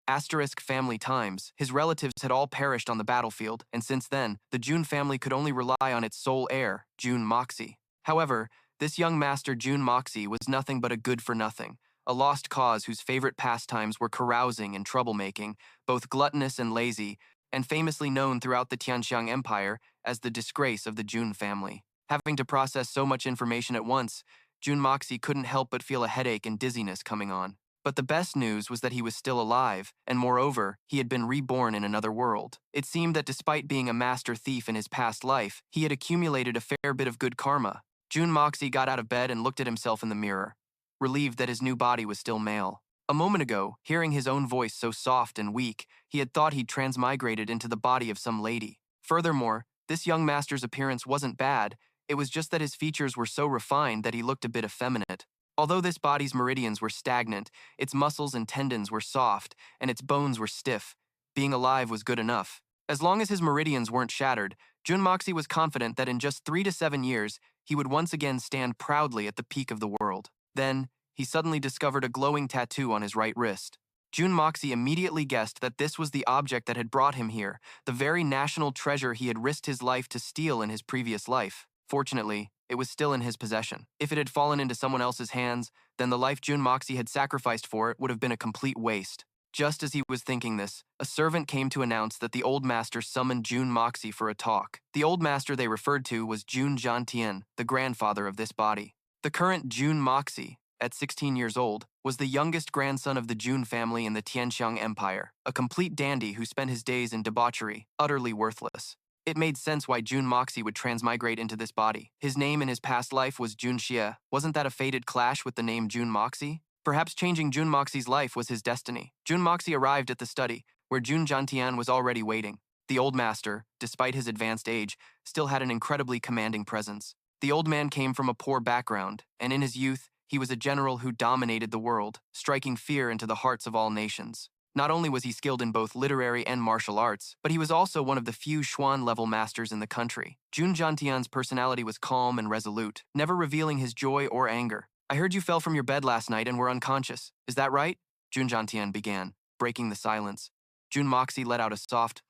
Asterisk family times. His relatives had all perished on the battlefield, and since then, the Jun family could only rely on its sole heir, Jun Moxie. However, this young master Jun Moxie was nothing but a good-for-nothing, a lost cause whose favorite pastimes were carousing and troublemaking, both gluttonous and lazy, and famously known throughout the Tianxiang Empire as the disgrace of the Jun family. Having to process so much information at once, Jun Moxie couldn't help but feel a headache and dizziness coming on. But the best news was that he was still alive, and moreover, he had been reborn in another world. It seemed that despite being a master thief in his past life, he had accumulated a fair bit of good karma. Jun Moxie got out of bed and looked at himself in the mirror, relieved that his new body was still male. A moment ago, hearing his own voice so soft and weak, he had thought he'd transmigrated into the body of some lady. Furthermore, this young master's appearance wasn't bad, it was just that his features were so refined that he looked a bit effeminate. Although this body's meridians were stagnant, its muscles and tendons were soft, and its bones were stiff, being alive was good enough. As long as his meridians weren't shattered, Jun Moxie was confident that in just 3 to 7 years, he would once again stand proudly at the peak of the world. Then, he suddenly discovered a glowing tattoo on his right wrist. Jun Moxie immediately guessed that this was the object that had brought him here, the very national treasure he had risked his life to steal in his previous life. Fortunately, it was still in his possession. If it had fallen into someone else's hands, then the life Jun Moxie had sacrificed for it would have been a complete waste. Just as he was thinking this, a servant came to announce that the old master summoned Jun Moxie for a talk. The old master they referred to was Jun Jiantian, the grandfather of this body. The current Jun Moxie, at 16 years old, was the youngest grandson of the Jun family in the Tianxiang Empire, a complete dandy who spent his days in debauchery, utterly worthless. It made sense why Jun Moxie would transmigrate into this body. His name in his past life was Xianxia. Wasn't that a fated clash with the name Jun Moxie? Perhaps changing Jun Moxie's life was his destiny. Jun Moxie arrived at the study, where Jun Jiantian was already waiting. The old master, despite his advanced age, still had an incredibly commanding presence. The old man came from a poor background, and in his youth, he was a general who dominated the world, striking fear into the hearts of all nations. Not only was he skilled in both literary and martial arts, but he was also one of the few Xuan-level masters in the country. Jun Jiantian's personality was calm and resolute, never revealing his joy or anger. "I heard you fell from your bed last night and were unconscious. Is that right?" Jun Jiantian began, breaking the silence. Jun Moxie let out a soft,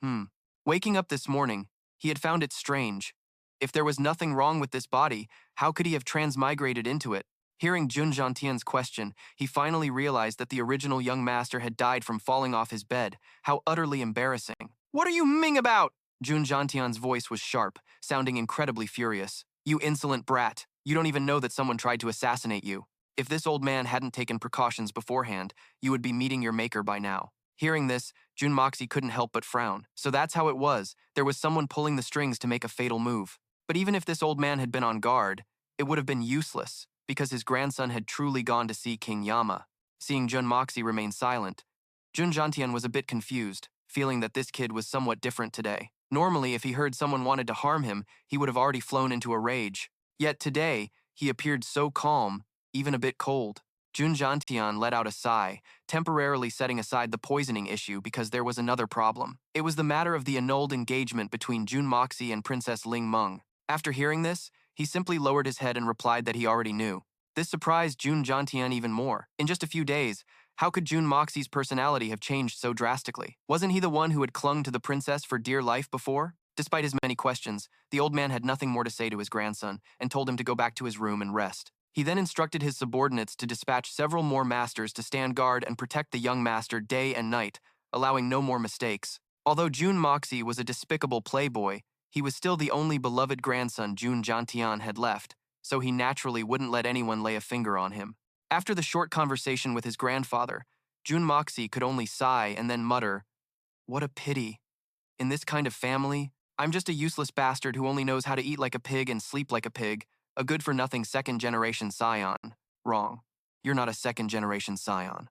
Waking up this morning, he had found it strange. If there was nothing wrong with this body, how could he have transmigrated into it? Hearing Jun Jiantian's question, he finally realized that the original young master had died from falling off his bed. How utterly embarrassing. "What are you ming about?" Jun Jiantian's voice was sharp, sounding incredibly furious. "You insolent brat. You don't even know that someone tried to assassinate you. If this old man hadn't taken precautions beforehand, you would be meeting your maker by now." Hearing this, Jun Moxie couldn't help but frown. So that's how it was. There was someone pulling the strings to make a fatal move. But even if this old man had been on guard, it would have been useless, because his grandson had truly gone to see King Yama. Seeing Jun Moxie remain silent, Jun Jiantian was a bit confused, feeling that this kid was somewhat different today. Normally, if he heard someone wanted to harm him, he would have already flown into a rage. Yet today, he appeared so calm, even a bit cold. Jun Jiantian let out a sigh, temporarily setting aside the poisoning issue because there was another problem. It was the matter of the annulled engagement between Jun Moxie and Princess Ling Meng. After hearing this, he simply lowered his head and replied that he already knew. This surprised Jun Jiantian even more. In just a few days, how could Jun Moxie's personality have changed so drastically? Wasn't he the one who had clung to the princess for dear life before? Despite his many questions, the old man had nothing more to say to his grandson and told him to go back to his room and rest. He then instructed his subordinates to dispatch several more masters to stand guard and protect the young master day and night, allowing no more mistakes. Although Jun Moxie was a despicable playboy, he was still the only beloved grandson Jun Jiantian had left, so he naturally wouldn't let anyone lay a finger on him. After the short conversation with his grandfather, Jun Moxie could only sigh and then mutter, "What a pity. In this kind of family, I'm just a useless bastard who only knows how to eat like a pig and sleep like a pig, a good-for-nothing second-generation scion." Wrong. You're not a second-generation scion.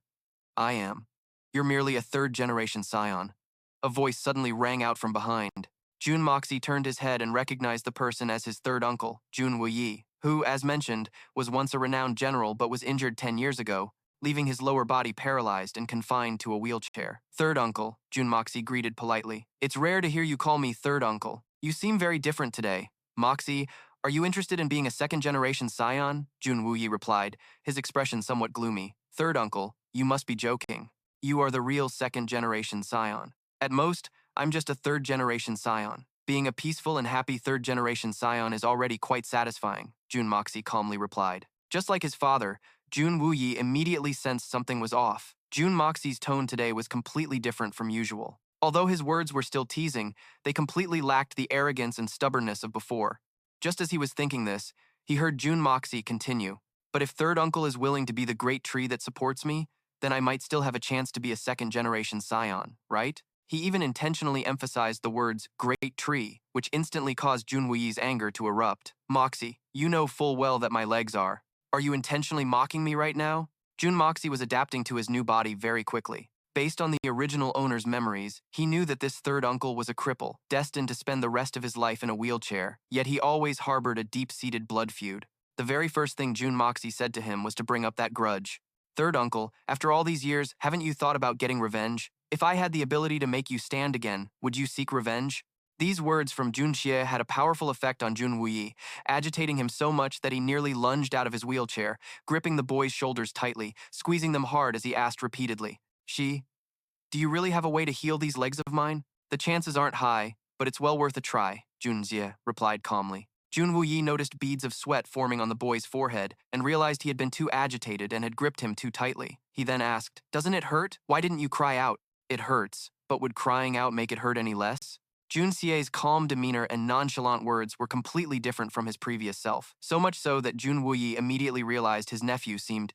I am. You're merely a third-generation scion. A voice suddenly rang out from behind. Jun Moxie turned his head and recognized the person as his third uncle, Jun Wuyi, who, as mentioned, was once a renowned general but was injured 10 years ago, leaving his lower body paralyzed and confined to a wheelchair. "Third uncle," Jun Moxie greeted politely. "It's rare to hear you call me third uncle. You seem very different today. Moxie, are you interested in being a second-generation scion?" Jun Wuyi replied, his expression somewhat gloomy. "Third uncle, you must be joking." You are the real second-generation scion. At most, I'm just a third-generation scion. Being a peaceful and happy third-generation scion is already quite satisfying, Jun Moxie calmly replied. Just like his father, Jun Wuyi immediately sensed something was off. Jun Moxie's tone today was completely different from usual. Although his words were still teasing, they completely lacked the arrogance and stubbornness of before. Just as he was thinking this, he heard Jun Moxie continue. But if Third Uncle is willing to be the great tree that supports me, then I might still have a chance to be a second-generation scion, right? He even intentionally emphasized the words, great tree, which instantly caused Jun Wuyi's anger to erupt. Moxie, you know full well that my legs are. Are you intentionally mocking me right now? Jun Moxie was adapting to his new body very quickly. Based on the original owner's memories, he knew that this third uncle was a cripple, destined to spend the rest of his life in a wheelchair, yet he always harbored a deep-seated blood feud. The very first thing Jun Moxie said to him was to bring up that grudge. Third uncle, after all these years, haven't you thought about getting revenge? If I had the ability to make you stand again, would you seek revenge? These words from Xianxia had a powerful effect on Jun Wuyi, agitating him so much that he nearly lunged out of his wheelchair, gripping the boy's shoulders tightly, squeezing them hard as he asked repeatedly, do you really have a way to heal these legs of mine? The chances aren't high, but it's well worth a try, Xianxia replied calmly. Jun Wuyi noticed beads of sweat forming on the boy's forehead and realized he had been too agitated and had gripped him too tightly. He then asked, doesn't it hurt? Why didn't you cry out? It hurts, but would crying out make it hurt any less? Xia's calm demeanor and nonchalant words were completely different from his previous self, so much so that Jun Wuyi immediately realized his nephew seemed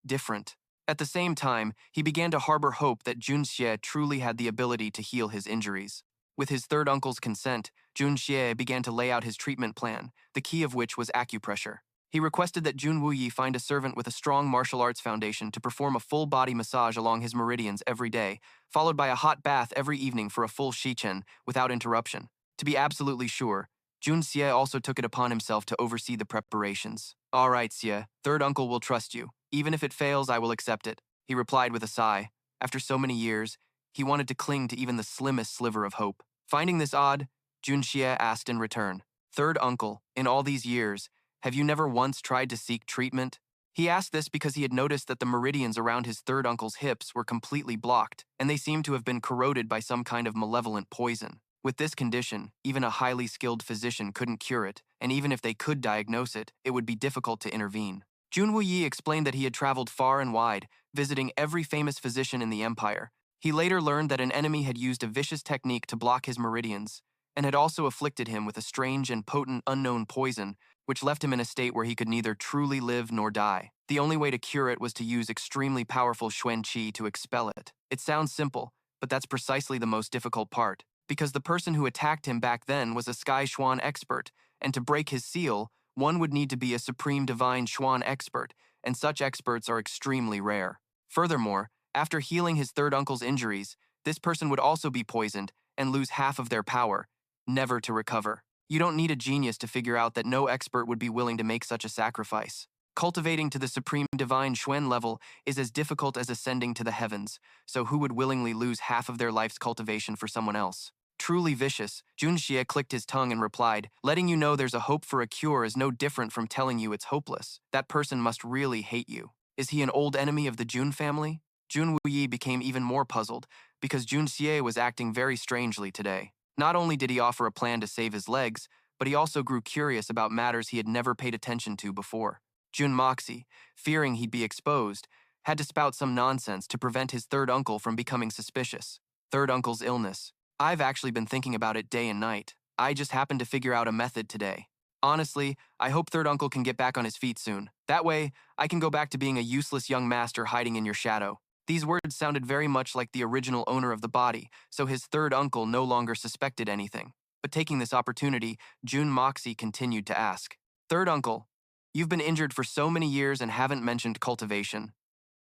different. At the same time, he began to harbor hope that Xianxia truly had the ability to heal his injuries. With his third uncle's consent, Xianxia began to lay out his treatment plan, the key of which was acupressure. He requested that Jun Wuyi find a servant with a strong martial arts foundation to perform a full-body massage along his meridians every day, followed by a hot bath every evening for a full shichen, without interruption. To be absolutely sure, Xianxia also took it upon himself to oversee the preparations. All right, Xie, third uncle will trust you. Even if it fails, I will accept it, he replied with a sigh. After so many years, he wanted to cling to even the slimmest sliver of hope. Finding this odd, Xianxia asked in return, third uncle, in all these years, have you never once tried to seek treatment? He asked this because he had noticed that the meridians around his third uncle's hips were completely blocked, and they seemed to have been corroded by some kind of malevolent poison. With this condition, even a highly skilled physician couldn't cure it, and even if they could diagnose it, it would be difficult to intervene. Jun Wuyi explained that he had traveled far and wide, visiting every famous physician in the empire. He later learned that an enemy had used a vicious technique to block his meridians, and had also afflicted him with a strange and potent unknown poison, which left him in a state where he could neither truly live nor die. The only way to cure it was to use extremely powerful Xuan Qi to expel it. It sounds simple, but that's precisely the most difficult part, because the person who attacked him back then was a Sky Xuan expert, and to break his seal, one would need to be a Supreme Divine Xuan expert, and such experts are extremely rare. Furthermore, after healing his third uncle's injuries, this person would also be poisoned and lose half of their power, never to recover. You don't need a genius to figure out that no expert would be willing to make such a sacrifice. Cultivating to the Supreme Divine Xuan level is as difficult as ascending to the heavens, so who would willingly lose half of their life's cultivation for someone else? Truly vicious, Xianxia clicked his tongue and replied, letting you know there's a hope for a cure is no different from telling you it's hopeless. That person must really hate you. Is he an old enemy of the Jun family? Jun Wuyi became even more puzzled, because Xianxia was acting very strangely today. Not only did he offer a plan to save his legs, but he also grew curious about matters he had never paid attention to before. Jun Moxie, fearing he'd be exposed, had to spout some nonsense to prevent his third uncle from becoming suspicious. Third uncle's illness. I've actually been thinking about it day and night. I just happened to figure out a method today. Honestly, I hope third uncle can get back on his feet soon. That way, I can go back to being a useless young master hiding in your shadow. These words sounded very much like the original owner of the body, so his third uncle no longer suspected anything. But taking this opportunity, Jun Moxie continued to ask, third uncle, you've been injured for so many years and haven't mentioned cultivation.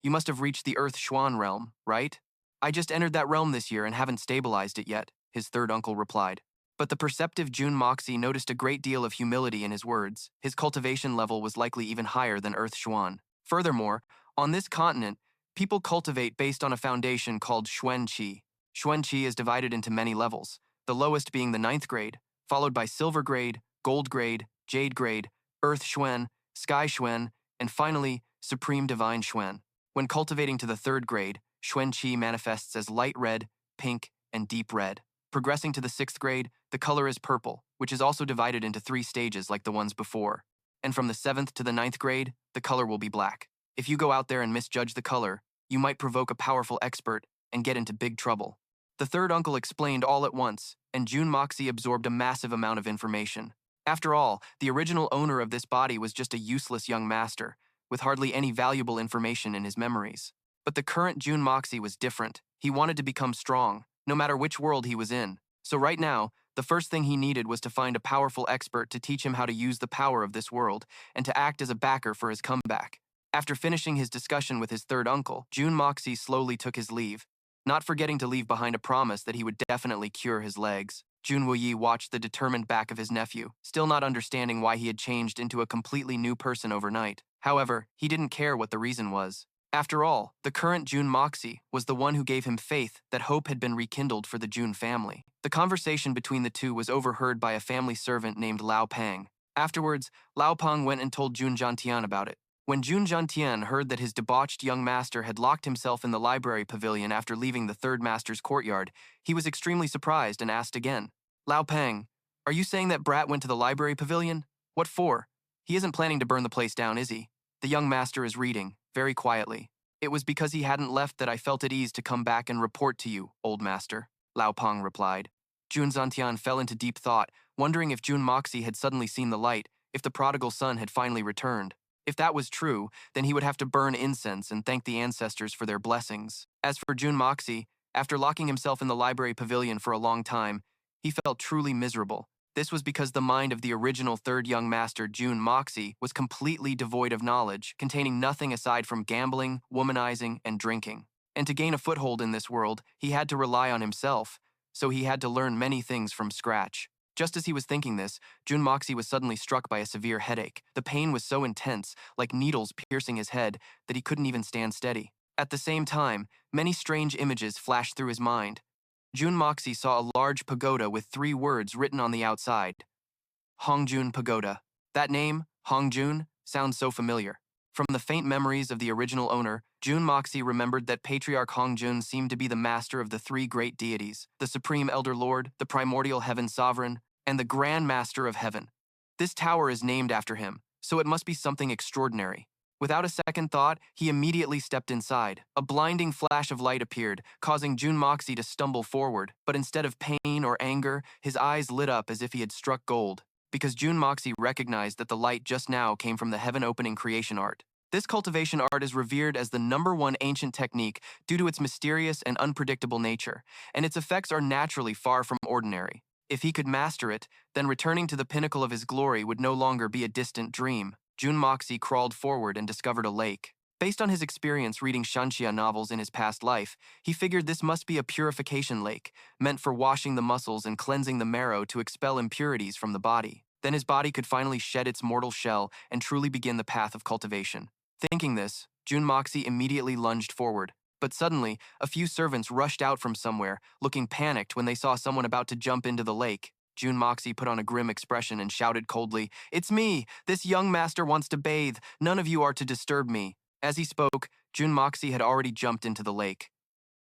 You must have reached the Earth Xuan realm, right? I just entered that realm this year and haven't stabilized it yet, his third uncle replied. But the perceptive Jun Moxie noticed a great deal of humility in his words. His cultivation level was likely even higher than Earth Xuan. Furthermore, on this continent, people cultivate based on a foundation called Xuan Qi. Xuan Qi is divided into many levels, the lowest being the 9th grade, followed by Silver grade, Gold grade, Jade grade, Earth Xuan, Sky Xuan, and finally, Supreme Divine Xuan. When cultivating to the 3rd grade, Xuan Qi manifests as light red, pink, and deep red. Progressing to the 6th grade, the color is purple, which is also divided into 3 stages like the ones before. And from the 7th to the 9th grade, the color will be black. If you go out there and misjudge the color, you might provoke a powerful expert and get into big trouble. The third uncle explained all at once, and Jun Moxie absorbed a massive amount of information. After all, the original owner of this body was just a useless young master, with hardly any valuable information in his memories. But the current Jun Moxie was different. He wanted to become strong, no matter which world he was in. So right now, the first thing he needed was to find a powerful expert to teach him how to use the power of this world and to act as a backer for his comeback. After finishing his discussion with his third uncle, Jun Moxie slowly took his leave, not forgetting to leave behind a promise that he would definitely cure his legs. Jun Wuyi watched the determined back of his nephew, still not understanding why he had changed into a completely new person overnight. However, he didn't care what the reason was. After all, the current Jun Moxie was the one who gave him faith that hope had been rekindled for the Jun family. The conversation between the two was overheard by a family servant named Lao Pang. Afterwards, Lao Pang went and told Jun Zhantian about it. When Jun Zhantian heard that his debauched young master had locked himself in the library pavilion after leaving the third master's courtyard, he was extremely surprised and asked again, "Lao Pang, are you saying that brat went to the library pavilion? What for? He isn't planning to burn the place down, is he?" "The young master is reading, very quietly. It was because he hadn't left that I felt at ease to come back and report to you, old master," Lao Pang replied. Jun Zhantian fell into deep thought, wondering if Jun Moxie had suddenly seen the light, if the prodigal son had finally returned. If that was true, then he would have to burn incense and thank the ancestors for their blessings. As for Jun Moxie, after locking himself in the library pavilion for a long time, he felt truly miserable. This was because the mind of the original third young master, Jun Moxie, was completely devoid of knowledge, containing nothing aside from gambling, womanizing, and drinking. And to gain a foothold in this world, he had to rely on himself, so he had to learn many things from scratch. Just as he was thinking this, Jun Moxie was suddenly struck by a severe headache. The pain was so intense, like needles piercing his head, that he couldn't even stand steady. At the same time, many strange images flashed through his mind. Jun Moxie saw a large pagoda with 3 words written on the outside. Hongjun Pagoda. That name, Hongjun, sounds so familiar. From the faint memories of the original owner, Jun Moxie remembered that Patriarch Hongjun seemed to be the master of the 3 great deities, the Supreme Elder Lord, the Primordial Heaven Sovereign, and the Grand Master of Heaven. This tower is named after him, so it must be something extraordinary. Without a second thought, he immediately stepped inside. A blinding flash of light appeared, causing Jun Moxie to stumble forward, but instead of pain or anger, his eyes lit up as if he had struck gold, because Jun Moxie recognized that the light just now came from the heaven-opening creation art. This cultivation art is revered as the #1 ancient technique due to its mysterious and unpredictable nature, and its effects are naturally far from ordinary. If he could master it, then returning to the pinnacle of his glory would no longer be a distant dream. Jun Moxie crawled forward and discovered a lake. Based on his experience reading Xianxia novels in his past life, he figured this must be a purification lake, meant for washing the muscles and cleansing the marrow to expel impurities from the body. Then his body could finally shed its mortal shell and truly begin the path of cultivation. Thinking this, Jun Moxie immediately lunged forward. But suddenly, a few servants rushed out from somewhere, looking panicked when they saw someone about to jump into the lake. Jun Moxie put on a grim expression and shouted coldly, "It's me! This young master wants to bathe. None of you are to disturb me." As he spoke, Jun Moxie had already jumped into the lake.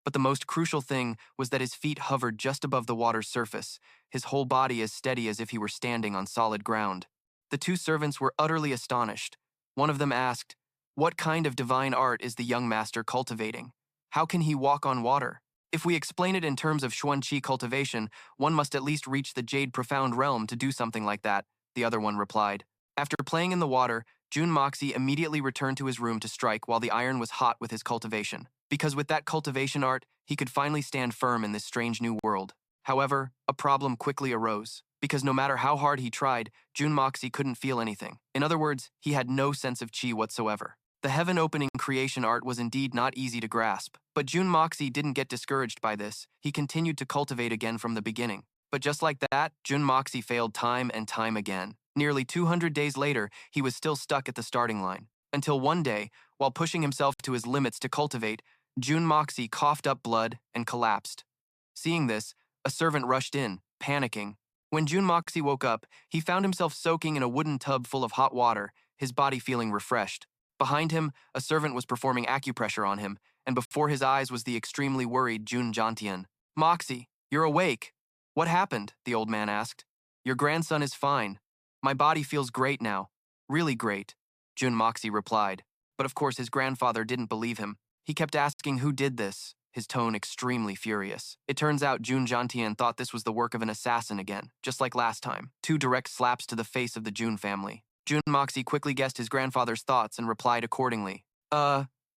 But the most crucial thing was that his feet hovered just above the water's surface, his whole body as steady as if he were standing on solid ground. The 2 servants were utterly astonished. One of them asked, "What kind of divine art is the young master cultivating? How can he walk on water?" "If we explain it in terms of Xuan Qi cultivation, one must at least reach the Jade Profound Realm to do something like that," the other one replied. After playing in the water, Jun Moxie immediately returned to his room to strike while the iron was hot with his cultivation. Because with that cultivation art, he could finally stand firm in this strange new world. However, a problem quickly arose. Because no matter how hard he tried, Jun Moxie couldn't feel anything. In other words, he had no sense of qi whatsoever. The heaven-opening creation art was indeed not easy to grasp, but Jun Moxie didn't get discouraged by this. He continued to cultivate again from the beginning. But just like that, Jun Moxie failed time and time again. Nearly 200 days later, he was still stuck at the starting line. Until one day, while pushing himself to his limits to cultivate, Jun Moxie coughed up blood and collapsed. Seeing this, a servant rushed in, panicking. When Jun Moxie woke up, he found himself soaking in a wooden tub full of hot water, his body feeling refreshed. Behind him, a servant was performing acupressure on him, and before his eyes was the extremely worried Jun Jantian. "Moxie, you're awake. What happened?" the old man asked. "Your grandson is fine. My body feels great now. Really great," Jun Moxie replied. But of course his grandfather didn't believe him. He kept asking who did this, his tone extremely furious. It turns out Jun Jantian thought this was the work of an assassin again, just like last time. 2 direct slaps to the face of the Jun family. Jun Moxie quickly guessed his grandfather's thoughts and replied accordingly.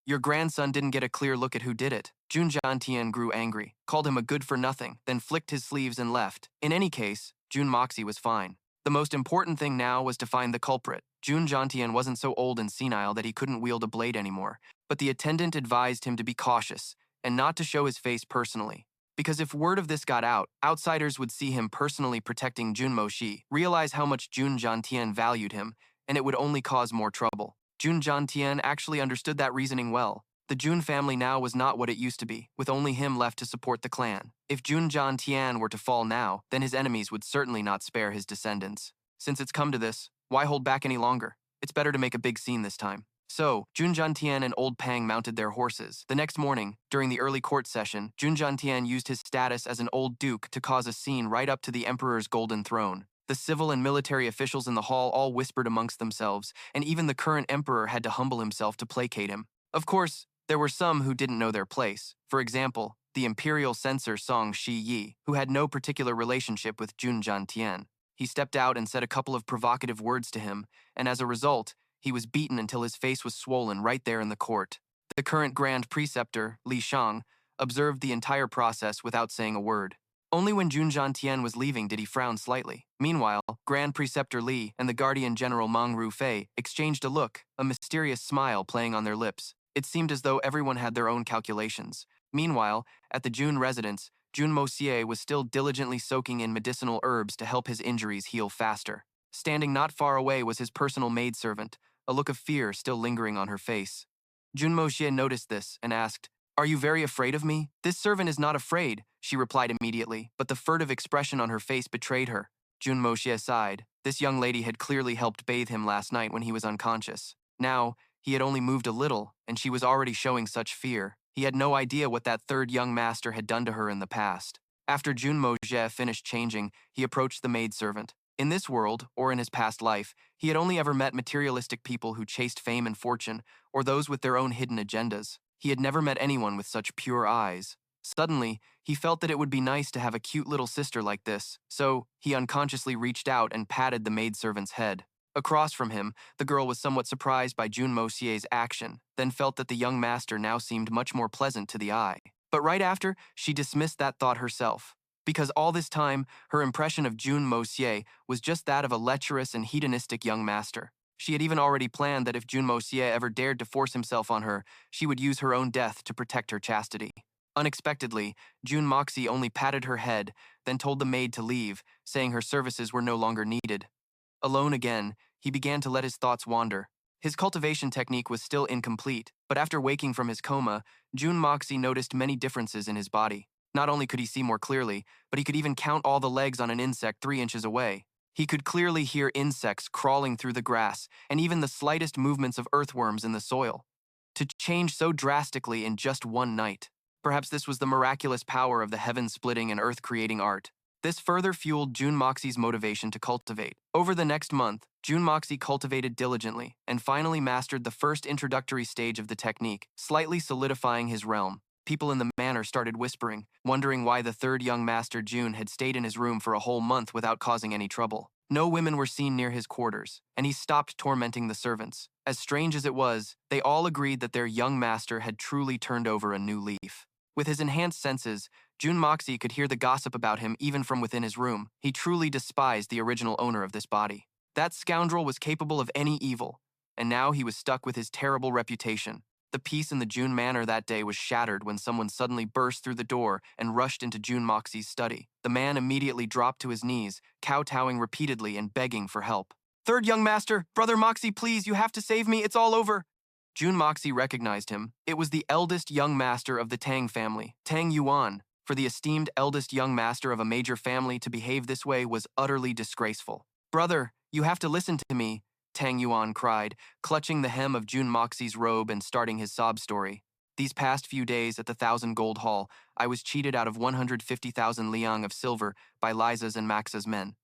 Your grandson didn't get a clear look at who did it." Jun Jantian grew angry, called him a good-for-nothing, then flicked his sleeves and left. In any case, Jun Moxie was fine. The most important thing now was to find the culprit. Jun Jantian wasn't so old and senile that he couldn't wield a blade anymore, but the attendant advised him to be cautious and not to show his face personally. Because if word of this got out, outsiders would see him personally protecting Jun Moxie, realize how much Jun Jantian valued him, and it would only cause more trouble. Jun Jantian actually understood that reasoning well. The Jun family now was not what it used to be, with only him left to support the clan. If Jun Jantian were to fall now, then his enemies would certainly not spare his descendants. Since it's come to this, why hold back any longer? It's better to make a big scene this time. So, Jun Jantian and Old Pang mounted their horses. The next morning, during the early court session, Jun Jantian used his status as an old duke to cause a scene right up to the emperor's golden throne. The civil and military officials in the hall all whispered amongst themselves, and even the current emperor had to humble himself to placate him. Of course, there were some who didn't know their place. For example, the imperial censor Song Shi, who had no particular relationship with Jun Jantian. He stepped out and said a couple of provocative words to him, and as a result, he was beaten until his face was swollen right there in the court. The current Grand Preceptor, Li Shang, observed the entire process without saying a word. Only when Jun Jantian was leaving did he frown slightly. Meanwhile, Grand Preceptor Li and the Guardian General Meng Rufei exchanged a look, a mysterious smile playing on their lips. It seemed as though everyone had their own calculations. Meanwhile, at the Jun residence, Jun Moxie was still diligently soaking in medicinal herbs to help his injuries heal faster. Standing not far away was his personal maidservant, a look of fear still lingering on her face. Jun Moxie noticed this and asked, "Are you very afraid of me?" "This servant is not afraid," she replied immediately, but the furtive expression on her face betrayed her. Jun Moxie sighed. This young lady had clearly helped bathe him last night when he was unconscious. Now, he had only moved a little, and she was already showing such fear. He had no idea what that third young master had done to her in the past. After Jun Moxie finished changing, he approached the maidservant. In this world, or in his past life, he had only ever met materialistic people who chased fame and fortune, or those with their own hidden agendas. He had never met anyone with such pure eyes. Suddenly, he felt that it would be nice to have a cute little sister like this, so he unconsciously reached out and patted the maidservant's head. Across from him, the girl was somewhat surprised by Jun Moxie's action, then felt that the young master now seemed much more pleasant to the eye. But right after, she dismissed that thought herself. Because all this time, her impression of Jun Moxie was just that of a lecherous and hedonistic young master. She had even already planned that if Jun Moxie ever dared to force himself on her, she would use her own death to protect her chastity. Unexpectedly, Jun Moxie only patted her head, then told the maid to leave, saying her services were no longer needed. Alone again, he began to let his thoughts wander. His cultivation technique was still incomplete, but after waking from his coma, Jun Moxie noticed many differences in his body. Not only could he see more clearly, but he could even count all the legs on an insect 3 inches away. He could clearly hear insects crawling through the grass, and even the slightest movements of earthworms in the soil. To change so drastically in just one night. Perhaps this was the miraculous power of the heaven-splitting and earth-creating art. This further fueled Jun Moxie's motivation to cultivate. Over the next month, Jun Moxie cultivated diligently and finally mastered the first introductory stage of the technique, slightly solidifying his realm. People in the manor started whispering, wondering why the third young master Jun had stayed in his room for a whole month without causing any trouble. No women were seen near his quarters, and he stopped tormenting the servants. As strange as it was, they all agreed that their young master had truly turned over a new leaf. With his enhanced senses, Jun Moxie could hear the gossip about him even from within his room. He truly despised the original owner of this body. That scoundrel was capable of any evil, and now he was stuck with his terrible reputation. The peace in the Jun manor that day was shattered when someone suddenly burst through the door and rushed into Jun Moxie's study. The man immediately dropped to his knees, kowtowing repeatedly and begging for help. "Third young master, Brother Moxie, please, you have to save me, it's all over." Jun Moxie recognized him. It was the eldest young master of the Tang family, Tang Yuan. For the esteemed eldest young master of a major family to behave this way was utterly disgraceful. "Brother, you have to listen to me," Tang Yuan cried, clutching the hem of Jun Moxie's robe and starting his sob story. These past few days at the 1,000 Gold Hall, I was cheated out of 150,000 liang of silver by Liza's and Max's men.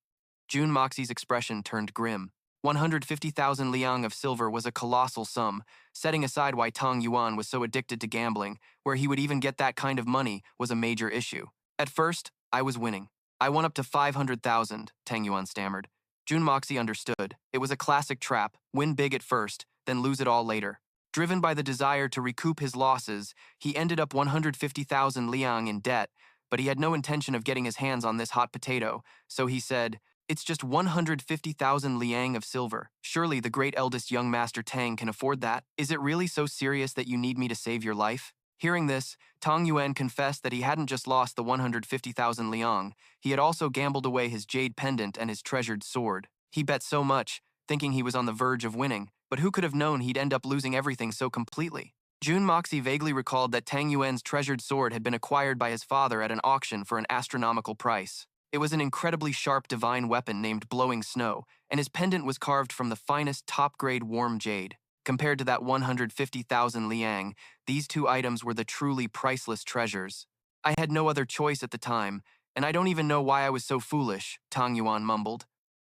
Jun Moxie's expression turned grim. 150,000 liang of silver was a colossal sum, setting aside why Tang Yuan was so addicted to gambling, where he would even get that kind of money was a major issue. At first, I was winning. I won up to 500,000, Tang Yuan stammered. Jun Moxie understood. It was a classic trap, win big at first, then lose it all later. Driven by the desire to recoup his losses, he ended up 150,000 liang in debt, but he had no intention of getting his hands on this hot potato, so he said, "It's just 150,000 liang of silver. Surely the great eldest young master Tang can afford that. Is it really so serious that you need me to save your life?" Hearing this, Tang Yuan confessed that he hadn't just lost the 150,000 liang, he had also gambled away his jade pendant and his treasured sword. He bet so much, thinking he was on the verge of winning, but who could have known he'd end up losing everything so completely? Jun Moxie vaguely recalled that Tang Yuan's treasured sword had been acquired by his father at an auction for an astronomical price. It was an incredibly sharp divine weapon named Blowing Snow, and his pendant was carved from the finest top-grade warm jade. Compared to that 150,000 liang, these two items were the truly priceless treasures. I had no other choice at the time, and I don't even know why I was so foolish, Tang Yuan mumbled.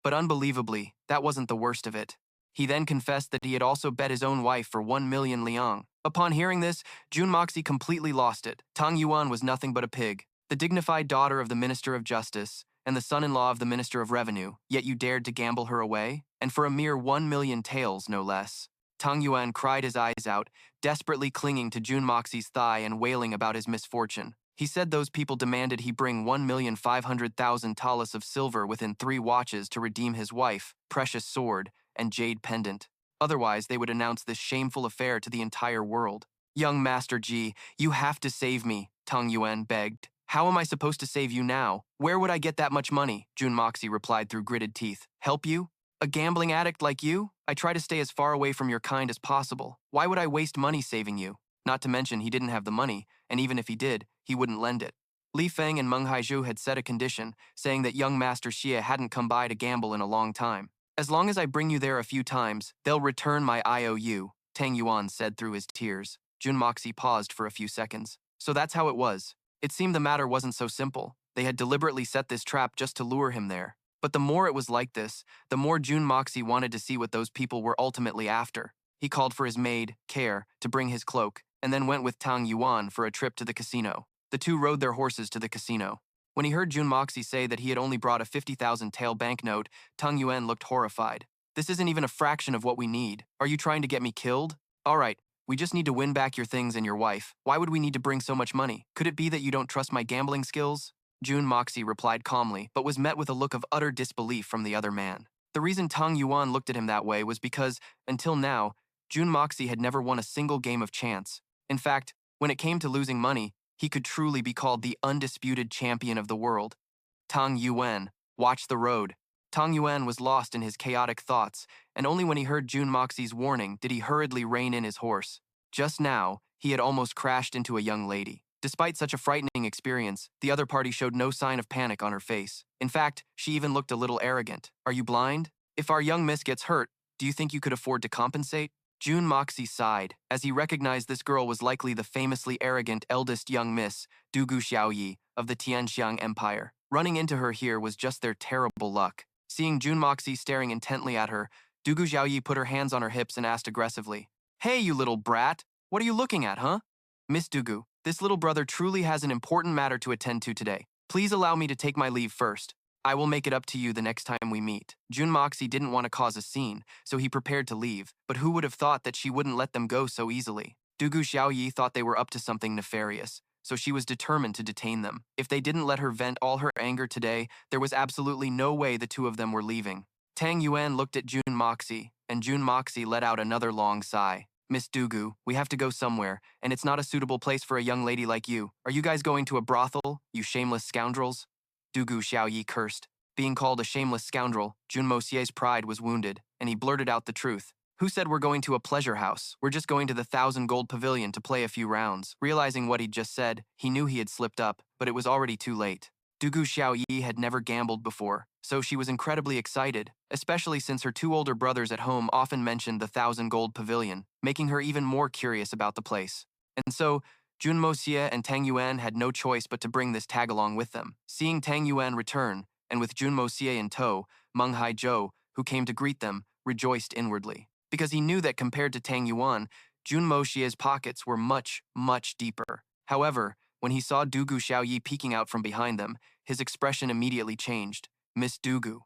But unbelievably, that wasn't the worst of it. He then confessed that he had also bet his own wife for 1 million liang. Upon hearing this, Jun Moxie completely lost it. Tang Yuan was nothing but a pig, the dignified daughter of the Minister of Justice, and the son-in-law of the Minister of Revenue, yet you dared to gamble her away? And for a mere 1 million taels, no less. Tang Yuan cried his eyes out, desperately clinging to Jun Moxie's thigh and wailing about his misfortune. He said those people demanded he bring 1,500,000 talas of silver within 3 watches to redeem his wife, precious sword, and jade pendant. Otherwise, they would announce this shameful affair to the entire world. "Young Master Ji, you have to save me," Tang Yuan begged. "How am I supposed to save you now? Where would I get that much money?" Jun Moxie replied through gritted teeth. "Help you? A gambling addict like you? I try to stay as far away from your kind as possible. Why would I waste money saving you?" Not to mention he didn't have the money, and even if he did, he wouldn't lend it. Li Feng and Meng Haizhu had set a condition, saying that young Master Xie hadn't come by to gamble in a long time. "As long as I bring you there a few times, they'll return my IOU, Tang Yuan said through his tears. Jun Moxie paused for a few seconds. So that's how it was. It seemed the matter wasn't so simple. They had deliberately set this trap just to lure him there. But the more it was like this, the more Jun Moxie wanted to see what those people were ultimately after. He called for his maid, Care, to bring his cloak, and then went with Tang Yuan for a trip to the casino. The two rode their horses to the casino. When he heard Jun Moxie say that he had only brought a 50,000 tael banknote, Tang Yuan looked horrified. "This isn't even a fraction of what we need. Are you trying to get me killed? All right, we just need to win back your things and your wife. Why would we need to bring so much money? Could it be that you don't trust my gambling skills?" Jun Moxie replied calmly, but was met with a look of utter disbelief from the other man. The reason Tang Yuan looked at him that way was because, until now, Jun Moxie had never won a single game of chance. In fact, when it came to losing money, he could truly be called the undisputed champion of the world. Tang Yuan, watch the road. Tang Yuan was lost in his chaotic thoughts, and only when he heard Jun Moxie's warning did he hurriedly rein in his horse. Just now, he had almost crashed into a young lady. Despite such a frightening experience, the other party showed no sign of panic on her face. In fact, she even looked a little arrogant. "Are you blind? If our young miss gets hurt, do you think you could afford to compensate?" Jun Moxie sighed, as he recognized this girl was likely the famously arrogant eldest young miss, Dugu Xiaoyi, of the Tianxiang Empire. Running into her here was just their terrible luck. Seeing Jun Moxie staring intently at her, Dugu Xiaoyi put her hands on her hips and asked aggressively, "Hey, you little brat! What are you looking at, huh? Miss Dugu, this little brother truly has an important matter to attend to today. Please allow me to take my leave first. I will make it up to you the next time we meet." Jun Moxie didn't want to cause a scene, so he prepared to leave, but who would have thought that she wouldn't let them go so easily? Dugu Xiaoyi thought they were up to something nefarious, so she was determined to detain them. If they didn't let her vent all her anger today, there was absolutely no way the two of them were leaving. Tang Yuan looked at Jun Moxie, and Jun Moxie let out another long sigh. "Miss Dugu, we have to go somewhere, and it's not a suitable place for a young lady like you. Are you guys going to a brothel, you shameless scoundrels?" Dugu Xiaoyi cursed. Being called a shameless scoundrel, Jun Moxie's pride was wounded, and he blurted out the truth. "Who said we're going to a pleasure house? We're just going to the 1,000 Gold Pavilion to play a few rounds." Realizing what he'd just said, he knew he had slipped up, but it was already too late. Dugu Xiaoyi had never gambled before, so she was incredibly excited, especially since her two older brothers at home often mentioned the 1,000 Gold Pavilion, making her even more curious about the place. And so, Jun Moxie and Tang Yuan had no choice but to bring this tag along with them. Seeing Tang Yuan return, and with Jun Moxie in tow, Meng Haizhou, who came to greet them, rejoiced inwardly. Because he knew that compared to Tang Yuan, Jun Moxie's pockets were much, much deeper. However, when he saw Dugu Xiaoyi peeking out from behind them, his expression immediately changed. Miss Dugu,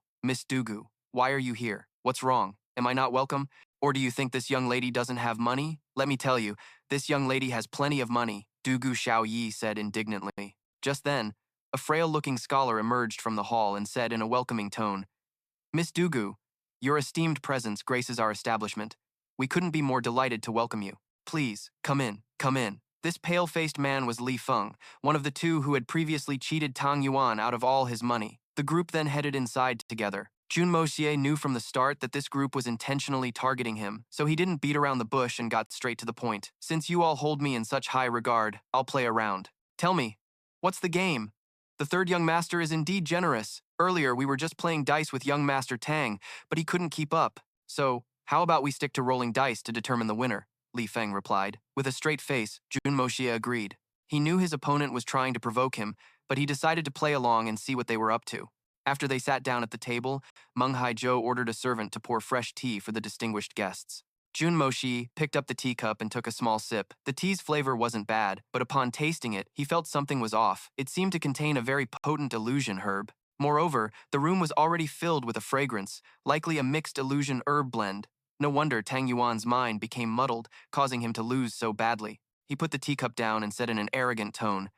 why are you here? What's wrong? Am I not welcome? Or do you think this young lady doesn't have money? Let me tell you, this young lady has plenty of money, Dugu Xiaoyi said indignantly. Just then, a frail-looking scholar emerged from the hall and said in a welcoming tone, Miss Dugu, your esteemed presence graces our establishment. We couldn't be more delighted to welcome you. Please, come in, come in. This pale-faced man was Li Feng, one of the two who had previously cheated Tang Yuan out of all his money. The group then headed inside together. Jun Moxie knew from the start that this group was intentionally targeting him, so he didn't beat around the bush and got straight to the point. Since you all hold me in such high regard, I'll play a round. Tell me, what's the game? The third young master is indeed generous. Earlier, we were just playing dice with young master Tang, but he couldn't keep up. So, how about we stick to rolling dice to determine the winner? Li Feng replied. With a straight face, Jun Moxie agreed. He knew his opponent was trying to provoke him, but he decided to play along and see what they were up to. After they sat down at the table, Meng Haizhou ordered a servant to pour fresh tea for the distinguished guests. Jun Moxie picked up the teacup and took a small sip. The tea's flavor wasn't bad, but upon tasting it, he felt something was off. It seemed to contain a very potent illusion herb. Moreover, the room was already filled with a fragrance, likely a mixed illusion herb blend. No wonder Tang Yuan's mind became muddled, causing him to lose so badly. He put the teacup down and said in an arrogant tone,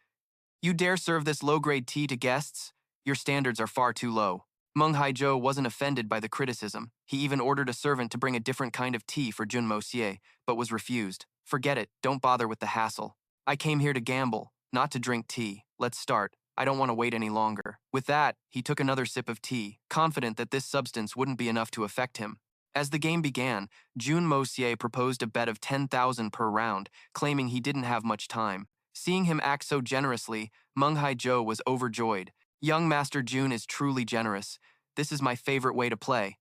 You dare serve this low-grade tea to guests? Your standards are far too low. Meng Haizhou wasn't offended by the criticism. He even ordered a servant to bring a different kind of tea for Jun Moxie, but was refused. Forget it, don't bother with the hassle. I came here to gamble, not to drink tea. Let's start. I don't want to wait any longer. With that, he took another sip of tea, confident that this substance wouldn't be enough to affect him. As the game began, Jun Moxie proposed a bet of 10,000 per round, claiming he didn't have much time. Seeing him act so generously, Meng Haizhou was overjoyed. Young Master Jun is truly generous. This is my favorite way to play.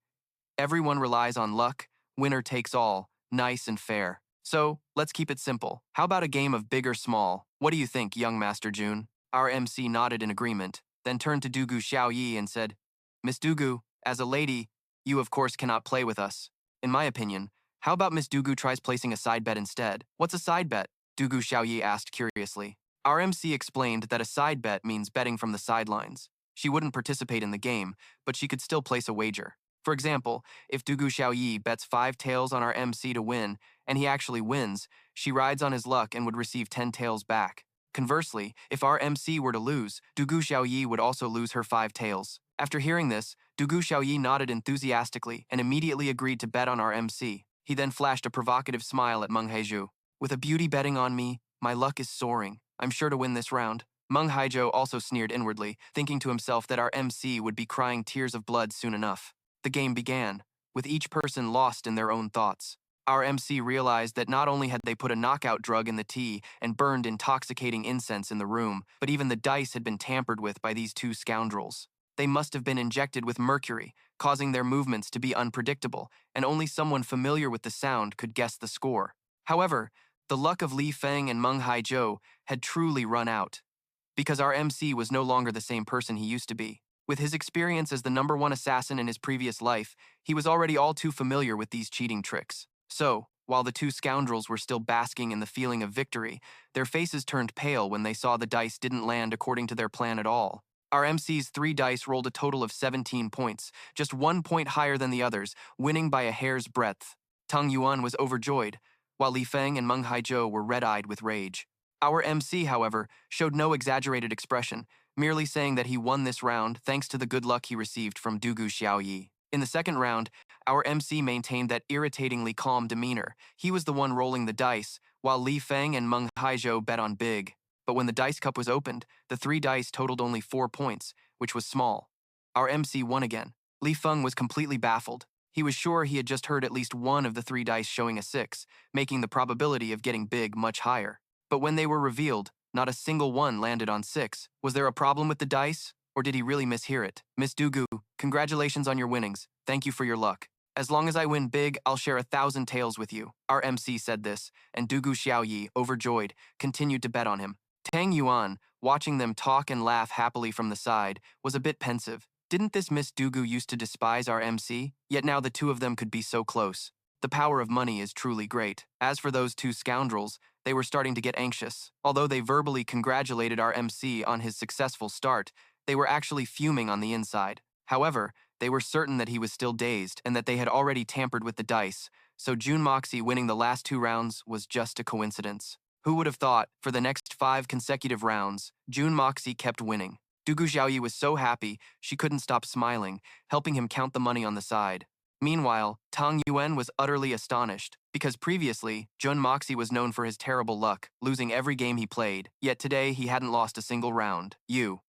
Everyone relies on luck, winner takes all, nice and fair. So, let's keep it simple. How about a game of big or small? What do you think, young Master Jun? Our MC nodded in agreement, then turned to Dugu Xiaoyi and said, Miss Dugu, as a lady, you of course cannot play with us. In my opinion, how about Miss Dugu tries placing a side bet instead? What's a side bet? Dugu Xiaoyi asked curiously. Our MC explained that a side bet means betting from the sidelines. She wouldn't participate in the game, but she could still place a wager. For example, if Dugu Xiaoyi bets 5 tails on our MC to win, and he actually wins, she rides on his luck and would receive 10 tails back. Conversely, if our MC were to lose, Dugu Xiaoyi would also lose her 5 tails. After hearing this, Dugu Xiaoyi nodded enthusiastically and immediately agreed to bet on our MC. He then flashed a provocative smile at Meng Haizhou. With a beauty betting on me, my luck is soaring. I'm sure to win this round. Meng Haizhou also sneered inwardly, thinking to himself that our MC would be crying tears of blood soon enough. The game began, with each person lost in their own thoughts. Our MC realized that not only had they put a knockout drug in the tea and burned intoxicating incense in the room, but even the dice had been tampered with by these two scoundrels. They must have been injected with mercury, causing their movements to be unpredictable, and only someone familiar with the sound could guess the score. However, the luck of Li Feng and Meng Haizhou had truly run out, because our MC was no longer the same person he used to be. With his experience as the #1 assassin in his previous life, he was already all too familiar with these cheating tricks. So, while the two scoundrels were still basking in the feeling of victory, their faces turned pale when they saw the dice didn't land according to their plan at all. Our MC's 3 dice rolled a total of 17 points, just 1 point higher than the others, winning by a hair's breadth. Tang Yuan was overjoyed, while Li Feng and Meng Haizhou were red-eyed with rage. Our MC, however, showed no exaggerated expression, merely saying that he won this round thanks to the good luck he received from Dugu Xiaoyi. In the second round, our MC maintained that irritatingly calm demeanor. He was the one rolling the dice, while Li Feng and Meng Haizhou bet on big. But when the dice cup was opened, the 3 dice totaled only 4 points, which was small. Our MC won again. Li Feng was completely baffled. He was sure he had just heard at least one of the 3 dice showing a 6, making the probability of getting big much higher. But when they were revealed, not a single one landed on 6. Was there a problem with the dice, or did he really mishear it? Miss Dugu, congratulations on your winnings. Thank you for your luck. As long as I win big, I'll share 1,000 taels with you. Our MC said this, and Dugu Xiaoyi, overjoyed, continued to bet on him. Tang Yuan, watching them talk and laugh happily from the side, was a bit pensive. Didn't this Miss Dugu used to despise our MC? Yet now the two of them could be so close. The power of money is truly great. As for those two scoundrels, they were starting to get anxious. Although they verbally congratulated our MC on his successful start, they were actually fuming on the inside. However, they were certain that he was still dazed and that they had already tampered with the dice, so Jun Moxie winning the last 2 rounds was just a coincidence. Who would have thought, for the next 5 consecutive rounds, Jun Moxie kept winning. Dugu Xiaoyi was so happy, she couldn't stop smiling, helping him count the money on the side. Meanwhile, Tang Yuan was utterly astonished, because previously, Jun Moxie was known for his terrible luck, losing every game he played, yet today he hadn't lost a single round. You.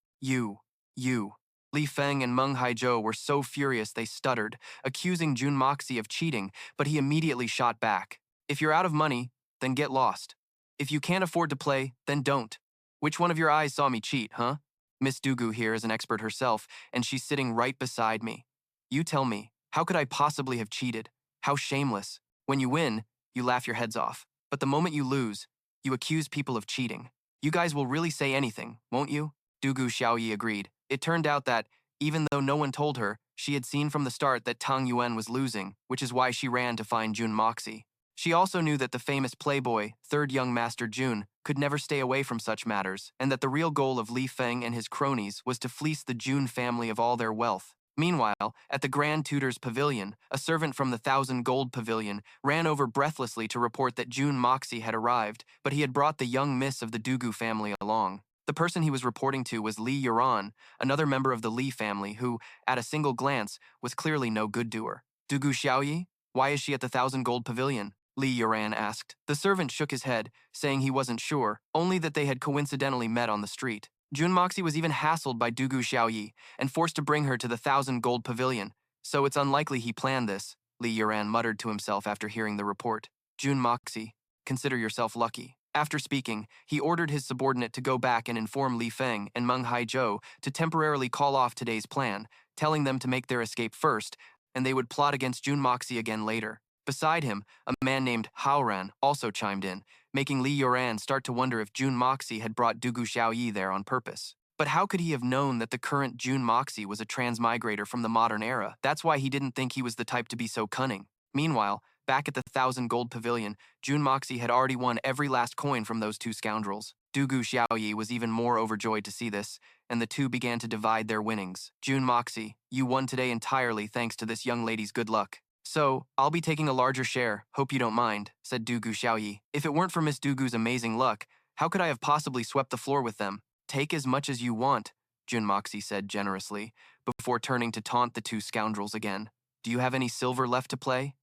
Li Feng and Meng Haizhou were so furious they stuttered, accusing Jun Moxie of cheating, but he immediately shot back. If you're out of money, then get lost. If you can't afford to play, then don't. Which one of your eyes saw me cheat, huh? Miss Dugu here is an expert herself, and she's sitting right beside me. You tell me, how could I possibly have cheated? How shameless. When you win, you laugh your heads off. But the moment you lose, you accuse people of cheating. You guys will really say anything, won't you? Dugu Xiaoyi agreed. It turned out that, even though no one told her, she had seen from the start that Tang Yuan was losing, which is why she ran to find Jun Moxie. She also knew that the famous playboy, third young master Jun, could never stay away from such matters, and that the real goal of Li Feng and his cronies was to fleece the Jun family of all their wealth. Meanwhile, at the Grand Tutor's pavilion, a servant from the 1,000 Gold Pavilion ran over breathlessly to report that Jun Moxie had arrived, but he had brought the young miss of the Dugu family along. The person he was reporting to was Li Yuran, another member of the Li family who, at a single glance, was clearly no good doer. Dugu Xiaoyi? Why is she at the 1,000 Gold Pavilion? Li Yuran asked. The servant shook his head, saying he wasn't sure, only that they had coincidentally met on the street. Jun Moxie was even hassled by Dugu Xiaoyi and forced to bring her to the 1,000 Gold Pavilion, so it's unlikely he planned this, Li Yuran muttered to himself after hearing the report. Jun Moxie, consider yourself lucky. After speaking, he ordered his subordinate to go back and inform Li Feng and Meng Haizhou to temporarily call off today's plan, telling them to make their escape first, and they would plot against Jun Moxie again later. Beside him, a man named Haoran also chimed in, making Li Yuran start to wonder if Jun Moxie had brought Dugu Xiaoyi there on purpose. But how could he have known that the current Jun Moxie was a transmigrator from the modern era? That's why he didn't think he was the type to be so cunning. Meanwhile, back at the 1,000 Gold Pavilion, Jun Moxie had already won every last coin from those two scoundrels. Dugu Xiaoyi was even more overjoyed to see this, and the two began to divide their winnings. Jun Moxie, you won today entirely thanks to this young lady's good luck. So, I'll be taking a larger share, hope you don't mind, said Dugu Xiaoyi. If it weren't for Miss Dugu's amazing luck, how could I have possibly swept the floor with them? Take as much as you want, Jun Moxie said generously, before turning to taunt the two scoundrels again. Do you have any silver left to play?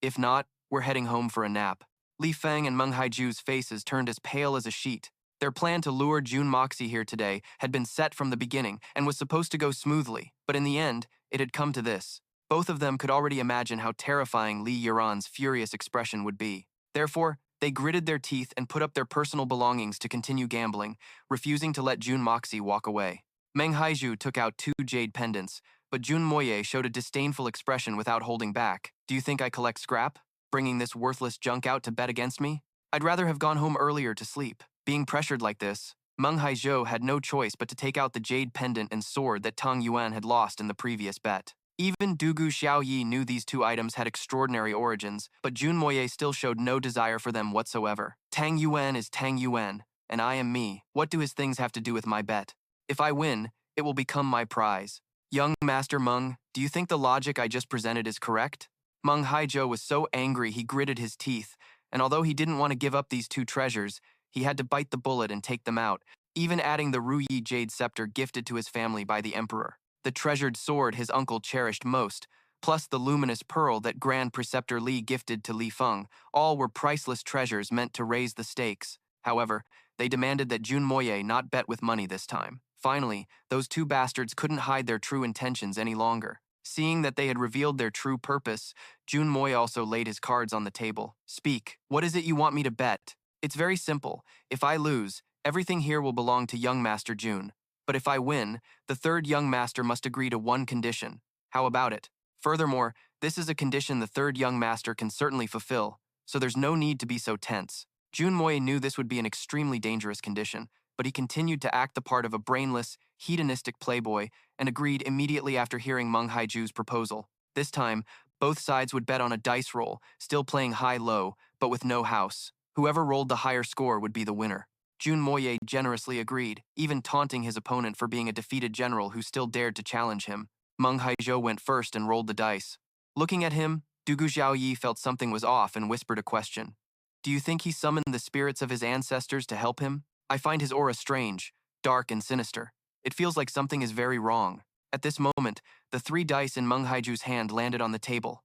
If not, we're heading home for a nap. Li Feng and Meng Haizhou's faces turned as pale as a sheet. Their plan to lure Jun Moxie here today had been set from the beginning and was supposed to go smoothly, but in the end, it had come to this. Both of them could already imagine how terrifying Li Yuran's furious expression would be. Therefore, they gritted their teeth and put up their personal belongings to continue gambling, refusing to let Jun Moxie walk away. Meng Haizhou took out 2 jade pendants, but Jun Moye showed a disdainful expression without holding back. Do you think I collect scrap? Bringing this worthless junk out to bet against me? I'd rather have gone home earlier to sleep. Being pressured like this, Meng Haizhou had no choice but to take out the jade pendant and sword that Tang Yuan had lost in the previous bet. Even Dugu Xiaoyi knew these 2 items had extraordinary origins, but Jun Moye still showed no desire for them whatsoever. Tang Yuan is Tang Yuan, and I am me. What do his things have to do with my bet? If I win, it will become my prize. Young Master Meng, do you think the logic I just presented is correct? Meng Haizhou was so angry he gritted his teeth, and although he didn't want to give up these 2 treasures, he had to bite the bullet and take them out, even adding the Ruyi jade scepter gifted to his family by the emperor. The treasured sword his uncle cherished most, plus the luminous pearl that Grand Preceptor Li gifted to Li Feng, all were priceless treasures meant to raise the stakes. However, they demanded that Jun Moye not bet with money this time. Finally, those 2 bastards couldn't hide their true intentions any longer. Seeing that they had revealed their true purpose, Jun Moye also laid his cards on the table. Speak, what is it you want me to bet? It's very simple. If I lose, everything here will belong to young Master Jun. But if I win, the 3rd young master must agree to one condition. How about it? Furthermore, This is a condition the third young master can certainly fulfill, so there's no need to be so tense. Jun Moxie knew this would be an extremely dangerous condition, but he continued to act the part of a brainless, hedonistic playboy and agreed immediately after hearing Meng Haiju's proposal. This time, both sides would bet on a dice roll, still playing high-low, but with no house. Whoever rolled the higher score would be the winner. Jun Moxie generously agreed, even taunting his opponent for being a defeated general who still dared to challenge him. Meng Haizhou went first and rolled the dice. Looking at him, Dugu Xiaoyi felt something was off and whispered a question. Do you think he summoned the spirits of his ancestors to help him? I find his aura strange, dark and sinister. It feels like something is very wrong. At this moment, the 3 dice in Meng Haiju's hand landed on the table.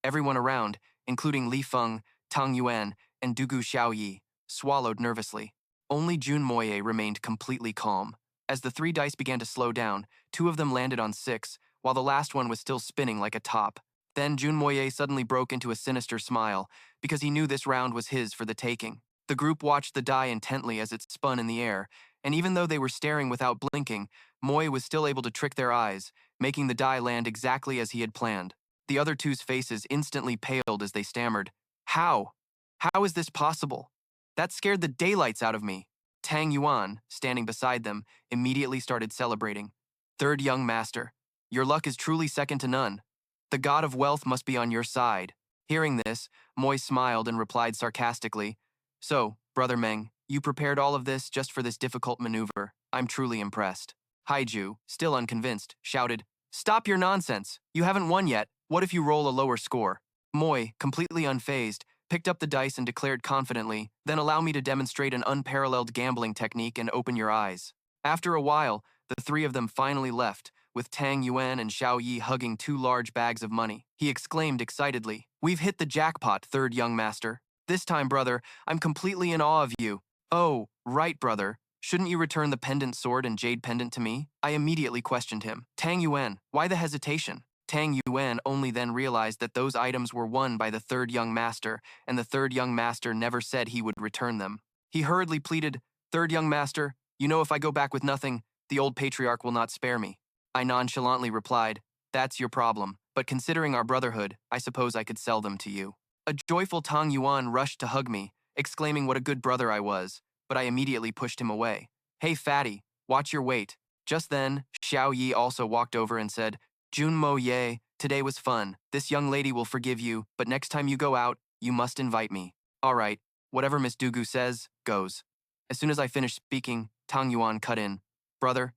Everyone around, including Li Feng, Tang Yuan, and Dugu Xiaoyi, swallowed nervously. Only Jun Moxie remained completely calm. As the 3 dice began to slow down, 2 of them landed on 6, while the last one was still spinning like a top. Then Jun Moxie suddenly broke into a sinister smile, because he knew this round was his for the taking. The group watched the die intently as it spun in the air, and even though they were staring without blinking, Moxie was still able to trick their eyes, making the die land exactly as he had planned. The other 2's faces instantly paled as they stammered. How? How is this possible? That scared the daylights out of me. Tang Yuan, standing beside them, immediately started celebrating. Third young master, your luck is truly second to none. The god of wealth must be on your side. Hearing this, Moy smiled and replied sarcastically, So, Brother Meng, you prepared all of this just for this difficult maneuver. I'm truly impressed. Haiju, still unconvinced, shouted, Stop your nonsense. You haven't won yet. What if you roll a lower score? Moy, completely unfazed, picked up the dice and declared confidently, Then allow me to demonstrate an unparalleled gambling technique and open your eyes. After a while, the 3 of them finally left, with Tang Yuan and Xiao Yi hugging 2 large bags of money. He exclaimed excitedly, We've hit the jackpot, third young master. This time, brother, I'm completely in awe of you. Oh, right, brother. Shouldn't you return the pendant sword and jade pendant to me? I immediately questioned him. Tang Yuan, why the hesitation? Tang Yuan only then realized that those items were won by the third young master, and the third young master never said he would return them. He hurriedly pleaded, Third young master, you know if I go back with nothing, the old patriarch will not spare me. I nonchalantly replied, That's your problem, but considering our brotherhood, I suppose I could sell them to you. A joyful Tang Yuan rushed to hug me, exclaiming what a good brother I was, but I immediately pushed him away. Hey fatty, watch your weight. Just then, Xiao Yi also walked over and said, Jun Moxie, today was fun. This young lady will forgive you, but next time you go out, you must invite me. All right, whatever Miss Dugu says, goes. As soon as I finished speaking, Tang Yuan cut in. Brother,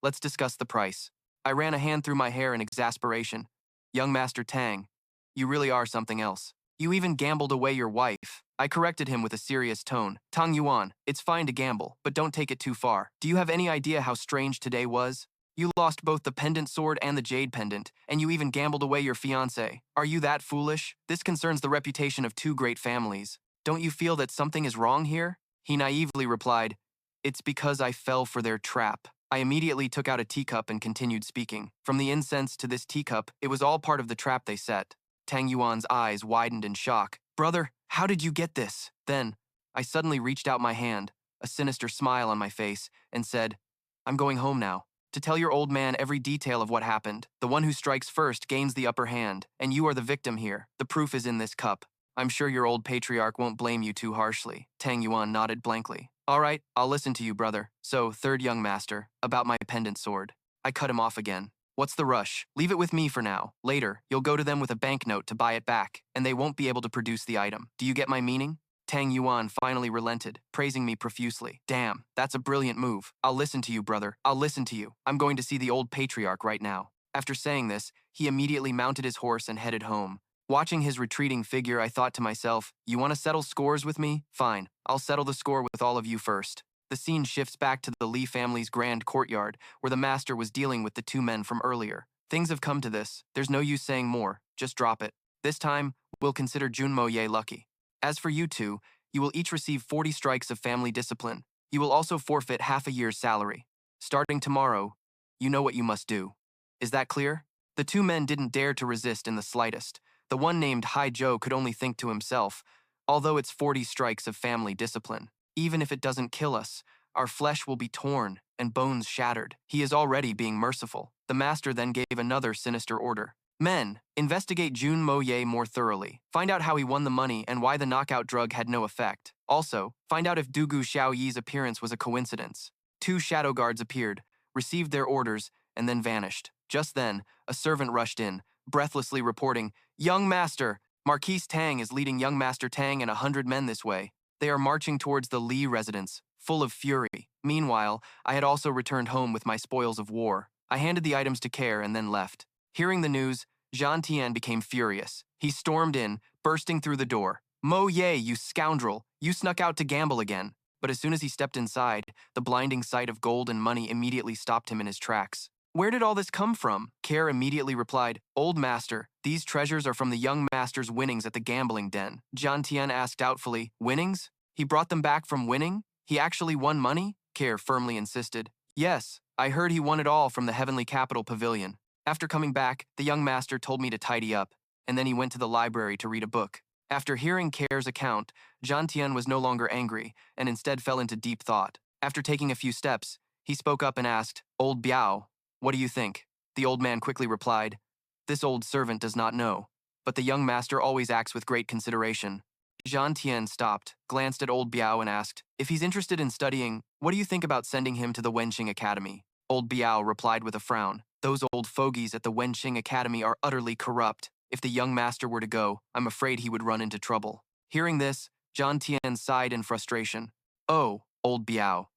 let's discuss the price. I ran a hand through my hair in exasperation. Young Master Tang, you really are something else. You even gambled away your wife. I corrected him with a serious tone. Tang Yuan, it's fine to gamble, but don't take it too far. Do you have any idea how strange today was? You lost both the pendant sword and the jade pendant, and you even gambled away your fiancé. Are you that foolish? This concerns the reputation of 2 great families. Don't you feel that something is wrong here? He naively replied, It's because I fell for their trap. I immediately took out a teacup and continued speaking. From the incense to this teacup, it was all part of the trap they set. Tang Yuan's eyes widened in shock. Brother, how did you get this? Then, I suddenly reached out my hand, a sinister smile on my face, and said, I'm going home now. To tell your old man every detail of what happened. The one who strikes first gains the upper hand, and you are the victim here. The proof is in this cup. I'm sure your old patriarch won't blame you too harshly. Tang Yuan nodded blankly. All right, I'll listen to you, brother. So, third young master, about my pendant sword. I cut him off again. What's the rush? Leave it with me for now. Later, you'll go to them with a banknote to buy it back, and they won't be able to produce the item. Do you get my meaning? Tang Yuan finally relented, praising me profusely. Damn, that's a brilliant move. I'll listen to you, brother. I'll listen to you. I'm going to see the old patriarch right now. After saying this, he immediately mounted his horse and headed home. Watching his retreating figure, I thought to myself, you want to settle scores with me? Fine, I'll settle the score with all of you first. The scene shifts back to the Li family's grand courtyard, where the master was dealing with the 2 men from earlier. Things have come to this. There's no use saying more. Just drop it. This time, we'll consider Jun Moxie lucky. As for you 2, you will each receive 40 strikes of family discipline. You will also forfeit half a year's salary. Starting tomorrow, you know what you must do. Is that clear? The 2 men didn't dare to resist in the slightest. The one named Hai Zhou could only think to himself, although it's 40 strikes of family discipline. Even if it doesn't kill us, our flesh will be torn and bones shattered. He is already being merciful. The master then gave another sinister order. Men, investigate Jun Moxie more thoroughly. Find out how he won the money and why the knockout drug had no effect. Also, find out if Dugu Xiaoyi's appearance was a coincidence. Two shadow guards appeared, received their orders, and then vanished. Just then, a servant rushed in, breathlessly reporting, "Young Master! Marquis Tang is leading Young Master Tang and 100 men this way. They are marching towards the Li residence, full of fury." Meanwhile, I had also returned home with my spoils of war. I handed the items to Care and then left. Hearing the news, Zhan Tian became furious. He stormed in, bursting through the door. "Mo Ye, you scoundrel! You snuck out to gamble again." But as soon as he stepped inside, the blinding sight of gold and money immediately stopped him in his tracks. "Where did all this come from?" Care immediately replied, "Old master, these treasures are from the young master's winnings at the gambling den." Zhan Tian asked doubtfully, "Winnings? He brought them back from winning? He actually won money?" Care firmly insisted. "Yes, I heard he won it all from the Heavenly Capital Pavilion. After coming back, the young master told me to tidy up, and then he went to the library to read a book." After hearing Care's account, Zhan Tian was no longer angry and instead fell into deep thought. After taking a few steps, he spoke up and asked, "Old Biao, what do you think?" The old man quickly replied, "This old servant does not know, but the young master always acts with great consideration." Zhan Tian stopped, glanced at old Biao and asked, "If he's interested in studying, what do you think about sending him to the Wenqing Academy?" Old Biao replied with a frown, "Those old fogies at the Wenqing Academy are utterly corrupt. If the young master were to go, I'm afraid he would run into trouble." Hearing this, Zhan Tian sighed in frustration. "Oh, old Biao,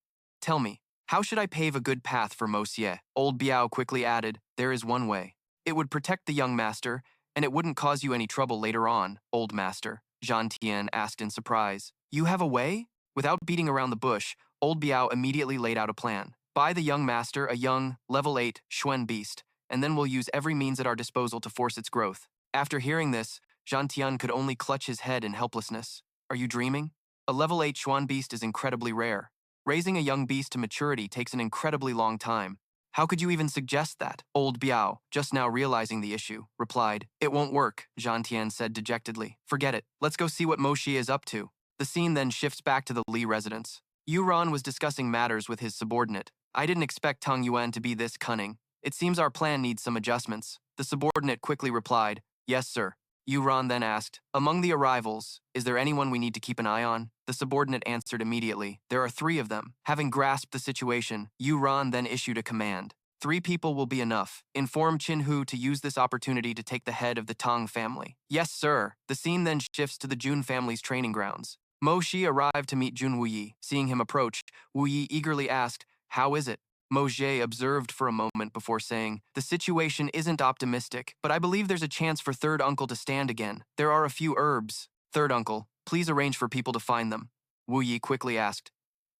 tell me, how should I pave a good path for Mo Xie?" Old Biao quickly added, "There is one way. It would protect the young master, and it wouldn't cause you any trouble later on." "Old master?" Zhan Tian asked in surprise. "You have a way?" Without beating around the bush, old Biao immediately laid out a plan. "Buy the young master a young, level 8 Xuan Beast, and then we'll use every means at our disposal to force its growth." After hearing this, Zhan Tian could only clutch his head in helplessness. "Are you dreaming? A level 8 Xuan Beast is incredibly rare. Raising a young beast to maturity takes an incredibly long time. How could you even suggest that?" Old Biao, just now realizing the issue, replied, "It won't work," Zhan Tian said dejectedly. "Forget it. Let's go see what Mo Xie is up to." The scene then shifts back to the Li residence. Yuran was discussing matters with his subordinate. "I didn't expect Tang Yuan to be this cunning. It seems our plan needs some adjustments." The subordinate quickly replied, "Yes, sir." Yuran then asked, "Among the arrivals, is there anyone we need to keep an eye on?" The subordinate answered immediately, "There are 3 of them." Having grasped the situation, Yuran then issued a command. "3 people will be enough. Inform Qin Hu to use this opportunity to take the head of the Tang family." "Yes, sir." The scene then shifts to the Jun family's training grounds. Mo Xie arrived to meet Jun Wuyi. Seeing him approach, Wuyi eagerly asked, "How is it?" Mo Xie observed for a moment before saying, "The situation isn't optimistic, but I believe there's a chance for Third Uncle to stand again. There are a few herbs." "Third Uncle, please arrange for people to find them," Wu Yi quickly asked.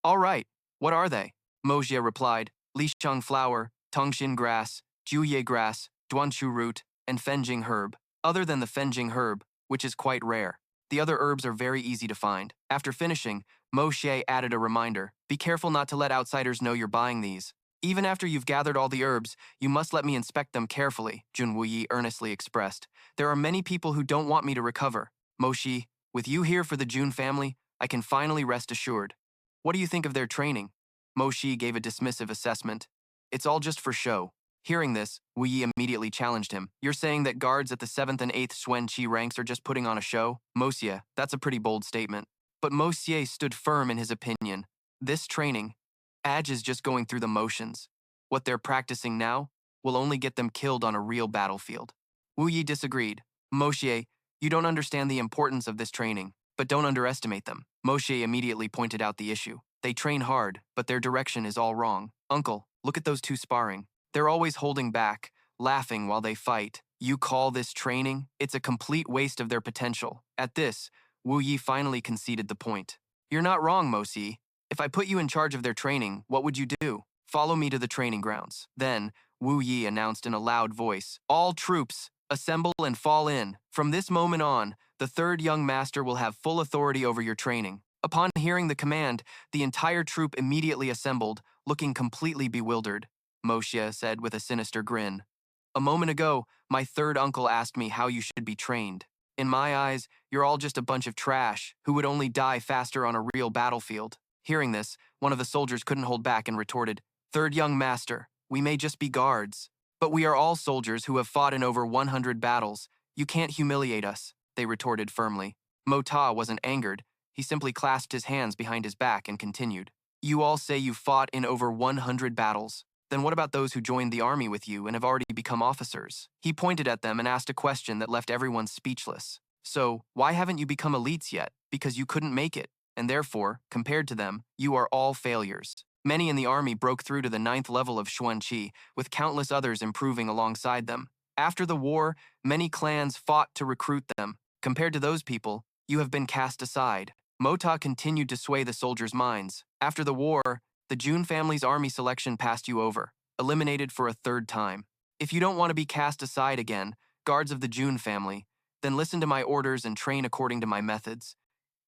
"All right, what are they?" Mo Xie replied, "Lixiang flower, Tongxin grass, Juye grass, Duanchu root, and Fenjing herb. Other than the Fenjing herb, which is quite rare, the other herbs are very easy to find." After finishing, Mo Xie added a reminder, "Be careful not to let outsiders know you're buying these. Even after you've gathered all the herbs, you must let me inspect them carefully," Jun Wuyi earnestly expressed. "There are many people who don't want me to recover. Mo Xie, with you here for the Jun family, I can finally rest assured." "What do you think of their training?" Mo Xie gave a dismissive assessment. "It's all just for show." Hearing this, Wu Yi immediately challenged him. "You're saying that guards at the 7th and 8th Xuan Qi ranks are just putting on a show?" "Mo Xie, that's a pretty bold statement." But Mo Xie stood firm in his opinion. "This training, Aj is just going through the motions. What they're practicing now will only get them killed on a real battlefield." Wu Yi disagreed. "Mo Xie, you don't understand the importance of this training, but don't underestimate them." Mo Xie immediately pointed out the issue. "They train hard, but their direction is all wrong. Uncle, look at those 2 sparring. They're always holding back, laughing while they fight. You call this training? It's a complete waste of their potential." At this, Wu Yi finally conceded the point. "You're not wrong, Mo Xie. If I put you in charge of their training, what would you do?" "Follow me to the training grounds." Then, Wu Yi announced in a loud voice, "All troops, assemble and fall in. From this moment on, the 3rd young master will have full authority over your training." Upon hearing the command, the entire troop immediately assembled, looking completely bewildered. Mo Xie said with a sinister grin, "A moment ago, my 3rd uncle asked me how you should be trained. In my eyes, you're all just a bunch of trash who would only die faster on a real battlefield." Hearing this, one of the soldiers couldn't hold back and retorted, "Third young master, we may just be guards, But we are all soldiers who have fought in over 100 battles. You can't humiliate us, they retorted firmly. Mota wasn't angered. He simply clasped his hands behind his back and continued. You all say you fought in over 100 battles. Then what about those who joined the army with you and have already become officers? He pointed at them and asked a question that left everyone speechless. So, why haven't you become elites yet? Because you couldn't make it, and therefore, compared to them, you are all failures. Many in the army broke through to the 9th level of Xuan Qi, with countless others improving alongside them. After the war, many clans fought to recruit them. Compared to those people, you have been cast aside. Mota continued to sway the soldiers' minds. After the war, the Jun family's army selection passed you over, eliminated for a third time. If you don't want to be cast aside again, guards of the Jun family, then listen to my orders and train according to my methods.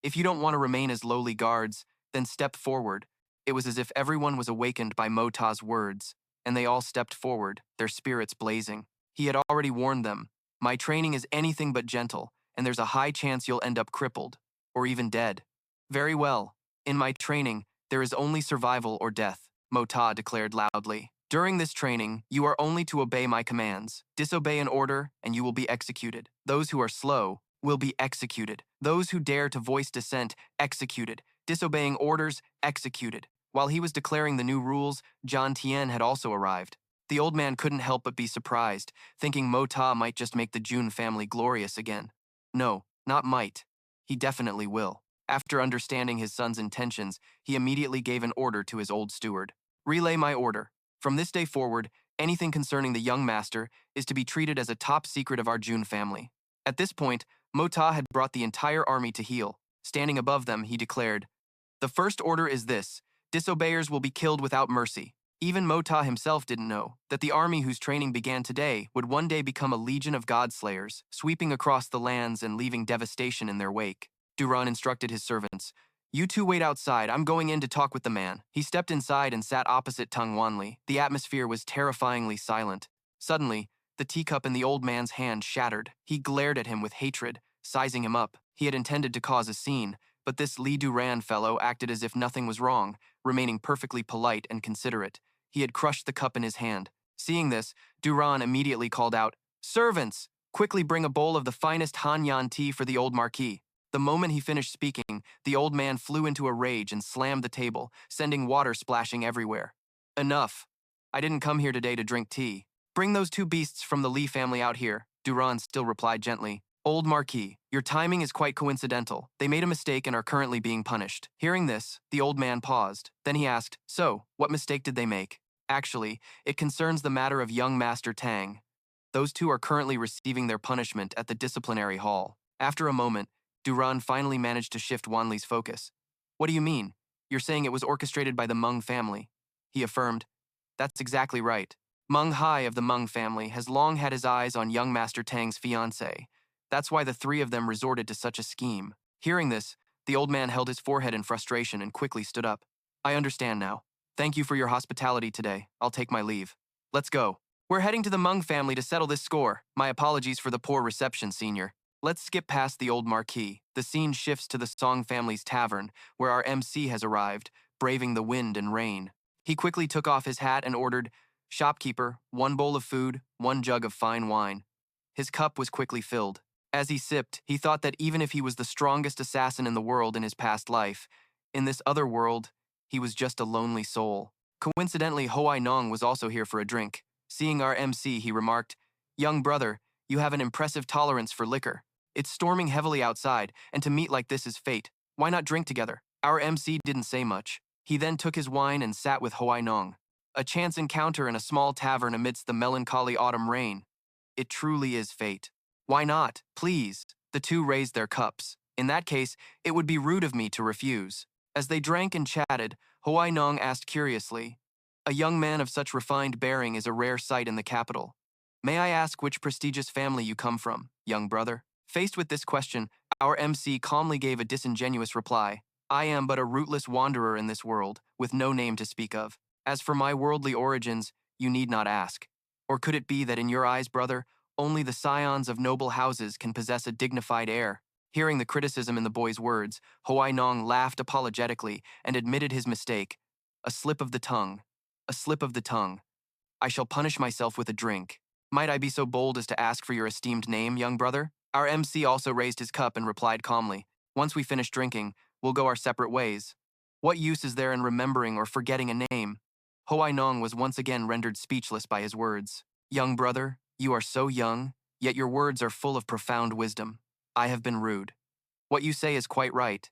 If you don't want to remain as lowly guards, then step forward. It was as if everyone was awakened by Mota's words, and they all stepped forward, their spirits blazing. He had already warned them, my training is anything but gentle, and there's a high chance you'll end up crippled, or even dead. Very well. In my training, there is only survival or death, Mota declared loudly. During this training, you are only to obey my commands. Disobey an order, and you will be executed. Those who are slow will be executed. Those who dare to voice dissent, executed. Disobeying orders, executed. While he was declaring the new rules, John Tien had also arrived. The old man couldn't help but be surprised, thinking Mota might just make the Jun family glorious again. No, not might. He definitely will. After understanding his son's intentions, he immediately gave an order to his old steward. Relay my order. From this day forward, anything concerning the young master is to be treated as a top secret of our Jun family. At this point, Mota had brought the entire army to heel. Standing above them, he declared, the first order is this: disobeyers will be killed without mercy. Even Mota himself didn't know that the army whose training began today would one day become a legion of godslayers, sweeping across the lands and leaving devastation in their wake. Duran instructed his servants, you two wait outside, I'm going in to talk with the man. He stepped inside and sat opposite Tung Wanli. The atmosphere was terrifyingly silent. Suddenly, the teacup in the old man's hand shattered. He glared at him with hatred, sizing him up. He had intended to cause a scene, but this Li Duran fellow acted as if nothing was wrong, remaining perfectly polite and considerate. He had crushed the cup in his hand. Seeing this, Duran immediately called out, servants, quickly bring a bowl of the finest Hanyan tea for the old marquis. The moment he finished speaking, the old man flew into a rage and slammed the table, sending water splashing everywhere. Enough. I didn't come here today to drink tea. Bring those two beasts from the Li family out here, Duran still replied gently. Old Marquis, your timing is quite coincidental. They made a mistake and are currently being punished. Hearing this, the old man paused. Then he asked, so, what mistake did they make? Actually, it concerns the matter of young Master Tang. Those two are currently receiving their punishment at the disciplinary hall. After a moment, Duran finally managed to shift Wanli's focus. What do you mean? You're saying it was orchestrated by the Meng family? He affirmed. That's exactly right. Meng Hai of the Meng family has long had his eyes on young Master Tang's fiancée. That's why the three of them resorted to such a scheme. Hearing this, the old man held his forehead in frustration and quickly stood up. I understand now. Thank you for your hospitality today. I'll take my leave. Let's go. We're heading to the Meng family to settle this score. My apologies for the poor reception, Senior. Let's skip past the old marquee. The scene shifts to the Song family's tavern, where our MC has arrived, braving the wind and rain. He quickly took off his hat and ordered, shopkeeper, 1 bowl of food, 1 jug of fine wine. His cup was quickly filled. As he sipped, he thought that even if he was the strongest assassin in the world in his past life, in this other world, he was just a lonely soul. Coincidentally, Hoai Nong was also here for a drink. Seeing our MC, he remarked, young brother, you have an impressive tolerance for liquor. It's storming heavily outside, and to meet like this is fate. Why not drink together? Our MC didn't say much. He then took his wine and sat with Hoai Nong. A chance encounter in a small tavern amidst the melancholy autumn rain. It truly is fate. Why not? Please. The two raised their cups. In that case, it would be rude of me to refuse. As they drank and chatted, Hoai Nong asked curiously, a young man of such refined bearing is a rare sight in the capital. May I ask which prestigious family you come from, young brother? Faced with this question, our MC calmly gave a disingenuous reply. I am but a rootless wanderer in this world, with no name to speak of. As for my worldly origins, you need not ask. Or could it be that in your eyes, brother, only the scions of noble houses can possess a dignified air? Hearing the criticism in the boy's words, Hoai Nong laughed apologetically and admitted his mistake. A slip of the tongue. A slip of the tongue. I shall punish myself with a drink. Might I be so bold as to ask for your esteemed name, young brother? Our MC also raised his cup and replied calmly, once we finish drinking, we'll go our separate ways. What use is there in remembering or forgetting a name? Hoai Nong was once again rendered speechless by his words. Young brother, you are so young, yet your words are full of profound wisdom. I have been rude. What you say is quite right.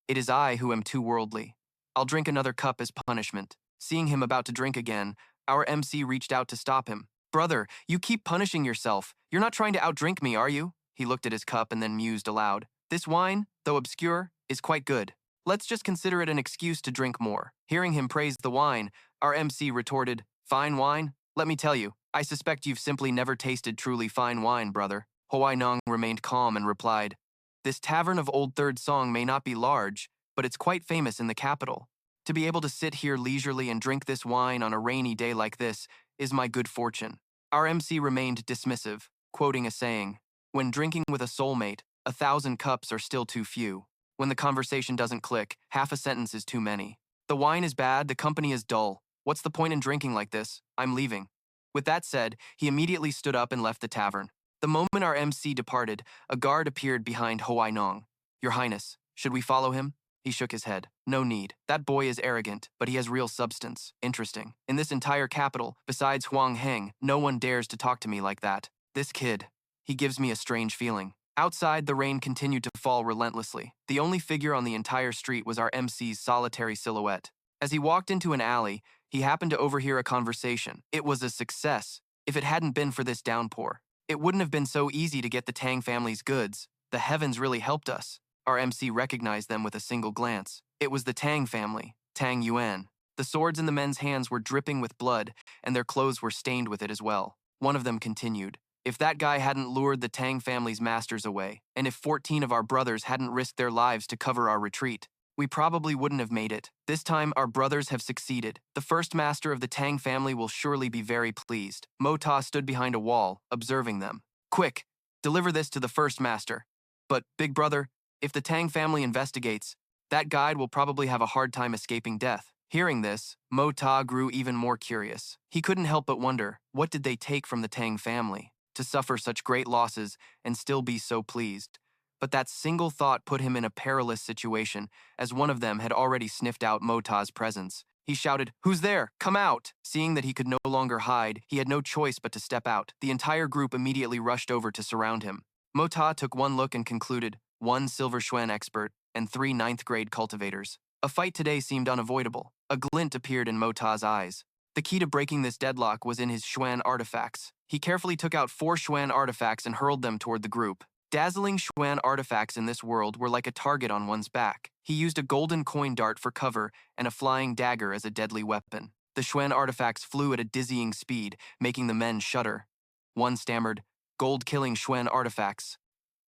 It is I who am too worldly. I'll drink another cup as punishment. Seeing him about to drink again, our MC reached out to stop him. Brother, you keep punishing yourself. You're not trying to outdrink me, are you? He looked at his cup and then mused aloud. This wine, though obscure, is quite good. Let's just consider it an excuse to drink more. Hearing him praise the wine, our MC retorted, Fine wine? Let me tell you, I suspect you've simply never tasted truly fine wine, brother. Hoai Nong remained calm and replied, This tavern of Old Third Song may not be large, but it's quite famous in the capital. To be able to sit here leisurely and drink this wine on a rainy day like this is my good fortune. Our MC remained dismissive, quoting a saying, When drinking with a soulmate, 1,000 cups are still too few. When the conversation doesn't click, half a sentence is too many. The wine is bad, the company is dull. What's the point in drinking like this? I'm leaving. With that said, he immediately stood up and left the tavern. The moment our MC departed, a guard appeared behind Hoai Nong. Your Highness, should we follow him? He shook his head. No need. That boy is arrogant, but he has real substance. Interesting. In this entire capital, besides Huang Heng, no one dares to talk to me like that. This kid, he gives me a strange feeling. Outside, the rain continued to fall relentlessly. The only figure on the entire street was our MC's solitary silhouette. As he walked into an alley, he happened to overhear a conversation. It was a success. If it hadn't been for this downpour, it wouldn't have been so easy to get the Tang family's goods. The heavens really helped us. Our MC recognized them with a single glance. It was the Tang family, Tang Yuan. The swords in the men's hands were dripping with blood, and their clothes were stained with it as well. One of them continued, If that guy hadn't lured the Tang family's masters away, and if 14 of our brothers hadn't risked their lives to cover our retreat, we probably wouldn't have made it. This time, our brothers have succeeded. The first master of the Tang family will surely be very pleased. Mo Ta stood behind a wall, observing them. Quick, deliver this to the first master. But, big brother, if the Tang family investigates, that guide will probably have a hard time escaping death. Hearing this, Mo Ta grew even more curious. He couldn't help but wonder, what did they take from the Tang family to suffer such great losses and still be so pleased? But that single thought put him in a perilous situation, as one of them had already sniffed out Mo Ta's presence. He shouted, Who's there? Come out! Seeing that he could no longer hide, he had no choice but to step out. The entire group immediately rushed over to surround him. Mo Ta took one look and concluded, 1 Silver Xuan expert and 3 ninth-grade cultivators. A fight today seemed unavoidable. A glint appeared in Mo Ta's eyes. The key to breaking this deadlock was in his Xuan artifacts. He carefully took out 4 Xuan artifacts and hurled them toward the group. Dazzling Xuan artifacts in this world were like a target on one's back. He used a golden coin dart for cover and a flying dagger as a deadly weapon. The Xuan artifacts flew at a dizzying speed, making the men shudder. One stammered, Gold-killing Xuan artifacts.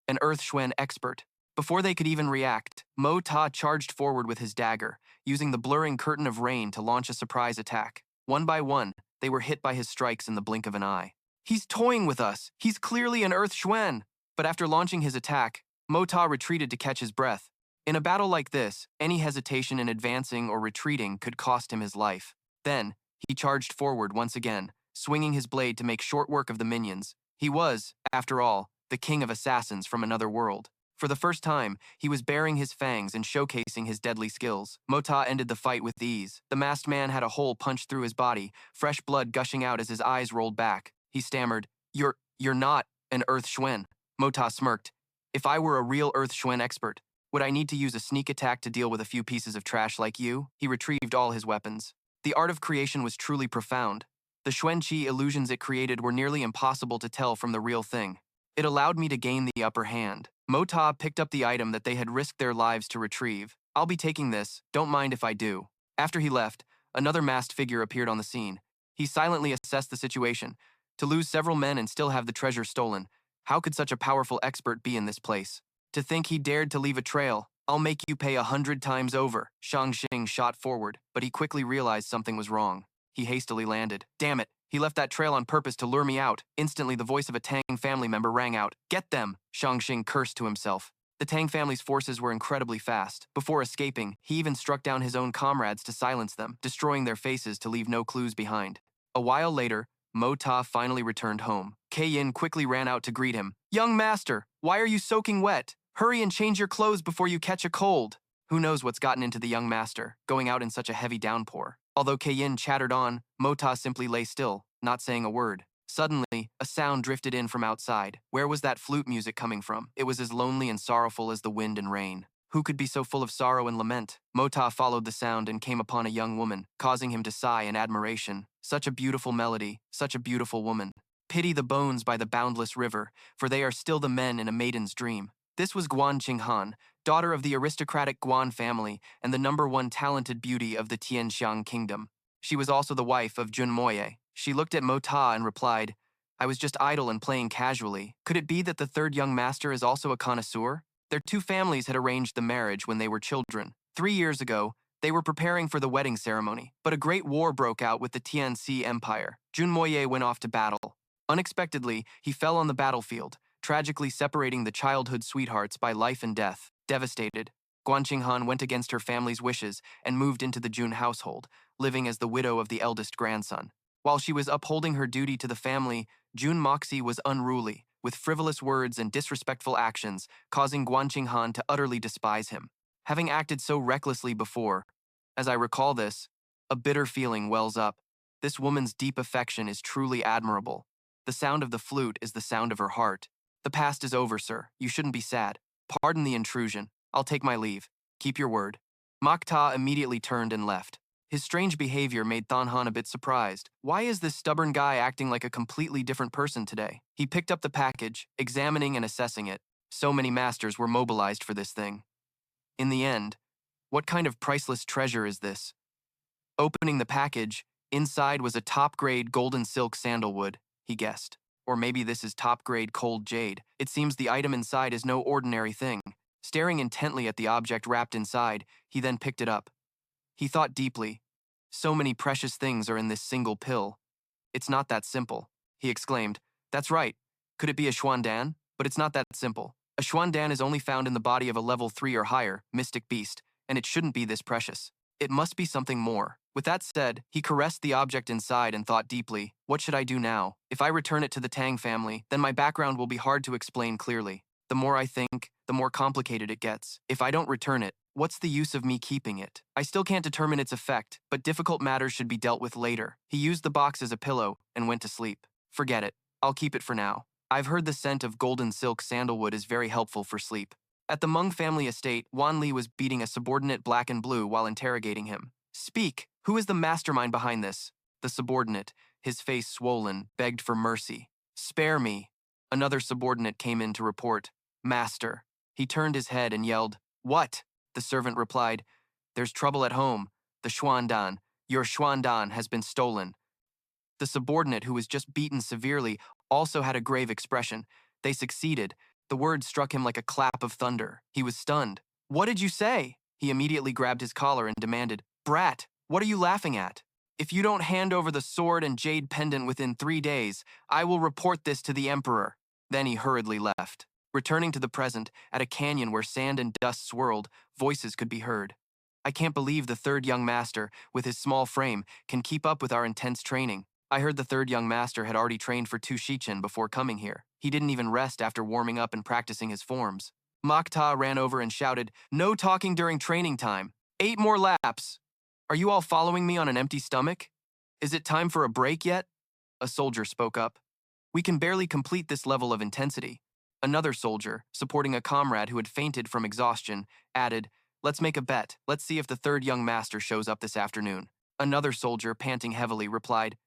An Earth Xuan expert. Before they could even react, Mo Ta charged forward with his dagger, using the blurring curtain of rain to launch a surprise attack. One by one, they were hit by his strikes in the blink of an eye. He's toying with us! He's clearly an Earth Xuan! But after launching his attack, Mo Ta retreated to catch his breath. In a battle like this, any hesitation in advancing or retreating could cost him his life. Then, he charged forward once again, swinging his blade to make short work of the minions. He was, after all, the king of assassins from another world. For the first time, he was baring his fangs and showcasing his deadly skills. Mo Ta ended the fight with ease. The masked man had a hole punched through his body, fresh blood gushing out as his eyes rolled back. He stammered, You're not an Earth Xuan. Mo Ta smirked. If I were a real Earth Xuan expert, would I need to use a sneak attack to deal with a few pieces of trash like you? He retrieved all his weapons. The art of creation was truly profound. The Xuan Qi illusions it created were nearly impossible to tell from the real thing. It allowed me to gain the upper hand. Mo Ta picked up the item that they had risked their lives to retrieve. I'll be taking this, don't mind if I do. After he left, another masked figure appeared on the scene. He silently assessed the situation. To lose several men and still have the treasure stolen, how could such a powerful expert be in this place? To think he dared to leave a trail. I'll make you pay 100 times over. Xianxia shot forward, but he quickly realized something was wrong. He hastily landed. Damn it, he left that trail on purpose to lure me out. Instantly, the voice of a Tang family member rang out. Get them! Xianxia cursed to himself. The Tang family's forces were incredibly fast. Before escaping, he even struck down his own comrades to silence them, destroying their faces to leave no clues behind. A while later, Mo Ta finally returned home. Yin quickly ran out to greet him. Young master, why are you soaking wet? Hurry and change your clothes before you catch a cold. Who knows what's gotten into the young master, going out in such a heavy downpour. Although Yin chattered on, Mo Ta simply lay still, not saying a word. Suddenly, a sound drifted in from outside. Where was that flute music coming from? It was as lonely and sorrowful as the wind and rain. Who could be so full of sorrow and lament? Mo Ta followed the sound and came upon a young woman, causing him to sigh in admiration. Such a beautiful melody, such a beautiful woman. Pity the bones by the boundless river, for they are still the men in a maiden's dream. This was Guan Qinghan, daughter of the aristocratic Guan family and the #1 talented beauty of the Tianxiang kingdom. She was also the wife of Jun Moxie. She looked at Mo Ta and replied, I was just idle and playing casually. Could it be that the third young master is also a connoisseur? Their two families had arranged the marriage when they were children. 3 years ago, they were preparing for the wedding ceremony, but a great war broke out with the Tianxiang Empire. Jun Moxie went off to battle. Unexpectedly, he fell on the battlefield, tragically separating the childhood sweethearts by life and death. Devastated, Guan Qinghan went against her family's wishes and moved into the Jun household, living as the widow of the eldest grandson. While she was upholding her duty to the family, Jun Moxie was unruly, with frivolous words and disrespectful actions, causing Guan Qinghan to utterly despise him. Having acted so recklessly before, as I recall this, a bitter feeling wells up. This woman's deep affection is truly admirable. The sound of the flute is the sound of her heart. The past is over, sir. You shouldn't be sad. Pardon the intrusion. I'll take my leave. Keep your word. Makta immediately turned and left. His strange behavior made Thanhan a bit surprised. Why is this stubborn guy acting like a completely different person today? He picked up the package, examining and assessing it. So many masters were mobilized for this thing. In the end, what kind of priceless treasure is this? Opening the package, inside was a top-grade golden silk sandalwood, he guessed. Or maybe this is top-grade cold jade. It seems the item inside is no ordinary thing. Staring intently at the object wrapped inside, he then picked it up. He thought deeply. So many precious things are in this single pill. It's not that simple, he exclaimed. That's right. Could it be a Xuandan? But it's not that simple. A Xuandan is only found in the body of a level 3 or higher, mystic beast, and it shouldn't be this precious. It must be something more. With that said, he caressed the object inside and thought deeply, what should I do now? If I return it to the Tang family, then my background will be hard to explain clearly. The more I think, the more complicated it gets. If I don't return it, what's the use of me keeping it? I still can't determine its effect, but difficult matters should be dealt with later. He used the box as a pillow and went to sleep. Forget it. I'll keep it for now. I've heard the scent of golden silk sandalwood is very helpful for sleep. At the Meng family estate, Wan Li was beating a subordinate black and blue while interrogating him. Speak. Who is the mastermind behind this? The subordinate, his face swollen, begged for mercy. Spare me. Another subordinate came in to report. Master. He turned his head and yelled, What? The servant replied, There's trouble at home. The Xuandan, your Xuandan has been stolen. The subordinate, who was just beaten severely, also had a grave expression. They succeeded. The words struck him like a clap of thunder. He was stunned. What did you say? He immediately grabbed his collar and demanded, Brat, what are you laughing at? If you don't hand over the sword and jade pendant within 3 days, I will report this to the emperor. Then he hurriedly left. Returning to the present, at a canyon where sand and dust swirled, voices could be heard. I can't believe the third young master, with his small frame, can keep up with our intense training. I heard the third young master had already trained for 2 Shichen before coming here. He didn't even rest after warming up and practicing his forms. Makta ran over and shouted, No talking during training time. 8 more laps. Are you all following me on an empty stomach? Is it time for a break yet? A soldier spoke up. We can barely complete this level of intensity. Another soldier, supporting a comrade who had fainted from exhaustion, added, Let's make a bet. Let's see if the third young master shows up this afternoon. Another soldier, panting heavily, replied,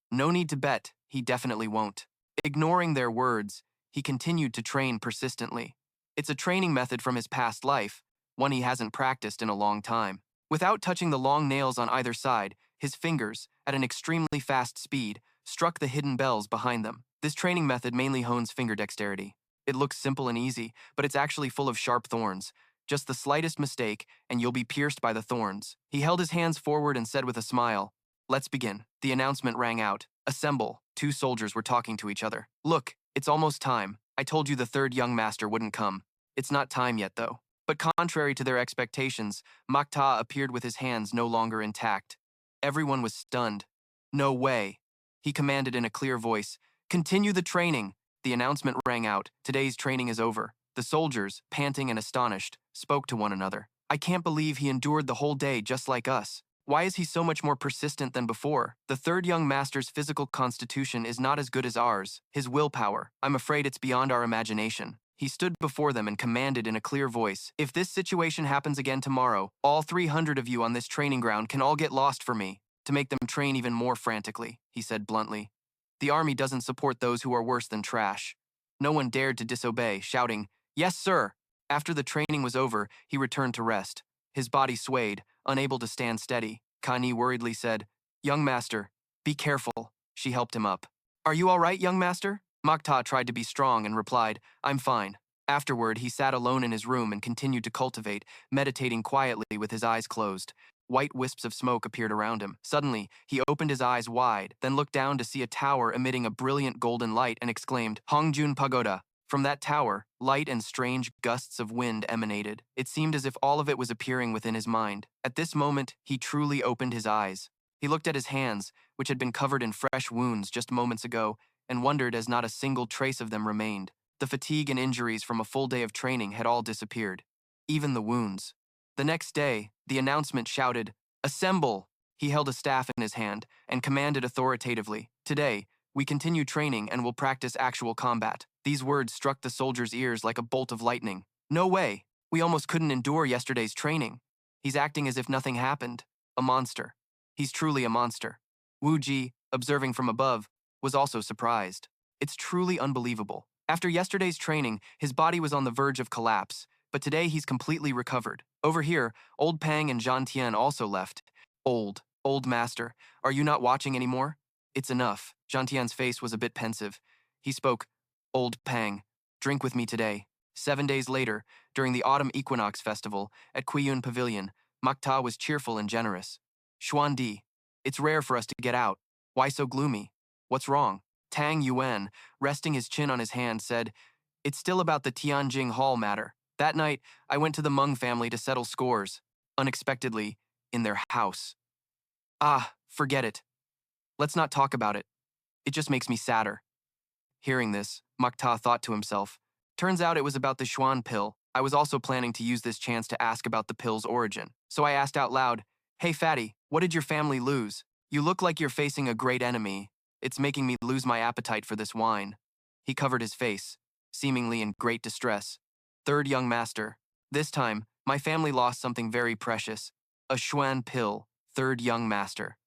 No need to bet. He definitely won't. Ignoring their words, he continued to train persistently. It's a training method from his past life, one he hasn't practiced in a long time. Without touching the long nails on either side, his fingers, at an extremely fast speed, struck the hidden bells behind them. This training method mainly hones finger dexterity. It looks simple and easy, but it's actually full of sharp thorns. Just the slightest mistake, and you'll be pierced by the thorns. He held his hands forward and said with a smile, Let's begin. The announcement rang out. Assemble. 2 soldiers were talking to each other. Look, it's almost time. I told you the third young master wouldn't come. It's not time yet, though. But contrary to their expectations, Makta appeared with his hands no longer intact. Everyone was stunned. No way. he commanded in a clear voice. Continue the training. The announcement rang out. Today's training is over. The soldiers, panting and astonished, spoke to one another. I can't believe he endured the whole day just like us. Why is he so much more persistent than before? The third young master's physical constitution is not as good as ours. His willpower, I'm afraid it's beyond our imagination. He stood before them and commanded in a clear voice, if this situation happens again tomorrow, all 300 of you on this training ground can all get lost for me, to make them train even more frantically, he said bluntly. The army doesn't support those who are worse than trash. No one dared to disobey, shouting, Yes, sir! After the training was over, he returned to rest. His body swayed, unable to stand steady. Kani worriedly said, Young master, be careful. She helped him up. Are you all right, young master? Makta tried to be strong and replied, I'm fine. Afterward, he sat alone in his room and continued to cultivate, meditating quietly with his eyes closed. White wisps of smoke appeared around him. Suddenly, he opened his eyes wide, then looked down to see a tower emitting a brilliant golden light and exclaimed, Hongjun Pagoda. From that tower, light and strange gusts of wind emanated. It seemed as if all of it was appearing within his mind. At this moment, he truly opened his eyes. He looked at his hands, which had been covered in fresh wounds just moments ago, and wondered as not a single trace of them remained. The fatigue and injuries from a full day of training had all disappeared. Even the wounds. The next day, the announcement shouted, Assemble! He held a staff in his hand and commanded authoritatively, Today, we continue training and will practice actual combat. These words struck the soldiers' ears like a bolt of lightning. No way! We almost couldn't endure yesterday's training. He's acting as if nothing happened. A monster. He's truly a monster. Wu Ji, observing from above, was also surprised. It's truly unbelievable. After yesterday's training, his body was on the verge of collapse, but today he's completely recovered. Over here, Old Pang and Zhan Tian also left. Old master, are you not watching anymore? It's enough. Zhan Tian's face was a bit pensive. He spoke, Old Pang, drink with me today. 7 days later, during the Autumn Equinox Festival at Qiyun Pavilion, Makta was cheerful and generous. Xuan Di, it's rare for us to get out. Why so gloomy? What's wrong? Tang Yuan, resting his chin on his hand, said, It's still about the Tianjing Hall matter. That night, I went to the Meng family to settle scores. Unexpectedly, in their house. Ah, forget it. Let's not talk about it. It just makes me sadder. Hearing this, Makta thought to himself, turns out it was about the Xuan pill. I was also planning to use this chance to ask about the pill's origin. So I asked out loud, Hey fatty, what did your family lose? You look like you're facing a great enemy. It's making me lose my appetite for this wine. He covered his face, seemingly in great distress. Third young master. This time, my family lost something very precious. A Xuan pill, third young master.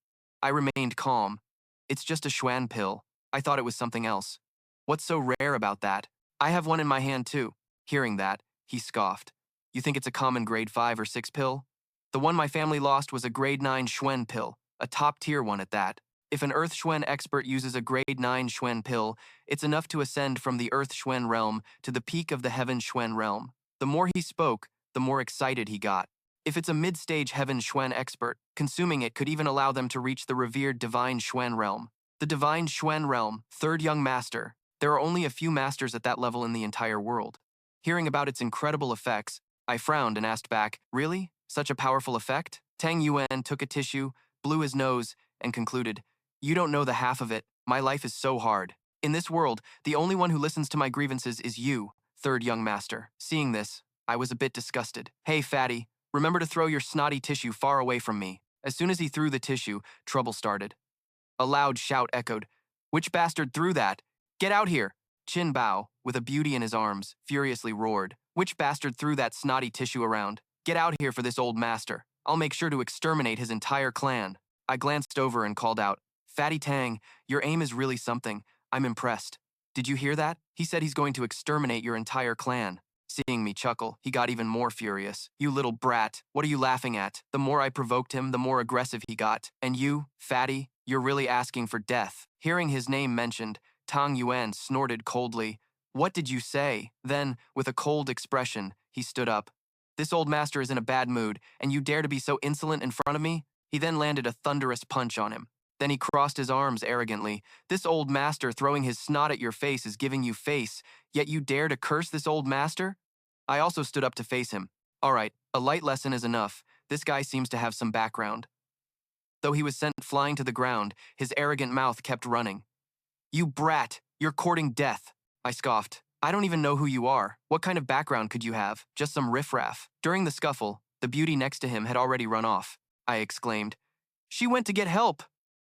I remained calm. It's just a Xuan pill. I thought it was something else. What's so rare about that? I have one in my hand too. Hearing that, he scoffed. You think it's a common grade 5 or 6 pill? The one my family lost was a grade 9 Xuan pill, a top-tier one at that. If an Earth Xuan expert uses a grade 9 Xuan pill, it's enough to ascend from the Earth Xuan realm to the peak of the Heaven Xuan realm. The more he spoke, the more excited he got. If it's a mid-stage Heaven Xuan expert, consuming it could even allow them to reach the revered Divine Xuan realm. The Divine Xuan realm, third young master. There are only a few masters at that level in the entire world. Hearing about its incredible effects, I frowned and asked back, Really? Such a powerful effect? Tang Yuan took a tissue, blew his nose, and concluded, You don't know the half of it. My life is so hard. In this world, the only one who listens to my grievances is you, third young master. Seeing this, I was a bit disgusted. Hey, fatty, remember to throw your snotty tissue far away from me. As soon as he threw the tissue, trouble started. A loud shout echoed, Which bastard threw that? Get out here! Qin Bao, with a beauty in his arms, furiously roared. Which bastard threw that snotty tissue around? Get out here for this old master. I'll make sure to exterminate his entire clan. I glanced over and called out, Fatty Tang, your aim is really something. I'm impressed. Did you hear that? He said he's going to exterminate your entire clan. Seeing me chuckle, he got even more furious. You little brat, what are you laughing at? The more I provoked him, the more aggressive he got. And you, Fatty, you're really asking for death. Hearing his name mentioned, Tang Yuan snorted coldly. What did you say? Then, with a cold expression, he stood up. This old master is in a bad mood, and you dare to be so insolent in front of me? He then landed a thunderous punch on him. Then he crossed his arms arrogantly. This old master throwing his snot at your face is giving you face, yet you dare to curse this old master? I also stood up to face him. All right, a light lesson is enough. This guy seems to have some background. Though he was sent flying to the ground, his arrogant mouth kept running. "You brat! You're courting death!" I scoffed. "I don't even know who you are. What kind of background could you have? Just some riffraff." During the scuffle, the beauty next to him had already run off. I exclaimed, "She went to get help!"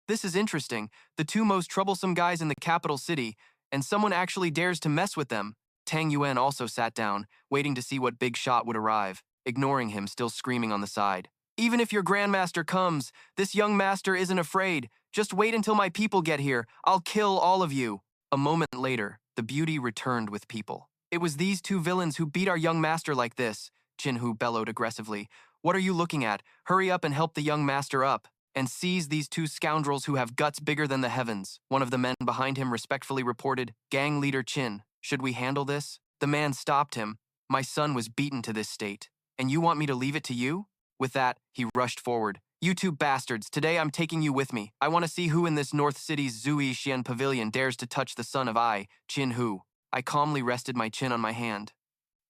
This is interesting. The two most troublesome guys in the capital city, and someone actually dares to mess with them. Tang Yuan also sat down, waiting to see what big shot would arrive, ignoring him still screaming on the side. "Even if your grandmaster comes, this young master isn't afraid. Just wait until my people get here. I'll kill all of you." A moment later, the beauty returned with people. "It was these two villains who beat our young master like this," Jinhu bellowed aggressively. "What are you looking at? Hurry up and help the young master up. And seize these two scoundrels who have guts bigger than the heavens." One of the men behind him respectfully reported, "Gang leader Qin, should we handle this?" The man stopped him. "My son was beaten to this state, and you want me to leave it to you?" With that, he rushed forward. "You two bastards, today I'm taking you with me. I want to see who in this North City's Zui Xian Pavilion dares to touch the son of Qin Hu." I calmly rested my chin on my hand.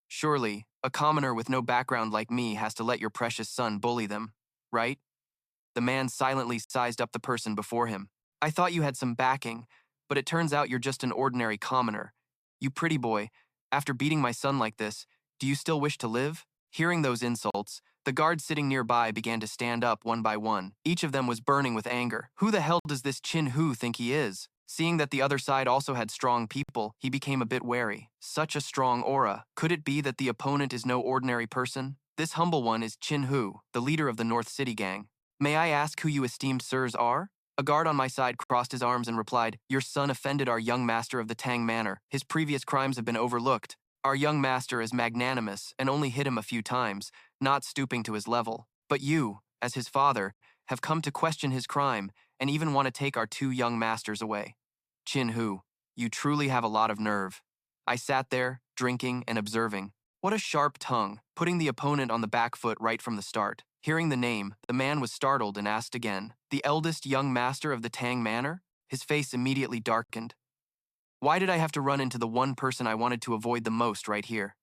Surely, a commoner with no background like me has to let your precious son bully them, right? The man silently sized up the person before him. "I thought you had some backing, but it turns out you're just an ordinary commoner. You pretty boy, after beating my son like this, do you still wish to live?" Hearing those insults, the guards sitting nearby began to stand up one by one. Each of them was burning with anger. Who the hell does this Qin Hu think he is? Seeing that the other side also had strong people, he became a bit wary. Such a strong aura. Could it be that the opponent is no ordinary person? This humble one is Qin Hu, the leader of the North City gang. "May I ask who you esteemed sirs are?" A guard on my side crossed his arms and replied, "Your son offended our young master of the Tang Manor. His previous crimes have been overlooked. Our young master is magnanimous and only hit him a few times, not stooping to his level. But you, as his father, have come to question his crime and even want to take our two young masters away. Qin Hu, you truly have a lot of nerve." I sat there, drinking and observing. What a sharp tongue, putting the opponent on the back foot right from the start. Hearing the name, the man was startled and asked again, "The eldest young master of the Tang Manor?" His face immediately darkened. Why did I have to run into the one person I wanted to avoid the most right here?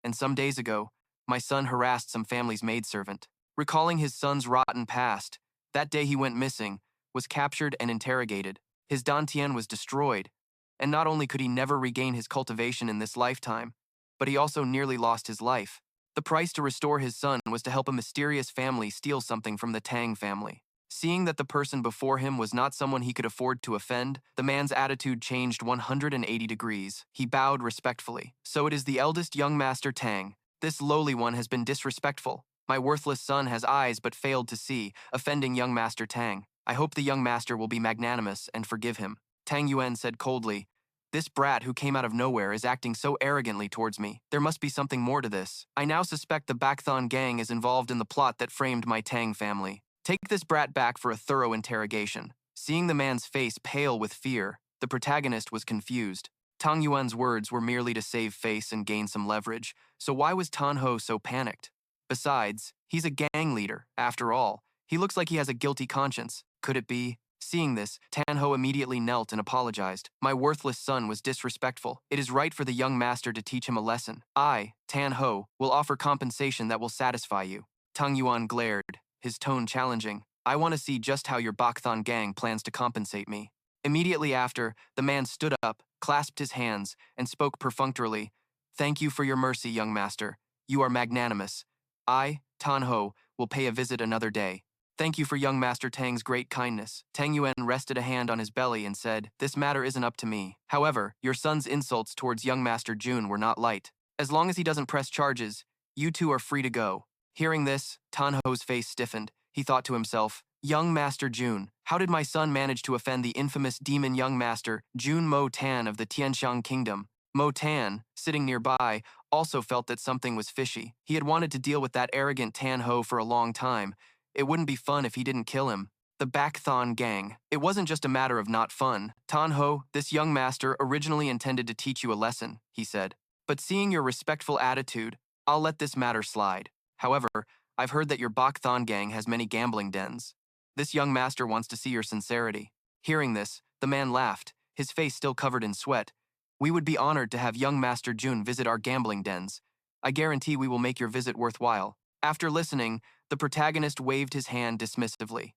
And some days ago, my son harassed some family's maidservant. Recalling his son's rotten past, that day he went missing, was captured and interrogated. His dantian was destroyed, and not only could he never regain his cultivation in this lifetime, but he also nearly lost his life. The price to restore his son was to help a mysterious family steal something from the Tang family. Seeing that the person before him was not someone he could afford to offend, the man's attitude changed 180 degrees. He bowed respectfully. "So it is the eldest young master Tang. This lowly one has been disrespectful. My worthless son has eyes but failed to see, offending young master Tang. I hope the young master will be magnanimous and forgive him." Tang Yuan said coldly, "This brat who came out of nowhere is acting so arrogantly towards me. There must be something more to this. I now suspect the Bakthon gang is involved in the plot that framed my Tang family. Take this brat back for a thorough interrogation." Seeing the man's face pale with fear, the protagonist was confused. Tang Yuan's words were merely to save face and gain some leverage, so why was Tan Ho so panicked? Besides, he's a gang leader, after all. He looks like he has a guilty conscience. Could it be? Seeing this, Tan Ho immediately knelt and apologized. "My worthless son was disrespectful. It is right for the young master to teach him a lesson. I, Tan Ho, will offer compensation that will satisfy you." Tang Yuan glared, his tone challenging. "I want to see just how your Bakthon gang plans to compensate me." Immediately after, the man stood up, clasped his hands, and spoke perfunctorily. "Thank you for your mercy, young master. You are magnanimous. I, Tan Ho, will pay a visit another day. Thank you for young Master Tang's great kindness." Tang Yuan rested a hand on his belly and said, "This matter isn't up to me. However, your son's insults towards young Master Jun were not light. As long as he doesn't press charges, you two are free to go." Hearing this, Tan Ho's face stiffened. He thought to himself, "Young Master Jun, how did my son manage to offend the infamous demon young master Jun Mo Tan of the Tianxiang Kingdom?" Mo Tan, sitting nearby, also felt that something was fishy. He had wanted to deal with that arrogant Tan Ho for a long time. It wouldn't be fun if he didn't kill him. The Bakthon gang. It wasn't just a matter of not fun. "Tan Ho, this young master originally intended to teach you a lesson," he said. "But seeing your respectful attitude, I'll let this matter slide. However, I've heard that your Bakthon gang has many gambling dens. This young master wants to see your sincerity." Hearing this, the man laughed, his face still covered in sweat. "We would be honored to have young Master Jun visit our gambling dens. I guarantee we will make your visit worthwhile." After listening, the protagonist waved his hand dismissively.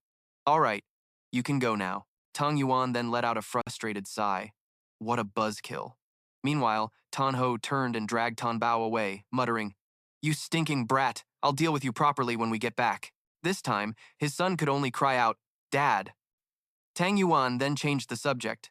All right, you can go now. Tang Yuan then let out a frustrated sigh. What a buzzkill. Meanwhile, Tan Ho turned and dragged Tan Bao away, muttering, You stinking brat, I'll deal with you properly when we get back. This time, his son could only cry out, Dad. Tang Yuan then changed the subject.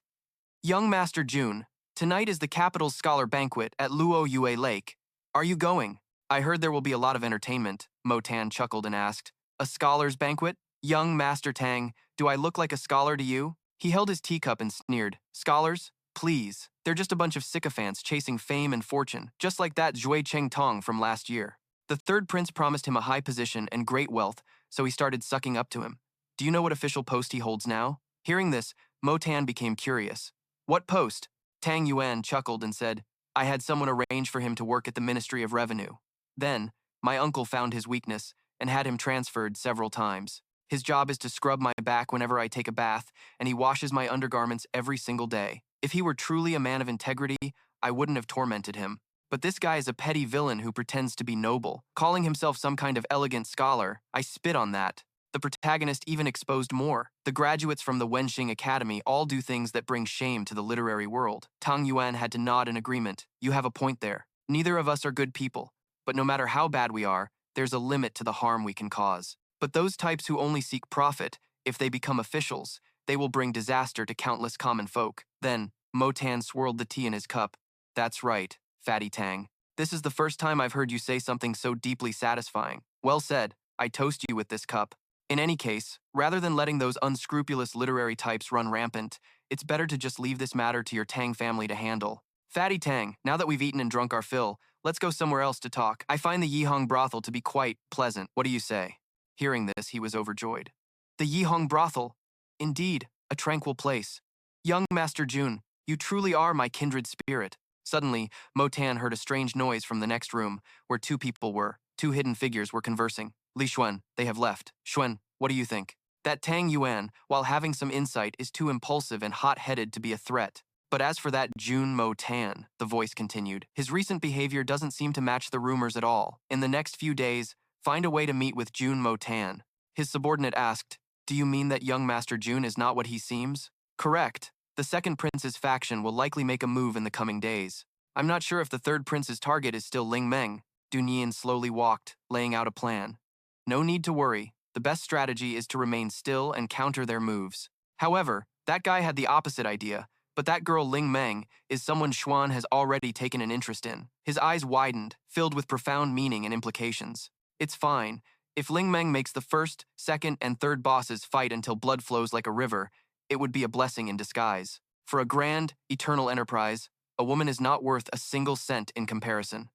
Young Master Jun, tonight is the capital's scholar banquet at Luo Yue Lake. Are you going? I heard there will be a lot of entertainment, Mo Tan chuckled and asked. A scholar's banquet? Young Master Tang, do I look like a scholar to you? He held his teacup and sneered. Scholars? Please. They're just a bunch of sycophants chasing fame and fortune, just like that Zhui Cheng Tong from last year. The third prince promised him a high position and great wealth, so he started sucking up to him. Do you know what official post he holds now? Hearing this, Mo Tan became curious. What post? Tang Yuan chuckled and said, I had someone arrange for him to work at the Ministry of Revenue. Then, my uncle found his weakness and had him transferred several times. His job is to scrub my back whenever I take a bath, and he washes my undergarments every single day. If he were truly a man of integrity, I wouldn't have tormented him. But this guy is a petty villain who pretends to be noble, calling himself some kind of elegant scholar. I spit on that. The protagonist even exposed more. The graduates from the Wenxing Academy all do things that bring shame to the literary world. Tang Yuan had to nod in agreement. You have a point there. Neither of us are good people, but no matter how bad we are, there's a limit to the harm we can cause. But those types who only seek profit, if they become officials, they will bring disaster to countless common folk. Then, Mo Tan swirled the tea in his cup. That's right, Fatty Tang. This is the first time I've heard you say something so deeply satisfying. Well said. I toast you with this cup. In any case, rather than letting those unscrupulous literary types run rampant, it's better to just leave this matter to your Tang family to handle. Fatty Tang, now that we've eaten and drunk our fill, let's go somewhere else to talk. I find the Yihong brothel to be quite pleasant. What do you say? Hearing this, he was overjoyed. The Yihong brothel? Indeed, a tranquil place. Young Master Jun, you truly are my kindred spirit. Suddenly, Mo Tan heard a strange noise from the next room, where two people were. Two hidden figures were conversing. Li Xuan, they have left. Xuan, what do you think? That Tang Yuan, while having some insight, is too impulsive and hot-headed to be a threat. But as for that Jun Mo Tan, the voice continued, his recent behavior doesn't seem to match the rumors at all. In the next few days, find a way to meet with Jun Mo Tan. His subordinate asked, Do you mean that young Master Jun is not what he seems? Correct. The second prince's faction will likely make a move in the coming days. I'm not sure if the third prince's target is still Ling Meng. Dunyin slowly walked, laying out a plan. No need to worry. The best strategy is to remain still and counter their moves. However, that guy had the opposite idea, but that girl Ling Meng is someone Xuan has already taken an interest in. His eyes widened, filled with profound meaning and implications. It's fine. If Ling Meng makes the first, second, and third bosses fight until blood flows like a river, it would be a blessing in disguise. For a grand, eternal enterprise, a woman is not worth a single cent in comparison.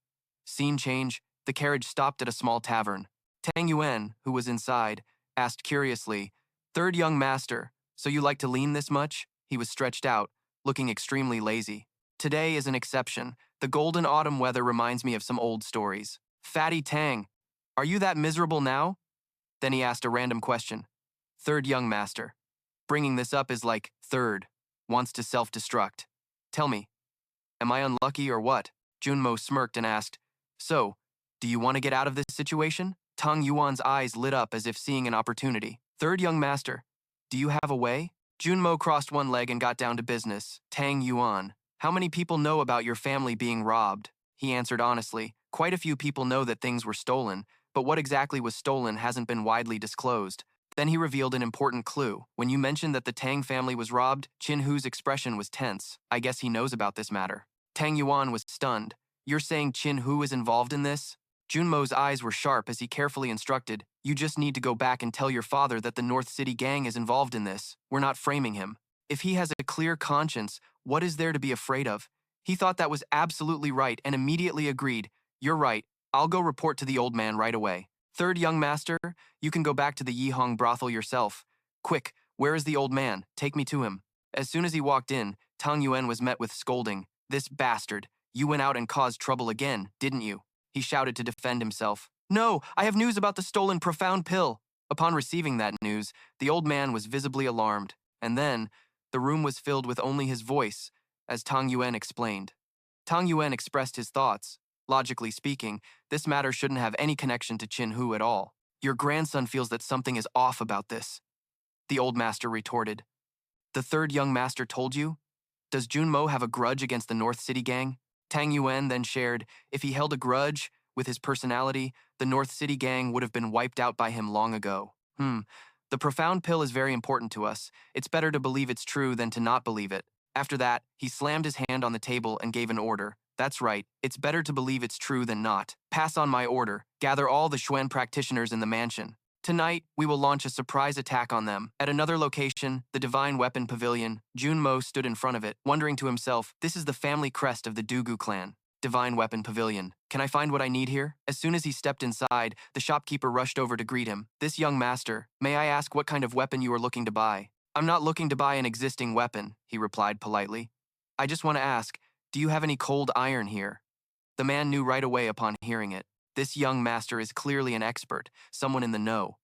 Scene change, the carriage stopped at a small tavern. Tang Yuan, who was inside, asked curiously, Third young master, so you like to lean this much? He was stretched out, looking extremely lazy. Today is an exception. The golden autumn weather reminds me of some old stories. Fatty Tang, are you that miserable now? Then he asked a random question. Third young master. Bringing this up is like, third, wants to self-destruct. Tell me, am I unlucky or what? Junmo smirked and asked, So, do you want to get out of this situation? Tang Yuan's eyes lit up as if seeing an opportunity. Third young master, do you have a way? Junmo crossed one leg and got down to business. Tang Yuan, how many people know about your family being robbed? He answered honestly. Quite a few people know that things were stolen, but what exactly was stolen hasn't been widely disclosed. Then he revealed an important clue. When you mentioned that the Tang family was robbed, Qin Hu's expression was tense. I guess he knows about this matter. Tang Yuan was stunned. You're saying Qin Hu is involved in this? Junmo's eyes were sharp as he carefully instructed, You just need to go back and tell your father that the North City gang is involved in this. We're not framing him. If he has a clear conscience, what is there to be afraid of? He thought that was absolutely right and immediately agreed, You're right, I'll go report to the old man right away. Third young master, you can go back to the Yihong brothel yourself. Quick, where is the old man? Take me to him. As soon as he walked in, Tang Yuan was met with scolding. This bastard, you went out and caused trouble again, didn't you? He shouted to defend himself. No, I have news about the stolen profound pill. Upon receiving that news, the old man was visibly alarmed, and then, the room was filled with only his voice, as Tang Yuan explained. Tang Yuan expressed his thoughts. Logically speaking, this matter shouldn't have any connection to Qin Hu at all. Your grandson feels that something is off about this. the old master retorted. The third young master told you? Does Jun Mo have a grudge against the North City gang? Tang Yuan then shared, if he held a grudge with his personality, the North City gang would have been wiped out by him long ago. The profound pill is very important to us. It's better to believe it's true than to not believe it. After that, he slammed his hand on the table and gave an order. That's right, it's better to believe it's true than not. Pass on my order. Gather all the Xuan practitioners in the mansion. Tonight, we will launch a surprise attack on them. At another location, the Divine Weapon Pavilion, Jun Mo stood in front of it, wondering to himself, this is the family crest of the Dugu clan. Divine Weapon Pavilion. Can I find what I need here? As soon as he stepped inside, the shopkeeper rushed over to greet him. This young master, may I ask what kind of weapon you are looking to buy? I'm not looking to buy an existing weapon, he replied politely. I just want to ask, do you have any cold iron here? The man knew right away upon hearing it. This young master is clearly an expert, someone in the know.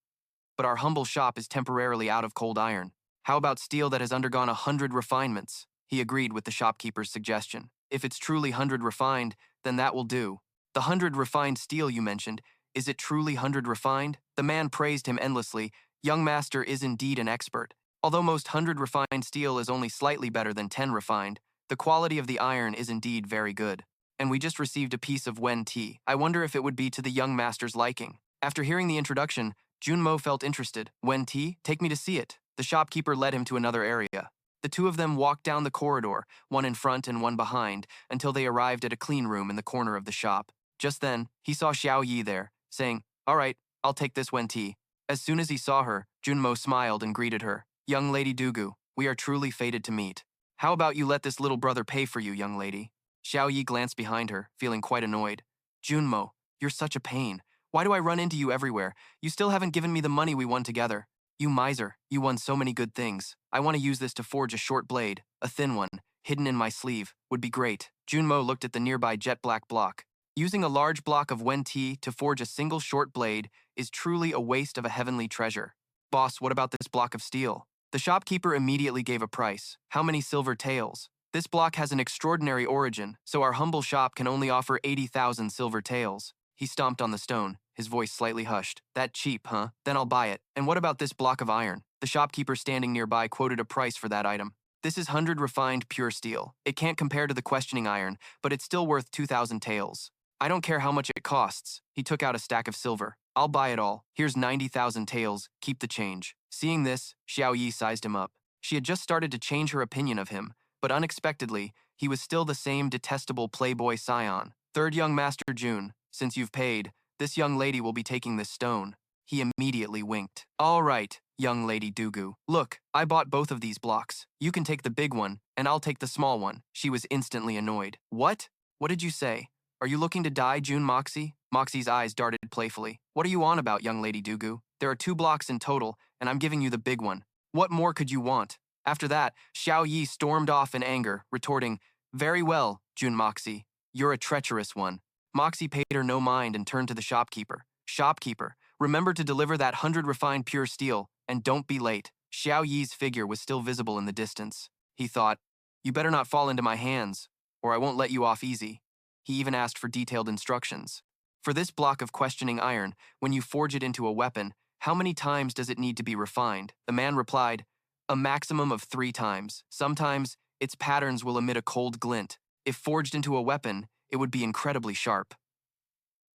But our humble shop is temporarily out of cold iron. How about steel that has undergone 100 refinements? He agreed with the shopkeeper's suggestion. If it's truly 100 refined, then that will do. The 100 refined steel you mentioned, is it truly 100 refined? The man praised him endlessly. Young master is indeed an expert. Although most 100 refined steel is only slightly better than 10 refined, the quality of the iron is indeed very good. And we just received a piece of wen tea. I wonder if it would be to the young master's liking. After hearing the introduction, Jun Mo felt interested. Wen tea? Take me to see it. The shopkeeper led him to another area. The two of them walked down the corridor, one in front and one behind, until they arrived at a clean room in the corner of the shop. Just then, he saw Xiao Yi there, saying, all right, I'll take this wen tea. As soon as he saw her, Jun Mo smiled and greeted her. Young lady Dugu, we are truly fated to meet. How about you let this little brother pay for you, young lady? Xiao Yi glanced behind her, feeling quite annoyed. Jun Mo, you're such a pain. Why do I run into you everywhere? You still haven't given me the money we won together. You miser, you won so many good things. I want to use this to forge a short blade, a thin one, hidden in my sleeve, would be great. Jun Mo looked at the nearby jet black block. Using a large block of wen tea to forge a single short blade is truly a waste of a heavenly treasure. Boss, what about this block of steel? The shopkeeper immediately gave a price. How many silver taels? This block has an extraordinary origin, so our humble shop can only offer 80,000 silver taels. He stomped on the stone, his voice slightly hushed. That cheap, huh? Then I'll buy it. And what about this block of iron? The shopkeeper standing nearby quoted a price for that item. This is 100 refined pure steel. It can't compare to the questioning iron, but it's still worth 2,000 taels. I don't care how much it costs. He took out a stack of silver. I'll buy it all. Here's 90,000 taels. Keep the change. Seeing this, Xiao Yi sized him up. She had just started to change her opinion of him, but unexpectedly, he was still the same detestable playboy scion. Third young master Jun, since you've paid, this young lady will be taking this stone. He immediately winked. All right, young lady Dugu. Look, I bought both of these blocks. You can take the big one, and I'll take the small one. She was instantly annoyed. What? What did you say? Are you looking to die, Jun Moxie? Moxie's eyes darted playfully. What are you on about, young lady Dugu? There are 2 blocks in total, and I'm giving you the big one. What more could you want? After that, Xiao Yi stormed off in anger, retorting, very well, Jun Moxie. You're a treacherous one. Moxie paid her no mind and turned to the shopkeeper. Shopkeeper, remember to deliver that 100 refined pure steel, and don't be late. Xiao Yi's figure was still visible in the distance. He thought, you better not fall into my hands, or I won't let you off easy. He even asked for detailed instructions. For this block of questioning iron, when you forge it into a weapon, how many times does it need to be refined? The man replied, a maximum of 3 times. Sometimes, its patterns will emit a cold glint. If forged into a weapon, it would be incredibly sharp.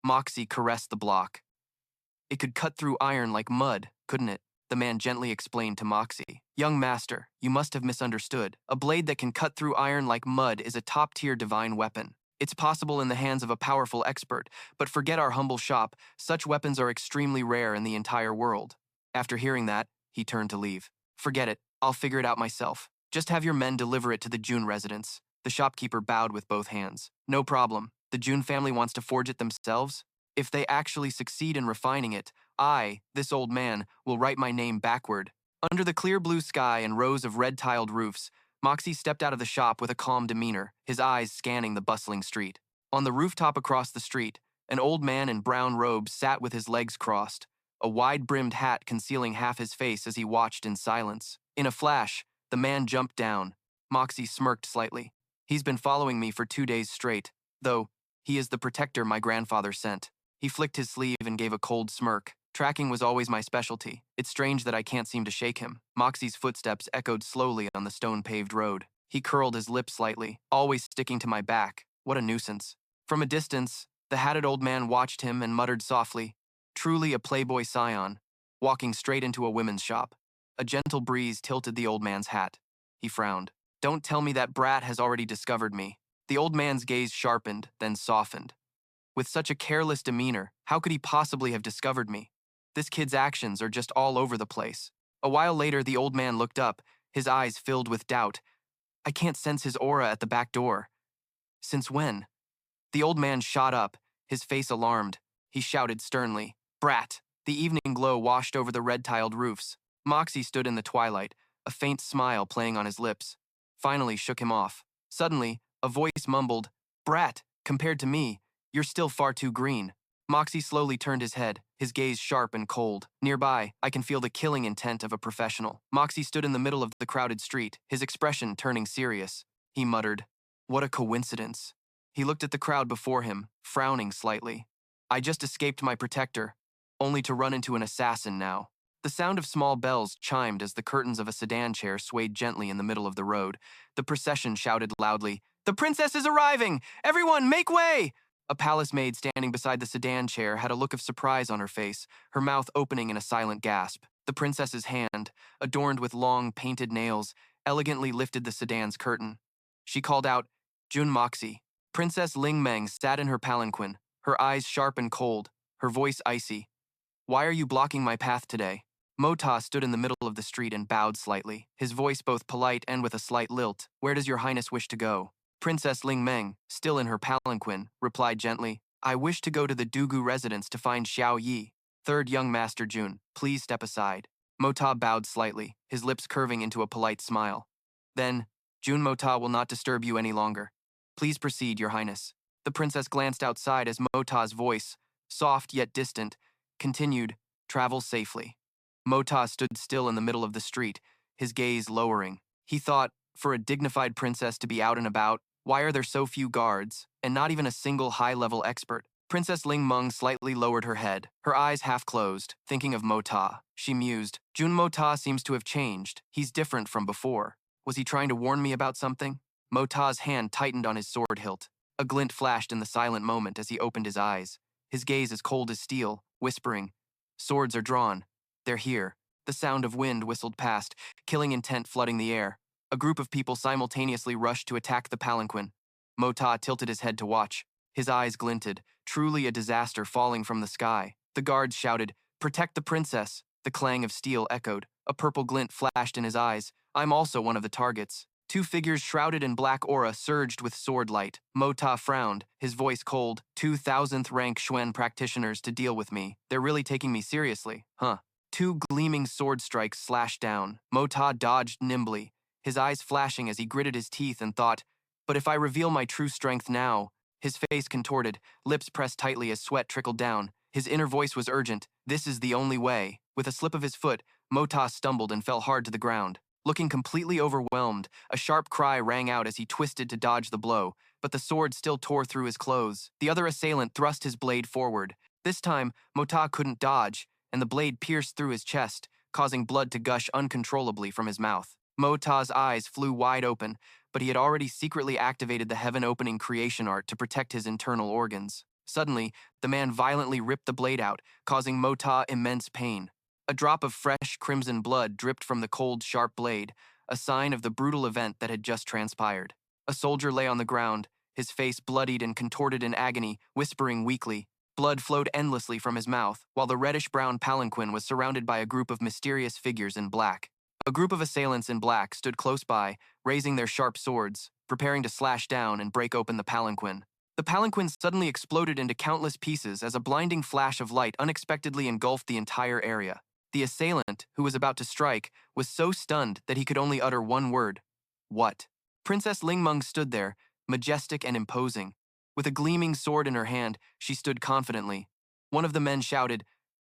Moxie caressed the block. It could cut through iron like mud, couldn't it? The man gently explained to Moxie. Young master, you must have misunderstood. A blade that can cut through iron like mud is a top-tier divine weapon. It's possible in the hands of a powerful expert, but forget our humble shop, such weapons are extremely rare in the entire world. After hearing that, he turned to leave. Forget it, I'll figure it out myself. Just have your men deliver it to the Jun residence. The shopkeeper bowed with both hands. No problem. The Jun family wants to forge it themselves? If they actually succeed in refining it, I, this old man, will write my name backward. Under the clear blue sky and rows of red-tiled roofs, Moxie stepped out of the shop with a calm demeanor, his eyes scanning the bustling street. On the rooftop across the street, an old man in brown robes sat with his legs crossed, a wide-brimmed hat concealing half his face as he watched in silence. In a flash, the man jumped down. Moxie smirked slightly. He's been following me for 2 days straight, though he is the protector my grandfather sent. He flicked his sleeve and gave a cold smirk. Tracking was always my specialty. It's strange that I can't seem to shake him. Moxie's footsteps echoed slowly on the stone-paved road. He curled his lips slightly, always sticking to my back. What a nuisance. From a distance, the hatted old man watched him and muttered softly, "Truly a playboy scion," walking straight into a women's shop. A gentle breeze tilted the old man's hat. He frowned. "Don't tell me that brat has already discovered me." The old man's gaze sharpened, then softened. With such a careless demeanor, how could he possibly have discovered me? This kid's actions are just all over the place. A while later, the old man looked up, his eyes filled with doubt. "I can't sense his aura at the back door." "Since when?" The old man shot up, his face alarmed. He shouted sternly, "Brat!" The evening glow washed over the red-tiled roofs. Moxie stood in the twilight, a faint smile playing on his lips. Finally shook him off. Suddenly, a voice mumbled, "Brat, compared to me, you're still far too green." Moxie slowly turned his head, his gaze sharp and cold. Nearby, I can feel the killing intent of a professional. Moxie stood in the middle of the crowded street, his expression turning serious. He muttered, "What a coincidence." He looked at the crowd before him, frowning slightly. "I just escaped my protector, only to run into an assassin now." The sound of small bells chimed as the curtains of a sedan chair swayed gently in the middle of the road. The procession shouted loudly, "The princess is arriving! Everyone, make way!" A palace maid standing beside the sedan chair had a look of surprise on her face, her mouth opening in a silent gasp. The princess's hand, adorned with long, painted nails, elegantly lifted the sedan's curtain. She called out, "Jun Moxie." Princess Ling Meng sat in her palanquin, her eyes sharp and cold, her voice icy. "Why are you blocking my path today?" Mota stood in the middle of the street and bowed slightly, his voice both polite and with a slight lilt. "Where does your highness wish to go?" Princess Ling Meng, still in her palanquin, replied gently, "I wish to go to the Dugu residence to find Xiao Yi. Third young master Jun, please step aside." Mota bowed slightly, his lips curving into a polite smile. Then, "Jun Mota will not disturb you any longer. Please proceed, your highness." The princess glanced outside as Mota's voice, soft yet distant, continued, "Travel safely." Mota stood still in the middle of the street, his gaze lowering. He thought, for a dignified princess to be out and about, why are there so few guards, and not even a single high-level expert? Princess Ling Meng slightly lowered her head, her eyes half closed, thinking of Mota. She mused, "Jun Mota seems to have changed. He's different from before. Was he trying to warn me about something?" Mota's hand tightened on his sword hilt. A glint flashed in the silent moment as he opened his eyes, his gaze as cold as steel, whispering, "Swords are drawn. They're here." The sound of wind whistled past, killing intent flooding the air. A group of people simultaneously rushed to attack the palanquin. Mota tilted his head to watch. His eyes glinted, truly a disaster falling from the sky. The guards shouted, "Protect the princess." The clang of steel echoed. A purple glint flashed in his eyes. "I'm also one of the targets." Two figures shrouded in black aura surged with sword light. Mota frowned, his voice cold. 2000th rank Xuan practitioners to deal with me. They're really taking me seriously, huh? Two gleaming sword strikes slashed down. Mota dodged nimbly, his eyes flashing as he gritted his teeth and thought, "But if I reveal my true strength now?" His face contorted, lips pressed tightly as sweat trickled down. His inner voice was urgent, "This is the only way." With a slip of his foot, Mota stumbled and fell hard to the ground. Looking completely overwhelmed, a sharp cry rang out as he twisted to dodge the blow, but the sword still tore through his clothes. The other assailant thrust his blade forward. This time, Mota couldn't dodge, and the blade pierced through his chest, causing blood to gush uncontrollably from his mouth. Mota's eyes flew wide open, but he had already secretly activated the heaven-opening creation art to protect his internal organs. Suddenly, the man violently ripped the blade out, causing Mota immense pain. A drop of fresh crimson blood dripped from the cold, sharp blade, a sign of the brutal event that had just transpired. A soldier lay on the ground, his face bloodied and contorted in agony, whispering weakly. Blood flowed endlessly from his mouth, while the reddish-brown palanquin was surrounded by a group of mysterious figures in black. A group of assailants in black stood close by, raising their sharp swords, preparing to slash down and break open the palanquin. The palanquin suddenly exploded into countless pieces as a blinding flash of light unexpectedly engulfed the entire area. The assailant, who was about to strike, was so stunned that he could only utter one word: "What?" Princess Ling Meng stood there, majestic and imposing. With a gleaming sword in her hand, she stood confidently. One of the men shouted,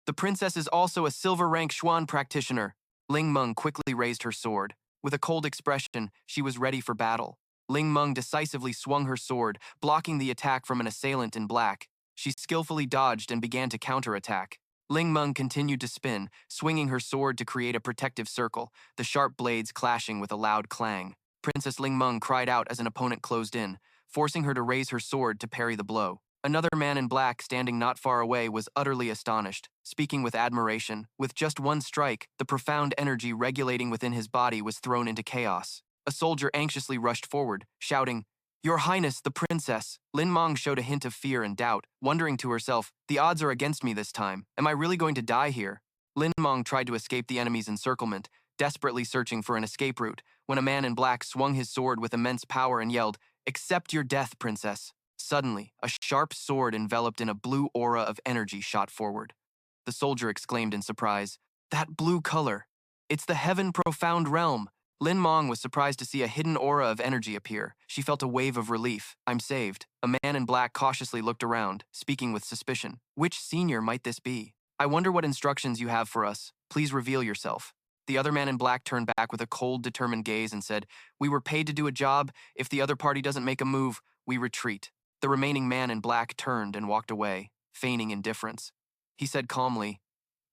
"The princess is also a silver-rank Xuan practitioner." Ling Meng quickly raised her sword. With a cold expression, she was ready for battle. Ling Meng decisively swung her sword, blocking the attack from an assailant in black. She skillfully dodged and began to counterattack. Ling Meng continued to spin, swinging her sword to create a protective circle, the sharp blades clashing with a loud clang. Princess Ling Meng cried out as an opponent closed in, forcing her to raise her sword to parry the blow. Another man in black standing not far away was utterly astonished, speaking with admiration. With just one strike, the profound energy regulating within his body was thrown into chaos. A soldier anxiously rushed forward, shouting, "Your Highness, the princess!" Lin Meng showed a hint of fear and doubt, wondering to herself, "The odds are against me this time. Am I really going to die here?" Lin Meng tried to escape the enemy's encirclement, desperately searching for an escape route, when a man in black swung his sword with immense power and yelled, "Accept your death, princess." Suddenly, a sharp sword enveloped in a blue aura of energy shot forward. The soldier exclaimed in surprise, "That blue color! It's the heaven profound realm!" Lin Meng was surprised to see a hidden aura of energy appear. She felt a wave of relief. "I'm saved." A man in black cautiously looked around, speaking with suspicion. "Which senior might this be? I wonder what instructions you have for us. Please reveal yourself." The other man in black turned back with a cold, determined gaze and said, "We were paid to do a job. If the other party doesn't make a move, we retreat." The remaining man in black turned and walked away, feigning indifference. He said calmly,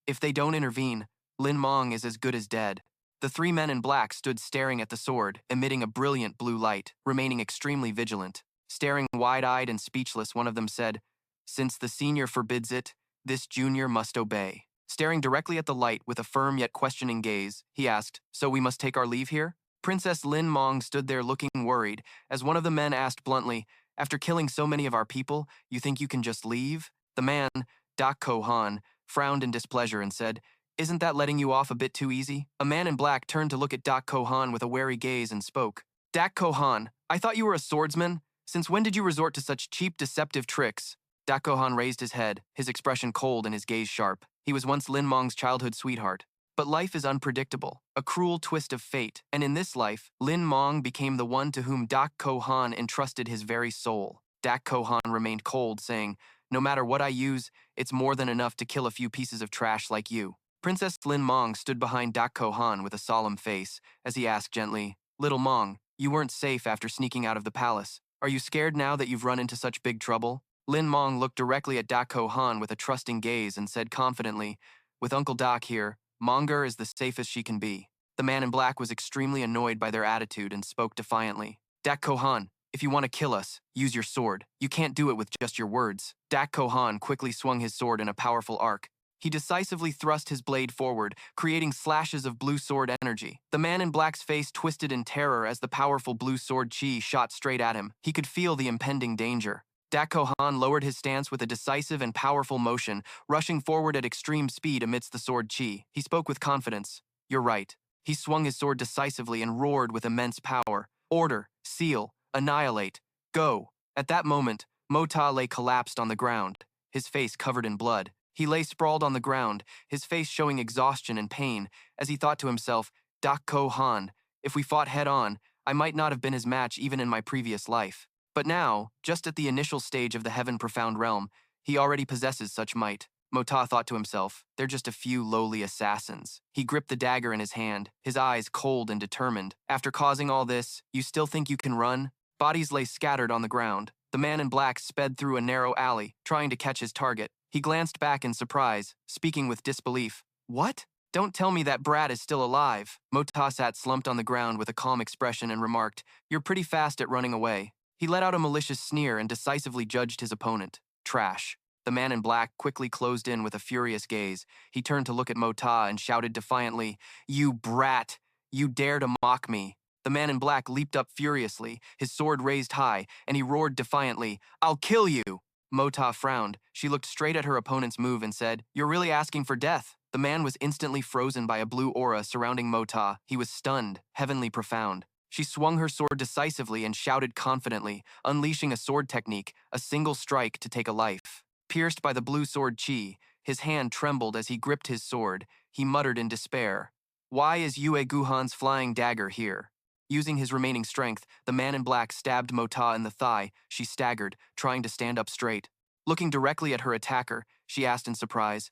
"If they don't intervene, Lin Meng is as good as dead." The three men in black stood staring at the sword, emitting a brilliant blue light, remaining extremely vigilant. Staring wide-eyed and speechless, one of them said, "Since the senior forbids it, this junior must obey." Staring directly at the light with a firm yet questioning gaze, he asked, "So we must take our leave here?" Princess Lin Meng stood there looking worried, as one of the men asked bluntly, "After killing so many of our people, you think you can just leave?" The man, Dak Ko Han, frowned in displeasure and said, "Isn't that letting you off a bit too easy?" A man in black turned to look at Dak Ko Han with a wary gaze and spoke. "Dak Ko Han, I thought you were a swordsman. Since when did you resort to such cheap, deceptive tricks?" Dak Ko Han raised his head, his expression cold and his gaze sharp. He was once Lin Meng's childhood sweetheart. But life is unpredictable, a cruel twist of fate, and in this life, Lin Meng became the one to whom Dak Ko Han entrusted his very soul. Dak Ko Han remained cold, saying, "No matter what I use, it's more than enough to kill a few pieces of trash like you." Princess Lin Meng stood behind Dak Ko Han with a solemn face, as he asked gently, "Little Meng, you weren't safe after sneaking out of the palace. Are you scared now that you've run into such big trouble?" Lin Meng looked directly at Dak Ko Han with a trusting gaze and said confidently, "With Uncle Dak here, Monger is the safest she can be." The man in black was extremely annoyed by their attitude and spoke defiantly. "Dak Ko Han, if you want to kill us, use your sword. You can't do it with just your words." Dak Ko Han quickly swung his sword in a powerful arc. He decisively thrust his blade forward, creating slashes of blue sword energy. The man in black's face twisted in terror as the powerful blue sword Qi shot straight at him. He could feel the impending danger. Dak Ko Han lowered his stance with a decisive and powerful motion, rushing forward at extreme speed amidst the sword Qi. He spoke with confidence. "You're right." He swung his sword decisively and roared with immense power. "Order, seal, annihilate, go." At that moment, Mota lay collapsed on the ground, his face covered in blood. He lay sprawled on the ground, his face showing exhaustion and pain, as he thought to himself, "Dak Ko Han, if we fought head-on, I might not have been his match even in my previous life. But now, just at the initial stage of the Heaven Profound Realm, he already possesses such might." Mota thought to himself, "They're just a few lowly assassins." He gripped the dagger in his hand, his eyes cold and determined. "After causing all this, you still think you can run?" Bodies lay scattered on the ground. The man in black sped through a narrow alley, trying to catch his target. He glanced back in surprise, speaking with disbelief. "What? Don't tell me that brat is still alive." Mota sat slumped on the ground with a calm expression and remarked, "You're pretty fast at running away." He let out a malicious sneer and decisively judged his opponent. "Trash." The man in black quickly closed in with a furious gaze. He turned to look at Mota and shouted defiantly, "You brat! You dare to mock me!" The man in black leaped up furiously, his sword raised high, and he roared defiantly, "I'll kill you!" Mota frowned. She looked straight at her opponent's move and said, "You're really asking for death." The man was instantly frozen by a blue aura surrounding Mota. He was stunned, heavenly profound. She swung her sword decisively and shouted confidently, unleashing a sword technique, a single strike to take a life. Pierced by the blue sword Qi, his hand trembled as he gripped his sword. He muttered in despair, "Why is Yue Guhan's flying dagger here?" Using his remaining strength, the man in black stabbed Mota in the thigh. She staggered, trying to stand up straight. Looking directly at her attacker, she asked in surprise,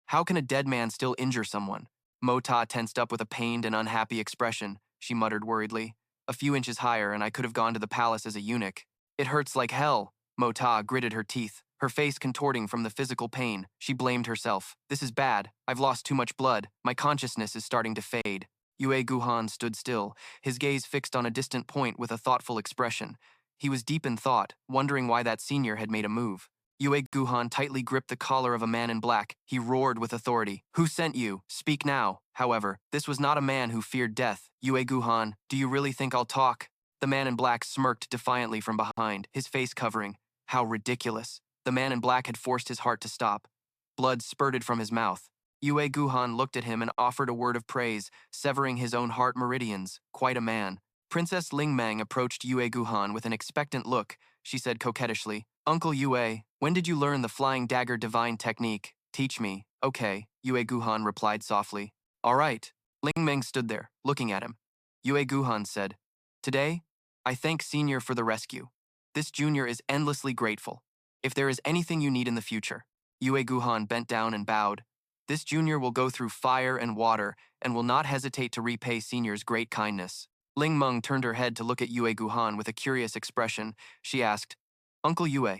"How can a dead man still injure someone?" Mota tensed up with a pained and unhappy expression. She muttered worriedly, "A few inches higher and I could have gone to the palace as a eunuch." "It hurts like hell." Mota gritted her teeth, Her face contorting from the physical pain, she blamed herself. This is bad. I've lost too much blood. My consciousness is starting to fade. Yue Guhan stood still, his gaze fixed on a distant point with a thoughtful expression. He was deep in thought, wondering why that senior had made a move. Yue Guhan tightly gripped the collar of a man in black. He roared with authority. Who sent you? Speak now. However, this was not a man who feared death. Yue Guhan, do you really think I'll talk? The man in black smirked defiantly from behind, his face covering. How ridiculous. The man in black had forced his heart to stop. Blood spurted from his mouth. Yue Guhan looked at him and offered a word of praise, severing his own heart meridians. Quite a man. Princess Ling Meng approached Yue Guhan with an expectant look. She said coquettishly, Uncle Yue, when did you learn the flying dagger divine technique? Teach me. Okay, Yue Guhan replied softly. All right. Ling Meng stood there, looking at him. Yue Guhan said, Today, I thank Senior for the rescue. This junior is endlessly grateful. If there is anything you need in the future. Yue Guhan bent down and bowed. This junior will go through fire and water and will not hesitate to repay Senior's great kindness. Ling Meng turned her head to look at Yue Guhan with a curious expression. She asked, Uncle Yue,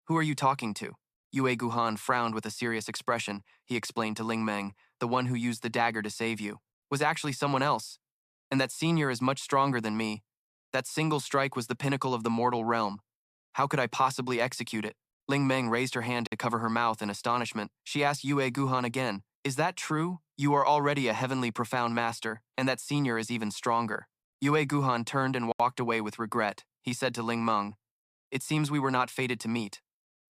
who are you talking to? Yue Guhan frowned with a serious expression. He explained to Ling Meng, the one who used the dagger to save you, was actually someone else. And that senior is much stronger than me. That single strike was the pinnacle of the mortal realm. How could I possibly execute it? Ling Meng raised her hand to cover her mouth in astonishment. She asked Yue Guhan again, Is that true? You are already a heavenly profound master, and that senior is even stronger. Yue Guhan turned and walked away with regret. He said to Ling Meng, It seems we were not fated to meet.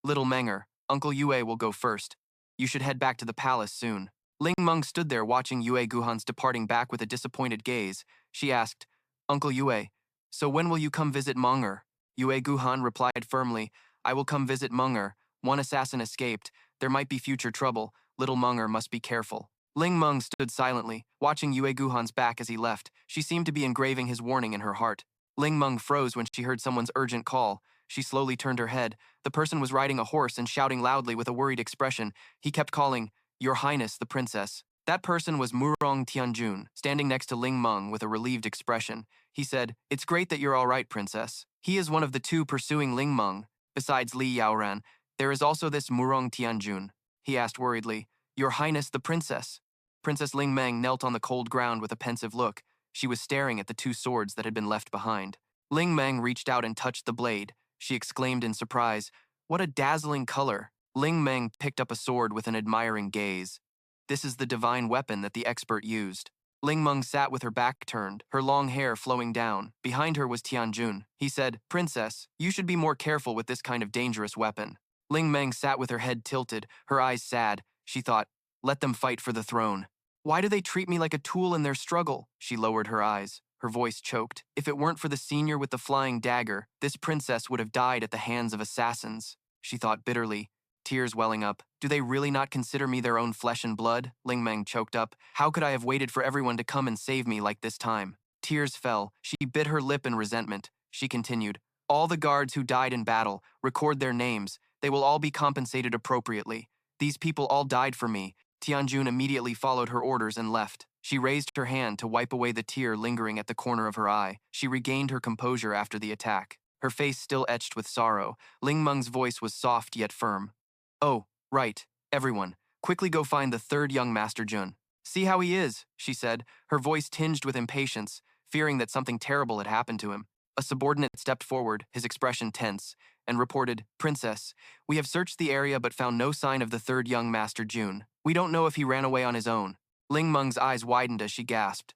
Little Menger, Uncle Yue will go first. You should head back to the palace soon. Ling Meng stood there watching Yue Guhan's departing back with a disappointed gaze. She asked, Uncle Yue, so when will you come visit Menger? Yue Guhan replied firmly, I will come visit Menger. One assassin escaped. There might be future trouble. Little Menger must be careful. Ling Meng stood silently, watching Yue Guhan's back as he left. She seemed to be engraving his warning in her heart. Ling Meng froze when she heard someone's urgent call. She slowly turned her head. The person was riding a horse and shouting loudly with a worried expression. He kept calling, Your Highness, the princess. That person was Murong Tianjun, standing next to Ling Meng with a relieved expression. He said, It's great that you're all right, princess. He is one of the two pursuing Ling Meng. Besides Li Yaoran, there is also this Murong Tianjun. He asked worriedly, Your Highness, the princess. Princess Ling Meng knelt on the cold ground with a pensive look. She was staring at the two swords that had been left behind. Ling Meng reached out and touched the blade. She exclaimed in surprise, What a dazzling color! Ling Meng picked up a sword with an admiring gaze. This is the divine weapon that the expert used. Ling Meng sat with her back turned, her long hair flowing down. Behind her was Tianjun. He said, Princess, you should be more careful with this kind of dangerous weapon. Ling Meng sat with her head tilted, her eyes sad. She thought, Let them fight for the throne. Why do they treat me like a tool in their struggle? She lowered her eyes. Her voice choked. If it weren't for the senior with the flying dagger, this princess would have died at the hands of assassins. She thought bitterly, tears welling up. Do they really not consider me their own flesh and blood? Ling Meng choked up. How could I have waited for everyone to come and save me like this time? Tears fell. She bit her lip in resentment. She continued, All the guards who died in battle, record their names. They will all be compensated appropriately. These people all died for me. Tianjun immediately followed her orders and left. She raised her hand to wipe away the tear lingering at the corner of her eye. She regained her composure after the attack. Her face still etched with sorrow. Ling Meng's voice was soft yet firm. Oh, right, everyone. Quickly go find the third young Master Jun. See how he is, she said, her voice tinged with impatience, fearing that something terrible had happened to him. A subordinate stepped forward, his expression tense, and reported, Princess, we have searched the area but found no sign of the third young Master Jun. We don't know if he ran away on his own. Ling Meng's eyes widened as she gasped.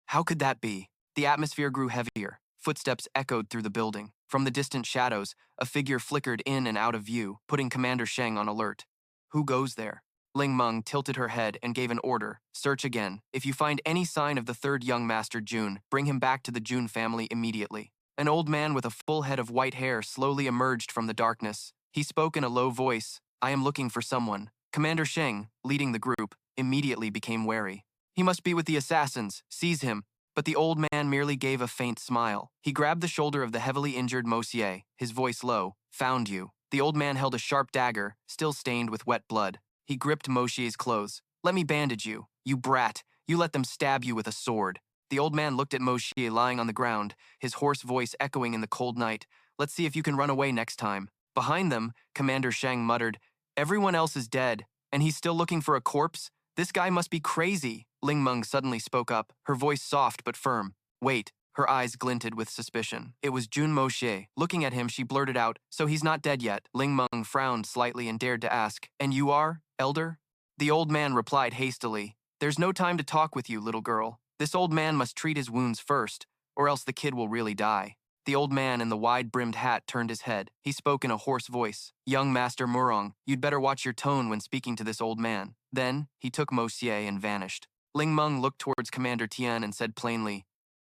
How could that be? The atmosphere grew heavier. Footsteps echoed through the building. From the distant shadows, a figure flickered in and out of view, putting Commander Sheng on alert. Who goes there? Ling Meng tilted her head and gave an order. Search again. If you find any sign of the third young Master Jun, bring him back to the Jun family immediately. An old man with a full head of white hair slowly emerged from the darkness. He spoke in a low voice. I am looking for someone. Commander Sheng, leading the group, immediately became wary. He must be with the assassins. Seize him. But the old man merely gave a faint smile. He grabbed the shoulder of the heavily injured Moxie, his voice low. Found you. The old man held a sharp dagger, still stained with wet blood. He gripped Moxie's clothes. Let me bandage you. You brat. You let them stab you with a sword. The old man looked at Moxie lying on the ground, his hoarse voice echoing in the cold night. Let's see if you can run away next time. Behind them, Commander Shang muttered, "Everyone else is dead, and he's still looking for a corpse? This guy must be crazy." Ling Meng suddenly spoke up, her voice soft but firm. "Wait." Her eyes glinted with suspicion. It was Jun Moxie. Looking at him, she blurted out, "So he's not dead yet?" Ling Meng frowned slightly and dared to ask, "And you are, elder?" The old man replied hastily, "There's no time to talk with you, little girl. This old man must treat his wounds first, or else the kid will really die." The old man in the wide-brimmed hat turned his head. He spoke in a hoarse voice. "Young Master Murong, you'd better watch your tone when speaking to this old man." Then, he took Moxie and vanished. Ling Meng looked towards Commander Tian and said plainly,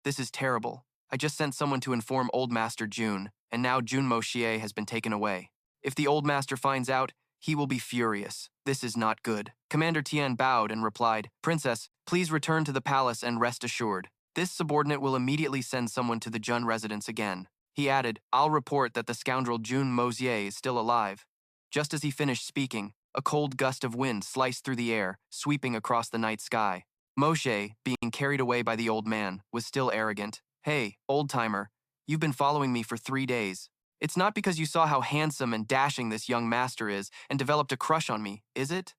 "This is terrible. I just sent someone to inform Old Master Jun, and now Jun Moxie has been taken away. If the Old Master finds out, he will be furious. This is not good." Commander Tian bowed and replied, "Princess, please return to the palace and rest assured. This subordinate will immediately send someone to the Jun residence again." He added, "I'll report that the scoundrel Jun Moxie is still alive." Just as he finished speaking, a cold gust of wind sliced through the air, sweeping across the night sky. Moshe, being carried away by the old man, was still arrogant. "Hey, old-timer, you've been following me for 3 days. It's not because you saw how handsome and dashing this young master is and developed a crush on me, is it?"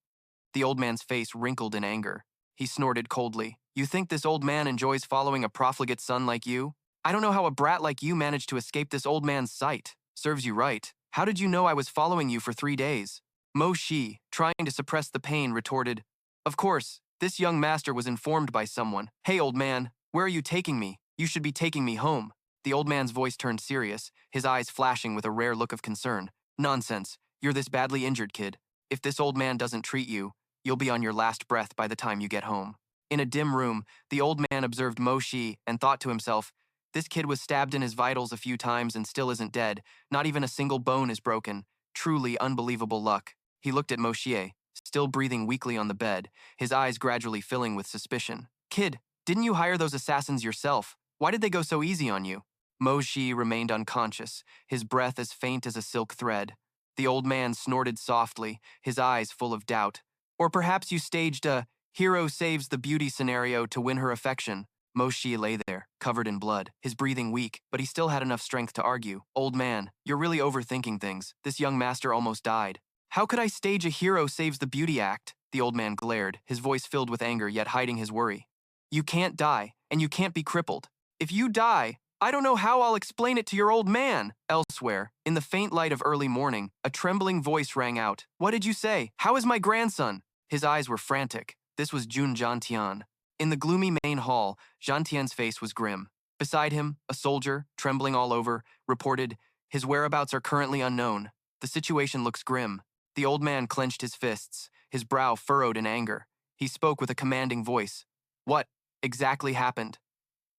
The old man's face wrinkled in anger. He snorted coldly. "You think this old man enjoys following a profligate son like you? I don't know how a brat like you managed to escape this old man's sight. Serves you right. How did you know I was following you for 3 days?" Mo Shi, trying to suppress the pain, retorted, "Of course, this young master was informed by someone. Hey, old man, where are you taking me? You should be taking me home." The old man's voice turned serious, his eyes flashing with a rare look of concern. "Nonsense. You're this badly injured, kid. If this old man doesn't treat you, you'll be on your last breath by the time you get home." In a dim room, the old man observed Mo Shi and thought to himself, "This kid was stabbed in his vitals a few times and still isn't dead. Not even a single bone is broken. Truly unbelievable luck." He looked at Mo Xie, still breathing weakly on the bed, his eyes gradually filling with suspicion. "Kid, didn't you hire those assassins yourself? Why did they go so easy on you?" Mo Xi remained unconscious, his breath as faint as a silk thread. The old man snorted softly, his eyes full of doubt. "Or perhaps you staged a hero saves the beauty scenario to win her affection." Mo Xi lay there, covered in blood, his breathing weak, but he still had enough strength to argue. "Old man, you're really overthinking things. This young master almost died." "How could I stage a hero saves the beauty act?" The old man glared, his voice filled with anger yet hiding his worry. "You can't die, and you can't be crippled. If you die, I don't know how I'll explain it to your old man." Elsewhere, in the faint light of early morning, a trembling voice rang out. "What did you say? How is my grandson?" His eyes were frantic. This was Jun Zhantian. In the gloomy main hall, Zhantian's face was grim. Beside him, a soldier, trembling all over, reported, "His whereabouts are currently unknown. The situation looks grim." The old man clenched his fists, his brow furrowed in anger. He spoke with a commanding voice. "What exactly happened?"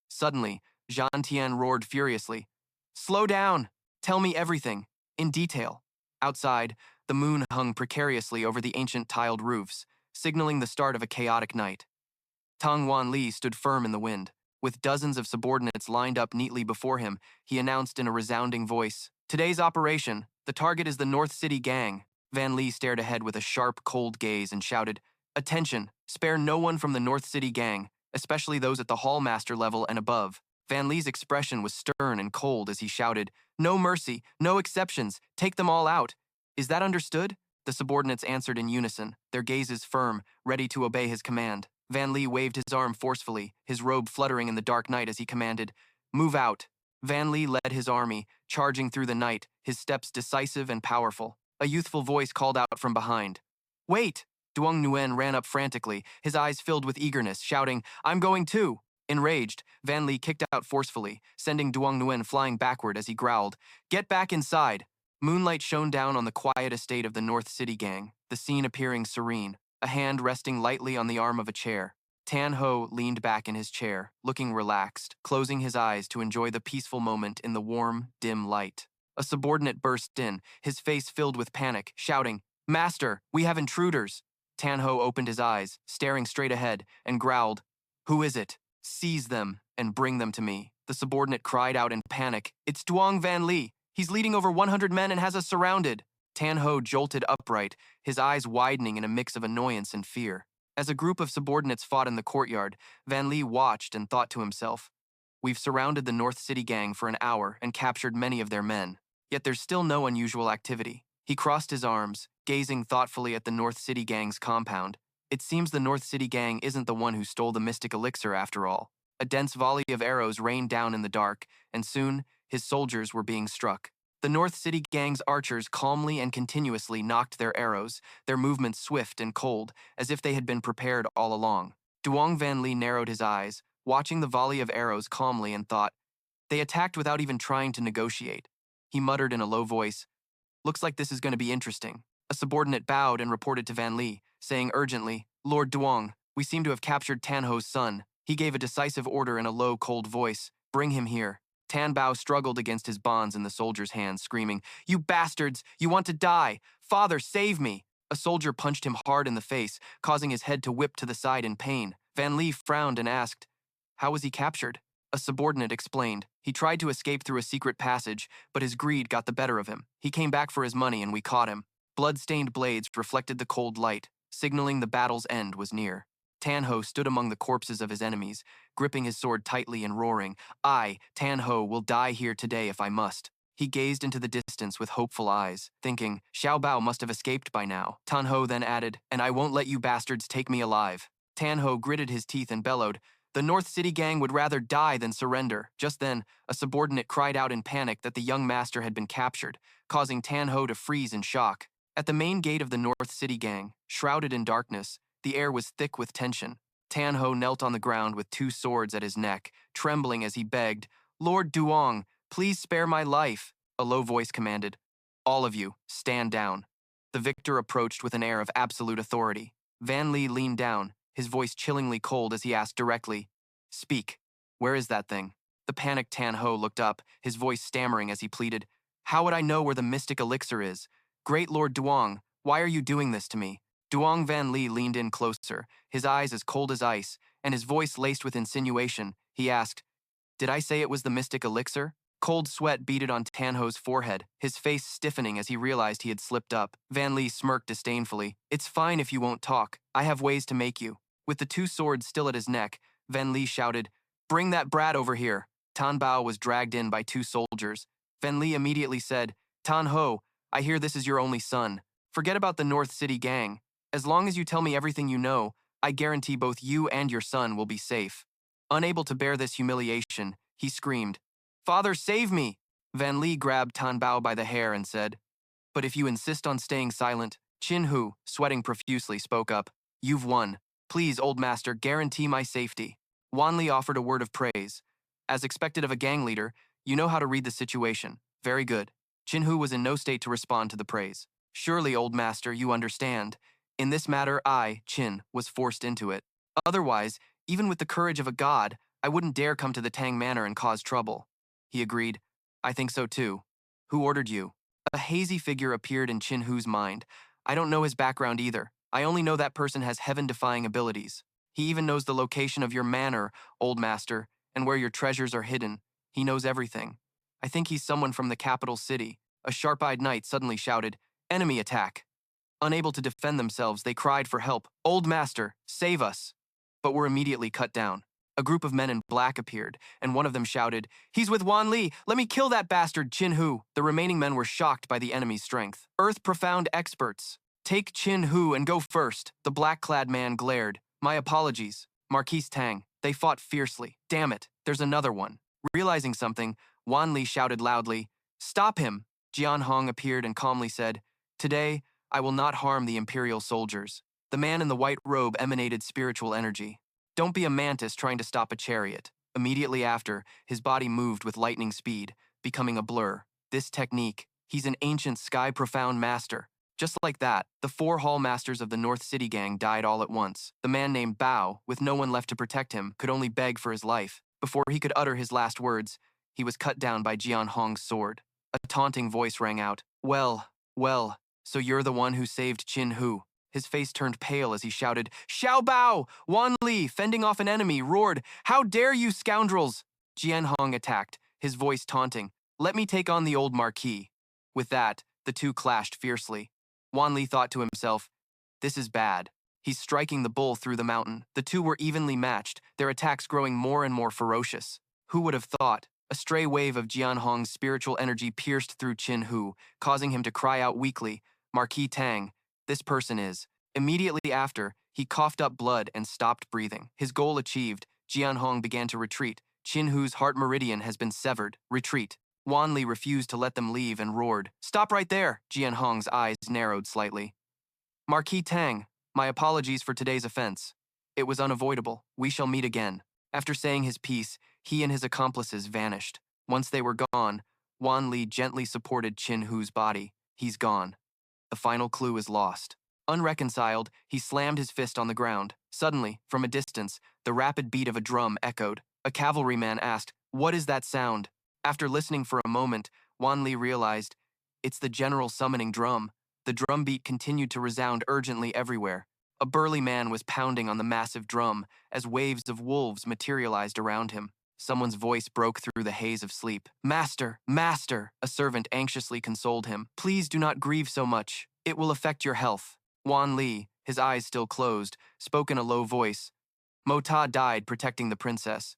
Suddenly, Zhan Tian roared furiously. "Slow down! Tell me everything, in detail." Outside, the moon hung precariously over the ancient tiled roofs, signaling the start of a chaotic night. Tang Wanli stood firm in the wind. With dozens of subordinates lined up neatly before him, he announced in a resounding voice, "Today's operation, the target is the North City Gang." Van Lee stared ahead with a sharp, cold gaze and shouted, "Attention! Spare no one from the North City Gang, especially those at the Hallmaster level and above." Van Lee's expression was stern and cold as he shouted, "No mercy, no exceptions, take them all out." "Is that understood?" The subordinates answered in unison, their gazes firm, ready to obey his command. Van Lee waved his arm forcefully, his robe fluttering in the dark night as he commanded, "Move out." Van Lee led his army, charging through the night, his steps decisive and powerful. A youthful voice called out from behind, "Wait!" Duong Nguyen ran up frantically, his eyes filled with eagerness, shouting, "I'm going too!" Enraged, Van Lee kicked out forcefully, sending Duong Nguyen flying backward as he growled, "Get back inside!" Moonlight shone down on the quiet estate of the North City Gang, the scene appearing serene, a hand resting lightly on the arm of a chair. Tan Ho leaned back in his chair, looking relaxed, closing his eyes to enjoy the peaceful moment in the warm, dim light. A subordinate burst in, his face filled with panic, shouting, "Master, we have intruders!" Tan Ho opened his eyes, staring straight ahead, and growled, "Who is it? Seize them and bring them to me." The subordinate cried out in panic, "It's Duong Van Lee! He's leading over 100 men and has us surrounded." Tan Ho jolted upright, his eyes widening in a mix of annoyance and fear. As a group of subordinates fought in the courtyard, Van Lee watched and thought to himself, "We've surrounded the North City Gang for an hour and captured many of their men. Yet there's still no unusual activity. He crossed his arms, gazing thoughtfully at the North City Gang's compound. It seems the North City Gang isn't the one who stole the mystic elixir after all. A dense volley of arrows rained down in the dark, and soon, his soldiers were being struck. The North City Gang's archers calmly and continuously knocked their arrows, their movements swift and cold, as if they had been prepared all along. Duong Van Li narrowed his eyes, watching the volley of arrows calmly, and thought, they attacked without even trying to negotiate. He muttered in a low voice, looks like this is going to be interesting. A subordinate bowed and reported to Van Li, saying urgently, Lord Duong, we seem to have captured Tan Ho's son. He gave a decisive order in a low, cold voice, bring him here. Tan Bao struggled against his bonds in the soldier's hands, screaming, you bastards, you want to die. Father, save me. A soldier punched him hard in the face, causing his head to whip to the side in pain. Van Li frowned and asked, how was he captured? A subordinate explained. He tried to escape through a secret passage, but his greed got the better of him. He came back for his money and we caught him. Blood-stained blades reflected the cold light, signaling the battle's end was near. Tan Ho stood among the corpses of his enemies, gripping his sword tightly and roaring, I, Tan Ho, will die here today if I must. He gazed into the distance with hopeful eyes, thinking, Xiao Bao must have escaped by now. Tan Ho then added, and I won't let you bastards take me alive. Tan Ho gritted his teeth and bellowed, the North City Gang would rather die than surrender. Just then, a subordinate cried out in panic that the young master had been captured, causing Tan Ho to freeze in shock. At the main gate of the North City Gang, shrouded in darkness, the air was thick with tension. Tan Ho knelt on the ground with two swords at his neck, trembling as he begged, Lord Duong, please spare my life. A low voice commanded, all of you, stand down. The victor approached with an air of absolute authority. Van Li leaned down, his voice chillingly cold as he asked directly, speak, where is that thing? The panicked Tan Ho looked up, his voice stammering as he pleaded, how would I know where the mystic elixir is? Great Lord Duong, why are you doing this to me? Duong Van Li leaned in closer, his eyes as cold as ice, and his voice laced with insinuation. He asked, did I say it was the mystic elixir? Cold sweat beaded on Tan Ho's forehead, his face stiffening as he realized he had slipped up. Van Li smirked disdainfully. It's fine if you won't talk. I have ways to make you. With the two swords still at his neck, Van Li shouted, bring that brat over here. Tan Bao was dragged in by two soldiers. Van Li immediately said, Tan Ho, I hear this is your only son. Forget about the North City Gang. As long as you tell me everything you know, I guarantee both you and your son will be safe. Unable to bear this humiliation, he screamed, Father, save me! Van Li grabbed Tan Bao by the hair and said, but if you insist on staying silent, Qin Hu, sweating profusely, spoke up, you've won. Please, old master, guarantee my safety. Wan Li offered a word of praise. As expected of a gang leader, you know how to read the situation. Very good. Qin Hu was in no state to respond to the praise. Surely, old master, you understand. In this matter, I, Qin, was forced into it. Otherwise, even with the courage of a god, I wouldn't dare come to the Tang Manor and cause trouble. He agreed. I think so too. Who ordered you? A hazy figure appeared in Qin Hu's mind. I don't know his background either. I only know that person has heaven-defying abilities. He even knows the location of your manor, old master, and where your treasures are hidden. He knows everything. I think he's someone from the capital city. A sharp-eyed knight suddenly shouted, enemy attack. Unable to defend themselves, they cried for help. Old master, save us. But were immediately cut down. A group of men in black appeared, and one of them shouted, he's with Wan Li, let me kill that bastard, Qin Hu. The remaining men were shocked by the enemy's strength. Earth-profound experts. Take Qin Hu and go first. The black-clad man glared. My apologies. Marquise Tang. They fought fiercely. Damn it, there's another one. Realizing something, Wan Li shouted loudly, stop him. Jian Hong appeared and calmly said, today, I will not harm the imperial soldiers. The man in the white robe emanated spiritual energy. Don't be a mantis trying to stop a chariot. Immediately after, his body moved with lightning speed, becoming a blur. This technique, he's an ancient sky-profound master. Just like that, the 4 hall masters of the North City Gang died all at once. The man named Bao, with no one left to protect him, could only beg for his life. Before he could utter his last words, he was cut down by Jian Hong's sword. A taunting voice rang out, well, so you're the one who saved Qin Hu. His face turned pale as he shouted, Xiao Bao! Wan Li, fending off an enemy, roared, how dare you scoundrels! Jian Hong attacked, his voice taunting, let me take on the old marquis. With that, the two clashed fiercely. Wan Li thought to himself, this is bad. He's striking the bull through the mountain. The two were evenly matched, their attacks growing more and more ferocious. Who would have thought? A stray wave of Jianhong's spiritual energy pierced through Qin Hu, causing him to cry out weakly, Marquis Tang, this person is. Immediately after, he coughed up blood and stopped breathing. His goal achieved, Jianhong began to retreat. Qin Hu's heart meridian has been severed. Retreat. Wan Li refused to let them leave and roared, Stop right there! Jianhong's eyes narrowed slightly. Marquis Tang, my apologies for today's offense. It was unavoidable. We shall meet again. After saying his piece, he and his accomplices vanished. Once they were gone, Wan Li gently supported Qin Hu's body. He's gone. The final clue is lost. Unreconciled, he slammed his fist on the ground. Suddenly, from a distance, the rapid beat of a drum echoed. A cavalryman asked, What is that sound? After listening for a moment, Wan Li realized, It's the general summoning drum. The drum beat continued to resound urgently everywhere. A burly man was pounding on the massive drum as waves of wolves materialized around him. Someone's voice broke through the haze of sleep. Master, master, a servant anxiously consoled him. Please do not grieve so much. It will affect your health. Wan Li, his eyes still closed, spoke in a low voice. Mo Ta died protecting the princess.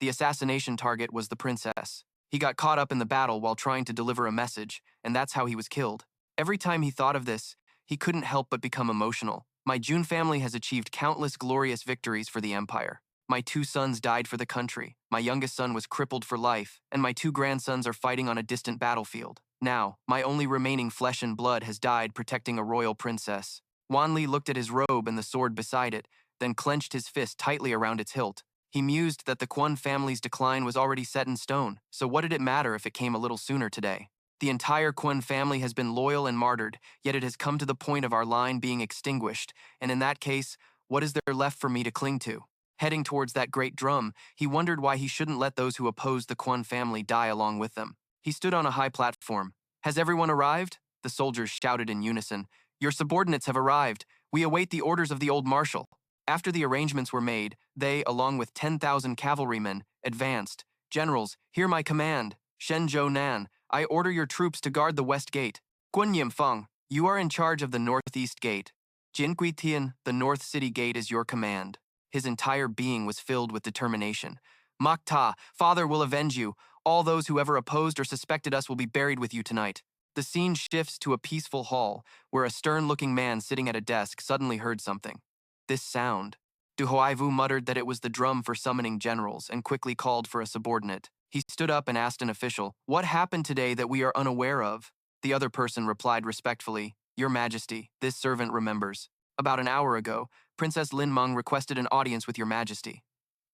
The assassination target was the princess. He got caught up in the battle while trying to deliver a message, and that's how he was killed. Every time he thought of this, he couldn't help but become emotional. My Jun family has achieved countless glorious victories for the empire. My 2 sons died for the country. My youngest son was crippled for life, and my 2 grandsons are fighting on a distant battlefield. Now, my only remaining flesh and blood has died protecting a royal princess. Wan Li looked at his robe and the sword beside it, then clenched his fist tightly around its hilt. He mused that the Quan family's decline was already set in stone, so what did it matter if it came a little sooner today? The entire Quan family has been loyal and martyred, yet it has come to the point of our line being extinguished, and in that case, what is there left for me to cling to? Heading towards that great drum, he wondered why he shouldn't let those who opposed the Quan family die along with them. He stood on a high platform. Has everyone arrived? The soldiers shouted in unison. Your subordinates have arrived. We await the orders of the old marshal. After the arrangements were made, they, along with 10,000 cavalrymen, advanced. Generals, hear my command. Shen Zhou Nan, I order your troops to guard the west gate. Guan Yimfeng, you are in charge of the northeast gate. Jin Tian, the north city gate is your command. His entire being was filled with determination. Mak Ta, father will avenge you. All those who ever opposed or suspected us will be buried with you tonight. The scene shifts to a peaceful hall, where a stern-looking man sitting at a desk suddenly heard something. This sound. Du Hoaivu muttered that it was the drum for summoning generals and quickly called for a subordinate. He stood up and asked an official, What happened today that we are unaware of? The other person replied respectfully, Your Majesty, this servant remembers. About an hour ago, Princess Lin Meng requested an audience with Your Majesty.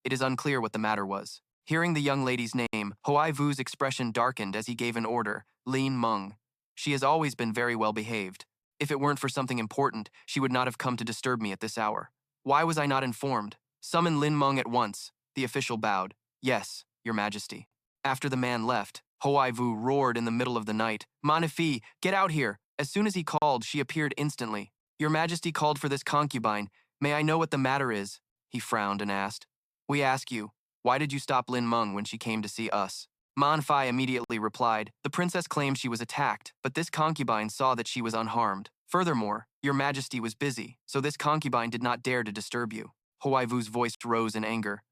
It is unclear what the matter was. Hearing the young lady's name, Hoaivu's expression darkened as he gave an order, Lin Meng. She has always been very well behaved. If it weren't for something important, she would not have come to disturb me at this hour. Why was I not informed? Summon Lin Meng at once. The official bowed. Yes, Your Majesty. After the man left, Hoaivu roared in the middle of the night. Manifi, get out here. As soon as he called, she appeared instantly. Your Majesty called for this concubine. May I know what the matter is? He frowned and asked. We ask you, why did you stop Lin Meng when she came to see us? Manfai immediately replied, The princess claimed she was attacked, but this concubine saw that she was unharmed. Furthermore, Your Majesty was busy, so this concubine did not dare to disturb you. Hoaivu's voice rose in anger.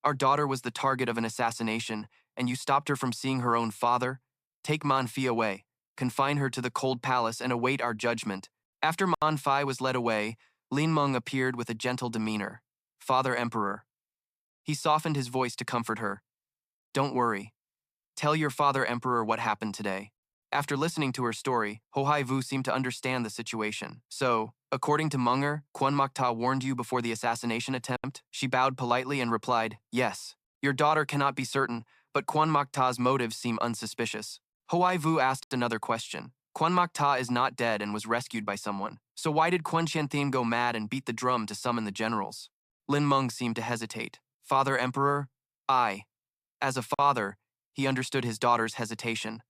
Our daughter was the target of an assassination, and you stopped her from seeing her own father? Take Manfi away, confine her to the cold palace, and await our judgment. After Manfai was led away, Lin Meng appeared with a gentle demeanor. Father Emperor. He softened his voice to comfort her. Don't worry. Tell your father Emperor what happened today. After listening to her story, Hoaivu seemed to understand the situation. So, according to Munger, Quan Makta warned you before the assassination attempt? She bowed politely and replied, Yes. Your daughter cannot be certain, but Quan Makta's motives seem unsuspicious. Hoaivu asked another question. Quan Makta is not dead and was rescued by someone. So why did Quan Qianthin go mad and beat the drum to summon the generals? Lin Meng seemed to hesitate. Father Emperor? As a father, he understood his daughter's hesitation.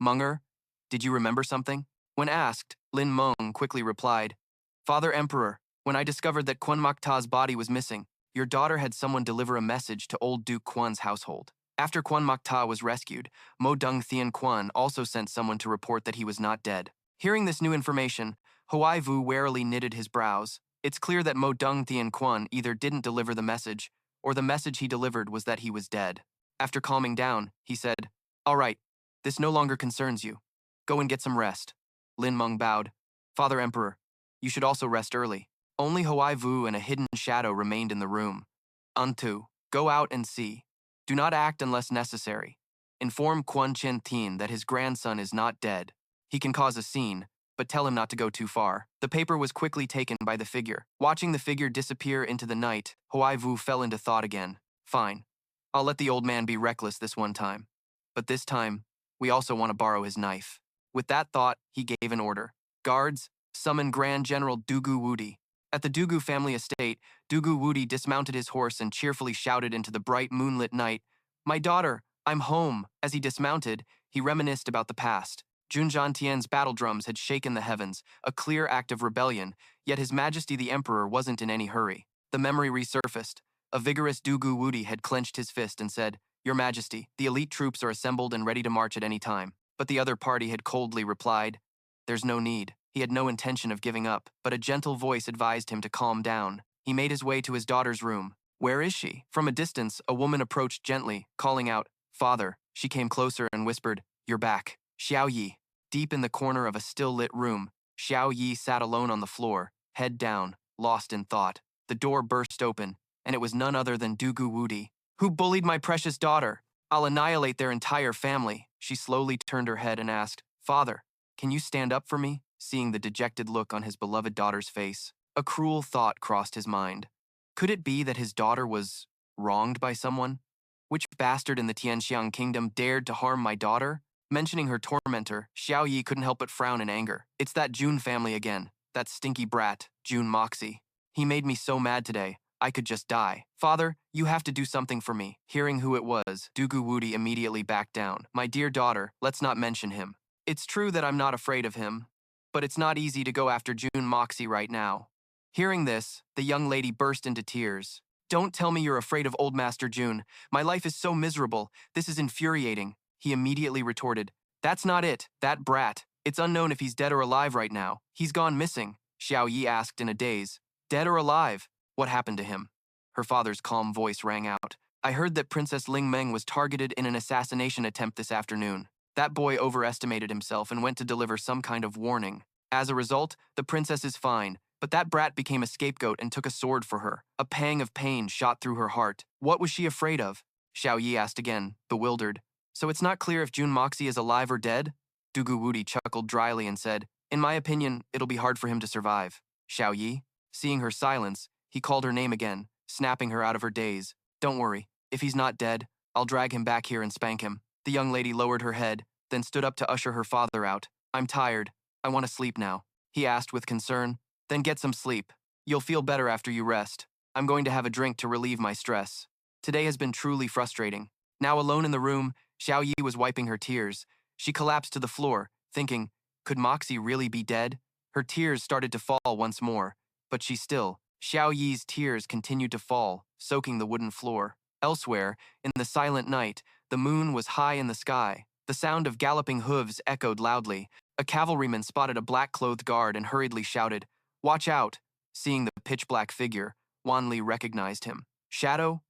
Munger, did you remember something? When asked, Lin Meng quickly replied, Father Emperor, when I discovered that Quan Makta's body was missing, your daughter had someone deliver a message to old Duke Quan's household. After Quan Makta was rescued, Mo Dung Thien Quan also sent someone to report that he was not dead. Hearing this new information, Hoaivu warily knitted his brows. It's clear that Mo Dung Thien Quan either didn't deliver the message, or the message he delivered was that he was dead. After calming down, he said, "All right, this no longer concerns you. Go and get some rest." Lin Meng bowed. "Father Emperor, you should also rest early." Only Huai Vu and a hidden shadow remained in the room. Untu, go out and see. Do not act unless necessary. Inform Quan Chen Tin that his grandson is not dead. He can cause a scene, but tell him not to go too far. The paper was quickly taken by the figure. Watching the figure disappear into the night, Huai Vu fell into thought again. Fine. I'll let the old man be reckless this one time. But this time, we also want to borrow his knife. With that thought, he gave an order. Guards, summon Grand General Dugu Wudi. At the Dugu family estate, Dugu Wudi dismounted his horse and cheerfully shouted into the bright moonlit night, "My daughter, I'm home." As he dismounted, he reminisced about the past. Jun Tian's battle drums had shaken the heavens, a clear act of rebellion, yet His Majesty the Emperor wasn't in any hurry. The memory resurfaced. A vigorous Dugu Wudi had clenched his fist and said, "Your Majesty, the elite troops are assembled and ready to march at any time." But the other party had coldly replied, "There's no need." He had no intention of giving up, but a gentle voice advised him to calm down. He made his way to his daughter's room. "Where is she?" From a distance, a woman approached gently, calling out, "Father." She came closer and whispered, "You're back." Xiao Yi. Deep in the corner of a still-lit room, Xiao Yi sat alone on the floor, head down, lost in thought. The door burst open, and it was none other than Dugu Wudi. "Who bullied my precious daughter? I'll annihilate their entire family." She slowly turned her head and asked, "Father, can you stand up for me?" Seeing the dejected look on his beloved daughter's face, a cruel thought crossed his mind. Could it be that his daughter was wronged by someone? Which bastard in the Tianxiang kingdom dared to harm my daughter? Mentioning her tormentor, Xiao Yi couldn't help but frown in anger. It's that Jun family again, that stinky brat, Jun Moxie. He made me so mad today, I could just die. "Father, you have to do something for me." Hearing who it was, Dugu Wudi immediately backed down. "My dear daughter, let's not mention him. It's true that I'm not afraid of him, but it's not easy to go after Jun Moxie right now." Hearing this, the young lady burst into tears. "Don't tell me you're afraid of old Master Jun. My life is so miserable. This is infuriating." He immediately retorted, "That's not it. That brat. It's unknown if he's dead or alive right now. He's gone missing." Xiao Yi asked in a daze, "Dead or alive? What happened to him?" Her father's calm voice rang out. "I heard that Princess Ling Meng was targeted in an assassination attempt this afternoon. That boy overestimated himself and went to deliver some kind of warning. As a result, the princess is fine, but that brat became a scapegoat and took a sword for her. A pang of pain shot through her heart. What was she afraid of?" Xiao Yi asked again, bewildered. "So it's not clear if Jun Moxie is alive or dead?" Dugu Wudi chuckled dryly and said, "In my opinion, it'll be hard for him to survive." Xiao Yi, seeing her silence, he called her name again, snapping her out of her daze. "Don't worry. If he's not dead, I'll drag him back here and spank him." The young lady lowered her head, then stood up to usher her father out. "I'm tired. I want to sleep now," he asked with concern. "Then get some sleep. You'll feel better after you rest. I'm going to have a drink to relieve my stress. Today has been truly frustrating." Now alone in the room, Xiao Yi was wiping her tears. She collapsed to the floor, thinking, could Moxie really be dead? Her tears started to fall once more, but she still. Xiao Yi's tears continued to fall, soaking the wooden floor. Elsewhere, in the silent night, the moon was high in the sky. The sound of galloping hooves echoed loudly. A cavalryman spotted a black-clothed guard and hurriedly shouted, "Watch out!" Seeing the pitch-black figure, Wan Li recognized him. "Shadow?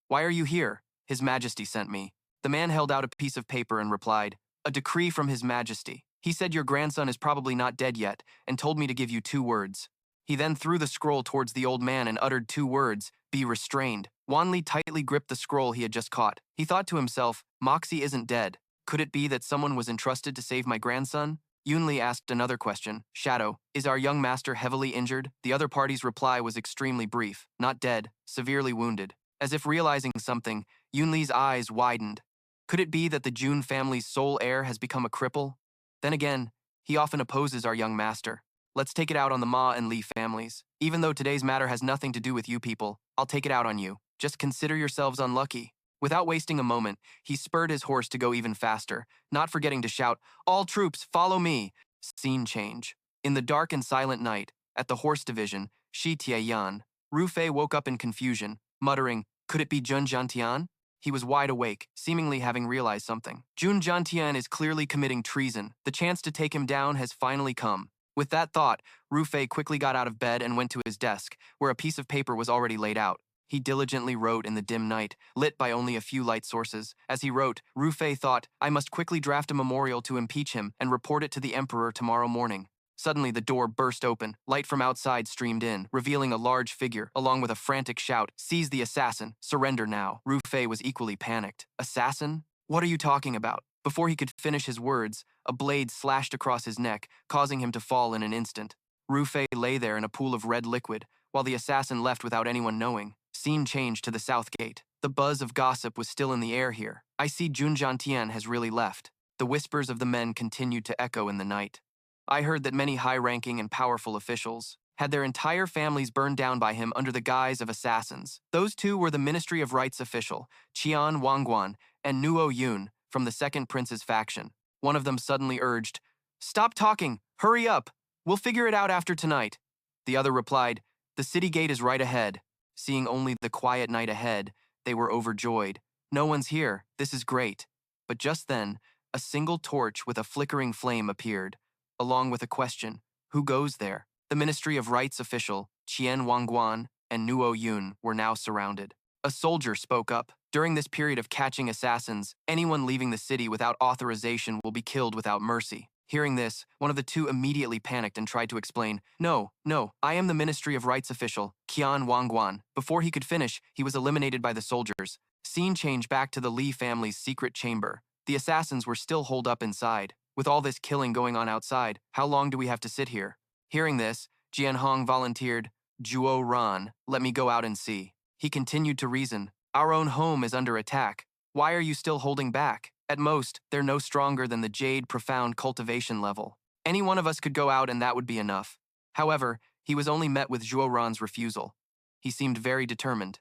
Why are you here?" "His Majesty sent me." The man held out a piece of paper and replied, "A decree from His Majesty. He said your grandson is probably not dead yet and told me to give you 2 words." He then threw the scroll towards the old man and uttered 2 words, "Be restrained." Wan Li tightly gripped the scroll he had just caught. He thought to himself, Moxie isn't dead. Could it be that someone was entrusted to save my grandson? Yun Li asked another question. "Shadow, is our young master heavily injured?" The other party's reply was extremely brief. "Not dead, severely wounded." As if realizing something, Yun Li's eyes widened. Could it be that the Jun family's sole heir has become a cripple? Then again, he often opposes our young master. Let's take it out on the Ma and Li families. Even though today's matter has nothing to do with you people, I'll take it out on you. Just consider yourselves unlucky. Without wasting a moment, he spurred his horse to go even faster, not forgetting to shout, "All troops, follow me!" Scene change. In the dark and silent night, at the horse division, Shi Tiayan, Rufei woke up in confusion, muttering, "Could it be Jun Jiantian?" He was wide awake, seemingly having realized something. Jun Jiantian is clearly committing treason. The chance to take him down has finally come. With that thought, Rufei quickly got out of bed and went to his desk, where a piece of paper was already laid out. He diligently wrote in the dim night, lit by only a few light sources. As he wrote, Rufei thought, I must quickly draft a memorial to impeach him and report it to the emperor tomorrow morning. Suddenly, the door burst open. Light from outside streamed in, revealing a large figure, along with a frantic shout, Seize the assassin, surrender now. Rufei was equally panicked. Assassin? What are you talking about? Before he could finish his words, a blade slashed across his neck, causing him to fall in an instant. Rufei lay there in a pool of red liquid, while the assassin left without anyone knowing. Scene changed to the south gate. The buzz of gossip was still in the air here. I see Jun Jiantian has really left. The whispers of the men continued to echo in the night. I heard that many high-ranking and powerful officials had their entire families burned down by him under the guise of assassins. Those two were the Ministry of Rights official, Qian Wangguan, and Nuo Yun from the Second Prince's faction. One of them suddenly urged, Stop talking! Hurry up! We'll figure it out after tonight. The other replied, The city gate is right ahead. Seeing only the quiet night ahead, they were overjoyed. No one's here. This is great. But just then, a single torch with a flickering flame appeared, along with a question, Who goes there? The Ministry of Rights official, Qian Wangguan, and Nuo Yun were now surrounded. A soldier spoke up. During this period of catching assassins, anyone leaving the city without authorization will be killed without mercy. Hearing this, one of the two immediately panicked and tried to explain, No, I am the Ministry of Rights official, Qian Wangguan. Before he could finish, he was eliminated by the soldiers. Scene change back to the Li family's secret chamber. The assassins were still holed up inside. With all this killing going on outside, how long do we have to sit here? Hearing this, Jian Hong volunteered, Zhuo Ran, let me go out and see. He continued to reason, Our own home is under attack. Why are you still holding back? At most, they're no stronger than the Jade Profound Cultivation level. Any one of us could go out and that would be enough. However, he was only met with Zhuo Ran's refusal. He seemed very determined.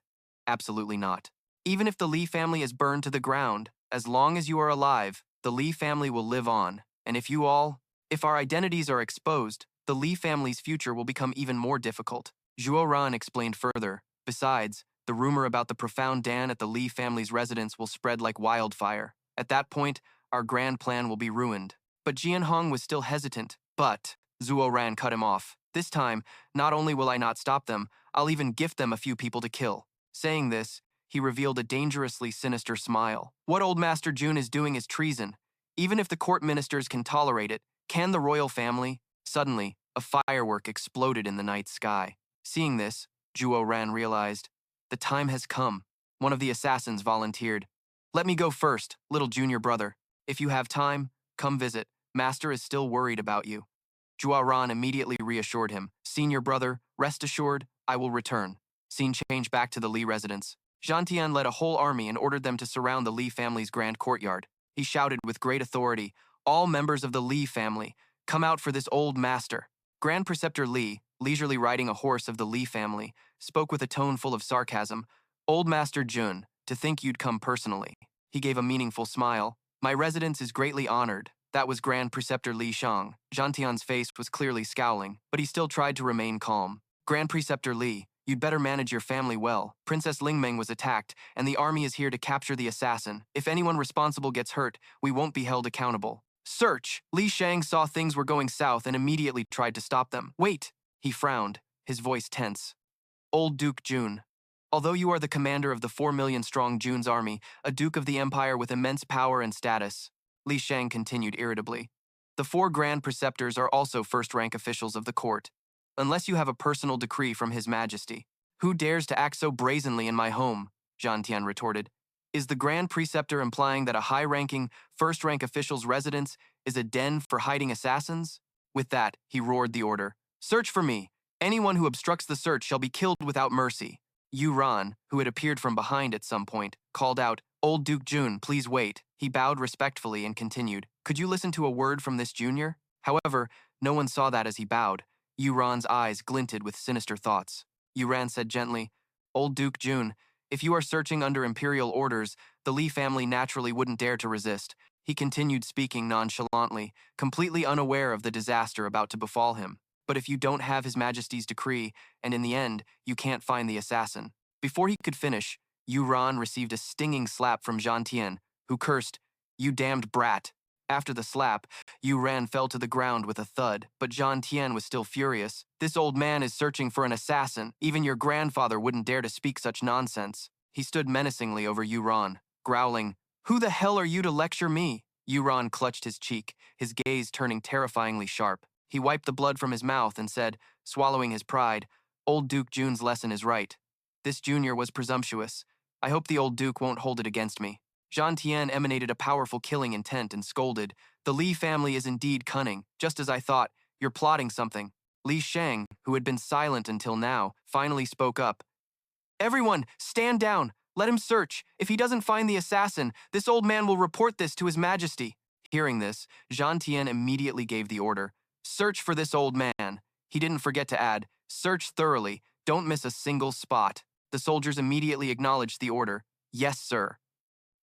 Absolutely not. Even if the Li family is burned to the ground, as long as you are alive, the Li family will live on. And if our identities are exposed, the Li family's future will become even more difficult. Zhuo Ran explained further. Besides, the rumor about the profound Dan at the Li family's residence will spread like wildfire. At that point, our grand plan will be ruined. But Jian Hong was still hesitant. But Zhuo Ran cut him off. This time, not only will I not stop them, I'll even gift them a few people to kill. Saying this, he revealed a dangerously sinister smile. What old Master Jun is doing is treason. Even if the court ministers can tolerate it, can the royal family? Suddenly, a firework exploded in the night sky. Seeing this, Zhuo Ran realized, the time has come. One of the assassins volunteered. Let me go first, little junior brother. If you have time, come visit. Master is still worried about you. Zhuo Ran immediately reassured him. Senior brother, rest assured, I will return. Scene changed back to the Li residence. Jiantian led a whole army and ordered them to surround the Li family's grand courtyard. He shouted with great authority, All members of the Li family, come out for this old master. Grand Preceptor Li, leisurely riding a horse of the Li family, spoke with a tone full of sarcasm. Old Master Jun, to think you'd come personally. He gave a meaningful smile. My residence is greatly honored. That was Grand Preceptor Li Shang. Jiantian's face was clearly scowling, but he still tried to remain calm. Grand Preceptor Li, you'd better manage your family well. Princess Lingmeng was attacked, and the army is here to capture the assassin. If anyone responsible gets hurt, we won't be held accountable. Search! Li Shang saw things were going south and immediately tried to stop them. Wait! He frowned, his voice tense. Old Duke Jun. Although you are the commander of the 4 million strong Jun's army, a duke of the empire with immense power and status, Li Shang continued irritably. The 4 grand preceptors are also first-rank officials of the court. Unless you have a personal decree from His Majesty. Who dares to act so brazenly in my home? Jiantian retorted. Is the grand preceptor implying that a high-ranking, first-rank official's residence is a den for hiding assassins? With that, he roared the order. Search for me. Anyone who obstructs the search shall be killed without mercy. Yu Ran, who had appeared from behind at some point, called out, Old Duke Jun, please wait. He bowed respectfully and continued, Could you listen to a word from this junior? However, no one saw that as he bowed. Yu Ran's eyes glinted with sinister thoughts. Yu Ran said gently, Old Duke Jun, if you are searching under imperial orders, the Li family naturally wouldn't dare to resist. He continued speaking nonchalantly, completely unaware of the disaster about to befall him. But if you don't have His Majesty's decree, and in the end, you can't find the assassin. Before he could finish, Yu Ran received a stinging slap from Jiantian, who cursed, You damned brat. After the slap, Yu-Ran fell to the ground with a thud, but Zhan Tian was still furious. This old man is searching for an assassin. Even your grandfather wouldn't dare to speak such nonsense. He stood menacingly over Yu-Ran, growling, "Who the hell are you to lecture me?" Yu-Ran clutched his cheek, his gaze turning terrifyingly sharp. He wiped the blood from his mouth and said, swallowing his pride, "Old Duke Jun's lesson is right. This junior was presumptuous. I hope the old duke won't hold it against me." Zhan Tian emanated a powerful killing intent and scolded, "The Li family is indeed cunning, just as I thought. You're plotting something." Li Shang, who had been silent until now, finally spoke up. "Everyone, stand down. Let him search. If he doesn't find the assassin, this old man will report this to His Majesty." Hearing this, Zhan Tian immediately gave the order, "Search for this old man." He didn't forget to add, "Search thoroughly. Don't miss a single spot." The soldiers immediately acknowledged the order. "Yes, sir."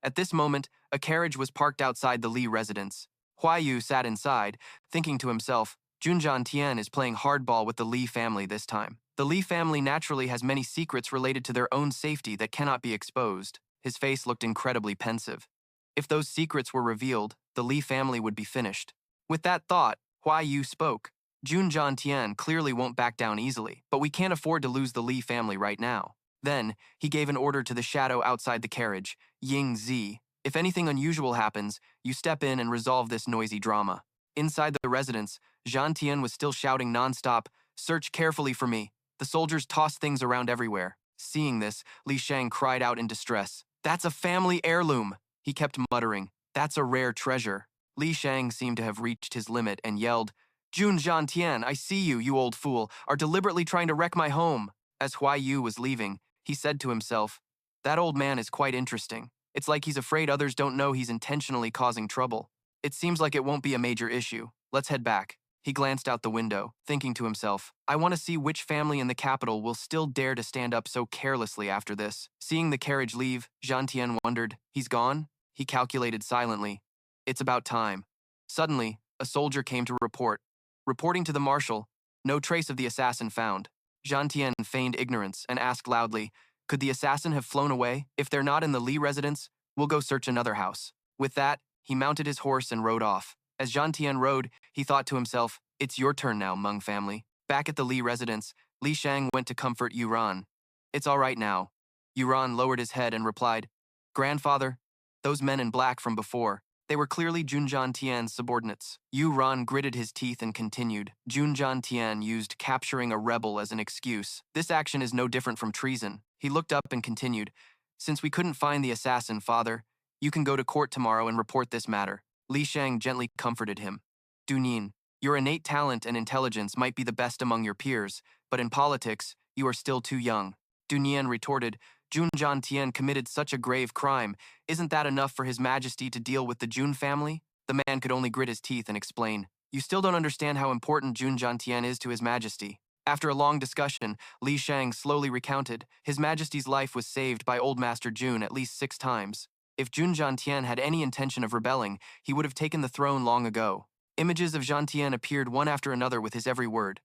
At this moment, a carriage was parked outside the Li residence. Huayu sat inside, thinking to himself, Zhan Tian is playing hardball with the Li family this time. The Li family naturally has many secrets related to their own safety that cannot be exposed. His face looked incredibly pensive. If those secrets were revealed, the Li family would be finished. With that thought, Huayu spoke. Zhan Tian clearly won't back down easily, but we can't afford to lose the Li family right now. Then, he gave an order to the shadow outside the carriage, Ying Zi. "If anything unusual happens, you step in and resolve this noisy drama." Inside the residence, Zhan Tian was still shouting nonstop, "Search carefully for me." The soldiers tossed things around everywhere. Seeing this, Li Shang cried out in distress. "That's a family heirloom!" He kept muttering, "That's a rare treasure." Li Shang seemed to have reached his limit and yelled, Zhan Tian, I see you, you old fool, are deliberately trying to wreck my home." As Huayu was leaving, he said to himself, "That old man is quite interesting. It's like he's afraid others don't know he's intentionally causing trouble. It seems like it won't be a major issue. Let's head back." He glanced out the window, thinking to himself, "I want to see which family in the capital will still dare to stand up so carelessly after this." Seeing the carriage leave, Zhan Tian wondered, "He's gone?" He calculated silently. "It's about time." Suddenly, a soldier came to report. Reporting to the marshal, no trace of the assassin found. Zhan Tian feigned ignorance and asked loudly, "Could the assassin have flown away? If they're not in the Li residence, we'll go search another house." With that, he mounted his horse and rode off. As Zhan Tian rode, he thought to himself, "It's your turn now, Meng family." Back at the Li residence, Li Shang went to comfort Yu-Ran. "It's all right now." Yu-Ran lowered his head and replied, "Grandfather, those men in black from before, they were clearly Zhan Tian's subordinates." Yu-Ran gritted his teeth and continued, "Zhan Tian used capturing a rebel as an excuse. This action is no different from treason." He looked up and continued, "Since we couldn't find the assassin, father, you can go to court tomorrow and report this matter." Li Shang gently comforted him. "Dunin, your innate talent and intelligence might be the best among your peers, but in politics, you are still too young." Dunin retorted, Zhan Tian committed such a grave crime. Isn't that enough for His Majesty to deal with the Jun family? The man could only grit his teeth and explain, "You still don't understand how important Zhan Tian is to His Majesty." After a long discussion, Li Shang slowly recounted, His Majesty's life was saved by Old Master Jun at least 6 times. If Zhan Tian had any intention of rebelling, he would have taken the throne long ago. Images of Zhan Tian appeared one after another with his every word.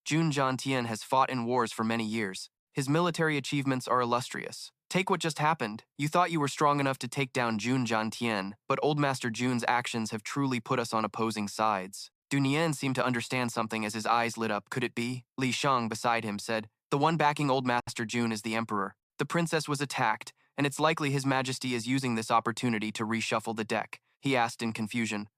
Zhan Tian has fought in wars for many years. His military achievements are illustrious. Take what just happened. You thought you were strong enough to take down Zhan Tian, but Old Master Jun's actions have truly put us on opposing sides. Dunin seemed to understand something as his eyes lit up. Could it be? Li Shang beside him said, "The one backing Old Master Jun is the Emperor. The princess was attacked, and it's likely His Majesty is using this opportunity to reshuffle the deck." He asked in confusion.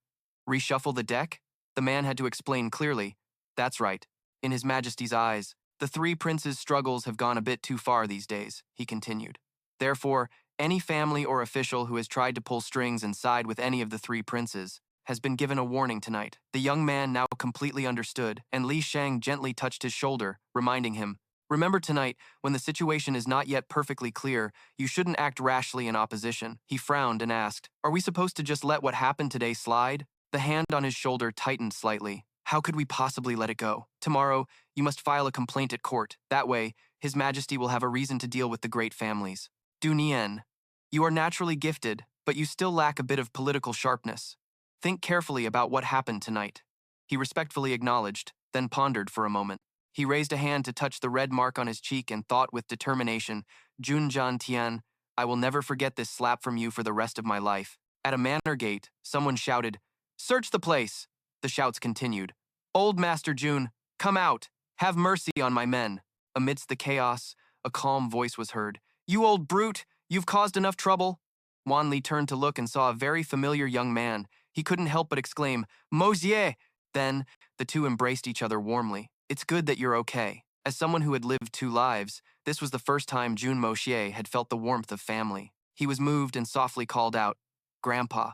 "Reshuffle the deck?" The man had to explain clearly. "That's right. In His Majesty's eyes, the 3 princes' struggles have gone a bit too far these days," he continued. "Therefore, any family or official who has tried to pull strings and side with any of the 3 princes has been given a warning tonight." The young man now completely understood, and Li Shang gently touched his shoulder, reminding him, "Remember tonight, when the situation is not yet perfectly clear, you shouldn't act rashly in opposition." He frowned and asked, "Are we supposed to just let what happened today slide?" The hand on his shoulder tightened slightly. "How could we possibly let it go? Tomorrow, you must file a complaint at court. That way, His Majesty will have a reason to deal with the great families." Dunin, you are naturally gifted, but you still lack a bit of political sharpness. Think carefully about what happened tonight." He respectfully acknowledged, then pondered for a moment. He raised a hand to touch the red mark on his cheek and thought with determination, Zhan Tian, I will never forget this slap from you for the rest of my life." At a manor gate, someone shouted, Search the place! The shouts continued. Old Master Jun, come out! Have mercy on my men! Amidst the chaos, a calm voice was heard. You old brute! You've caused enough trouble! Wan Li turned to look and saw a very familiar young man. He couldn't help but exclaim, Mozier! Then, the two embraced each other warmly. It's good that you're okay. As someone who had lived 2 lives, this was the first time Jun Moxie had felt the warmth of family. He was moved and softly called out, Grandpa.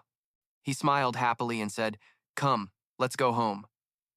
He smiled happily and said, Come, let's go home.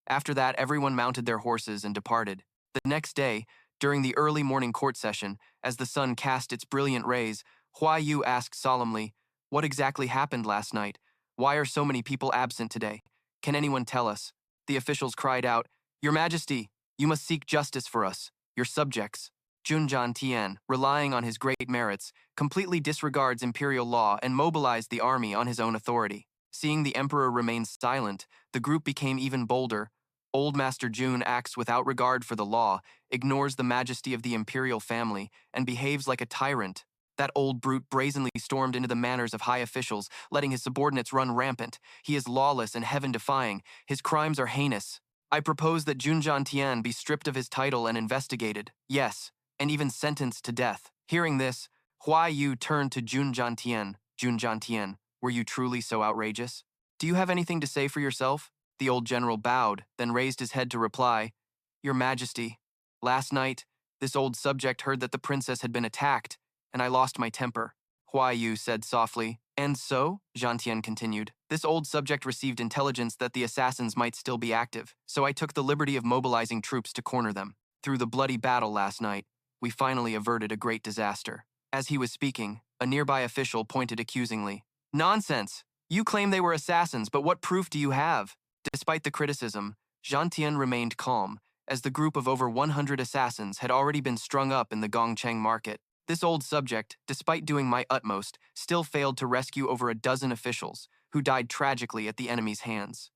After that, everyone mounted their horses and departed. The next day, during the early morning court session, as the sun cast its brilliant rays, Hua Yu asked solemnly, What exactly happened last night? Why are so many people absent today? Can anyone tell us? The officials cried out, Your Majesty, you must seek justice for us, your subjects. Junjan Tian, relying on his great merits, completely disregards imperial law and mobilized the army on his own authority. Seeing the emperor remain silent, the group became even bolder. Old Master Jun acts without regard for the law, ignores the majesty of the imperial family, and behaves like a tyrant. That old brute brazenly stormed into the manners of high officials, letting his subordinates run rampant. He is lawless and heaven-defying. His crimes are heinous. I propose that Junjan Tian be stripped of his title and investigated. Yes, and even sentenced to death. Hearing this, Hua Yu turned to Junjan Tian. Junjan Tian, were you truly so outrageous? Do you have anything to say for yourself? The old general bowed, then raised his head to reply, Your Majesty, last night, this old subject heard that the princess had been attacked, and I lost my temper. Hua Yu said softly. And so, Zhan Tian continued, this old subject received intelligence that the assassins might still be active, so I took the liberty of mobilizing troops to corner them. Through the bloody battle last night, we finally averted a great disaster. As he was speaking, a nearby official pointed accusingly. Nonsense! You claim they were assassins, but what proof do you have? Despite the criticism, Zhan Tian remained calm, as the group of over 100 assassins had already been strung up in the Gongcheng market. This old subject, despite doing my utmost, still failed to rescue over a dozen officials, who died tragically at the enemy's hands.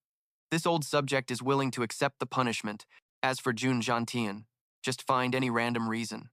This old subject is willing to accept the punishment. As for Jun Zhantian, just find any random reason.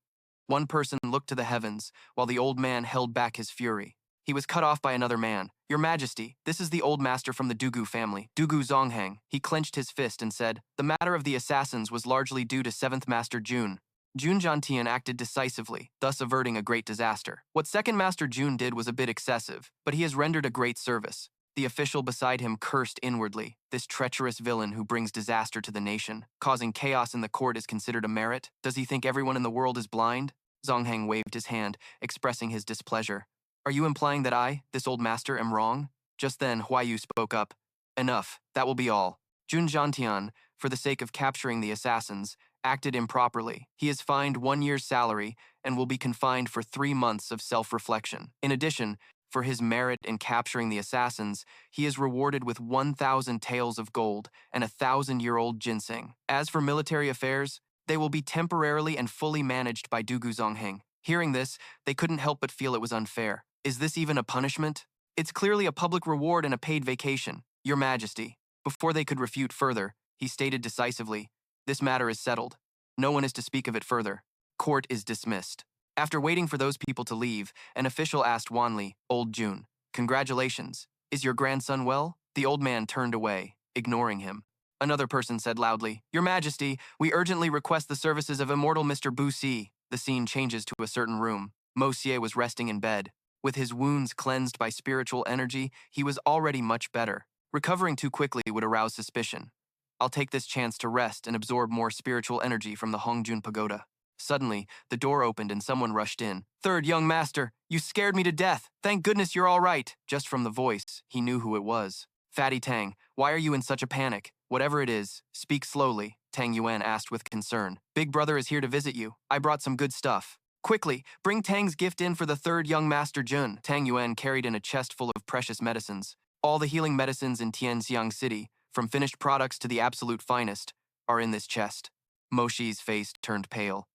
One person looked to the heavens, while the old man held back his fury. He was cut off by another man. Your Majesty, this is the old master from the Dugu family, Dugu Zonghang. He clenched his fist and said, The matter of the assassins was largely due to 7th Master Jun. Jun Zhantian acted decisively, thus averting a great disaster. What 2nd Master Jun did was a bit excessive, but he has rendered a great service. The official beside him cursed inwardly. This treacherous villain who brings disaster to the nation, causing chaos in the court is considered a merit? Does he think everyone in the world is blind? Zonghang waved his hand, expressing his displeasure. Are you implying that I, this old master, am wrong? Just then, Huayu spoke up. Enough, that will be all. Jun Zhantian, for the sake of capturing the assassins, acted improperly. He is fined 1 year's salary and will be confined for 3 months of self-reflection. In addition, for his merit in capturing the assassins, he is rewarded with 1,000 taels of gold and a 1,000-year-old ginseng. As for military affairs, they will be temporarily and fully managed by Dugu Zongheng. Hearing this, they couldn't help but feel it was unfair. Is this even a punishment? It's clearly a public reward and a paid vacation. Your Majesty. Before they could refute further, he stated decisively, This matter is settled. No one is to speak of it further. Court is dismissed. After waiting for those people to leave, an official asked Wanli, Old Jun, Congratulations. Is your grandson well? The old man turned away, ignoring him. Another person said loudly, Your Majesty, we urgently request the services of immortal Mr. Bu Si. The scene changes to a certain room. Moxie was resting in bed. With his wounds cleansed by spiritual energy, he was already much better. Recovering too quickly would arouse suspicion. I'll take this chance to rest and absorb more spiritual energy from the Hongjun Pagoda. Suddenly, the door opened and someone rushed in. Third young master, you scared me to death. Thank goodness you're all right. Just from the voice, he knew who it was. Fatty Tang, why are you in such a panic? Whatever it is, speak slowly, Tang Yuan asked with concern. Big brother is here to visit you. I brought some good stuff. Quickly, bring Tang's gift in for the third young master Jun. Tang Yuan carried in a chest full of precious medicines. All the healing medicines in Tianxiang City, from finished products to the absolute finest, are in this chest. Moxi's face turned pale.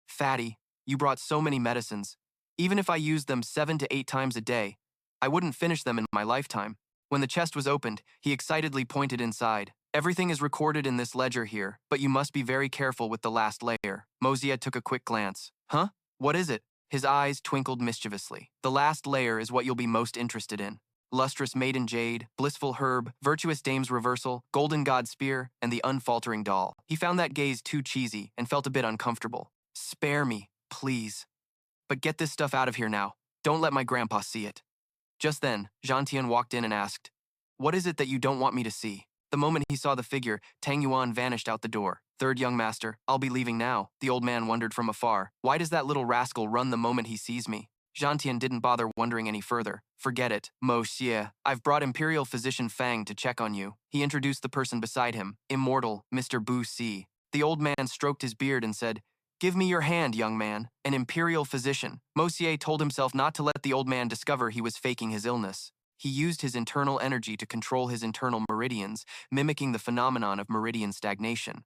Fatty, you brought so many medicines. Even if I used them 7 to 8 times a day, I wouldn't finish them in my lifetime. When the chest was opened, he excitedly pointed inside. Everything is recorded in this ledger here, but you must be very careful with the last layer. Moxie took a quick glance. Huh? What is it? His eyes twinkled mischievously. The last layer is what you'll be most interested in. lustrous maiden jade, blissful herb, virtuous dame's reversal, golden god spear, and the unfaltering doll. He found that gaze too cheesy and felt a bit uncomfortable. Spare me, please. But get this stuff out of here now. Don't let my grandpa see it. Just then, Zhantian walked in and asked, "What is it that you don't want me to see?" The moment he saw the figure, Tang Yuan vanished out the door. "Third young master, I'll be leaving now," the old man wondered from afar. "Why does that little rascal run the moment he sees me?" Zhantian didn't bother wondering any further. "Forget it, Mo Xie. I've brought Imperial Physician Fang to check on you." He introduced the person beside him, Immortal Mr. Bu Si. The old man stroked his beard and said, "Give me your hand, young man." An Imperial Physician. Mo Xie told himself not to let the old man discover he was faking his illness. He used his internal energy to control his internal meridians, mimicking the phenomenon of meridian stagnation.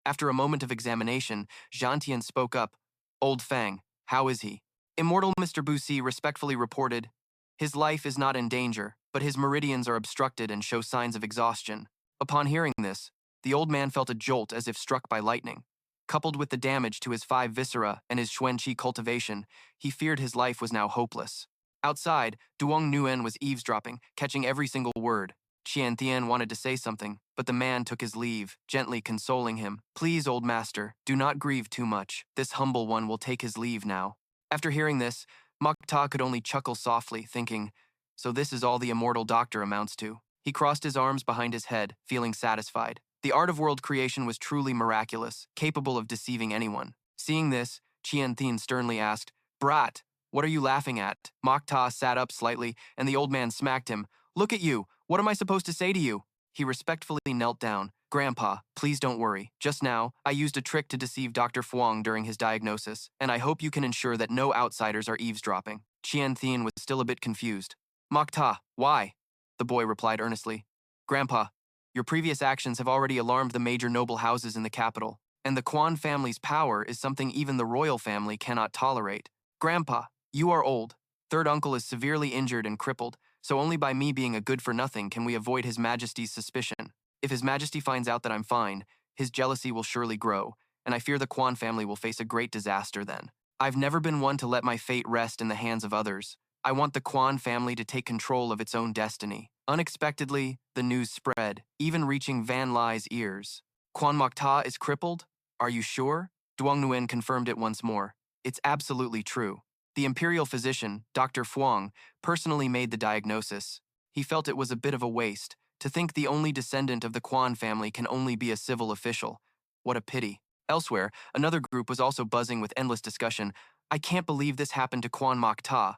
After a moment of examination, Zhantian spoke up. "Old Fang, how is he?" Immortal Mr. Busi respectfully reported, "His life is not in danger, but his meridians are obstructed and show signs of exhaustion." Upon hearing this, the old man felt a jolt as if struck by lightning. Coupled with the damage to his 5 viscera and his Xuan Qi cultivation, he feared his life was now hopeless. Outside, Duong Nguyen was eavesdropping, catching every single word. Qian Tian wanted to say something, but the man took his leave, gently consoling him. "Please, old master, do not grieve too much. This humble one will take his leave now." After hearing this, Mokta could only chuckle softly, thinking, so this is all the immortal doctor amounts to. He crossed his arms behind his head, feeling satisfied. The art of world creation was truly miraculous, capable of deceiving anyone. Seeing this, Qian Tian sternly asked, "Brat, what are you laughing at?" Mokta sat up slightly, and the old man smacked him. "Look at you! What am I supposed to say to you?" He respectfully knelt down. "Grandpa, please don't worry. Just now, I used a trick to deceive Dr. Fuang during his diagnosis, and I hope you can ensure that no outsiders are eavesdropping." Qian Tian was still a bit confused. "Mokta, why?" The boy replied earnestly. "Grandpa, your previous actions have already alarmed the major noble houses in the capital, and the Quan family's power is something even the royal family cannot tolerate. Grandpa, you are old. Third uncle is severely injured and crippled, so only by me being a good-for-nothing can we avoid His Majesty's suspicion. If His Majesty finds out that I'm fine, his jealousy will surely grow, and I fear the Quan family will face a great disaster then. I've never been one to let my fate rest in the hands of others. I want the Quan family to take control of its own destiny." Unexpectedly, the news spread, even reaching Van Lai's ears. "Quan Mokta is crippled? Are you sure?" Duong Nguyen confirmed it once more. "It's absolutely true. The imperial physician, Dr. Fuang, personally made the diagnosis. He felt it was a bit of a waste. To think the only descendant of the Quan family can only be a civil official. What a pity." Elsewhere, another group was also buzzing with endless discussion. "I can't believe this happened to Quan Mokta."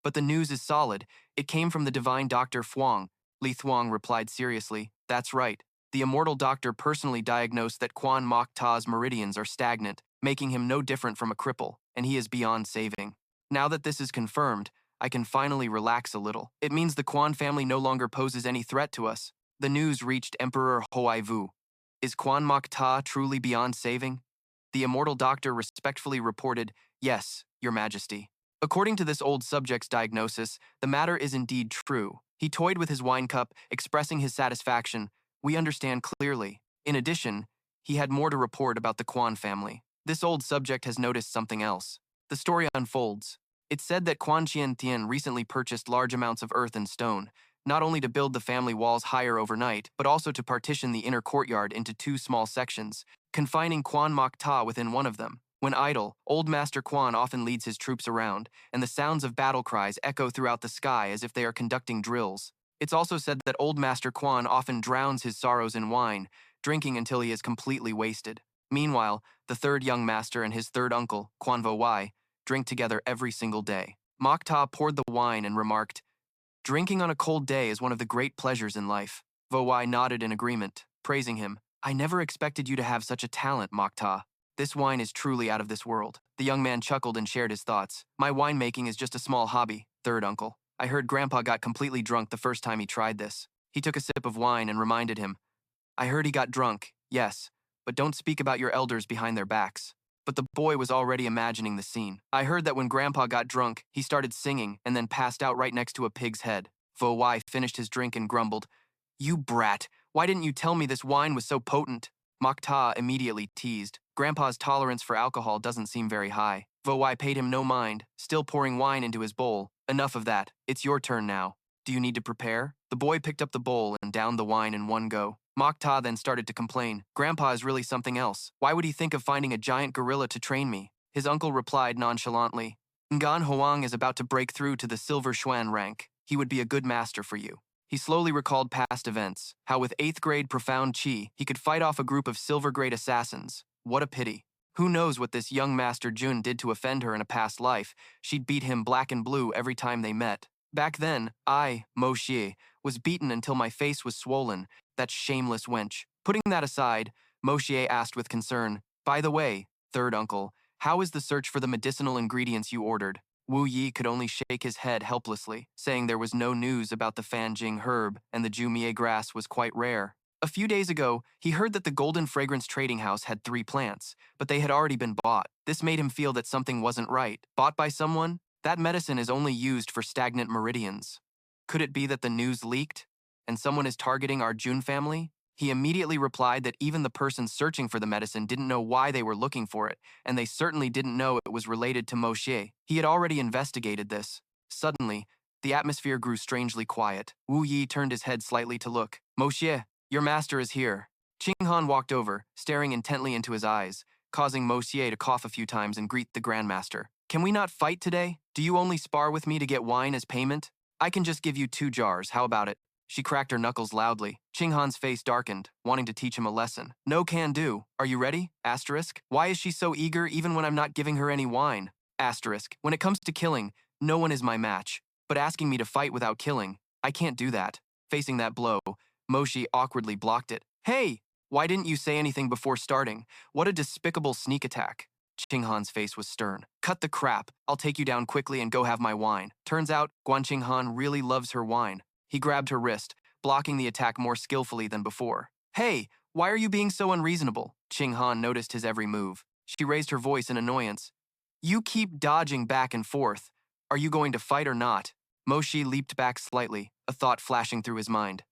"But the news is solid. It came from the divine Dr. Fuang." Li Thuong replied seriously. "That's right. The immortal doctor personally diagnosed that Quan Mokta's meridians are stagnant, making him no different from a cripple, and he is beyond saving. Now that this is confirmed, I can finally relax a little. It means the Quan family no longer poses any threat to us." The news reached Emperor Hoai Vu. "Is Quan Mokta truly beyond saving?" The immortal doctor respectfully reported, "Yes, Your Majesty." According to this old subject's diagnosis, the matter is indeed true. He toyed with his wine cup, expressing his satisfaction. "We understand clearly." In addition, he had more to report about the Quan family. This old subject has noticed something else. The story unfolds. It's said that Quan Qian Tian recently purchased large amounts of earth and stone, not only to build the family walls higher overnight, but also to partition the inner courtyard into 2 small sections, confining Quan Mokta within one of them. When idle, Old Master Quan often leads his troops around, and the sounds of battle cries echo throughout the sky as if they are conducting drills. It's also said that Old Master Quan often drowns his sorrows in wine, drinking until he is completely wasted. Meanwhile, the third young master and his third uncle, Quan Vo Wai, drink together every single day. Mokta poured the wine and remarked, "Drinking on a cold day is one of the great pleasures in life." Vo Wai nodded in agreement, praising him. "I never expected you to have such a talent, Mokta. This wine is truly out of this world." The young man chuckled and shared his thoughts. "My winemaking is just a small hobby, third uncle. I heard Grandpa got completely drunk the first time he tried this." He took a sip of wine and reminded him, "I heard he got drunk, yes, but don't speak about your elders behind their backs." But the boy was already imagining the scene. "I heard that when Grandpa got drunk, he started singing and then passed out right next to a pig's head." Vo Wai finished his drink and grumbled, "You brat, why didn't you tell me this wine was so potent?" Mokta immediately teased. Grandpa's tolerance for alcohol doesn't seem very high. Vo Wai paid him no mind, still pouring wine into his bowl. "Enough of that. It's your turn now." Do you need to prepare? The boy picked up the bowl and downed the wine in one go. Mokta then started to complain. Grandpa is really something else. Why would he think of finding a giant gorilla to train me? His uncle replied nonchalantly. Ngan Hoang is about to break through to the Silver Xuan rank. He would be a good master for you. He slowly recalled past events, how with 8th grade profound Qi, he could fight off a group of silver grade assassins. What a pity. Who knows what this young Master Jun did to offend her in a past life? She'd beat him black and blue every time they met. Back then, I, Mo Xie, was beaten until my face was swollen, that shameless wench. Putting that aside, Mo Xie asked with concern, by the way, third uncle, how is the search for the medicinal ingredients you ordered? Wu Yi could only shake his head helplessly, saying there was no news about the Fanjing herb and the Jumie grass was quite rare. A few days ago, he heard that the Golden Fragrance Trading House had 3 plants, but they had already been bought. This made him feel that something wasn't right. Bought by someone? That medicine is only used for stagnant meridians. Could it be that the news leaked, and someone is targeting our Jun family? He immediately replied that even the person searching for the medicine didn't know why they were looking for it, and they certainly didn't know it was related to Mo Xie. He had already investigated this. Suddenly, the atmosphere grew strangely quiet. Wu Yi turned his head slightly to look. Mo Xie, your master is here. Qing Han walked over, staring intently into his eyes, causing Mo Xie to cough a few times and greet the Grandmaster. Can we not fight today? Do you only spar with me to get wine as payment? I can just give you 2 jars, how about it? She cracked her knuckles loudly. Qing Han's face darkened, wanting to teach him a lesson. No can do. Are you ready? Asterisk. Why is she so eager even when I'm not giving her any wine? Asterisk. When it comes to killing, no one is my match. But asking me to fight without killing, I can't do that. Facing that blow, Moshi awkwardly blocked it. Hey! Why didn't you say anything before starting? What a despicable sneak attack. Qing Han's face was stern. Cut the crap. I'll take you down quickly and go have my wine. Turns out, Guan Qing Han really loves her wine. He grabbed her wrist, blocking the attack more skillfully than before. Hey, why are you being so unreasonable? Qing Han noticed his every move. She raised her voice in annoyance. You keep dodging back and forth. Are you going to fight or not? Moshi leaped back slightly, a thought flashing through his mind.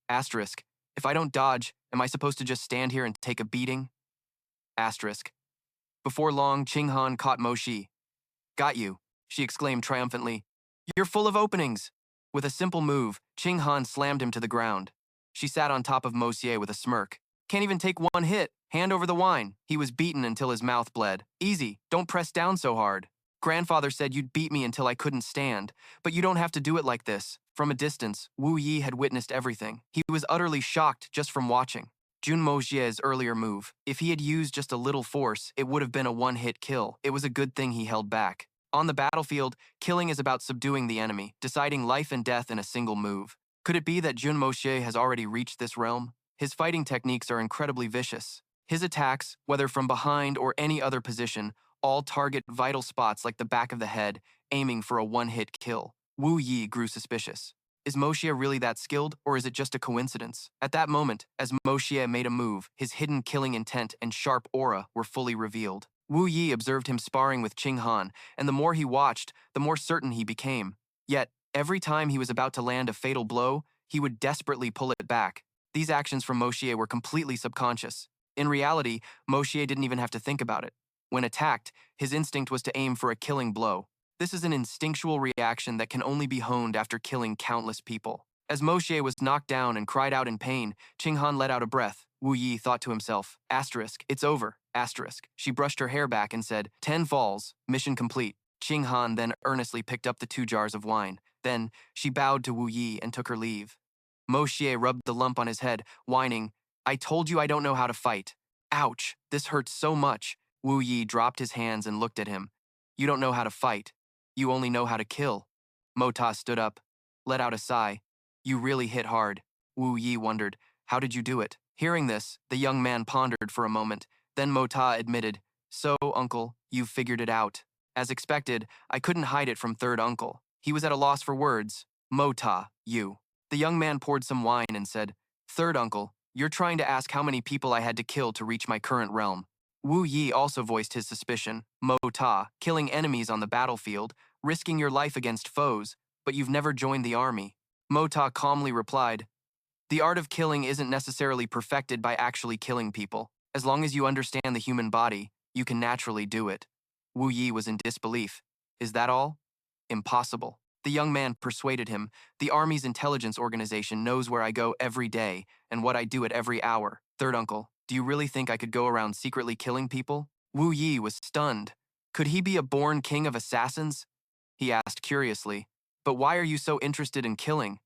Asterisk. If I don't dodge, am I supposed to just stand here and take a beating? Asterisk. Before long, Qing Han caught Moshi. Got you, she exclaimed triumphantly. You're full of openings. With a simple move, Qing Han slammed him to the ground. She sat on top of Mo Xie with a smirk. Can't even take one hit. Hand over the wine. He was beaten until his mouth bled. Easy, don't press down so hard. Grandfather said you'd beat me until I couldn't stand, but you don't have to do it like this. From a distance, Wu Yi had witnessed everything. He was utterly shocked just from watching. Jun Moxie's earlier move. If he had used just a little force, it would have been a one-hit kill. It was a good thing he held back. On the battlefield, killing is about subduing the enemy, deciding life and death in a single move. Could it be that Jun Moxie has already reached this realm? His fighting techniques are incredibly vicious. His attacks, whether from behind or any other position, all target vital spots like the back of the head, aiming for a one-hit kill. Wu Yi grew suspicious. Is Mo Xie really that skilled, or is it just a coincidence? At that moment, as Mo Xie made a move, his hidden killing intent and sharp aura were fully revealed. Wu Yi observed him sparring with Qing Han, and the more he watched, the more certain he became. Yet, every time he was about to land a fatal blow, he would desperately pull it back. These actions from Mo Xie were completely subconscious. In reality, Mo Xie didn't even have to think about it. When attacked, his instinct was to aim for a killing blow. This is an instinctual reaction that can only be honed after killing countless people. As Mo Xie was knocked down and cried out in pain, Qing Han let out a breath. Wu Yi thought to himself, asterisk, it's over, asterisk. She brushed her hair back and said, 10 falls, mission complete. Qing Han then earnestly picked up the 2 jars of wine. Then, she bowed to Wu Yi and took her leave. Mo Xie rubbed the lump on his head, whining, I told you I don't know how to fight. Ouch, this hurts so much. Wu Yi dropped his hands and looked at him. You don't know how to fight. You only know how to kill. Mo Ta stood up, let out a sigh. You really hit hard. Wu Yi wondered, how did you do it? Hearing this, the young man pondered for a moment. Then Mo Ta admitted, so, uncle, you've figured it out. As expected, I couldn't hide it from third uncle. He was at a loss for words. Mo Ta, you. The young man poured some wine and said, third uncle, you're trying to ask how many people I had to kill to reach my current realm. Wu Yi also voiced his suspicion. Mo Ta, killing enemies on the battlefield, risking your life against foes, but you've never joined the army. Mo Ta calmly replied, the art of killing isn't necessarily perfected by actually killing people. As long as you understand the human body, you can naturally do it. Wu Yi was in disbelief. Is that all? Impossible. The young man persuaded him. The army's intelligence organization knows where I go every day and what I do at every hour. Third uncle, do you really think I could go around secretly killing people? Wuyi was stunned. Could he be a born king of assassins? He asked curiously. But why are you so interested in killing?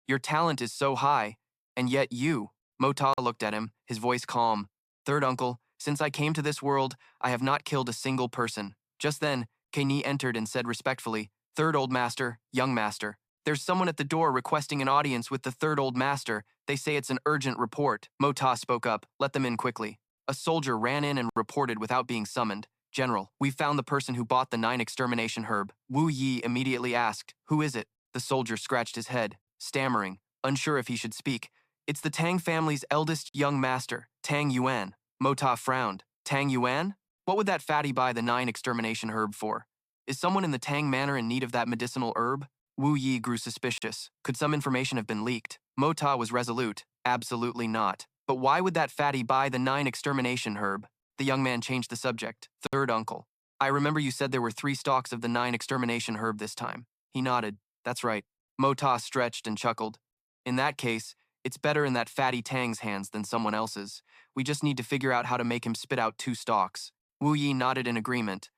Your talent is so high, and yet you. Mota looked at him, his voice calm. Third uncle, since I came to this world, I have not killed a single person. Just then, Kei entered and said respectfully, Third old master, young master. There's someone at the door requesting an audience with the third old master. They say it's an urgent report. Mota spoke up. Let them in quickly. A soldier ran in and reported without being summoned. General, we found the person who bought the 9 extermination herb. Wu Yi immediately asked, who is it? The soldier scratched his head, stammering, unsure if he should speak. It's the Tang family's eldest young master, Tang Yuan. Mota frowned. Tang Yuan? What would that fatty buy the 9 extermination herb for? Is someone in the Tang manor in need of that medicinal herb? Wu Yi grew suspicious. Could some information have been leaked? Mota was resolute. Absolutely not. But why would that fatty buy the 9 extermination herb? The young man changed the subject. Third uncle. I remember you said there were 3 stalks of the 9 extermination herb this time. He nodded. That's right. Mota stretched and chuckled. In that case, it's better in that fatty Tang's hands than someone else's. We just need to figure out how to make him spit out 2 stalks. Wu Yi nodded in agreement.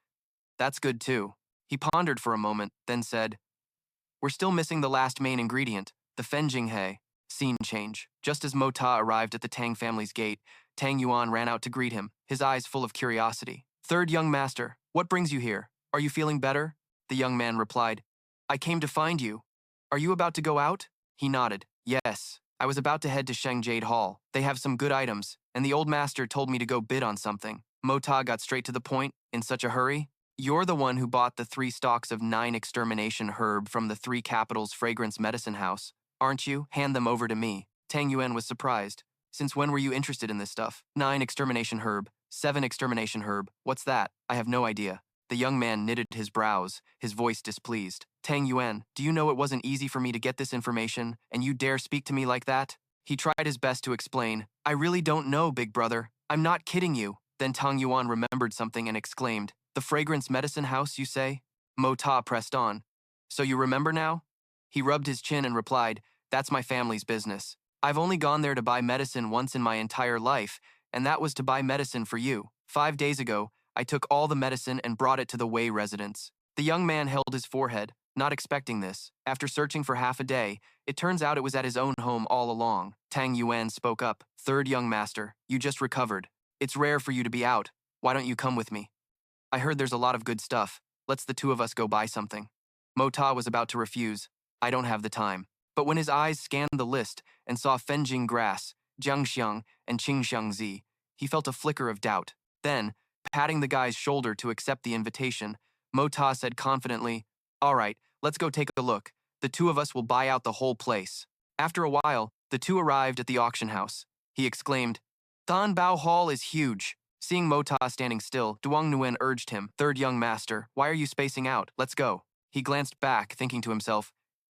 That's good too. He pondered for a moment, then said, we're still missing the last main ingredient, the Fenjinghe. Scene change. Just as Mota arrived at the Tang family's gate, Tang Yuan ran out to greet him, his eyes full of curiosity. Third young master, what brings you here? Are you feeling better? The young man replied, I came to find you. Are you about to go out? He nodded. Yes, I was about to head to Sheng Jade Hall. They have some good items, and the old master told me to go bid on something. Mota got straight to the point, in such a hurry. You're the one who bought the 3 stalks of 9 extermination herb from the 3 capitals fragrance medicine house, aren't you? Hand them over to me. Tang Yuan was surprised. Since when were you interested in this stuff? 9 extermination herb, 7 extermination herb. What's that? I have no idea. The young man knitted his brows, his voice displeased. Tang Yuan, do you know it wasn't easy for me to get this information, and you dare speak to me like that? He tried his best to explain. I really don't know, big brother. I'm not kidding you. Then Tang Yuan remembered something and exclaimed, the fragrance medicine house, you say? Mota pressed on. So you remember now? He rubbed his chin and replied, that's my family's business. I've only gone there to buy medicine once in my entire life, and that was to buy medicine for you. 5 days ago, I took all the medicine and brought it to the Wei residence. The young man held his forehead, not expecting this. After searching for half a day, it turns out it was at his own home all along. Tang Yuan spoke up. Third young master, you just recovered. It's rare for you to be out. Why don't you come with me? I heard there's a lot of good stuff. Let's the 2 of us go buy something. Mota was about to refuse. I don't have the time. But when his eyes scanned the list and saw Fenjing Grass, Jiangxiang, and Qingxiang Zi, he felt a flicker of doubt. Then, patting the guy's shoulder to accept the invitation, Mota said confidently, all right, let's go take a look. The 2 of us will buy out the whole place. After a while, the 2 arrived at the auction house. He exclaimed, Dan Bao Hall is huge. Seeing Mota standing still, Duong Nguyen urged him, Third young master, why are you spacing out? Let's go. He glanced back, thinking to himself,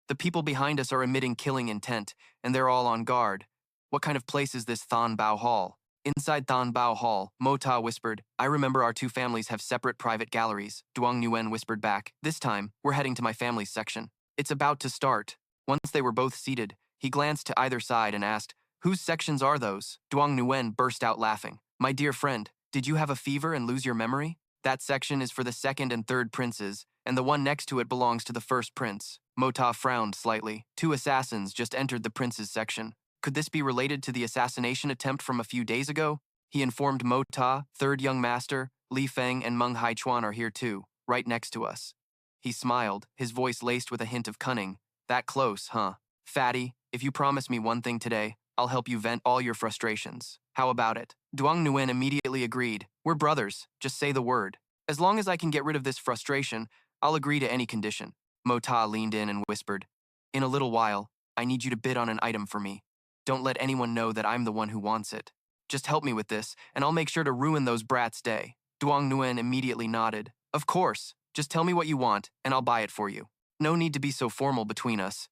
the people behind us are emitting killing intent, and they're all on guard. What kind of place is this Than Bao Hall? Inside Than Bao Hall, Mota whispered, I remember our 2 families have separate private galleries. Duong Nguyen whispered back, this time, we're heading to my family's section. It's about to start. Once they were both seated, he glanced to either side and asked, whose sections are those? Duong Nguyen burst out laughing. My dear friend, did you have a fever and lose your memory? That section is for the 2nd and 3rd princes, and the one next to it belongs to the 1st prince. Mota frowned slightly. 2 assassins just entered the prince's section. Could this be related to the assassination attempt from a few days ago? He informed Mota, 3rd young master, Li Feng and Meng Haichuan are here too, right next to us. He smiled, his voice laced with a hint of cunning. That close, huh? Fatty, if you promise me one thing today, I'll help you vent all your frustrations. How about it? Duong Nguyen immediately agreed. We're brothers, just say the word. As long as I can get rid of this frustration, I'll agree to any condition. Mota leaned in and whispered, in a little while, I need you to bid on an item for me. Don't let anyone know that I'm the one who wants it. Just help me with this, and I'll make sure to ruin those brats' day. Duong Nguyen immediately nodded. Of course, just tell me what you want, and I'll buy it for you. No need to be so formal between us.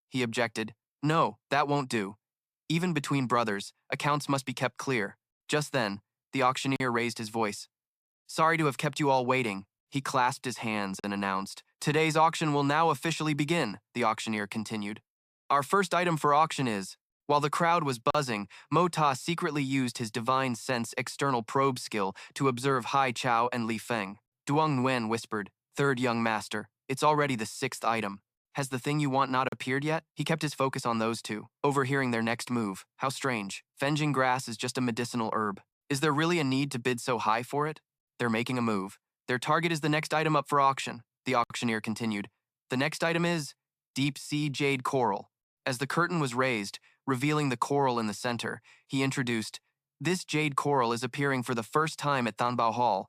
He objected. No, that won't do. Even between brothers, accounts must be kept clear. Just then, the auctioneer raised his voice. Sorry to have kept you all waiting. He clasped his hands and announced, Today's auction will now officially begin, the auctioneer continued. Our first item for auction is... While the crowd was buzzing, Mo Ta secretly used his divine sense external probe skill to observe Hai Chao and Li Feng. Duong Nguyen whispered, "Third young master, it's already the sixth item. Has the thing you want not appeared yet?" He kept his focus on those two, overhearing their next move. How strange. Fenjing grass is just a medicinal herb. Is there really a need to bid so high for it? They're making a move. Their target is the next item up for auction, the auctioneer continued. The next item is deep sea jade coral. As the curtain was raised, revealing the coral in the center, he introduced, "This jade coral is appearing for the first time at Thanbao Hall.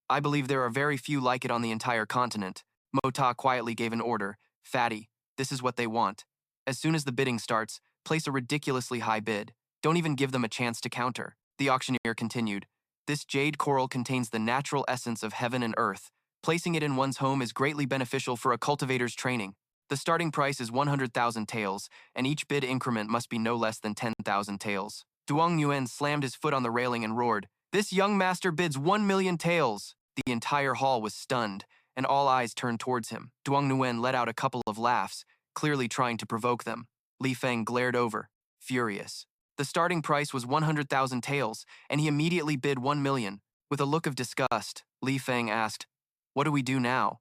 I believe there are very few like it on the entire continent." Mo Ta quietly gave an order. "Fatty, this is what they want. As soon as the bidding starts, place a ridiculously high bid. Don't even give them a chance to counter." The auctioneer continued, "This jade coral contains the natural essence of heaven and earth. Placing it in one's home is greatly beneficial for a cultivator's training. The starting price is 100,000 taels, and each bid increment must be no less than 10,000 taels." Duong Nguyen slammed his foot on the railing and roared, "This young master bids 1,000,000 taels." The entire hall was stunned, and all eyes turned towards him. Duong Nguyen let out a couple of laughs, clearly trying to provoke them. Li Feng glared over, furious. The starting price was 100,000 taels, and he immediately bid 1,000,000. With a look of disgust, Li Feng asked, "What do we do now?"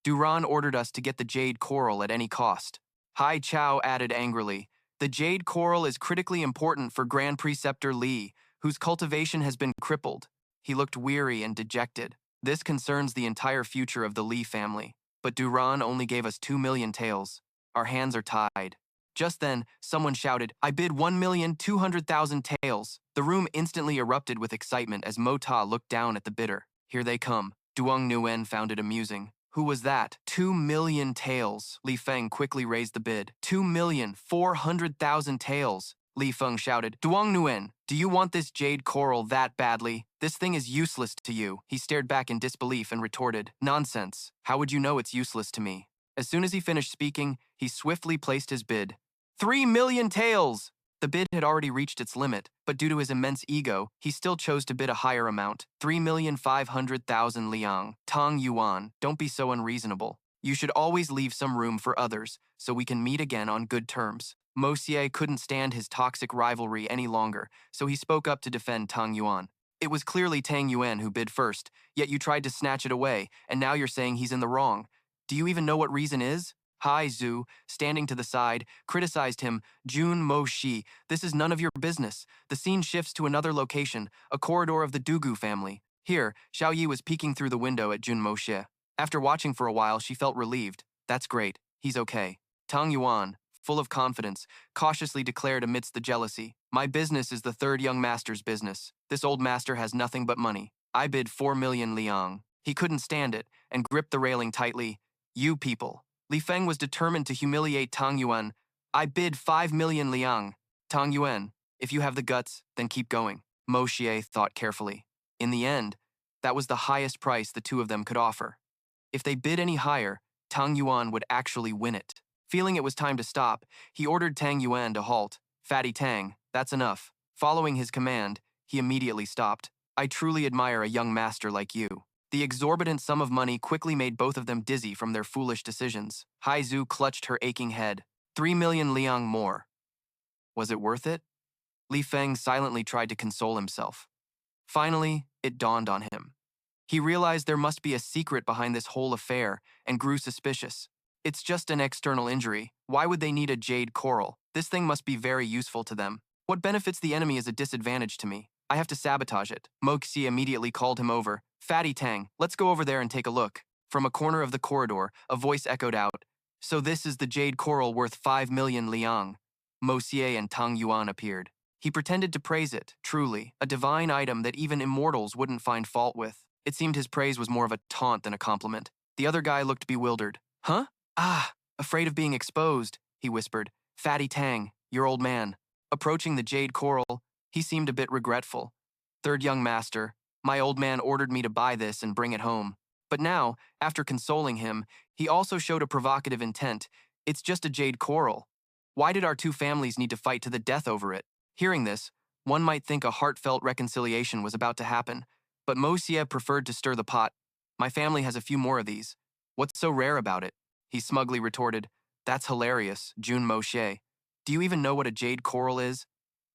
"Duran ordered us to get the jade coral at any cost." Hai Chao added angrily, "The jade coral is critically important for Grand Preceptor Li, whose cultivation has been crippled." He looked weary and dejected. "This concerns the entire future of the Li family. But Duran only gave us 2,000,000 taels. Our hands are tied." Just then, someone shouted, "I bid 1,200,000 taels." The room instantly erupted with excitement as Mo Ta looked down at the bidder. "Here they come." Duong Nguyen found it amusing. "Who was that?" 2,000,000 taels. Li Feng quickly raised the bid. 2,400,000 taels. Li Feng shouted, "Duong Nguyen, do you want this jade coral that badly? This thing is useless to you." He stared back in disbelief and retorted, "Nonsense. How would you know it's useless to me?" As soon as he finished speaking, he swiftly placed his bid. 3,000,000 taels! The bid had already reached its limit, but due to his immense ego, he still chose to bid a higher amount, 3,500,000 liang. Tong Yuan, don't be so unreasonable. You should always leave some room for others, so we can meet again on good terms. Moxie couldn't stand his toxic rivalry any longer, so he spoke up to defend Tang Yuan. "It was clearly Tang Yuan who bid first, yet you tried to snatch it away, and now you're saying he's in the wrong. Do you even know what reason is?" Hai Zhu, standing to the side, criticized him. "Jun Moxie, this is none of your business." The scene shifts to another location, a corridor of the Dugu family. Here, Xiao Yi was peeking through the window at Jun Moxie. After watching for a while, she felt relieved. "That's great. He's okay." Tang Yuan, full of confidence, cautiously declared amidst the jealousy, "My business is the third young master's business. This old master has nothing but money. I bid 4,000,000 liang." He couldn't stand it and gripped the railing tightly. "You people." Li Feng was determined to humiliate Tang Yuan. "I bid 5,000,000 liang." "Tang Yuan, if you have the guts, then keep going." Mo Xie thought carefully. In the end, that was the highest price the two of them could offer. If they bid any higher, Tang Yuan would actually win it. Feeling it was time to stop, he ordered Tang Yuan to halt. "Fatty Tang, that's enough." Following his command, he immediately stopped. "I truly admire a young master like you." The exorbitant sum of money quickly made both of them dizzy from their foolish decisions. Hai Zhu clutched her aching head. 3,000,000 liang more. Was it worth it? Li Feng silently tried to console himself. Finally, it dawned on him. He realized there must be a secret behind this whole affair and grew suspicious. It's just an external injury. Why would they need a jade coral? This thing must be very useful to them. What benefits the enemy is a disadvantage to me. I have to sabotage it. Moxie immediately called him over. "Fatty Tang, let's go over there and take a look." From a corner of the corridor, a voice echoed out, "So this is the jade coral worth 5,000,000 liang." Moxie and Tang Yuan appeared. He pretended to praise it, truly, a divine item that even immortals wouldn't find fault with. It seemed his praise was more of a taunt than a compliment. The other guy looked bewildered. "Huh? Ah, afraid of being exposed," he whispered. "Fatty Tang, your old man." Approaching the jade coral, he seemed a bit regretful. "Third young master, my old man ordered me to buy this and bring it home. But now, after consoling him, he also showed a provocative intent. It's just a jade coral. Why did our two families need to fight to the death over it?" Hearing this, one might think a heartfelt reconciliation was about to happen, but Moxie preferred to stir the pot. "My family has a few more of these. What's so rare about it? He smugly retorted. That's hilarious, Jun Moxie. Do you even know what a jade coral is?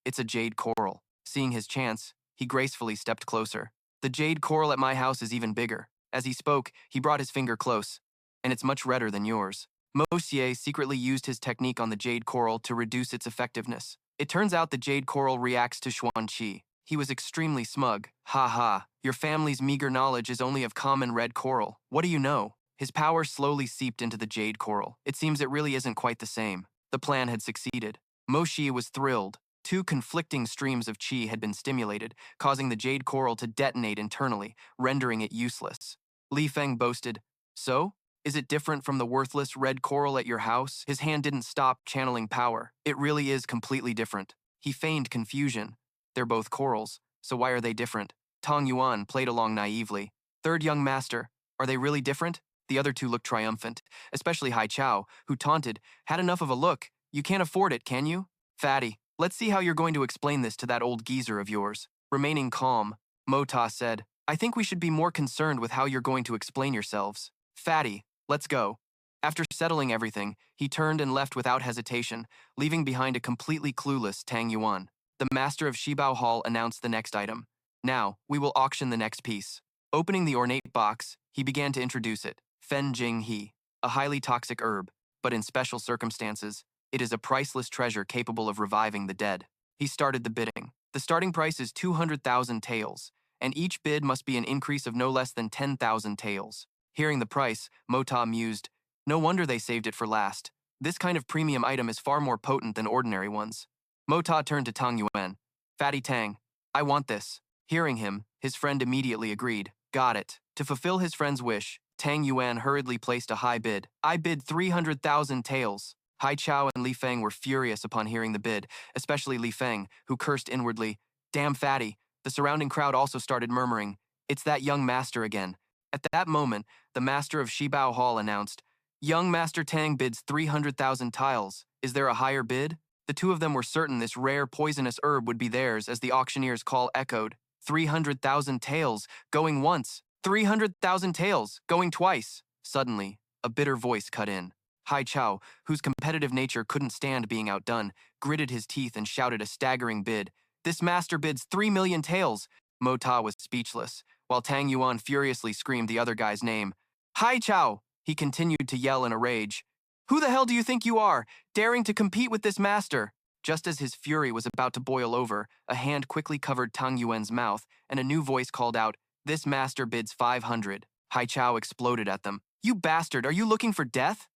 It's a jade coral. Seeing his chance, he gracefully stepped closer. The jade coral at my house is even bigger. As he spoke, he brought his finger close. And it's much redder than yours. Moxie secretly used his technique on the jade coral to reduce its effectiveness. It turns out the jade coral reacts to Xuan Qi. He was extremely smug. Ha ha, your family's meager knowledge is only of common red coral. What do you know? His power slowly seeped into the jade coral. It seems it really isn't quite the same. The plan had succeeded. Moxie was thrilled. Two conflicting streams of qi had been stimulated, causing the jade coral to detonate internally, rendering it useless. Li Feng boasted, So? Is it different from the worthless red coral at your house? His hand didn't stop channeling power. It really is completely different. He feigned confusion. They're both corals, so why are they different? Tong Yuan played along naively. Third young master, are they really different? The other two looked triumphant, especially Hai Chao, who taunted, Had enough of a look. You can't afford it, can you? Fatty, let's see how you're going to explain this to that old geezer of yours. Remaining calm, Mota said, I think we should be more concerned with how you're going to explain yourselves. Fatty, let's go. After settling everything, he turned and left without hesitation, leaving behind a completely clueless Tang Yuan. The master of Shibao Hall announced the next item. Now, we will auction the next piece. Opening the ornate box, he began to introduce it. Fen Jing He, a highly toxic herb, but in special circumstances, it is a priceless treasure capable of reviving the dead. He started the bidding. The starting price is 200,000 taels, and each bid must be an increase of no less than 10,000 taels. Hearing the price, Mota mused, No wonder they saved it for last. This kind of premium item is far more potent than ordinary ones. Mota turned to Tang Yuan. Fatty Tang, I want this. Hearing him, his friend immediately agreed. Got it. To fulfill his friend's wish, Tang Yuan hurriedly placed a high bid. I bid 300,000 taels. Hai Chao and Li Feng were furious upon hearing the bid, especially Li Feng, who cursed inwardly, Damn fatty. The surrounding crowd also started murmuring, It's that young master again. At that moment, the master of Shibao Hall announced, Young Master Tang bids 300,000 tiles. Is there a higher bid? The two of them were certain this rare poisonous herb would be theirs as the auctioneer's call echoed. 300,000 taels, going once. 300,000 taels, going twice. Suddenly, a bitter voice cut in. Hai Chao, whose competitive nature couldn't stand being outdone, gritted his teeth and shouted a staggering bid. This master bids 3 million taels. Mota was speechless, while Tang Yuan furiously screamed the other guy's name. Hai Chao! He continued to yell in a rage. Who the hell do you think you are, daring to compete with this master? Just as his fury was about to boil over, a hand quickly covered Tang Yuan's mouth, and a new voice called out, This master bids 500. Hai Chao exploded at them. You bastard, are you looking for death?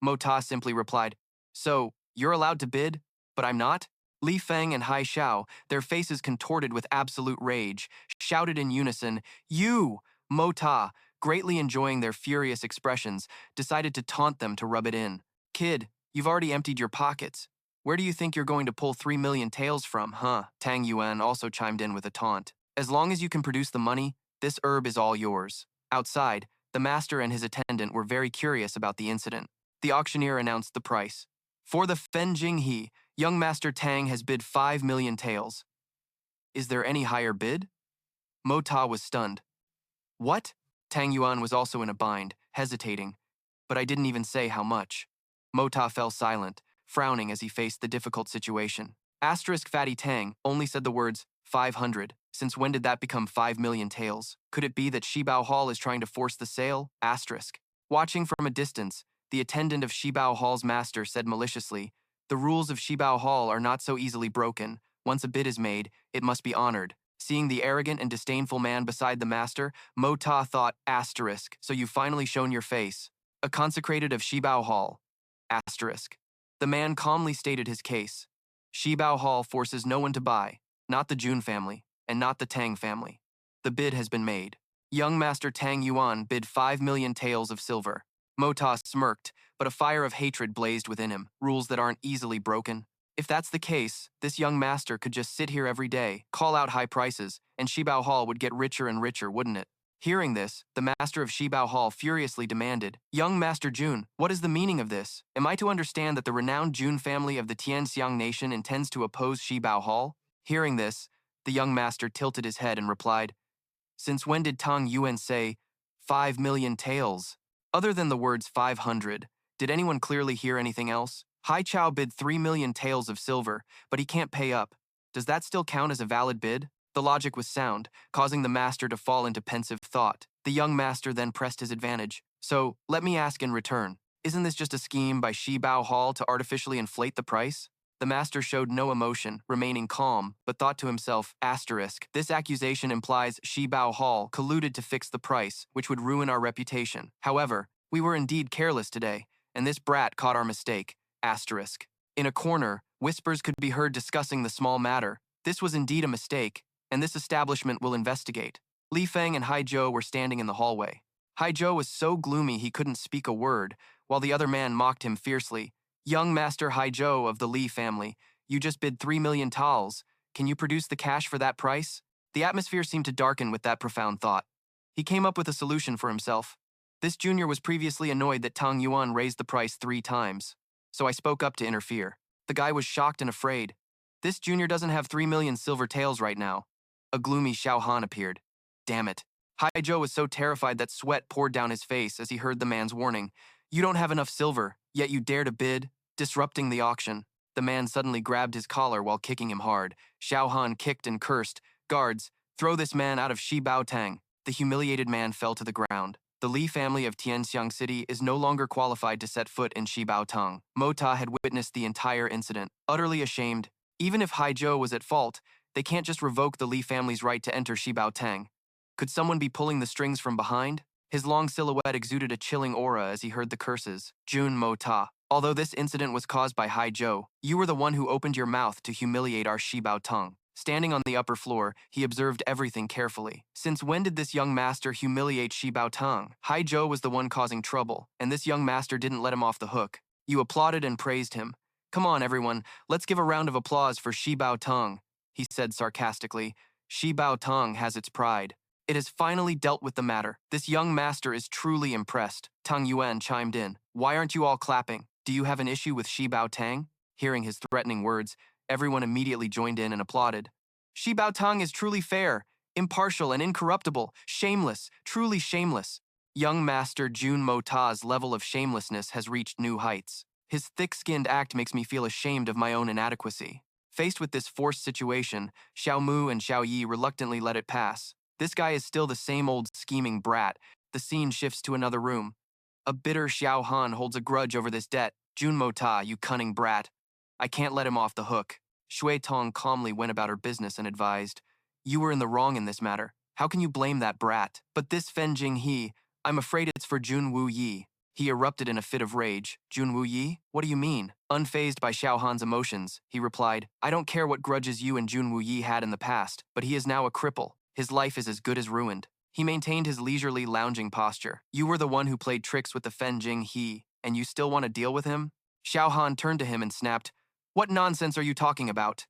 Mota simply replied, So, you're allowed to bid, but I'm not? Li Feng and Hai Chao, their faces contorted with absolute rage, shouted in unison, You! Mota, greatly enjoying their furious expressions, decided to taunt them to rub it in. Kid, you've already emptied your pockets. Where do you think you're going to pull 3 million taels from, huh? Tang Yuan also chimed in with a taunt. As long as you can produce the money, this herb is all yours. Outside, the master and his attendant were very curious about the incident. The auctioneer announced the price. For the Fen Jing He, young Master Tang has bid 5 million taels. Is there any higher bid? Mota was stunned. What? Tang Yuan was also in a bind, hesitating. But I didn't even say how much. Mota fell silent, frowning as he faced the difficult situation. Asterisk Fatty Tang only said the words, 500. Since when did that become 5 million taels? Could it be that Shibao Hall is trying to force the sale? Asterisk. Watching from a distance, the attendant of Shibao Hall's master said maliciously, The rules of Shibao Hall are not so easily broken. Once a bid is made, it must be honored. Seeing the arrogant and disdainful man beside the master, Mota thought, asterisk, so you've finally shown your face. A consecrated of Shibao Hall. Asterisk. The man calmly stated his case. Shibao Hall forces no one to buy, not the Jun family, and not the Tang family. The bid has been made. Young Master Tang Yuan bid 5 million taels of silver. Mota smirked, but a fire of hatred blazed within him, rules that aren't easily broken. If that's the case, this young master could just sit here every day, call out high prices, and Shibao Hall would get richer and richer, wouldn't it? Hearing this, the master of Shibao Hall furiously demanded, Young Master Jun, what is the meaning of this? Am I to understand that the renowned Jun family of the Tianxiang nation intends to oppose Shibao Hall? Hearing this, the young master tilted his head and replied, Since when did Tang Yuan say, 5 million taels? Other than the words 500, did anyone clearly hear anything else? Hai Chao bid 3 million taels of silver, but he can't pay up. Does that still count as a valid bid? The logic was sound, causing the master to fall into pensive thought. The young master then pressed his advantage. So, let me ask in return, isn't this just a scheme by Shi Bao Hall to artificially inflate the price? The master showed no emotion, remaining calm, but thought to himself, asterisk, this accusation implies Shi Bao Hall colluded to fix the price, which would ruin our reputation. However, we were indeed careless today, and this brat caught our mistake, asterisk. In a corner, whispers could be heard discussing the small matter. This was indeed a mistake, and this establishment will investigate. Li Feng and Hai Zhou were standing in the hallway. Hai Zhou was so gloomy he couldn't speak a word, while the other man mocked him fiercely. Young Master Hai Zhou of the Li family, you just bid 3 million taels. Can you produce the cash for that price? The atmosphere seemed to darken with that profound thought. He came up with a solution for himself. This junior was previously annoyed that Tang Yuan raised the price 3 times, so I spoke up to interfere. The guy was shocked and afraid. This junior doesn't have 3 million silver taels right now. A gloomy Xiao Han appeared. Damn it. Hai Zhou was so terrified that sweat poured down his face as he heard the man's warning. You don't have enough silver, yet you dare to bid, disrupting the auction. The man suddenly grabbed his collar while kicking him hard. Xiao Han kicked and cursed. Guards, throw this man out of Shi Bao Tang. The humiliated man fell to the ground. The Li family of Tianxiang City is no longer qualified to set foot in Shi Bao Tang. Mota had witnessed the entire incident, utterly ashamed. Even if Hai Zhou was at fault, they can't just revoke the Li family's right to enter Shi Bao Tang. Could someone be pulling the strings from behind? His long silhouette exuded a chilling aura as he heard the curses. Jun Mota. Although this incident was caused by Hai Zhou, you were the one who opened your mouth to humiliate our Shi Bao Tang. Standing on the upper floor, he observed everything carefully. Since when did this young master humiliate Shi Bao Tang? Hai Zhou was the one causing trouble, and this young master didn't let him off the hook. You applauded and praised him. Come on, everyone, let's give a round of applause for Shi Bao Tang, he said sarcastically. Shi Bao Tang has its pride. It has finally dealt with the matter. This young master is truly impressed. Tang Yuan chimed in. Why aren't you all clapping? Do you have an issue with Shi Bao Tang? Hearing his threatening words, everyone immediately joined in and applauded. Shi Bao Tang is truly fair, impartial and incorruptible, shameless, truly shameless. Young Master Jun Mota's level of shamelessness has reached new heights. His thick-skinned act makes me feel ashamed of my own inadequacy. Faced with this forced situation, Xiao Mu and Xiao Yi reluctantly let it pass. This guy is still the same old scheming brat. The scene shifts to another room. A bitter Xiao Han holds a grudge over this debt. Jun Mota, you cunning brat. I can't let him off the hook. Shui Tong calmly went about her business and advised, you were in the wrong in this matter. How can you blame that brat? But this Fen Jing He, I'm afraid it's for Jun Wuyi. He erupted in a fit of rage. Jun Wuyi? What do you mean? Unfazed by Xiao Han's emotions, he replied, I don't care what grudges you and Jun Wuyi had in the past, but he is now a cripple. His life is as good as ruined. He maintained his leisurely lounging posture. You were the one who played tricks with the Fen Jing He, and you still want to deal with him? Xiao Han turned to him and snapped, What nonsense are you talking about?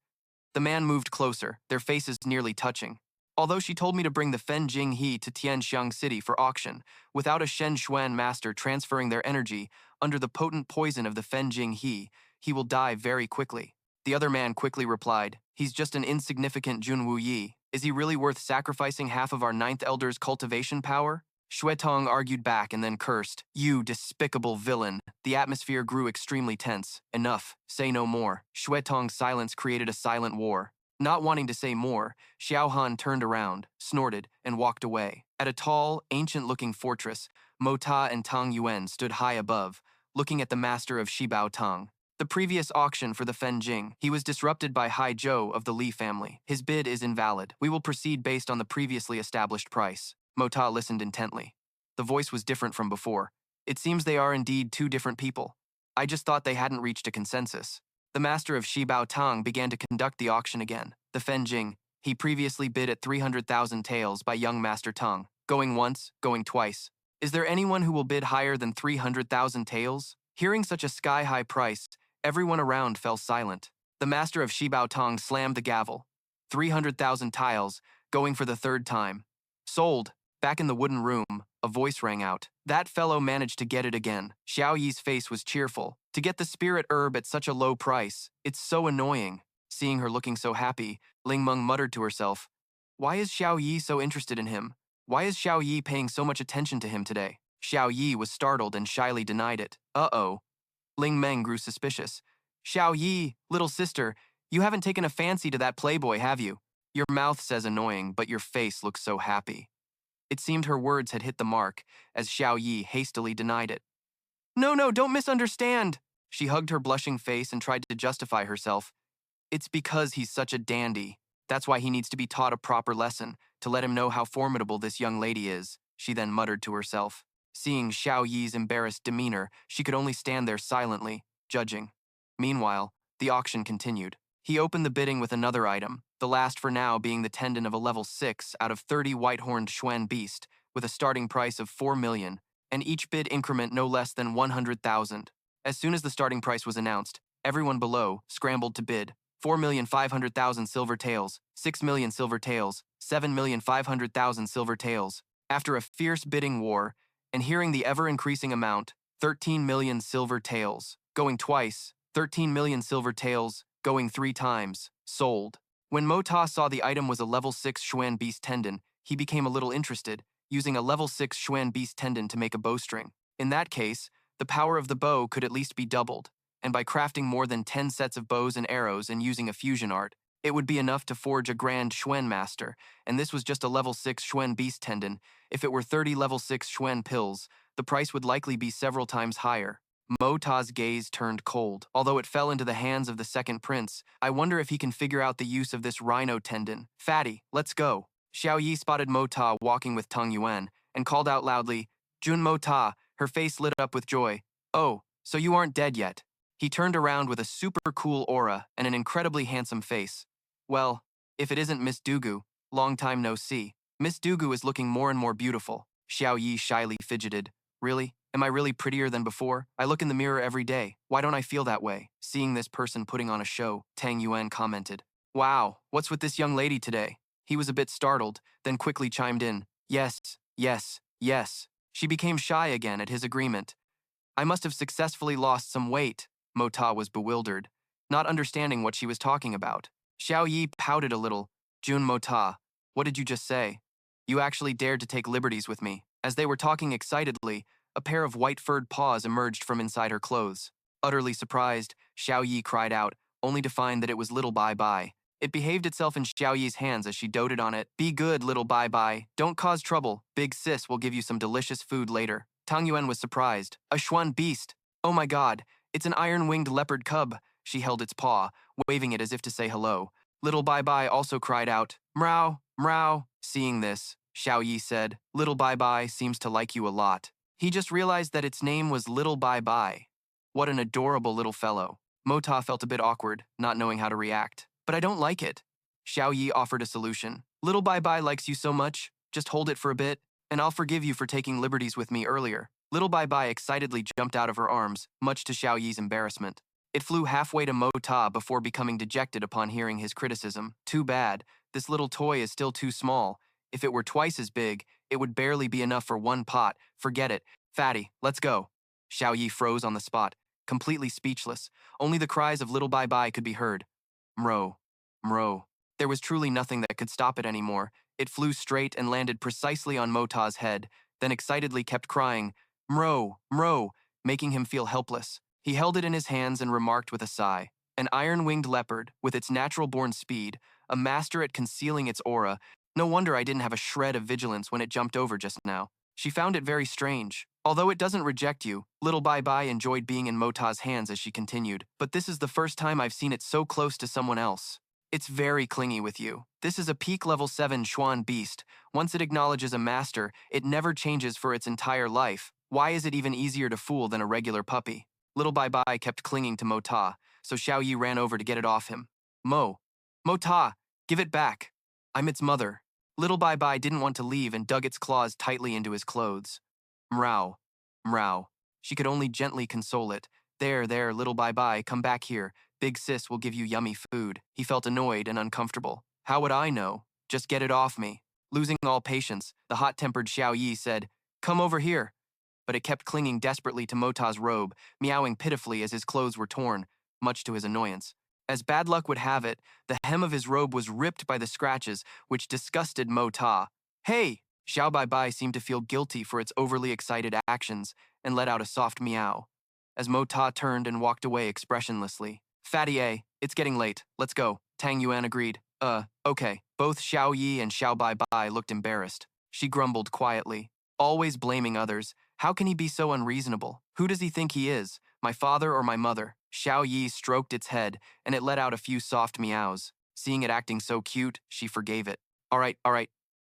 The man moved closer, their faces nearly touching. Although she told me to bring the Fen Jing He to Tianxiang City for auction, without a Shen Xuan master transferring their energy under the potent poison of the Fen Jing He will die very quickly. The other man quickly replied, He's just an insignificant Jun Wuyi. Is he really worth sacrificing half of our ninth elder's cultivation power? Shui Tong argued back and then cursed, You despicable villain. The atmosphere grew extremely tense. Enough. Say no more. Shui Tong's silence created a silent war. Not wanting to say more, Xiao Han turned around, snorted, and walked away. At a tall, ancient-looking fortress, Mota and Tang Yuan stood high above, looking at the master of Shi Bao Tang. The previous auction for the Fen Jing, he was disrupted by Hai Zhou of the Li family. His bid is invalid. We will proceed based on the previously established price. Mota listened intently. The voice was different from before. It seems they are indeed two different people. I just thought they hadn't reached a consensus. The master of Shi Bao Tang began to conduct the auction again. The Fen Jing, he previously bid at 300,000 taels by young Master Tang. Going once, going twice. Is there anyone who will bid higher than 300,000 taels? Hearing such a sky-high price, everyone around fell silent. The master of Shi Bao Tang slammed the gavel. 300,000 taels, going for the third time. Sold. Back in the wooden room, a voice rang out. That fellow managed to get it again. Xiao Yi's face was cheerful. To get the spirit herb at such a low price, it's so annoying. Seeing her looking so happy, Ling Meng muttered to herself, Why is Xiao Yi so interested in him? Why is Xiao Yi paying so much attention to him today? Xiao Yi was startled and shyly denied it. Uh-oh. Ling Meng grew suspicious. Xiao Yi, little sister, you haven't taken a fancy to that playboy, have you? Your mouth says annoying, but your face looks so happy. It seemed her words had hit the mark, as Xiao Yi hastily denied it. No, don't misunderstand. She hugged her blushing face and tried to justify herself. It's because he's such a dandy. That's why he needs to be taught a proper lesson, to let him know how formidable this young lady is, she then muttered to herself. Seeing Xiao Yi's embarrassed demeanor, she could only stand there silently, judging. Meanwhile, the auction continued. He opened the bidding with another item, the last for now being the tendon of a level 6 out of 30 white-horned Xuan Beast, with a starting price of 4 million, and each bid increment no less than 100,000. As soon as the starting price was announced, everyone below scrambled to bid. 4,500,000 silver taels, 6 million silver taels, 7,500,000 silver taels. After a fierce bidding war, and hearing the ever-increasing amount, 13 million silver taels, going twice, 13 million silver taels, going 3 times, sold. When Mota saw the item was a level 6 Xuan Beast tendon, he became a little interested, using a level 6 Xuan Beast tendon to make a bowstring. In that case, the power of the bow could at least be doubled, and by crafting more than 10 sets of bows and arrows and using a fusion art, it would be enough to forge a grand Xuan master, and this was just a level 6 Xuan Beast tendon. If it were 30 level 6 Xuan pills, the price would likely be several times higher. Mota's gaze turned cold. Although it fell into the hands of the second prince, I wonder if he can figure out the use of this rhino tendon. Fatty, let's go. Xiao Yi spotted Mota walking with Tang Yuan and called out loudly, Jun Mota, her face lit up with joy. Oh, so you aren't dead yet. He turned around with a super cool aura and an incredibly handsome face. Well, if it isn't Miss Dugu, long time no see. Miss Dugu is looking more and more beautiful. Xiao Yi shyly fidgeted. Really? Am I really prettier than before? I look in the mirror every day. Why don't I feel that way? Seeing this person putting on a show, Tang Yuan commented. Wow, what's with this young lady today? He was a bit startled, then quickly chimed in. Yes. She became shy again at his agreement. I must have successfully lost some weight. Mota was bewildered, not understanding what she was talking about. Xiao Yi pouted a little. Jun Mota, what did you just say? You actually dared to take liberties with me. As they were talking excitedly, a pair of white-furred paws emerged from inside her clothes. Utterly surprised, Xiao Yi cried out, only to find that it was Little Baibai. It behaved itself in Xiao Yi's hands as she doted on it. Be good, Little Baibai. Don't cause trouble. Big Sis will give you some delicious food later. Tang Yuan was surprised. A Xuan Beast. Oh my god, it's an iron-winged leopard cub. She held its paw, waving it as if to say hello. Little Baibai also cried out, Mrao, Mrao. Seeing this, Xiao Yi said, Little Baibai seems to like you a lot. He just realized that its name was Little Baibai. What an adorable little fellow. Mota felt a bit awkward, not knowing how to react. But I don't like it. Xiao Yi offered a solution. Little Baibai likes you so much, just hold it for a bit, and I'll forgive you for taking liberties with me earlier. Little Baibai excitedly jumped out of her arms, much to Xiao Yi's embarrassment. It flew halfway to Mota before becoming dejected upon hearing his criticism. Too bad, this little toy is still too small. If it were twice as big, it would barely be enough for one pot. Forget it. Fatty, let's go. Xiao Yi froze on the spot, completely speechless. Only the cries of Little Baibai could be heard. Mro, Mro. There was truly nothing that could stop it anymore. It flew straight and landed precisely on Mota's head, then excitedly kept crying, Mro, Mro, making him feel helpless. He held it in his hands and remarked with a sigh. An iron-winged leopard, with its natural-born speed, a master at concealing its aura. No wonder I didn't have a shred of vigilance when it jumped over just now. She found it very strange. Although it doesn't reject you, Little Baibai enjoyed being in Mota's hands as she continued. But this is the first time I've seen it so close to someone else. It's very clingy with you. This is a peak level 7 Xuan Beast. Once it acknowledges a master, it never changes for its entire life. Why is it even easier to fool than a regular puppy? Little Baibai kept clinging to Mota, so Xiao Yi ran over to get it off him. Mota, give it back. I'm its mother. Little Baibai didn't want to leave and dug its claws tightly into his clothes. Mrao, Mrao. She could only gently console it. There, Little Baibai, come back here. Big Sis will give you yummy food. He felt annoyed and uncomfortable. How would I know? Just get it off me. Losing all patience, the hot-tempered Xiao Yi said, Come over here. But it kept clinging desperately to Mota's robe, meowing pitifully as his clothes were torn, much to his annoyance. As bad luck would have it, the hem of his robe was ripped by the scratches, which disgusted Mota. Hey, Xiao Baibai seemed to feel guilty for its overly excited actions and let out a soft meow, as Mo Ta turned and walked away expressionlessly. Fatty A, it's getting late, let's go, Tang Yuan agreed. Okay. Both Xiao Yi and Xiao Baibai looked embarrassed. She grumbled quietly, always blaming others. How can he be so unreasonable? Who does he think he is, my father or my mother? Xiao Yi stroked its head, and it let out a few soft meows. Seeing it acting so cute, she forgave it. All right.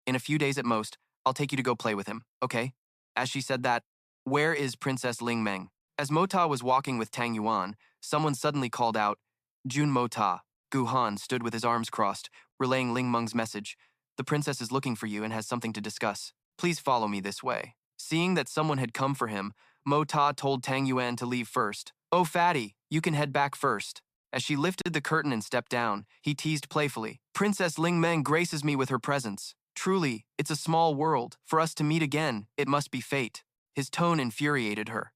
In a few days at most, I'll take you to go play with him, okay? As she said that, where is Princess Ling Meng? As Mota was walking with Tang Yuan, someone suddenly called out, Jun Mota. Gu Han stood with his arms crossed, relaying Ling Meng's message. The princess is looking for you and has something to discuss. Please follow me this way. Seeing that someone had come for him, Mo Ta told Tang Yuan to leave first. Oh, fatty, you can head back first. As she lifted the curtain and stepped down, he teased playfully. Princess Ling Meng graces me with her presence. Truly, it's a small world. For us to meet again, it must be fate. His tone infuriated her.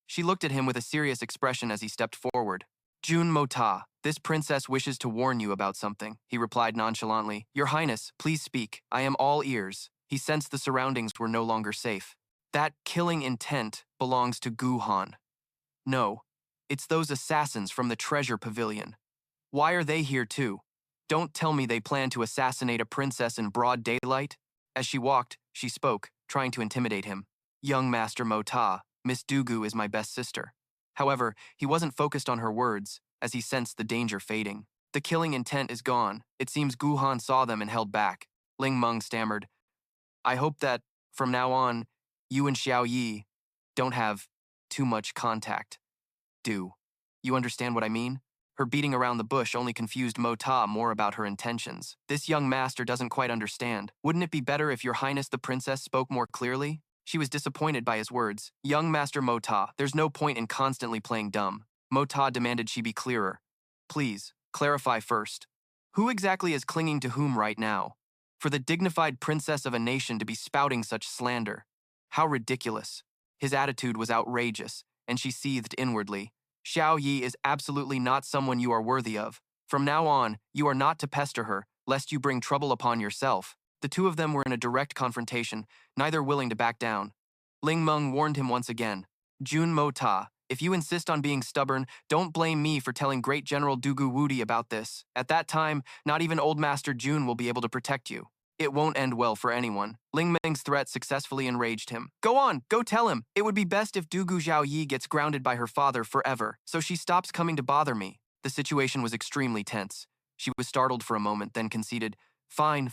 She looked at him with a serious expression as he stepped forward. Jun Mota, this princess wishes to warn you about something, he replied nonchalantly. Your Highness, please speak. I am all ears. He sensed the surroundings were no longer safe. That killing intent belongs to Gu Han. No, it's those assassins from the treasure pavilion. Why are they here too? Don't tell me they plan to assassinate a princess in broad daylight. As she walked, she spoke, trying to intimidate him. Young Master Mota, Miss Dugu is my best sister. However, he wasn't focused on her words, as he sensed the danger fading. The killing intent is gone. It seems Gu Han saw them and held back. Ling Meng stammered. I hope that, from now on, you and Xiao Yi don't have too much contact. Do you understand what I mean? Her beating around the bush only confused Mo Ta more about her intentions. This young master doesn't quite understand. Wouldn't it be better if Your Highness the Princess spoke more clearly? She was disappointed by his words. Young Master Mo Ta, there's no point in constantly playing dumb. Mo Ta demanded she be clearer. Please, clarify first. Who exactly is clinging to whom right now? For the dignified princess of a nation to be spouting such slander. How ridiculous. His attitude was outrageous, and she seethed inwardly. Xiao Yi is absolutely not someone you are worthy of. From now on, you are not to pester her, lest you bring trouble upon yourself. The two of them were in a direct confrontation, neither willing to back down. Ling Meng warned him once again. Jun Mota, if you insist on being stubborn, don't blame me for telling Great General Dugu Wudi about this. At that time, not even Old Master Jun will be able to protect you. It won't end well for anyone. Ling Meng's threat successfully enraged him. Go on, go tell him. It would be best if Dugu Zhao Yi gets grounded by her father forever, so she stops coming to bother me. The situation was extremely tense. She was startled for a moment, then conceded, Fine.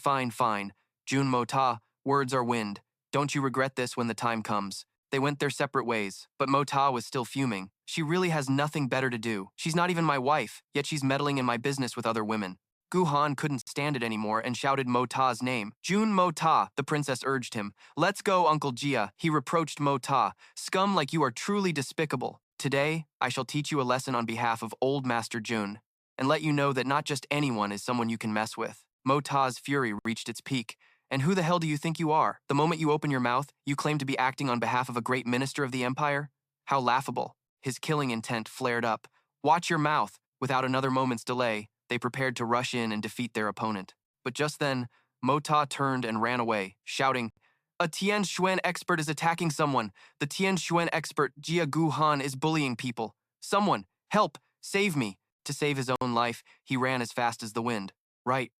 Jun Mota, words are wind. Don't you regret this when the time comes? They went their separate ways, but Mota was still fuming. She really has nothing better to do. She's not even my wife, yet she's meddling in my business with other women. Gu Han couldn't stand it anymore and shouted Mota's name. Jun Mota, the princess urged him. Let's go, Uncle Jia, he reproached Mota. Scum like you are truly despicable. Today, I shall teach you a lesson on behalf of Old Master Jun, and let you know that not just anyone is someone you can mess with. Mota's fury reached its peak. And who the hell do you think you are? The moment you open your mouth, you claim to be acting on behalf of a great minister of the empire? How laughable. His killing intent flared up. Watch your mouth. Without another moment's delay, they prepared to rush in and defeat their opponent. But just then, Mota turned and ran away, shouting, A Tianxiang expert is attacking someone. The Tianxiang expert, Jia Gu Han, is bullying people. Someone, help, save me. To save his own life, he ran as fast as the wind. Right,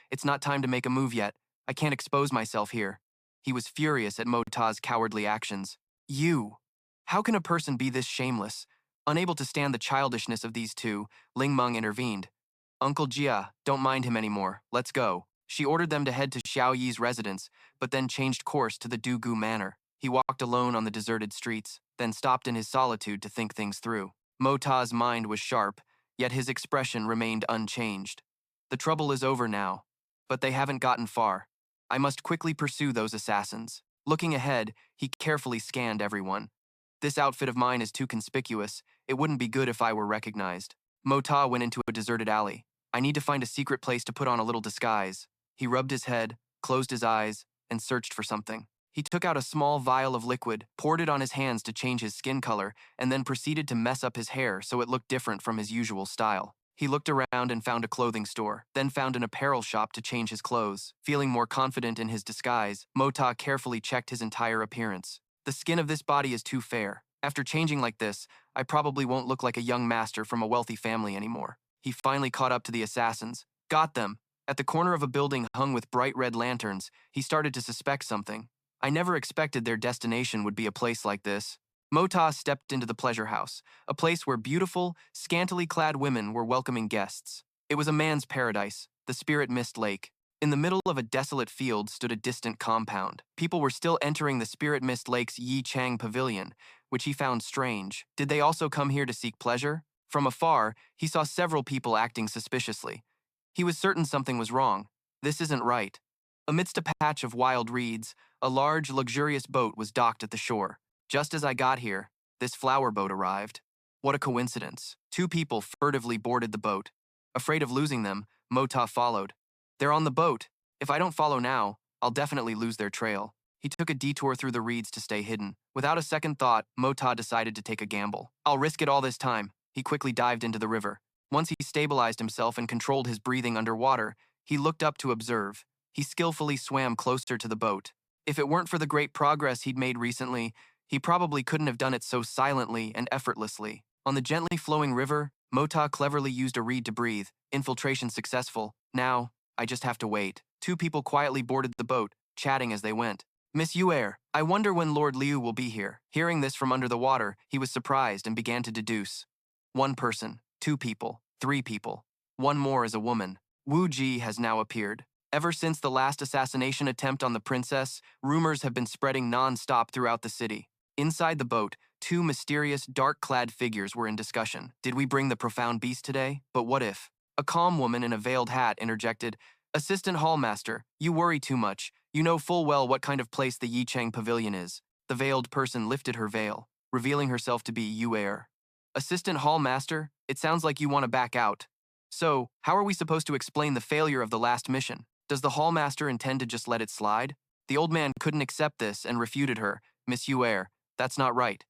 it's not time to make a move yet. I can't expose myself here. He was furious at Mota's cowardly actions. You. How can a person be this shameless? Unable to stand the childishness of these two, Ling Meng intervened. Uncle Jia, don't mind him anymore. Let's go. She ordered them to head to Xiao Yi's residence, but then changed course to the Dugu Manor. He walked alone on the deserted streets, then stopped in his solitude to think things through. Mota's mind was sharp, yet his expression remained unchanged. The trouble is over now, but they haven't gotten far. I must quickly pursue those assassins. Looking ahead, he carefully scanned everyone. This outfit of mine is too conspicuous. It wouldn't be good if I were recognized. Mota went into a deserted alley. I need to find a secret place to put on a little disguise. He rubbed his head, closed his eyes, and searched for something. He took out a small vial of liquid, poured it on his hands to change his skin color, and then proceeded to mess up his hair so it looked different from his usual style. He looked around and found a clothing store, then found an apparel shop to change his clothes. Feeling more confident in his disguise, Mota carefully checked his entire appearance. The skin of this body is too fair. After changing like this, I probably won't look like a young master from a wealthy family anymore. He finally caught up to the assassins. Got them. At the corner of a building hung with bright red lanterns, he started to suspect something. I never expected their destination would be a place like this. Mota stepped into the pleasure house, a place where beautiful, scantily clad women were welcoming guests. It was a man's paradise, the Spirit Mist Lake. In the middle of a desolate field stood a distant compound. People were still entering the Spirit Mist Lake's Yi Chang Pavilion, which he found strange. Did they also come here to seek pleasure? From afar, he saw several people acting suspiciously. He was certain something was wrong. This isn't right. Amidst a patch of wild reeds, a large, luxurious boat was docked at the shore. Just as I got here, this flower boat arrived. What a coincidence. Two people furtively boarded the boat. Afraid of losing them, Mota followed. They're on the boat. If I don't follow now, I'll definitely lose their trail. He took a detour through the reeds to stay hidden. Without a second thought, Mota decided to take a gamble. I'll risk it all this time. He quickly dived into the river. Once he stabilized himself and controlled his breathing underwater, he looked up to observe. He skillfully swam closer to the boat. If it weren't for the great progress he'd made recently, he probably couldn't have done it so silently and effortlessly. On the gently flowing river, Mota cleverly used a reed to breathe. Infiltration successful. Now, I just have to wait. Two people quietly boarded the boat, chatting as they went. Miss Yuer, I wonder when Lord Liu will be here. Hearing this from under the water, he was surprised and began to deduce. One person, two people, three people. One more is a woman. Wu Ji has now appeared. Ever since the last assassination attempt on the princess, rumors have been spreading non-stop throughout the city. Inside the boat, two mysterious, dark-clad figures were in discussion. Did we bring the profound beast today? But what if? A calm woman in a veiled hat interjected, Assistant Hallmaster, you worry too much. You know full well what kind of place the Yichang Pavilion is. The veiled person lifted her veil, revealing herself to be Yuer. Assistant Hallmaster, it sounds like you want to back out. So, how are we supposed to explain the failure of the last mission? Does the Hallmaster intend to just let it slide? The old man couldn't accept this and refuted her. Miss Yuer, that's not right.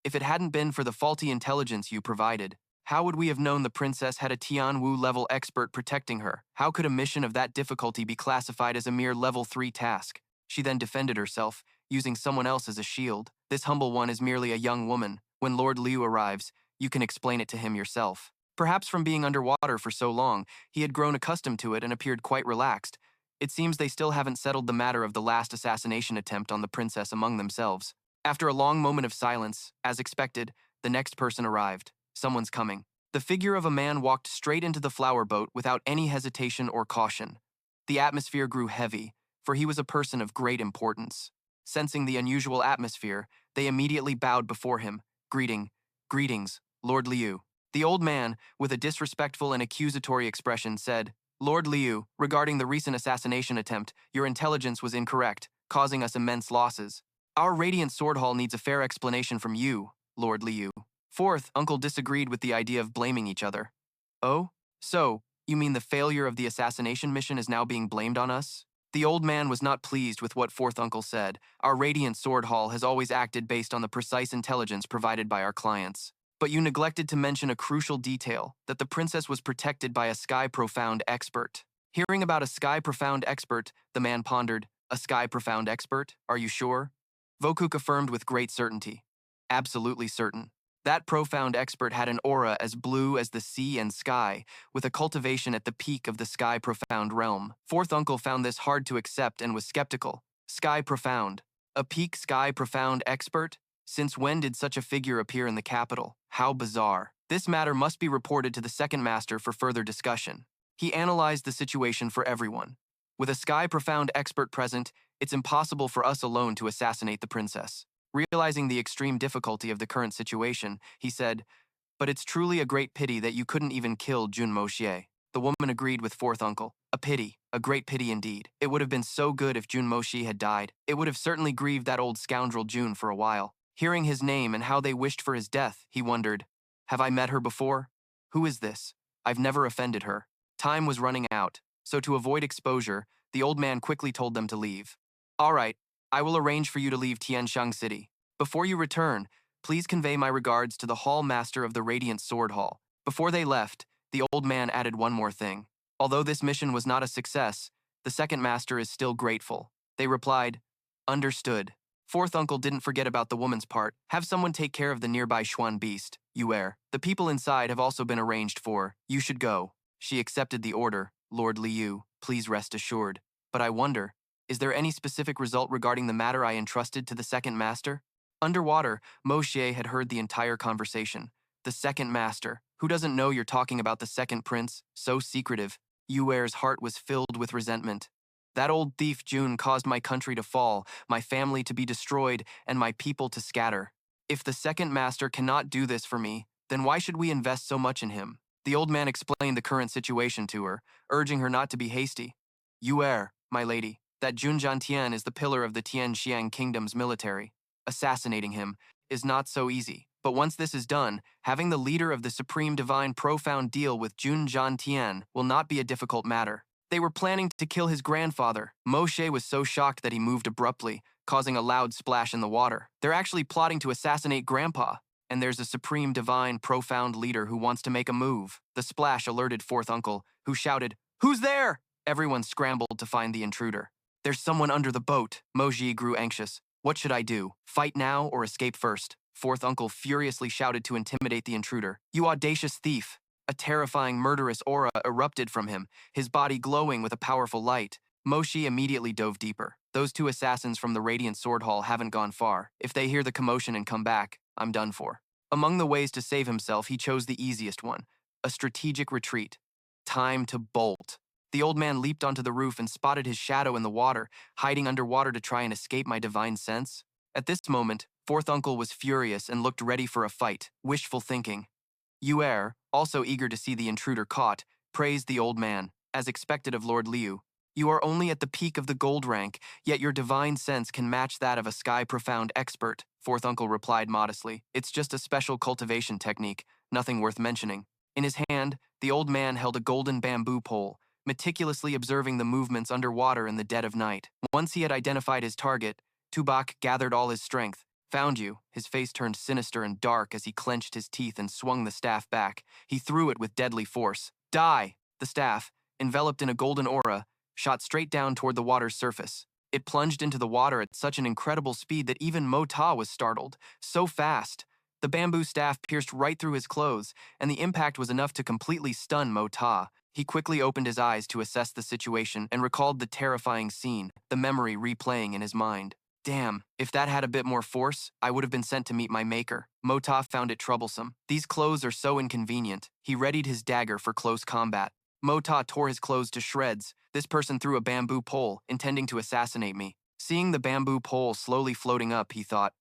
If it hadn't been for the faulty intelligence you provided, how would we have known the princess had a Tianwu-level expert protecting her? How could a mission of that difficulty be classified as a mere level 3 task? She then defended herself, using someone else as a shield. This humble one is merely a young woman. When Lord Liu arrives, you can explain it to him yourself. Perhaps from being underwater for so long, he had grown accustomed to it and appeared quite relaxed. It seems they still haven't settled the matter of the last assassination attempt on the princess among themselves. After a long moment of silence, as expected, the next person arrived. Someone's coming. The figure of a man walked straight into the flower boat without any hesitation or caution. The atmosphere grew heavy, for he was a person of great importance. Sensing the unusual atmosphere, they immediately bowed before him. Greetings, Lord Liu. The old man, with a disrespectful and accusatory expression, said, Lord Liu, regarding the recent assassination attempt, your intelligence was incorrect, causing us immense losses. Our Radiant Sword Hall needs a fair explanation from you, Lord Liu. Fourth Uncle disagreed with the idea of blaming each other. Oh? So, you mean the failure of the assassination mission is now being blamed on us? The old man was not pleased with what Fourth Uncle said. Our Radiant Sword Hall has always acted based on the precise intelligence provided by our clients. But you neglected to mention a crucial detail, that the princess was protected by a Sky Profound expert. Hearing about a Sky Profound expert, the man pondered, a Sky Profound expert? Are you sure? Vokuk affirmed with great certainty. Absolutely certain. That profound expert had an aura as blue as the sea and sky, with a cultivation at the peak of the Sky Profound realm. Fourth Uncle found this hard to accept and was skeptical. Sky Profound. A peak Sky Profound expert? Since when did such a figure appear in the capital? How bizarre. This matter must be reported to the second master for further discussion. He analyzed the situation for everyone. With a Sky Profound expert present, it's impossible for us alone to assassinate the princess. Realizing the extreme difficulty of the current situation, he said, But it's truly a great pity that you couldn't even kill Jun Moxie. The woman agreed with Fourth Uncle. A pity, a great pity indeed. It would have been so good if Jun Moxie had died. It would have certainly grieved that old scoundrel Jun for a while. Hearing his name and how they wished for his death, he wondered, Have I met her before? Who is this? I've never offended her. Time was running out, so to avoid exposure, the old man quickly told them to leave. All right, I will arrange for you to leave Tianxiang City. Before you return, please convey my regards to the Hall Master of the Radiant Sword Hall. Before they left, The old man added one more thing. Although this mission was not a success, the second master is still grateful. They replied, understood. Fourth uncle didn't forget about the woman's part. Have someone take care of the nearby Xuan Beast, Yuer. The people inside have also been arranged for. You should go. She accepted the order. Lord Liu, please rest assured. But I wonder, is there any specific result regarding the matter I entrusted to the second master? Underwater, Moshe had heard the entire conversation. The second master. Who doesn't know you're talking about the second prince? So secretive. Yuer's heart was filled with resentment. That old thief Jun caused my country to fall, my family to be destroyed, and my people to scatter. If the second master cannot do this for me, then why should we invest so much in him? The old man explained the current situation to her, urging her not to be hasty. Yuer, my lady, that Jun Jiantian is the pillar of the Tianxiang kingdom's military. Assassinating him is not so easy. But once this is done, having the leader of the Supreme Divine Profound deal with Jun Jiantian will not be a difficult matter. They were planning to kill his grandfather. Moshe was so shocked that he moved abruptly, causing a loud splash in the water. They're actually plotting to assassinate Grandpa, and there's a Supreme Divine Profound leader who wants to make a move. The splash alerted Fourth Uncle, who shouted, "Who's there?" Everyone scrambled to find the intruder. There's someone under the boat. Moshe grew anxious. What should I do? Fight now or escape first? Fourth Uncle furiously shouted to intimidate the intruder. You audacious thief! A terrifying, murderous aura erupted from him, his body glowing with a powerful light. Moshe immediately dove deeper. Those two assassins from the Radiant Sword Hall haven't gone far. If they hear the commotion and come back, I'm done for. Among the ways to save himself, he chose the easiest one, a strategic retreat. Time to bolt. The old man leaped onto the roof and spotted his shadow in the water, hiding underwater to try and escape my divine sense. At this moment, Fourth Uncle was furious and looked ready for a fight. Wishful thinking. Yuer, also eager to see the intruder caught, praised the old man, as expected of Lord Liu. You are only at the peak of the gold rank, yet your divine sense can match that of a sky-profound expert, Fourth Uncle replied modestly. It's just a special cultivation technique, nothing worth mentioning. In his hand, the old man held a golden bamboo pole, meticulously observing the movements underwater in the dead of night. Once he had identified his target, Tubak gathered all his strength. Found you. His face turned sinister and dark as he clenched his teeth and swung the staff back. He threw it with deadly force. Die! The staff, enveloped in a golden aura, shot straight down toward the water's surface. It plunged into the water at such an incredible speed that even Mo Ta was startled. So fast. The bamboo staff pierced right through his clothes, and the impact was enough to completely stun Mo Ta. He quickly opened his eyes to assess the situation and recalled the terrifying scene, the memory replaying in his mind. Damn, if that had a bit more force, I would have been sent to meet my maker. Mota found it troublesome. These clothes are so inconvenient. He readied his dagger for close combat. Mota tore his clothes to shreds. This person threw a bamboo pole, intending to assassinate me. Seeing the bamboo pole slowly floating up, he thought,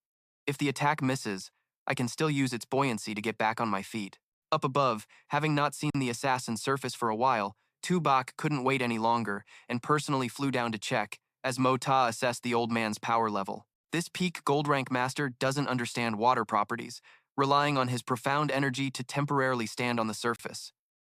if the attack misses, I can still use its buoyancy to get back on my feet. Up above, having not seen the assassin surface for a while, Tubak couldn't wait any longer and personally flew down to check, as Mota assessed the old man's power level. This peak gold rank master doesn't understand water properties, relying on his profound energy to temporarily stand on the surface.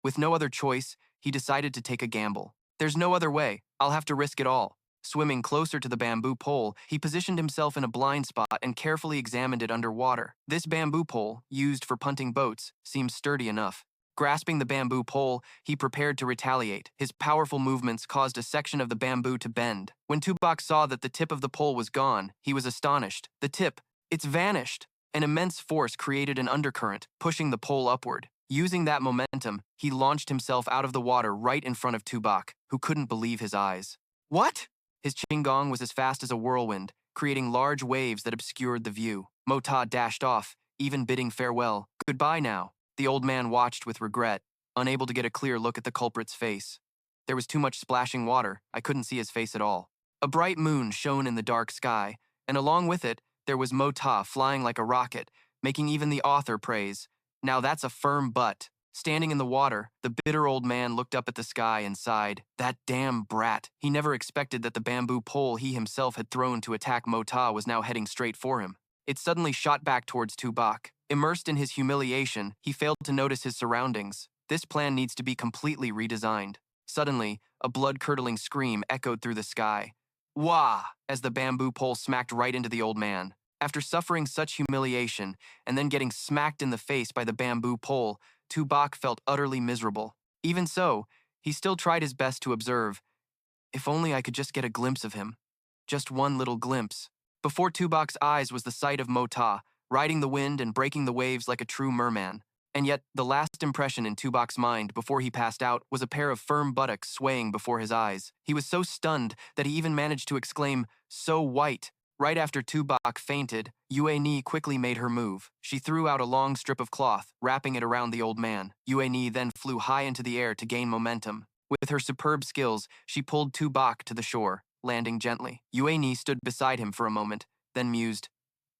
With no other choice, he decided to take a gamble. There's no other way. I'll have to risk it all. Swimming closer to the bamboo pole, he positioned himself in a blind spot and carefully examined it underwater. This bamboo pole, used for punting boats, seemed sturdy enough. Grasping the bamboo pole, he prepared to retaliate. His powerful movements caused a section of the bamboo to bend. When Tubak saw that the tip of the pole was gone, he was astonished. The tip, it's vanished! An immense force created an undercurrent, pushing the pole upward. Using that momentum, he launched himself out of the water right in front of Tubak, who couldn't believe his eyes. What? His qinggong was as fast as a whirlwind, creating large waves that obscured the view. Mota dashed off, even bidding farewell. Goodbye now. The old man watched with regret, unable to get a clear look at the culprit's face. There was too much splashing water, I couldn't see his face at all. A bright moon shone in the dark sky, and along with it, there was Mota flying like a rocket, making even the author praise. Now that's a firm butt. Standing in the water, the bitter old man looked up at the sky and sighed. That damn brat. He never expected that the bamboo pole he himself had thrown to attack Mota was now heading straight for him. It suddenly shot back towards Tubak. Immersed in his humiliation, he failed to notice his surroundings. This plan needs to be completely redesigned. Suddenly, a blood-curdling scream echoed through the sky. Wah! As the bamboo pole smacked right into the old man. After suffering such humiliation, and then getting smacked in the face by the bamboo pole, Tu Bak felt utterly miserable. Even so, he still tried his best to observe. If only I could just get a glimpse of him. Just one little glimpse. Before Tu Bak's eyes was the sight of Mota, riding the wind and breaking the waves like a true merman. And yet, the last impression in Tu Bak's mind before he passed out was a pair of firm buttocks swaying before his eyes. He was so stunned that he even managed to exclaim, "So white." Right after Tu Bak fainted, Yue Ni quickly made her move. She threw out a long strip of cloth, wrapping it around the old man. Yue Ni then flew high into the air to gain momentum. With her superb skills, she pulled Tu Bak to the shore, landing gently. Yue Ni stood beside him for a moment, then mused,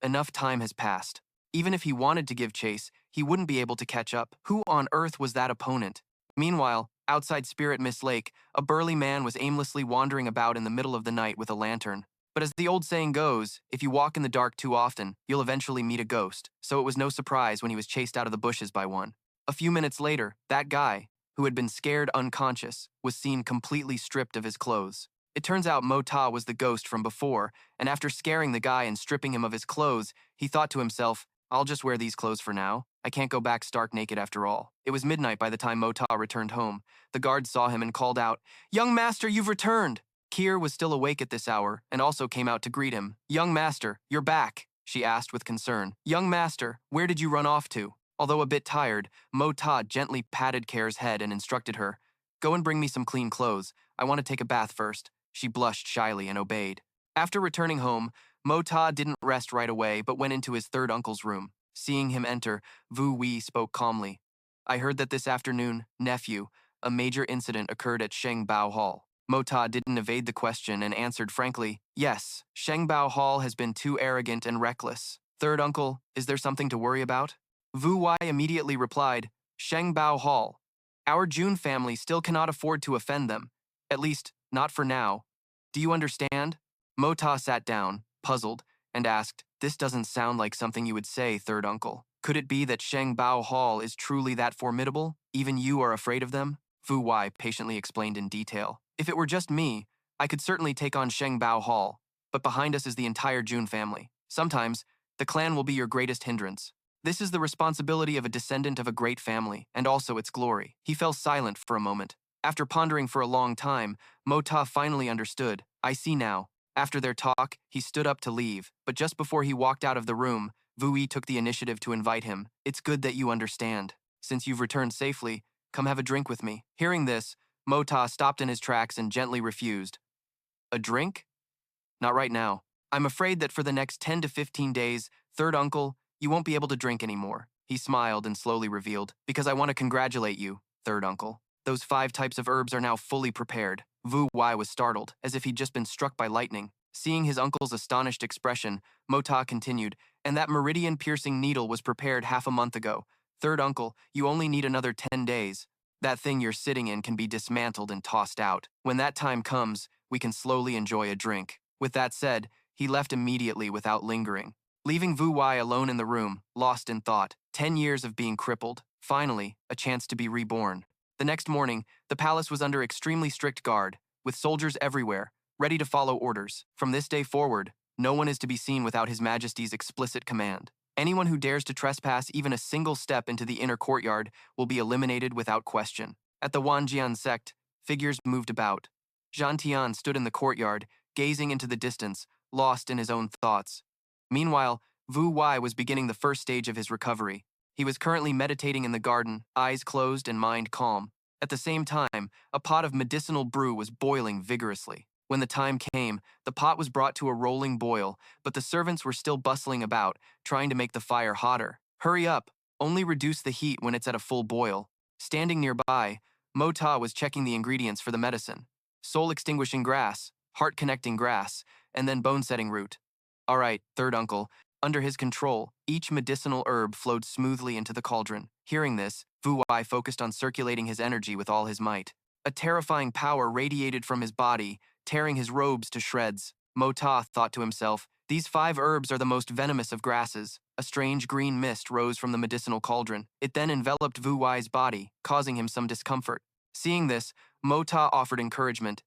"Enough time has passed. Even if he wanted to give chase, he wouldn't be able to catch up. Who on earth was that opponent?" Meanwhile, outside Spirit Mist Lake, a burly man was aimlessly wandering about in the middle of the night with a lantern. But as the old saying goes, if you walk in the dark too often, you'll eventually meet a ghost, so it was no surprise when he was chased out of the bushes by one. A few minutes later, that guy, who had been scared unconscious, was seen completely stripped of his clothes. It turns out Mota was the ghost from before, and after scaring the guy and stripping him of his clothes, he thought to himself, "I'll just wear these clothes for now. I can't go back stark naked after all." It was midnight by the time Mota returned home. The guards saw him and called out, "Young master, you've returned!" Kier was still awake at this hour and also came out to greet him. "Young master, you're back," she asked with concern. "Young master, where did you run off to?" Although a bit tired, Mota gently patted Kier's head and instructed her, "Go and bring me some clean clothes. I want to take a bath first." She blushed shyly and obeyed. After returning home, Mota didn't rest right away but went into his third uncle's room. Seeing him enter, Vu Wei spoke calmly. "I heard that this afternoon, nephew, a major incident occurred at Shengbao Hall." Mota didn't evade the question and answered frankly, "Yes, Shengbao Hall has been too arrogant and reckless. Third uncle, is there something to worry about?" Vu Wei immediately replied, "Shengbao Hall. Our Jun family still cannot afford to offend them. At least, not for now. Do you understand?" Mota sat down, puzzled, and asked, "This doesn't sound like something you would say, third uncle. Could it be that Shengbao Hall is truly that formidable? Even you are afraid of them?" Vu Wei patiently explained in detail. "If it were just me, I could certainly take on Shengbao Hall, but behind us is the entire Jun family. Sometimes, the clan will be your greatest hindrance. This is the responsibility of a descendant of a great family, and also its glory." He fell silent for a moment. After pondering for a long time, Mota finally understood. "I see now." After their talk, he stood up to leave, but just before he walked out of the room, Vu Yi took the initiative to invite him. "It's good that you understand. Since you've returned safely, come have a drink with me." Hearing this, Mota stopped in his tracks and gently refused. "A drink? Not right now. I'm afraid that for the next 10 to 15 days, third uncle, you won't be able to drink anymore." He smiled and slowly revealed, "Because I want to congratulate you, third uncle. Those 5 types of herbs are now fully prepared." Vu Wei was startled, as if he'd just been struck by lightning. Seeing his uncle's astonished expression, Mota continued, "And that meridian-piercing needle was prepared half a month ago. Third uncle, you only need another 10 days. That thing you're sitting in can be dismantled and tossed out. When that time comes, we can slowly enjoy a drink." With that said, he left immediately without lingering, leaving Vu Wei alone in the room, lost in thought. 10 years of being crippled, finally, a chance to be reborn. The next morning, the palace was under extremely strict guard, with soldiers everywhere, ready to follow orders. From this day forward, no one is to be seen without His Majesty's explicit command. Anyone who dares to trespass even a single step into the inner courtyard will be eliminated without question. At the Wanjian sect, figures moved about. Zhan Tian stood in the courtyard, gazing into the distance, lost in his own thoughts. Meanwhile, Vu Wei was beginning the first stage of his recovery. He was currently meditating in the garden, eyes closed and mind calm. At the same time, a pot of medicinal brew was boiling vigorously. When the time came, the pot was brought to a rolling boil, but the servants were still bustling about, trying to make the fire hotter. "Hurry up, only reduce the heat when it's at a full boil." Standing nearby, Mota was checking the ingredients for the medicine. Soul-extinguishing grass, heart-connecting grass, and then bone-setting root. All right, third uncle. Under his control, each medicinal herb flowed smoothly into the cauldron. Hearing this, Vu Wei focused on circulating his energy with all his might. A terrifying power radiated from his body, tearing his robes to shreds. Mota thought to himself, "These 5 herbs are the most venomous of grasses." A strange green mist rose from the medicinal cauldron. It then enveloped Vu Wei's body, causing him some discomfort. Seeing this, Mota offered encouragement.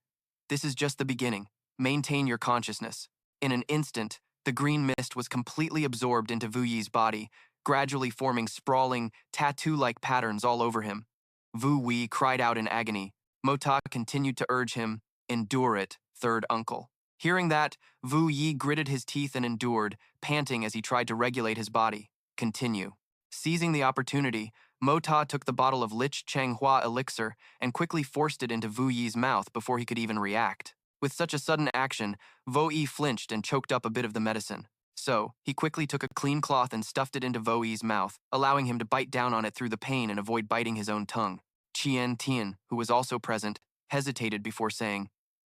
"This is just the beginning. Maintain your consciousness." In an instant, the green mist was completely absorbed into Vu Yi's body, gradually forming sprawling, tattoo-like patterns all over him. Wu Wei cried out in agony. Mota continued to urge him, "Endure it, third uncle." Hearing that, Wu Yi gritted his teeth and endured, panting as he tried to regulate his body. Continue. Seizing the opportunity, Mota took the bottle of Lich Changhua elixir and quickly forced it into Wu Yi's mouth before he could even react. With such a sudden action, Wu Yi flinched and choked up a bit of the medicine. So, he quickly took a clean cloth and stuffed it into Wu Yi's mouth, allowing him to bite down on it through the pain and avoid biting his own tongue. Qian Tian, who was also present, hesitated before saying,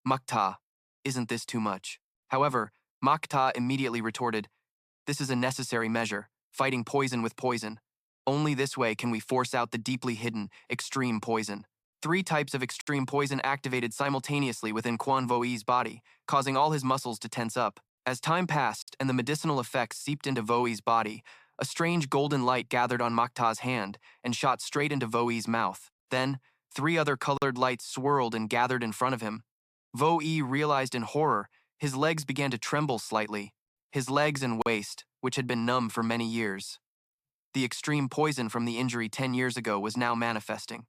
"Makta, isn't this too much?" However, Makta immediately retorted, "This is a necessary measure, fighting poison with poison. Only this way can we force out the deeply hidden, extreme poison." 3 types of extreme poison activated simultaneously within Quan Vo Yi's body, causing all his muscles to tense up. As time passed and the medicinal effects seeped into Vo Yi's body, a strange golden light gathered on Makta's hand and shot straight into Vo Yi's mouth. Then, 3 other colored lights swirled and gathered in front of him. Vo Yi realized in horror, his legs began to tremble slightly. His legs and waist, which had been numb for many years. The extreme poison from the injury 10 years ago was now manifesting.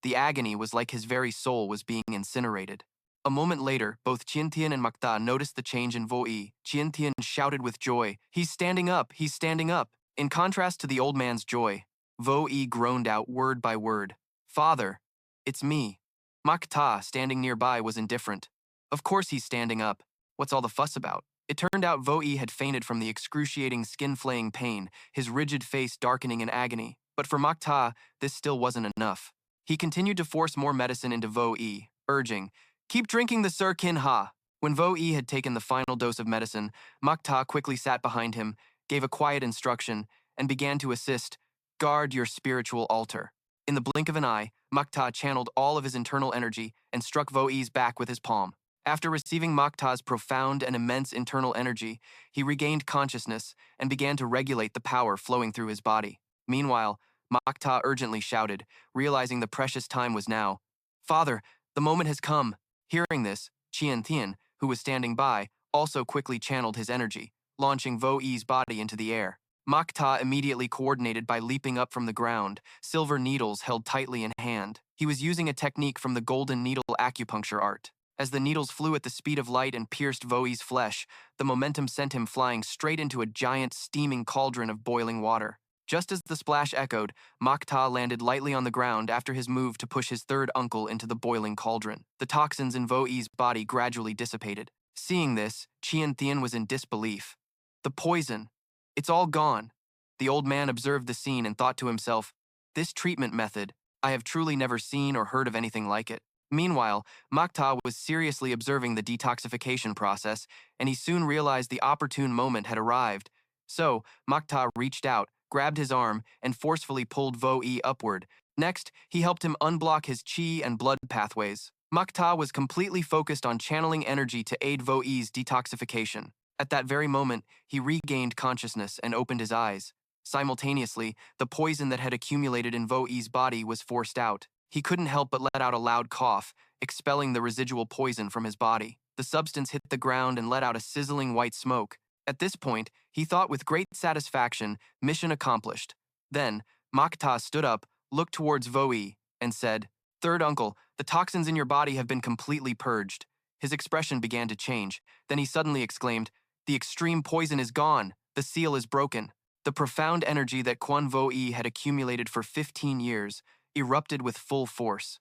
The agony was like his very soul was being incinerated. A moment later, both Qiantian and Makta noticed the change in Vo Yi. Qiantian shouted with joy, "He's standing up! He's standing up!" In contrast to the old man's joy, Vo Yi groaned out word by word, "Father, it's me." Makta, standing nearby, was indifferent. "Of course he's standing up. What's all the fuss about?" It turned out Vo Yi had fainted from the excruciating skin-flaying pain, his rigid face darkening in agony. But for Makta, this still wasn't enough. He continued to force more medicine into Vo Yi, urging, "Keep drinking the Sir Kin Ha." When Vo Yi had taken the final dose of medicine, Makta quickly sat behind him, gave a quiet instruction, and began to assist, "Guard your spiritual altar." In the blink of an eye, Makta channeled all of his internal energy and struck Vo Yi's back with his palm. After receiving Makta's profound and immense internal energy, he regained consciousness and began to regulate the power flowing through his body. Meanwhile, Makta urgently shouted, realizing the precious time was now. "Father, the moment has come." Hearing this, Qian Tian, who was standing by, also quickly channeled his energy, launching Vo Yi's body into the air. Makta immediately coordinated by leaping up from the ground, silver needles held tightly in hand. He was using a technique from the golden needle acupuncture art. As the needles flew at the speed of light and pierced Vo Yi's flesh, the momentum sent him flying straight into a giant steaming cauldron of boiling water. Just as the splash echoed, Makta landed lightly on the ground after his move to push his third uncle into the boiling cauldron. The toxins in Vo Yi's body gradually dissipated. Seeing this, Qian Tian was in disbelief. "The poison. It's all gone." The old man observed the scene and thought to himself, "This treatment method, I have truly never seen or heard of anything like it." Meanwhile, Makta was seriously observing the detoxification process, and he soon realized the opportune moment had arrived. So, Makta reached out, grabbed his arm, and forcefully pulled Vo Yi upward. Next, he helped him unblock his qi and blood pathways. Makta was completely focused on channeling energy to aid Vo Yi's detoxification. At that very moment, he regained consciousness and opened his eyes. Simultaneously, the poison that had accumulated in Vo Yi's body was forced out. He couldn't help but let out a loud cough, expelling the residual poison from his body. The substance hit the ground and let out a sizzling white smoke. At this point, he thought with great satisfaction, mission accomplished. Then, Makta stood up, looked towards Vo Yi, and said, "Third uncle, the toxins in your body have been completely purged." His expression began to change. Then he suddenly exclaimed, "The extreme poison is gone. The seal is broken." The profound energy that Quan Vo Yi had accumulated for 15 years erupted with full force.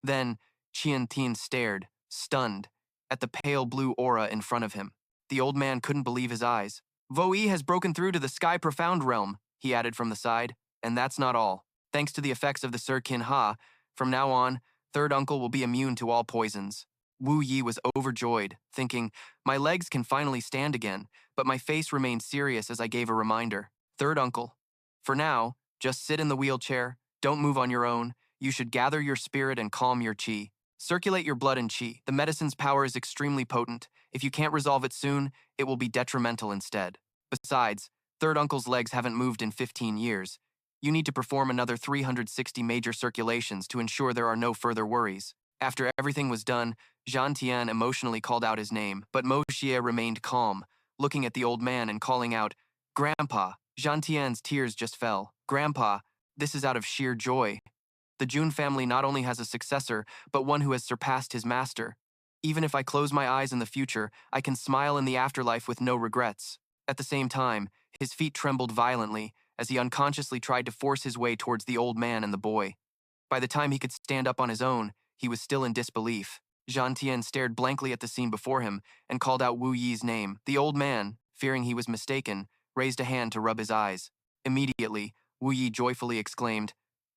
Then, Qian Tian stared, stunned, at the pale blue aura in front of him. The old man couldn't believe his eyes. "Vo Yi has broken through to the Sky Profound realm," he added from the side. "And that's not all. Thanks to the effects of the Sir Kin Ha, from now on, third uncle will be immune to all poisons." Wu Yi was overjoyed, thinking, "My legs can finally stand again," but my face remained serious as I gave a reminder. "Third uncle, for now, just sit in the wheelchair, don't move on your own. You should gather your spirit and calm your qi. Circulate your blood and qi. The medicine's power is extremely potent. If you can't resolve it soon, it will be detrimental instead. Besides, third uncle's legs haven't moved in 15 years. You need to perform another 360 major circulations to ensure there are no further worries." After everything was done, Zhan Tian emotionally called out his name, but Mo Xie remained calm, looking at the old man and calling out, "Grandpa, Xiantian's tears just fell. Grandpa, this is out of sheer joy. The Jun family not only has a successor, but one who has surpassed his master. Even if I close my eyes in the future, I can smile in the afterlife with no regrets. At the same time, his feet trembled violently as he unconsciously tried to force his way towards the old man and the boy. By the time he could stand up on his own, he was still in disbelief. Zhan Tian stared blankly at the scene before him and called out Wu Yi's name. The old man, fearing he was mistaken, raised a hand to rub his eyes. Immediately, Wu Yi joyfully exclaimed,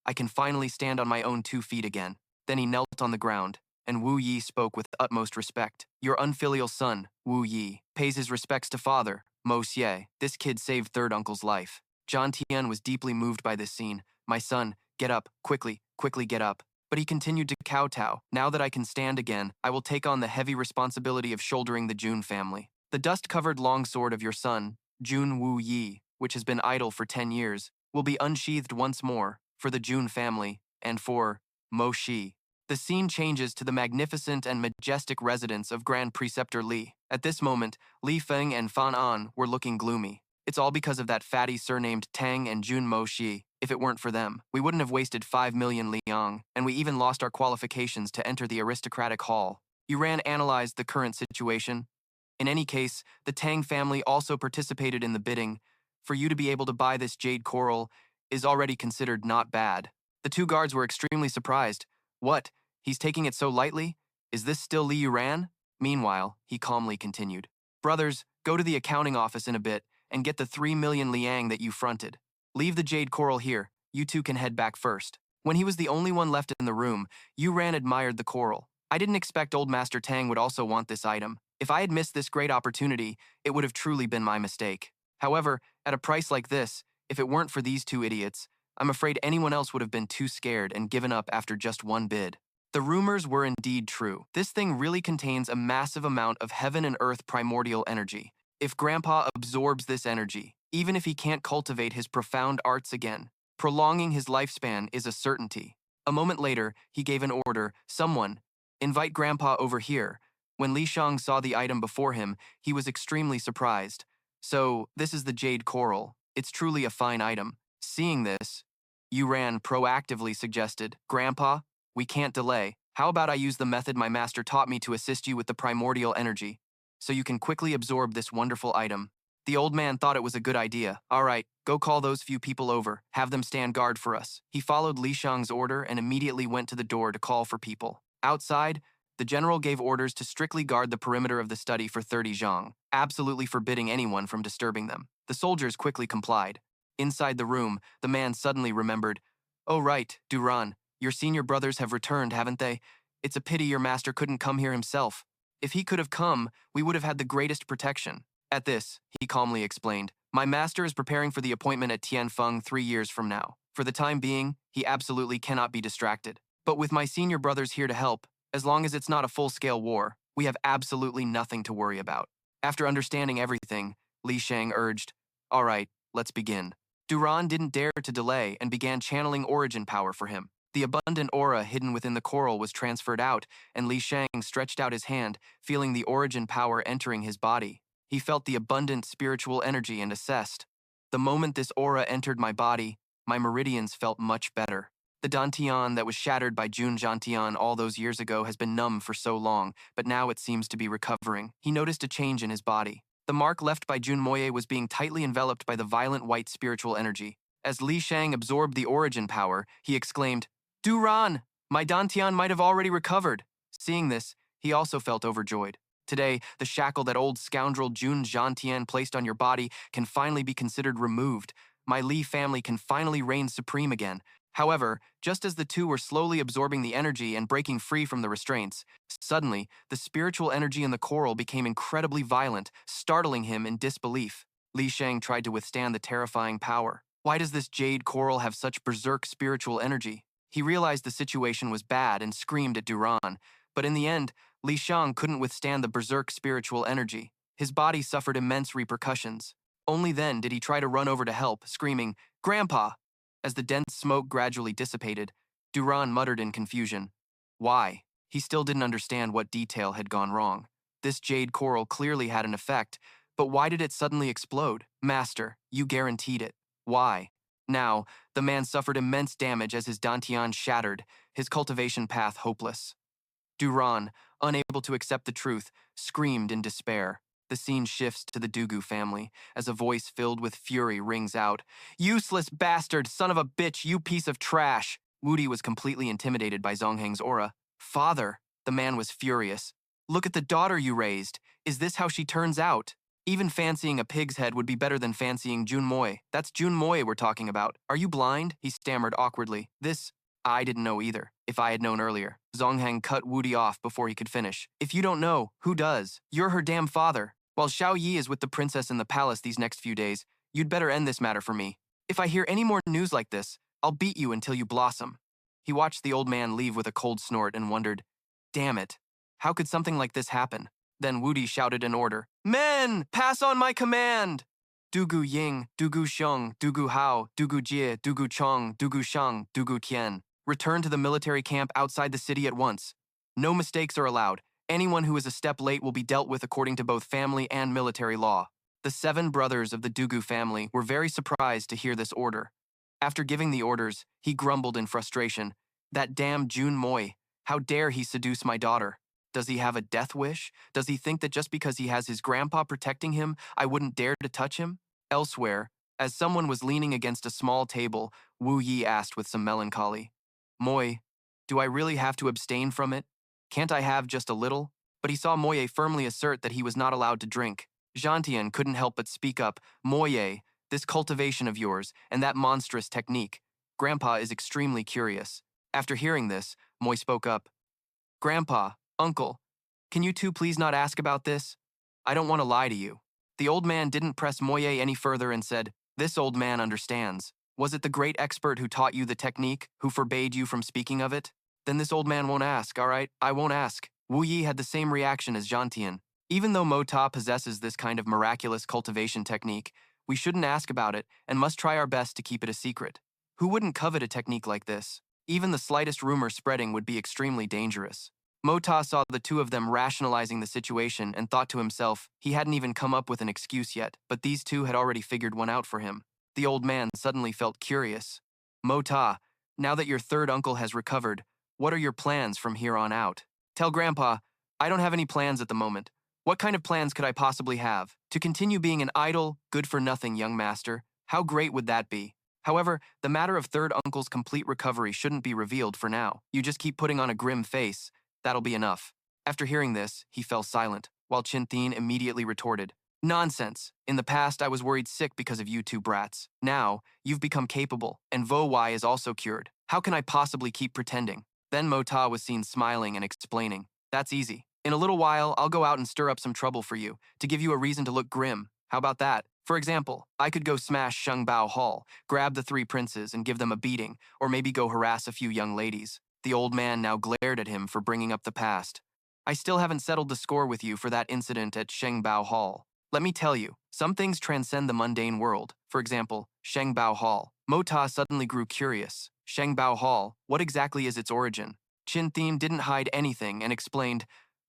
"I can finally stand on my own 2 feet again." Then he knelt on the ground, and Wu Yi spoke with utmost respect. "Your unfilial son, Wu Yi, pays his respects to father, Mo Xie. This kid saved Third Uncle's life." Zhan Tian was deeply moved by this scene. "My son, get up, quickly, quickly get up." But he continued to kowtow. "Now that I can stand again, I will take on the heavy responsibility of shouldering the Jun family. The dust-covered longsword of your son, Jun Wuyi, which has been idle for 10 years, will be unsheathed once more for the Jun family and for Mo Xi." The scene changes to the magnificent and majestic residence of Grand Preceptor Li. At this moment, Li Feng and Fan An were looking gloomy. "It's all because of that fatty surnamed Tang and Jun Moxie. If it weren't for them, we wouldn't have wasted 5 million liang, and we even lost our qualifications to enter the aristocratic hall." Yuran analyzed the current situation. "In any case, the Tang family also participated in the bidding. For you to be able to buy this jade coral is already considered not bad." The 2 guards were extremely surprised. "What? He's taking it so lightly? Is this still Li Yuran?" Meanwhile, he calmly continued, "Brothers, go to the accounting office in a bit and get the 3 million liang that you fronted. Leave the jade coral here. You 2 can head back first." When he was the only one left in the room, Yuran admired the coral. "I didn't expect old Master Tang would also want this item. If I had missed this great opportunity, it would have truly been my mistake. However, at a price like this, if it weren't for these 2 idiots, I'm afraid anyone else would have been too scared and given up after just one bid." The rumors were indeed true. This thing really contains a massive amount of heaven and earth primordial energy. If Grandpa absorbs this energy, even if he can't cultivate his profound arts again, prolonging his lifespan is a certainty. A moment later, he gave an order, "Someone, invite Grandpa over here." When Li Shang saw the item before him, he was extremely surprised. "So, this is the jade coral. It's truly a fine item." Seeing this, Yuran proactively suggested, "Grandpa, we can't delay. How about I use the method my master taught me to assist you with the primordial energy, so you can quickly absorb this wonderful item?" The old man thought it was a good idea. "All right, go call those few people over. Have them stand guard for us." He followed Li Shang's order and immediately went to the door to call for people. Outside, the general gave orders to strictly guard the perimeter of the study for 30 zhang, absolutely forbidding anyone from disturbing them. The soldiers quickly complied. Inside the room, the man suddenly remembered, "Oh right, Duran, your senior brothers have returned, haven't they? It's a pity your master couldn't come here himself. If he could have come, we would have had the greatest protection." At this, he calmly explained, "My master is preparing for the appointment at Tianfeng 3 years from now. For the time being, he absolutely cannot be distracted. But with my senior brothers here to help, as long as it's not a full-scale war, we have absolutely nothing to worry about." After understanding everything, Li Shang urged, "All right, let's begin." Duran didn't dare to delay and began channeling origin power for him. The abundant aura hidden within the coral was transferred out, and Li Shang stretched out his hand, feeling the origin power entering his body. He felt the abundant spiritual energy and assessed, "The moment this aura entered my body, my meridians felt much better. The dantian that was shattered by Jun Zhantian all those years ago has been numb for so long, but now it seems to be recovering." He noticed a change in his body. The mark left by Jun Moye was being tightly enveloped by the violent white spiritual energy. As Li Shang absorbed the origin power, he exclaimed, "Duran, my dantian might have already recovered." Seeing this, he also felt overjoyed. "Today, the shackle that old scoundrel Jun Zhantian placed on your body can finally be considered removed. My Li family can finally reign supreme again." However, just as the 2 were slowly absorbing the energy and breaking free from the restraints, suddenly, the spiritual energy in the coral became incredibly violent, startling him in disbelief. Li Shang tried to withstand the terrifying power. Why does this jade coral have such berserk spiritual energy? He realized the situation was bad and screamed at Duran, but in the end, Li Shang couldn't withstand the berserk spiritual energy. His body suffered immense repercussions. Only then did he try to run over to help, screaming, "Grandpa!" As the dense smoke gradually dissipated, Duran muttered in confusion, "Why?" He still didn't understand what detail had gone wrong. This jade coral clearly had an effect, But why did it suddenly explode? Master, you guaranteed it. Why? Now, the man suffered immense damage as his dantian shattered, his cultivation path hopeless. Duran, unable to accept the truth, screamed in despair. The scene shifts to the Dugu family as a voice filled with fury rings out. Useless bastard, son of a bitch, you piece of trash! Wudi was completely intimidated by Zongheng's aura. Father, the man was furious. Look at the daughter you raised. Is this how she turns out? Even fancying a pig's head would be better than fancying Jun Moy. That's Jun Moy we're talking about. Are you blind? He stammered awkwardly. I didn't know either. If I had known earlier. Zongheng cut Wudi off before he could finish. If you don't know, who does? You're her damn father. While Xiao Yi is with the princess in the palace these next few days, you'd better end this matter for me. If I hear any more news like this, I'll beat you until you blossom. He watched the old man leave with a cold snort and wondered, damn it, how could something like this happen? Then Wudi shouted an order. Men, pass on my command! Dugu Ying, Dugu Xiong, Dugu Hao, Dugu Jie, Dugu Chong, Dugu Shang, Dugu Tian. Return to the military camp outside the city at once. No mistakes are allowed. Anyone who is a step late will be dealt with according to both family and military law. The 7 brothers of the Dugu family were very surprised to hear this order. After giving the orders, he grumbled in frustration. That damn Jun Moy, how dare he seduce my daughter? Does he have a death wish? Does he think that just because he has his grandpa protecting him, I wouldn't dare to touch him? Elsewhere, as someone was leaning against a small table, Wu Yi asked with some melancholy. Moy, do I really have to abstain from it? Can't I have just a little? But he saw Moye firmly assert that he was not allowed to drink. Zhantian couldn't help but speak up. Moye, this cultivation of yours, and that monstrous technique. Grandpa is extremely curious. After hearing this, Moy spoke up. Grandpa, Uncle, can you two please not ask about this? I don't want to lie to you. The old man didn't press Moye any further and said, this old man understands. Was it the great expert who taught you the technique, who forbade you from speaking of it? Then this old man won't ask, all right? I won't ask. Wu Yi had the same reaction as Zhantian. Even though Mota possesses this kind of miraculous cultivation technique, we shouldn't ask about it and must try our best to keep it a secret. Who wouldn't covet a technique like this? Even the slightest rumor spreading would be extremely dangerous. Mota saw the two of them rationalizing the situation and thought to himself he hadn't even come up with an excuse yet, but these two had already figured one out for him. The old man suddenly felt curious. Mota, now that your third uncle has recovered, what are your plans from here on out? Tell Grandpa, I don't have any plans at the moment. What kind of plans could I possibly have? To continue being an idle, good-for-nothing young master? How great would that be? However, the matter of third uncle's complete recovery shouldn't be revealed for now. You just keep putting on a grim face. That'll be enough. After hearing this, he fell silent, while Qin immediately retorted. Nonsense. In the past, I was worried sick because of you two brats. Now, you've become capable, and Vo Wai is also cured. How can I possibly keep pretending? Then Mota was seen smiling and explaining. That's easy. In a little while, I'll go out and stir up some trouble for you, to give you a reason to look grim. How about that? For example, I could go smash Shengbao Hall, grab the 3 princes and give them a beating, or maybe go harass a few young ladies. The old man now glared at him for bringing up the past. I still haven't settled the score with you for that incident at Shengbao Hall. Let me tell you, some things transcend the mundane world. For example, Shengbao Hall. Mota suddenly grew curious. Shengbao Hall, what exactly is its origin? Qin didn't hide anything and explained,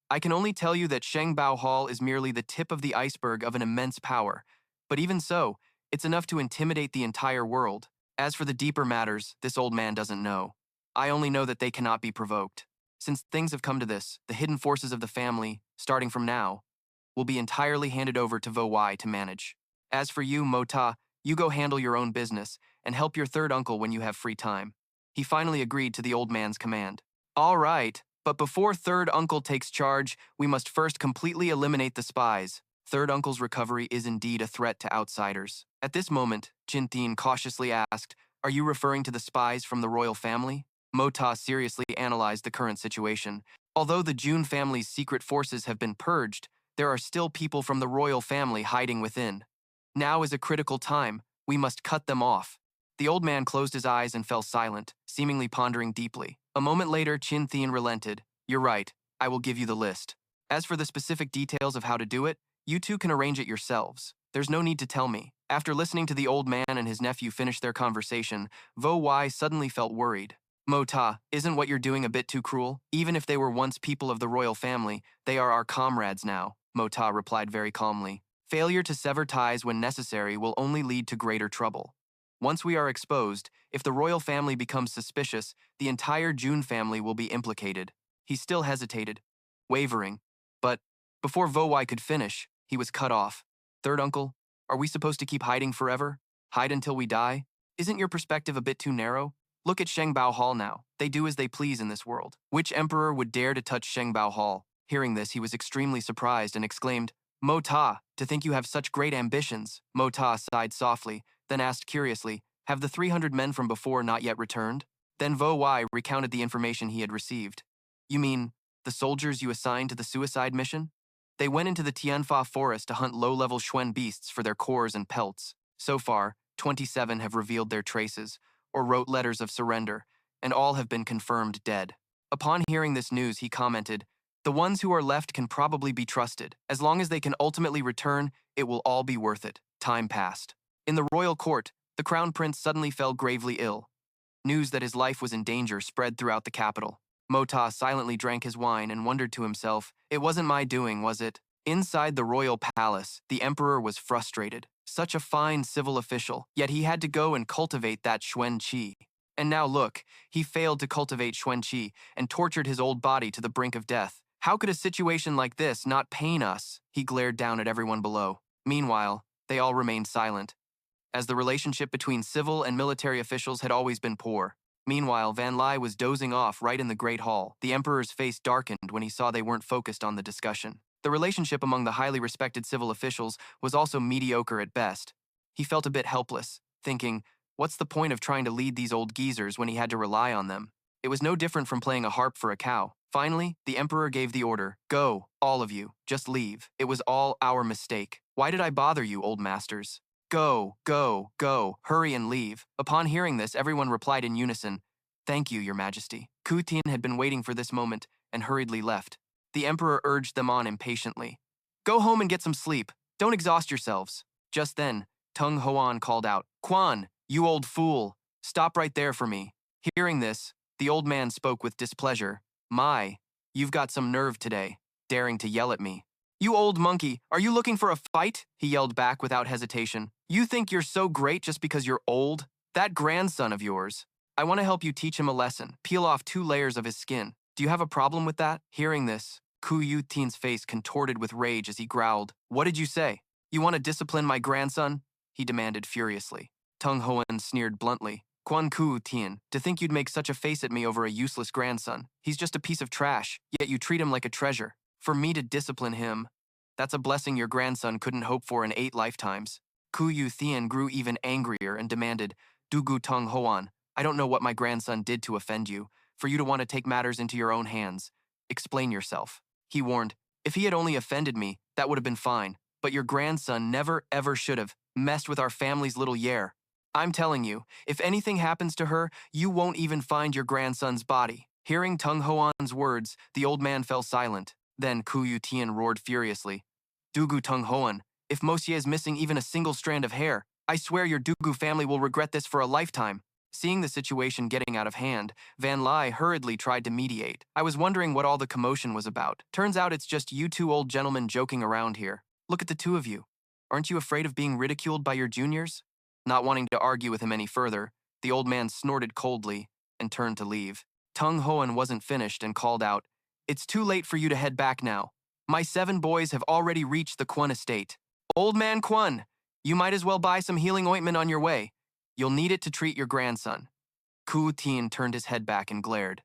I can only tell you that Shengbao Hall is merely the tip of the iceberg of an immense power. But even so, it's enough to intimidate the entire world. As for the deeper matters, this old man doesn't know. I only know that they cannot be provoked. Since things have come to this, the hidden forces of the family, starting from now, will be entirely handed over to Vo Wai to manage. As for you, Mota, you go handle your own business and help your third uncle when you have free time. He finally agreed to the old man's command. All right, but before third uncle takes charge, we must first completely eliminate the spies. Third uncle's recovery is indeed a threat to outsiders. At this moment, Qin cautiously asked, are you referring to the spies from the royal family? Mota seriously analyzed the current situation. Although the Jun family's secret forces have been purged, there are still people from the royal family hiding within. Now is a critical time. We must cut them off. The old man closed his eyes and fell silent, seemingly pondering deeply. A moment later, Qin relented. You're right. I will give you the list. As for the specific details of how to do it, you two can arrange it yourselves. There's no need to tell me. After listening to the old man and his nephew finish their conversation, Vo Wai suddenly felt worried. Mota, isn't what you're doing a bit too cruel? Even if they were once people of the royal family, they are our comrades now, Mota replied very calmly. Failure to sever ties when necessary will only lead to greater trouble. Once we are exposed, if the royal family becomes suspicious, the entire Jun family will be implicated. He still hesitated, wavering, but before Wuyi could finish, he was cut off. Third uncle, are we supposed to keep hiding forever? Hide until we die? Isn't your perspective a bit too narrow? Look at Shengbao Hall now. They do as they please in this world. Which emperor would dare to touch Shengbao Hall? Hearing this, he was extremely surprised and exclaimed, Mo Ta, to think you have such great ambitions. Mo Ta sighed softly, then asked curiously, have the 300 men from before not yet returned? Then Wuyi recounted the information he had received. You mean, the soldiers you assigned to the suicide mission? They went into the Tianfa forest to hunt low-level Xuan Beasts for their cores and pelts. So far, 27 have revealed their traces, or wrote letters of surrender, and all have been confirmed dead. Upon hearing this news, he commented, the ones who are left can probably be trusted. As long as they can ultimately return, it will all be worth it. Time passed. In the royal court, the crown prince suddenly fell gravely ill. News that his life was in danger spread throughout the capital. Mo Ta silently drank his wine and wondered to himself, it wasn't my doing, was it? Inside the royal palace, the emperor was frustrated. Such a fine civil official, yet he had to go and cultivate that Xuan Qi. And now look, he failed to cultivate Xuan Qi and tortured his old body to the brink of death. How could a situation like this not pain us? He glared down at everyone below. Meanwhile, they all remained silent, as the relationship between civil and military officials had always been poor. Meanwhile, Van Lai was dozing off right in the Great Hall. The emperor's face darkened when he saw they weren't focused on the discussion. The relationship among the highly respected civil officials was also mediocre at best. He felt a bit helpless, thinking, what's the point of trying to lead these old geezers when he had to rely on them? It was no different from playing a harp for a cow. Finally, the emperor gave the order, go, all of you, just leave. It was all our mistake. Why did I bother you, old masters? Go, go, go, hurry and leave. Upon hearing this, everyone replied in unison, thank you, your majesty. Ku Tian had been waiting for this moment and hurriedly left. The emperor urged them on impatiently. Go home and get some sleep. Don't exhaust yourselves. Just then, Tung Hoan called out, Quan, you old fool, stop right there for me. Hearing this, the old man spoke with displeasure. My, you've got some nerve today, daring to yell at me. You old monkey, are you looking for a fight? He yelled back without hesitation. You think you're so great just because you're old? That grandson of yours. I want to help you teach him a lesson. Peel off 2 layers of his skin. Do you have a problem with that? Hearing this, Ku Yu Tian's face contorted with rage as he growled. What did you say? You want to discipline my grandson? He demanded furiously. Tung Hoan sneered bluntly. Quan Ku Tian, to think you'd make such a face at me over a useless grandson. He's just a piece of trash, yet you treat him like a treasure. For me to discipline him, that's a blessing your grandson couldn't hope for in 8 lifetimes. Ku Yu Tian grew even angrier and demanded, Dugu Tung Hoan, I don't know what my grandson did to offend you, for you to want to take matters into your own hands. Explain yourself. He warned, if he had only offended me, that would have been fine, but your grandson never ever should have messed with our family's little Yer. I'm telling you, if anything happens to her, you won't even find your grandson's body. Hearing Tung Hoan's words, the old man fell silent. Then Ku Yu Tian roared furiously. Dugu Tung Hoan, if Moxie is missing even a single strand of hair, I swear your Dugu family will regret this for a lifetime. Seeing the situation getting out of hand, Van Lai hurriedly tried to mediate. I was wondering what all the commotion was about. Turns out it's just you 2 old gentlemen joking around here. Look at the 2 of you. Aren't you afraid of being ridiculed by your juniors? Not wanting to argue with him any further, the old man snorted coldly and turned to leave. Tung Hoan wasn't finished and called out, it's too late for you to head back now. My 7 boys have already reached the Quan estate. Old man Quan, you might as well buy some healing ointment on your way. You'll need it to treat your grandson. Ku Tian turned his head back and glared.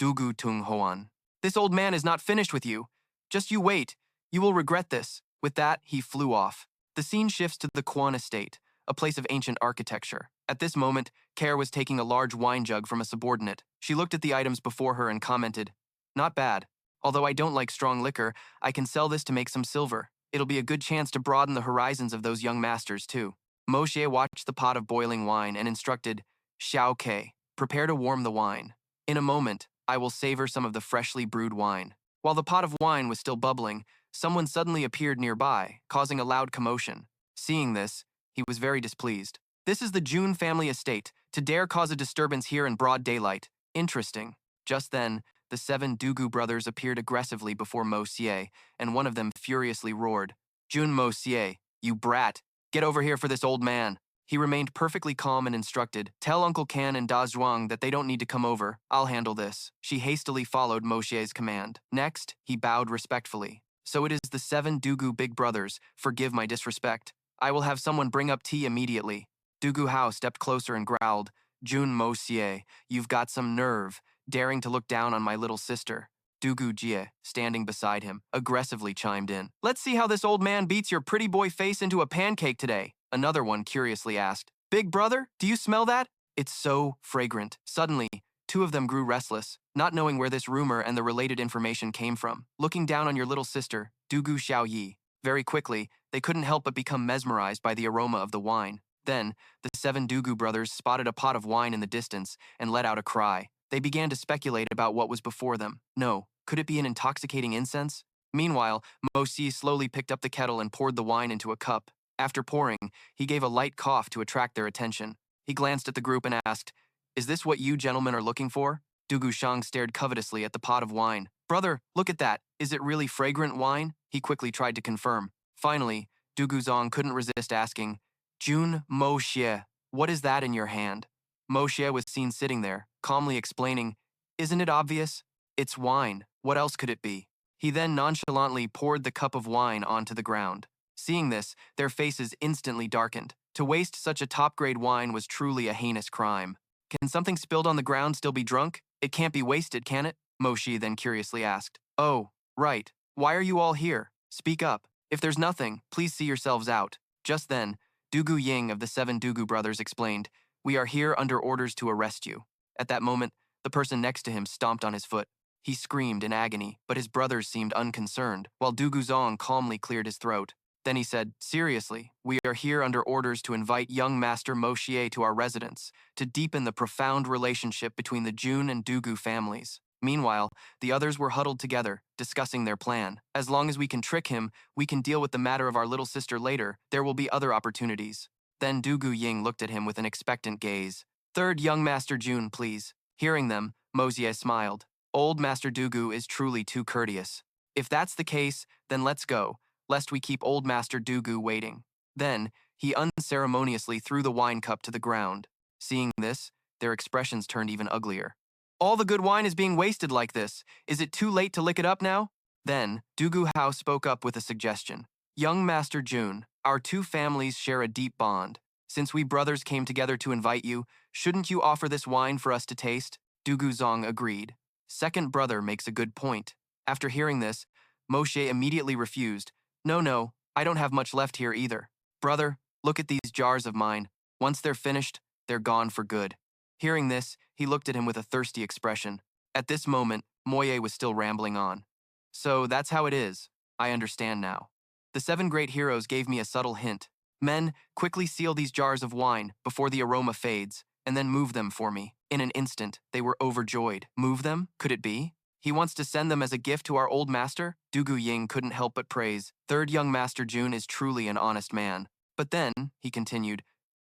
Dugu Tung Hoan, this old man is not finished with you. Just you wait. You will regret this. With that, he flew off. The scene shifts to the Quan estate, a place of ancient architecture. At this moment, Care was taking a large wine jug from a subordinate. She looked at the items before her and commented, not bad. Although I don't like strong liquor, I can sell this to make some silver. It'll be a good chance to broaden the horizons of those young masters, too. Moxie watched the pot of boiling wine and instructed, Xiao Ke, prepare to warm the wine. In a moment, I will savor some of the freshly brewed wine. While the pot of wine was still bubbling, someone suddenly appeared nearby, causing a loud commotion. Seeing this, he was very displeased. This is the Jun family estate. To dare cause a disturbance here in broad daylight. Interesting. Just then, the 7 Dugu brothers appeared aggressively before Moxie, and one of them furiously roared, Jun Moxie, you brat. Get over here for this old man. He remained perfectly calm and instructed. Tell Uncle Kan and Da Zhuang that they don't need to come over. I'll handle this. She hastily followed Moxie's command. Next, he bowed respectfully. So it is the 7 Dugu big brothers. Forgive my disrespect. I will have someone bring up tea immediately. Dugu Hao stepped closer and growled, Jun Moxie, you've got some nerve, daring to look down on my little sister. Dugu Jie, standing beside him, aggressively chimed in. Let's see how this old man beats your pretty boy face into a pancake today. Another one curiously asked, Big brother, do you smell that? It's so fragrant. Suddenly, 2 of them grew restless, not knowing where this rumor and the related information came from. Looking down on your little sister, Dugu Xiaoyi. Very quickly, they couldn't help but become mesmerized by the aroma of the wine. Then, the 7 Dugu brothers spotted a pot of wine in the distance and let out a cry. They began to speculate about what was before them. No, could it be an intoxicating incense? Meanwhile, Moxie slowly picked up the kettle and poured the wine into a cup. After pouring, he gave a light cough to attract their attention. He glanced at the group and asked, Is this what you gentlemen are looking for? Dugu Shang stared covetously at the pot of wine. Brother, look at that. Is it really fragrant wine? He quickly tried to confirm. Finally, Dugu Zong couldn't resist asking, Jun Moxie, what is that in your hand? Moxie was seen sitting there, calmly explaining, Isn't it obvious? It's wine. What else could it be? He then nonchalantly poured the cup of wine onto the ground. Seeing this, their faces instantly darkened. To waste such a top-grade wine was truly a heinous crime. Can something spilled on the ground still be drunk? It can't be wasted, can it? Moxie then curiously asked. Oh, right. Why are you all here? Speak up. If there's nothing, please see yourselves out. Just then, Dugu Ying of the 7 Dugu brothers explained, We are here under orders to arrest you. At that moment, the person next to him stomped on his foot. He screamed in agony, but his brothers seemed unconcerned, while Dugu Zong calmly cleared his throat. Then he said, Seriously, we are here under orders to invite young Master Moxie to our residence, to deepen the profound relationship between the Jun and Dugu families. Meanwhile, the others were huddled together, discussing their plan. As long as we can trick him, we can deal with the matter of our little sister later. There will be other opportunities. Then Dugu Ying looked at him with an expectant gaze. Third young Master Jun, please. Hearing them, Moxie smiled. Old Master Dugu is truly too courteous. If that's the case, then let's go, lest we keep old Master Dugu waiting. Then, he unceremoniously threw the wine cup to the ground. Seeing this, their expressions turned even uglier. All the good wine is being wasted like this. Is it too late to lick it up now? Then, Dugu Hao spoke up with a suggestion. Young Master Jun, our 2 families share a deep bond. Since we brothers came together to invite you, shouldn't you offer this wine for us to taste? Dugu Zong agreed. Second brother makes a good point. After hearing this, Moxie immediately refused. No, I don't have much left here either. Brother, look at these jars of mine. Once they're finished, they're gone for good. Hearing this, he looked at him with a thirsty expression. At this moment, Moye was still rambling on. So that's how it is. I understand now. The 7 great heroes gave me a subtle hint. Men, quickly seal these jars of wine before the aroma fades, and then move them for me. In an instant, they were overjoyed. Move them? Could it be? He wants to send them as a gift to our old master? Dugu Ying couldn't help but praise. Third young Master Jun is truly an honest man. But then, he continued,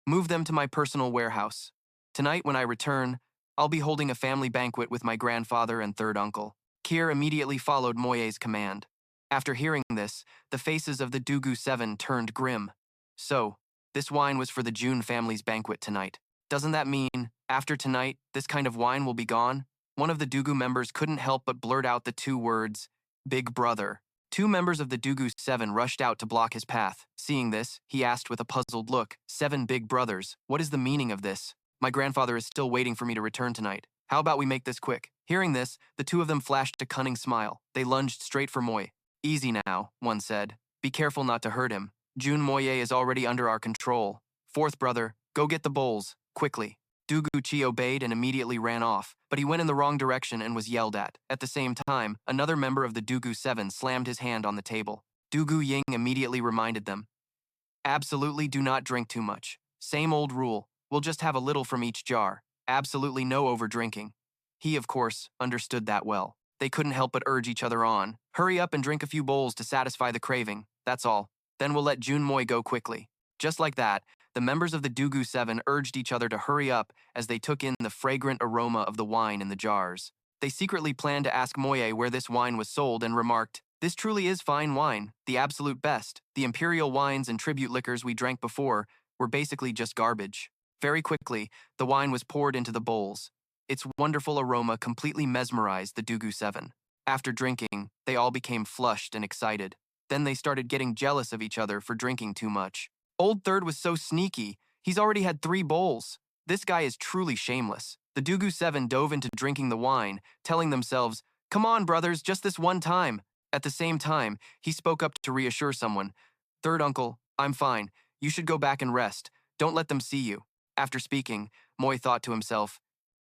move them to my personal warehouse. Tonight, when I return, I'll be holding a family banquet with my grandfather and third uncle. Kier immediately followed Moye's command. After hearing this, the faces of the Dugu 7 turned grim. So, this wine was for the Jun family's banquet tonight. Doesn't that mean, after tonight, this kind of wine will be gone? One of the Dugu members couldn't help but blurt out the 2 words, Big Brother. 2 members of the Dugu 7 rushed out to block his path. Seeing this, he asked with a puzzled look, 7 big brothers, what is the meaning of this? My grandfather is still waiting for me to return tonight. How about we make this quick? Hearing this, the 2 of them flashed a cunning smile. They lunged straight for Moye. Easy now, one said. Be careful not to hurt him. Jun Moye is already under our control. Fourth brother, go get the bowls, quickly. Dugu Qi obeyed and immediately ran off, but he went in the wrong direction and was yelled at. At the same time, another member of the Dugu 7 slammed his hand on the table. Dugu Ying immediately reminded them, Absolutely do not drink too much. Same old rule. We'll just have a little from each jar. Absolutely no over-drinking. He, of course, understood that well. They couldn't help but urge each other on. Hurry up and drink a few bowls to satisfy the craving. That's all. Then we'll let Jun Moy go quickly. Just like that, the members of the Dugu 7 urged each other to hurry up as they took in the fragrant aroma of the wine in the jars. They secretly planned to ask Moye where this wine was sold and remarked, This truly is fine wine, the absolute best. The imperial wines and tribute liquors we drank before were basically just garbage. Very quickly, the wine was poured into the bowls. Its wonderful aroma completely mesmerized the Dugu Seven. After drinking, they all became flushed and excited. Then they started getting jealous of each other for drinking too much. Old Third was so sneaky, he's already had 3 bowls. This guy is truly shameless. The Dugu Seven dove into drinking the wine, telling themselves, "Come on, brothers, just this one time." At the same time, he spoke up to reassure someone. "Third Uncle, I'm fine. You should go back and rest. Don't let them see you." After speaking, Moy thought to himself,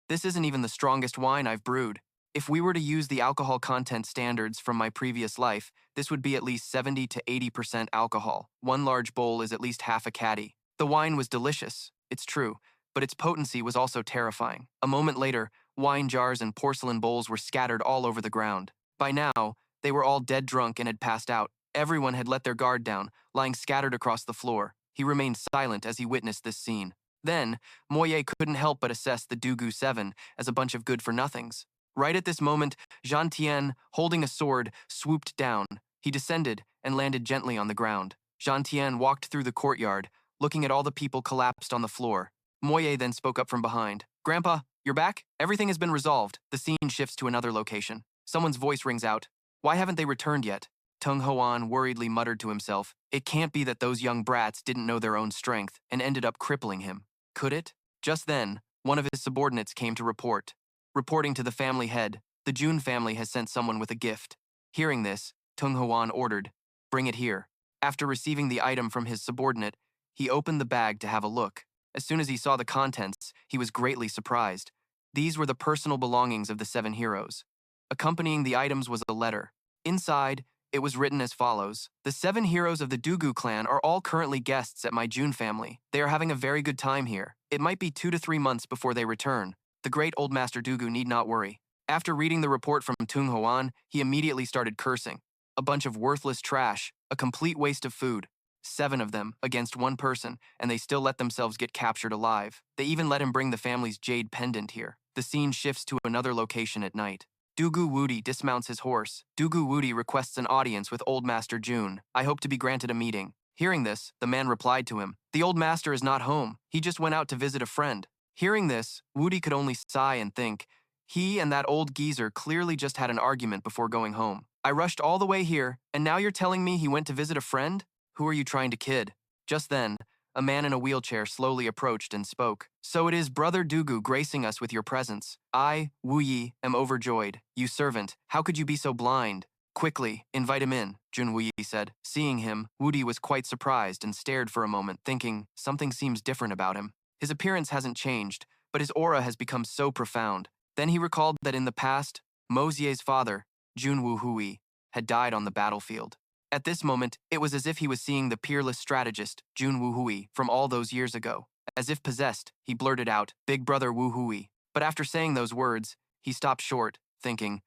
"This isn't even the strongest wine I've brewed. If we were to use the alcohol content standards from my previous life, this would be at least 70 to 80% alcohol. One large bowl is at least half a caddy." The wine was delicious, it's true, but its potency was also terrifying. A moment later, wine jars and porcelain bowls were scattered all over the ground. By now, they were all dead drunk and had passed out. Everyone had let their guard down, lying scattered across the floor. He remained silent as he witnessed this scene. Then, Moye couldn't help but assess the Dugu Seven as a bunch of good-for-nothings. Right at this moment, Jean Tien, holding a sword, swooped down. He descended and landed gently on the ground. Jean Tien walked through the courtyard, looking at all the people collapsed on the floor. Moye then spoke up from behind. "Grandpa, you're back? Everything has been resolved." The scene shifts to another location. Someone's voice rings out. "Why haven't they returned yet?" Tung Hoan worriedly muttered to himself. It can't be that those young brats didn't know their own strength and ended up crippling him. Could it? Just then, one of his subordinates came to report. Reporting to the family head, "The Jun family has sent someone with a gift." Hearing this, Tung Hoan ordered, "Bring it here." After receiving the item from his subordinate, he opened the bag to have a look. As soon as he saw the contents, he was greatly surprised. These were the personal belongings of the 7 heroes. Accompanying the items was a letter. Inside, it was written as follows: "The 7 heroes of the Dugu clan are all currently guests at my Jun family. They are having a very good time here. It might be 2 to 3 months before they return. The great old Master Dugu need not worry." After reading the report from Tung Hoan, he immediately started cursing. A bunch of worthless trash, a complete waste of food. 7 of them against 1 person, and they still let themselves get captured alive. They even let him bring the family's jade pendant here. The scene shifts to another location at night. Dugu Wuyi dismounts his horse. Dugu Wuyi requests an audience with Old Master Jun. "I hope to be granted a meeting." Hearing this, the man replied to him, "The old master is not home. He just went out to visit a friend." Hearing this, Wuyi could only sigh and think, he and that old geezer clearly just had an argument before going home. "I rushed all the way here, and now you're telling me he went to visit a friend? Who are you trying to kid?" Just then, a man in a wheelchair slowly approached and spoke. "So it is Brother Dugu gracing us with your presence. I, Wuyi, am overjoyed. You servant, how could you be so blind? Quickly, invite him in," Jun Wuyi said. Seeing him, Wuyi was quite surprised and stared for a moment, thinking, something seems different about him. His appearance hasn't changed, but his aura has become so profound. Then he recalled that in the past, Mosie's father, Jun Wuyi, had died on the battlefield. At this moment, it was as if he was seeing the peerless strategist, Jun Wuyi, from all those years ago. As if possessed, he blurted out, "Big brother Wuyi." But after saying those words, he stopped short, thinking,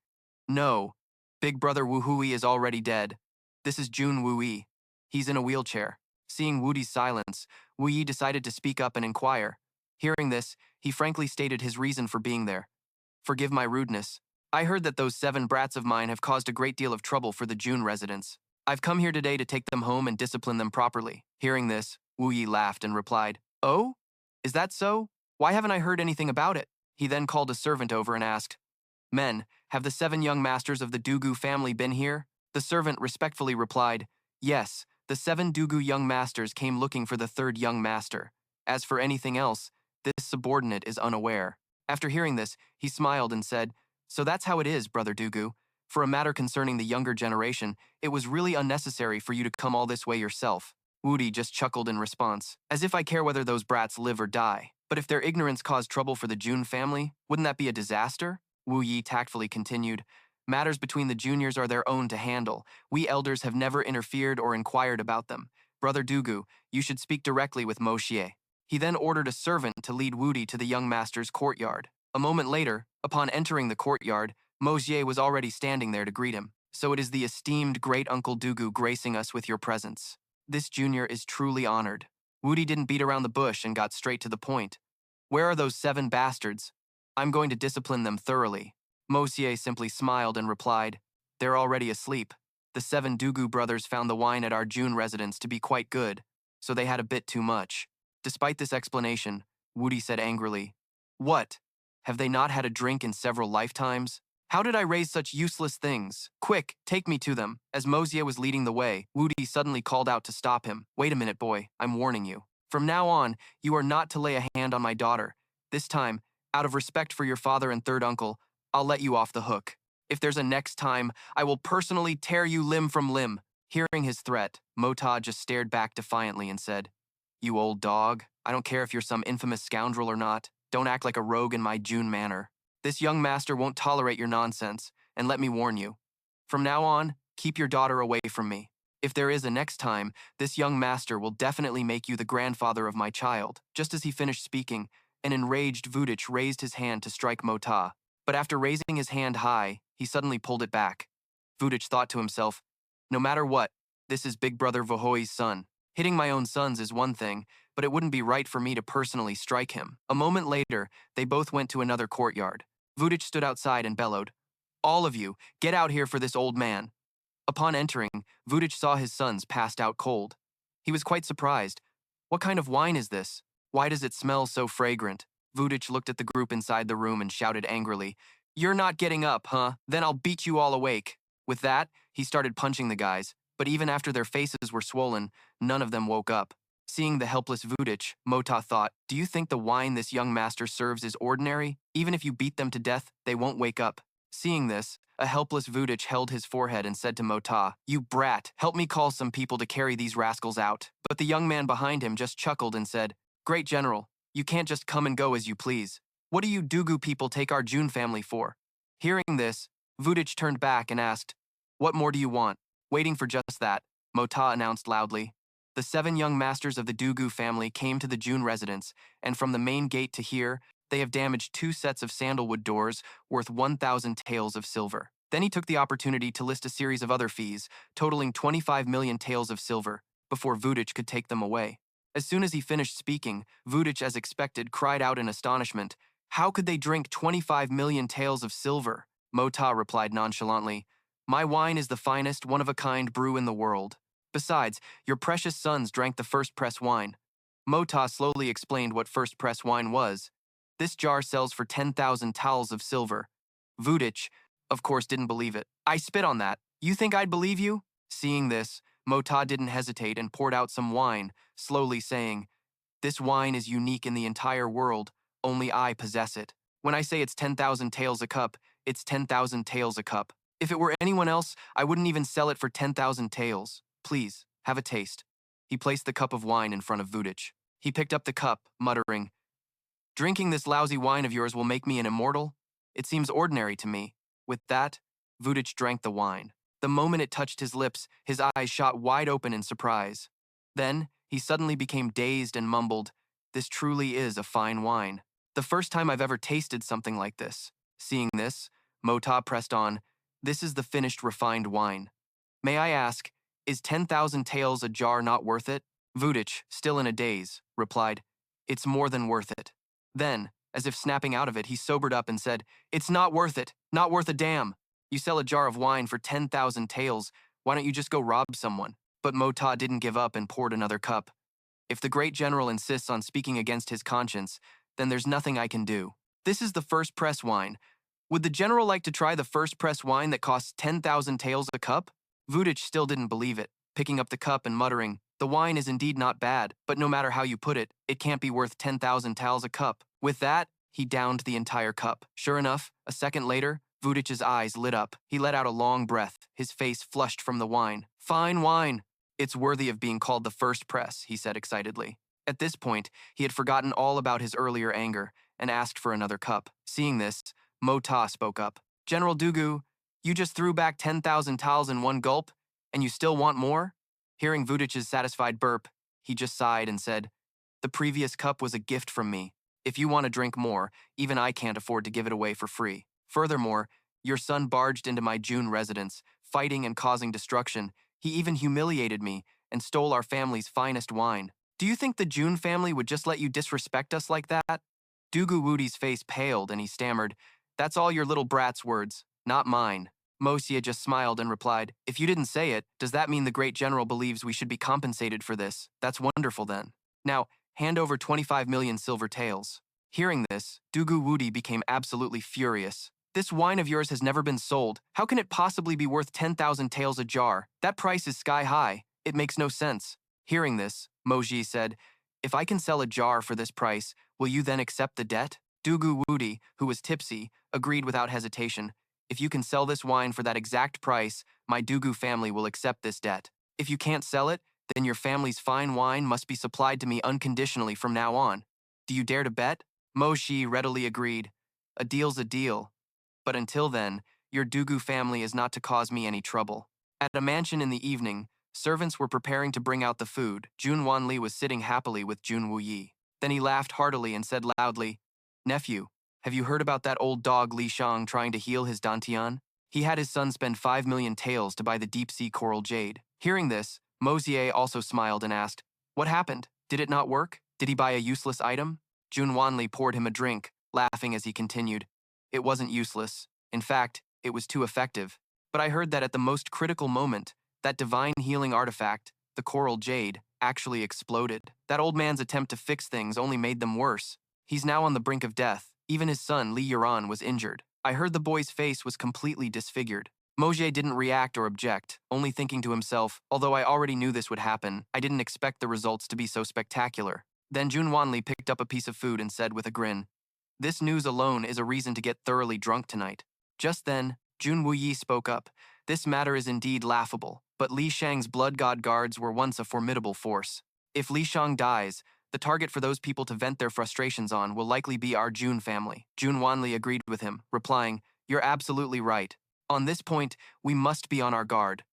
"No, Big brother Wuyi is already dead. This is Jun Wuyi. He's in a wheelchair." Seeing Wuyi's silence, Wuyi decided to speak up and inquire. Hearing this, he frankly stated his reason for being there. "Forgive my rudeness. I heard that those 7 brats of mine have caused a great deal of trouble for the Jun residents. I've come here today to take them home and discipline them properly." Hearing this, Wuyi laughed and replied, "Oh? Is that so? Why haven't I heard anything about it?" He then called a servant over and asked, "Men, have the 7 young masters of the Dugu family been here?" The servant respectfully replied, "Yes, the 7 Dugu young masters came looking for the 3rd young master. As for anything else, this subordinate is unaware." After hearing this, he smiled and said, "So that's how it is, Brother Dugu. For a matter concerning the younger generation, it was really unnecessary for you to come all this way yourself." Wuyi just chuckled in response, "As if I care whether those brats live or die. But if their ignorance caused trouble for the Jun family, wouldn't that be a disaster?" Wuyi tactfully continued, "Matters between the juniors are their own to handle. We elders have never interfered or inquired about them. Brother Dugu, you should speak directly with Moxie." He then ordered a servant to lead Wuyi to the young master's courtyard. A moment later, upon entering the courtyard, Moxie was already standing there to greet him. "So it is the esteemed great Uncle Dugu gracing us with your presence. This junior is truly honored." Wuyi didn't beat around the bush and got straight to the point. "Where are those 7 bastards? I'm going to discipline them thoroughly." Moxie simply smiled and replied, "They're already asleep." The 7 Dugu brothers found the wine at our Jun residence to be quite good, so they had a bit too much. Despite this explanation, Wuyi said angrily, "What? Have they not had a drink in several lifetimes? How did I raise such useless things? Quick, take me to them." As Moxie was leading the way, Wuyi suddenly called out to stop him. "Wait a minute, boy, I'm warning you. From now on, you are not to lay a hand on my daughter. This time, out of respect for your father and third uncle, I'll let you off the hook. If there's a next time, I will personally tear you limb from limb." Hearing his threat, Mota just stared back defiantly and said, "You old dog, I don't care if you're some infamous scoundrel or not. Don't act like a rogue in my Jun manner. This young master won't tolerate your nonsense, and let me warn you. From now on, keep your daughter away from me. If there is a next time, this young master will definitely make you the grandfather of my child." Just as he finished speaking, an enraged Wuyi raised his hand to strike Mota, but after raising his hand high, he suddenly pulled it back. Wuyi thought to himself, "No matter what, this is Big Brother Vohoi's son. Hitting my own sons is one thing, but it wouldn't be right for me to personally strike him." A moment later, they both went to another courtyard. Wuyi stood outside and bellowed, "All of you, get out here for this old man." Upon entering, Wuyi saw his sons passed out cold. He was quite surprised. "What kind of wine is this? Why does it smell so fragrant?" Wuyi looked at the group inside the room and shouted angrily, "You're not getting up, huh? Then I'll beat you all awake." With that, he started punching the guys, but even after their faces were swollen, none of them woke up. Seeing the helpless Wuyi, Mota thought, "Do you think the wine this young master serves is ordinary? Even if you beat them to death, they won't wake up." Seeing this, a helpless Wuyi held his forehead and said to Mota, "You brat, help me call some people to carry these rascals out." But the young man behind him just chuckled and said, "Great General, you can't just come and go as you please. What do you Dugu people take our Jun family for?" Hearing this, Wuyi turned back and asked, "What more do you want?" Waiting for just that, Mota announced loudly, "The 7 young masters of the Dugu family came to the Jun residence, and from the main gate to here, they have damaged 2 sets of sandalwood doors worth 1,000 taels of silver." Then he took the opportunity to list a series of other fees, totaling 25 million taels of silver, before Wuyi could take them away. As soon as he finished speaking, Wuyi, as expected, cried out in astonishment, "How could they drink 25 million taels of silver?" Mota replied nonchalantly, "My wine is the finest, one-of-a-kind brew in the world. Besides, your precious sons drank the first press wine." Mota slowly explained what first press wine was. "This jar sells for 10,000 taels of silver." Wuyi, of course, didn't believe it. "I spit on that. You think I'd believe you?" Seeing this, Mota didn't hesitate and poured out some wine, slowly saying, "This wine is unique in the entire world. Only I possess it. When I say it's 10,000 taels a cup, it's 10,000 taels a cup. If it were anyone else, I wouldn't even sell it for 10,000 taels. Please, have a taste." He placed the cup of wine in front of Wuyi. He picked up the cup, muttering, "Drinking this lousy wine of yours will make me an immortal? It seems ordinary to me." With that, Wuyi drank the wine. The moment it touched his lips, his eyes shot wide open in surprise. Then, he suddenly became dazed and mumbled, "This truly is a fine wine. The first time I've ever tasted something like this." Seeing this, Mota pressed on, "This is the finished refined wine. May I ask, is 10,000 taels a jar not worth it?" Wuyi, still in a daze, replied, "It's more than worth it." Then, as if snapping out of it, he sobered up and said, "It's not worth it. Not worth a damn. You sell a jar of wine for 10,000 taels. Why don't you just go rob someone?" But Mota didn't give up and poured another cup. "If the great general insists on speaking against his conscience, then there's nothing I can do. This is the first press wine. Would the general like to try the first press wine that costs 10,000 taels a cup?" Wuyi still didn't believe it, picking up the cup and muttering, "The wine is indeed not bad, but no matter how you put it, it can't be worth 10,000 taels a cup." With that, he downed the entire cup. Sure enough, a second later, Wuyi's eyes lit up. He let out a long breath, his face flushed from the wine. "Fine wine. It's worthy of being called the first press," he said excitedly. At this point, he had forgotten all about his earlier anger and asked for another cup. Seeing this, Mota spoke up. "General Dugu, you just threw back 10,000 taels in one gulp, and you still want more?" Hearing Wuyi's satisfied burp, he just sighed and said, "The previous cup was a gift from me. If you want to drink more, even I can't afford to give it away for free. Furthermore, your son barged into my Jun residence, fighting and causing destruction. He even humiliated me and stole our family's finest wine. Do you think the Jun family would just let you disrespect us like that?" Dugu Wuyi's face paled and he stammered, "That's all your little brat's words, not mine." Moxie just smiled and replied, "If you didn't say it, does that mean the great general believes we should be compensated for this? That's wonderful then. Now, hand over 25 million silver taels." Hearing this, Dugu Wudi became absolutely furious. "This wine of yours has never been sold. How can it possibly be worth 10,000 taels a jar? That price is sky high. It makes no sense." Hearing this, Moji said, "If I can sell a jar for this price, will you then accept the debt?" Dugu Wudi, who was tipsy, agreed without hesitation. "If you can sell this wine for that exact price, my Dugu family will accept this debt. If you can't sell it, then your family's fine wine must be supplied to me unconditionally from now on. Do you dare to bet?" Moshi readily agreed. "A deal's a deal. But until then, your Dugu family is not to cause me any trouble." At a mansion in the evening, servants were preparing to bring out the food. Jun Wanli was sitting happily with Jun Wuyi. Then he laughed heartily and said loudly, "Nephew, have you heard about that old dog Li Shang trying to heal his Dantian? He had his son spend 5 million taels to buy the deep-sea coral jade." Hearing this, Mosier also smiled and asked, "What happened? Did it not work? Did he buy a useless item?" Jun Wanli poured him a drink, laughing as he continued, "It wasn't useless. In fact, it was too effective. But I heard that at the most critical moment, that divine healing artifact, the coral jade, actually exploded. That old man's attempt to fix things only made them worse. He's now on the brink of death. Even his son, Li Yuran, was injured. I heard the boy's face was completely disfigured." Moje didn't react or object, only thinking to himself, "Although I already knew this would happen, I didn't expect the results to be so spectacular." Then Jun Wanli picked up a piece of food and said with a grin, "This news alone is a reason to get thoroughly drunk tonight." Just then, Jun Wuyi spoke up. "This matter is indeed laughable, but Li Shang's blood god guards were once a formidable force. If Li Shang dies, the target for those people to vent their frustrations on will likely be our Jun family." Jun Wanli agreed with him, replying, "You're absolutely right. On this point, we must be on our guard.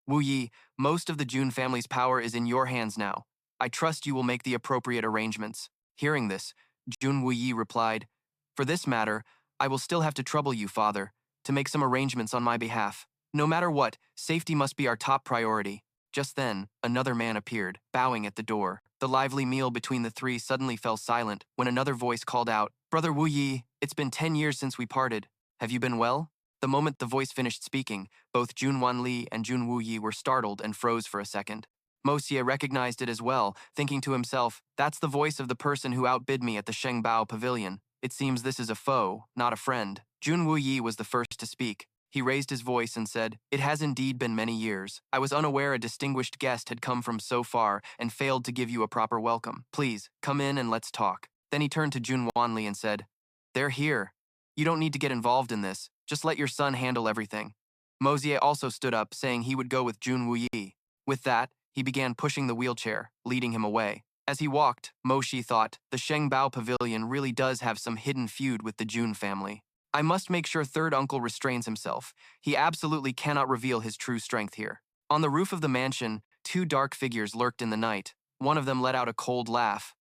Wu Yi, most of the Jun family's power is in your hands now. I trust you will make the appropriate arrangements." Hearing this, Jun Wu Yi replied, "For this matter, I will still have to trouble you, father, to make some arrangements on my behalf. No matter what, safety must be our top priority." Just then, another man appeared, bowing at the door. The lively meal between the three suddenly fell silent when another voice called out, "Brother Wu Yi, it's been 10 years since we parted. Have you been well?" The moment the voice finished speaking, both Jun Wanli and Jun Wu Yi were startled and froze for a second. Mosia recognized it as well, thinking to himself, "That's the voice of the person who outbid me at the Shengbao Pavilion. It seems this is a foe, not a friend." Jun Wu Yi was the first to speak. He raised his voice and said, "It has indeed been many years. I was unaware a distinguished guest had come from so far and failed to give you a proper welcome. Please, come in and let's talk." Then he turned to Jun Wanli and said, "They're here. You don't need to get involved in this. Just let your son handle everything." Mosier also stood up, saying he would go with Jun Wuyi. With that, he began pushing the wheelchair, leading him away. As he walked, Moshi thought, the Shengbao Pavilion really does have some hidden feud with the Jun family. I must make sure Third Uncle restrains himself. He absolutely cannot reveal his true strength here. On the roof of the mansion, two dark figures lurked in the night. One of them let out a cold laugh.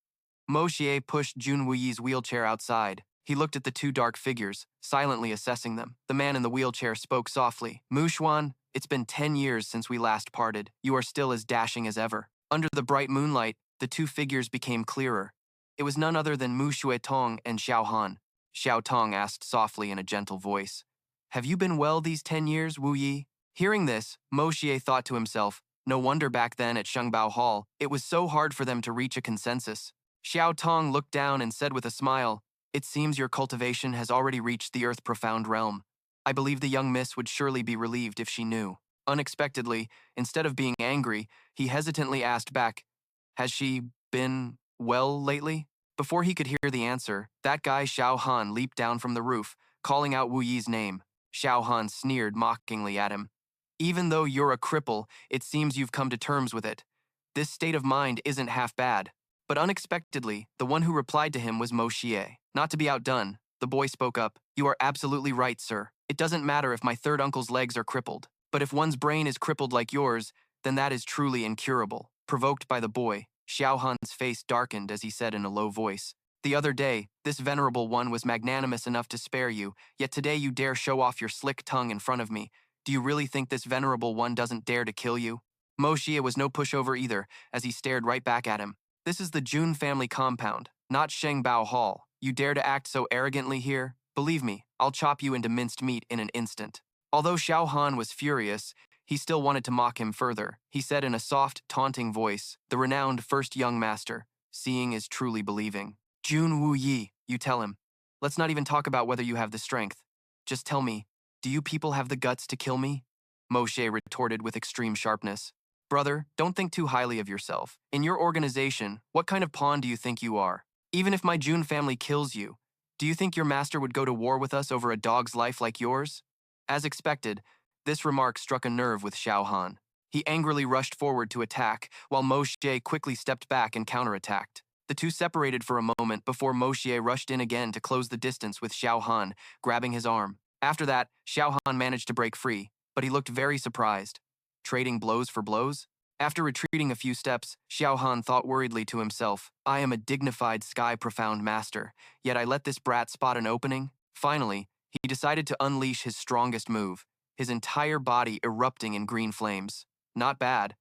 Moshi pushed Jun Wuyi's wheelchair outside. He looked at the two dark figures, silently assessing them. The man in the wheelchair spoke softly. "Mu Xuan, it's been 10 years since we last parted. You are still as dashing as ever." Under the bright moonlight, the two figures became clearer. It was none other than Mu Shuetong and Xiao Han. Xiao Tong asked softly in a gentle voice, "Have you been well these 10 years, Wu Yi?" Hearing this, Mo Xie thought to himself, no wonder back then at Shengbao Hall, it was so hard for them to reach a consensus. Xiao Tong looked down and said with a smile, "It seems your cultivation has already reached the earth-profound realm. I believe the young miss would surely be relieved if she knew." Unexpectedly, instead of being angry, he hesitantly asked back, "Has she been well lately?" Before he could hear the answer, that guy Xiao Han leaped down from the roof, calling out Wu Yi's name. Xiao Han sneered mockingly at him. "Even though you're a cripple, it seems you've come to terms with it. This state of mind isn't half bad." But unexpectedly, the one who replied to him was Mo Xie. Not to be outdone, the boy spoke up, "You are absolutely right, sir. It doesn't matter if my third uncle's legs are crippled. But if one's brain is crippled like yours, then that is truly incurable." Provoked by the boy, Xiao Han's face darkened as he said in a low voice, "The other day, this venerable one was magnanimous enough to spare you, yet today you dare show off your slick tongue in front of me. Do you really think this venerable one doesn't dare to kill you?" Mo Xie was no pushover either, as he stared right back at him. "This is the Jun family compound, not Shengbao Hall. You dare to act so arrogantly here? Believe me, I'll chop you into minced meat in an instant." Although Xiao Han was furious, he still wanted to mock him further. He said in a soft, taunting voice, the renowned first young master, seeing is truly believing. Jun Wuyi, you tell him. Let's not even talk about whether you have the strength. Just tell me, do you people have the guts to kill me? Moshe retorted with extreme sharpness. Brother, don't think too highly of yourself. In your organization, what kind of pawn do you think you are? Even if my Jun family kills you, do you think your master would go to war with us over a dog's life like yours? As expected, this remark struck a nerve with Xiao Han. He angrily rushed forward to attack, while Moshe quickly stepped back and counterattacked. The two separated for a moment before Moshe rushed in again to close the distance with Xiao Han, grabbing his arm. After that, Xiao Han managed to break free, but he looked very surprised. Trading blows for blows? After retreating a few steps, Xiao Han thought worriedly to himself, I am a dignified sky-profound master, yet I let this brat spot an opening? Finally, he decided to unleash his strongest move, his entire body erupting in green flames. Not bad.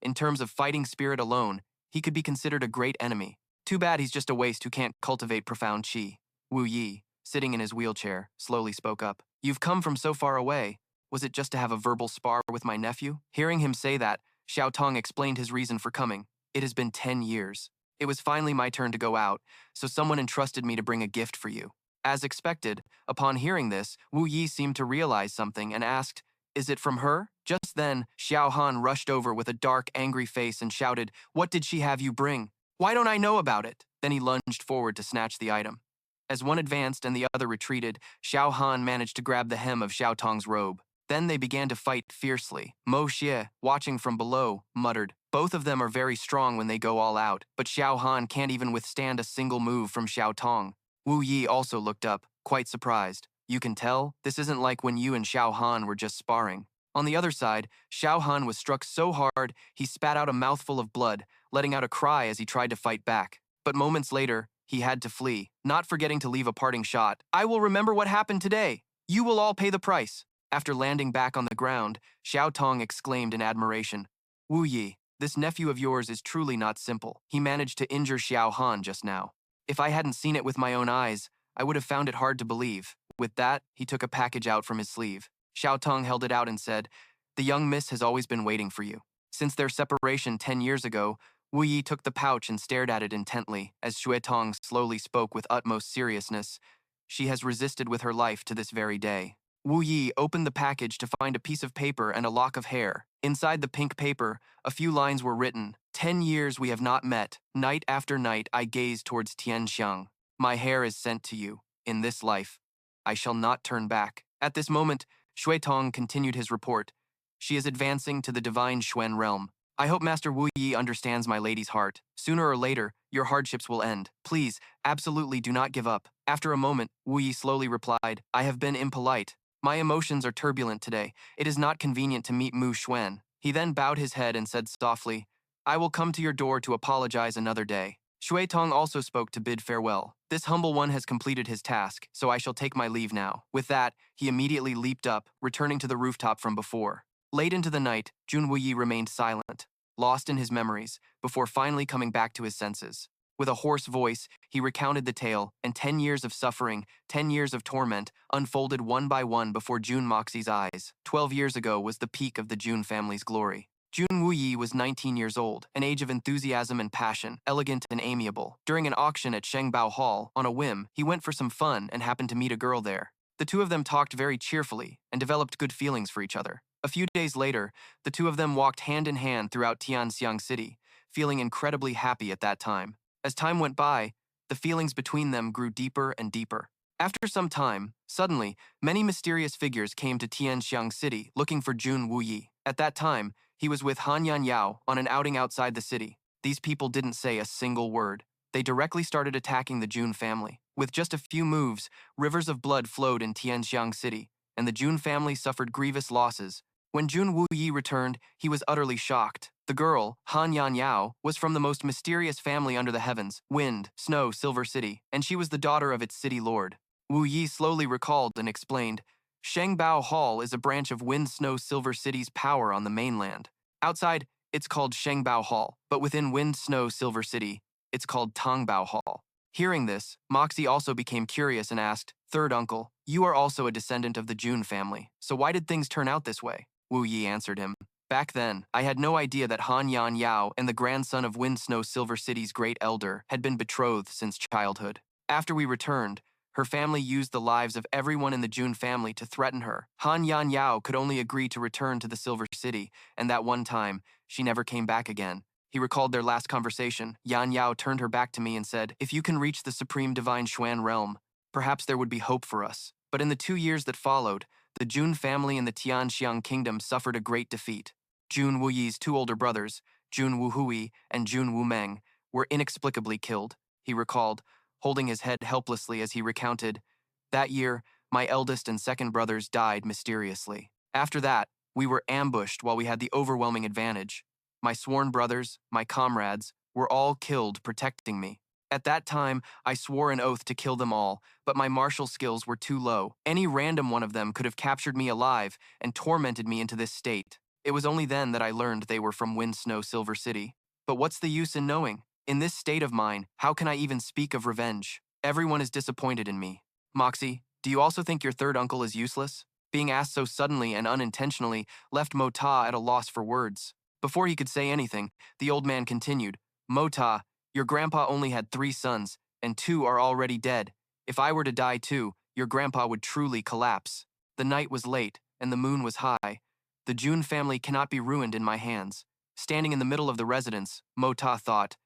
In terms of fighting spirit alone, he could be considered a great enemy. Too bad he's just a waste who can't cultivate profound qi. Wu Yi, sitting in his wheelchair, slowly spoke up. You've come from so far away. Was it just to have a verbal spar with my nephew? Hearing him say that, Xiao Tong explained his reason for coming. It has been 10 years. It was finally my turn to go out, so someone entrusted me to bring a gift for you. As expected, upon hearing this, Wu Yi seemed to realize something and asked, Is it from her? Just then, Xiao Han rushed over with a dark, angry face and shouted, What did she have you bring? Why don't I know about it? Then he lunged forward to snatch the item. As one advanced and the other retreated, Xiao Han managed to grab the hem of Xiao Tong's robe. Then they began to fight fiercely. Mo Xie, watching from below, muttered, Both of them are very strong when they go all out, but Xiao Han can't even withstand a single move from Xiao Tong. Wu Yi also looked up, quite surprised. You can tell, this isn't like when you and Xiao Han were just sparring. On the other side, Xiao Han was struck so hard, he spat out a mouthful of blood, letting out a cry as he tried to fight back. But moments later, he had to flee, not forgetting to leave a parting shot. I will remember what happened today. You will all pay the price. After landing back on the ground, Xiao Tong exclaimed in admiration, Wu Yi, this nephew of yours is truly not simple. He managed to injure Xiao Han just now. If I hadn't seen it with my own eyes, I would have found it hard to believe. With that, he took a package out from his sleeve. Xiao Tong held it out and said, The young miss has always been waiting for you. Since their separation 10 years ago, Wu Yi took the pouch and stared at it intently as Xue Tong slowly spoke with utmost seriousness. She has resisted with her life to this very day. Wu Yi opened the package to find a piece of paper and a lock of hair. Inside the pink paper, a few lines were written. 10 years we have not met. Night after night I gaze towards Tianxiang. My hair is sent to you. In this life, I shall not turn back. At this moment, Xue Tong continued his report. She is advancing to the Divine Xuan realm. I hope Master Wu Yi understands my lady's heart. Sooner or later, your hardships will end. Please, absolutely do not give up. After a moment, Wu Yi slowly replied, I have been impolite. My emotions are turbulent today. It is not convenient to meet Mu Xuan. He then bowed his head and said softly, I will come to your door to apologize another day. Xue Tong also spoke to bid farewell. This humble one has completed his task, so I shall take my leave now. With that, he immediately leaped up, returning to the rooftop from before. Late into the night, Jun Wuyi remained silent, lost in his memories, before finally coming back to his senses. With a hoarse voice, he recounted the tale, and 10 years of suffering, 10 years of torment, unfolded one by one before Jun Moxie's eyes. 12 years ago was the peak of the Jun family's glory. Jun Wuyi was 19 years old, an age of enthusiasm and passion, elegant and amiable. During an auction at Shengbao Hall, on a whim, he went for some fun and happened to meet a girl there. The two of them talked very cheerfully and developed good feelings for each other. A few days later, the two of them walked hand in hand throughout Tianxiang City, feeling incredibly happy at that time. As time went by, the feelings between them grew deeper and deeper. After some time, suddenly, many mysterious figures came to Tianxiang City looking for Jun Wuyi. At that time, he was with Han Yanyao on an outing outside the city. These people didn't say a single word. They directly started attacking the Jun family. With just a few moves, rivers of blood flowed in Tianxiang City, and the Jun family suffered grievous losses. When Jun Wuyi returned, he was utterly shocked. The girl, Han Yanyao, was from the most mysterious family under the heavens, Wind, Snow, Silver City, and she was the daughter of its city lord. Wu Yi slowly recalled and explained, Shengbao Hall is a branch of Wind, Snow, Silver City's power on the mainland. Outside, it's called Shengbao Hall, but within Wind, Snow, Silver City, it's called Tongbao Hall. Hearing this, Moxie also became curious and asked, Third Uncle, you are also a descendant of the Jun family, so why did things turn out this way? Wuyi answered him. Back then, I had no idea that Han Yan Yao and the grandson of Wind Snow Silver City's great elder had been betrothed since childhood. After we returned, her family used the lives of everyone in the Jun family to threaten her. Han Yan Yao could only agree to return to the Silver City, and that one time, she never came back again. He recalled their last conversation. Yan Yao turned her back to me and said, if you can reach the Supreme Divine Xuan realm, perhaps there would be hope for us. But in the 2 years that followed, the Jun family in the Tianxiang kingdom suffered a great defeat. Jun Wuyi's 2 older brothers, Jun Wuhui and Jun Wumeng, were inexplicably killed, he recalled, holding his head helplessly as he recounted, that year, my eldest and second brothers died mysteriously. After that, we were ambushed while we had the overwhelming advantage. My sworn brothers, my comrades, were all killed protecting me. At that time, I swore an oath to kill them all, but my martial skills were too low. Any random one of them could have captured me alive and tormented me into this state. It was only then that I learned they were from Wind Snow Silver City. But what's the use in knowing? In this state of mine, how can I even speak of revenge? Everyone is disappointed in me. Moxie, do you also think your third uncle is useless? Being asked so suddenly and unintentionally left Mota at a loss for words. Before he could say anything, the old man continued, Mota, your grandpa only had 3 sons, and 2 are already dead. If I were to die too, your grandpa would truly collapse. The night was late, and the moon was high. The Jun family cannot be ruined in my hands. Standing in the middle of the residence, Mota thought,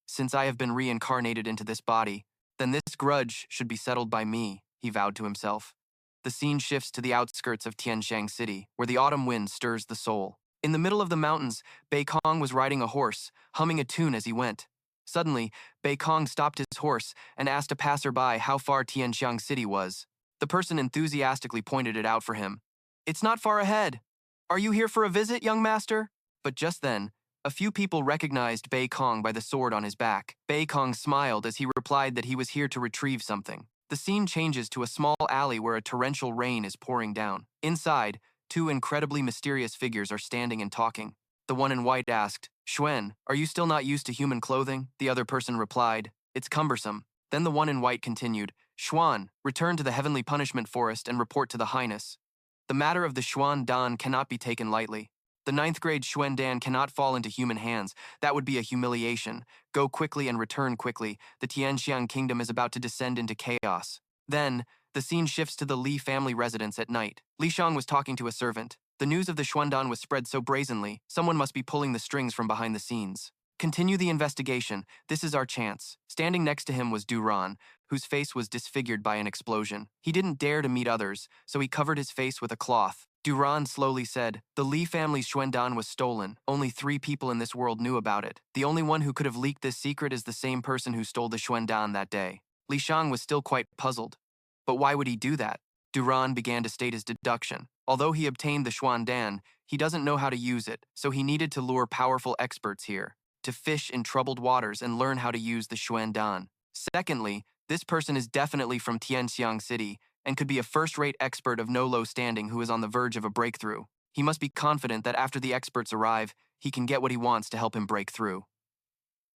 since I have been reincarnated into this body, then this grudge should be settled by me, he vowed to himself. The scene shifts to the outskirts of Tianxiang City, where the autumn wind stirs the soul. In the middle of the mountains, Bei Kong was riding a horse, humming a tune as he went. Suddenly, Bei Kong stopped his horse and asked a passerby how far Tianxiang City was. The person enthusiastically pointed it out for him. It's not far ahead. Are you here for a visit, young master? But just then, a few people recognized Bei Kong by the sword on his back. Bei Kong smiled as he replied that he was here to retrieve something. The scene changes to a small alley where a torrential rain is pouring down. Inside, 2 incredibly mysterious figures are standing and talking. The one in white asked, Xuan, are you still not used to human clothing? The other person replied, it's cumbersome. Then the one in white continued, Xuan, return to the heavenly punishment forest and report to the Highness. The matter of the Xuan Dan cannot be taken lightly. The 9th grade Xuan Dan cannot fall into human hands. That would be a humiliation. Go quickly and return quickly. The Tianxiang kingdom is about to descend into chaos. Then, the scene shifts to the Li family residence at night. Li Shang was talking to a servant. The news of the Xuan Dan was spread so brazenly, someone must be pulling the strings from behind the scenes. Continue the investigation. This is our chance. Standing next to him was Duran, whose face was disfigured by an explosion. He didn't dare to meet others, so he covered his face with a cloth. Duran slowly said, the Li family's Xuan Dan was stolen. Only 3 people in this world knew about it. The only one who could have leaked this secret is the same person who stole the Xuan Dan that day. Li Shang was still quite puzzled. But why would he do that? Duran began to state his deduction. Although he obtained the Xuan Dan, he doesn't know how to use it, so he needed to lure powerful experts here, to fish in troubled waters and learn how to use the Xuan Dan. Secondly, this person is definitely from Tianxiang City and could be a first-rate expert of no low standing who is on the verge of a breakthrough. He must be confident that after the experts arrive, he can get what he wants to help him break through.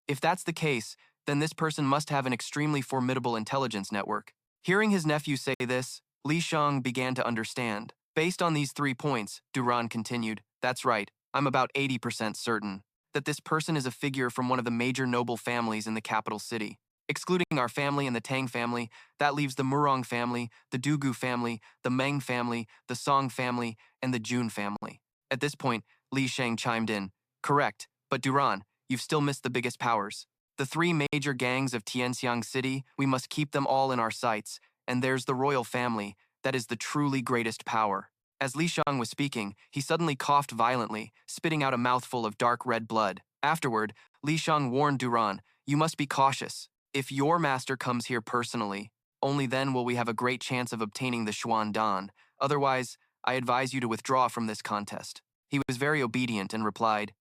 If that's the case, then this person must have an extremely formidable intelligence network. Hearing his nephew say this, Li Shang began to understand. Based on these 3 points, Duran continued, that's right, I'm about 80% certain that this person is a figure from one of the major noble families in the capital city. Excluding our family and the Tang family, that leaves the Murong family, the Dugu family, the Meng family, the Song family, and the Jun family. At this point, Li Shang chimed in, correct, but Duran, you've still missed the biggest powers. The 3 major gangs of Tianxiang City, we must keep them all in our sights, and there's the royal family, that is the truly greatest power. As Li Shang was speaking, he suddenly coughed violently, spitting out a mouthful of dark red blood. Afterward, Li Shang warned Duran, you must be cautious. If your master comes here personally, only then will we have a great chance of obtaining the Xuan Dan. Otherwise, I advise you to withdraw from this contest. He was very obedient and replied,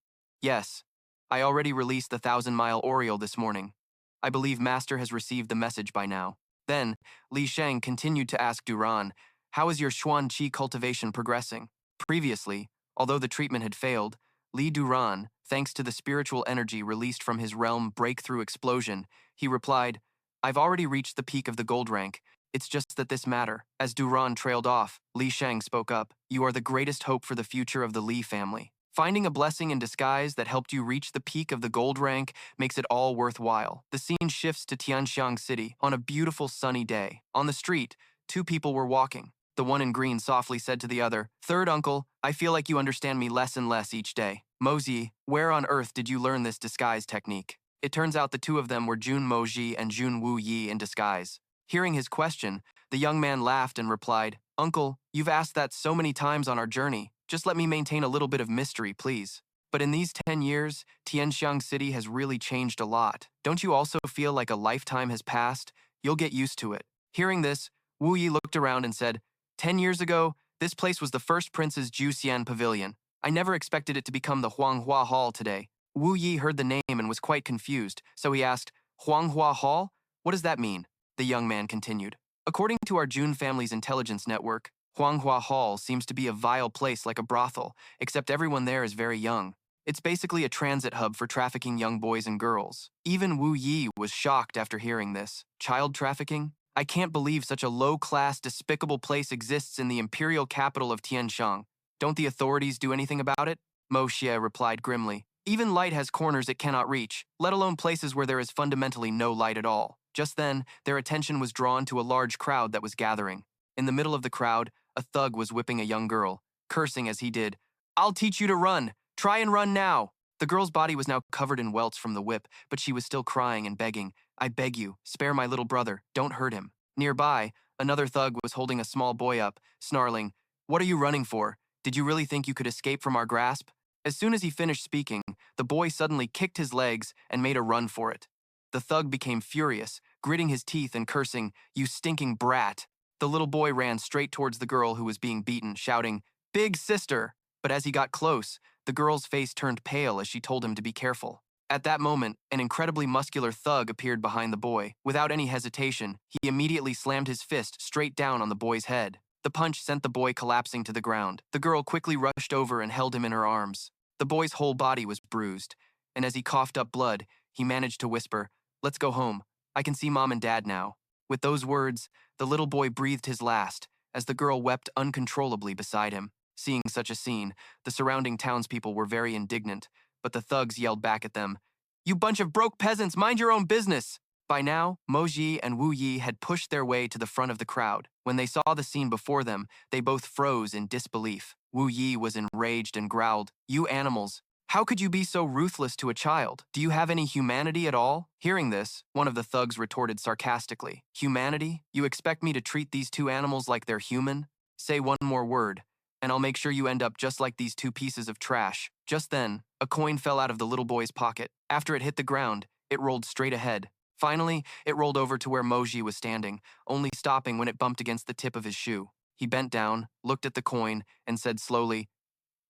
yes, I already released the 1,000-mile Oriole this morning. I believe Master has received the message by now. Then, Li Shang continued to ask Duran, how is your Xuan Qi cultivation progressing? Previously, although the treatment had failed, Li Duran, thanks to the spiritual energy released from his realm breakthrough explosion, he replied, I've already reached the peak of the gold rank. It's just that this matter. As Duran trailed off, Li Sheng spoke up. You are the greatest hope for the future of the Li family. Finding a blessing in disguise that helped you reach the peak of the gold rank makes it all worthwhile. The scene shifts to Tianxiang City on a beautiful sunny day. On the street, two people were walking. The one in green softly said to the other, Third Uncle, I feel like you understand me less and less each day. Moxie, where on earth did you learn this disguise technique? It turns out the two of them were Jun Moxie and Jun Wuyi in disguise. Hearing his question, the young man laughed and replied, Uncle, you've asked that so many times on our journey. Just let me maintain a little bit of mystery, please. But in these 10 years, Tianxiang City has really changed a lot. Don't you also feel like a lifetime has passed? You'll get used to it. Hearing this, Wu Yi looked around and said, 10 years ago, this place was the first prince's Juxian pavilion. I never expected it to become the Huanghua Hall today. Wu Yi heard the name and was quite confused, so he asked, Huanghua Hall? What does that mean? The young man continued. According to our Jun family's intelligence network, Huanghua Hall seems to be a vile place like a brothel, except everyone there is very young. It's basically a transit hub for trafficking young boys and girls. Even Wu Yi was shocked after hearing this. Child trafficking? I can't believe such a low-class, despicable place exists in the imperial capital of Tianxiang. Don't the authorities do anything about it? Mo Xie replied grimly. Even light has corners it cannot reach, let alone places where there is fundamentally no light at all. Just then, their attention was drawn to a large crowd that was gathering. In the middle of the crowd, a thug was whipping a young girl, cursing as he did. I'll teach you to run! Try and run now! The girl's body was now covered in welts from the whip, but she was still crying and begging, I beg you, spare my little brother, don't hurt him. Nearby, another thug was holding a small boy up, snarling, What are you running for? Did you really think you could escape from our grasp? As soon as he finished speaking, the boy suddenly kicked his legs and made a run for it. The thug became furious, gritting his teeth and cursing, You stinking brat. The little boy ran straight towards the girl who was being beaten, shouting, Big sister! But as he got close, the girl's face turned pale as she told him to be careful. At that moment, an incredibly muscular thug appeared behind the boy. Without any hesitation, he immediately slammed his fist straight down on the boy's head. The punch sent the boy collapsing to the ground. The girl quickly rushed over and held him in her arms. The boy's whole body was bruised, and as he coughed up blood, he managed to whisper, Let's go home. I can see Mom and Dad now. With those words, the little boy breathed his last, as the girl wept uncontrollably beside him. Seeing such a scene, the surrounding townspeople were very indignant, but the thugs yelled back at them, You bunch of broke peasants, mind your own business! By now, Moji and Wu Yi had pushed their way to the front of the crowd. When they saw the scene before them, they both froze in disbelief. Wu Yi was enraged and growled, You animals! How could you be so ruthless to a child? Do you have any humanity at all? Hearing this, one of the thugs retorted sarcastically, Humanity? You expect me to treat these two animals like they're human? Say one more word, and I'll make sure you end up just like these two pieces of trash. Just then, a coin fell out of the little boy's pocket. After it hit the ground, it rolled straight ahead. Finally, it rolled over to where Moji was standing, only stopping when it bumped against the tip of his shoe. He bent down, looked at the coin, and said slowly,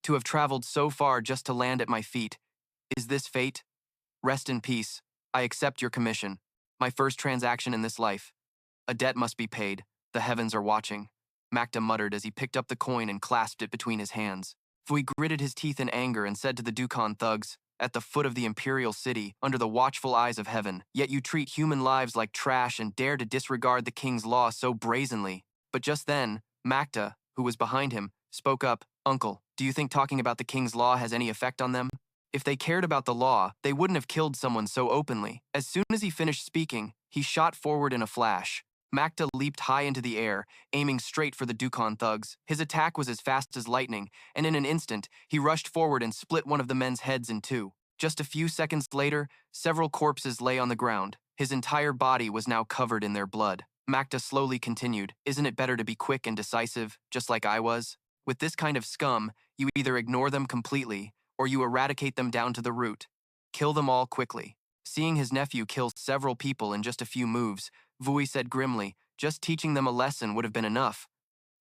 To have traveled so far just to land at my feet. Is this fate? Rest in peace. I accept your commission. My first transaction in this life. A debt must be paid. The heavens are watching. Makta muttered as he picked up the coin and clasped it between his hands. Fui gritted his teeth in anger and said to the Dukan thugs, At the foot of the imperial city, under the watchful eyes of heaven, yet you treat human lives like trash and dare to disregard the king's law so brazenly. But just then, Makta, who was behind him, spoke up, Uncle, do you think talking about the king's law has any effect on them? If they cared about the law, they wouldn't have killed someone so openly. As soon as he finished speaking, he shot forward in a flash. Makta leaped high into the air, aiming straight for the Dukan thugs. His attack was as fast as lightning, and in an instant, he rushed forward and split one of the men's heads in two. Just a few seconds later, several corpses lay on the ground. His entire body was now covered in their blood. Makta slowly continued, Isn't it better to be quick and decisive, just like I was? With this kind of scum, you either ignore them completely, or you eradicate them down to the root. Kill them all quickly. Seeing his nephew kill several people in just a few moves, Vui said grimly, just teaching them a lesson would have been enough.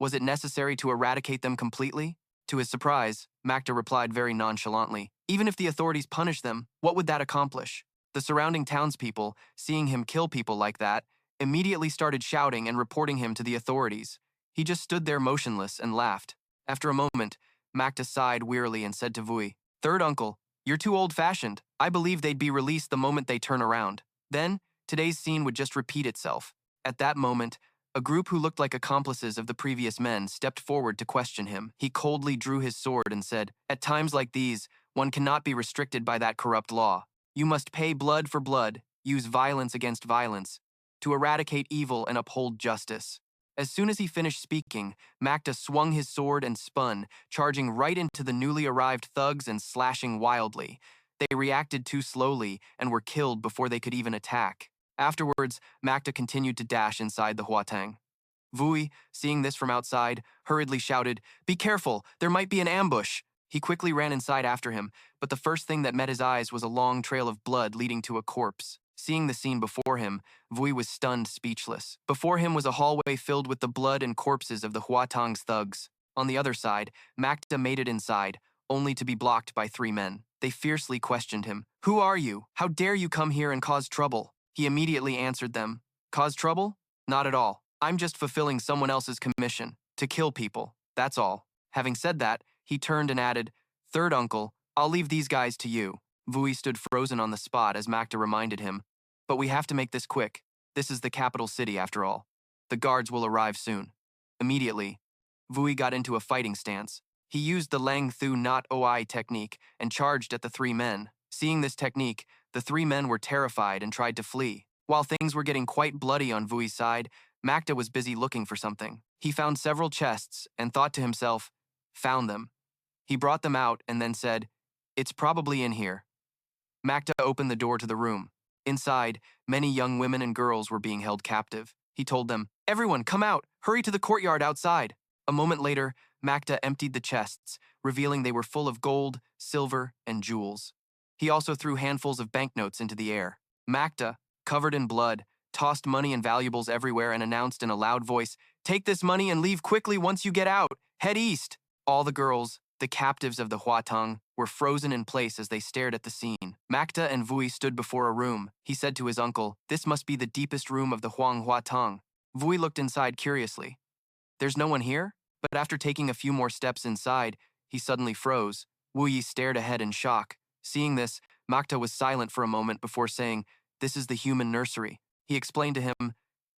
Was it necessary to eradicate them completely? To his surprise, Makta replied very nonchalantly, Even if the authorities punish them, what would that accomplish? The surrounding townspeople, seeing him kill people like that, immediately started shouting and reporting him to the authorities. He just stood there motionless and laughed. After a moment, Makta sighed wearily and said to Vui, Third Uncle, you're too old-fashioned. I believe they'd be released the moment they turn around. Then, today's scene would just repeat itself. At that moment, a group who looked like accomplices of the previous men stepped forward to question him. He coldly drew his sword and said, "At times like these, one cannot be restricted by that corrupt law. You must pay blood for blood, use violence against violence, to eradicate evil and uphold justice." As soon as he finished speaking, Makta swung his sword and spun, charging right into the newly arrived thugs and slashing wildly. They reacted too slowly and were killed before they could even attack. Afterwards, Makta continued to dash inside the Huatang. Wuyi, seeing this from outside, hurriedly shouted, "Be careful, there might be an ambush." He quickly ran inside after him, but the first thing that met his eyes was a long trail of blood leading to a corpse. Seeing the scene before him, Wuyi was stunned speechless. Before him was a hallway filled with the blood and corpses of the Huatang's thugs. On the other side, Makta made it inside, only to be blocked by 3 men. They fiercely questioned him. "Who are you? How dare you come here and cause trouble?" He immediately answered them. "Cause trouble? Not at all. I'm just fulfilling someone else's commission, to kill people, that's all." Having said that, he turned and added, "Third Uncle, I'll leave these guys to you." Wuyi stood frozen on the spot as Makta reminded him, "But we have to make this quick. This is the capital city, after all. The guards will arrive soon." Immediately, Wuyi got into a fighting stance. He used the Lang Thu Not Oi technique and charged at the 3 men. Seeing this technique, the 3 men were terrified and tried to flee. While things were getting quite bloody on Wuyi's side, Makta was busy looking for something. He found several chests and thought to himself, "Found them." He brought them out and then said, "It's probably in here." Makta opened the door to the room. Inside, many young women and girls were being held captive. He told them, "Everyone, come out! Hurry to the courtyard outside!" A moment later, Makta emptied the chests, revealing they were full of gold, silver, and jewels. He also threw handfuls of banknotes into the air. Makta, covered in blood, tossed money and valuables everywhere and announced in a loud voice, "Take this money and leave quickly once you get out! Head east!" All the girls, the captives of the Huatang, were frozen in place as they stared at the scene. Makta and Wuyi stood before a room. He said to his uncle, "This must be the deepest room of the Huang Huatang." Wuyi looked inside curiously. "There's no one here?" But after taking a few more steps inside, he suddenly froze. Wuyi stared ahead in shock. Seeing this, Makta was silent for a moment before saying, "This is the human nursery." He explained to him,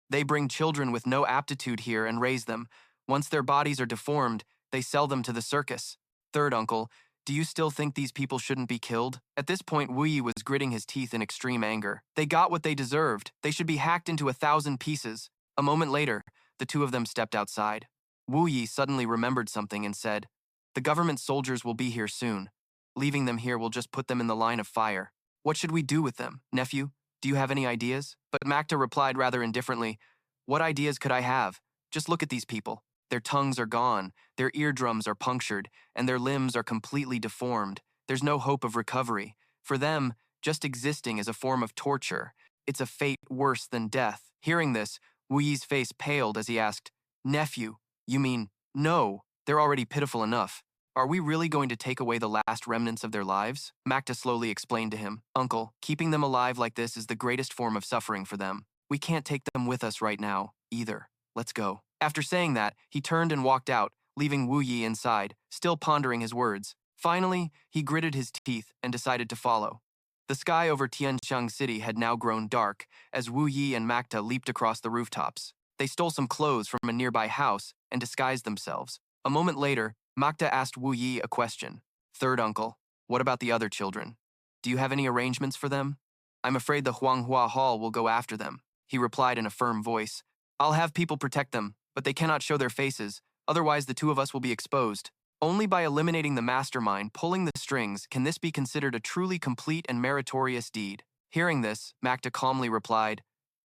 "They bring children with no aptitude here and raise them. Once their bodies are deformed, they sell them to the circus." "Third Uncle, do you still think these people shouldn't be killed?" At this point, Wuyi was gritting his teeth in extreme anger. "They got what they deserved. They should be hacked into 1,000 pieces." A moment later, the 2 of them stepped outside. Wuyi suddenly remembered something and said, "The government soldiers will be here soon. Leaving them here will just put them in the line of fire. What should we do with them? Nephew, do you have any ideas?" But Makta replied rather indifferently, "What ideas could I have? Just look at these people. Their tongues are gone, their eardrums are punctured, and their limbs are completely deformed. There's no hope of recovery. For them, just existing is a form of torture. It's a fate worse than death." Hearing this, Wuyi's face paled as he asked, "Nephew, you mean, no, they're already pitiful enough. Are we really going to take away the last remnants of their lives?" Makta slowly explained to him, "Uncle, keeping them alive like this is the greatest form of suffering for them. We can't take them with us right now, either. Let's go." After saying that, he turned and walked out, leaving Wuyi inside, still pondering his words. Finally, he gritted his teeth and decided to follow. The sky over Tianxiang City had now grown dark as Wuyi and Makta leaped across the rooftops. They stole some clothes from a nearby house and disguised themselves. A moment later, Makta asked Wuyi a question. "Third Uncle, what about the other children? Do you have any arrangements for them?" "I'm afraid the Huanghua Hall will go after them," he replied in a firm voice. "I'll have people protect them, but they cannot show their faces, otherwise the 2 of us will be exposed. Only by eliminating the mastermind pulling the strings can this be considered a truly complete and meritorious deed." Hearing this, Makta calmly replied,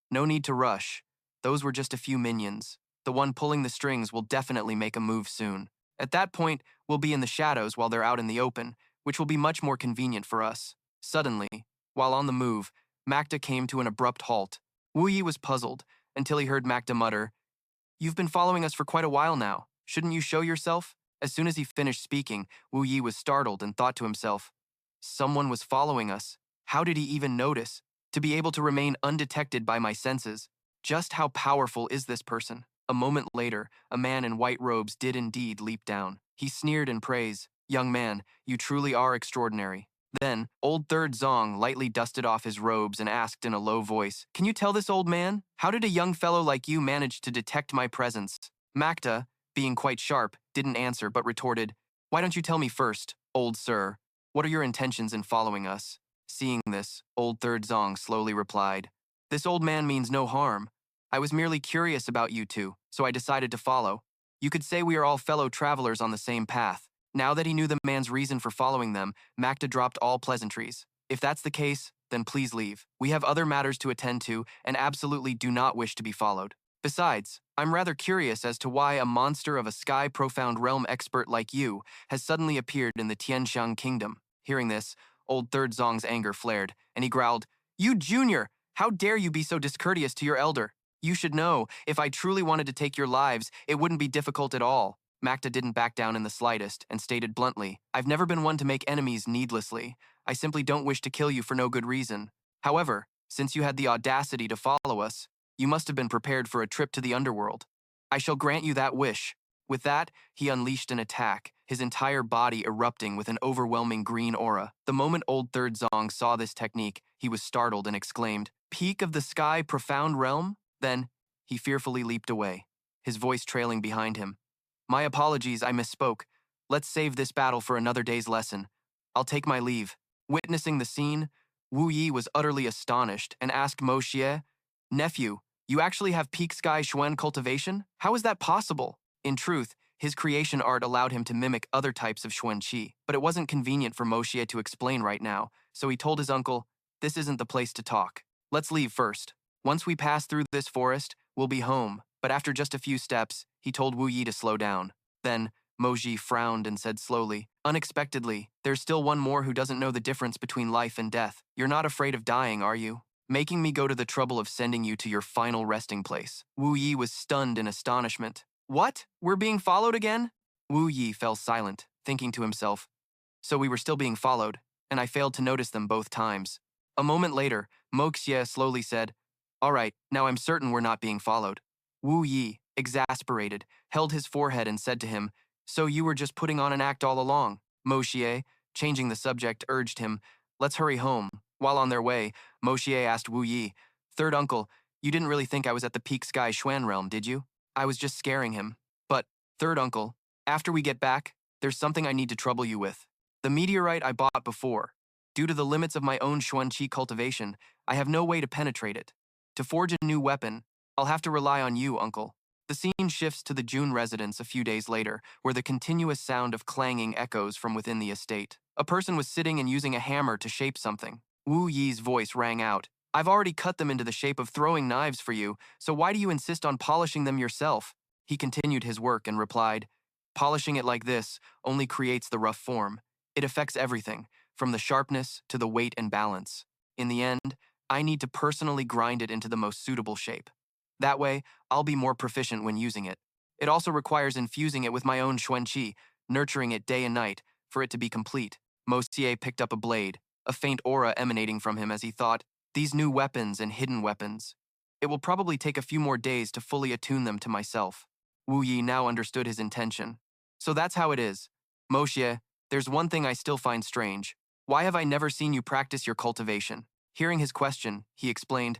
"No need to rush. Those were just a few minions. The one pulling the strings will definitely make a move soon. At that point, we'll be in the shadows while they're out in the open, which will be much more convenient for us." Suddenly, while on the move, Makta came to an abrupt halt. Wuyi was puzzled until he heard Makta mutter, "You've been following us for quite a while now. Shouldn't you show yourself?" As soon as he finished speaking, Wuyi was startled and thought to himself, "Someone was following us. How did he even notice? To be able to remain undetected by my senses. Just how powerful is this person?" A moment later, a man in white robes did indeed leap down. He sneered in praise. "Young man, you truly are extraordinary. Then, old Third Zong lightly dusted off his robes and asked in a low voice, "Can you tell this old man? How did a young fellow like you manage to detect my presence?" Makta, being quite sharp, didn't answer but retorted, "Why don't you tell me first, old sir? What are your intentions in following us?" Seeing this, old Third Zong slowly replied, "This old man means no harm. I was merely curious about you two, so I decided to follow. You could say we are all fellow travelers on the same path." Now that he knew the man's reason for following them, Makta dropped all pleasantries. "If that's the case, then please leave. We have other matters to attend to and absolutely do not wish to be followed. Besides, I'm rather curious as to why a monster of a sky-profound realm expert like you has suddenly appeared in the Tianxiang kingdom." Hearing this, old Third Zong's anger flared, and he growled, "You junior! How dare you be so discourteous to your elder? You should know, if I truly wanted to take your lives, it wouldn't be difficult at all." Makta didn't back down in the slightest and stated bluntly, "I've never been one to make enemies needlessly. I simply don't wish to kill you for no good reason. However, since you had the audacity to follow us, you must have been prepared for a trip to the underworld. I shall grant you that wish." With that, he unleashed an attack, his entire body erupting with an overwhelming green aura. The moment old Third Zong saw this technique, he was startled and exclaimed, "Peak of the sky, profound realm?" Then, he fearfully leaped away, his voice trailing behind him. "My apologies, I misspoke. Let's save this battle for another day's lesson. I'll take my leave." Witnessing the scene, Wuyi was utterly astonished and asked Moxie, "Nephew, you actually have peak sky Xuan cultivation? How is that possible?" In truth, his creation art allowed him to mimic other types of Xuan Qi, but it wasn't convenient for Moxie to explain right now, so he told his uncle, "This isn't the place to talk. Let's leave first. Once we pass through this forest, we'll be home." But after just a few steps, he told Wu Yi to slow down. Then, Moji frowned and said slowly, "Unexpectedly, there's still one more who doesn't know the difference between life and death. You're not afraid of dying, are you? Making me go to the trouble of sending you to your final resting place." Wu Yi was stunned in astonishment. "What? We're being followed again?" Wu Yi fell silent, thinking to himself, "So we were still being followed, and I failed to notice them both times." A moment later, Moxie slowly said, "All right, now I'm certain we're not being followed." Wu Yi, exasperated, held his forehead and said to him, "So you were just putting on an act all along?" Moxie, changing the subject, urged him, "Let's hurry home." While on their way, Moxie asked Wu Yi, "Third uncle, you didn't really think I was at the peak sky Xuan realm, did you?" "I was just scaring him." "But, third uncle, after we get back, there's something I need to trouble you with. The meteorite I bought before. Due to the limits of my own Xuan Qi cultivation, I have no way to penetrate it. To forge a new weapon, I'll have to rely on you, uncle." The scene shifts to the Jun residence a few days later, where the continuous sound of clanging echoes from within the estate. A person was sitting and using a hammer to shape something. Wu Yi's voice rang out, "I've already cut them into the shape of throwing knives for you, so why do you insist on polishing them yourself?" He continued his work and replied, "Polishing it like this only creates the rough form. It affects everything, from the sharpness to the weight and balance. In the end, I need to personally grind it into the most suitable shape. That way, I'll be more proficient when using it. It also requires infusing it with my own Xuan Qi, nurturing it day and night, for it to be complete." Moxie picked up a blade, a faint aura emanating from him as he thought, "These new weapons and hidden weapons. It will probably take a few more days to fully attune them to myself." Wu Yi now understood his intention. "So that's how it is. Moxie, there's one thing I still find strange. Why have I never seen you practice your cultivation?" Hearing his question, he explained,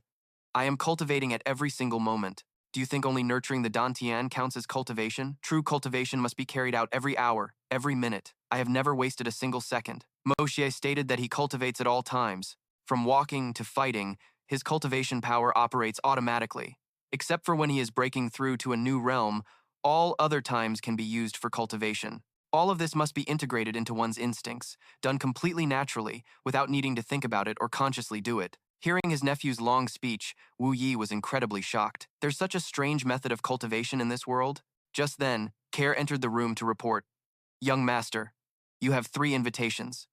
"I am cultivating at every single moment. Do you think only nurturing the Dantian counts as cultivation? True cultivation must be carried out every hour, every minute. I have never wasted a single second." Moxie stated that he cultivates at all times. From walking to fighting, his cultivation power operates automatically. Except for when he is breaking through to a new realm, all other times can be used for cultivation. All of this must be integrated into one's instincts, done completely naturally, without needing to think about it or consciously do it. Hearing his nephew's long speech, Wu Yi was incredibly shocked. There's such a strange method of cultivation in this world. Just then, Care entered the room to report, "Young master, you have 3 invitations.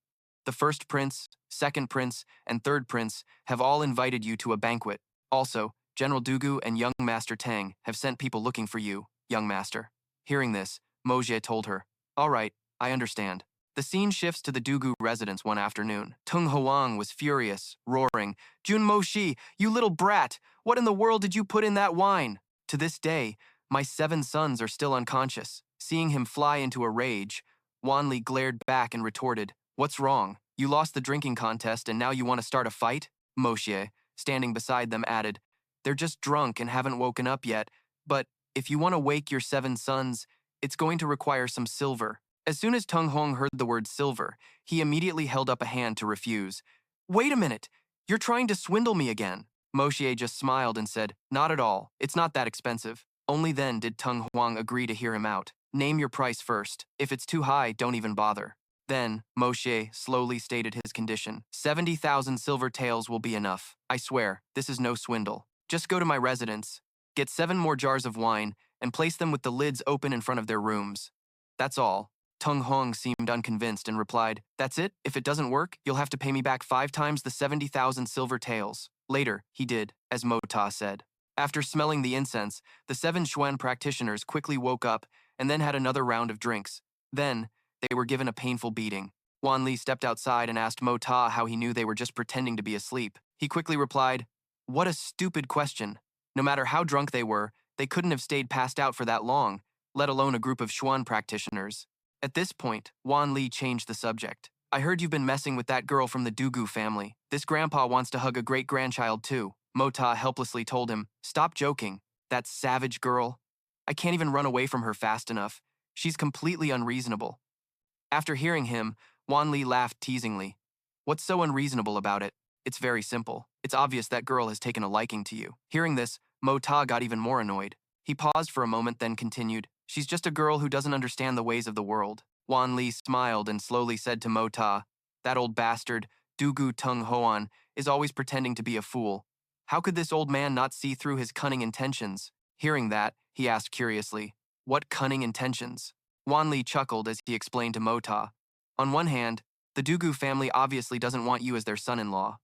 The first prince, second prince, and third prince have all invited you to a banquet. Also, General Dugu and young master Tang have sent people looking for you, young master." Hearing this, Moxie told her, "All right, I understand." The scene shifts to the Dugu residence one afternoon. Tung Hoang was furious, roaring, "Jun Moxie, you little brat! What in the world did you put in that wine?" To this day, my 7 sons are still unconscious. Seeing him fly into a rage, Wanli glared back and retorted, "What's wrong? You lost the drinking contest and now you want to start a fight? Moxie, standing beside them, added, they're just drunk and haven't woken up yet, but if you want to wake your 7 sons, it's going to require some silver. As soon as Tung Hong heard the word silver, he immediately held up a hand to refuse. Wait a minute, you're trying to swindle me again. Moxie just smiled and said, not at all, it's not that expensive. Only then did Tung Huang agree to hear him out. Name your price first. If it's too high, don't even bother. Then, Moxie slowly stated his condition. 70,000 silver taels will be enough. I swear, this is no swindle. Just go to my residence, get 7 more jars of wine, and place them with the lids open in front of their rooms. That's all. Tung Hong seemed unconvinced and replied, that's it? If it doesn't work, you'll have to pay me back 5 times the 70,000 silver taels. Later, he did, as Mo Ta said. After smelling the incense, the 7 Xuan practitioners quickly woke up and then had another round of drinks. Then, they were given a painful beating. Wan Li stepped outside and asked Mo Ta how he knew they were just pretending to be asleep. He quickly replied, what a stupid question. No matter how drunk they were, they couldn't have stayed passed out for that long, let alone a group of Xuan practitioners. At this point, Wan Li changed the subject. I heard you've been messing with that girl from the Dugu family. This grandpa wants to hug a great-grandchild too. Mo Ta helplessly told him, stop joking. That savage girl. I can't even run away from her fast enough. She's completely unreasonable. After hearing him, Wan Li laughed teasingly. What's so unreasonable about it? It's very simple. It's obvious that girl has taken a liking to you. Hearing this, Mo Ta got even more annoyed. He paused for a moment, then continued, she's just a girl who doesn't understand the ways of the world. Wan Li smiled and slowly said to Mo Ta, that old bastard, Dugu Tung Hoan, is always pretending to be a fool. How could this old man not see through his cunning intentions? Hearing that, he asked curiously, what cunning intentions? Wan Li chuckled as he explained to Mo Ta. On one hand, the Dugu family obviously doesn't want you as their son-in-law.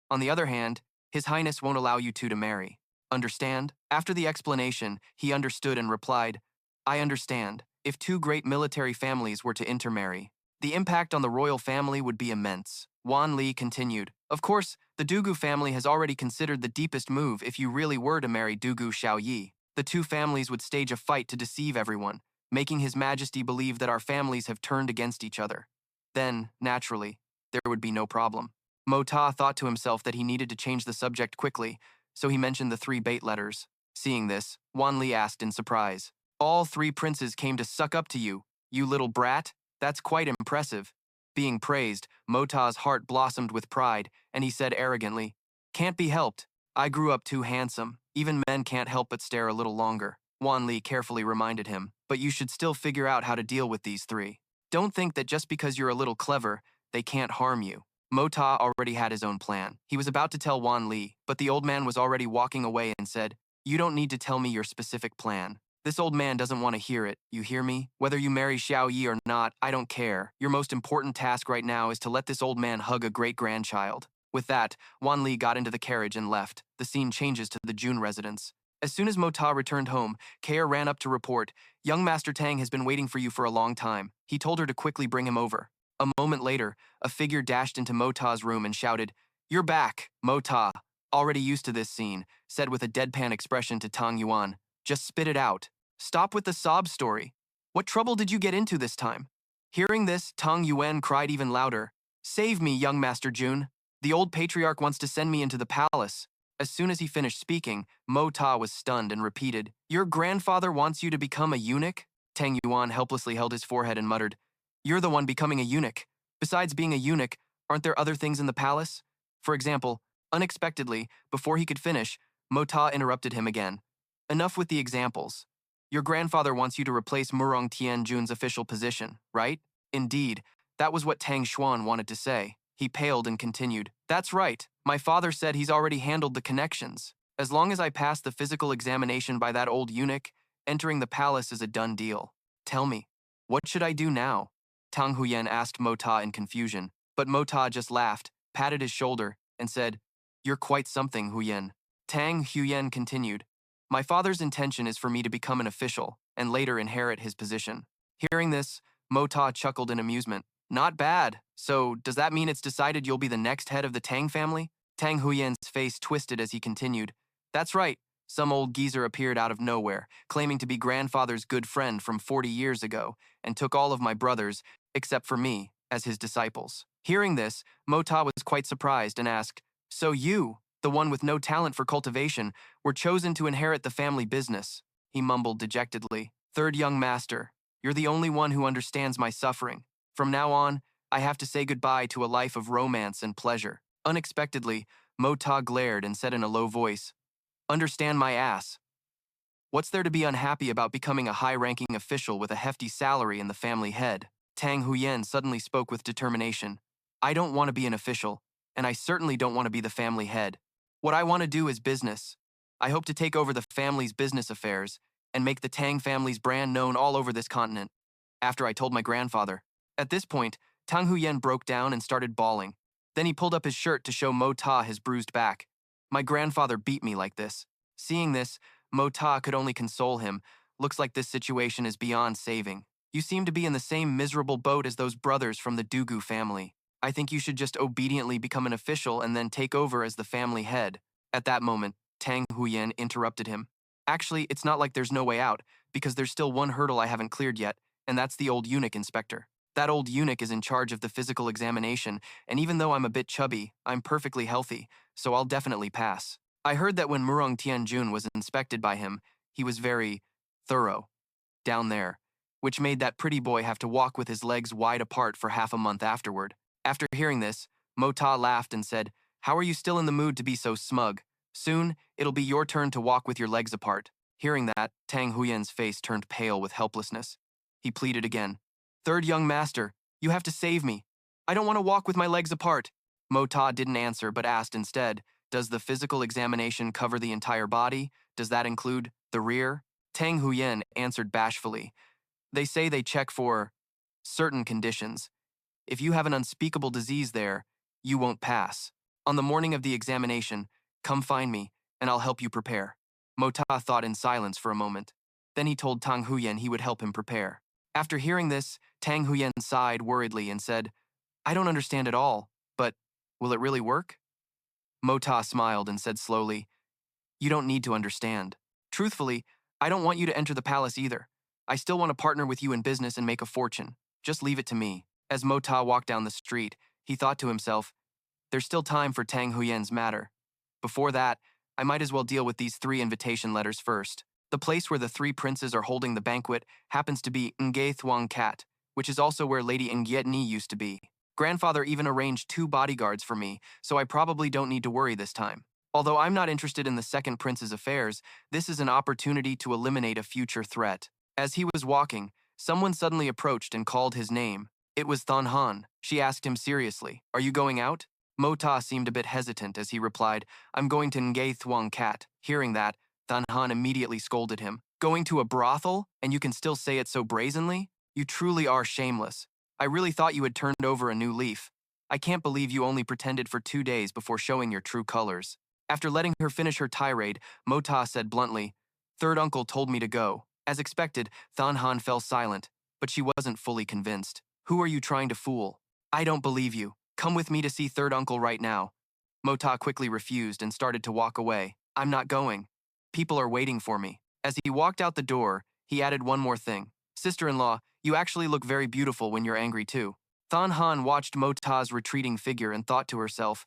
On the other hand, His Highness won't allow you two to marry. Understand? After the explanation, he understood and replied, I understand. If 2 great military families were to intermarry, the impact on the royal family would be immense. Wan Li continued, of course, the Dugu family has already considered the deepest move if you really were to marry Dugu Xiaoyi. The 2 families would stage a fight to deceive everyone, making His Majesty believe that our families have turned against each other. Then, naturally, there would be no problem. Mo Ta thought to himself that he needed to change the subject quickly, so he mentioned the 3 bait letters. Seeing this, Wan Li asked in surprise, all 3 princes came to suck up to you, you little brat? That's quite impressive. Being praised, Mo Ta's heart blossomed with pride, and he said arrogantly, can't be helped. I grew up too handsome. Even men can't help but stare a little longer. Wan Li carefully reminded him, but you should still figure out how to deal with these 3. Don't think that just because you're a little clever, they can't harm you. Mo Ta already had his own plan. He was about to tell Wan Li, but the old man was already walking away and said, you don't need to tell me your specific plan. This old man doesn't want to hear it, you hear me? Whether you marry Xiao Yi or not, I don't care. Your most important task right now is to let this old man hug a great-grandchild. With that, Wan Li got into the carriage and left. The scene changes to the Jun residence. As soon as Mo Ta returned home, Kair ran up to report, young Master Tang has been waiting for you for a long time. He told her to quickly bring him over. A moment later, a figure dashed into Mo Ta's room and shouted, you're back, Mo Ta, already used to this scene, said with a deadpan expression to Tang Yuan, just spit it out. Stop with the sob story. What trouble did you get into this time? Hearing this, Tang Yuan cried even louder. Save me, young Master Jun. The old patriarch wants to send me into the palace. As soon as he finished speaking, Mo Ta was stunned and repeated, your grandfather wants you to become a eunuch? Tang Yuan helplessly held his forehead and muttered, you're the one becoming a eunuch. Besides being a eunuch, aren't there other things in the palace? For example, unexpectedly, before he could finish, Mo Ta interrupted him again. Enough with the examples. Your grandfather wants you to replace Murong Tianjun's official position, right? Indeed, that was what Tang Xuan wanted to say. He paled and continued, that's right. My father said he's already handled the connections. As long as I pass the physical examination by that old eunuch, entering the palace is a done deal. Tell me, what should I do now? Tang Huyen asked Mo Ta in confusion, but Mo Ta just laughed, patted his shoulder, and said, you're quite something, Huyen. Tang Huyen continued, my father's intention is for me to become an official, and later inherit his position. Hearing this, Mo Ta chuckled in amusement. Not bad. So, does that mean it's decided you'll be the next head of the Tang family? Tang Huyen's face twisted as he continued. That's right. Some old geezer appeared out of nowhere, claiming to be grandfather's good friend from 40 years ago, and took all of my brothers, except for me. as his disciples. Hearing this, Mota was quite surprised and asked, "So you, the one with no talent for cultivation, were chosen to inherit the family business?" He mumbled dejectedly. "Third young master, you're the only one who understands my suffering. From now on, I have to say goodbye to a life of romance and pleasure." Unexpectedly, Mota glared and said in a low voice, "Understand my ass. What's there to be unhappy about becoming a high-ranking official with a hefty salary and the family head?" Tang Huyen suddenly spoke with determination. "I don't want to be an official, and I certainly don't want to be the family head. What I want to do is business. I hope to take over the family's business affairs and make the Tang family's brand known all over this continent." After I told my grandfather. At this point, Tang Huyen broke down and started bawling. Then he pulled up his shirt to show Mo Ta his bruised back. "My grandfather beat me like this." Seeing this, Mo Ta could only console him. "Looks like this situation is beyond saving. You seem to be in the same miserable boat as those brothers from the Dugu family. I think you should just obediently become an official and then take over as the family head." At that moment, Tang Huyen interrupted him. "Actually, it's not like there's no way out, because there's still one hurdle I haven't cleared yet, and that's the old eunuch inspector. That old eunuch is in charge of the physical examination, and even though I'm a bit chubby, I'm perfectly healthy, so I'll definitely pass. I heard that when Murong Tianjun was inspected by him, he was very thorough down there, which made that pretty boy have to walk with his legs wide apart for half a month afterward." After hearing this, Mota laughed and said, "How are you still in the mood to be so smug? Soon, it'll be your turn to walk with your legs apart." Hearing that, Tang Huyen's face turned pale with helplessness. He pleaded again, "Third young master, you have to save me. I don't want to walk with my legs apart." Mota didn't answer but asked instead, "Does the physical examination cover the entire body? Does that include the rear?" Tang Huyen answered bashfully, "They say they check for certain conditions. If you have an unspeakable disease there, you won't pass. On the morning of the examination, come find me, and I'll help you prepare." Mota thought in silence for a moment. Then he told Tang Huyen he would help him prepare. After hearing this, Tang Huyen sighed worriedly and said, "I don't understand at all, but will it really work?" Mota smiled and said slowly, "You don't need to understand. Truthfully, I don't want you to enter the palace either. I still want to partner with you in business and make a fortune. Just leave it to me." As Mota walked down the street, he thought to himself, "There's still time for Tang Huyen's matter. Before that, I might as well deal with these 3 invitation letters first." The place where the 3 princes are holding the banquet happens to be Nge Thuong Cat, which is also where Lady Ngyet Ni used to be. Grandfather even arranged 2 bodyguards for me, so I probably don't need to worry this time. Although I'm not interested in the second prince's affairs, this is an opportunity to eliminate a future threat. As he was walking, someone suddenly approached and called his name. It was Thon Han. She asked him seriously, "Are you going out?" Mota seemed a bit hesitant as he replied, "I'm going to Nge Thuong Cat." Hearing that, Thon Han immediately scolded him. "Going to a brothel? And you can still say it so brazenly? You truly are shameless. I really thought you had turned over a new leaf. I can't believe you only pretended for 2 days before showing your true colors." After letting her finish her tirade, Mota said bluntly, "Third uncle told me to go." As expected, Thon Han fell silent, but she wasn't fully convinced. "Who are you trying to fool? I don't believe you. Come with me to see third uncle right now." Mota quickly refused and started to walk away. "I'm not going. People are waiting for me." As he walked out the door, he added one more thing. "Sister-in-law, you actually look very beautiful when you're angry too." Thon Han watched Mota's retreating figure and thought to herself,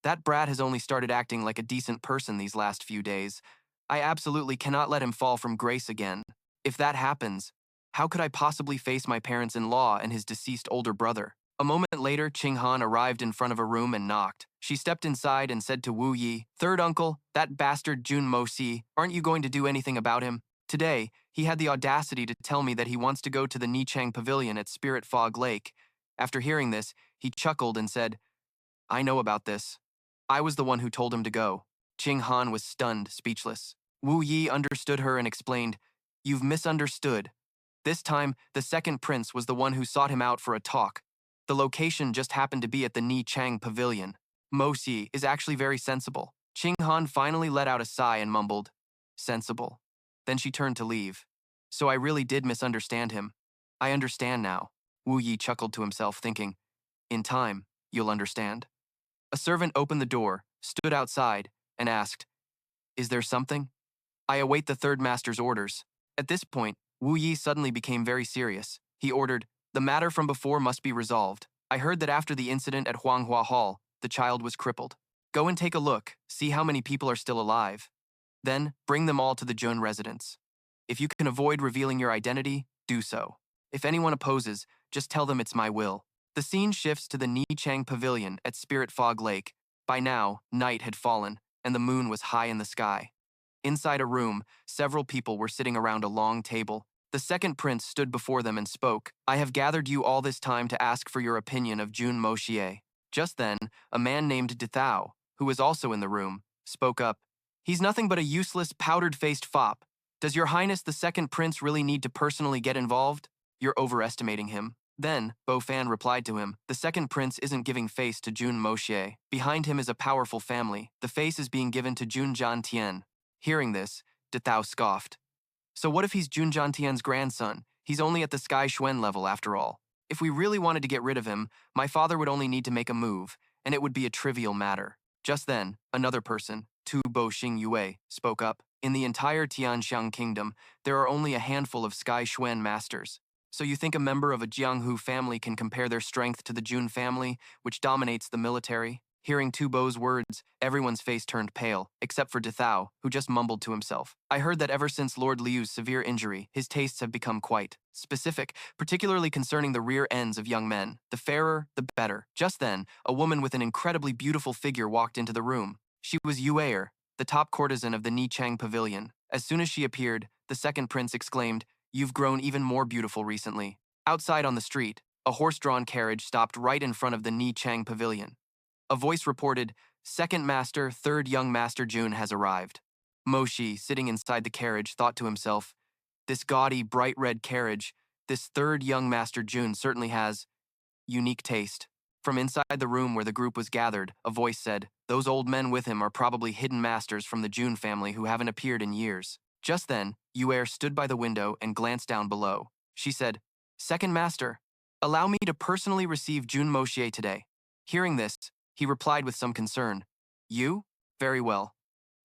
"That brat has only started acting like a decent person these last few days. I absolutely cannot let him fall from grace again. If that happens, how could I possibly face my parents-in-law and his deceased older brother?" A moment later, Ching Han arrived in front of a room and knocked. She stepped inside and said to Wuyi, "Third uncle, that bastard Jun Moxie, aren't you going to do anything about him? Today, he had the audacity to tell me that he wants to go to the Nichang Pavilion at Spirit Fog Lake." After hearing this, he chuckled and said, "I know about this. I was the one who told him to go." Ching Han was stunned, speechless. Wu Yi understood her and explained, "You've misunderstood. This time, the second prince was the one who sought him out for a talk. The location just happened to be at the Ni Chang Pavilion. Moxie is actually very sensible." Ching Han finally let out a sigh and mumbled, "Sensible." Then she turned to leave. "So I really did misunderstand him. I understand now." Wu Yi chuckled to himself, thinking, "In time, you'll understand." A servant opened the door, stood outside, and asked, "Is there something?" "I await the third master's orders." At this point, Wu Yi suddenly became very serious. He ordered, "The matter from before must be resolved. I heard that after the incident at Huanghua Hall, the child was crippled. Go and take a look, see how many people are still alive. Then, bring them all to the Jun residence. If you can avoid revealing your identity, do so. If anyone opposes, just tell them it's my will. The scene shifts to the Nichang Pavilion at Spirit Fog Lake. By now, night had fallen, and the moon was high in the sky. Inside a room, several people were sitting around a long table. The second prince stood before them and spoke. I have gathered you all this time to ask for your opinion of Jun Moxie. Just then, a man named Dithao, who was also in the room, spoke up. He's nothing but a useless, powdered-faced fop. Does your highness the second prince really need to personally get involved? You're overestimating him. Then, Bo Fan replied to him, the second prince isn't giving face to Jun Moxie. Behind him is a powerful family. The face is being given to Jun Jiantian. Hearing this, Dithao scoffed. So what if he's Jun Jiantian's grandson? He's only at the Sky Xuan level after all. If we really wanted to get rid of him, my father would only need to make a move, and it would be a trivial matter. Just then, another person, Tu Bo Xing Yue, spoke up. In the entire Tianxiang kingdom, there are only a handful of Sky Xuan masters. So you think a member of a Jianghu family can compare their strength to the Jun family, which dominates the military? Hearing Tu Bo's words, everyone's face turned pale, except for Dithao, who just mumbled to himself. I heard that ever since Lord Liu's severe injury, his tastes have become quite specific, particularly concerning the rear ends of young men. The fairer, the better. Just then, a woman with an incredibly beautiful figure walked into the room. She was Yue'er, the top courtesan of the Nichang Pavilion. As soon as she appeared, the second prince exclaimed, You've grown even more beautiful recently. Outside on the street, a horse-drawn carriage stopped right in front of the Nichang Pavilion. A voice reported, Second Master, Third Young Master Jun has arrived. Moxie, sitting inside the carriage, thought to himself, This gaudy, bright red carriage, this Third Young Master Jun certainly has unique taste. From inside the room where the group was gathered, a voice said, Those old men with him are probably hidden masters from the Jun family who haven't appeared in years. Just then, Yuer stood by the window and glanced down below. She said, Second Master, allow me to personally receive Jun Moxie today. Hearing this, he replied with some concern, You? Very well.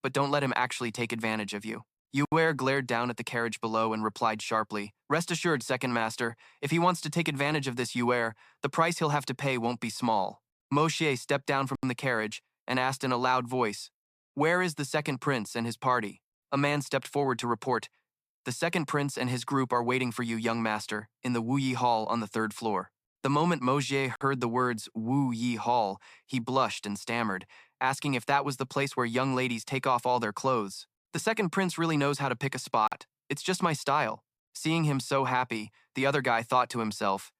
But don't let him actually take advantage of you. Yuer glared down at the carriage below and replied sharply, Rest assured, Second Master, if he wants to take advantage of this Yuer, the price he'll have to pay won't be small. Moxie stepped down from the carriage and asked in a loud voice, Where is the second prince and his party? A man stepped forward to report, The second prince and his group are waiting for you, young master, in the Wuyi Hall on the third floor. The moment Moxie heard the words Wu Yi Hall, he blushed and stammered, asking if that was the place where young ladies take off all their clothes. The second prince really knows how to pick a spot. It's just my style. Seeing him so happy, the other guy thought to himself,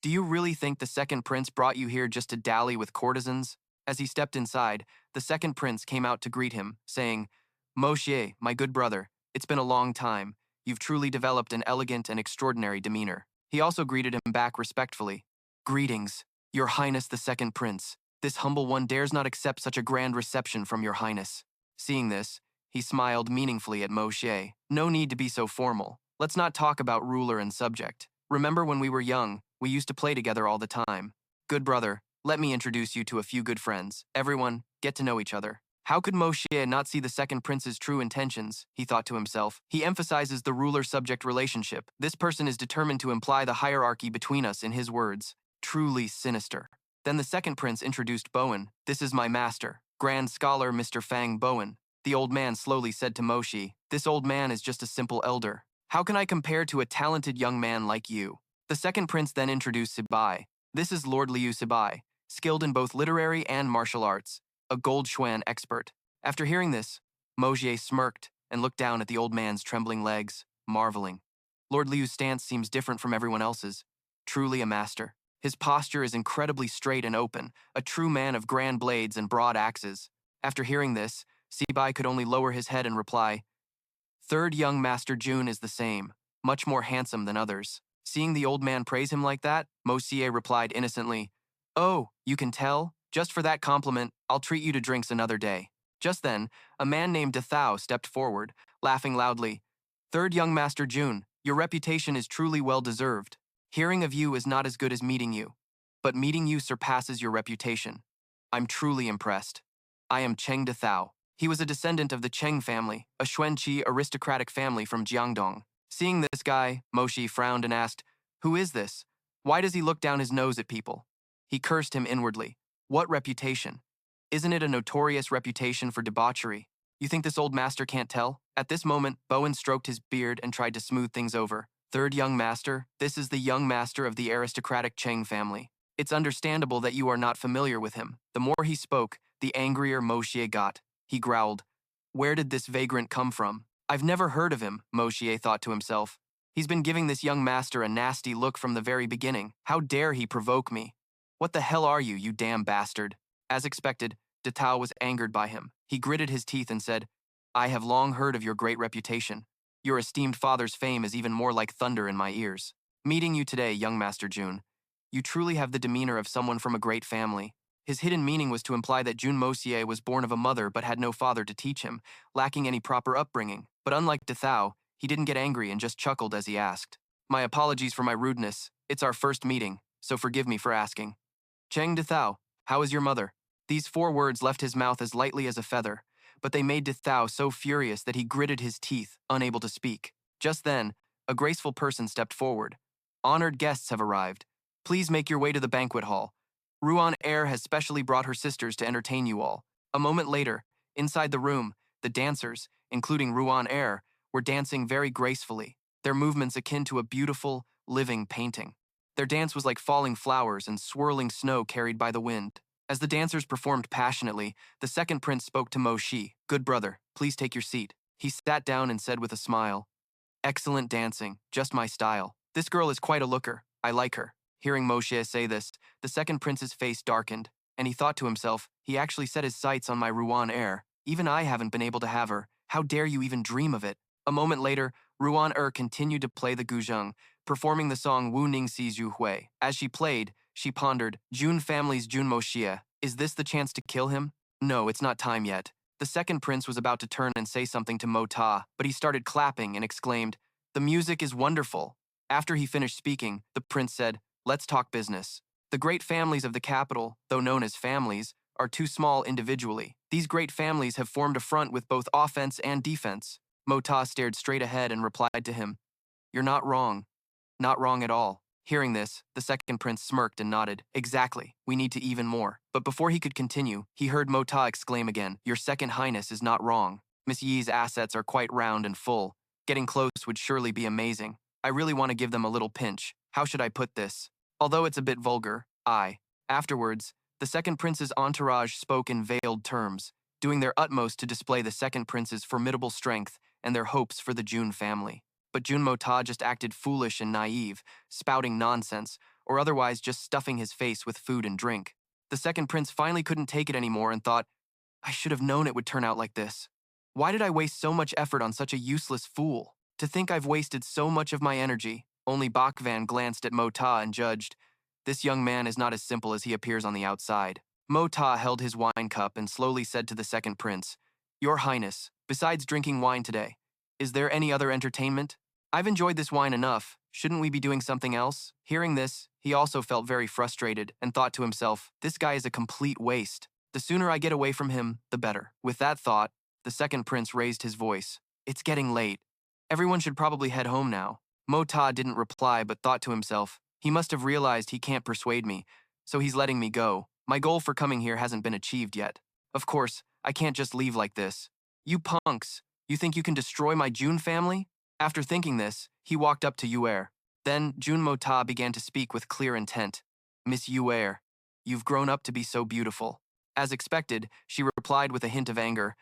Do you really think the second prince brought you here just to dally with courtesans? As he stepped inside, the second prince came out to greet him, saying, Moxie, my good brother, it's been a long time. You've truly developed an elegant and extraordinary demeanor. He also greeted him back respectfully. Greetings, Your Highness the Second Prince. This humble one dares not accept such a grand reception from Your Highness. Seeing this, he smiled meaningfully at Moxie. No need to be so formal. Let's not talk about ruler and subject. Remember when we were young, we used to play together all the time. Good brother, let me introduce you to a few good friends. Everyone, get to know each other. How could Moxie not see the second prince's true intentions? He thought to himself. He emphasizes the ruler-subject relationship. This person is determined to imply the hierarchy between us in his words. Truly sinister. Then the second prince introduced Bowen. This is my master, Grand Scholar Mr. Fang Bowen. The old man slowly said to Moxie, This old man is just a simple elder. How can I compare to a talented young man like you? The second prince then introduced Sibai. This is Lord Liu Sibai, skilled in both literary and martial arts, a gold Xuan expert. After hearing this, Moxie smirked and looked down at the old man's trembling legs, marveling. Lord Liu's stance seems different from everyone else's. Truly a master. His posture is incredibly straight and open, a true man of grand blades and broad axes. After hearing this, Sibai could only lower his head and reply, Third young Master Jun is the same, much more handsome than others. Seeing the old man praise him like that, Moxie replied innocently, Oh, you can tell? Just for that compliment, I'll treat you to drinks another day. Just then, a man named Dithao stepped forward, laughing loudly. Third young Master Jun, your reputation is truly well-deserved. Hearing of you is not as good as meeting you, but meeting you surpasses your reputation. I'm truly impressed. I am Cheng Dithao. He was a descendant of the Cheng family, a Xuan Qi aristocratic family from Jiangdong. Seeing this guy, Moxie frowned and asked, Who is this? Why does he look down his nose at people? He cursed him inwardly. What reputation? Isn't it a notorious reputation for debauchery? You think this old master can't tell? At this moment, Bowen stroked his beard and tried to smooth things over. Third young master, this is the young master of the aristocratic Cheng family. It's understandable that you are not familiar with him. The more he spoke, the angrier Moxie got. He growled. Where did this vagrant come from? I've never heard of him, Moxie thought to himself. He's been giving this young master a nasty look from the very beginning. How dare he provoke me? What the hell are you, you damn bastard? As expected, De Tao was angered by him. He gritted his teeth and said, I have long heard of your great reputation. Your esteemed father's fame is even more like thunder in my ears. Meeting you today, young Master Jun, you truly have the demeanor of someone from a great family. His hidden meaning was to imply that Jun Moxie was born of a mother but had no father to teach him, lacking any proper upbringing. But unlike De Tao, he didn't get angry and just chuckled as he asked. My apologies for my rudeness. It's our first meeting, so forgive me for asking. Cheng De Tao, how is your mother? These 4 words left his mouth as lightly as a feather, but they made De Tao so furious that he gritted his teeth, unable to speak. Just then, a graceful person stepped forward. Honored guests have arrived. Please make your way to the banquet hall. Ruan Air has specially brought her sisters to entertain you all. A moment later, inside the room, the dancers, including Ruan Air, were dancing very gracefully, their movements akin to a beautiful, living painting. Their dance was like falling flowers and swirling snow carried by the wind. As the dancers performed passionately, the second prince spoke to Moxie. Good brother, please take your seat. He sat down and said with a smile, Excellent dancing, just my style. This girl is quite a looker. I like her. Hearing Moxie say this, the second prince's face darkened, and he thought to himself, he actually set his sights on my Ruan Air. Even I haven't been able to have her. How dare you even dream of it? A moment later, Ruan Er continued to play the guzheng, performing the song Wu Ning Si Zhu Hui. As she played, she pondered, Jun family's Jun Moxie. Is this the chance to kill him? No, it's not time yet. The second prince was about to turn and say something to Mo Ta, but he started clapping and exclaimed, The music is wonderful. After he finished speaking, the prince said, Let's talk business. The great families of the capital, though known as families, are too small individually. These great families have formed a front with both offense and defense. Mo Ta stared straight ahead and replied to him, You're not wrong. Not wrong at all. Hearing this, the second prince smirked and nodded. Exactly, we need to even more. But before he could continue, he heard Mo Ta exclaim again, Your second highness is not wrong. Miss Yi's assets are quite round and full. Getting close would surely be amazing. I really want to give them a little pinch. How should I put this? Although it's a bit vulgar, Afterwards, the second prince's entourage spoke in veiled terms, doing their utmost to display the second prince's formidable strength and their hopes for the Jun family. But Jun Mo Ta just acted foolish and naive, spouting nonsense, or otherwise just stuffing his face with food and drink. The second prince finally couldn't take it anymore and thought, I should have known it would turn out like this. Why did I waste so much effort on such a useless fool? To think I've wasted so much of my energy. Only Bakvan glanced at Mo Ta and judged, This young man is not as simple as he appears on the outside. Mo Ta held his wine cup and slowly said to the second prince, Your Highness, besides drinking wine today, is there any other entertainment? I've enjoyed this wine enough. Shouldn't we be doing something else? Hearing this, he also felt very frustrated and thought to himself, This guy is a complete waste. The sooner I get away from him, the better. With that thought, the second prince raised his voice. It's getting late. Everyone should probably head home now. Mo Ta didn't reply but thought to himself, he must have realized he can't persuade me, so he's letting me go. My goal for coming here hasn't been achieved yet. Of course, I can't just leave like this. You punks, you think you can destroy my Jun family? After thinking this, he walked up to Yuer. Then Jun Mo Ta began to speak with clear intent. Miss Yuer, you've grown up to be so beautiful. As expected, she replied with a hint of anger.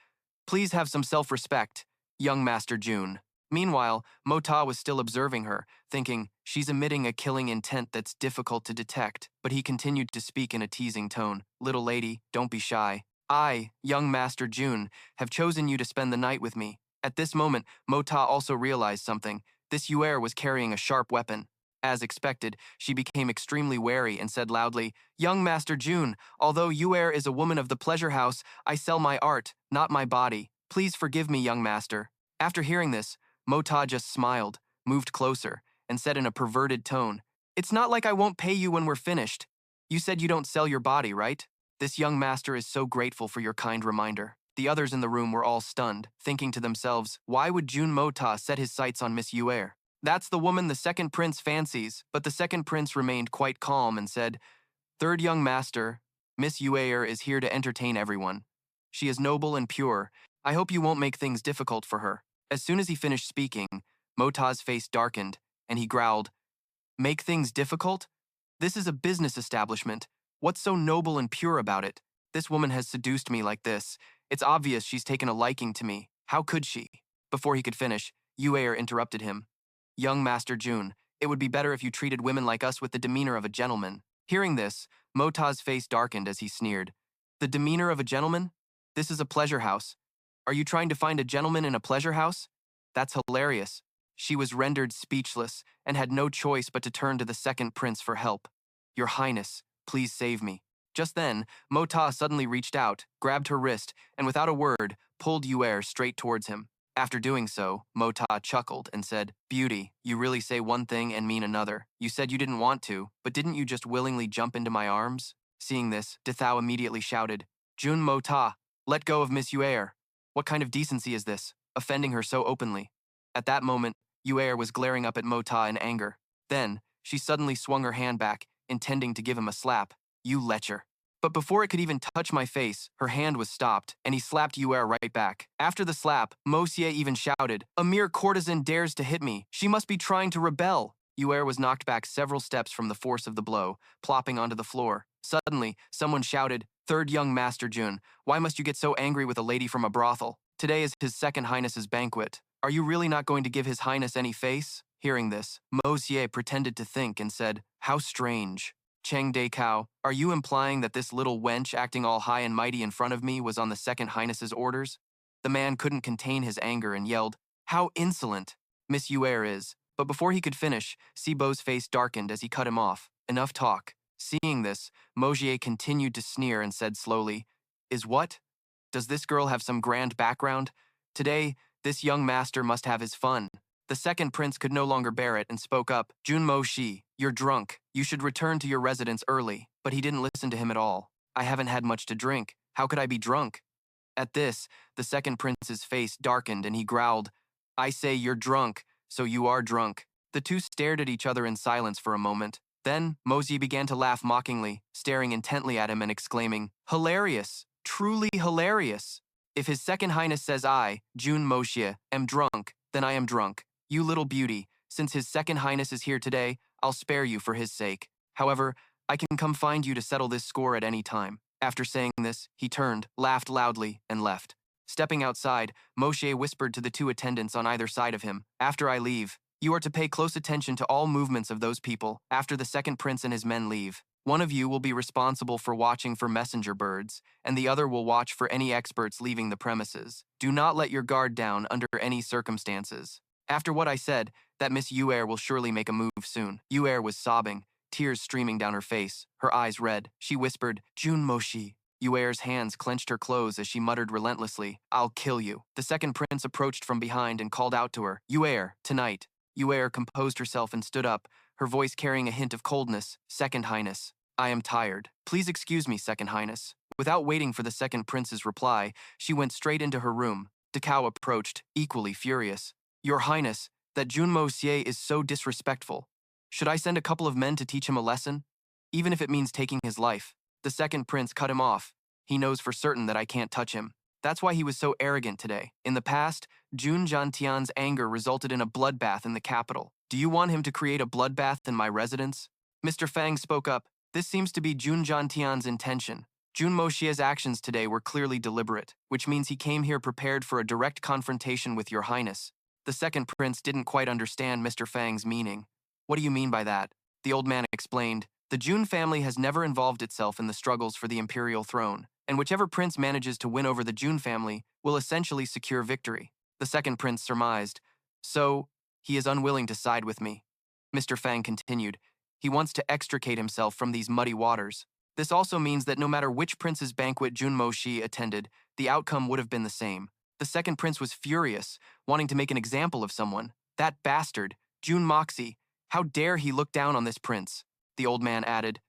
Please have some self-respect, young Master Jun. Meanwhile, Mo Ta was still observing her, thinking, she's emitting a killing intent that's difficult to detect, but he continued to speak in a teasing tone. Little lady, don't be shy. I, young Master Jun, have chosen you to spend the night with me. At this moment, Mo Ta also realized something. This Yuer was carrying a sharp weapon. As expected, she became extremely wary and said loudly, Young Master Jun, although Yuer is a woman of the pleasure house, I sell my art, not my body. Please forgive me, young master. After hearing this, Mo Ta just smiled, moved closer, and said in a perverted tone, It's not like I won't pay you when we're finished. You said you don't sell your body, right? This young master is so grateful for your kind reminder. The others in the room were all stunned, thinking to themselves, why would Jun Mo Ta set his sights on Miss Yuer? That's the woman the second prince fancies, but the second prince remained quite calm and said, Third young master, Miss Yue'er is here to entertain everyone. She is noble and pure. I hope you won't make things difficult for her. As soon as he finished speaking, Mota's face darkened, and he growled, "Make things difficult? This is a business establishment. What's so noble and pure about it? This woman has seduced me like this. It's obvious she's taken a liking to me. How could she?" Before he could finish, Yue'er interrupted him. "Young Master Jun, it would be better if you treated women like us with the demeanor of a gentleman." Hearing this, Mota's face darkened as he sneered. "The demeanor of a gentleman? This is a pleasure house. Are you trying to find a gentleman in a pleasure house? That's hilarious." She was rendered speechless and had no choice but to turn to the second prince for help. "Your Highness, please save me." Just then, Mota suddenly reached out, grabbed her wrist, and without a word, pulled Yue'er straight towards him. After doing so, Mota chuckled and said, "Beauty, you really say one thing and mean another. You said you didn't want to, but didn't you just willingly jump into my arms?" Seeing this, Dethau immediately shouted, "Jun Mota, let go of Miss Yue'er. What kind of decency is this, offending her so openly?" At that moment, Yue'er was glaring up at Mota in anger. Then, she suddenly swung her hand back, intending to give him a slap. "You lecher." But before it could even touch my face, her hand was stopped, and he slapped Yue'er right back. After the slap, Moxie even shouted, "A mere courtesan dares to hit me. She must be trying to rebel." Yue'er was knocked back several steps from the force of the blow, plopping onto the floor. Suddenly, someone shouted, "Third young Master Jun, why must you get so angry with a lady from a brothel? Today is His Second Highness's banquet. Are you really not going to give His Highness any face?" Hearing this, Moxie pretended to think and said, "How strange. Cheng De Cao, are you implying that this little wench acting all high and mighty in front of me was on the Second Highness's orders?" The man couldn't contain his anger and yelled, "How insolent Miss Yue'er is." But before he could finish, Sibo's face darkened as he cut him off. Enough talk. Seeing this, Mogier continued to sneer and said slowly, "Is what? Does this girl have some grand background? Today, this young master must have his fun." The second prince could no longer bear it and spoke up, "Jun Moxie, you're drunk. You should return to your residence early." But he didn't listen to him at all. "I haven't had much to drink. How could I be drunk?" At this, the second prince's face darkened and he growled, "I say you're drunk, so you are drunk." The two stared at each other in silence for a moment. Then, Moxie began to laugh mockingly, staring intently at him and exclaiming, "Hilarious! Truly hilarious! If His Second Highness says I, Jun Moxie, am drunk, then I am drunk. You little beauty, since His Second Highness is here today, I'll spare you for his sake. However, I can come find you to settle this score at any time." After saying this, he turned, laughed loudly, and left. Stepping outside, Moshe whispered to the two attendants on either side of him, "After I leave, you are to pay close attention to all movements of those people after the second prince and his men leave. One of you will be responsible for watching for messenger birds, and the other will watch for any experts leaving the premises. Do not let your guard down under any circumstances." After what I said, that Miss Yue'er will surely make a move soon. Yue'er was sobbing, tears streaming down her face, her eyes red. She whispered, "Jun Moxie." Yue'er's hands clenched her clothes as she muttered relentlessly, "I'll kill you." The second prince approached from behind and called out to her, "Yue'er, tonight." Yue'er composed herself and stood up, her voice carrying a hint of coldness. "Second Highness, I am tired. Please excuse me, Second Highness." Without waiting for the second prince's reply, she went straight into her room. Decao approached, equally furious. "Your Highness, that Jun Moxie is so disrespectful. Should I send a couple of men to teach him a lesson? Even if it means taking his life." The second prince cut him off. "He knows for certain that I can't touch him. That's why he was so arrogant today. In the past, Jun Zhantian's anger resulted in a bloodbath in the capital. Do you want him to create a bloodbath in my residence?" Mr. Fang spoke up. "This seems to be Jun Zhantian's intention. Jun Moxie's actions today were clearly deliberate, which means he came here prepared for a direct confrontation with your Highness." The second prince didn't quite understand Mr. Fang's meaning. "What do you mean by that?" The old man explained, "The Jun family has never involved itself in the struggles for the imperial throne, and whichever prince manages to win over the Jun family will essentially secure victory." The second prince surmised, "So, he is unwilling to side with me." Mr. Fang continued, "He wants to extricate himself from these muddy waters. This also means that no matter which prince's banquet Jun Moxie attended, the outcome would have been the same." The second prince was furious, wanting to make an example of someone. "That bastard, Jun Moxie, how dare he look down on this prince?" The old man added,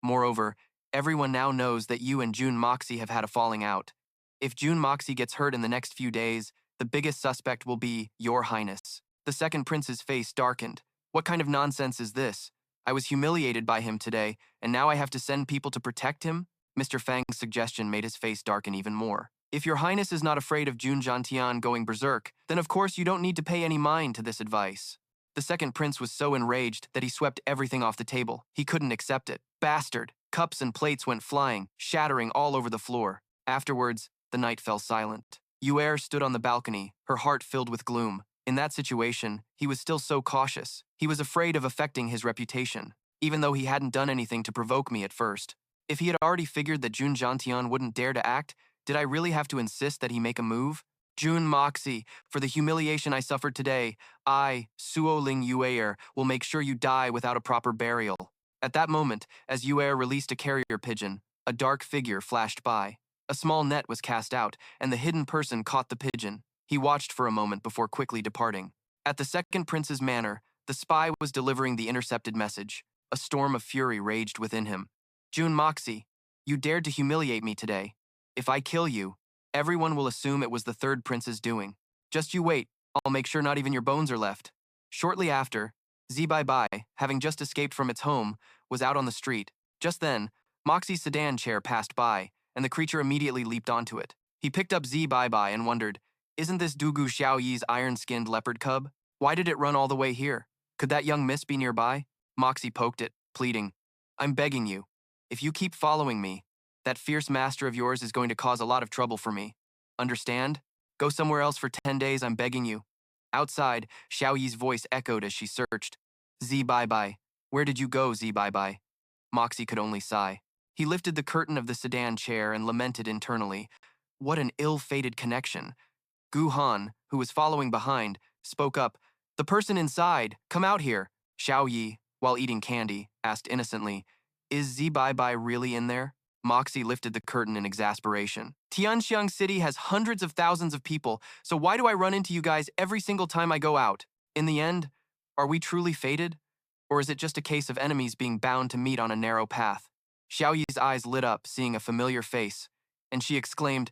"Moreover, everyone now knows that you and Jun Moxie have had a falling out. If Jun Moxie gets hurt in the next few days, the biggest suspect will be your Highness." The second prince's face darkened. "What kind of nonsense is this? I was humiliated by him today, and now I have to send people to protect him? Mr. Fang's suggestion made his face darken even more. If your highness is not afraid of Jun Zhantian going berserk, then of course you don't need to pay any mind to this advice. The second prince was so enraged that he swept everything off the table. He couldn't accept it. Bastard! Cups and plates went flying, shattering all over the floor. Afterwards, the night fell silent. Yuer stood on the balcony, her heart filled with gloom. In that situation, he was still so cautious. He was afraid of affecting his reputation, even though he hadn't done anything to provoke me at first. If he had already figured that Jun Zhantian wouldn't dare to act, did I really have to insist that he make a move? Jun Moxie, for the humiliation I suffered today, I, Suo Ling Yuer, will make sure you die without a proper burial. At that moment, as Yuer released a carrier pigeon, a dark figure flashed by. A small net was cast out, and the hidden person caught the pigeon. He watched for a moment before quickly departing. At the second prince's manor, the spy was delivering the intercepted message. A storm of fury raged within him. Jun Moxie, you dared to humiliate me today. If I kill you, everyone will assume it was the third prince's doing. Just you wait, I'll make sure not even your bones are left. Shortly after, Zi Baibai, having just escaped from its home, was out on the street. Just then, Moxie's sedan chair passed by, and the creature immediately leaped onto it. He picked up Zi Baibai and wondered, isn't this Dugu Xiaoyi's iron-skinned leopard cub? Why did it run all the way here? Could that young miss be nearby? Moxie poked it, pleading, I'm begging you. If you keep following me, that fierce master of yours is going to cause a lot of trouble for me. Understand? Go somewhere else for 10 days, I'm begging you. Outside, Xiaoyi's voice echoed as she searched. Zi Baibai. Where did you go, Zi Baibai? Moxie could only sigh. He lifted the curtain of the sedan chair and lamented internally. What an ill-fated connection. Gu Han, who was following behind, spoke up. The person inside, come out here. Xiaoyi, while eating candy, asked innocently, is Zi Baibai really in there? Moxie lifted the curtain in exasperation. Tianxiang City has hundreds of thousands of people, so why do I run into you guys every single time I go out? In the end, are we truly fated? Or is it just a case of enemies being bound to meet on a narrow path? Xiaoyi's eyes lit up, seeing a familiar face, and she exclaimed,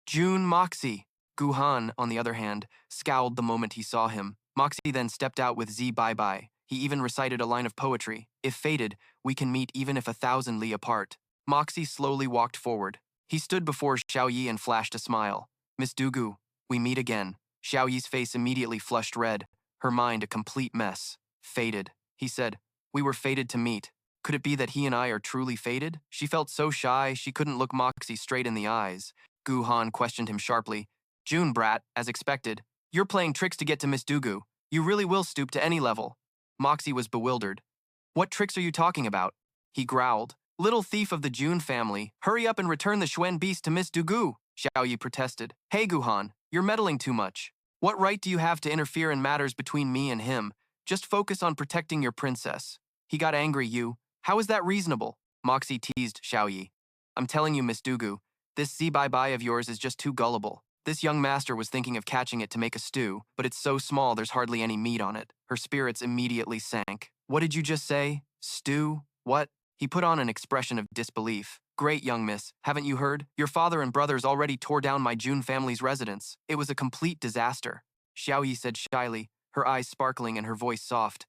Jun Moxie. Gu Han, on the other hand, scowled the moment he saw him. Moxie then stepped out with Zi Baibai. He even recited a line of poetry. If fated, we can meet even if 1,000 li apart. Moxie slowly walked forward. He stood before Xiaoyi and flashed a smile. Miss Dugu, we meet again. Xiaoyi's face immediately flushed red, her mind a complete mess. Fated, he said. We were fated to meet. Could it be that he and I are truly fated? She felt so shy she couldn't look Moxie straight in the eyes. Gu Han questioned him sharply. June, brat, as expected. You're playing tricks to get to Miss Dugu. You really will stoop to any level. Moxie was bewildered. What tricks are you talking about? He growled. Little thief of the Jun family, hurry up and return the Xuan Beasts to Miss Dugu, Xiaoyi protested. Hey Guhan, you're meddling too much. What right do you have to interfere in matters between me and him? Just focus on protecting your princess. He got angry, you. How is that reasonable? Moxie teased Xiaoyi. I'm telling you, Miss Dugu, this Zi Baibai of yours is just too gullible. This young master was thinking of catching it to make a stew, but it's so small there's hardly any meat on it. Her spirits immediately sank. What did you just say? Stew? What? He put on an expression of disbelief. Great, young miss. Haven't you heard? Your father and brothers already tore down my Jun family's residence. It was a complete disaster. Xiaoyi said shyly, her eyes sparkling and her voice soft.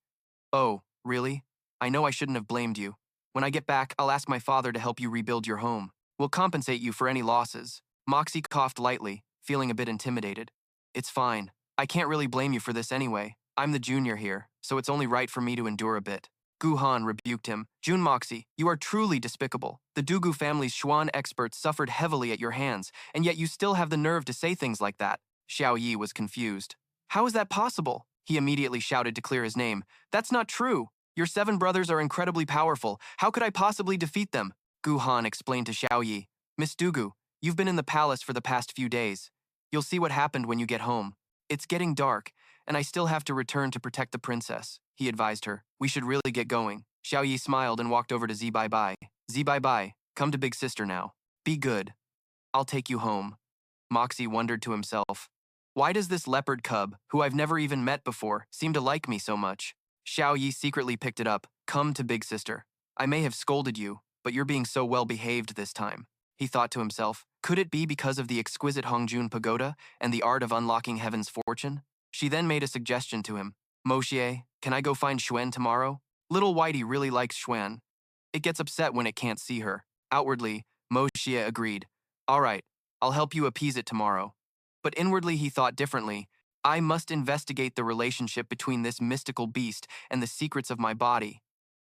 Oh, really? I know I shouldn't have blamed you. When I get back, I'll ask my father to help you rebuild your home. We'll compensate you for any losses. Moxie coughed lightly, feeling a bit intimidated. It's fine. I can't really blame you for this anyway. I'm the junior here, so it's only right for me to endure a bit. Gu Han rebuked him. Jun Moxie, you are truly despicable. The Dugu family's Xuan experts suffered heavily at your hands, and yet you still have the nerve to say things like that. Xiao Yi was confused. How is that possible? He immediately shouted to clear his name. That's not true. Your 7 brothers are incredibly powerful. How could I possibly defeat them? Gu Han explained to Xiao Yi. Miss Dugu, you've been in the palace for the past few days. You'll see what happened when you get home. It's getting dark, and I still have to return to protect the princess, he advised her. We should really get going. Xiao Yi smiled and walked over to Zi Baibai. Zi Baibai, come to big sister now. Be good. I'll take you home. Moxie wondered to himself. Why does this leopard cub, who I've never even met before, seem to like me so much? Xiao Yi secretly picked it up. Come to big sister. I may have scolded you, but you're being so well behaved this time. He thought to himself, could it be because of the exquisite Hongjun Pagoda and the art of unlocking heaven's fortune? She then made a suggestion to him. Moxie, can I go find Xuan tomorrow? Little Whitey really likes Xuan. It gets upset when it can't see her. Outwardly, Mo Xie agreed. All right, I'll help you appease it tomorrow. But inwardly he thought differently. I must investigate the relationship between this mystical beast and the secrets of my body.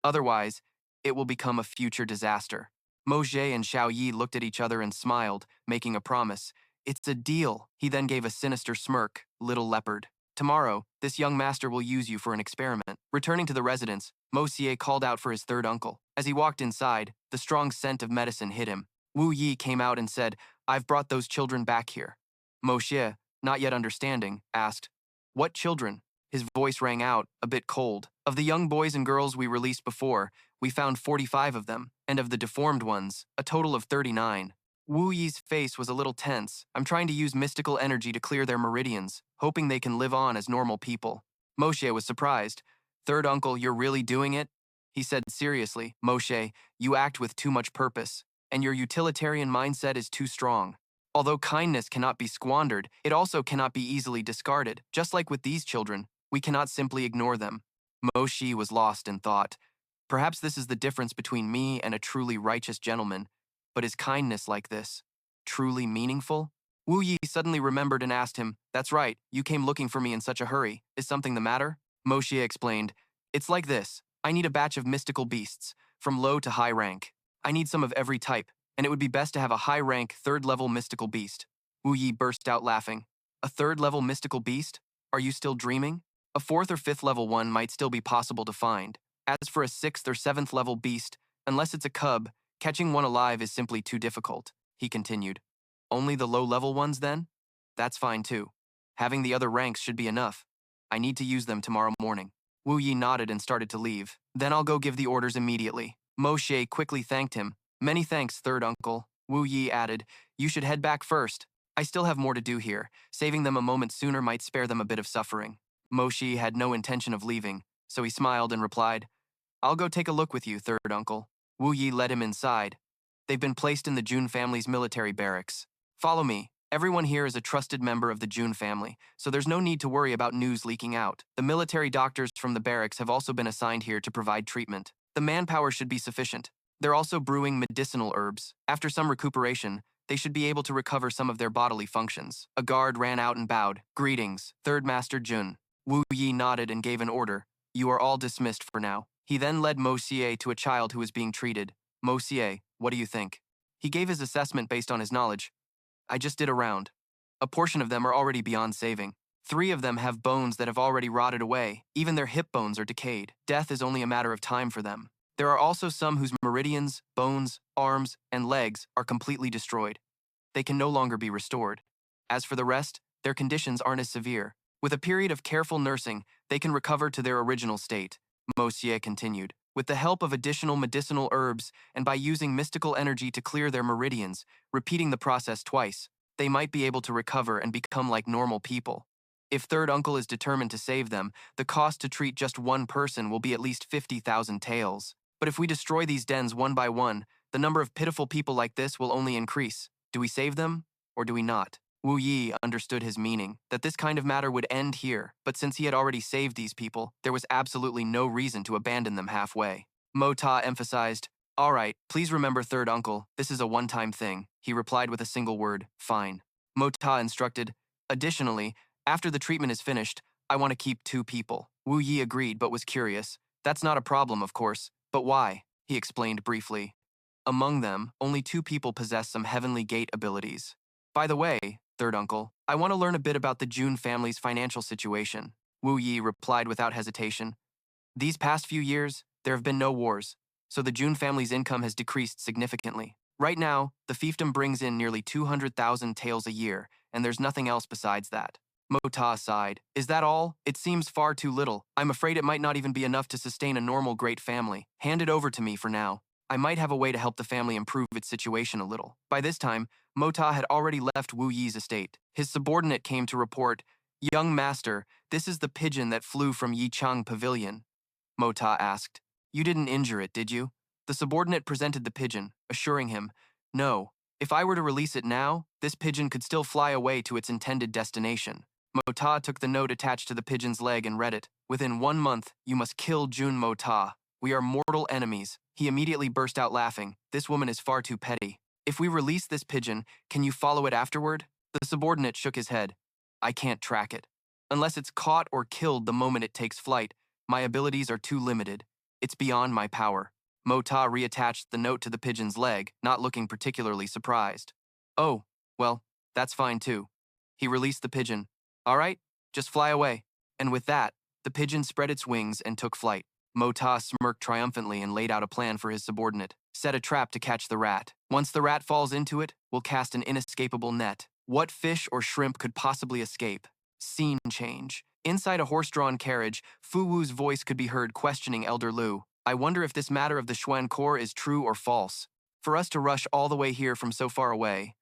Otherwise, it will become a future disaster. Mo Xie and Xiao Yi looked at each other and smiled, making a promise. It's a deal. He then gave a sinister smirk. Little leopard. Tomorrow, this young master will use you for an experiment. Returning to the residence, Mo Xie called out for his third uncle. As he walked inside, the strong scent of medicine hit him. Wu Yi came out and said, I've brought those children back here. Mo Xie, not yet understanding, asked, What children? His voice rang out, a bit cold. Of the young boys and girls we released before, we found 45 of them, and of the deformed ones, a total of 39. Wu Yi's face was a little tense. I'm trying to use mystical energy to clear their meridians, hoping they can live on as normal people. Moshe was surprised. Third uncle, you're really doing it? He said seriously, Moshe, you act with too much purpose, and your utilitarian mindset is too strong. Although kindness cannot be squandered, it also cannot be easily discarded. Just like with these children, we cannot simply ignore them. Moshe was lost in thought. Perhaps this is the difference between me and a truly righteous gentleman. But is kindness like this truly meaningful? Wu Yi suddenly remembered and asked him, That's right, you came looking for me in such a hurry. Is something the matter? Moshe explained, It's like this. I need a batch of mystical beasts, from low to high rank. I need some of every type, and it would be best to have a high-rank, third-level mystical beast. Wu Yi burst out laughing. A third-level mystical beast? Are you still dreaming? A fourth or fifth-level one might still be possible to find. As for a sixth or seventh-level beast, unless it's a cub, catching one alive is simply too difficult, he continued. Only the low-level ones, then? That's fine, too. Having the other ranks should be enough. I need to use them tomorrow morning. Wu Yi nodded and started to leave. Then I'll go give the orders immediately. Moshe quickly thanked him. Many thanks, third uncle. Wu Yi added, You should head back first. I still have more to do here. Saving them a moment sooner might spare them a bit of suffering. Moshe had no intention of leaving, so he smiled and replied, I'll go take a look with you, third uncle. Wu Yi led him inside. They've been placed in the Jun family's military barracks. Follow me. Everyone here is a trusted member of the Jun family, so there's no need to worry about news leaking out. The military doctors from the barracks have also been assigned here to provide treatment. The manpower should be sufficient. They're also brewing medicinal herbs. After some recuperation, they should be able to recover some of their bodily functions. A guard ran out and bowed. Greetings, Third Master Jun. Wu Yi nodded and gave an order. You are all dismissed for now. He then led Mo Xie to a child who was being treated. Mo Xie, what do you think? He gave his assessment based on his knowledge. I just did a round. A portion of them are already beyond saving. 3 of them have bones that have already rotted away. Even their hip bones are decayed. Death is only a matter of time for them. There are also some whose meridians, bones, arms, and legs are completely destroyed. They can no longer be restored. As for the rest, their conditions aren't as severe. With a period of careful nursing, they can recover to their original state. Mo Xie continued. With the help of additional medicinal herbs and by using mystical energy to clear their meridians, repeating the process twice, they might be able to recover and become like normal people. If Third Uncle is determined to save them, the cost to treat just one person will be at least 50,000 taels. But if we destroy these dens one by one, the number of pitiful people like this will only increase. Do we save them, or do we not? Wu Yi understood his meaning, that this kind of matter would end here, but since he had already saved these people, there was absolutely no reason to abandon them halfway. Mo Ta emphasized, All right, please remember Third Uncle, this is a one-time thing. He replied with a single word, Fine. Mo Ta instructed, Additionally, after the treatment is finished, I want to keep 2 people. Wu Yi agreed but was curious. That's not a problem, of course, but why? He explained briefly. Among them, only 2 people possess some heavenly gate abilities. By the way, Third Uncle, I want to learn a bit about the Jun family's financial situation. Wu Yi replied without hesitation. These past few years, there have been no wars, so the Jun family's income has decreased significantly. Right now, the fiefdom brings in nearly 200,000 taels a year, and there's nothing else besides that. Mo Ta sighed. Is that all? It seems far too little. I'm afraid it might not even be enough to sustain a normal great family. Hand it over to me for now. I might have a way to help the family improve its situation a little. By this time, Mo Ta had already left Wu Yi's estate. His subordinate came to report, Young master, this is the pigeon that flew from Yichang Pavilion. Mo Ta asked, You didn't injure it, did you? The subordinate presented the pigeon, assuring him, No, if I were to release it now, this pigeon could still fly away to its intended destination. Mo Ta took the note attached to the pigeon's leg and read it. Within 1 month, you must kill Jun Mo Ta. We are mortal enemies. He immediately burst out laughing. This woman is far too petty. If we release this pigeon, can you follow it afterward? The subordinate shook his head. I can't track it. Unless it's caught or killed the moment it takes flight, my abilities are too limited. It's beyond my power. Mota reattached the note to the pigeon's leg, not looking particularly surprised. Oh, well, that's fine too. He released the pigeon. All right, just fly away. And with that, the pigeon spread its wings and took flight. Mota smirked triumphantly and laid out a plan for his subordinate. Set a trap to catch the rat. Once the rat falls into it, we'll cast an inescapable net. What fish or shrimp could possibly escape? Scene change. Inside a horse-drawn carriage, Fu Wu's voice could be heard questioning Elder Lu. I wonder if this matter of the Xuan Core is true or false. For us to rush all the way here from so far away,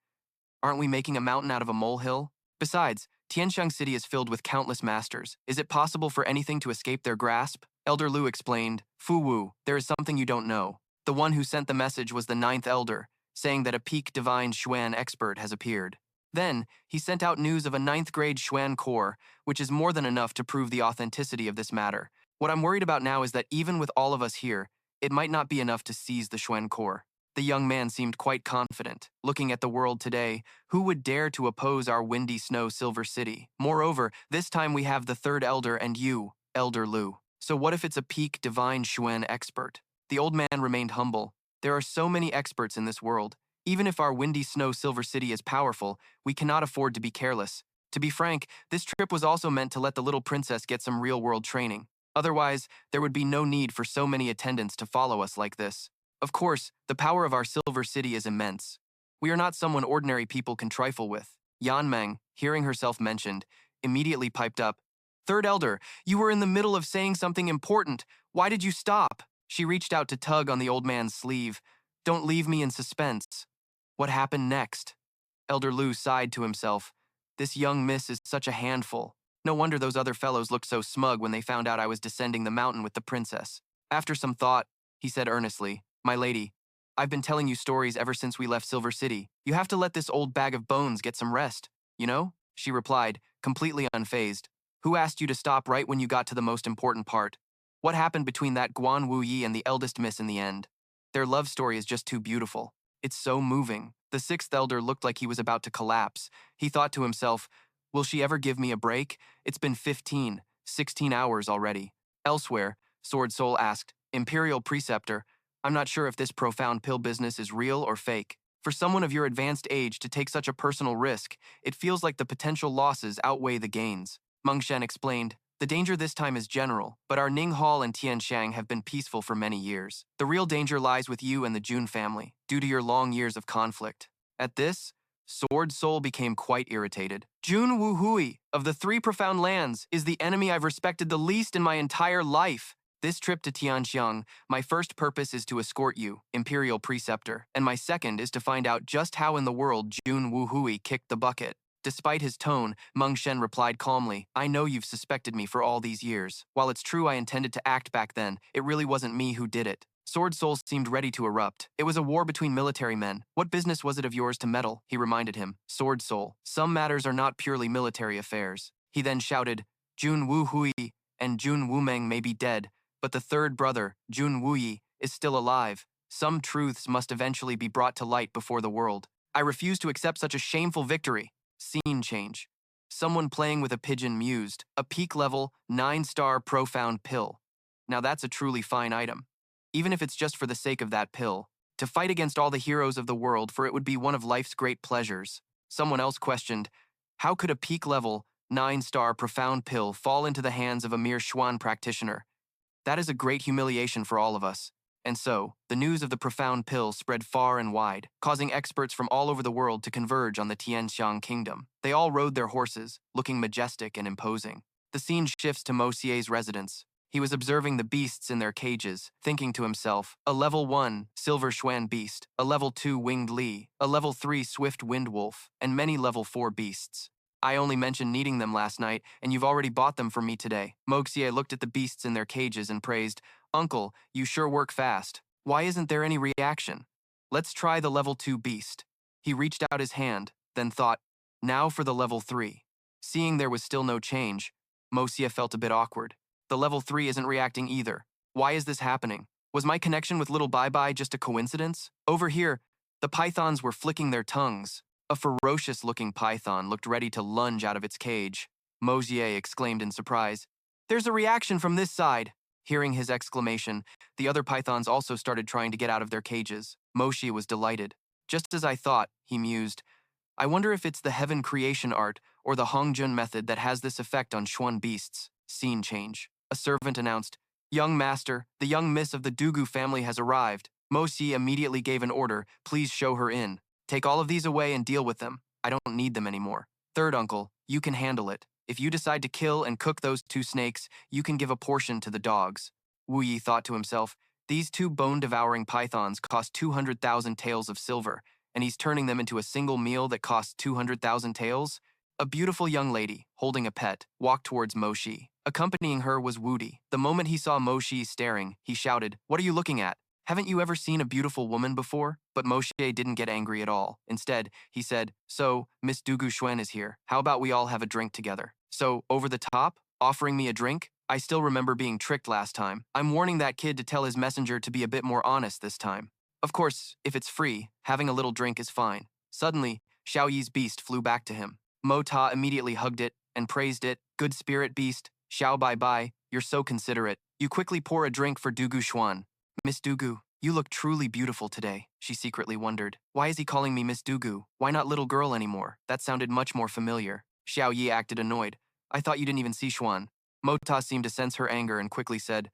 aren't we making a mountain out of a molehill? Besides, Tianxiang City is filled with countless masters. Is it possible for anything to escape their grasp? Elder Lu explained, Fu Wu, there is something you don't know. The one who sent the message was the ninth elder, saying that a peak divine Xuan expert has appeared. Then, he sent out news of a 9th grade Xuan Core, which is more than enough to prove the authenticity of this matter. What I'm worried about now is that even with all of us here, it might not be enough to seize the Xuan Core. The young man seemed quite confident. Looking at the world today, who would dare to oppose our windy snow Silver City? Moreover, this time we have the third elder and you, Elder Lu. So what if it's a peak divine Xuan expert? The old man remained humble. There are so many experts in this world. Even if our windy snow Silver City is powerful, we cannot afford to be careless. To be frank, this trip was also meant to let the little princess get some real-world training. Otherwise, there would be no need for so many attendants to follow us like this. Of course, the power of our Silver City is immense. We are not someone ordinary people can trifle with. Yan Meng, hearing herself mentioned, immediately piped up. Third Elder, you were in the middle of saying something important. Why did you stop? She reached out to tug on the old man's sleeve. Don't leave me in suspense. What happened next? Elder Lu sighed to himself. This young miss is such a handful. No wonder those other fellows looked so smug when they found out I was descending the mountain with the princess. After some thought, he said earnestly, My lady, I've been telling you stories ever since we left Silver City. You have to let this old bag of bones get some rest, you know? She replied, completely unfazed. Who asked you to stop right when you got to the most important part? What happened between that Guan Wuyi and the eldest miss in the end? Their love story is just too beautiful. It's so moving. The sixth elder looked like he was about to collapse. He thought to himself, will she ever give me a break? It's been 16 hours already. Elsewhere, Sword Soul asked, Imperial Preceptor, I'm not sure if this profound pill business is real or fake. For someone of your advanced age to take such a personal risk, it feels like the potential losses outweigh the gains. Meng Shen explained, the danger this time is general, but our Ning Hall and Tianxiang have been peaceful for many years. The real danger lies with you and the Jun family, due to your long years of conflict. At this, Sword Soul became quite irritated. Jun Wuyi, of the 3 profound lands, is the enemy I've respected the least in my entire life. This trip to Tianxiang, my first purpose is to escort you, Imperial Preceptor, and my second is to find out just how in the world Jun Wuyi kicked the bucket. Despite his tone, Meng Shen replied calmly, I know you've suspected me for all these years. While it's true I intended to act back then, it really wasn't me who did it. Sword Soul seemed ready to erupt. It was a war between military men. What business was it of yours to meddle? He reminded him. Sword Soul, some matters are not purely military affairs. He then shouted, Jun Wuyi and Jun Wumeng may be dead, but the third brother, Jun Wuyi, is still alive. Some truths must eventually be brought to light before the world. I refuse to accept such a shameful victory. Scene change. Someone playing with a pigeon mused. A peak level, 9-star profound pill. Now that's a truly fine item. Even if it's just for the sake of that pill. To fight against all the heroes of the world, for it would be one of life's great pleasures. Someone else questioned, how could a peak level, 9-star profound pill fall into the hands of a mere Xuan practitioner? That is a great humiliation for all of us. And so, the news of the profound pill spread far and wide, causing experts from all over the world to converge on the Tianxiang kingdom. They all rode their horses, looking majestic and imposing. The scene shifts to Moxie's residence. He was observing the beasts in their cages, thinking to himself, a level 1 silver Xuan beast, a level 2 winged Li, a level 3 swift wind wolf, and many level 4 beasts. I only mentioned needing them last night, and you've already bought them for me today. Moxie looked at the beasts in their cages and praised, Uncle, you sure work fast. Why isn't there any reaction? Let's try the level 2 beast. He reached out his hand, then thought, now for the level 3. Seeing there was still no change, Moxie felt a bit awkward. The level 3 isn't reacting either. Why is this happening? Was my connection with little Baibai just a coincidence? Over here, the pythons were flicking their tongues. A ferocious-looking python looked ready to lunge out of its cage. Moxie exclaimed in surprise. There's a reaction from this side. Hearing his exclamation, the other pythons also started trying to get out of their cages. Moxie was delighted. Just as I thought, he mused. I wonder if it's the heaven creation art or the Hongjun method that has this effect on Xuan Beasts. Scene change. A servant announced, Young master, the young miss of the Dugu family has arrived. Moxie immediately gave an order, please show her in. Take all of these away and deal with them. I don't need them anymore. Third uncle, you can handle it. If you decide to kill and cook those 2 snakes, you can give a portion to the dogs. Wuyi thought to himself, these 2 bone-devouring pythons cost 200,000 taels of silver, and he's turning them into a single meal that costs 200,000 taels? A beautiful young lady, holding a pet, walked towards Moxie. Accompanying her was Wudi. The moment he saw Moxie staring, he shouted, What are you looking at? Haven't you ever seen a beautiful woman before? But Moxie didn't get angry at all. Instead, he said, So, Miss Dugu Xuan is here. How about we all have a drink together? So, over the top? Offering me a drink? I still remember being tricked last time. I'm warning that kid to tell his messenger to be a bit more honest this time. Of course, if it's free, having a little drink is fine. Suddenly, Xiao Yi's beast flew back to him. Mo Ta immediately hugged it and praised it. Good spirit beast, Xiao Baibai, you're so considerate. You quickly pour a drink for Dugu Xuan. Miss Dugu, you look truly beautiful today, she secretly wondered. Why is he calling me Miss Dugu? Why not little girl anymore? That sounded much more familiar. Xiao Yi acted annoyed. I thought you didn't even see Xuan. Mo Ta seemed to sense her anger and quickly said,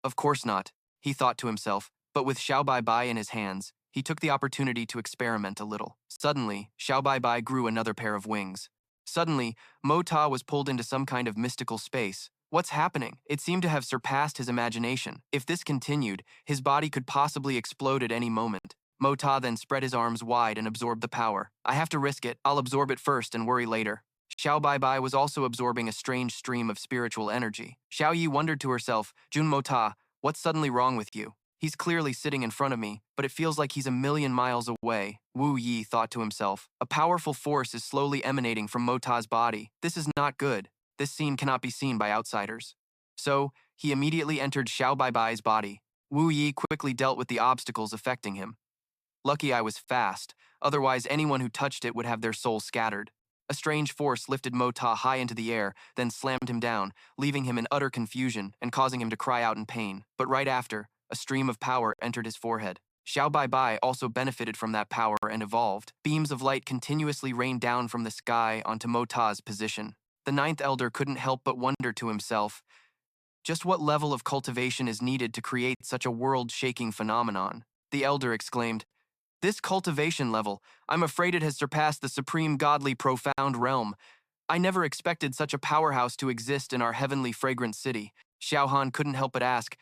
Of course not, he thought to himself, but with Xiao Baibai in his hands, he took the opportunity to experiment a little. Suddenly, Xiao Baibai grew another pair of wings. Suddenly, Mo Ta was pulled into some kind of mystical space. What's happening? It seemed to have surpassed his imagination. If this continued, his body could possibly explode at any moment. Mo Ta then spread his arms wide and absorbed the power. I have to risk it. I'll absorb it first and worry later. Xiao Baibai was also absorbing a strange stream of spiritual energy. Xiao Yi wondered to herself, Jun Mo Ta, what's suddenly wrong with you? He's clearly sitting in front of me, but it feels like he's a million miles away. Wu Yi thought to himself. A powerful force is slowly emanating from Mo Ta's body. This is not good. This scene cannot be seen by outsiders. So, he immediately entered Xiao Baibai's body. Wu Yi quickly dealt with the obstacles affecting him. Lucky I was fast, otherwise anyone who touched it would have their soul scattered. A strange force lifted Mo Ta high into the air, then slammed him down, leaving him in utter confusion and causing him to cry out in pain. But right after, a stream of power entered his forehead. Xiao Baibai also benefited from that power and evolved. Beams of light continuously rained down from the sky onto Mo Ta's position. The 9th elder couldn't help but wonder to himself, just what level of cultivation is needed to create such a world-shaking phenomenon? The elder exclaimed, This cultivation level, I'm afraid it has surpassed the supreme godly profound realm. I never expected such a powerhouse to exist in our heavenly fragrant city. Xiao Han couldn't help but ask,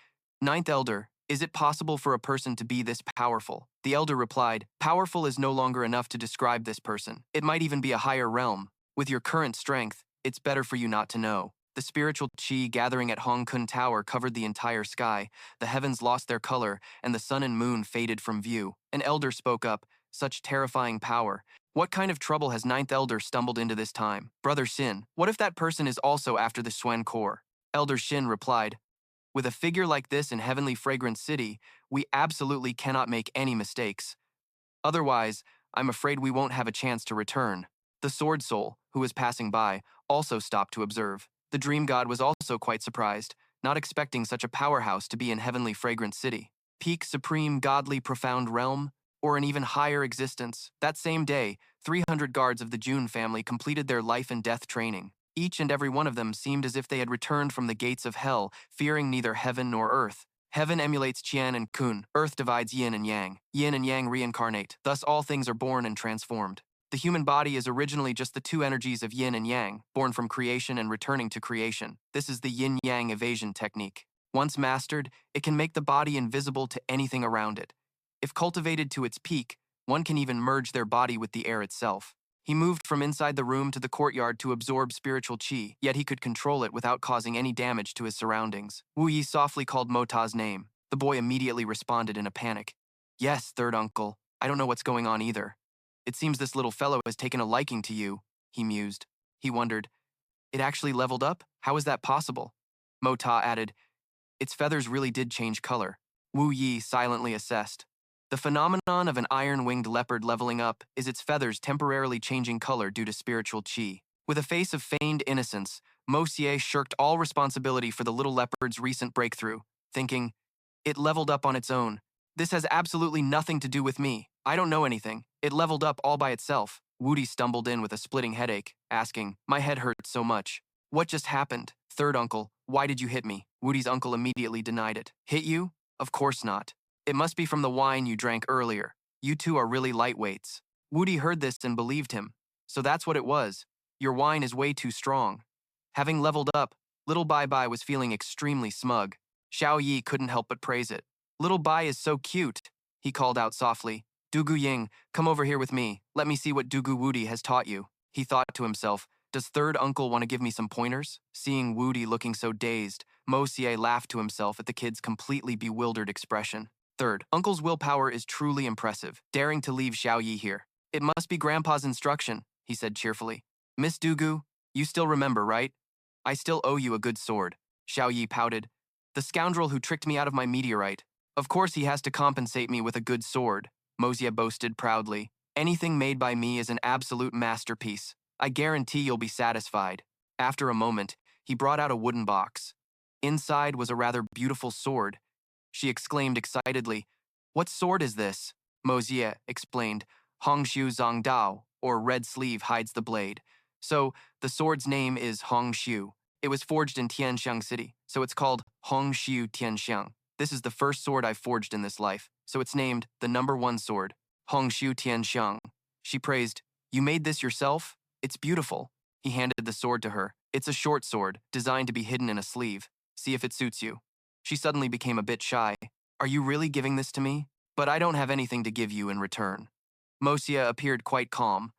9th elder, is it possible for a person to be this powerful? The elder replied, Powerful is no longer enough to describe this person. It might even be a higher realm. With your current strength, it's better for you not to know. The spiritual qi gathering at Hong Kun Tower covered the entire sky. The heavens lost their color, and the sun and moon faded from view. An elder spoke up, such terrifying power. What kind of trouble has 9th elder stumbled into this time? Brother Xin, what if that person is also after the Xuan Core? Elder Xin replied, With a figure like this in heavenly fragrant city, we absolutely cannot make any mistakes. Otherwise, I'm afraid we won't have a chance to return. The sword soul, who was passing by, also stopped to observe. The dream god was also quite surprised, not expecting such a powerhouse to be in heavenly fragrant city. Peak supreme godly profound realm, or an even higher existence. That same day, 300 guards of the Jun family completed their life and death training. Each and every one of them seemed as if they had returned from the gates of hell, fearing neither heaven nor earth. Heaven emulates Qian and Kun, earth divides yin and yang. Yin and yang reincarnate, thus all things are born and transformed. The human body is originally just the 2 energies of yin and yang, born from creation and returning to creation. This is the Yin-Yang Evasion technique. Once mastered, it can make the body invisible to anything around it. If cultivated to its peak, one can even merge their body with the air itself. He moved from inside the room to the courtyard to absorb spiritual qi, yet he could control it without causing any damage to his surroundings. Wu Yi softly called Mo Ta's name. The boy immediately responded in a panic. Yes, third uncle. I don't know what's going on either. It seems this little fellow has taken a liking to you, he mused. He wondered, It actually leveled up? How is that possible? Mo Ta added, its feathers really did change color. Wu Yi silently assessed. The phenomenon of an iron-winged leopard leveling up is its feathers temporarily changing color due to spiritual qi. With a face of feigned innocence, Moxie shirked all responsibility for the little leopard's recent breakthrough, thinking, "It leveled up on its own. This has absolutely nothing to do with me. I don't know anything. It leveled up all by itself." Woody stumbled in with a splitting headache, asking, "My head hurts so much. What just happened? Third uncle, why did you hit me?" Woody's uncle immediately denied it. "Hit you? Of course not. It must be from the wine you drank earlier. You two are really lightweights." Woody heard this and believed him. "So that's what it was. Your wine is way too strong." Having leveled up, little Baibai was feeling extremely smug. Xiao Yi couldn't help but praise it. "Little Bai is so cute," he called out softly. "Dugu Ying, come over here with me. Let me see what Dugu Woody has taught you." He thought to himself, "Does third uncle want to give me some pointers?" Seeing Woody looking so dazed, Moxie laughed to himself at the kid's completely bewildered expression. Third uncle's willpower is truly impressive, daring to leave Xiao Yi here. "It must be Grandpa's instruction," he said cheerfully. "Miss Dugu, you still remember, right? I still owe you a good sword." Xiao Yi pouted. "The scoundrel who tricked me out of my meteorite. Of course he has to compensate me with a good sword," Moxie boasted proudly. "Anything made by me is an absolute masterpiece. I guarantee you'll be satisfied." After a moment, he brought out a wooden box. Inside was a rather beautiful sword. She exclaimed excitedly, "What sword is this?" Moxie explained, "Hongshu Zong Dao, or red sleeve hides the blade. So, the sword's name is Hongshu. It was forged in Tianxiang City, so it's called Hongshu Tianxiang. This is the first sword I've forged in this life, so it's named the #1 sword, Hongshu Tianxiang." She praised, "You made this yourself? It's beautiful." He handed the sword to her. "It's a short sword, designed to be hidden in a sleeve. See if it suits you." She suddenly became a bit shy. "Are you really giving this to me? But I don't have anything to give you in return." Moxie appeared quite calm.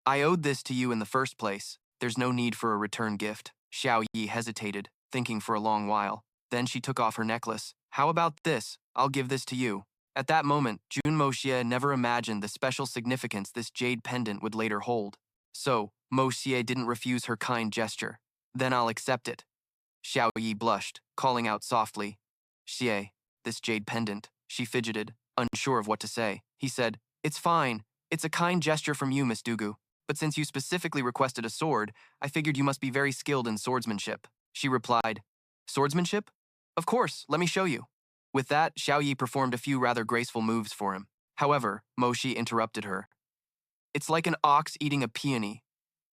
"I owed this to you in the first place. There's no need for a return gift." Xiao Yi hesitated, thinking for a long while. Then she took off her necklace. "How about this? I'll give this to you." At that moment, Jun Moxie never imagined the special significance this jade pendant would later hold. So, Moxie didn't refuse her kind gesture. "Then I'll accept it." Xiao Yi blushed, calling out softly, "Xie, this jade pendant." She fidgeted, unsure of what to say. He said, "It's fine. It's a kind gesture from you, Miss Dugu. But since you specifically requested a sword, I figured you must be very skilled in swordsmanship." She replied, "Swordsmanship? Of course, let me show you." With that, Xiao Yi performed a few rather graceful moves for him. However, Moxie interrupted her. "It's like an ox eating a peony.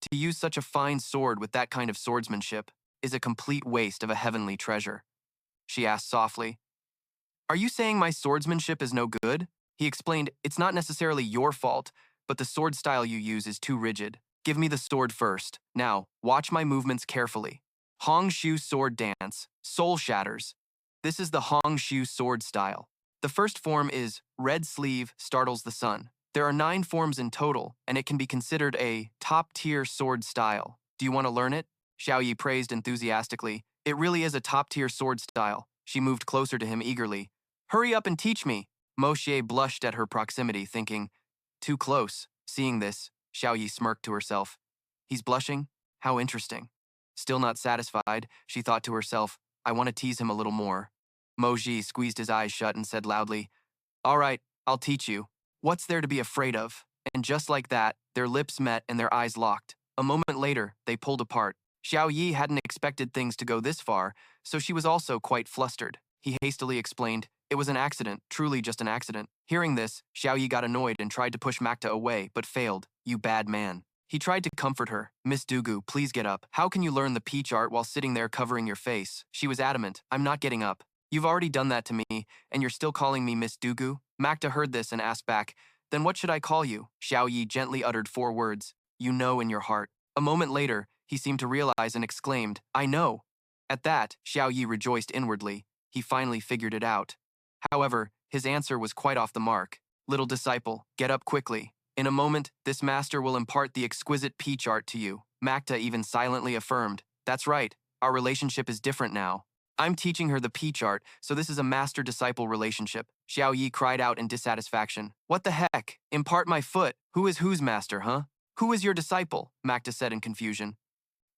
To use such a fine sword with that kind of swordsmanship is a complete waste of a heavenly treasure." She asked softly, "Are you saying my swordsmanship is no good?" He explained, "It's not necessarily your fault, but the sword style you use is too rigid. Give me the sword first. Now, watch my movements carefully. Hongshu sword dance, soul shatters. This is the Hongshu sword style. The first form is red sleeve startles the sun. There are 9 forms in total, and it can be considered a top-tier sword style. Do you want to learn it?" Xiao Yi praised enthusiastically. "It really is a top-tier sword style." She moved closer to him eagerly. "Hurry up and teach me." Moxie blushed at her proximity, thinking, "Too close." Seeing this, Xiao Yi smirked to herself. "He's blushing? How interesting." Still not satisfied, she thought to herself, "I want to tease him a little more." Moxie squeezed his eyes shut and said loudly, "All right, I'll teach you. What's there to be afraid of?" And just like that, their lips met and their eyes locked. A moment later, they pulled apart. Xiao Yi hadn't expected things to go this far, so she was also quite flustered. He hastily explained, "It was an accident, truly just an accident." Hearing this, Xiao Yi got annoyed and tried to push Makta away, but failed. "You bad man." He tried to comfort her. "Miss Dugu, please get up. How can you learn the peach art while sitting there covering your face?" She was adamant, "I'm not getting up. You've already done that to me, and you're still calling me Miss Dugu?" Makta heard this and asked back, "Then what should I call you?" Xiao Yi gently uttered 4 words, "You know in your heart." A moment later, he seemed to realize and exclaimed, "I know." At that, Xiao Yi rejoiced inwardly. He finally figured it out. However, his answer was quite off the mark. "Little disciple, get up quickly. In a moment, this master will impart the exquisite peach art to you." Makta even silently affirmed, "That's right, our relationship is different now. I'm teaching her the peach art, so this is a master-disciple relationship." Xiao Yi cried out in dissatisfaction. "What the heck? Impart my foot. Who is whose master, huh? Who is your disciple?" Makta said in confusion.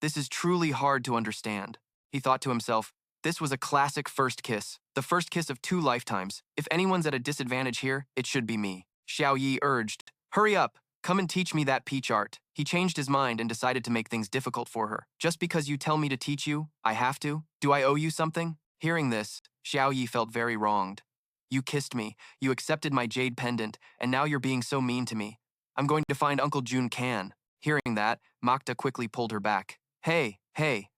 "This is truly hard to understand." He thought to himself, This was a classic first kiss, the first kiss of 2 lifetimes. If anyone's at a disadvantage here, it should be me. Xiao Yi urged. Hurry up, come and teach me that peach art. He changed his mind and decided to make things difficult for her. Just because you tell me to teach you, I have to? Do I owe you something? Hearing this, Xiao Yi felt very wronged. You kissed me, you accepted my jade pendant, and now you're being so mean to me. I'm going to find Uncle Jun can. Hearing that, Makta quickly pulled her back. Hey,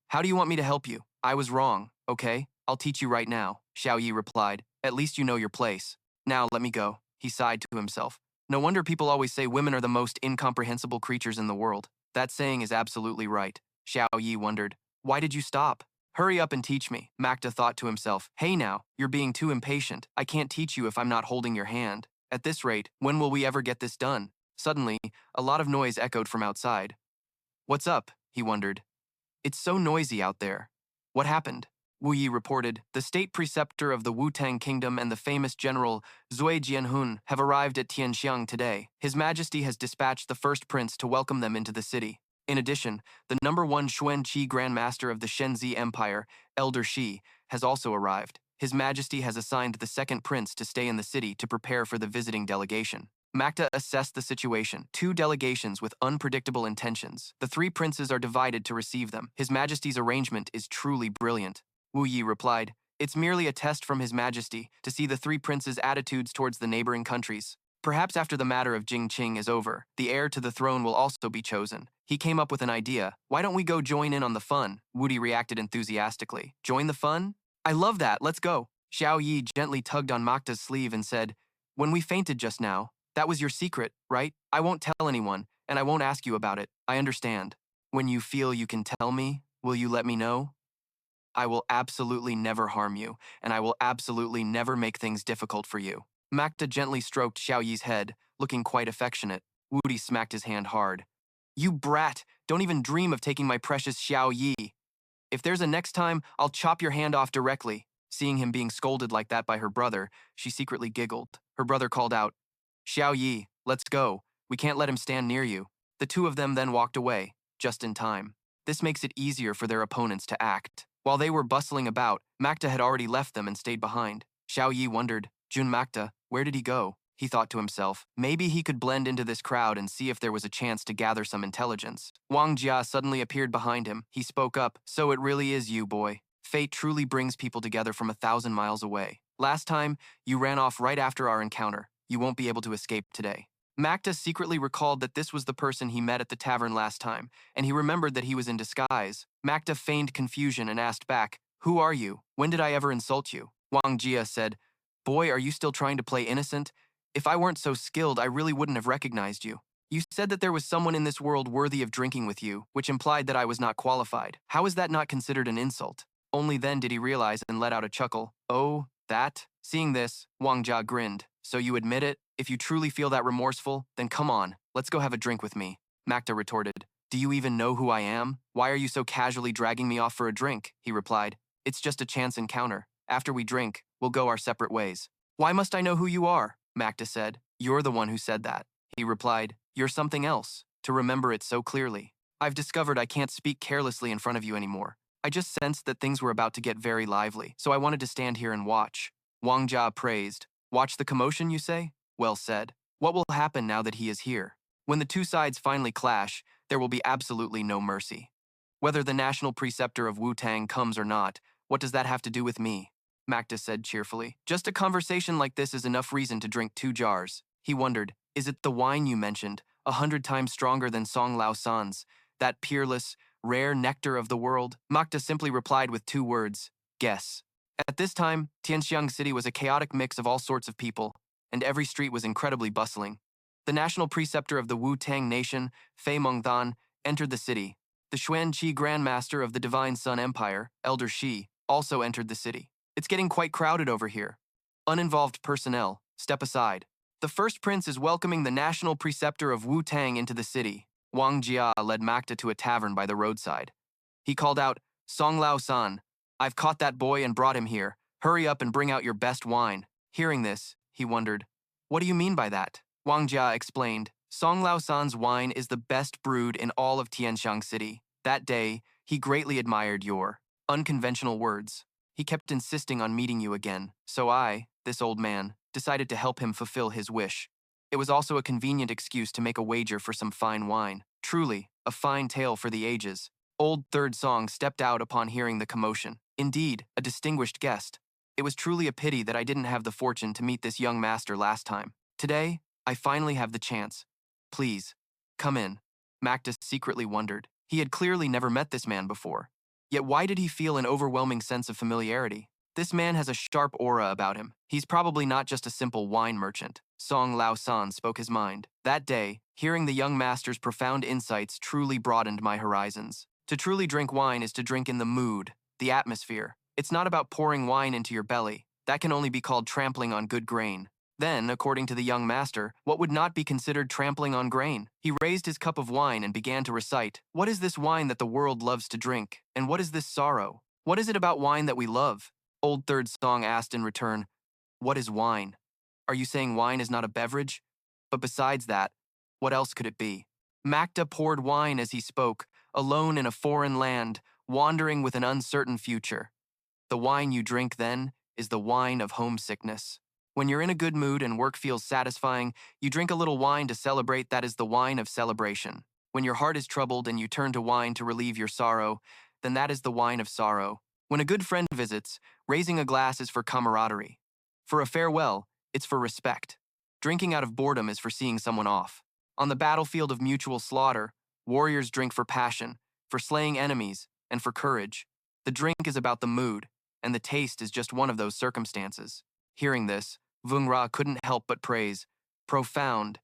how do you want me to help you? I was wrong, okay? I'll teach you right now, Xiao Yi replied. At least you know your place. Now let me go, he sighed to himself. No wonder people always say women are the most incomprehensible creatures in the world. That saying is absolutely right. Xiao Yi wondered. Why did you stop? Hurry up and teach me, Makta thought to himself. Hey now, you're being too impatient. I can't teach you if I'm not holding your hand. At this rate, when will we ever get this done? Suddenly, a lot of noise echoed from outside. What's up? He wondered. It's so noisy out there. What happened? Wuyi reported. The state preceptor of the Wu-Tang Kingdom and the famous general Zui Jianhun have arrived at Tianxiang today. His Majesty has dispatched the first prince to welcome them into the city. In addition, the #1 Xuan Qi Grand Master of the Xianxia Empire, Elder Shi, has also arrived. His Majesty has assigned the second prince to stay in the city to prepare for the visiting delegation. Makta assessed the situation. 2 delegations with unpredictable intentions. The 3 princes are divided to receive them. His Majesty's arrangement is truly brilliant. Wu Yi replied. It's merely a test from His Majesty to see the 3 princes' attitudes towards the neighboring countries. Perhaps after the matter of Jingqing is over, the heir to the throne will also be chosen. He came up with an idea. Why don't we go join in on the fun? Wudi reacted enthusiastically. Join the fun? I love that, let's go. Xiao Yi gently tugged on Makta's sleeve and said, When we fainted just now, that was your secret, right? I won't tell anyone, and I won't ask you about it. I understand. When you feel you can tell me, will you let me know? I will absolutely never harm you, and I will absolutely never make things difficult for you. Makta gently stroked Xiao Yi's head, looking quite affectionate. Wudi smacked his hand hard. You brat! Don't even dream of taking my precious Xiao Yi. If there's a next time, I'll chop your hand off directly. Seeing him being scolded like that by her brother, she secretly giggled. Her brother called out, Xiao Yi, let's go. We can't let him stand near you. The 2 of them then walked away, just in time. This makes it easier for their opponents to act. While they were bustling about, Makta had already left them and stayed behind. Xiao Yi wondered, Jun Makta, where did he go? He thought to himself, maybe he could blend into this crowd and see if there was a chance to gather some intelligence. Wang Jia suddenly appeared behind him. He spoke up, so it really is you, boy. Fate truly brings people together from 1,000 miles away. Last time, you ran off right after our encounter. You won't be able to escape today. Makta secretly recalled that this was the person he met at the tavern last time, and he remembered that he was in disguise. Makta feigned confusion and asked back, Who are you? When did I ever insult you? Wang Jia said, Boy, are you still trying to play innocent? If I weren't so skilled, I really wouldn't have recognized you. You said that there was someone in this world worthy of drinking with you, which implied that I was not qualified. How is that not considered an insult? Only then did he realize and let out a chuckle. Oh, that? Seeing this, Wang Jia grinned. So you admit it? If you truly feel that remorseful, then come on, let's go have a drink with me. Makta retorted. Do you even know who I am? Why are you so casually dragging me off for a drink? He replied. It's just a chance encounter. After we drink, we'll go our separate ways. Why must I know who you are? Makta said. You're the one who said that. He replied. You're something else. To remember it so clearly. I've discovered I can't speak carelessly in front of you anymore. I just sensed that things were about to get very lively, so I wanted to stand here and watch. Wang Jia praised. Watch the commotion, you say? Well said. What will happen now that he is here? When the 2 sides finally clash, there will be absolutely no mercy. Whether the national preceptor of Wu-Tang comes or not, what does that have to do with me? Makta said cheerfully. Just a conversation like this is enough reason to drink 2 jars. He wondered, is it the wine you mentioned, 100 times stronger than Song Lao San's, that peerless, rare nectar of the world? Makta simply replied with 2 words, guess. At this time, Tianxiang City was a chaotic mix of all sorts of people, and every street was incredibly bustling. The national preceptor of the Wu-Tang nation, Fei Mengdan, entered the city. The Xuan Qi Grand Master of the Divine Xuan Empire, Elder Shi, also entered the city. It's getting quite crowded over here. Uninvolved personnel, step aside. The first prince is welcoming the national preceptor of Wu-Tang into the city. Wang Jia led Makta to a tavern by the roadside. He called out, Song Lao San, I've caught that boy and brought him here. Hurry up and bring out your best wine. Hearing this, he wondered, what do you mean by that? Wang Jia explained, Song Lao San's wine is the best brewed in all of Tianxiang City. That day, he greatly admired your unconventional words. He kept insisting on meeting you again, so I, this old man, decided to help him fulfill his wish. It was also a convenient excuse to make a wager for some fine wine. Truly, a fine tale for the ages. Old Third Song stepped out upon hearing the commotion. Indeed, a distinguished guest. It was truly a pity that I didn't have the fortune to meet this young master last time. Today, I finally have the chance. Please, come in. Mactus secretly wondered. He had clearly never met this man before. Yet why did he feel an overwhelming sense of familiarity? This man has a sharp aura about him. He's probably not just a simple wine merchant. Song Lao San spoke his mind. That day, hearing the young master's profound insights truly broadened my horizons. To truly drink wine is to drink in the mood, the atmosphere. It's not about pouring wine into your belly. That can only be called trampling on good grain. Then, according to the young master, what would not be considered trampling on grain? He raised his cup of wine and began to recite, "What is this wine that the world loves to drink? And what is this sorrow? What is it about wine that we love?" Old Third Song asked in return, "What is wine? Are you saying wine is not a beverage? But besides that, what else could it be?" Macta poured wine as he spoke, alone in a foreign land, wandering with an uncertain future. The wine you drink, then, is the wine of homesickness. When you're in a good mood and work feels satisfying, you drink a little wine to celebrate. That is the wine of celebration. When your heart is troubled and you turn to wine to relieve your sorrow, then that is the wine of sorrow. When a good friend visits, raising a glass is for camaraderie. For a farewell, it's for respect. Drinking out of boredom is for seeing someone off. On the battlefield of mutual slaughter, warriors drink for passion, for slaying enemies, and for courage. The drink is about the mood, and the taste is just one of those circumstances. Hearing this, Vung Ra couldn't help but praise. Profound.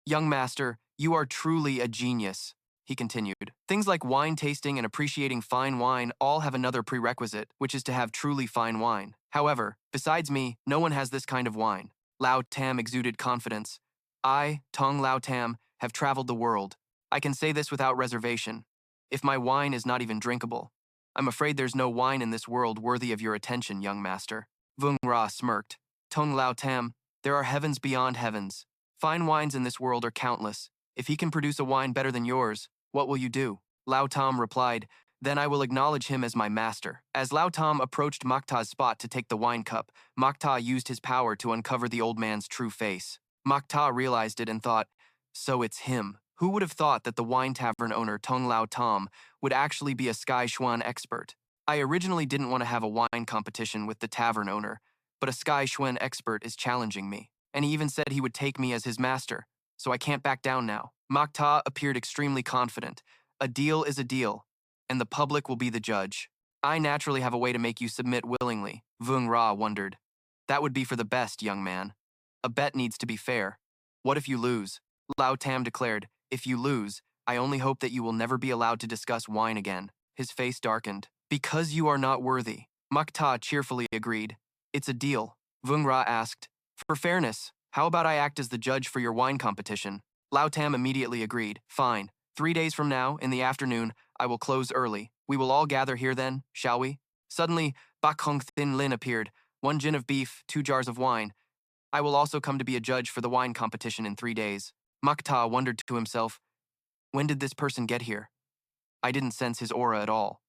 Young master, you are truly a genius, he continued. Things like wine tasting and appreciating fine wine all have another prerequisite, which is to have truly fine wine. However, besides me, no one has this kind of wine. Lao Tam exuded confidence. I, Tong Lao Tam, have traveled the world. I can say this without reservation. If my wine is not even drinkable, I'm afraid there's no wine in this world worthy of your attention, young master. Vung Ra smirked. Tong Lao Tam, there are heavens beyond heavens. Fine wines in this world are countless. If he can produce a wine better than yours, what will you do? Lao Tam replied, then I will acknowledge him as my master. As Lao Tam approached Makta's spot to take the wine cup, Makta used his power to uncover the old man's true face. Makta realized it and thought, so it's him. Who would have thought that the wine tavern owner Tong Lao Tam would actually be a Sky Xuan expert? I originally didn't want to have a wine competition with the tavern owner, but a Sky Xuan expert is challenging me, and he even said he would take me as his master, so I can't back down now. Makta appeared extremely confident. A deal is a deal, and the public will be the judge. I naturally have a way to make you submit willingly, Vung Ra wondered. That would be for the best, young man. A bet needs to be fair. What if you lose? Lao Tam declared, if you lose, I only hope that you will never be allowed to discuss wine again. His face darkened. Because you are not worthy. Makta cheerfully agreed. It's a deal. Vung Ra asked, for fairness, how about I act as the judge for your wine competition? Lao Tam immediately agreed. Fine. 3 days from now, in the afternoon, I will close early. We will all gather here then, shall we? Suddenly, Bak Hong Thin Lin appeared. 1 gin of beef, 2 jars of wine. I will also come to be a judge for the wine competition in 3 days. Makta wondered to himself, when did this person get here? I didn't sense his aura at all.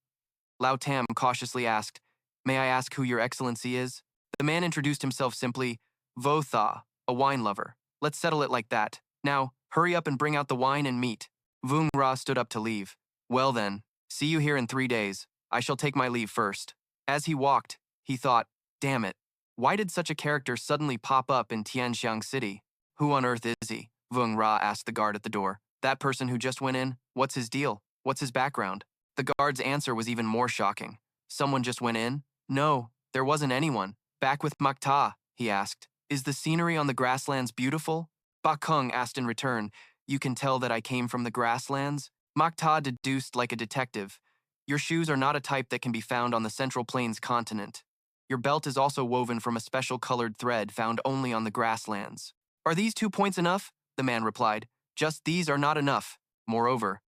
Lao Tam cautiously asked, may I ask who your excellency is? The man introduced himself simply, Vo Tha, a wine lover. Let's settle it like that. Now, hurry up and bring out the wine and meat. Vung Ra stood up to leave. Well then, see you here in 3 days. I shall take my leave first. As he walked, he thought, damn it, why did such a character suddenly pop up in Tianxiang City? Who on earth is he? Vung Ra asked the guard at the door. That person who just went in, what's his deal? What's his background? The guard's answer was even more shocking. Someone just went in? No, there wasn't anyone. Back with Makta, he asked. Is the scenery on the grasslands beautiful? Bakung asked in return. You can tell that I came from the grasslands? Makta deduced like a detective. Your shoes are not a type that can be found on the Central Plains continent. Your belt is also woven from a special colored thread found only on the grasslands. Are these 2 points enough? The man replied. Just these are not enough. Moreover,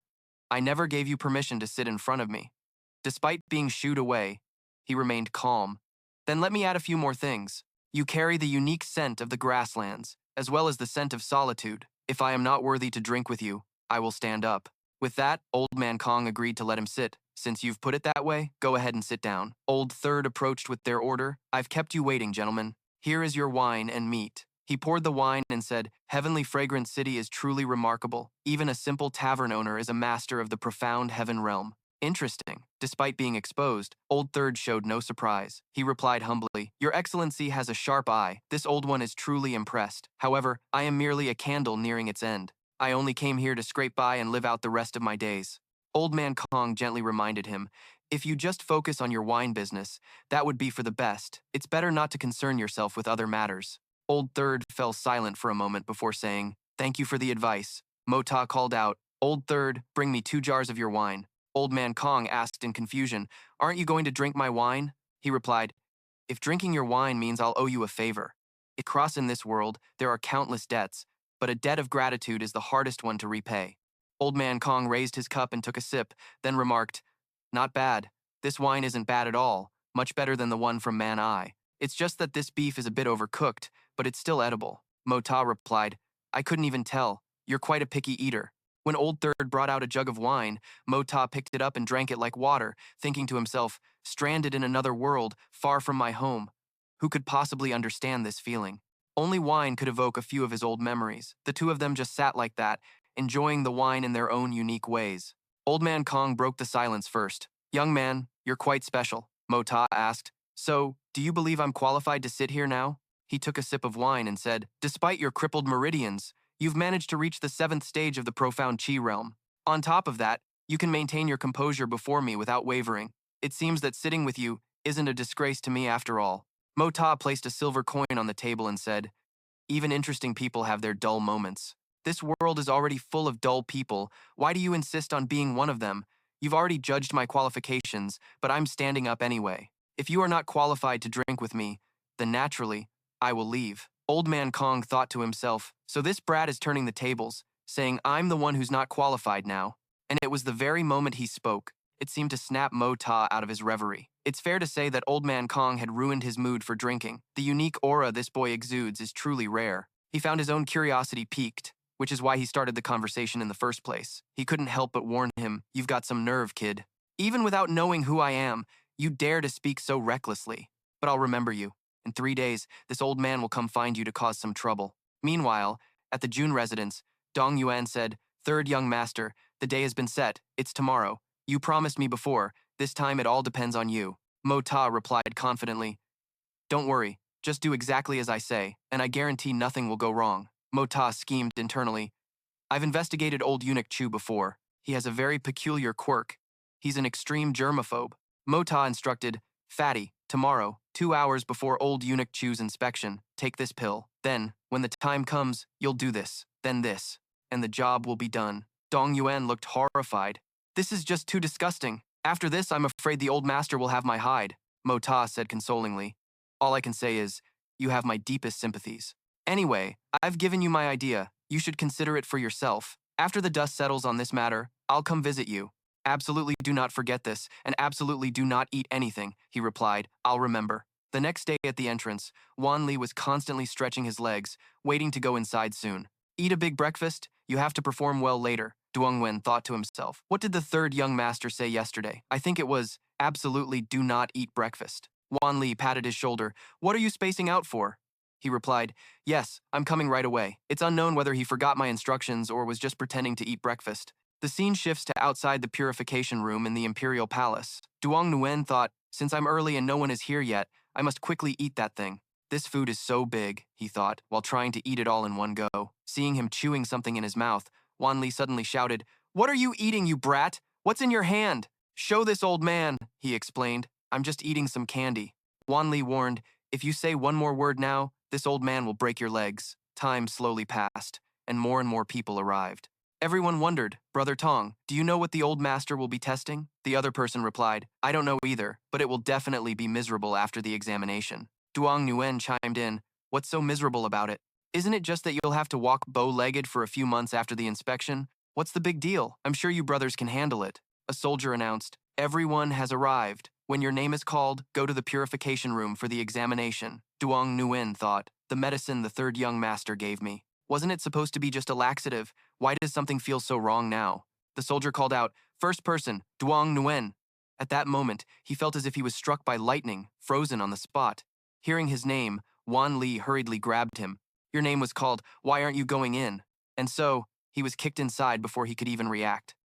I never gave you permission to sit in front of me. Despite being shooed away, he remained calm. Then let me add a few more things. You carry the unique scent of the grasslands, as well as the scent of solitude. If I am not worthy to drink with you, I will stand up. With that, Old Man Kong agreed to let him sit, Since you've put it that way, go ahead and sit down. Old Third approached with their order. I've kept you waiting, gentlemen. Here is your wine and meat. He poured the wine and said, Heavenly fragrant city is truly remarkable. Even a simple tavern owner is a master of the profound heaven realm. Interesting. Despite being exposed, Old Third showed no surprise. He replied humbly, Your Excellency has a sharp eye. This old one is truly impressed. However, I am merely a candle nearing its end. I only came here to scrape by and live out the rest of my days. Old Man Kong gently reminded him, If you just focus on your wine business, that would be for the best. It's better not to concern yourself with other matters. Old Third fell silent for a moment before saying, Thank you for the advice. Mota called out, Old Third, bring me 2 jars of your wine. Old Man Kong asked in confusion, Aren't you going to drink my wine? He replied, If drinking your wine means I'll owe you a favor. Across in this world, there are countless debts, but a debt of gratitude is the hardest one to repay. Old Man Kong raised his cup and took a sip, then remarked, Not bad. This wine isn't bad at all, much better than the one from Man Eye. It's just that this beef is a bit overcooked, but it's still edible. Mota replied, I couldn't even tell. You're quite a picky eater. When Old Third brought out a jug of wine, Mota picked it up and drank it like water, thinking to himself, stranded in another world, far from my home. Who could possibly understand this feeling? Only wine could evoke a few of his old memories. The two of them just sat like that, enjoying the wine in their own unique ways. Old Man Kong broke the silence first. Young man, you're quite special, Mota asked. So, do you believe I'm qualified to sit here now? He took a sip of wine and said, Despite your crippled meridians, you've managed to reach the 7th stage of the profound Qi realm. On top of that, you can maintain your composure before me without wavering. It seems that sitting with you isn't a disgrace to me after all. Mota placed a silver coin on the table and said, Even interesting people have their dull moments. This world is already full of dull people. Why do you insist on being one of them? You've already judged my qualifications, but I'm standing up anyway. If you are not qualified to drink with me, then naturally, I will leave. Old Man Kong thought to himself, so this brat is turning the tables, saying I'm the one who's not qualified now. And it was the very moment he spoke. It seemed to snap Mota out of his reverie. It's fair to say that Old Man Kong had ruined his mood for drinking. The unique aura this boy exudes is truly rare. He found his own curiosity piqued, which is why he started the conversation in the first place. He couldn't help but warn him, You've got some nerve, kid. Even without knowing who I am, you dare to speak so recklessly. But I'll remember you. In 3 days, this old man will come find you to cause some trouble. Meanwhile, at the Jun residence, Dong Yuan said, Third young master, the day has been set. It's tomorrow. You promised me before. This time it all depends on you. Mota replied confidently, Don't worry. Just do exactly as I say, and I guarantee nothing will go wrong. Mota schemed internally. I've investigated old eunuch Chu before. He has a very peculiar quirk. He's an extreme germaphobe. Mota instructed, Fatty, tomorrow, 2 hours before old eunuch Chu's inspection, take this pill. Then, when the time comes, you'll do this, then this, and the job will be done. Dong Yuan looked horrified. This is just too disgusting. After this, I'm afraid the old master will have my hide, Mota said consolingly. All I can say is, you have my deepest sympathies. Anyway, I've given you my idea. You should consider it for yourself. After the dust settles on this matter, I'll come visit you. Absolutely do not forget this, and absolutely do not eat anything, he replied. I'll remember. The next day at the entrance, Wan Li was constantly stretching his legs, waiting to go inside soon. Eat a big breakfast? You have to perform well later, Duong Wen thought to himself. What did the third young master say yesterday? I think it was, absolutely do not eat breakfast. Wan Li patted his shoulder. What are you spacing out for? He replied, Yes, I'm coming right away. It's unknown whether he forgot my instructions or was just pretending to eat breakfast. The scene shifts to outside the purification room in the Imperial Palace. Duong Nguyen thought, since I'm early and no one is here yet, I must quickly eat that thing. This food is so big, he thought, while trying to eat it all in one go. Seeing him chewing something in his mouth, Wan Li suddenly shouted, What are you eating, you brat? What's in your hand? Show this old man, he explained. I'm just eating some candy. Wan Li warned, If you say one more word now, this old man will break your legs. Time slowly passed, and more people arrived. Everyone wondered, Brother Tong, do you know what the old master will be testing? The other person replied, I don't know either, but it will definitely be miserable after the examination. Duong Nguyen chimed in, What's so miserable about it? Isn't it just that you'll have to walk bow-legged for a few months after the inspection? What's the big deal? I'm sure you brothers can handle it. A soldier announced, Everyone has arrived. When your name is called, go to the purification room for the examination. Duong Nguyen thought, the medicine the third young master gave me. Wasn't it supposed to be just a laxative? Why does something feel so wrong now? The soldier called out, First person, Duong Nguyen. At that moment, he felt as if he was struck by lightning, frozen on the spot. Hearing his name, Wan Li hurriedly grabbed him. Your name was called, why aren't you going in? And so, he was kicked inside before he could even react.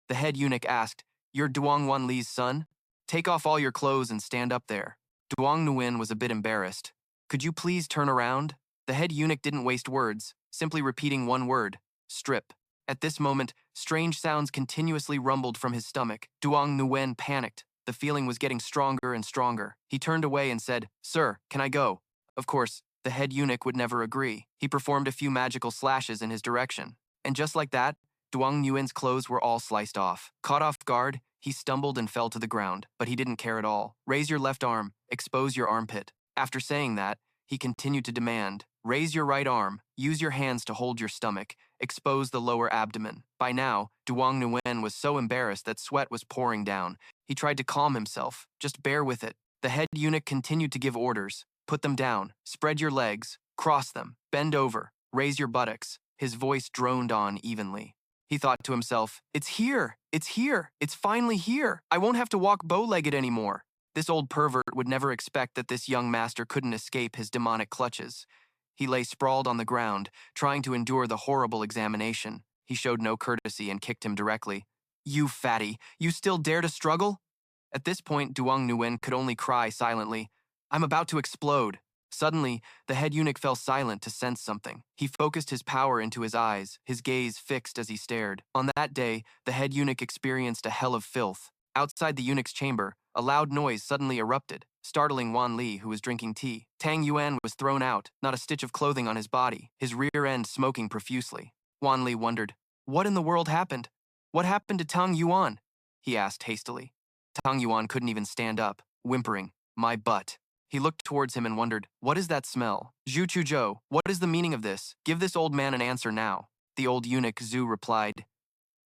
The head eunuch asked, you're Duong Wan Li's son? Take off all your clothes and stand up there. Duong Nguyen was a bit embarrassed. Could you please turn around? The head eunuch didn't waste words, simply repeating one word, strip. At this moment, strange sounds continuously rumbled from his stomach. Duong Nguyen panicked. The feeling was getting stronger and stronger. He turned away and said, Sir, can I go? Of course, the head eunuch would never agree. He performed a few magical slashes in his direction. And just like that, Duong Nguyen's clothes were all sliced off. Caught off guard, he stumbled and fell to the ground, but he didn't care at all. Raise your left arm, expose your armpit. After saying that, he continued to demand, raise your right arm, use your hands to hold your stomach, expose the lower abdomen. By now, Duong Nguyen was so embarrassed that sweat was pouring down. He tried to calm himself. Just bear with it. The head eunuch continued to give orders. Put them down, spread your legs, cross them, bend over, raise your buttocks. His voice droned on evenly. He thought to himself, it's here, it's finally here. I won't have to walk bow-legged anymore. This old pervert would never expect that this young master couldn't escape his demonic clutches. He lay sprawled on the ground, trying to endure the horrible examination. He showed no courtesy and kicked him directly. You fatty, you still dare to struggle? At this point, Duong Nguyen could only cry silently. I'm about to explode. Suddenly, the head eunuch fell silent to sense something. He focused his power into his eyes, his gaze fixed as he stared. On that day, the head eunuch experienced a hell of filth. Outside the eunuch's chamber, a loud noise suddenly erupted, startling Wan Li, who was drinking tea. Tang Yuan was thrown out, not a stitch of clothing on his body, his rear end smoking profusely. Wan Li wondered, what in the world happened? What happened to Tang Yuan? He asked hastily. Tang Yuan couldn't even stand up, whimpering, my butt. He looked towards him and wondered, what is that smell? Zhu Chuzhou, what is the meaning of this? Give this old man an answer now. The old eunuch Zhu replied,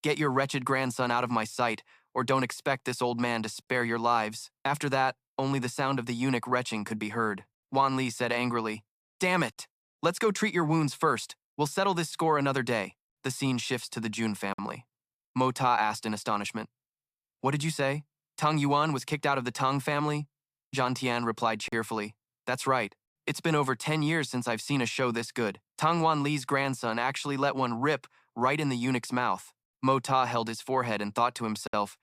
get your wretched grandson out of my sight, or don't expect this old man to spare your lives. After that, only the sound of the eunuch retching could be heard. Wan Li said angrily, damn it! Let's go treat your wounds first. We'll settle this score another day. The scene shifts to the Jun family. Mo Ta asked in astonishment, what did you say? Tang Yuan was kicked out of the Tang family? Zhan Tian replied cheerfully, that's right. It's been over 10 years since I've seen a show this good. Tang Wan Li's grandson actually let one rip right in the eunuch's mouth. Mo Ta held his forehead and thought to himself,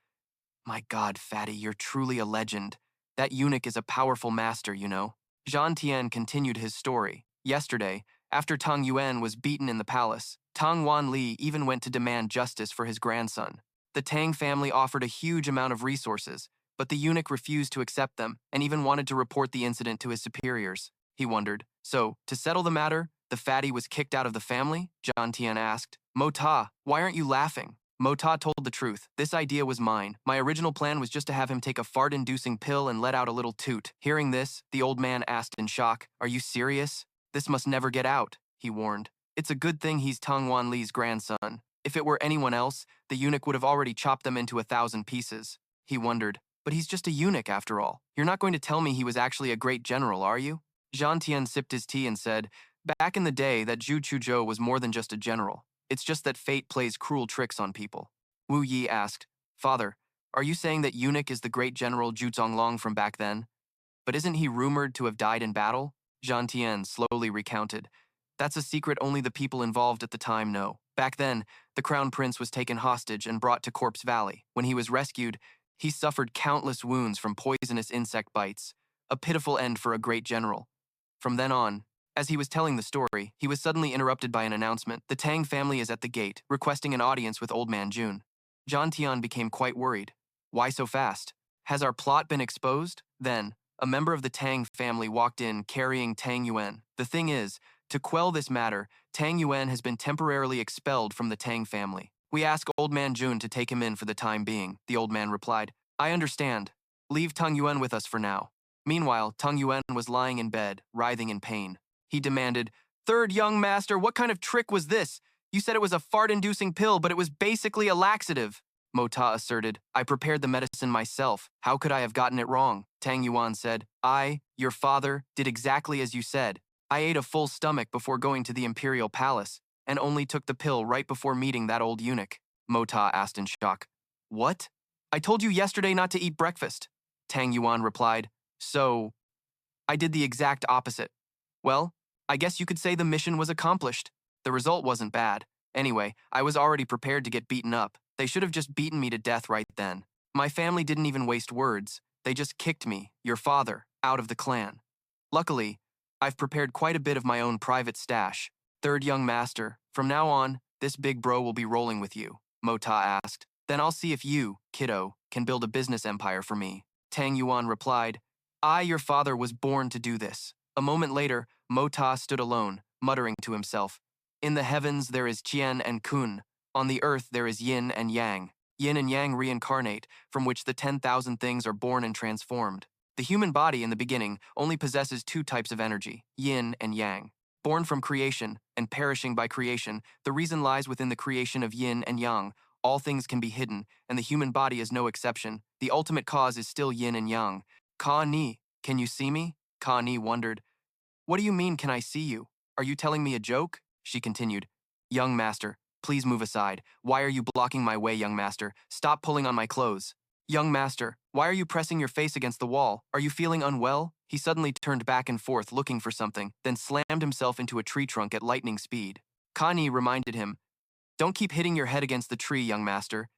my God, fatty, you're truly a legend. That eunuch is a powerful master, you know. Zhan Tian continued his story. Yesterday, after Tang Yuan was beaten in the palace, Tang Wan Li even went to demand justice for his grandson. The Tang family offered a huge amount of resources, but the eunuch refused to accept them and even wanted to report the incident to his superiors. He wondered, so, to settle the matter, the fatty was kicked out of the family? Zhan Tian asked. Mo Ta, why aren't you laughing? Mo Ta told the truth. This idea was mine. My original plan was just to have him take a fart-inducing pill and let out a little toot. Hearing this, the old man asked in shock, are you serious? This must never get out, he warned. It's a good thing he's Tang Wan Li's grandson. If it were anyone else, the eunuch would have already chopped them into 1,000 pieces. He wondered, but he's just a eunuch after all. You're not going to tell me he was actually a great general, are you? Zhan Tian sipped his tea and said, back in the day, that Zhu Chuzhou was more than just a general. It's just that fate plays cruel tricks on people. Wu Yi asked, Father, are you saying that eunuch is the great general Zhu Zonglong from back then? But isn't he rumored to have died in battle? Zhan Tian slowly recounted. That's a secret only the people involved at the time know. Back then, the crown prince was taken hostage and brought to Corpse Valley. When he was rescued, he suffered countless wounds from poisonous insect bites, a pitiful end for a great general. From then on, as he was telling the story, he was suddenly interrupted by an announcement. The Tang family is at the gate, requesting an audience with Old Man Jun. Zhan Tian became quite worried. Why so fast? Has our plot been exposed? Then, a member of the Tang family walked in carrying Tang Yuan. The thing is, to quell this matter, Tang Yuan has been temporarily expelled from the Tang family. We ask Old Man Jun to take him in for the time being, the old man replied. I understand. Leave Tang Yuan with us for now. Meanwhile, Tang Yuan was lying in bed, writhing in pain. He demanded, Third young master, what kind of trick was this? You said it was a fart-inducing pill, but it was basically a laxative. Mo Ta asserted, I prepared the medicine myself. How could I have gotten it wrong? Tang Yuan said, I, your father, did exactly as you said. I ate a full stomach before going to the imperial palace, and only took the pill right before meeting that old eunuch. Mo Ta asked in shock, what? I told you yesterday not to eat breakfast, Tang Yuan replied. So, I did the exact opposite. Well, I guess you could say the mission was accomplished. The result wasn't bad. Anyway, I was already prepared to get beaten up. They should have just beaten me to death right then. My family didn't even waste words. They just kicked me, your father, out of the clan. Luckily, I've prepared quite a bit of my own private stash. Third young master, from now on, this big bro will be rolling with you, Mota asked. Then I'll see if you, kiddo, can build a business empire for me. Tang Yuan replied, I, your father, was born to do this. A moment later, Mota stood alone, muttering to himself, In the heavens there is Qian and Kun. On the earth there is Yin and Yang. Yin and Yang reincarnate, from which the 10,000 things are born and transformed. The human body in the beginning only possesses two types of energy, yin and yang. Born from creation and perishing by creation, the reason lies within the creation of yin and yang. All things can be hidden, and the human body is no exception. The ultimate cause is still yin and yang. Ka Ni, can you see me? Ka Ni wondered. What do you mean, can I see you? Are you telling me a joke? She continued. Young master, please move aside. Why are you blocking my way, young master? Stop pulling on my clothes. Young master, why are you pressing your face against the wall? Are you feeling unwell? He suddenly turned back and forth looking for something, then slammed himself into a tree trunk at lightning speed. Kani reminded him, Don't keep hitting your head against the tree, young master.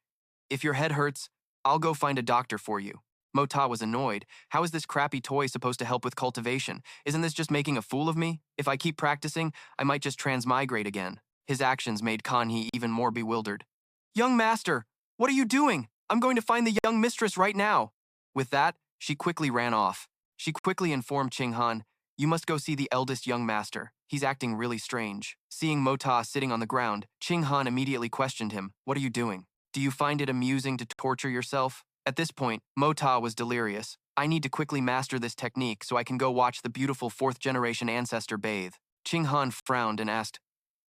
If your head hurts, I'll go find a doctor for you. Mota was annoyed. How is this crappy toy supposed to help with cultivation? Isn't this just making a fool of me? If I keep practicing, I might just transmigrate again. His actions made Kanhi even more bewildered. Young master, what are you doing? I'm going to find the young mistress right now. With that, she quickly ran off. She quickly informed Ching Han, You must go see the eldest young master. He's acting really strange. Seeing Mota sitting on the ground, Ching Han immediately questioned him, What are you doing? Do you find it amusing to torture yourself? At this point, Mota was delirious. I need to quickly master this technique so I can go watch the beautiful fourth-generation ancestor bathe. Ching Han frowned and asked,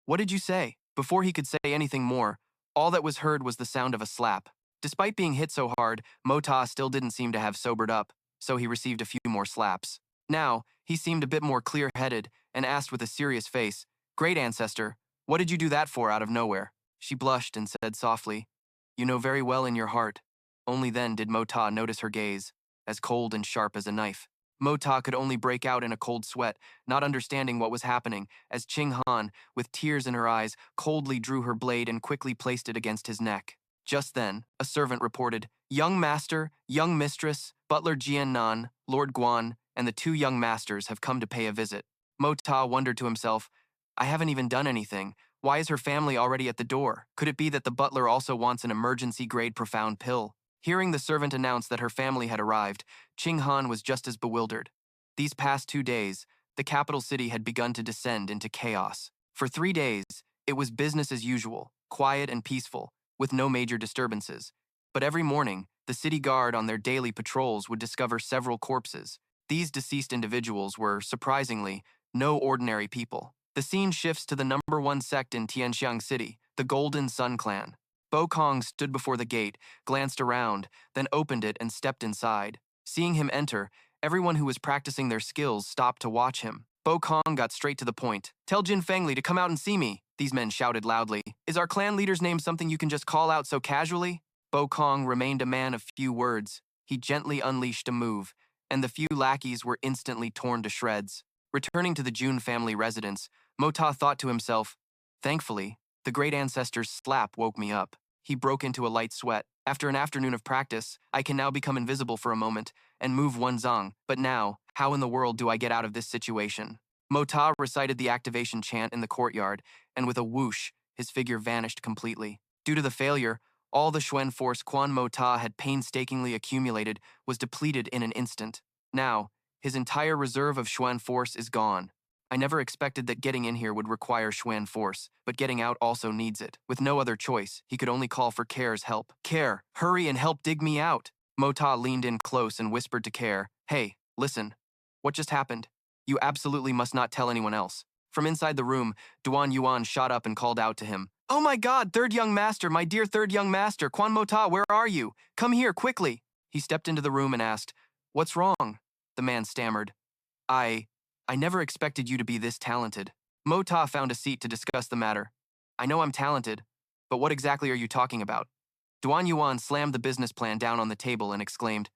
What did you say? Before he could say anything more, all that was heard was the sound of a slap. Despite being hit so hard, Mota still didn't seem to have sobered up, so he received a few more slaps. Now, he seemed a bit more clear-headed and asked with a serious face, Great ancestor, what did you do that for out of nowhere? She blushed and said softly, You know very well in your heart. Only then did Mota notice her gaze, as cold and sharp as a knife. Mota could only break out in a cold sweat, not understanding what was happening, as Ching Han, with tears in her eyes, coldly drew her blade and quickly placed it against his neck. Just then, a servant reported, Young master, young mistress, butler Jian Nan, Lord Guan, and the two young masters have come to pay a visit. Mota wondered to himself, I haven't even done anything. Why is her family already at the door? Could it be that the butler also wants an emergency-grade profound pill? Hearing the servant announce that her family had arrived, Ching Han was just as bewildered. These past 2 days, the capital city had begun to descend into chaos. For 3 days, it was business as usual, quiet and peaceful, with no major disturbances. But every morning, the city guard on their daily patrols would discover several corpses. These deceased individuals were, surprisingly, no ordinary people. The scene shifts to the #1 sect in Tianxiang City, the Golden Sun Clan. Bo Kong stood before the gate, glanced around, then opened it and stepped inside. Seeing him enter, everyone who was practicing their skills stopped to watch him. Bo Kong got straight to the point. Tell Jin Fengli to come out and see me, these men shouted loudly. Is our clan leader's name something you can just call out so casually? Bo Kong remained a man of few words. He gently unleashed a move, and the few lackeys were instantly torn to shreds. Returning to the Jun family residence, Mota thought to himself, Thankfully, the great ancestor's slap woke me up. He broke into a light sweat. After an afternoon of practice, I can now become invisible for a moment and move one zong. But now, how in the world do I get out of this situation? Mota recited the activation chant in the courtyard, and with a whoosh, his figure vanished completely. Due to the failure, all the Xuan force Quan Mota had painstakingly accumulated was depleted in an instant. Now, his entire reserve of Xuan force is gone. I never expected that getting in here would require Xuan force, but getting out also needs it. With no other choice, he could only call for Care's help. Care, hurry and help dig me out. Mota leaned in close and whispered to Care, Hey, listen. What just happened? You absolutely must not tell anyone else. From inside the room, Duan Yuan shot up and called out to him. Oh my god, third young master, my dear third young master, Quan Mota, where are you? Come here, quickly. He stepped into the room and asked, What's wrong? The man stammered. I never expected you to be this talented. Mota found a seat to discuss the matter. I know I'm talented, but what exactly are you talking about? Duan Yuan slammed the business plan down on the table and exclaimed,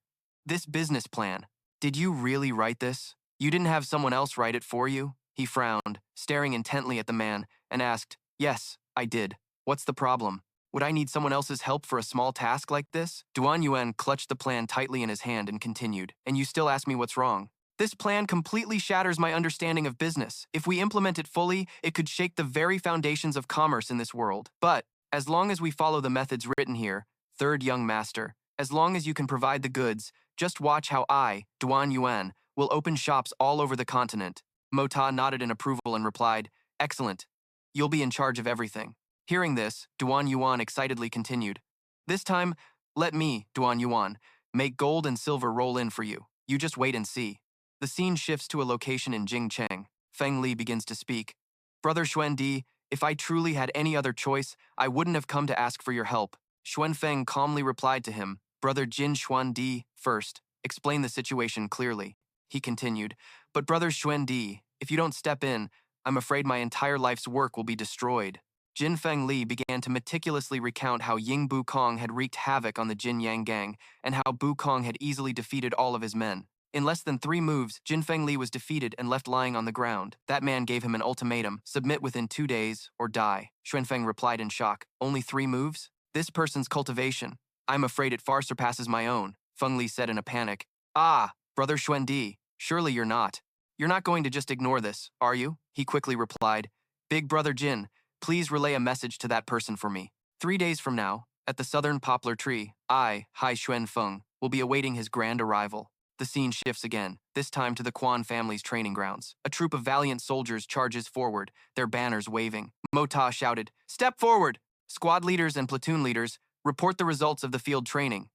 "This business plan? Did you really write this? You didn't have someone else write it for you?" He frowned, staring intently at the man, and asked, "Yes, I did. What's the problem? Would I need someone else's help for a small task like this?" Duan Yuan clutched the plan tightly in his hand and continued, "And you still ask me what's wrong? This plan completely shatters my understanding of business. If we implement it fully, it could shake the very foundations of commerce in this world. But, as long as we follow the methods written here, third young master, as long as you can provide the goods, just watch how I, Duan Yuan, will open shops all over the continent." Mota nodded in approval and replied, "Excellent. You'll be in charge of everything." Hearing this, Duan Yuan excitedly continued, "This time, let me, Duan Yuan, make gold and silver roll in for you. You just wait and see." The scene shifts to a location in Jingcheng. Feng Li begins to speak. "Brother Xuan Di, if I truly had any other choice, I wouldn't have come to ask for your help." Xuan Feng calmly replied to him, "Brother Jin Xuan Di, first, explain the situation clearly." He continued, "But Brother Xuan Di, if you don't step in, I'm afraid my entire life's work will be destroyed." Jin Feng Li began to meticulously recount how Ying Bu Kong had wreaked havoc on the Jin Yang gang, and how Bu Kong had easily defeated all of his men. In less than 3 moves, Jin Feng Li was defeated and left lying on the ground. That man gave him an ultimatum: submit within 2 days or die. Xuan Feng replied in shock, "Only 3 moves? This person's cultivation. I'm afraid it far surpasses my own," Feng Li said in a panic. "Ah, Brother Xuan Di, surely you're not. You're not going to just ignore this, are you?" He quickly replied, "Big Brother Jin, please relay a message to that person for me. 3 days from now, at the southern poplar tree, I, Hai Xuan Feng, will be awaiting his grand arrival." The scene shifts again, this time to the Quan family's training grounds. A troop of valiant soldiers charges forward, their banners waving. Mota shouted, "Step forward! Squad leaders and platoon leaders, report the results of the field training."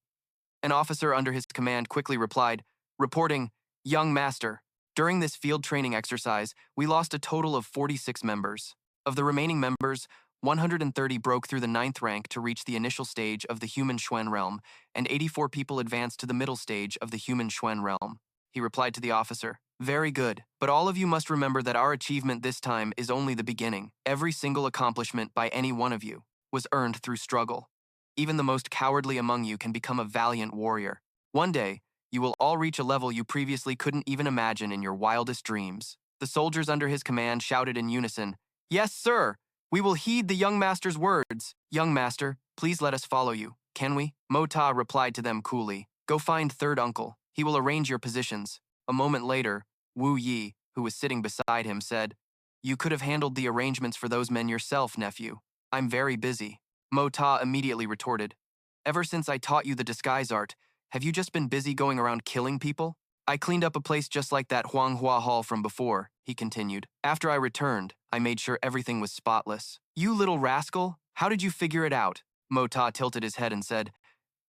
An officer under his command quickly replied, reporting, "Young Master, during this field training exercise, we lost a total of 46 members. Of the remaining members, 130 broke through the 9th rank to reach the initial stage of the human Xuan realm, and 84 people advanced to the middle stage of the human Xuan realm." He replied to the officer, "Very good, but all of you must remember that our achievement this time is only the beginning. Every single accomplishment by any one of you was earned through struggle. Even the most cowardly among you can become a valiant warrior. One day, you will all reach a level you previously couldn't even imagine in your wildest dreams." The soldiers under his command shouted in unison, "Yes, sir! We will heed the young master's words. Young master, please let us follow you, can we?" Mota replied to them coolly, "Go find third uncle. He will arrange your positions." A moment later, Wu Yi, who was sitting beside him, said, "You could have handled the arrangements for those men yourself, nephew. I'm very busy." Mota immediately retorted, "Ever since I taught you the disguise art, have you just been busy going around killing people? I cleaned up a place just like that Huanghua Hall from before," he continued. "After I returned, I made sure everything was spotless." "You little rascal, how did you figure it out?" Mota tilted his head and said,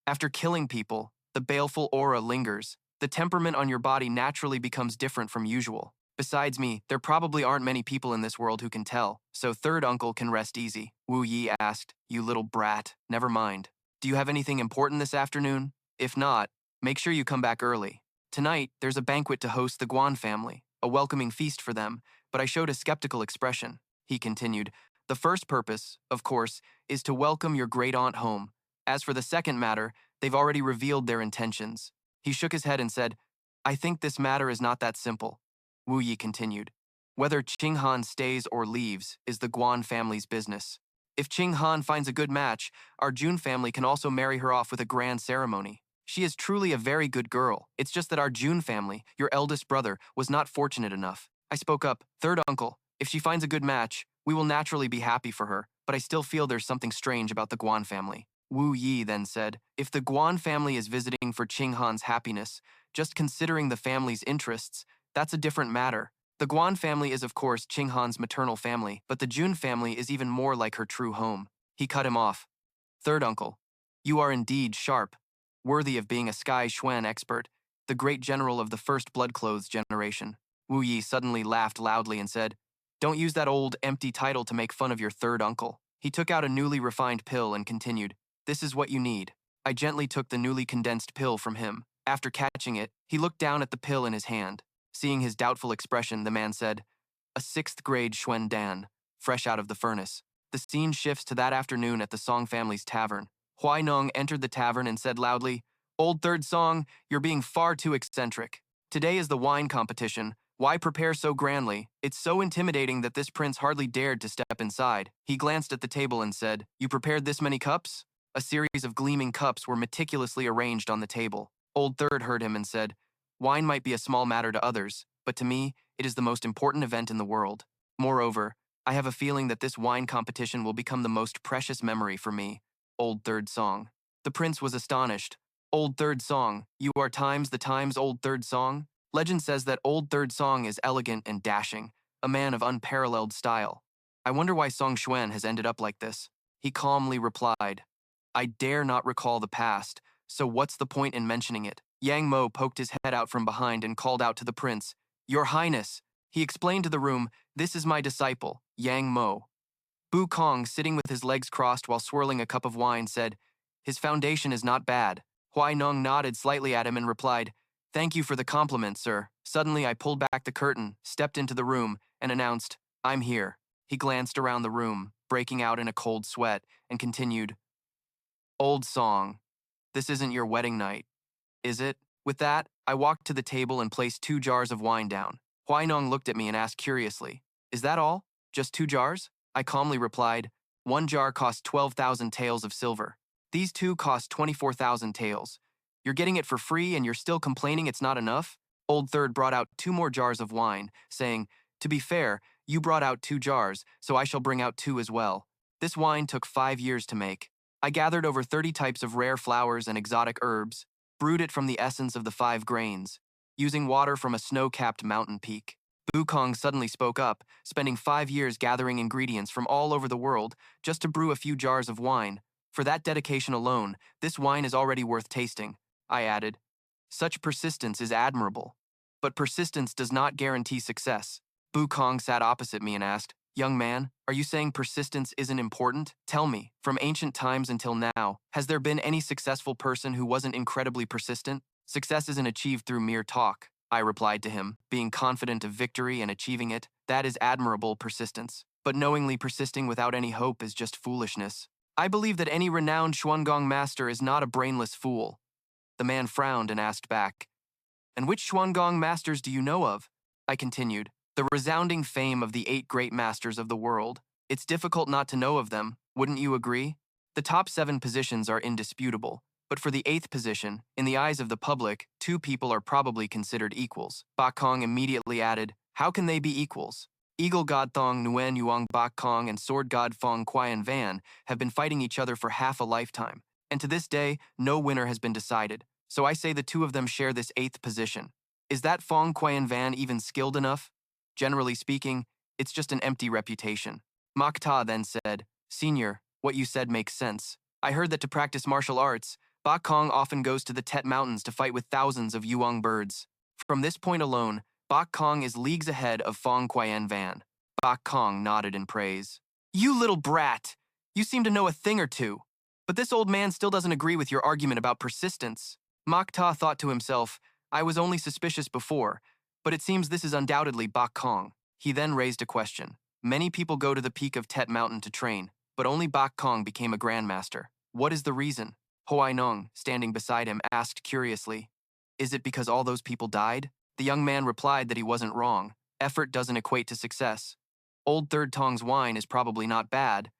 "After killing people, the baleful aura lingers. The temperament on your body naturally becomes different from usual. Besides me, there probably aren't many people in this world who can tell, so third uncle can rest easy." Wu Yi asked, "You little brat, never mind. Do you have anything important this afternoon? If not, make sure you come back early. Tonight, there's a banquet to host the Guan family, a welcoming feast for them, but I showed a skeptical expression." He continued, "The first purpose, of course, is to welcome your great-aunt home. As for the second matter, they've already revealed their intentions." He shook his head and said, "I think this matter is not that simple." Wu Yi continued, "Whether Qing Han stays or leaves is the Guan family's business. If Qing Han finds a good match, our Jun family can also marry her off with a grand ceremony. She is truly a very good girl. It's just that our Jun family, your eldest brother, was not fortunate enough." I spoke up, "Third uncle, if she finds a good match, we will naturally be happy for her, but I still feel there's something strange about the Guan family." Wu Yi then said, "If the Guan family is visiting for Qing Han's happiness, just considering the family's interests, that's a different matter. The Guan family is of course Qing Han's maternal family, but the Jun family is even more like her true home." He cut him off. "Third uncle, you are indeed sharp, worthy of being a Sky Xuan expert, the great general of the first blood-clothes generation." Wu Yi suddenly laughed loudly and said, "Don't use that old, empty title to make fun of your third uncle." He took out a newly refined pill and continued, "This is what you need." I gently took the newly condensed pill from him. After catching it, he looked down at the pill in his hand. Seeing his doubtful expression, the man said, "A 6th-grade Xuan Dan, fresh out of the furnace." The scene shifts to that afternoon at the Song family's tavern. Huai entered the tavern and said loudly, "Old Third Song, you're being far too eccentric. Today is the wine competition. Why prepare so grandly? It's so intimidating that this prince hardly dared to step inside." He glanced at the table and said, "You prepared this many cups?" A series of gleaming cups were meticulously arranged on the table. Old Third heard him and said, "Wine might be a small matter to others, but to me, it is the most important event in the world. Moreover, I have a feeling that this wine competition will become the most precious memory for me." Old Third Song. The prince was astonished. "Old Third Song, you are the times Old Third Song?" Legend says that Old Third Song is elegant and dashing, a man of unparalleled style. I wonder why Song Xuan has ended up like this. He calmly replied, "I dare not recall the past, so what's the point in mentioning it?" Yang Mo poked his head out from behind and called out to the prince, "Your Highness." He explained to the room, "This is my disciple, Yang Mo." Bu Kong, sitting with his legs crossed while swirling a cup of wine, said, "His foundation is not bad." Huai Nong nodded slightly at him and replied, "Thank you for the compliment, sir." Suddenly, I pulled back the curtain, stepped into the room, and announced, "I'm here." He glanced around the room, breaking out in a cold sweat, and continued, "Old Song, this isn't your wedding night, is it?" With that, I walked to the table and placed 2 jars of wine down. Huai looked at me and asked curiously, "Is that all? Just 2 jars?" I calmly replied, "1 jar costs 12,000 taels of silver. These 2 cost 24,000 taels. You're getting it for free and you're still complaining it's not enough?" Old Third brought out 2 more jars of wine, saying, "To be fair, you brought out 2 jars, so I shall bring out 2 as well." This wine took 5 years to make. I gathered over 30 types of rare flowers and exotic herbs, brewed it from the essence of the 5 grains, using water from a snow-capped mountain peak. Wukong suddenly spoke up, spending 5 years gathering ingredients from all over the world just to brew a few jars of wine. For that dedication alone, this wine is already worth tasting, I added. Such persistence is admirable. But persistence does not guarantee success. Wukong sat opposite me and asked, "Young man, are you saying persistence isn't important? Tell me, from ancient times until now, has there been any successful person who wasn't incredibly persistent? Success isn't achieved through mere talk," I replied to him, being confident of victory and achieving it. That is admirable persistence. But knowingly persisting without any hope is just foolishness. I believe that any renowned Xuangong master is not a brainless fool. The man frowned and asked back, "And which Xuangong masters do you know of?" I continued, "The resounding fame of the 8 great masters of the world. It's difficult not to know of them, wouldn't you agree? The top 7 positions are indisputable. But for the 8th position, in the eyes of the public, 2 people are probably considered equals." Bak Kong immediately added, "How can they be equals? Eagle God Thong Nguyen Yuang Bak Kong and Sword God Fong Qian Van have been fighting each other for half a lifetime, and to this day, no winner has been decided. So I say the 2 of them share this 8th position. Is that Fong Qian Van even skilled enough? Generally speaking, it's just an empty reputation." Mak Ta then said, "Senior, what you said makes sense. I heard that to practice martial arts, Bak Kong often goes to the Tet Mountains to fight with thousands of Yuang birds. From this point alone, Bak Kong is leagues ahead of Fong Qian Van." Bak Kong nodded in praise. "You little brat! You seem to know a thing or two. But this old man still doesn't agree with your argument about persistence." Mak Ta thought to himself, "I was only suspicious before, but it seems this is undoubtedly Bak Kong." He then raised a question. "Many people go to the peak of Tet Mountain to train, but only Bak Kong became a grandmaster. What is the reason?" Huai Nong, standing beside him, asked curiously, "Is it because all those people died?" The young man replied that he wasn't wrong. Effort doesn't equate to success. Old Third Tong's wine is probably not bad,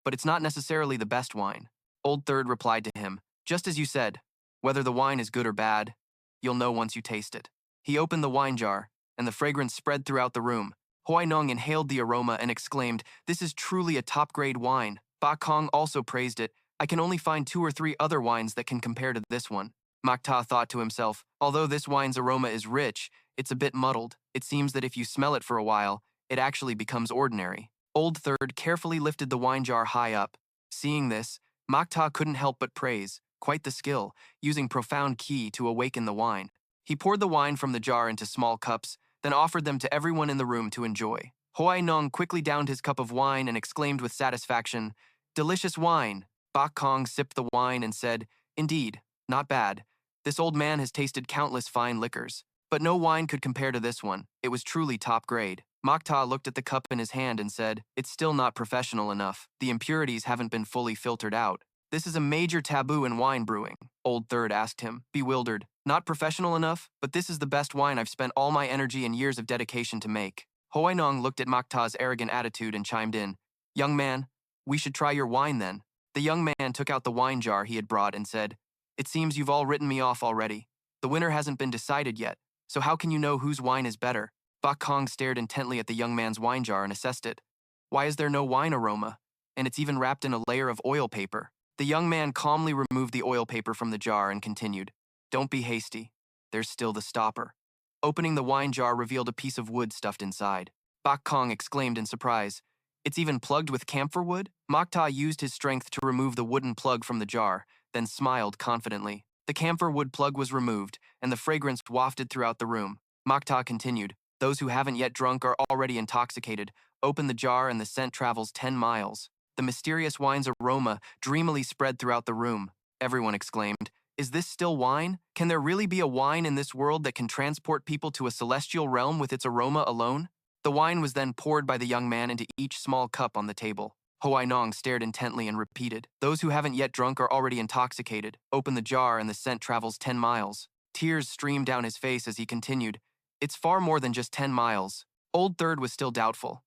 but it's not necessarily the best wine. Old Third replied to him, "Just as you said, whether the wine is good or bad, you'll know once you taste it." He opened the wine jar, and the fragrance spread throughout the room. Huai Nong inhaled the aroma and exclaimed, "This is truly a top-grade wine." Bak Kong also praised it. "I can only find 2 or 3 other wines that can compare to this one." Mak Ta thought to himself, "Although this wine's aroma is rich, it's a bit muddled. It seems that if you smell it for a while, it actually becomes ordinary." Old Third carefully lifted the wine jar high up. Seeing this, Mak Ta couldn't help but praise, quite the skill, using profound qi to awaken the wine. He poured the wine from the jar into small cups, then offered them to everyone in the room to enjoy. Huai Nong quickly downed his cup of wine and exclaimed with satisfaction, "Delicious wine." Bak Kong sipped the wine and said, "Indeed, not bad. This old man has tasted countless fine liquors, but no wine could compare to this one. It was truly top grade." Mak Ta looked at the cup in his hand and said, "It's still not professional enough. The impurities haven't been fully filtered out." This is a major taboo in wine brewing, Old Third asked him, bewildered. Not professional enough, but this is the best wine I've spent all my energy and years of dedication to make. Hoainong looked at Makta's arrogant attitude and chimed in. Young man, we should try your wine then. The young man took out the wine jar he had brought and said, It seems you've all written me off already. The winner hasn't been decided yet, so how can you know whose wine is better? Bak Kong stared intently at the young man's wine jar and assessed it. Why is there no wine aroma? And it's even wrapped in a layer of oil paper. The young man calmly removed the oil paper from the jar and continued, Don't be hasty. There's still the stopper. Opening the wine jar revealed a piece of wood stuffed inside. Bak Kong exclaimed in surprise, It's even plugged with camphor wood? Makta used his strength to remove the wooden plug from the jar, then smiled confidently. The camphor wood plug was removed, and the fragrance wafted throughout the room. Makta continued, Those who haven't yet drunk are already intoxicated. Open the jar and the scent travels 10 miles. The mysterious wine's aroma dreamily spread throughout the room. Everyone exclaimed, Is this still wine? Can there really be a wine in this world that can transport people to a celestial realm with its aroma alone? The wine was then poured by the young man into each small cup on the table. Hoainong stared intently and repeated, Those who haven't yet drunk are already intoxicated. Open the jar and the scent travels 10 miles. Tears streamed down his face as he continued, It's far more than just 10 miles. Old Third was still doubtful.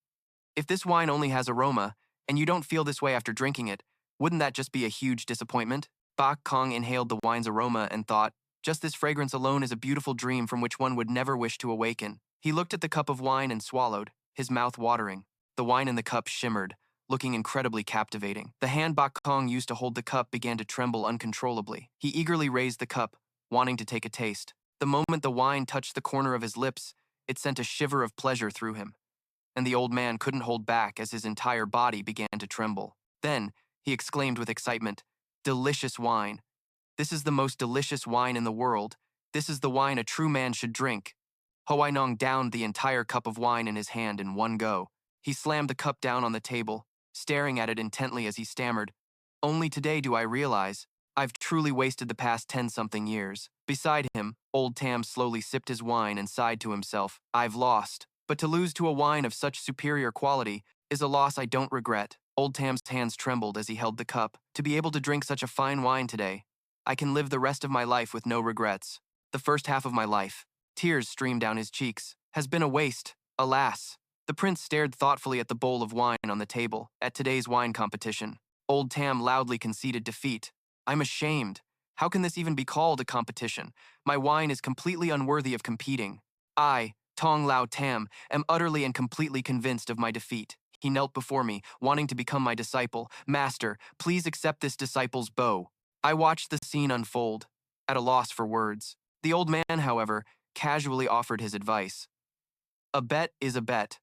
If this wine only has aroma, and you don't feel this way after drinking it, wouldn't that just be a huge disappointment? Bak Kong inhaled the wine's aroma and thought, Just this fragrance alone is a beautiful dream from which one would never wish to awaken. He looked at the cup of wine and swallowed, his mouth watering. The wine in the cup shimmered, looking incredibly captivating. The hand Bak Kong used to hold the cup began to tremble uncontrollably. He eagerly raised the cup, wanting to take a taste. The moment the wine touched the corner of his lips, it sent a shiver of pleasure through him. And the old man couldn't hold back as his entire body began to tremble. Then, he exclaimed with excitement, Delicious wine. This is the most delicious wine in the world. This is the wine a true man should drink. Hoainong downed the entire cup of wine in his hand in one go. He slammed the cup down on the table, staring at it intently as he stammered, Only today do I realize I've truly wasted the past 10-something years. Beside him, old Tam slowly sipped his wine and sighed to himself, I've lost. But to lose to a wine of such superior quality is a loss I don't regret. Old Tam's hands trembled as he held the cup. To be able to drink such a fine wine today, I can live the rest of my life with no regrets. The first half of my life, tears streamed down his cheeks, has been a waste, alas. The prince stared thoughtfully at the bowl of wine on the table. At today's wine competition, Old Tam loudly conceded defeat. I'm ashamed. How can this even be called a competition? My wine is completely unworthy of competing. I, Tong Lao Tam, am utterly and completely convinced of my defeat. He knelt before me, wanting to become my disciple. Master, please accept this disciple's bow. I watched the scene unfold, at a loss for words. The old man, however, casually offered his advice. A bet is a bet.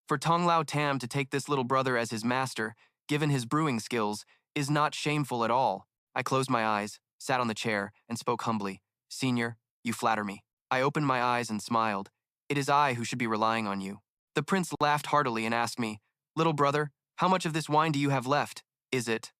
For Tong Lao Tam to take this little brother as his master, given his brewing skills, is not shameful at all. I closed my eyes, sat on the chair, and spoke humbly. Senior, you flatter me. I opened my eyes and smiled. It is I who should be relying on you. The prince laughed heartily and asked me, Little brother, how much of this wine do you have left? Is it?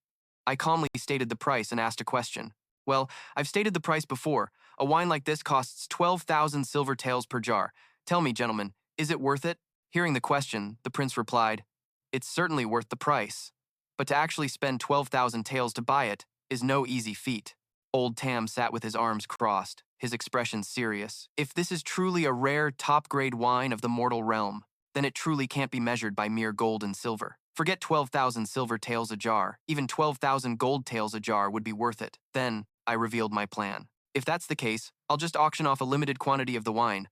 I calmly stated the price and asked a question. Well, I've stated the price before. A wine like this costs 12,000 silver taels per jar. Tell me, gentlemen, is it worth it? Hearing the question, the prince replied, It's certainly worth the price. But to actually spend 12,000 taels to buy it is no easy feat. Old Tam sat with his arms crossed, his expression serious. If this is truly a rare, top-grade wine of the mortal realm, then it truly can't be measured by mere gold and silver. Forget 12,000 silver taels a jar. Even 12,000 gold taels a jar would be worth it. Then, I revealed my plan. If that's the case, I'll just auction off a limited quantity of the wine.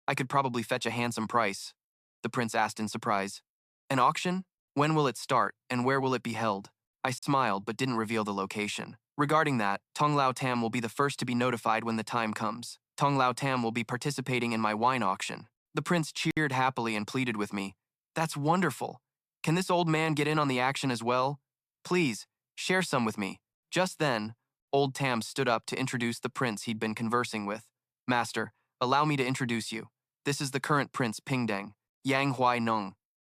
I could probably fetch a handsome price. The prince asked in surprise. An auction? When will it start, and where will it be held? I smiled but didn't reveal the location. Regarding that, Tong Lao Tam will be the first to be notified when the time comes. Tong Lao Tam will be participating in my wine auction. The prince cheered happily and pleaded with me. That's wonderful. Can this old man get in on the action as well? Please, share some with me. Just then, old Tam stood up to introduce the prince he'd been conversing with. Master, allow me to introduce you. This is the current Prince Pingdeng, Yang Huai-nung,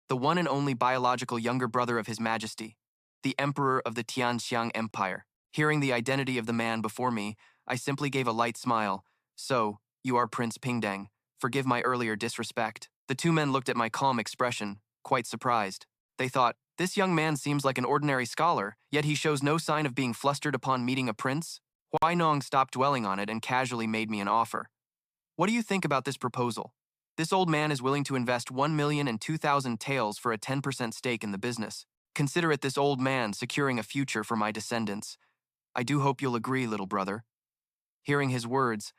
the one and only biological younger brother of His Majesty, the Emperor of the Tianxiang Empire. Hearing the identity of the man before me, I simply gave a light smile. So, you are Prince Pingdeng. Forgive my earlier disrespect. The two men looked at my calm expression, quite surprised. They thought, This young man seems like an ordinary scholar, yet he shows no sign of being flustered upon meeting a prince. Huainong stopped dwelling on it and casually made me an offer. What do you think about this proposal? This old man is willing to invest 1,002,000 taels for a 10% stake in the business. Consider it this old man securing a future for my descendants. I do hope you'll agree, little brother. Hearing his words,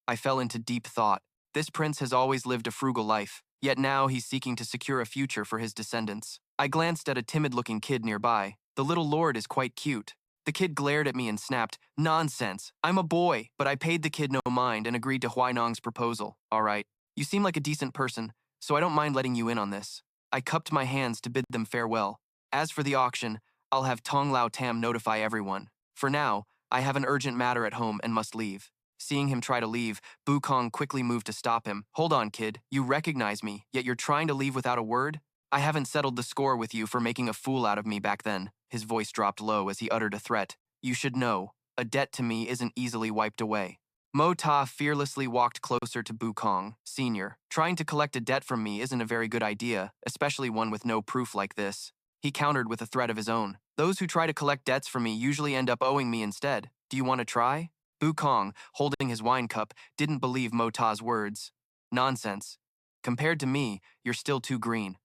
I fell into deep thought. This prince has always lived a frugal life, yet now he's seeking to secure a future for his descendants. I glanced at a timid-looking kid nearby. The little lord is quite cute. The kid glared at me and snapped, "Nonsense, I'm a boy," but I paid the kid no mind and agreed to Huainong's proposal. All right, you seem like a decent person, so I don't mind letting you in on this. I cupped my hands to bid them farewell. As for the auction, I'll have Tong Lao Tam notify everyone. For now, I have an urgent matter at home and must leave. Seeing him try to leave, Bu Kong quickly moved to stop him. Hold on, kid. You recognize me, yet you're trying to leave without a word? I haven't settled the score with you for making a fool out of me back then. His voice dropped low as he uttered a threat. You should know, a debt to me isn't easily wiped away. Mo Ta fearlessly walked closer to Bu Kong, Sr. Trying to collect a debt from me isn't a very good idea, especially one with no proof like this. He countered with a threat of his own. Those who try to collect debts from me usually end up owing me instead. Do you want to try? Bu Kong, holding his wine cup, didn't believe Mo Ta's words. Nonsense. Compared to me, you're still too green.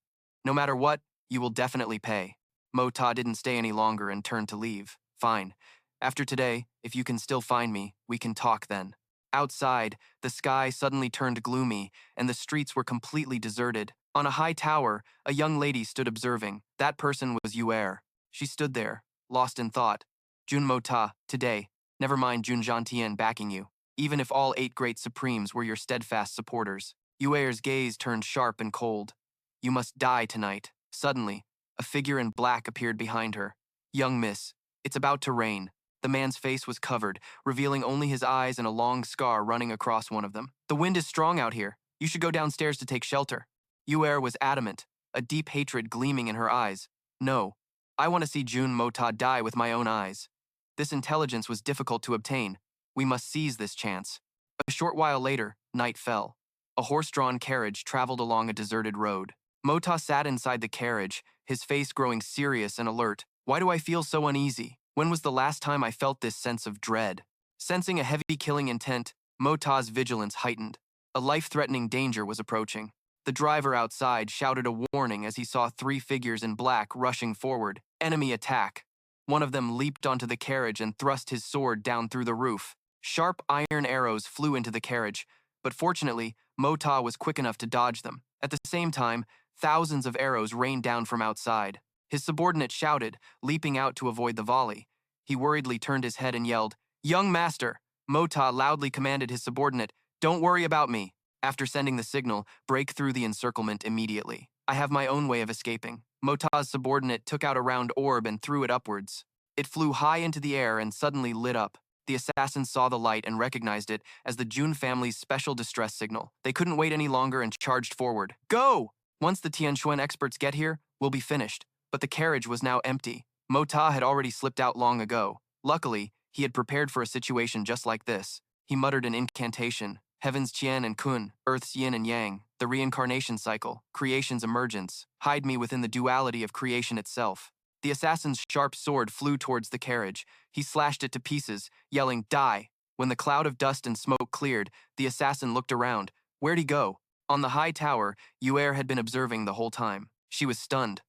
No matter what, you will definitely pay. Mo Ta didn't stay any longer and turned to leave. Fine. After today, if you can still find me, we can talk then. Outside, the sky suddenly turned gloomy, and the streets were completely deserted. On a high tower, a young lady stood observing. That person was Yuer. She stood there, lost in thought. Jun Mo Ta, today. Never mind Jun Zhantian backing you. Even if all 8 great supremes were your steadfast supporters. Yuer's gaze turned sharp and cold. You must die tonight. Suddenly, a figure in black appeared behind her. Young miss, it's about to rain. The man's face was covered, revealing only his eyes and a long scar running across one of them. The wind is strong out here. You should go downstairs to take shelter. Yuer was adamant, a deep hatred gleaming in her eyes. No, I want to see Jun Mo Ta die with my own eyes. This intelligence was difficult to obtain. We must seize this chance. A short while later, night fell. A horse-drawn carriage traveled along a deserted road. Mo Ta sat inside the carriage, his face growing serious and alert. Why do I feel so uneasy? When was the last time I felt this sense of dread? Sensing a heavy killing intent, Mo Ta's vigilance heightened. A life-threatening danger was approaching. The driver outside shouted a warning as he saw 3 figures in black rushing forward. Enemy attack. One of them leaped onto the carriage and thrust his sword down through the roof. Sharp iron arrows flew into the carriage, but fortunately, Mo Ta was quick enough to dodge them. At the same time, thousands of arrows rained down from outside. His subordinate shouted, leaping out to avoid the volley. He worriedly turned his head and yelled, "Young master!" Mo Ta loudly commanded his subordinate, "Don't worry about me." After sending the signal, break through the encirclement immediately. I have my own way of escaping. Mo Ta's subordinate took out a round orb and threw it upwards. It flew high into the air and suddenly lit up. The assassins saw the light and recognized it as the Jun family's special distress signal. They couldn't wait any longer and charged forward. Go! Once the Tianxuan experts get here, we'll be finished. But the carriage was now empty. Mo Ta had already slipped out long ago. Luckily, he had prepared for a situation just like this. He muttered an incantation. Heaven's Qian and Kun, Earth's Yin and Yang, the reincarnation cycle, creation's emergence. Hide me within the duality of creation itself. The assassin's sharp sword flew towards the carriage. He slashed it to pieces, yelling, "Die!" When the cloud of dust and smoke cleared, the assassin looked around. Where'd he go? On the high tower, Yuer had been observing the whole time. She was stunned.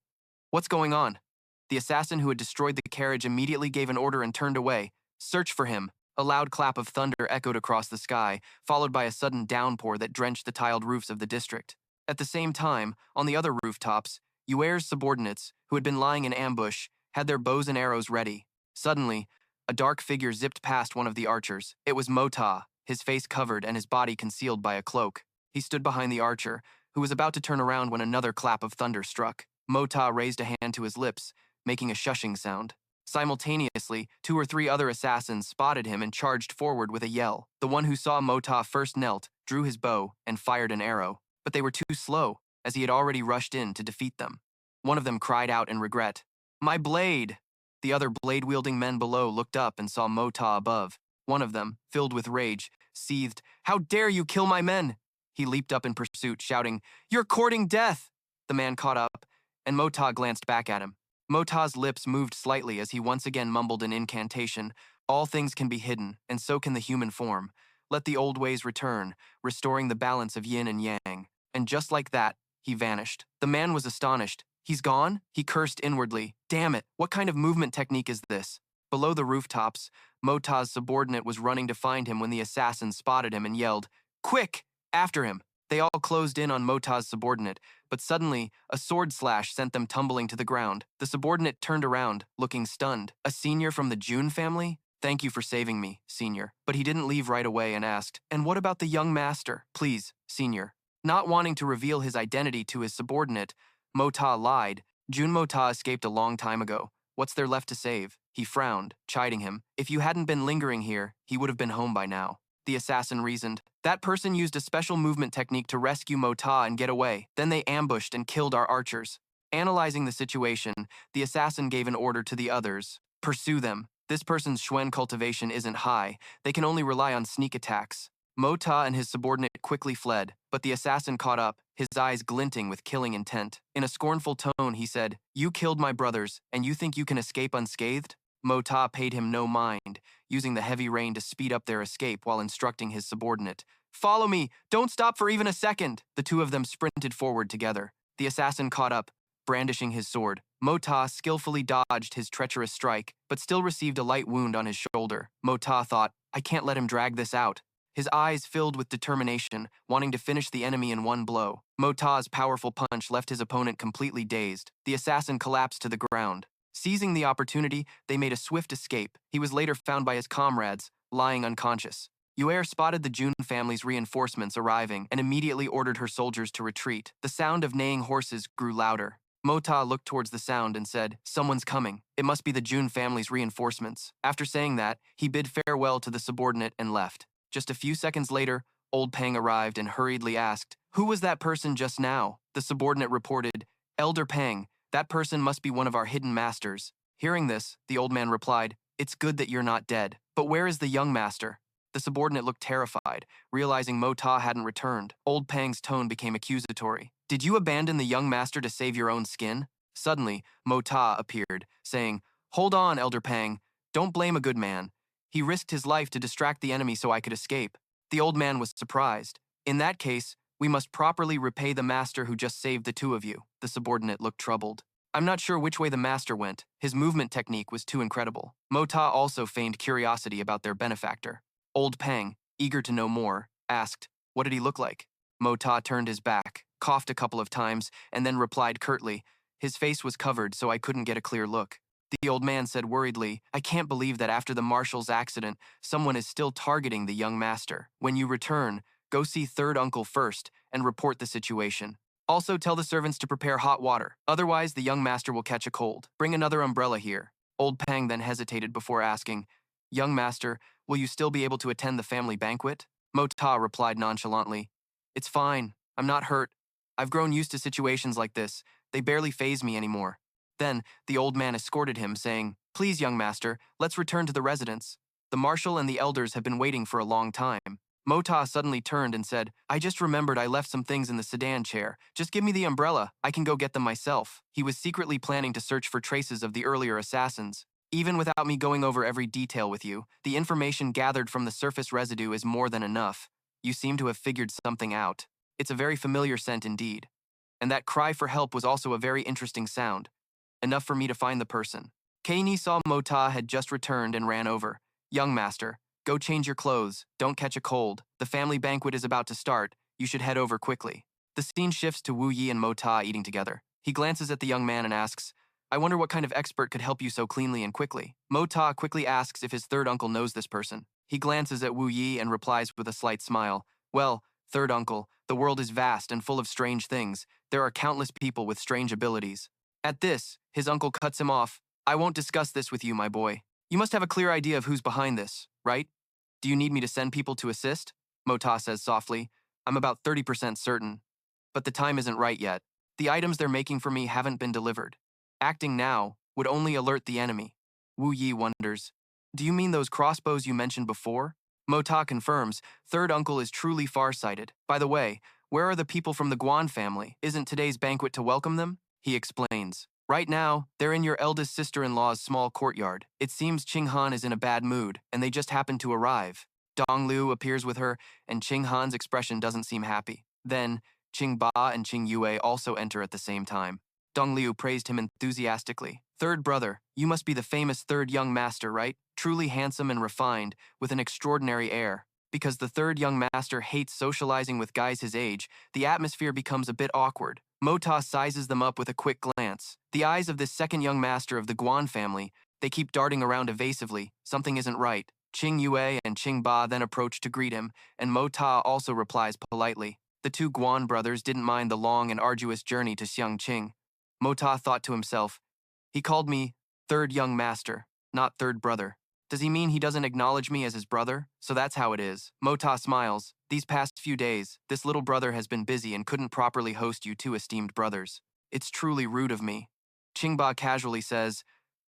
What's going on? The assassin who had destroyed the carriage immediately gave an order and turned away. Search for him. A loud clap of thunder echoed across the sky, followed by a sudden downpour that drenched the tiled roofs of the district. At the same time, on the other rooftops, Yuer's subordinates, who had been lying in ambush, had their bows and arrows ready. Suddenly, a dark figure zipped past one of the archers. It was Mo Ta, his face covered and his body concealed by a cloak. He stood behind the archer, who was about to turn around when another clap of thunder struck. Mo Ta raised a hand to his lips, making a shushing sound. Simultaneously, 2 or 3 other assassins spotted him and charged forward with a yell. The one who saw Mo Ta first knelt, drew his bow, and fired an arrow. But they were too slow, as he had already rushed in to defeat them. One of them cried out in regret. "My blade!" The other blade-wielding men below looked up and saw Mo Ta above. One of them, filled with rage, seethed, "How dare you kill my men!" He leaped up in pursuit, shouting, "You're courting death!" The man caught up, and Mo Ta glanced back at him. Mo Ta's lips moved slightly as he once again mumbled an incantation. All things can be hidden, and so can the human form. Let the old ways return, restoring the balance of yin and yang. And just like that, he vanished. The man was astonished. He's gone? He cursed inwardly. Damn it, what kind of movement technique is this? Below the rooftops, Mo Ta's subordinate was running to find him when the assassin spotted him and yelled, "Quick! After him!" They all closed in on Mo Ta's subordinate, but suddenly, a sword slash sent them tumbling to the ground. The subordinate turned around, looking stunned. A senior from the Jun family? Thank you for saving me, senior. But he didn't leave right away and asked, "And what about the young master? Please, senior." Not wanting to reveal his identity to his subordinate, Mo Ta lied. Jun Mo Ta escaped a long time ago. What's there left to save? He frowned, chiding him. If you hadn't been lingering here, he would have been home by now. The assassin reasoned. That person used a special movement technique to rescue Mo Ta and get away. Then they ambushed and killed our archers. Analyzing the situation, the assassin gave an order to the others. Pursue them. This person's Xuan cultivation isn't high. They can only rely on sneak attacks. Mo Ta and his subordinate quickly fled, but the assassin caught up, his eyes glinting with killing intent. In a scornful tone, he said, "You killed my brothers, and you think you can escape unscathed?" Mo Ta paid him no mind, using the heavy rain to speed up their escape while instructing his subordinate. "Follow me! Don't stop for even a second!" The two of them sprinted forward together. The assassin caught up, brandishing his sword. Mo Ta skillfully dodged his treacherous strike, but still received a light wound on his shoulder. Mo Ta thought, "I can't let him drag this out." His eyes filled with determination, wanting to finish the enemy in one blow. Mo Ta's powerful punch left his opponent completely dazed. The assassin collapsed to the ground. Seizing the opportunity, they made a swift escape. He was later found by his comrades, lying unconscious. Yuer spotted the Jun family's reinforcements arriving and immediately ordered her soldiers to retreat. The sound of neighing horses grew louder. Mo Ta looked towards the sound and said, "Someone's coming. It must be the Jun family's reinforcements." After saying that, he bid farewell to the subordinate and left. Just a few seconds later, Old Pang arrived and hurriedly asked, "Who was that person just now?" The subordinate reported, "Elder Pang, that person must be one of our hidden masters." Hearing this, the old man replied, "It's good that you're not dead. But where is the young master?" The subordinate looked terrified, realizing Mo Ta hadn't returned. Old Pang's tone became accusatory. "Did you abandon the young master to save your own skin?" Suddenly, Mo Ta appeared, saying, "Hold on, Elder Pang. Don't blame a good man. He risked his life to distract the enemy so I could escape." The old man was surprised. "In that case, we must properly repay the master who just saved the two of you." The subordinate looked troubled. "I'm not sure which way the master went. His movement technique was too incredible." Mo Ta also feigned curiosity about their benefactor. Old Pang, eager to know more, asked, "What did he look like?" Mo Ta turned his back, coughed a couple of times, and then replied curtly, "His face was covered so I couldn't get a clear look." The old man said worriedly, "I can't believe that after the marshal's accident, someone is still targeting the young master. When you return, go see Third Uncle first and report the situation. Also tell the servants to prepare hot water. Otherwise, the young master will catch a cold. Bring another umbrella here." Old Pang then hesitated before asking, "Young master, will you still be able to attend the family banquet?" Mo Ta replied nonchalantly, "It's fine. I'm not hurt. I've grown used to situations like this. They barely faze me anymore." Then, the old man escorted him, saying, "Please, young master, let's return to the residence. The marshal and the elders have been waiting for a long time." Mo Ta suddenly turned and said, "I just remembered I left some things in the sedan chair. Just give me the umbrella. I can go get them myself." He was secretly planning to search for traces of the earlier assassins. "Even without me going over every detail with you, the information gathered from the surface residue is more than enough. You seem to have figured something out. It's a very familiar scent indeed. And that cry for help was also a very interesting sound. Enough for me to find the person." Kaini saw Mo Ta had just returned and ran over. "Young master, go change your clothes. Don't catch a cold. The family banquet is about to start. You should head over quickly." The scene shifts to Wuyi and Mo Ta eating together. He glances at the young man and asks, "I wonder what kind of expert could help you so cleanly and quickly." Mo Ta quickly asks if his third uncle knows this person. He glances at Wuyi and replies with a slight smile, "Well, third uncle, the world is vast and full of strange things. There are countless people with strange abilities." At this, his uncle cuts him off. "I won't discuss this with you, my boy. You must have a clear idea of who's behind this, right? Do you need me to send people to assist?" Mo Ta says softly, "I'm about 30% certain. But the time isn't right yet. The items they're making for me haven't been delivered. Acting now would only alert the enemy." Wu Yi wonders, "Do you mean those crossbows you mentioned before?" Mo Ta confirms, "Third uncle is truly far-sighted. By the way, where are the people from the Guan family? Isn't today's banquet to welcome them?" He explains, Right now, they're in your eldest sister-in-law's small courtyard. It seems Qing Han is in a bad mood, and they just happened to arrive. Dong Liu appears with her, and Qing Han's expression doesn't seem happy. Then, Qing Ba and Qing Yue also enter at the same time. Dong Liu praised him enthusiastically. Third brother, you must be the famous third young master, right? Truly handsome and refined, with an extraordinary air. Because the third young master hates socializing with guys his age, the atmosphere becomes a bit awkward. Mota sizes them up with a quick glance. The eyes of this second young master of the Guan family, they keep darting around evasively. Something isn't right. Qing Yue and Qing Ba then approach to greet him, and Mota also replies politely. The two Guan brothers didn't mind the long and arduous journey to Xiangqing. Mota thought to himself, he called me third young master, not third brother. Does he mean he doesn't acknowledge me as his brother? So that's how it is. Mota smiles. These past few days, this little brother has been busy and couldn't properly host you two esteemed brothers. It's truly rude of me. Qingba casually says,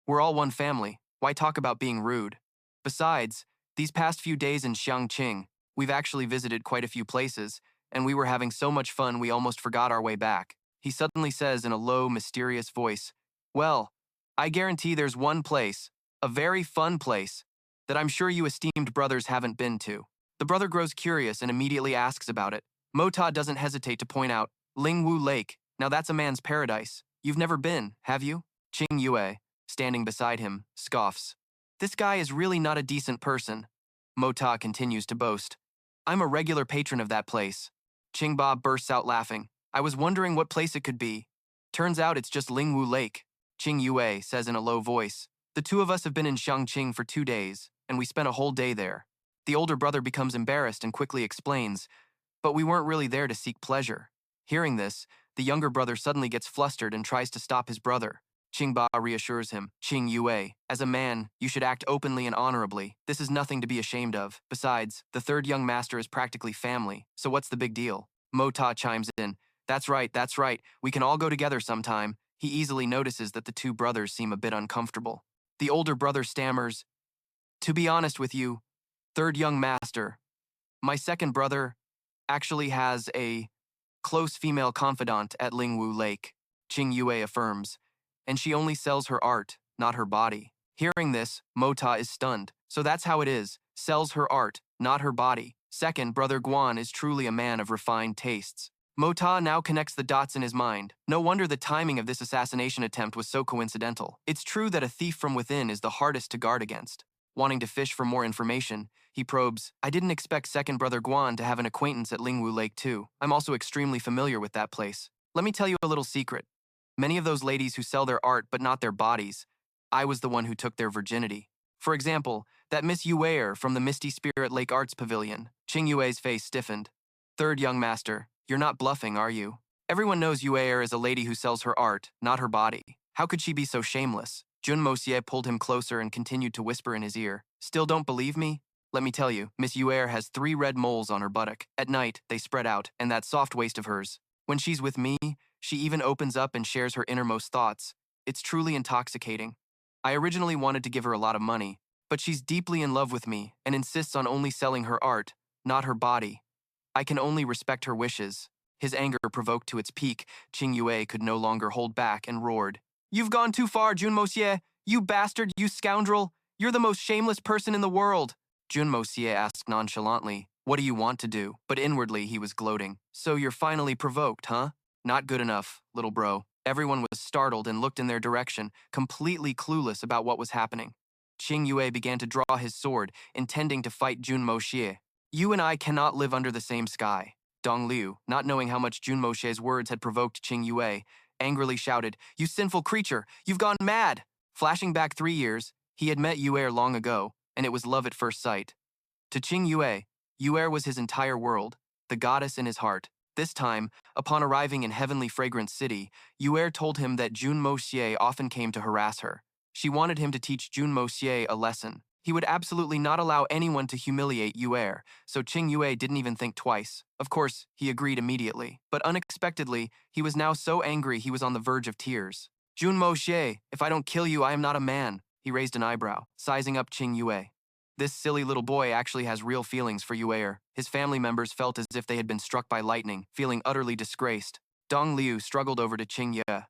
we're all one family. Why talk about being rude? Besides, these past few days in Xiangqing, we've actually visited quite a few places, and we were having so much fun we almost forgot our way back. He suddenly says in a low, mysterious voice, well, I guarantee there's one place, a very fun place, that I'm sure you esteemed brothers haven't been to. The brother grows curious and immediately asks about it. Mota doesn't hesitate to point out, Lingwu Lake, now that's a man's paradise. You've never been, have you? Qing Yue, standing beside him, scoffs. This guy is really not a decent person. Mota continues to boast. I'm a regular patron of that place. Qingba bursts out laughing. I was wondering what place it could be. Turns out it's just Lingwu Lake. Qing Yue says in a low voice. The two of us have been in Xiangqing for 2 days, and we spent a whole day there. The older brother becomes embarrassed and quickly explains, but we weren't really there to seek pleasure. Hearing this, the younger brother suddenly gets flustered and tries to stop his brother. Qingba reassures him, Qing Yue, as a man, you should act openly and honorably. This is nothing to be ashamed of. Besides, the third young master is practically family, so what's the big deal? Mota chimes in, that's right, we can all go together sometime. He easily notices that the two brothers seem a bit uncomfortable. The older brother stammers, to be honest with you, third young master, my second brother actually has a close female confidant at Lingwu Lake, Qing Yue affirms, and she only sells her art, not her body. Hearing this, Mota is stunned. So that's how it is, sells her art, not her body. Second, brother Guan is truly a man of refined tastes. Mota now connects the dots in his mind. No wonder the timing of this assassination attempt was so coincidental. It's true that a thief from within is the hardest to guard against. Wanting to fish for more information, he probes, I didn't expect second brother Guan to have an acquaintance at Lingwu Lake too. I'm also extremely familiar with that place. Let me tell you a little secret. Many of those ladies who sell their art but not their bodies, I was the one who took their virginity. For example, that Miss Yue from the Misty Spirit Lake Arts Pavilion. Qing Yue's face stiffened. Third young master, you're not bluffing, are you? Everyone knows Yue is a lady who sells her art, not her body. How could she be so shameless? Jun Moxie pulled him closer and continued to whisper in his ear. Still don't believe me? Let me tell you, Miss Yue has 3 red moles on her buttock. At night, they spread out, and that soft waist of hers. When she's with me, she even opens up and shares her innermost thoughts. It's truly intoxicating. I originally wanted to give her a lot of money, but she's deeply in love with me and insists on only selling her art, not her body. I can only respect her wishes. His anger provoked to its peak, Qing Yue could no longer hold back and roared. You've gone too far, Jun Moxie! You bastard, you scoundrel! You're the most shameless person in the world! Jun Moxie asked nonchalantly, what do you want to do? But inwardly he was gloating. So you're finally provoked, huh? Not good enough, little bro. Everyone was startled and looked in their direction, completely clueless about what was happening. Qing Yue began to draw his sword, intending to fight Jun Moxie. You and I cannot live under the same sky. Dong Liu, not knowing how much Jun Moxie's words had provoked Qing Yue, angrily shouted, you sinful creature, you've gone mad! Flashing back 3 years, he had met Yue long ago, and it was love at first sight. To Qing Yue was his entire world, the goddess in his heart. This time, upon arriving in Heavenly Fragrant City, Yue told him that Jun Moxie often came to harass her. She wanted him to teach Jun Moxie a lesson. He would absolutely not allow anyone to humiliate Yue, so Qing Yue didn't even think twice. Of course, he agreed immediately. But unexpectedly, he was now so angry he was on the verge of tears. Jun Moxie, if I don't kill you, I am not a man. He raised an eyebrow, sizing up Qing Yue. This silly little boy actually has real feelings for Yue. His family members felt as if they had been struck by lightning, feeling utterly disgraced. Dong Liu struggled over to Qing Yue.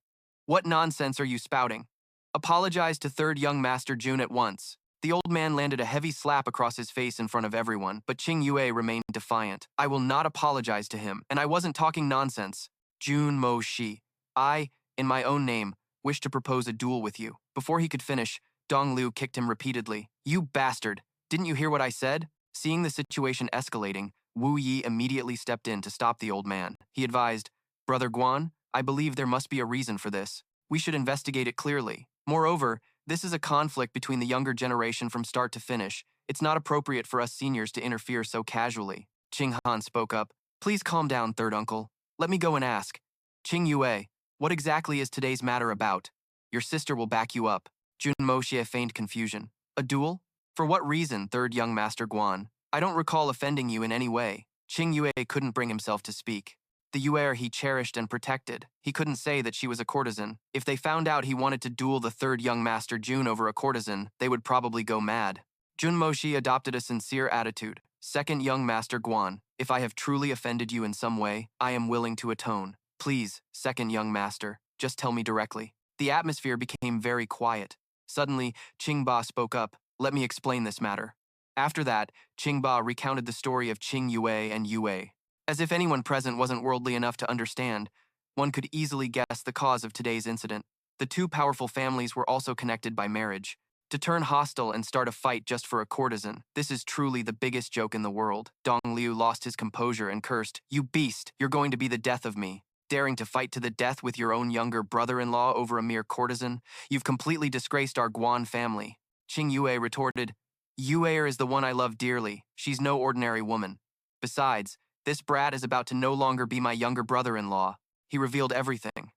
What nonsense are you spouting? Apologize to Third Young Master Jun at once. The old man landed a heavy slap across his face in front of everyone, but Qing Yue remained defiant. I will not apologize to him, and I wasn't talking nonsense. Jun Moxie. I, in my own name, wish to propose a duel with you. Before he could finish, Dong Liu kicked him repeatedly. You bastard! Didn't you hear what I said? Seeing the situation escalating, Wu Yi immediately stepped in to stop the old man. He advised, Brother Guan, I believe there must be a reason for this. We should investigate it clearly. Moreover, this is a conflict between the younger generation from start to finish. It's not appropriate for us seniors to interfere so casually. Qing Han spoke up. Please calm down, Third Uncle. Let me go and ask. Qing Yue, what exactly is today's matter about? Your sister will back you up. Jun Moxie feigned confusion. A duel? For what reason, Third Young Master Guan? I don't recall offending you in any way. Qing Yue couldn't bring himself to speak. The Yue he cherished and protected. He couldn't say that she was a courtesan. If they found out he wanted to duel the Third Young Master Jun over a courtesan, they would probably go mad. Jun Moxie adopted a sincere attitude. Second Young Master Guan, if I have truly offended you in some way, I am willing to atone. Please, Second Young Master, just tell me directly. The atmosphere became very quiet. Suddenly, Qing Ba spoke up. Let me explain this matter. After that, Qing Ba recounted the story of Qing Yue and Yue. As if anyone present wasn't worldly enough to understand, one could easily guess the cause of today's incident. The two powerful families were also connected by marriage. To turn hostile and start a fight just for a courtesan, this is truly the biggest joke in the world. Dong Liu lost his composure and cursed, You beast, you're going to be the death of me. Daring to fight to the death with your own younger brother-in-law over a mere courtesan? You've completely disgraced our Guan family. Qing Yue retorted, Yue is the one I love dearly. She's no ordinary woman. Besides, this brat is about to no longer be my younger brother-in-law. He revealed everything.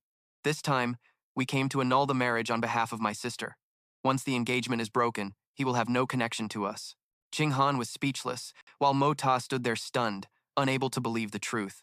This time, we came to annul the marriage on behalf of my sister. Once the engagement is broken, he will have no connection to us. Qing Han was speechless, while Mo Ta stood there stunned, unable to believe the truth.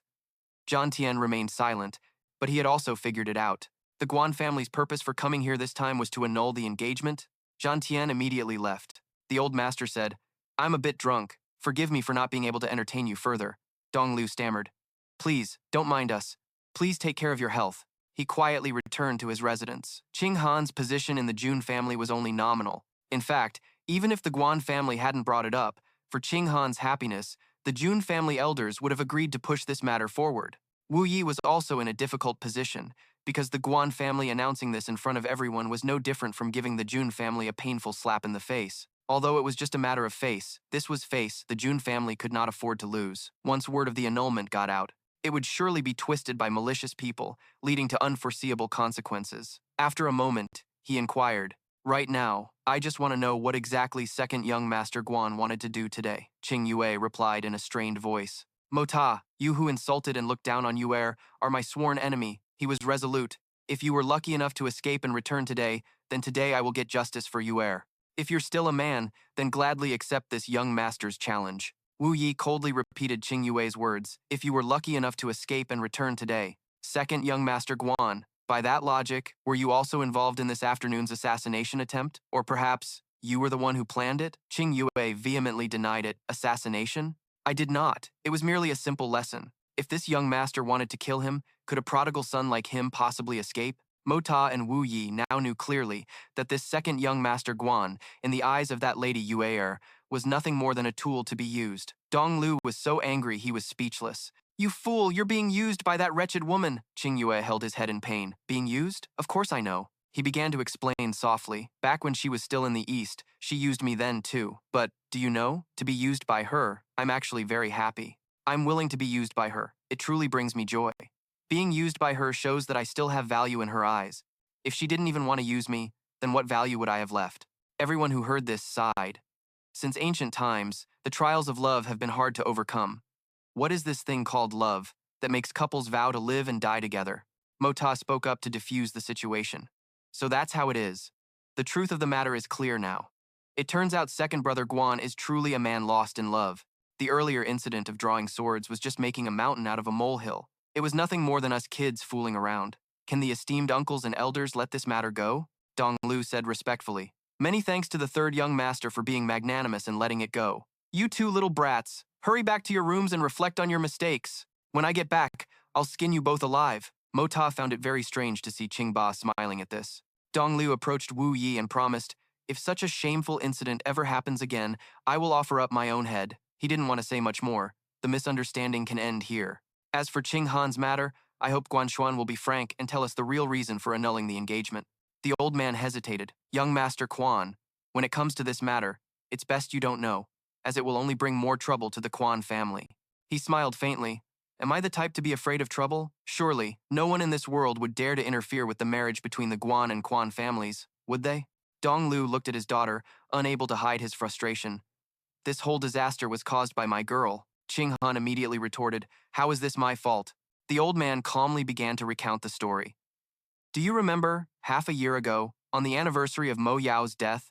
Zhan Tian remained silent, but he had also figured it out. The Guan family's purpose for coming here this time was to annul the engagement. Zhan Tian immediately left. The old master said, I'm a bit drunk. Forgive me for not being able to entertain you further. Dong Liu stammered, Please, don't mind us. Please take care of your health. He quietly returned to his residence. Qing Han's position in the Jun family was only nominal. In fact, even if the Guan family hadn't brought it up, for Qing Han's happiness, the Jun family elders would have agreed to push this matter forward. Wu Yi was also in a difficult position, because the Guan family announcing this in front of everyone was no different from giving the Jun family a painful slap in the face. Although it was just a matter of face, this was face the Jun family could not afford to lose. Once word of the annulment got out, it would surely be twisted by malicious people, leading to unforeseeable consequences. After a moment, he inquired, Right now, I just want to know what exactly Second Young Master Guan wanted to do today. Qing Yue replied in a strained voice. Mota, you who insulted and looked down on Yue are my sworn enemy. He was resolute. If you were lucky enough to escape and return today, then today I will get justice for Yue. If you're still a man, then gladly accept this young master's challenge. Wu Yi coldly repeated Qing Yue's words. If you were lucky enough to escape and return today, Second Young Master Guan, by that logic, were you also involved in this afternoon's assassination attempt? Or perhaps, you were the one who planned it? Qing Yue vehemently denied it. Assassination? I did not. It was merely a simple lesson. If this young master wanted to kill him, could a prodigal son like him possibly escape? Mota and Wu Yi now knew clearly that this second young master Guan, in the eyes of that lady Yue, was nothing more than a tool to be used. Dong Lu was so angry he was speechless. You fool, you're being used by that wretched woman. Qing Yue held his head in pain. Being used? Of course I know. He began to explain softly. Back when she was still in the East, she used me then too. But, do you know, to be used by her, I'm actually very happy. I'm willing to be used by her. It truly brings me joy. Being used by her shows that I still have value in her eyes. If she didn't even want to use me, then what value would I have left? Everyone who heard this sighed. Since ancient times, the trials of love have been hard to overcome. What is this thing called love that makes couples vow to live and die together? Mota spoke up to diffuse the situation. So that's how it is. The truth of the matter is clear now. It turns out second brother Guan is truly a man lost in love. The earlier incident of drawing swords was just making a mountain out of a molehill. It was nothing more than us kids fooling around. Can the esteemed uncles and elders let this matter go? Dong Lu said respectfully. Many thanks to the third young master for being magnanimous and letting it go. You two little brats, hurry back to your rooms and reflect on your mistakes. When I get back, I'll skin you both alive. Mota found it very strange to see Qingba smiling at this. Dong Liu approached Wu Yi and promised, "If such a shameful incident ever happens again, I will offer up my own head." He didn't want to say much more. The misunderstanding can end here. As for Qing Han's matter, I hope Guanshuan will be frank and tell us the real reason for annulling the engagement. The old man hesitated. Young Master Quan, when it comes to this matter, it's best you don't know, as it will only bring more trouble to the Quan family. He smiled faintly. Am I the type to be afraid of trouble? Surely, no one in this world would dare to interfere with the marriage between the Guan and Quan families, would they? Dong Lu looked at his daughter, unable to hide his frustration. This whole disaster was caused by my girl. Qing Han immediately retorted, "How is this my fault?" The old man calmly began to recount the story. Do you remember, half a year ago, on the anniversary of Mo Yao's death,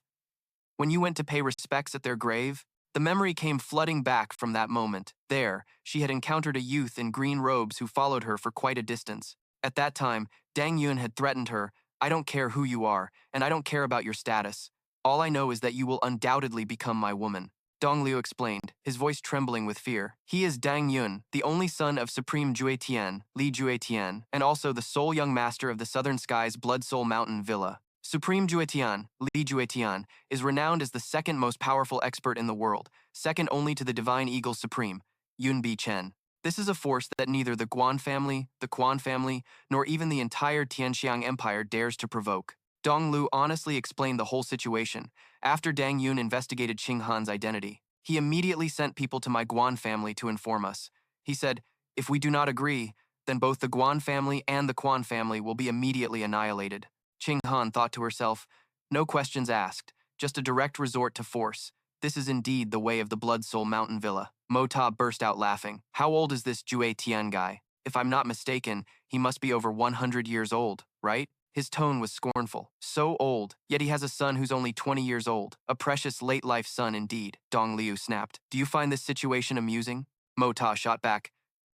when you went to pay respects at their grave? The memory came flooding back from that moment. There, she had encountered a youth in green robes who followed her for quite a distance. At that time, Dang Yun had threatened her, "I don't care who you are, and I don't care about your status. All I know is that you will undoubtedly become my woman." Dong Liu explained, his voice trembling with fear. He is Dang Yun, the only son of Supreme Juetian, Li Juetian, and also the sole young master of the Southern Skies Blood Soul Mountain Villa. Supreme Juetian, Li Juetian, is renowned as the second most powerful expert in the world, second only to the Divine Eagle Supreme, Yun Bi Chen. This is a force that neither the Guan family, the Quan family, nor even the entire Tianxiang Empire dares to provoke. Dong Lu honestly explained the whole situation. After Dang Yun investigated Qing Han's identity, he immediately sent people to my Guan family to inform us. He said, "If we do not agree, then both the Guan family and the Quan family will be immediately annihilated." Qing Han thought to herself, "No questions asked, just a direct resort to force. This is indeed the way of the Blood Soul Mountain Villa." Mota burst out laughing. "How old is this Jue Tian guy? If I'm not mistaken, he must be over 100 years old, right?" His tone was scornful. "So old, yet he has a son who's only 20 years old. A precious late-life son indeed," Dong Liu snapped. "Do you find this situation amusing?" Mota shot back.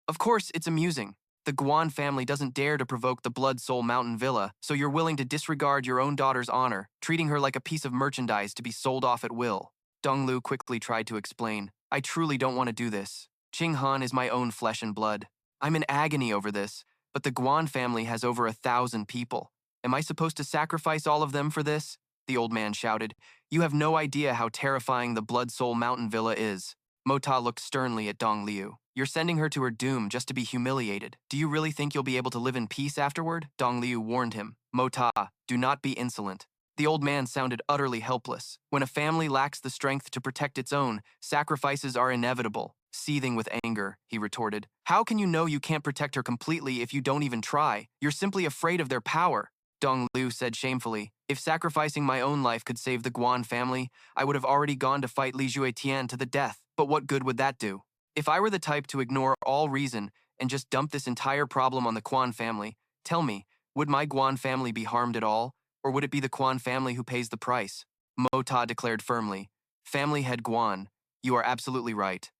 "Of course it's amusing. The Guan family doesn't dare to provoke the Blood Soul Mountain Villa, so you're willing to disregard your own daughter's honor, treating her like a piece of merchandise to be sold off at will." Dong Liu quickly tried to explain. "I truly don't want to do this. Qing Han is my own flesh and blood. I'm in agony over this, but the Guan family has over 1,000 people. Am I supposed to sacrifice all of them for this?" The old man shouted. "You have no idea how terrifying the Blood Soul Mountain Villa is." Mota looked sternly at Dong Liu. "You're sending her to her doom just to be humiliated. Do you really think you'll be able to live in peace afterward?" Dong Liu warned him. "Mota, do not be insolent." The old man sounded utterly helpless. When a family lacks the strength to protect its own, sacrifices are inevitable. Seething with anger, he retorted. "How can you know you can't protect her completely if you don't even try? You're simply afraid of their power." Dong Liu said shamefully, "If sacrificing my own life could save the Guan family, I would have already gone to fight Li Juetian to the death. But what good would that do? If I were the type to ignore all reason and just dump this entire problem on the Quan family, tell me, would my Guan family be harmed at all, or would it be the Quan family who pays the price?" Mota declared firmly, "Family head Guan, you are absolutely right.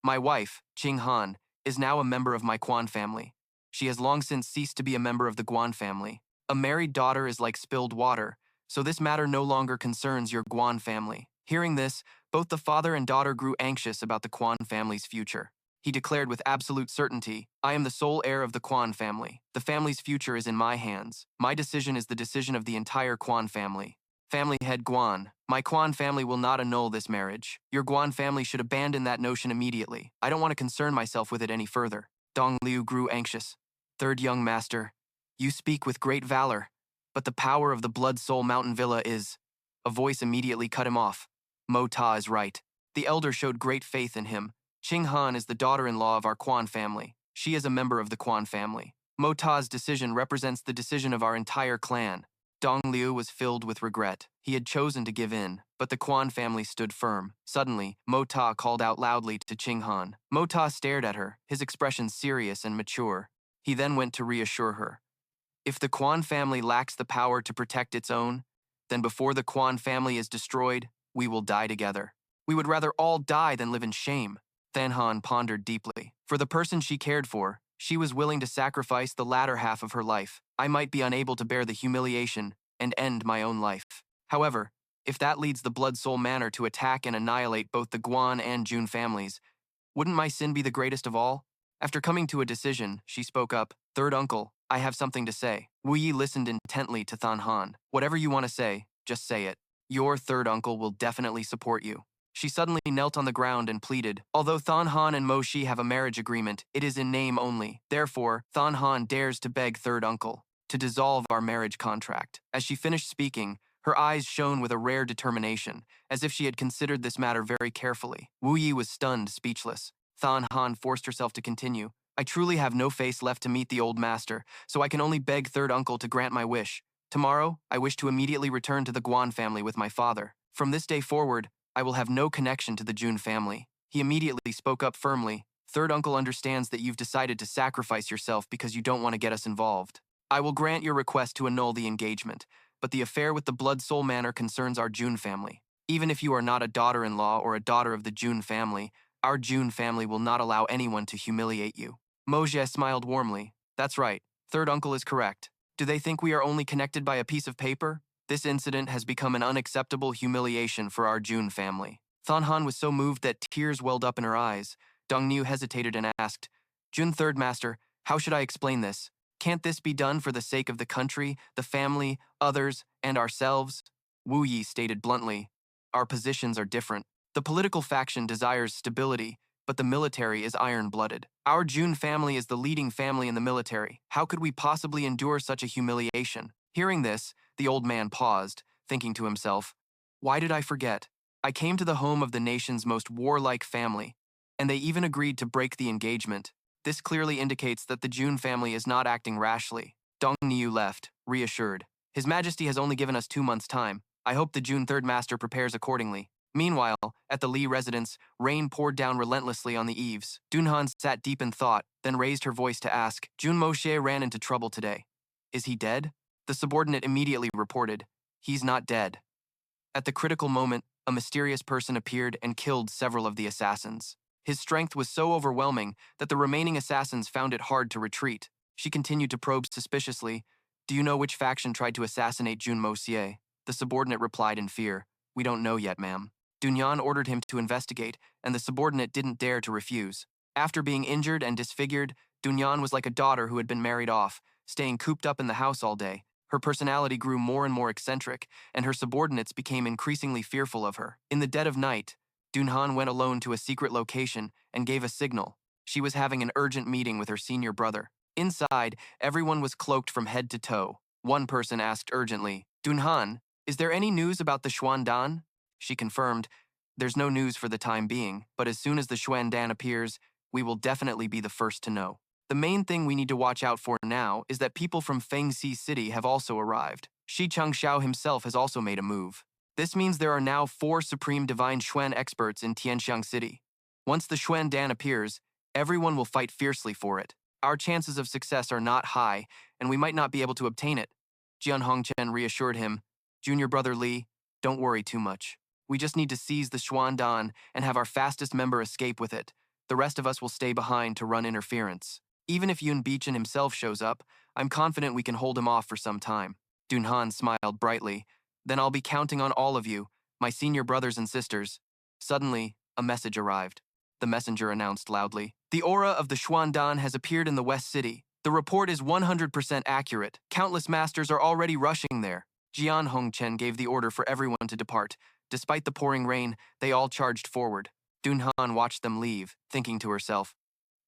My wife, Qing Han, is now a member of my Quan family. She has long since ceased to be a member of the Guan family. A married daughter is like spilled water, so this matter no longer concerns your Guan family." Hearing this, both the father and daughter grew anxious about the Quan family's future. He declared with absolute certainty, "I am the sole heir of the Quan family. The family's future is in my hands. My decision is the decision of the entire Quan family. Family head Guan, my Quan family will not annul this marriage. Your Guan family should abandon that notion immediately. I don't want to concern myself with it any further." Dong Liu grew anxious. "Third young master, you speak with great valor, but the power of the Blood Soul Mountain Villa is—" A voice immediately cut him off. "Mota is right. The elder showed great faith in him. Qing Han is the daughter-in-law of our Quan family. She is a member of the Quan family. Mota's decision represents the decision of our entire clan." Dong Liu was filled with regret. He had chosen to give in, but the Quan family stood firm. Suddenly, Mota called out loudly to Qing Han. Mota stared at her, his expression serious and mature. He then went to reassure her. "If the Quan family lacks the power to protect its own, then before the Quan family is destroyed, we will die together. We would rather all die than live in shame." Than Han pondered deeply. For the person she cared for, she was willing to sacrifice the latter half of her life. "I might be unable to bear the humiliation and end my own life. However, if that leads the Blood Soul Manor to attack and annihilate both the Guan and Jun families, wouldn't my sin be the greatest of all?" After coming to a decision, she spoke up, "Third uncle, I have something to say. Wuyi listened intently to Than Han. Whatever you want to say, just say it. Your third uncle will definitely support you. She suddenly knelt on the ground and pleaded, although Than Han and Mo Shi have a marriage agreement, it is in name only. Therefore, Than Han dares to beg third uncle to dissolve our marriage contract. As she finished speaking, her eyes shone with a rare determination, as if she had considered this matter very carefully. Wu Yi was stunned, speechless. Than Han forced herself to continue. I truly have no face left to meet the old master, so I can only beg third uncle to grant my wish. Tomorrow, I wish to immediately return to the Guan family with my father. From this day forward, I will have no connection to the Jun family. He immediately spoke up firmly. Third uncle understands that you've decided to sacrifice yourself because you don't want to get us involved. I will grant your request to annul the engagement, but the affair with the Blood Soul Manor concerns our Jun family. Even if you are not a daughter-in-law or a daughter of the Jun family, our Jun family will not allow anyone to humiliate you. Mojie smiled warmly. That's right. Third uncle is correct. Do they think we are only connected by a piece of paper? This incident has become an unacceptable humiliation for our Jun family. Than Han was so moved that tears welled up in her eyes. Dong Niu hesitated and asked, Jun Third Master, how should I explain this? Can't this be done for the sake of the country, the family, others, and ourselves? Wu Yi stated bluntly, our positions are different. The political faction desires stability, but the military is iron-blooded. Our Jun family is the leading family in the military. How could we possibly endure such a humiliation? Hearing this, the old man paused, thinking to himself, why did I forget? I came to the home of the nation's most warlike family, and they even agreed to break the engagement. This clearly indicates that the Jun family is not acting rashly. Dong Niu left, reassured. His Majesty has only given us 2 months' time. I hope the Jun Third Master prepares accordingly. Meanwhile, at the Li residence, rain poured down relentlessly on the eaves. Dunhan sat deep in thought, then raised her voice to ask, Jun Moxie ran into trouble today. Is he dead? The subordinate immediately reported, he's not dead. At the critical moment, a mysterious person appeared and killed several of the assassins. His strength was so overwhelming that the remaining assassins found it hard to retreat. She continued to probe suspiciously, do you know which faction tried to assassinate Jun Moxie? The subordinate replied in fear, we don't know yet, ma'am. Dunyan ordered him to investigate, and the subordinate didn't dare to refuse. After being injured and disfigured, Dunyan was like a daughter who had been married off, staying cooped up in the house all day. Her personality grew more and more eccentric, and her subordinates became increasingly fearful of her. In the dead of night, Dunhan went alone to a secret location and gave a signal. She was having an urgent meeting with her senior brother. Inside, everyone was cloaked from head to toe. One person asked urgently, Dunhan, is there any news about the Xuan Dan? She confirmed, there's no news for the time being, but as soon as the Xuan Dan appears, we will definitely be the first to know. The main thing we need to watch out for now is that people from Fengxi City have also arrived. Shi Changxiao himself has also made a move. This means there are now 4 Supreme Divine Xuan experts in Tianxiang City. Once the Xuan Dan appears, everyone will fight fiercely for it. Our chances of success are not high, and we might not be able to obtain it. Jian Hongchen reassured him, Junior Brother Li, don't worry too much. We just need to seize the Xuan Dan and have our fastest member escape with it. The rest of us will stay behind to run interference. Even if Yun Beechin himself shows up, I'm confident we can hold him off for some time. Dunhan smiled brightly. Then I'll be counting on all of you, my senior brothers and sisters. Suddenly, a message arrived. The messenger announced loudly, the aura of the Xuan Dan has appeared in the West City. The report is 100% accurate. Countless masters are already rushing there. Jian Hongchen gave the order for everyone to depart. Despite the pouring rain, they all charged forward. Dunhan watched them leave, thinking to herself,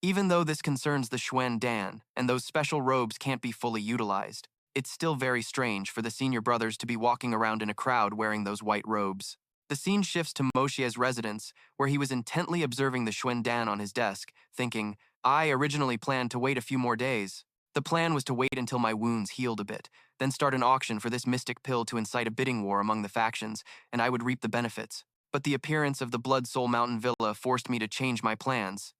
even though this concerns the Xuan Dan, and those special robes can't be fully utilized, it's still very strange for the senior brothers to be walking around in a crowd wearing those white robes. The scene shifts to Moxie's residence, where he was intently observing the Xuan Dan on his desk, thinking, I originally planned to wait a few more days. The plan was to wait until my wounds healed a bit, then start an auction for this mystic pill to incite a bidding war among the factions, and I would reap the benefits. But the appearance of the Blood Soul Mountain Villa forced me to change my plans.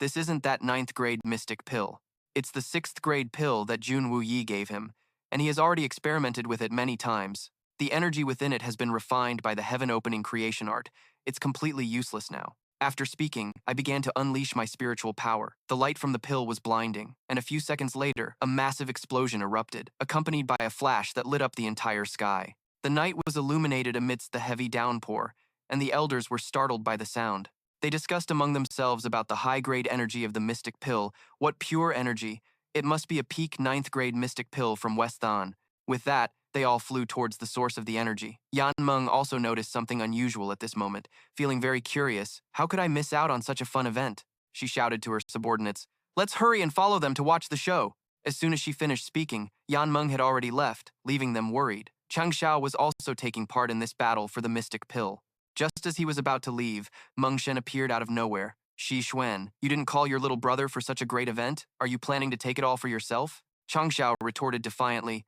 This isn't that 9th grade mystic pill. It's the 6th grade pill that Jun Wuyi gave him, and he has already experimented with it many times. The energy within it has been refined by the heaven-opening creation art. It's completely useless now. After speaking, I began to unleash my spiritual power. The light from the pill was blinding, and a few seconds later, a massive explosion erupted, accompanied by a flash that lit up the entire sky. The night was illuminated amidst the heavy downpour, and the elders were startled by the sound. They discussed among themselves about the high-grade energy of the mystic pill, what pure energy, It must be a peak ninth grade mystic pill from West An. With that, they all flew towards the source of the energy. Yan Meng also noticed something unusual at this moment, feeling very curious. How could I miss out on such a fun event? She shouted to her subordinates. Let's hurry and follow them to watch the show. As soon as she finished speaking, Yan Meng had already left, leaving them worried. Xianxia was also taking part in this battle for the mystic pill. Just as he was about to leave, Meng Shen appeared out of nowhere. Shi Xuan, you didn't call your little brother for such a great event? Are you planning to take it all for yourself? Xianxia retorted defiantly.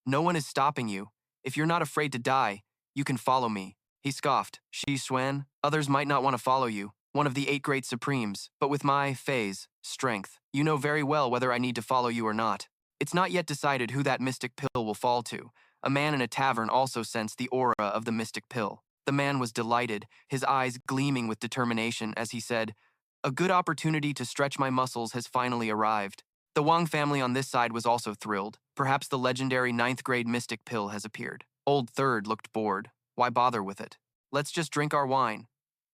No one is stopping you. If you're not afraid to die, you can follow me. He scoffed. Shi Xuan, others might not want to follow you, one of the 8 great supremes, but with my phase, strength, you know very well whether I need to follow you or not. It's not yet decided who that mystic pill will fall to. A man in a tavern also sensed the aura of the mystic pill. The man was delighted, his eyes gleaming with determination as he said, a good opportunity to stretch my muscles has finally arrived. The Wang family on this side was also thrilled. Perhaps the legendary 9th grade mystic pill has appeared. Old Third looked bored. Why bother with it? Let's just drink our wine.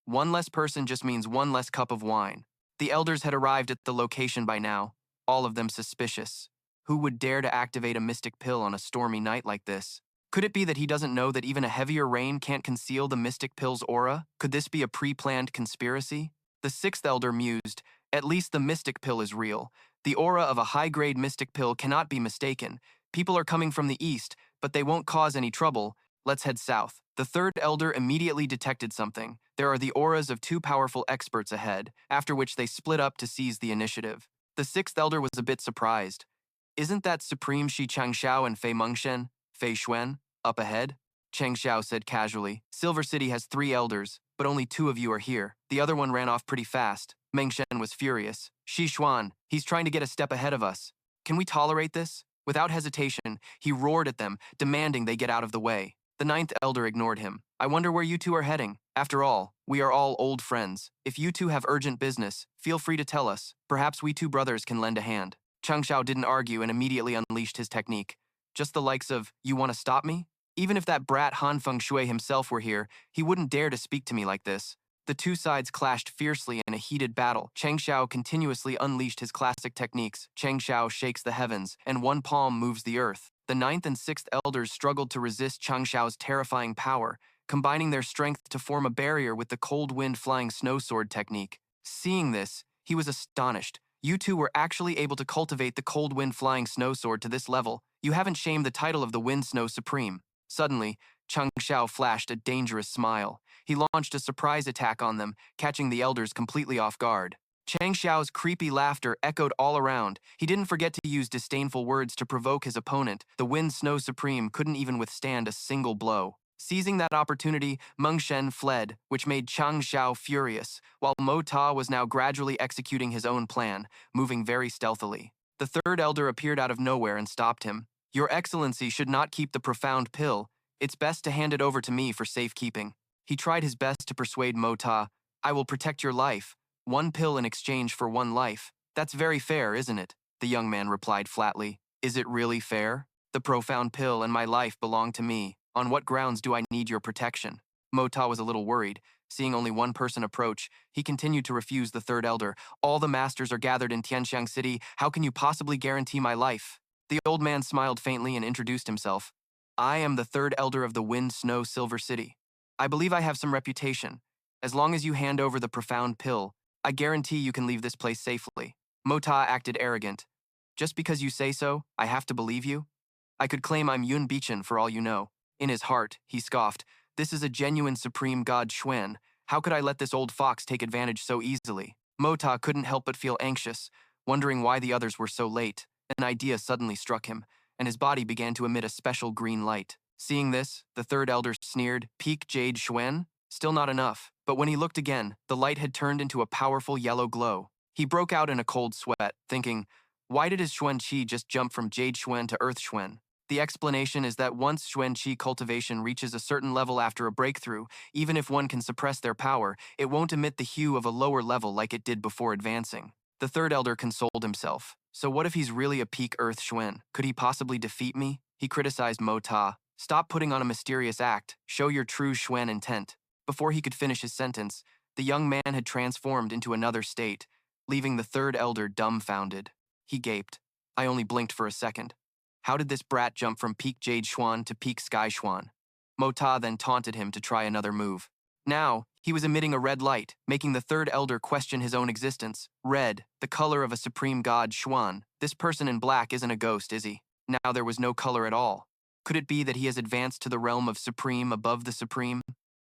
One less person just means one less cup of wine. The elders had arrived at the location by now, all of them suspicious. Who would dare to activate a mystic pill on a stormy night like this? Could it be that he doesn't know that even a heavier rain can't conceal the mystic pill's aura? Could this be a pre-planned conspiracy? The 6th elder mused, at least the mystic pill is real. The aura of a high-grade mystic pill cannot be mistaken. People are coming from the east, but they won't cause any trouble. Let's head south. The 3rd elder immediately detected something. There are the auras of 2 powerful experts ahead, after which they split up to seize the initiative. The 6th elder was a bit surprised. Isn't that Supreme Shi Changxiao and Fei Mengshen, Fei Xuan, up ahead? Cheng Xiao said casually. Silver City has 3 elders, but only 2 of you are here. The other one ran off pretty fast. Meng Shen was furious. Shi Xuan, he's trying to get a step ahead of us. Can we tolerate this? Without hesitation, he roared at them, demanding they get out of the way. The 9th elder ignored him. I wonder where you 2 are heading. After all, we are all old friends. If you 2 have urgent business, feel free to tell us. Perhaps we 2 brothers can lend a hand. Cheng Xiao didn't argue and immediately unleashed his technique. Just the likes of, you want to stop me? Even if that brat Han Feng Shui himself were here, he wouldn't dare to speak to me like this. The 2 sides clashed fiercely in a heated battle. Cheng Xiao continuously unleashed his classic techniques. Cheng Xiao shakes the heavens, and one palm moves the earth. The 9th and 6th elders struggled to resist Cheng Xiao's terrifying power, combining their strength to form a barrier with the cold wind flying snow sword technique. Seeing this, he was astonished. You 2 were actually able to cultivate the cold wind flying snow sword to this level. You haven't shamed the title of the Wind Snow Supreme. Suddenly, Cheng Xiao flashed a dangerous smile. He launched a surprise attack on them, catching the elders completely off guard. Cheng Xiao's creepy laughter echoed all around. He didn't forget to use disdainful words to provoke his opponent. The Wind Snow Supreme couldn't even withstand a single blow. Seizing that opportunity, Meng Shen fled, which made Cheng Xiao furious, while Mo Ta was now gradually executing his own plan, moving very stealthily. The 3rd elder appeared out of nowhere and stopped him. Your Excellency should not keep the profound pill. It's best to hand it over to me for safekeeping. He tried his best to persuade Mo Ta. I will protect your life. 1 pill in exchange for 1 life. That's very fair, isn't it? The young man replied flatly. Is it really fair? The profound pill and my life belong to me. On what grounds do I need your protection? Mo Ta was a little worried. Seeing only 1 person approach, he continued to refuse the 3rd elder. All the masters are gathered in Tianxiang City. How can you possibly guarantee my life? The old man smiled faintly and introduced himself. I am the 3rd elder of the Wind Snow Silver City. I believe I have some reputation. As long as you hand over the profound pill, I guarantee you can leave this place safely. Mo Ta acted arrogant. Just because you say so, I have to believe you? I could claim I'm Yun Bichen for all you know. In his heart, he scoffed. This is a genuine supreme god Xuan. How could I let this old fox take advantage so easily? Mo Ta couldn't help but feel anxious, wondering why the others were so late. An idea suddenly struck him, and his body began to emit a special green light. Seeing this, the 3rd elder sneered, Peak Jade Xuan? Still not enough. But when he looked again, the light had turned into a powerful yellow glow. He broke out in a cold sweat, thinking, why did his Xuan Qi just jump from Jade Xuan to Earth Xuan? The explanation is that once Xuan Qi cultivation reaches a certain level after a breakthrough, even if one can suppress their power, it won't emit the hue of a lower level like it did before advancing. The 3rd elder consoled himself. So what if he's really a peak Earth Xuan? Could he possibly defeat me? He criticized Mo Ta. Stop putting on a mysterious act. Show your true Xuan intent. Before he could finish his sentence, the young man had transformed into another state, leaving the 3rd elder dumbfounded. He gaped. I only blinked for a second. How did this brat jump from peak Jade Xuan to peak Sky Xuan? Mota then taunted him to try another move. Now, he was emitting a red light, making the third elder question his own existence. Red, the color of a supreme god Xuan. This person in black isn't a ghost, is he? Now there was no color at all. Could it be that he has advanced to the realm of supreme above the supreme?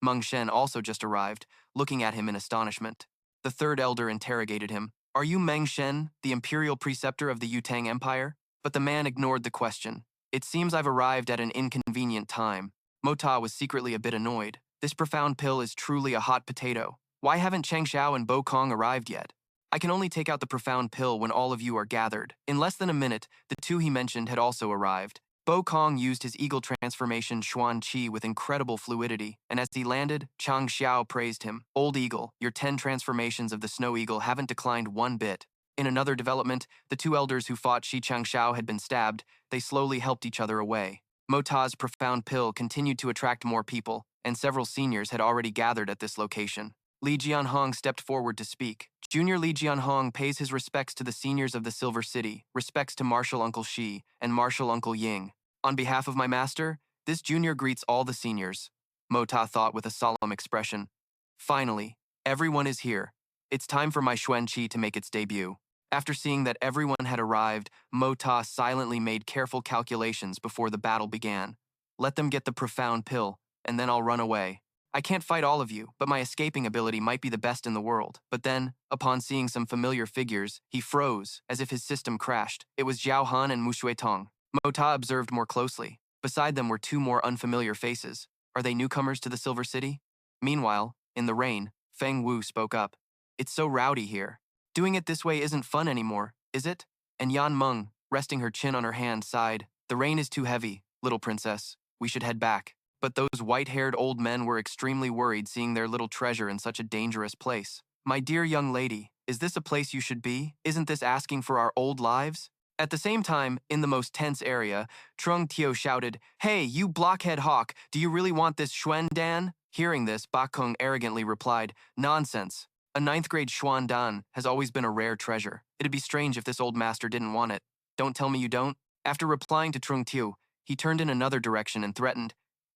Meng Shen also just arrived, looking at him in astonishment. The third elder interrogated him. Are you Meng Shen, the imperial preceptor of the Yin-Yang Empire? But the man ignored the question. It seems I've arrived at an inconvenient time. Mota was secretly a bit annoyed. This profound pill is truly a hot potato. Why haven't Xianxia and Bo Kong arrived yet? I can only take out the profound pill when all of you are gathered. In less than a minute, the two he mentioned had also arrived. Bo Kong used his eagle transformation Xuan Qi with incredible fluidity, and as he landed, Chang Xiao praised him. Old Eagle, your 10 transformations of the Snow Eagle haven't declined one bit. In another development, the two elders who fought Shi Changxiao had been stabbed. They slowly helped each other away. Mota's profound pill continued to attract more people, and several seniors had already gathered at this location. Li Jianhong stepped forward to speak. Junior Li Jianhong pays his respects to the seniors of the Silver City, respects to Martial Uncle Shi and Martial Uncle Ying. On behalf of my master, this junior greets all the seniors. Mota thought with a solemn expression. Finally, everyone is here. It's time for my Xuan Qi to make its debut. After seeing that everyone had arrived, Mota silently made careful calculations before the battle began. Let them get the profound pill, and then I'll run away. I can't fight all of you, but my escaping ability might be the best in the world. But then, upon seeing some familiar figures, he froze, as if his system crashed. It was Zhao Han and Mu Shuitong. Mota observed more closely. Beside them were two more unfamiliar faces. Are they newcomers to the Silver City? Meanwhile, in the rain, Feng Wu spoke up. It's so rowdy here. Doing it this way isn't fun anymore, is it? And Yan Meng, resting her chin on her hand, sighed. The rain is too heavy, little princess. We should head back. But those white-haired old men were extremely worried seeing their little treasure in such a dangerous place. My dear young lady, is this a place you should be? Isn't this asking for our old lives? At the same time, in the most tense area, Trung Tio shouted, Hey, you blockhead hawk, do you really want this Xuan Dan? Hearing this, Bakung arrogantly replied, Nonsense. A 9th grade Xuan Dan has always been a rare treasure. It'd be strange if this old master didn't want it. Don't tell me you don't. After replying to Trung Tio, he turned in another direction and threatened,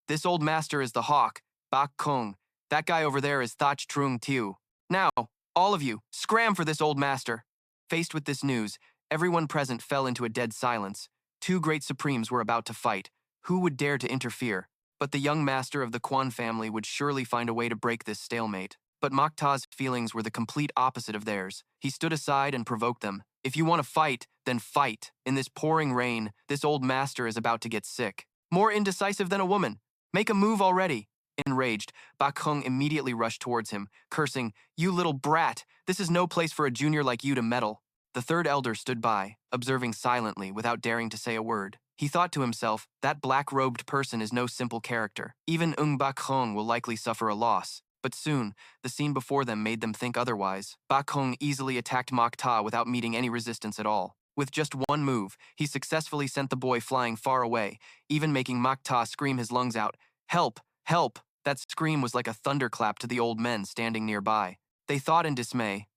This old master is the hawk, Bak Kung. That guy over there is Thach Trung Tio. Now, all of you, scram for this old master. Faced with this news, everyone present fell into a dead silence. Two great supremes were about to fight. Who would dare to interfere? But the young master of the Quan family would surely find a way to break this stalemate. But Mokta's feelings were the complete opposite of theirs. He stood aside and provoked them. If you want to fight, then fight. In this pouring rain, this old master is about to get sick. More indecisive than a woman. Make a move already. Enraged, Bak Hung immediately rushed towards him, cursing, You little brat, this is no place for a junior like you to meddle. The third elder stood by, observing silently without daring to say a word. He thought to himself, that black-robed person is no simple character. Even Bak Hung will likely suffer a loss. But soon, the scene before them made them think otherwise. Bak Hung easily attacked Mokta without meeting any resistance at all. With just one move, he successfully sent the boy flying far away, even making Mokta scream his lungs out, Help! Help! That scream was like a thunderclap to the old men standing nearby. They thought in dismay,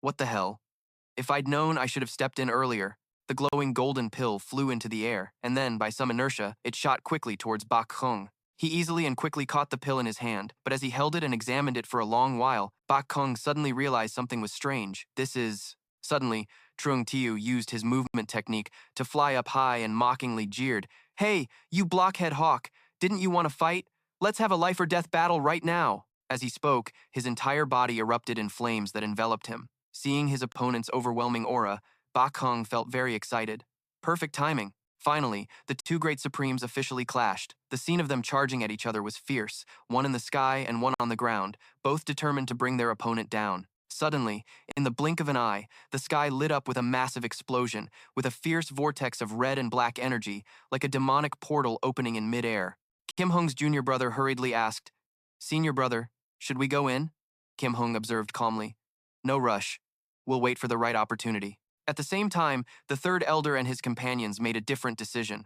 What the hell? If I'd known, I should have stepped in earlier. The glowing golden pill flew into the air, and then, by some inertia, it shot quickly towards Bak Hung. He easily and quickly caught the pill in his hand, but as he held it and examined it for a long while, Bak Hung suddenly realized something was strange. Suddenly, Trung Tiu used his movement technique to fly up high and mockingly jeered, Hey, you blockhead hawk, didn't you want to fight? Let's have a life-or-death battle right now. As he spoke, his entire body erupted in flames that enveloped him. Seeing his opponent's overwhelming aura, Bak Hung felt very excited. Perfect timing. Finally, the two great supremes officially clashed. The scene of them charging at each other was fierce, one in the sky and one on the ground, both determined to bring their opponent down. Suddenly, in the blink of an eye, the sky lit up with a massive explosion, with a fierce vortex of red and black energy, like a demonic portal opening in mid-air. Kim Hung's junior brother hurriedly asked, Senior brother, should we go in? Kim Hung observed calmly. No rush. We'll wait for the right opportunity. At the same time, the third elder and his companions made a different decision.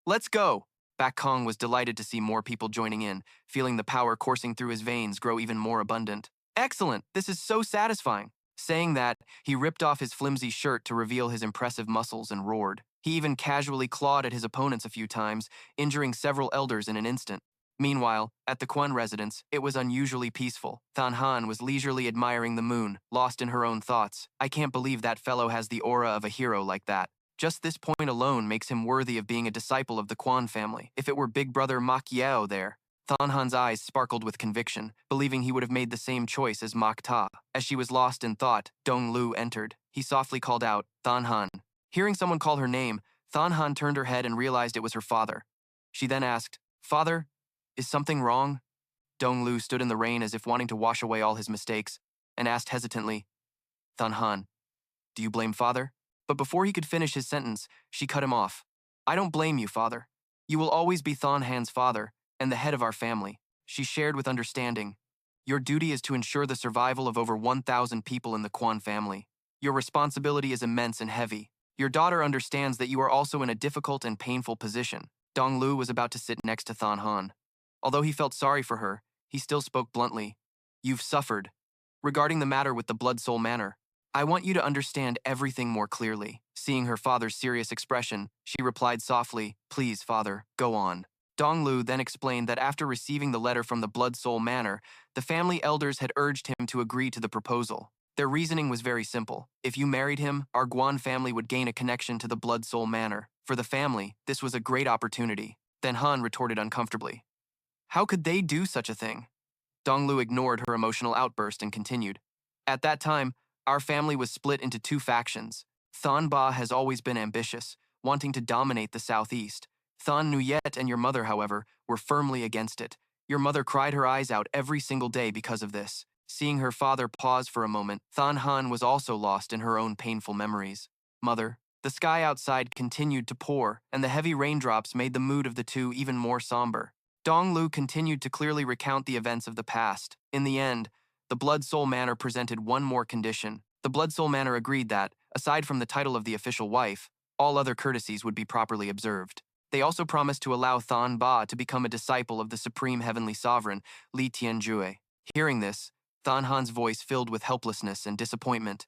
Let's go! Bak Hung was delighted to see more people joining in, feeling the power coursing through his veins grow even more abundant. Excellent! This is so satisfying! Saying that, he ripped off his flimsy shirt to reveal his impressive muscles and roared. He even casually clawed at his opponents a few times, injuring several elders in an instant. Meanwhile, at the Quan residence, it was unusually peaceful. Than Han was leisurely admiring the moon, lost in her own thoughts. I can't believe that fellow has the aura of a hero like that. Just this point alone makes him worthy of being a disciple of the Quan family. If it were Big Brother Mak Yao there, Than Han's eyes sparkled with conviction, believing he would have made the same choice as Mak Ta. As she was lost in thought, Dong Lu entered. He softly called out, "Than Han." Hearing someone call her name, Than Han turned her head and realized it was her father. She then asked, "Father, is something wrong?" Dong Lu stood in the rain as if wanting to wash away all his mistakes, and asked hesitantly, "Than Han, do you blame father?" But before he could finish his sentence, she cut him off. "I don't blame you, father. You will always be Than Han's father, and the head of our family." She shared with understanding. "Your duty is to ensure the survival of over 1,000 people in the Quan family. Your responsibility is immense and heavy. Your daughter understands that you are also in a difficult and painful position." Dong Lu was about to sit next to Than Han. Although he felt sorry for her, he still spoke bluntly. "You've suffered. Regarding the matter with the Blood Soul Manor, I want you to understand everything more clearly." Seeing her father's serious expression, she replied softly, "Please, father, go on." Dong Lu then explained that after receiving the letter from the Blood Soul Manor, the family elders had urged him to agree to the proposal. Their reasoning was very simple. If you married him, our Guan family would gain a connection to the Blood Soul Manor. For the family, this was a great opportunity. Then Han retorted uncomfortably. "How could they do such a thing?" Dong Lu ignored her emotional outburst and continued. "At that time, our family was split into two factions. Than Ba has always been ambitious, wanting to dominate the southeast. Than Nuyet and your mother, however, were firmly against it. Your mother cried her eyes out every single day because of this." Seeing her father pause for a moment, Than Han was also lost in her own painful memories. "Mother." The sky outside continued to pour, and the heavy raindrops made the mood of the two even more somber. Dong Lu continued to clearly recount the events of the past. In the end, the Blood Soul Manor presented one more condition. The Blood Soul Manor agreed that, aside from the title of the official wife, all other courtesies would be properly observed. They also promised to allow Than Ba to become a disciple of the Supreme Heavenly Sovereign, Li Tianjue. Hearing this, Than Han's voice filled with helplessness and disappointment.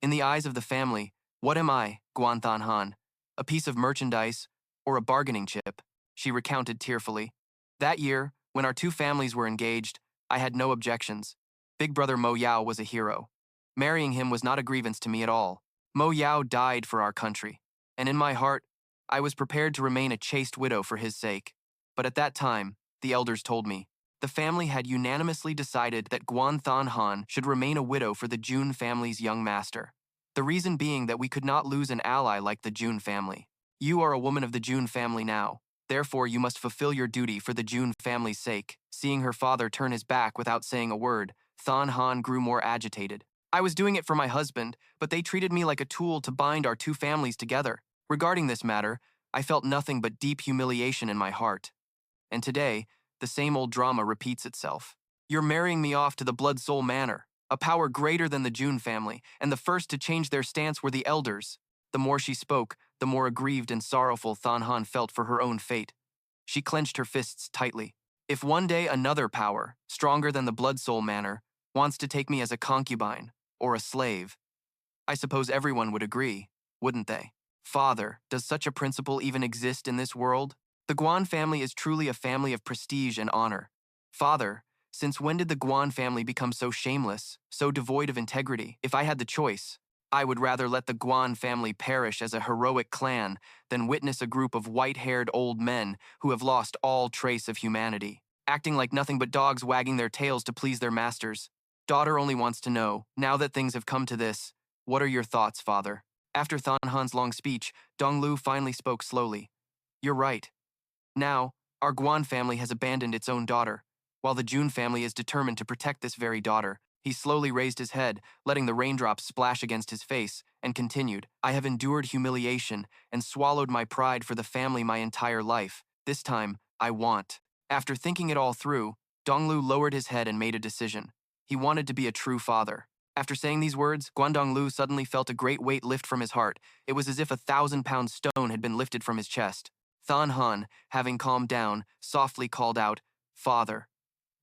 "In the eyes of the family, what am I, Guan Than Han? A piece of merchandise or a bargaining chip?" She recounted tearfully. "That year, when our two families were engaged, I had no objections. Big brother Mo Yao was a hero. Marrying him was not a grievance to me at all. Mo Yao died for our country, and in my heart, I was prepared to remain a chaste widow for his sake. But at that time, the elders told me, the family had unanimously decided that Guan Than Han should remain a widow for the Jun family's young master. The reason being that we could not lose an ally like the Jun family. You are a woman of the Jun family now. Therefore, you must fulfill your duty for the Jun family's sake." Seeing her father turn his back without saying a word, Than Han grew more agitated. "I was doing it for my husband, but they treated me like a tool to bind our two families together. Regarding this matter, I felt nothing but deep humiliation in my heart. And today, the same old drama repeats itself. You're marrying me off to the Blood Soul Manor, a power greater than the Jun family, and the first to change their stance were the elders." The more she spoke, the more aggrieved and sorrowful Than Han felt for her own fate. She clenched her fists tightly. "If one day another power, stronger than the Blood Soul Manor, wants to take me as a concubine or a slave, I suppose everyone would agree, wouldn't they? Father, does such a principle even exist in this world? The Guan family is truly a family of prestige and honor. Father, since when did the Guan family become so shameless, so devoid of integrity? If I had the choice, I would rather let the Guan family perish as a heroic clan than witness a group of white-haired old men who have lost all trace of humanity, acting like nothing but dogs wagging their tails to please their masters. Daughter only wants to know, now that things have come to this, what are your thoughts, father?" After Than Han's long speech, Dong Lu finally spoke slowly. "You're right. Now, our Guan family has abandoned its own daughter, while the Jun family is determined to protect this very daughter." He slowly raised his head, letting the raindrops splash against his face, and continued, "I have endured humiliation and swallowed my pride for the family my entire life. This time, I want." After thinking it all through, Donglu lowered his head and made a decision. He wanted to be a true father. After saying these words, Guandonglu suddenly felt a great weight lift from his heart. It was as if a 1,000-pound stone had been lifted from his chest. Than Han, having calmed down, softly called out, "Father."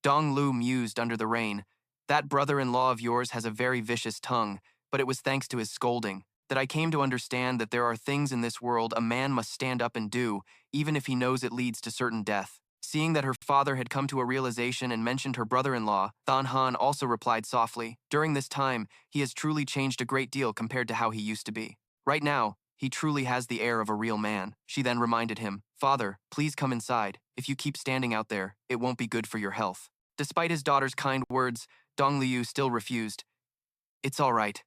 Dong Lu mused under the rain. That brother-in-law of yours has a very vicious tongue, but it was thanks to his scolding that I came to understand that there are things in this world a man must stand up and do, even if he knows it leads to certain death. Seeing that her father had come to a realization and mentioned her brother-in-law, Than Han also replied softly, during this time, he has truly changed a great deal compared to how he used to be. Right now, he truly has the air of a real man. She then reminded him, Father, please come inside. If you keep standing out there, it won't be good for your health. Despite his daughter's kind words, Dong Liu still refused. It's all right.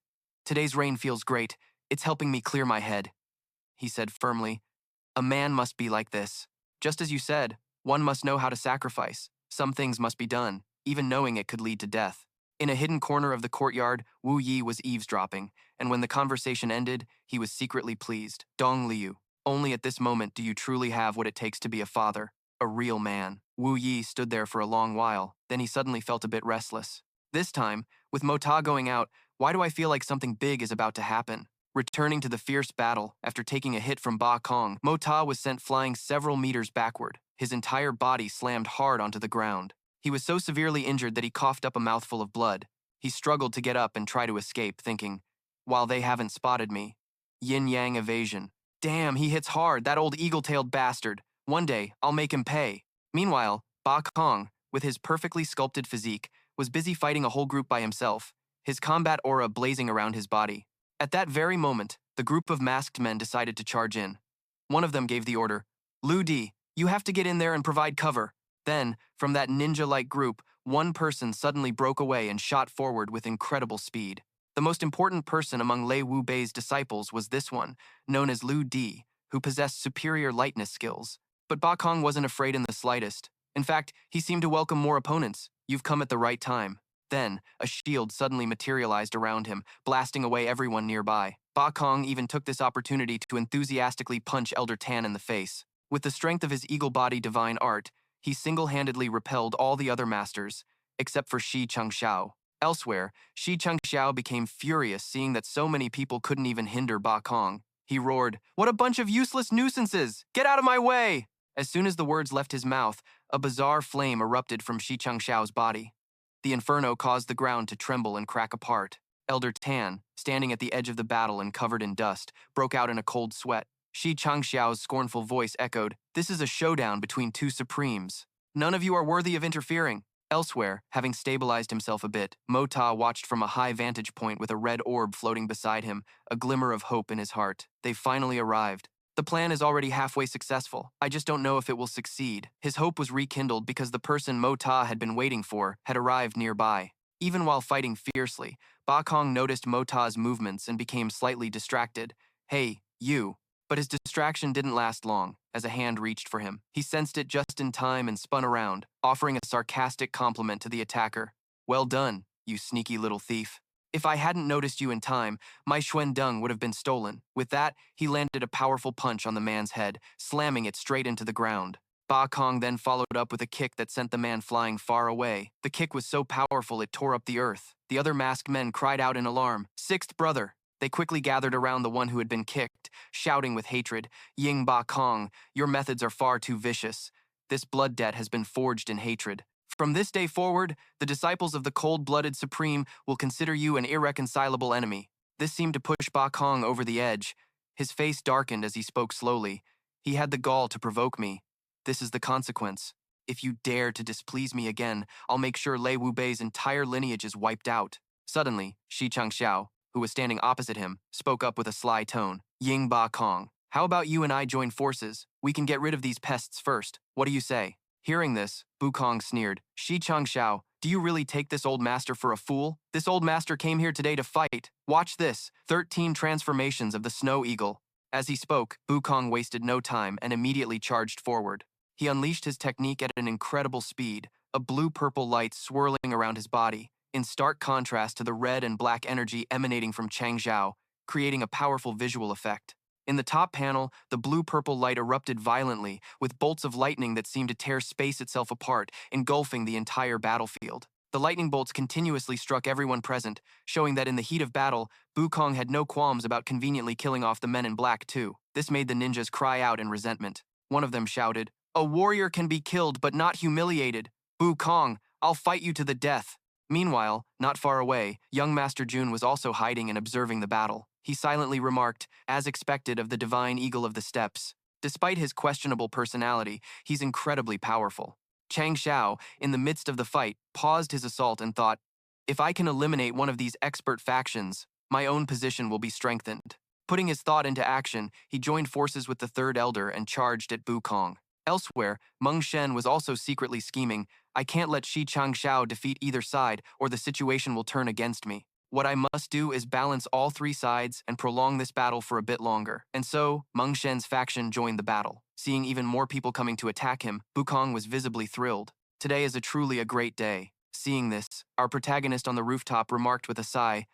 Today's rain feels great. It's helping me clear my head, he said firmly. A man must be like this. Just as you said, one must know how to sacrifice. Some things must be done, even knowing it could lead to death. In a hidden corner of the courtyard, Wu Yi was eavesdropping, and when the conversation ended, he was secretly pleased. Dong Liu, only at this moment do you truly have what it takes to be a father, a real man. Wu Yi stood there for a long while, then he suddenly felt a bit restless. This time, with Mota going out, why do I feel like something big is about to happen? Returning to the fierce battle, after taking a hit from Ba Kong, Mota was sent flying several meters backward. His entire body slammed hard onto the ground. He was so severely injured that he coughed up a mouthful of blood. He struggled to get up and try to escape, thinking, while they haven't spotted me. Yin-Yang Evasion. Damn, he hits hard, that old eagle-tailed bastard. One day, I'll make him pay. Meanwhile, Ba Kong, with his perfectly sculpted physique, was busy fighting a whole group by himself, his combat aura blazing around his body. At that very moment, the group of masked men decided to charge in. One of them gave the order, Lu Di, you have to get in there and provide cover. Then, from that ninja-like group, one person suddenly broke away and shot forward with incredible speed. The most important person among Lei Wu Bei's disciples was this one, known as Lu Di, who possessed superior lightness skills. But Ba Kong wasn't afraid in the slightest. In fact, he seemed to welcome more opponents. You've come at the right time. Then, a shield suddenly materialized around him, blasting away everyone nearby. Ba Kong even took this opportunity to enthusiastically punch Elder Tan in the face. With the strength of his eagle-body divine art, he single-handedly repelled all the other masters, except for Shi Changxiao. Elsewhere, Shi Changxiao became furious seeing that so many people couldn't even hinder Ba Kong. He roared, "What a bunch of useless nuisances! Get out of my way!" As soon as the words left his mouth, a bizarre flame erupted from Shi Changxiao's body. The inferno caused the ground to tremble and crack apart. Elder Tan, standing at the edge of the battle and covered in dust, broke out in a cold sweat. Shi Changxiao's scornful voice echoed, "This is a showdown between two supremes. None of you are worthy of interfering." Elsewhere, having stabilized himself a bit, Mota watched from a high vantage point with a red orb floating beside him, a glimmer of hope in his heart. They finally arrived. The plan is already halfway successful. I just don't know if it will succeed. His hope was rekindled because the person Mota had been waiting for had arrived nearby. Even while fighting fiercely, Ba Kong noticed Mota's movements and became slightly distracted. "Hey, you." But his distraction didn't last long, as a hand reached for him. He sensed it just in time and spun around, offering a sarcastic compliment to the attacker. "Well done, you sneaky little thief. If I hadn't noticed you in time, my Xuandeng would have been stolen." With that, he landed a powerful punch on the man's head, slamming it straight into the ground. Ba Kong then followed up with a kick that sent the man flying far away. The kick was so powerful it tore up the earth. The other masked men cried out in alarm, "Sixth brother!" They quickly gathered around the one who had been kicked, shouting with hatred, "Ying Ba Kong, your methods are far too vicious. This blood debt has been forged in hatred. From this day forward, the disciples of the cold-blooded Supreme will consider you an irreconcilable enemy." This seemed to push Ba Kong over the edge. His face darkened as he spoke slowly. "He had the gall to provoke me. This is the consequence. If you dare to displease me again, I'll make sure Lei Wu Bei's entire lineage is wiped out." Suddenly, Shi Changxiao, who was standing opposite him, spoke up with a sly tone. "Ying Ba Kong, how about you and I join forces? We can get rid of these pests first. What do you say?" Hearing this, Bu Kong sneered. "Shi Changxiao, do you really take this old master for a fool? This old master came here today to fight. Watch this, 13 transformations of the Snow Eagle." As he spoke, Bu Kong wasted no time and immediately charged forward. He unleashed his technique at an incredible speed, a blue-purple light swirling around his body, in stark contrast to the red and black energy emanating from Changzhou, creating a powerful visual effect. In the top panel, the blue-purple light erupted violently, with bolts of lightning that seemed to tear space itself apart, engulfing the entire battlefield. The lightning bolts continuously struck everyone present, showing that in the heat of battle, Bu Kong had no qualms about conveniently killing off the men in black too. This made the ninjas cry out in resentment. One of them shouted, "A warrior can be killed but not humiliated. Bu Kong, I'll fight you to the death." Meanwhile, not far away, young Master Jun was also hiding and observing the battle. He silently remarked, as expected of the divine eagle of the steppes. Despite his questionable personality, he's incredibly powerful. Xianxia, in the midst of the fight, paused his assault and thought, if I can eliminate one of these expert factions, my own position will be strengthened. Putting his thought into action, he joined forces with the third elder and charged at Bukong. Elsewhere, Meng Shen was also secretly scheming, I can't let Shi Changxiao defeat either side or the situation will turn against me. What I must do is balance all three sides and prolong this battle for a bit longer. And so, Meng Shen's faction joined the battle. Seeing even more people coming to attack him, Bukong was visibly thrilled. Today is truly a great day. Seeing this, our protagonist on the rooftop remarked with a sigh,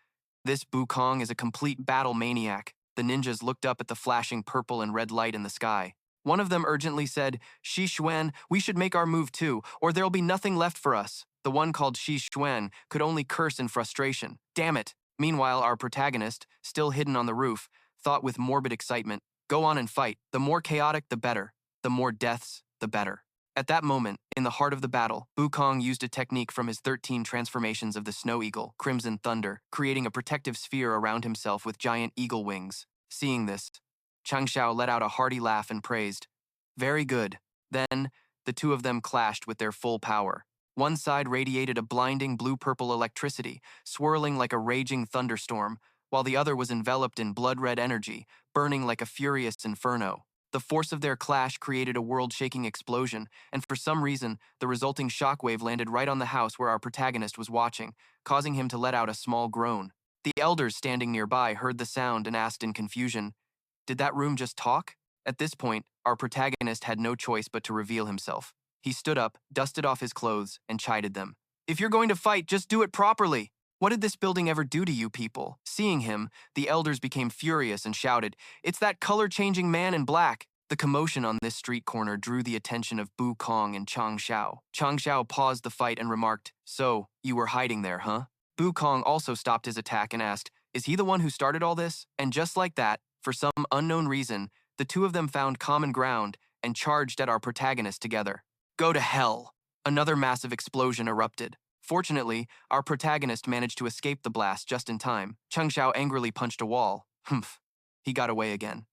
this Bukong is a complete battle maniac. The ninjas looked up at the flashing purple and red light in the sky. One of them urgently said, Shi Xuan, we should make our move too, or there'll be nothing left for us. The one called Shi Xuan could only curse in frustration. Damn it! Meanwhile, our protagonist, still hidden on the roof, thought with morbid excitement, go on and fight. The more chaotic, the better. The more deaths, the better. At that moment, in the heart of the battle, Bukong used a technique from his 13 transformations of the Snow Eagle, Crimson Thunder, creating a protective sphere around himself with giant eagle wings. Seeing this, Changxiao let out a hearty laugh and praised, very good. Then, the two of them clashed with their full power. One side radiated a blinding blue-purple electricity, swirling like a raging thunderstorm, while the other was enveloped in blood-red energy, burning like a furious inferno. The force of their clash created a world-shaking explosion, and for some reason, the resulting shockwave landed right on the house where our protagonist was watching, causing him to let out a small groan. The elders standing nearby heard the sound and asked in confusion, did that room just talk? At this point, our protagonist had no choice but to reveal himself. He stood up, dusted off his clothes, and chided them. If you're going to fight, just do it properly. What did this building ever do to you people? Seeing him, the elders became furious and shouted, it's that color-changing man in black. The commotion on this street corner drew the attention of Bukong and Changxiao. Changxiao paused the fight and remarked, so, you were hiding there, huh? Bukong also stopped his attack and asked, is he the one who started all this? And just like that, for some unknown reason, the two of them found common ground and charged at our protagonist together. Go to hell! Another massive explosion erupted. Fortunately, our protagonist managed to escape the blast just in time. Changxiao angrily punched a wall. Humph. He got away again.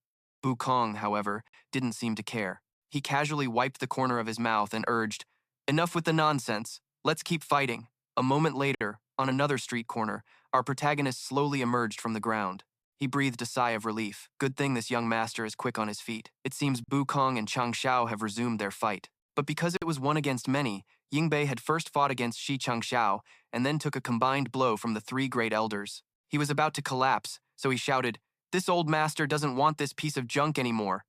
Bukong, however, didn't seem to care. He casually wiped the corner of his mouth and urged, enough with the nonsense. Let's keep fighting. A moment later, on another street corner, our protagonist slowly emerged from the ground. He breathed a sigh of relief. Good thing this young master is quick on his feet. It seems Bukong and Changxiao have resumed their fight. But because it was one against many, Yingbei had first fought against Shi Changxiao and then took a combined blow from the three great elders. He was about to collapse, so he shouted, this old master doesn't want this piece of junk anymore.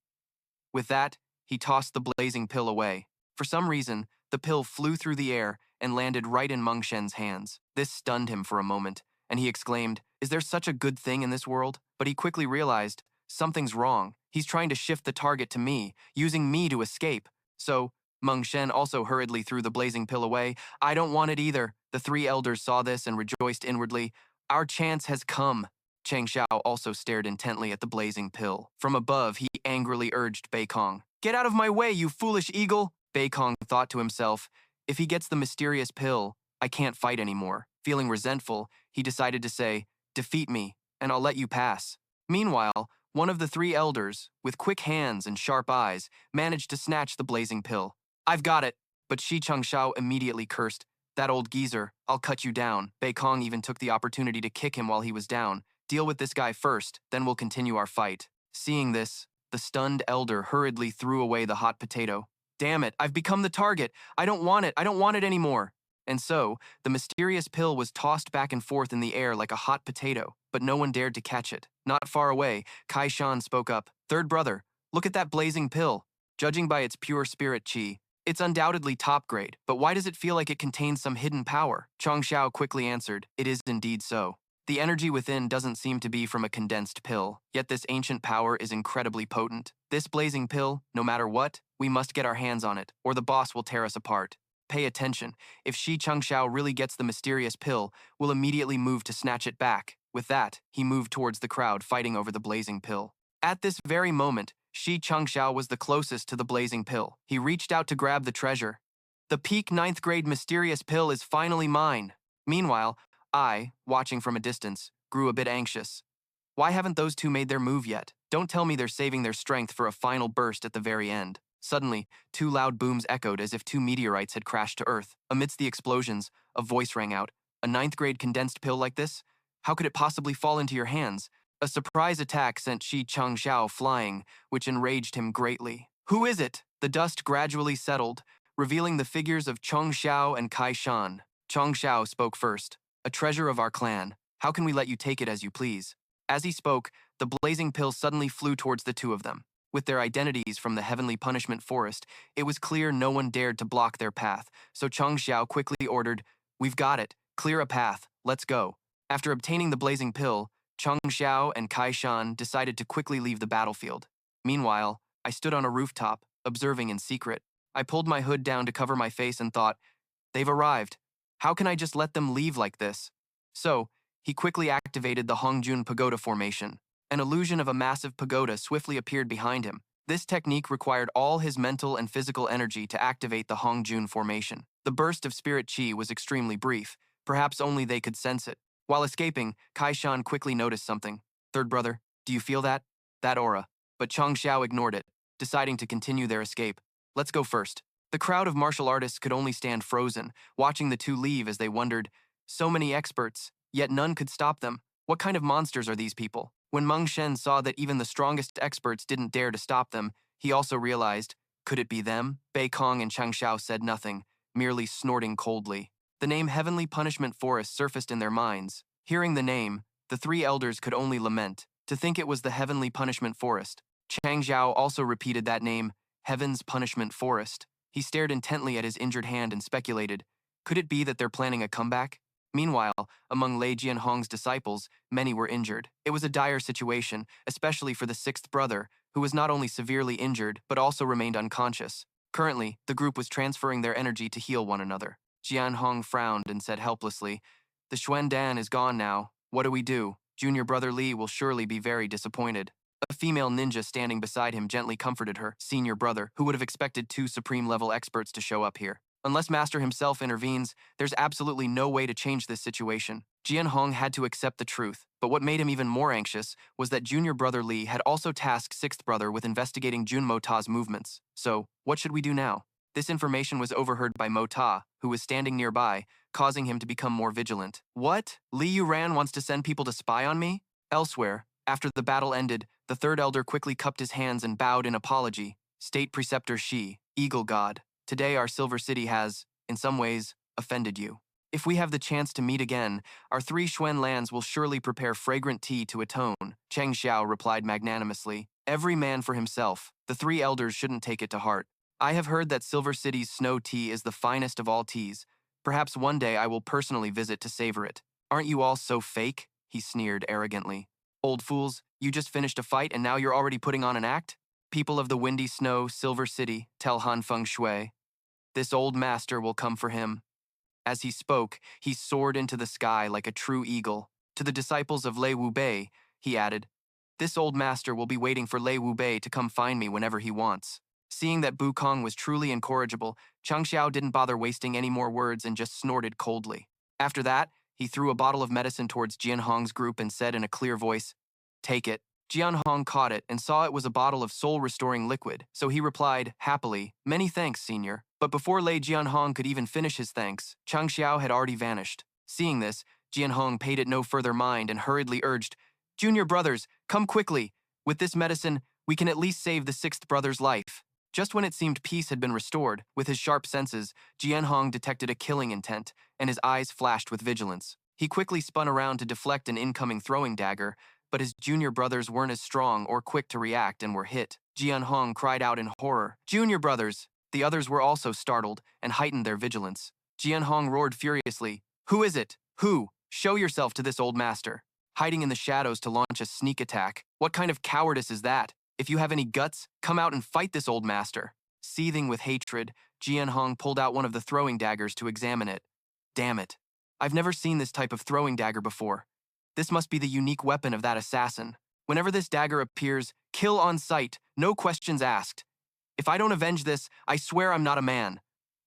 With that, he tossed the blazing pill away. For some reason, the pill flew through the air and landed right in Meng Shen's hands. This stunned him for a moment, and he exclaimed, is there such a good thing in this world? But he quickly realized, something's wrong. He's trying to shift the target to me, using me to escape. So, Meng Shen also hurriedly threw the blazing pill away. I don't want it either. The three elders saw this and rejoiced inwardly. Our chance has come. Changxiao also stared intently at the blazing pill. From above, he angrily urged Beikong. Get out of my way, you foolish eagle! Beikong thought to himself, if he gets the mysterious pill, I can't fight anymore. Feeling resentful, he decided to say, defeat me, and I'll let you pass. Meanwhile, one of the three elders, with quick hands and sharp eyes, managed to snatch the blazing pill. I've got it! But Shi Changxiao immediately cursed, that old geezer, I'll cut you down. Beikong even took the opportunity to kick him while he was down. Deal with this guy first, then we'll continue our fight. Seeing this, the stunned elder hurriedly threw away the hot potato. Damn it, I've become the target. I don't want it anymore. And so, the mysterious pill was tossed back and forth in the air like a hot potato, but no one dared to catch it. Not far away, Kai Shan spoke up. Third brother, look at that blazing pill. Judging by its pure spirit chi, it's undoubtedly top grade, but why does it feel like it contains some hidden power? Changxiao quickly answered, it is indeed so. The energy within doesn't seem to be from a condensed pill, yet this ancient power is incredibly potent. This blazing pill, no matter what, we must get our hands on it, or the boss will tear us apart. Pay attention. If Shi Changxiao really gets the mysterious pill, we'll immediately move to snatch it back. With that, he moved towards the crowd fighting over the blazing pill. At this very moment, Shi Changxiao was the closest to the blazing pill. He reached out to grab the treasure. The peak 9th grade mysterious pill is finally mine. Meanwhile, I, watching from a distance, grew a bit anxious. Why haven't those two made their move yet? Don't tell me they're saving their strength for a final burst at the very end. Suddenly, two loud booms echoed as if two meteorites had crashed to Earth. Amidst the explosions, a voice rang out. A ninth-grade condensed pill like this? How could it possibly fall into your hands? A surprise attack sent Xianxia flying, which enraged him greatly. Who is it? The dust gradually settled, revealing the figures of Chongxiao and Kai Shan. Chongxiao spoke first. A treasure of our clan. How can we let you take it as you please? As he spoke, the blazing pill suddenly flew towards the two of them. With their identities from the heavenly punishment forest, it was clear no one dared to block their path, so Chongxiao quickly ordered, "We've got it. Clear a path. Let's go." After obtaining the blazing pill, Chongxiao and Kai Shan decided to quickly leave the battlefield. Meanwhile, I stood on a rooftop, observing in secret. I pulled my hood down to cover my face and thought, they've arrived. How can I just let them leave like this? So, he quickly activated the Hongjun Pagoda formation. An illusion of a massive pagoda swiftly appeared behind him. This technique required all his mental and physical energy to activate the Hongjun formation. The burst of spirit chi was extremely brief. Perhaps only they could sense it. While escaping, Kai Shan quickly noticed something. "Third brother, do you feel that? That aura." But Chongxiao ignored it, deciding to continue their escape. "Let's go first." The crowd of martial artists could only stand frozen, watching the two leave as they wondered, so many experts, yet none could stop them. What kind of monsters are these people? When Meng Shen saw that even the strongest experts didn't dare to stop them, he also realized, could it be them? Bei Kong and Chang Xiao said nothing, merely snorting coldly. The name Heavenly Punishment Forest surfaced in their minds. Hearing the name, the three elders could only lament, to think it was the Heavenly Punishment Forest. Chang Xiao also repeated that name, Heaven's Punishment Forest. He stared intently at his injured hand and speculated, could it be that they're planning a comeback? Meanwhile, among Lei Jianhong's disciples, many were injured. It was a dire situation, especially for the sixth brother, who was not only severely injured, but also remained unconscious. Currently, the group was transferring their energy to heal one another. Jianhong frowned and said helplessly, "The Xuan Dan is gone now. What do we do? Junior brother Li will surely be very disappointed." A female ninja standing beside him gently comforted her senior brother, who would have expected two supreme-level experts to show up here. Unless Master himself intervenes, there's absolutely no way to change this situation. Jianhong had to accept the truth, but what made him even more anxious was that junior brother Li had also tasked sixth brother with investigating Jun Mota's movements. So, what should we do now? This information was overheard by Mota, who was standing nearby, causing him to become more vigilant. What? Li Yuran wants to send people to spy on me? Elsewhere, after the battle ended, the third elder quickly cupped his hands and bowed in apology. State Preceptor Shi, Eagle God, today our Silver City has, in some ways, offended you. If we have the chance to meet again, our three Xuan lands will surely prepare fragrant tea to atone, Cheng Xiao replied magnanimously. Every man for himself. The three elders shouldn't take it to heart. I have heard that Silver City's snow tea is the finest of all teas. Perhaps one day I will personally visit to savor it. Aren't you all so fake? He sneered arrogantly. Old fools, you just finished a fight and now you're already putting on an act? People of the windy snow, Silver City, tell Han Feng Shui. This old master will come for him. As he spoke, he soared into the sky like a true eagle. To the disciples of Lei Wubei, he added, this old master will be waiting for Lei Wubei to come find me whenever he wants. Seeing that Bu Kong was truly incorrigible, Chang Xiao didn't bother wasting any more words and just snorted coldly. After that, he threw a bottle of medicine towards Jianhong's group and said in a clear voice, take it. Jianhong caught it and saw it was a bottle of soul-restoring liquid, so he replied, happily, many thanks, senior. But before Lei Jianhong could even finish his thanks, Chang Xiao had already vanished. Seeing this, Jianhong paid it no further mind and hurriedly urged, Junior brothers, come quickly. With this medicine, we can at least save the sixth brother's life. Just when it seemed peace had been restored, with his sharp senses, Jianhong detected a killing intent, and his eyes flashed with vigilance. He quickly spun around to deflect an incoming throwing dagger, but his junior brothers weren't as strong or quick to react and were hit. Jianhong cried out in horror, Junior brothers! The others were also startled and heightened their vigilance. Jianhong roared furiously, who is it? Who? Show yourself to this old master. Hiding in the shadows to launch a sneak attack. What kind of cowardice is that? If you have any guts, come out and fight this old master. Seething with hatred, Jianhong pulled out one of the throwing daggers to examine it. Damn it. I've never seen this type of throwing dagger before. This must be the unique weapon of that assassin. Whenever this dagger appears, kill on sight, no questions asked. If I don't avenge this, I swear I'm not a man.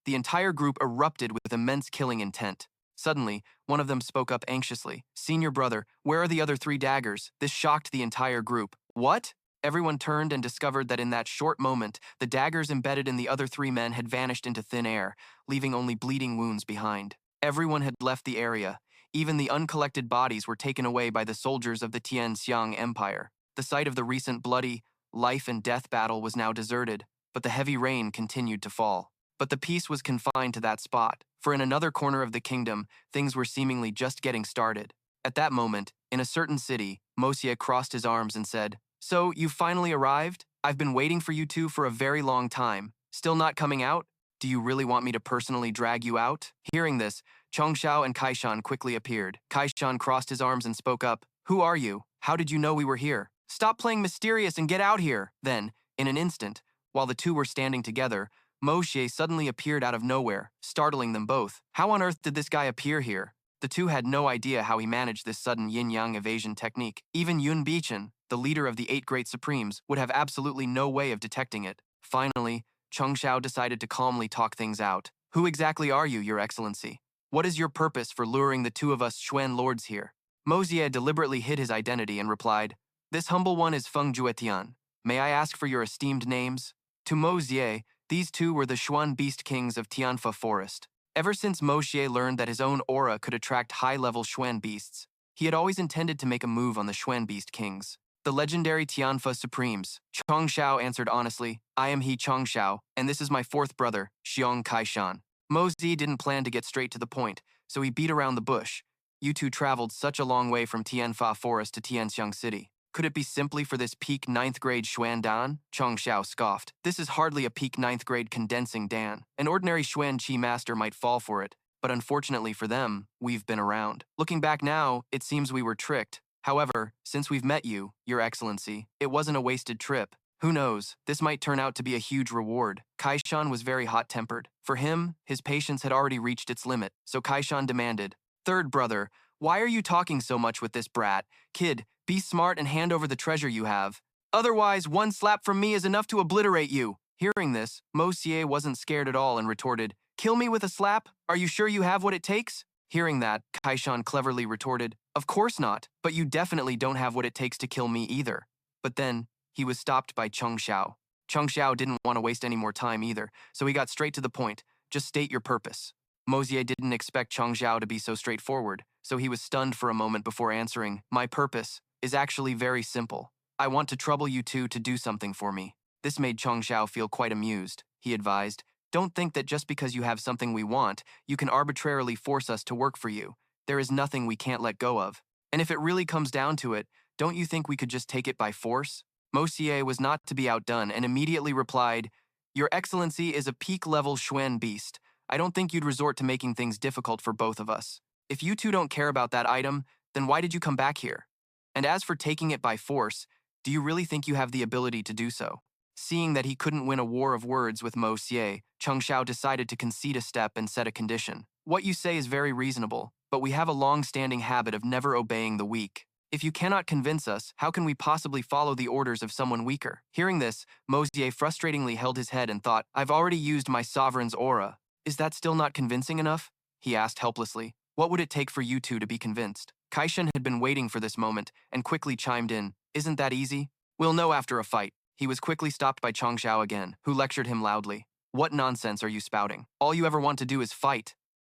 The entire group erupted with immense killing intent. Suddenly, one of them spoke up anxiously. Senior brother, where are the other 3 daggers? This shocked the entire group. What? Everyone turned and discovered that in that short moment, the daggers embedded in the other 3 men had vanished into thin air, leaving only bleeding wounds behind. Everyone had left the area. Even the uncollected bodies were taken away by the soldiers of the Tianxiang Empire. The site of the recent bloody life and death battle was now deserted, but the heavy rain continued to fall. But the peace was confined to that spot, for in another corner of the kingdom, things were seemingly just getting started. At that moment, in a certain city, Moxie crossed his arms and said, "So, you finally arrived? I've been waiting for you two for a very long time. Still not coming out? Do you really want me to personally drag you out?" Hearing this, Chongxiao and Kaishan quickly appeared. Kaishan crossed his arms and spoke up, "Who are you? How did you know we were here? Stop playing mysterious and get out here!" Then, in an instant, while the two were standing together, Moxie suddenly appeared out of nowhere, startling them both. How on earth did this guy appear here? The two had no idea how he managed this sudden Yin-Yang Evasion technique. Even Yun Beichan, the leader of the 8 Great Supremes, would have absolutely no way of detecting it. Finally, Chongxiao decided to calmly talk things out. "Who exactly are you, Your Excellency? What is your purpose for luring the two of us Xuan lords here?" Moxie deliberately hid his identity and replied, "This humble one is Feng Juetian. May I ask for your esteemed names?" To Moxie, these two were the Xuan Beast Kings of Tianfa Forest. Ever since Moxie learned that his own aura could attract high-level Xuan Beasts, he had always intended to make a move on the Xuan Beast Kings. The legendary Tianfa Supremes. Chongxiao answered honestly, "I am he Chongxiao, and this is my 4th brother, Xiong Kaishan." Moxie didn't plan to get straight to the point, so he beat around the bush. "You two traveled such a long way from Tianfa Forest to Tianxiang City. Could it be simply for this peak 9th grade Xuan Dan?" Chongxiao scoffed. "This is hardly a peak 9th grade condensing Dan. An ordinary Xuan Qi master might fall for it, but unfortunately for them, we've been around. Looking back now, it seems we were tricked. However, since we've met you, Your Excellency, it wasn't a wasted trip. Who knows, this might turn out to be a huge reward." Kaishan was very hot-tempered. For him, his patience had already reached its limit, so Kaishan demanded, "Third brother, why are you talking so much with this brat? Kid, be smart and hand over the treasure you have. Otherwise, one slap from me is enough to obliterate you." Hearing this, Moxie wasn't scared at all and retorted, "Kill me with a slap? Are you sure you have what it takes?" Hearing that, Kaishan cleverly retorted, "Of course not, but you definitely don't have what it takes to kill me either." But then, he was stopped by Chongxiao. Chongxiao didn't want to waste any more time either, so he got straight to the point. "Just state your purpose." Moxie didn't expect Chongxiao to be so straightforward, so he was stunned for a moment before answering, "My purpose is actually very simple. I want to trouble you two to do something for me." This made Chongxiao feel quite amused. He advised, "Don't think that just because you have something we want, you can arbitrarily force us to work for you. There is nothing we can't let go of. And if it really comes down to it, don't you think we could just take it by force?" Moxie was not to be outdone and immediately replied, "Your Excellency is a peak-level Xuan beast. I don't think you'd resort to making things difficult for both of us. If you two don't care about that item, then why did you come back here? And as for taking it by force, do you really think you have the ability to do so?" Seeing that he couldn't win a war of words with Moxie, Chongxiao decided to concede a step and set a condition. "What you say is very reasonable, but we have a long-standing habit of never obeying the weak. If you cannot convince us, how can we possibly follow the orders of someone weaker?" Hearing this, Moxie frustratingly held his head and thought, "I've already used my sovereign's aura. Is that still not convincing enough?" He asked helplessly. "What would it take for you two to be convinced?" Kaishan had been waiting for this moment and quickly chimed in, "Isn't that easy? We'll know after a fight." He was quickly stopped by Chongxiao again, who lectured him loudly. "What nonsense are you spouting? All you ever want to do is fight.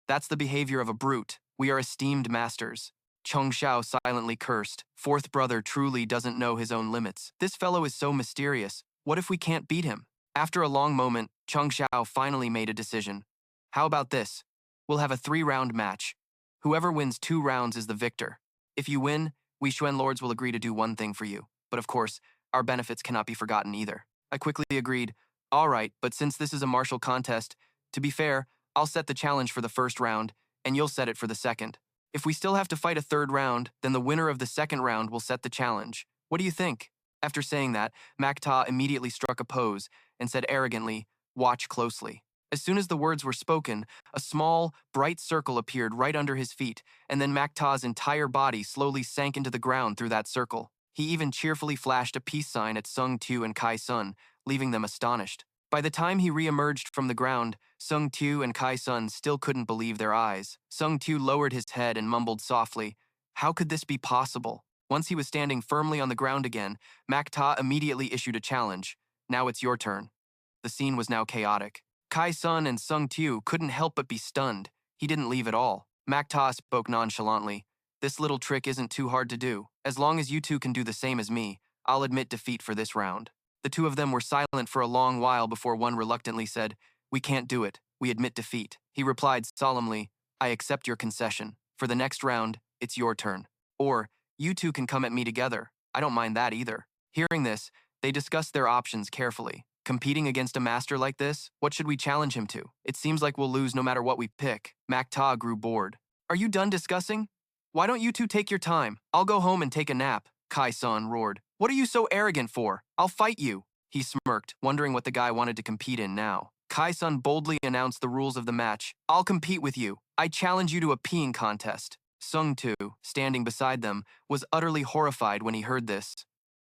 That's the behavior of a brute. We are esteemed masters." Chongxiao silently cursed. "Fourth brother truly doesn't know his own limits. This fellow is so mysterious. What if we can't beat him?" After a long moment, Chongxiao finally made a decision. "How about this? We'll have a 3-round match. Whoever wins 2 rounds is the victor. If you win, we Xuan Lords will agree to do one thing for you. But of course, our benefits cannot be forgotten either." I quickly agreed, "All right, but since this is a martial contest, to be fair, I'll set the challenge for the first round, and you'll set it for the second. If we still have to fight a 3rd round, then the winner of the 2nd round will set the challenge. What do you think?" After saying that, Makta immediately struck a pose and said arrogantly, "Watch closely." As soon as the words were spoken, a small, bright circle appeared right under his feet, and then Makta's entire body slowly sank into the ground through that circle. He even cheerfully flashed a peace sign at Sung Tu and Kai Sun, leaving them astonished. By By the time he re-emerged from the ground, Sung Tu and Kai Sun still couldn't believe their eyes. Sung Tu lowered his head and mumbled softly, "How could this be possible?" Once he was standing firmly on the ground again, Mak Ta immediately issued a challenge. "Now it's your turn." The scene was now chaotic. Kai Sun and Sung Tu couldn't help but be stunned. He didn't leave at all. Mak Ta spoke nonchalantly. "This little trick isn't too hard to do. As long as you two can do the same as me, I'll admit defeat for this round." The two of them were silent for a long while before one reluctantly said, "We can't do it. We admit defeat." He replied solemnly, "I accept your concession. For the next round, it's your turn. Or, you two can come at me together. I don't mind that either." Hearing this, they discussed their options carefully. Competing against a master like this, what should we challenge him to? It seems like we'll lose no matter what we pick. Mak Ta grew bored. "Are you done discussing? Why don't you two take your time? I'll go home and take a nap." Kai San roared. "What are you so arrogant for? I'll fight you." He smirked, wondering what the guy wanted to compete in now. Kai San boldly announced the rules of the match. "I'll compete with you. I challenge you to a peeing contest." Sung Tu, standing beside them, was utterly horrified when he heard this.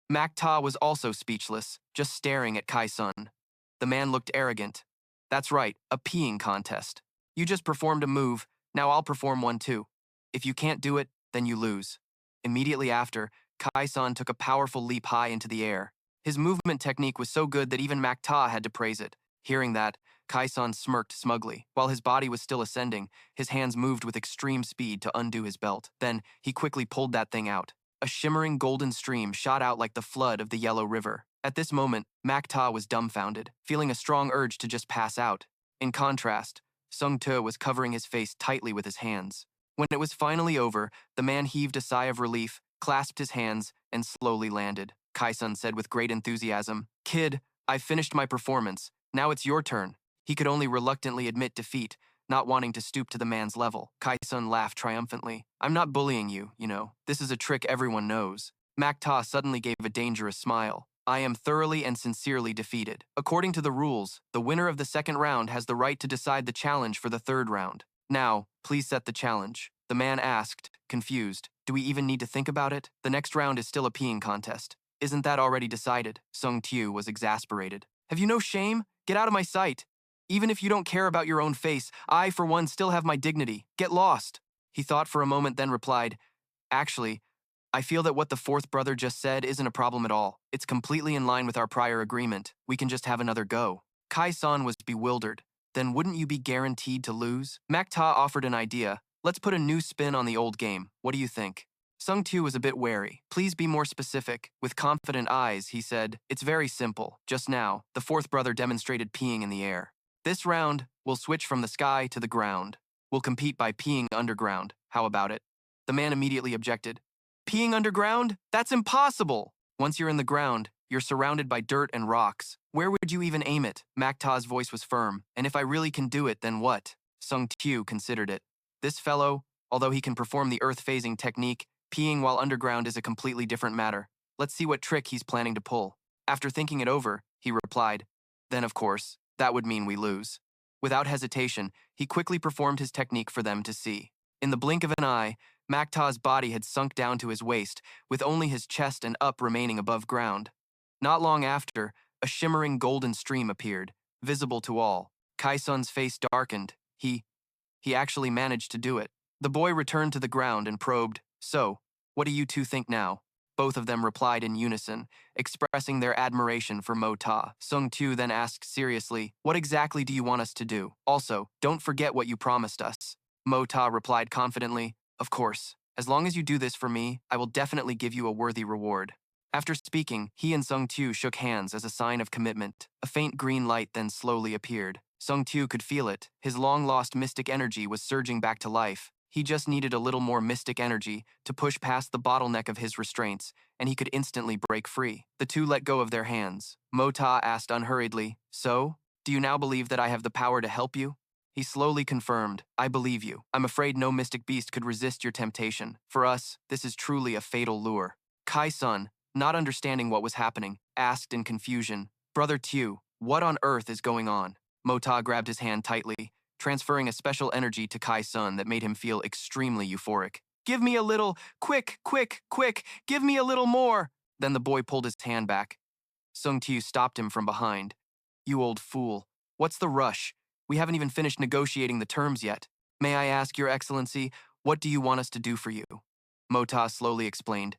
Mak Ta was also speechless, just staring at Kai Sun. The man looked arrogant. "That's right, a peeing contest. You just performed a move, now I'll perform one too. If you can't do it, then you lose." Immediately after, Kai San took a powerful leap high into the air. His movement technique was so good that even Mak Ta had to praise it. Hearing that, Kai San smirked smugly. While his body was still ascending, his hands moved with extreme speed to undo his belt. Then, he quickly pulled that thing out. A shimmering golden stream shot out like the flood of the Yellow River. At this moment, Mak Ta was dumbfounded, feeling a strong urge to just pass out. In contrast, Sung Tu was covering his face tightly with his hands. When it was finally over, the man heaved a sigh of relief, clasped his hands, and slowly landed. Kai-sun said with great enthusiasm, "Kid, I've finished my performance. Now it's your turn." He could only reluctantly admit defeat, not wanting to stoop to the man's level. Kai-sun laughed triumphantly. "I'm not bullying you, you know. This is a trick everyone knows." Mak Ta suddenly gave a dangerous smile. "I am thoroughly and sincerely defeated. According to the rules, the winner of the second round has the right to decide the challenge for the third round. Now, please set the challenge." The man asked, confused, "Do we even need to think about it? The next round is still a peeing contest. Isn't that already decided?" Sung Tu was exasperated. "Have you no shame? Get out of my sight. Even if you don't care about your own face, I, for one, still have my dignity. Get lost." He thought for a moment, then replied, "Actually, I feel that what the fourth brother just said isn't a problem at all. It's completely in line with our prior agreement. We can just have another go." Kai-san was bewildered. "Then wouldn't you be guaranteed to lose?" Mak Ta offered an idea. "Let's put a new spin on the old game. What do you think?" Sung Tu was a bit wary. "Please be more specific." With confident eyes, he said, "It's very simple. Just now, the fourth brother demonstrated peeing in the air. This round, we'll switch from the sky to the ground. We'll compete by peeing underground. How about it?" The man immediately objected. "Peeing underground? That's impossible! Once you're in the ground, you're surrounded by dirt and rocks. Where would you even aim it?" Mak Ta's voice was firm. "And if I really can do it, then what?" Sung Tu considered it. This fellow, although he can perform the earth-phasing technique, peeing while underground is a completely different matter. Let's see what trick he's planning to pull. After thinking it over, he replied, "Then of course, that would mean we lose." Without hesitation, he quickly performed his technique for them to see. In the blink of an eye, Mak Ta's body had sunk down to his waist, with only his chest and up remaining above ground. Not long after, a shimmering golden stream appeared, visible to all. Kai-sun's face darkened. He actually managed to do it. The boy returned to the ground and probed, "So, what do you two think now?" Both of them replied in unison, expressing their admiration for Mo Ta. Sung Tu then asked seriously, "What exactly do you want us to do? Also, don't forget what you promised us." Mo Ta replied confidently, "Of course. As long as you do this for me, I will definitely give you a worthy reward." After speaking, he and Sung Tu shook hands as a sign of commitment. A faint green light then slowly appeared. Sung Tu could feel it. His long-lost mystic energy was surging back to life. He just needed a little more mystic energy to push past the bottleneck of his restraints, and he could instantly break free. The two let go of their hands. Mo Ta asked unhurriedly, "So, do you now believe that I have the power to help you?" He slowly confirmed, "I believe you. I'm afraid no mystic beast could resist your temptation. For us, this is truly a fatal lure." Kai-sun, not understanding what was happening, asked in confusion, "Brother Tu, what on earth is going on?" Mo Ta grabbed his hand tightly, transferring a special energy to Kai-sun that made him feel extremely euphoric. "Give me a little, quick, give me a little more." Then the boy pulled his hand back. Sung Tu stopped him from behind. You old fool. What's the rush? We haven't even finished negotiating the terms yet. May I ask, Your Excellency, what do you want us to do for you? Mota slowly explained.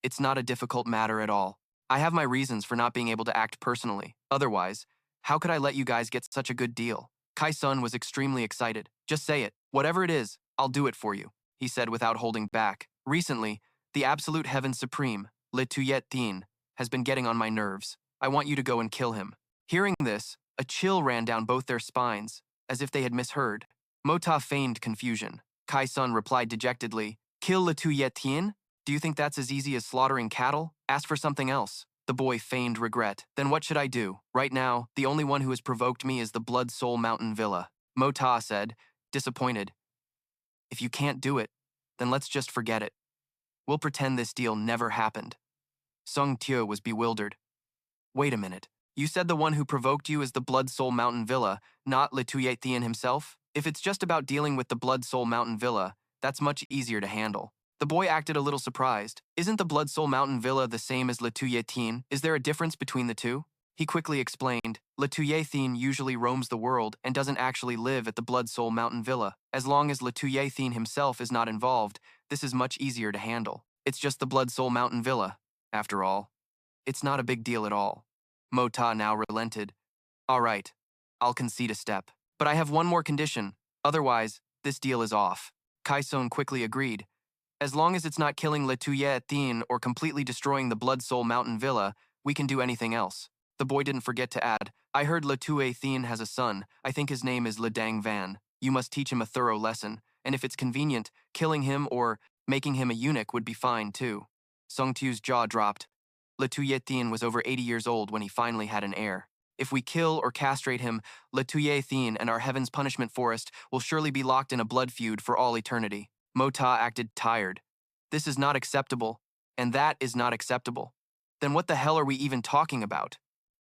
It's not a difficult matter at all. I have my reasons for not being able to act personally. Otherwise, how could I let you guys get such a good deal? Kai-sun was extremely excited. Just say it. Whatever it is, I'll do it for you, he said without holding back. Recently, the absolute heaven supreme, Le Tuyet Din, has been getting on my nerves. I want you to go and kill him. Hearing this, a chill ran down both their spines, as if they had misheard. Mota feigned confusion. Kai-sun replied dejectedly, Kill Le Tuyet Din? Do you think that's as easy as slaughtering cattle? Ask for something else. The boy feigned regret. Then what should I do? Right now, the only one who has provoked me is the Blood Soul Mountain Villa. Mota said, disappointed. If you can't do it, then let's just forget it. We'll pretend this deal never happened. Sung Tio was bewildered. Wait a minute. You said the one who provoked you is the Blood Soul Mountain Villa, not Le Tuyet Thien himself? If it's just about dealing with the Blood Soul Mountain Villa, that's much easier to handle. The boy acted a little surprised. Isn't the Blood Soul Mountain Villa the same as Le Tuyet Thien? Is there a difference between the two? He quickly explained, Le Tuyet Thien usually roams the world and doesn't actually live at the Blood Soul Mountain Villa. As long as Le Tuyet Thien himself is not involved, this is much easier to handle. It's just the Blood Soul Mountain Villa. After all, it's not a big deal at all. Mota now relented. All right, I'll concede a step. But I have one more condition. Otherwise, this deal is off. Kai-sun quickly agreed. As long as it's not killing Le Tuyet Thien or completely destroying the Blood Soul Mountain Villa, we can do anything else. The boy didn't forget to add, I heard Le Tuyet Thien has a son. I think his name is Le Dang Van. You must teach him a thorough lesson, and if it's convenient, killing him or making him a eunuch would be fine too. Sung Tu's jaw dropped. Le Tuyet Thien was over 80 years old when he finally had an heir. If we kill or castrate him, Le Tuyet Thien and our Heaven's Punishment Forest will surely be locked in a blood feud for all eternity. Mota acted tired. This is not acceptable, and that is not acceptable. Then what the hell are we even talking about?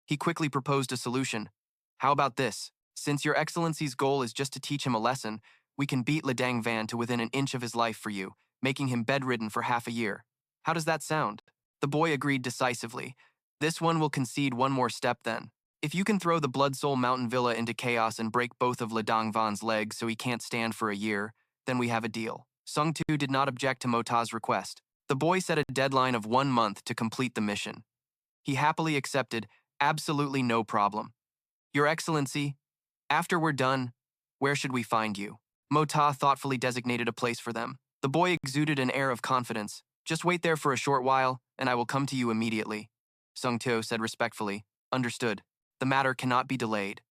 He quickly proposed a solution. How about this? Since Your Excellency's goal is just to teach him a lesson, we can beat Le Dang Van to within an inch of his life for you, making him bedridden for half a year. How does that sound? The boy agreed decisively. This one will concede one more step then. If you can throw the Blood Soul Mountain Villa into chaos and break both of Le Dang Van's legs so he can't stand for a year, then we have a deal. Sung Tu did not object to Mota's request. The boy set a deadline of 1 month to complete the mission. He happily accepted, absolutely no problem. Your Excellency, after we're done, where should we find you? Mota thoughtfully designated a place for them. The boy exuded an air of confidence. Just wait there for a short while, and I will come to you immediately. Sung Teo said respectfully, Understood. The matter cannot be delayed.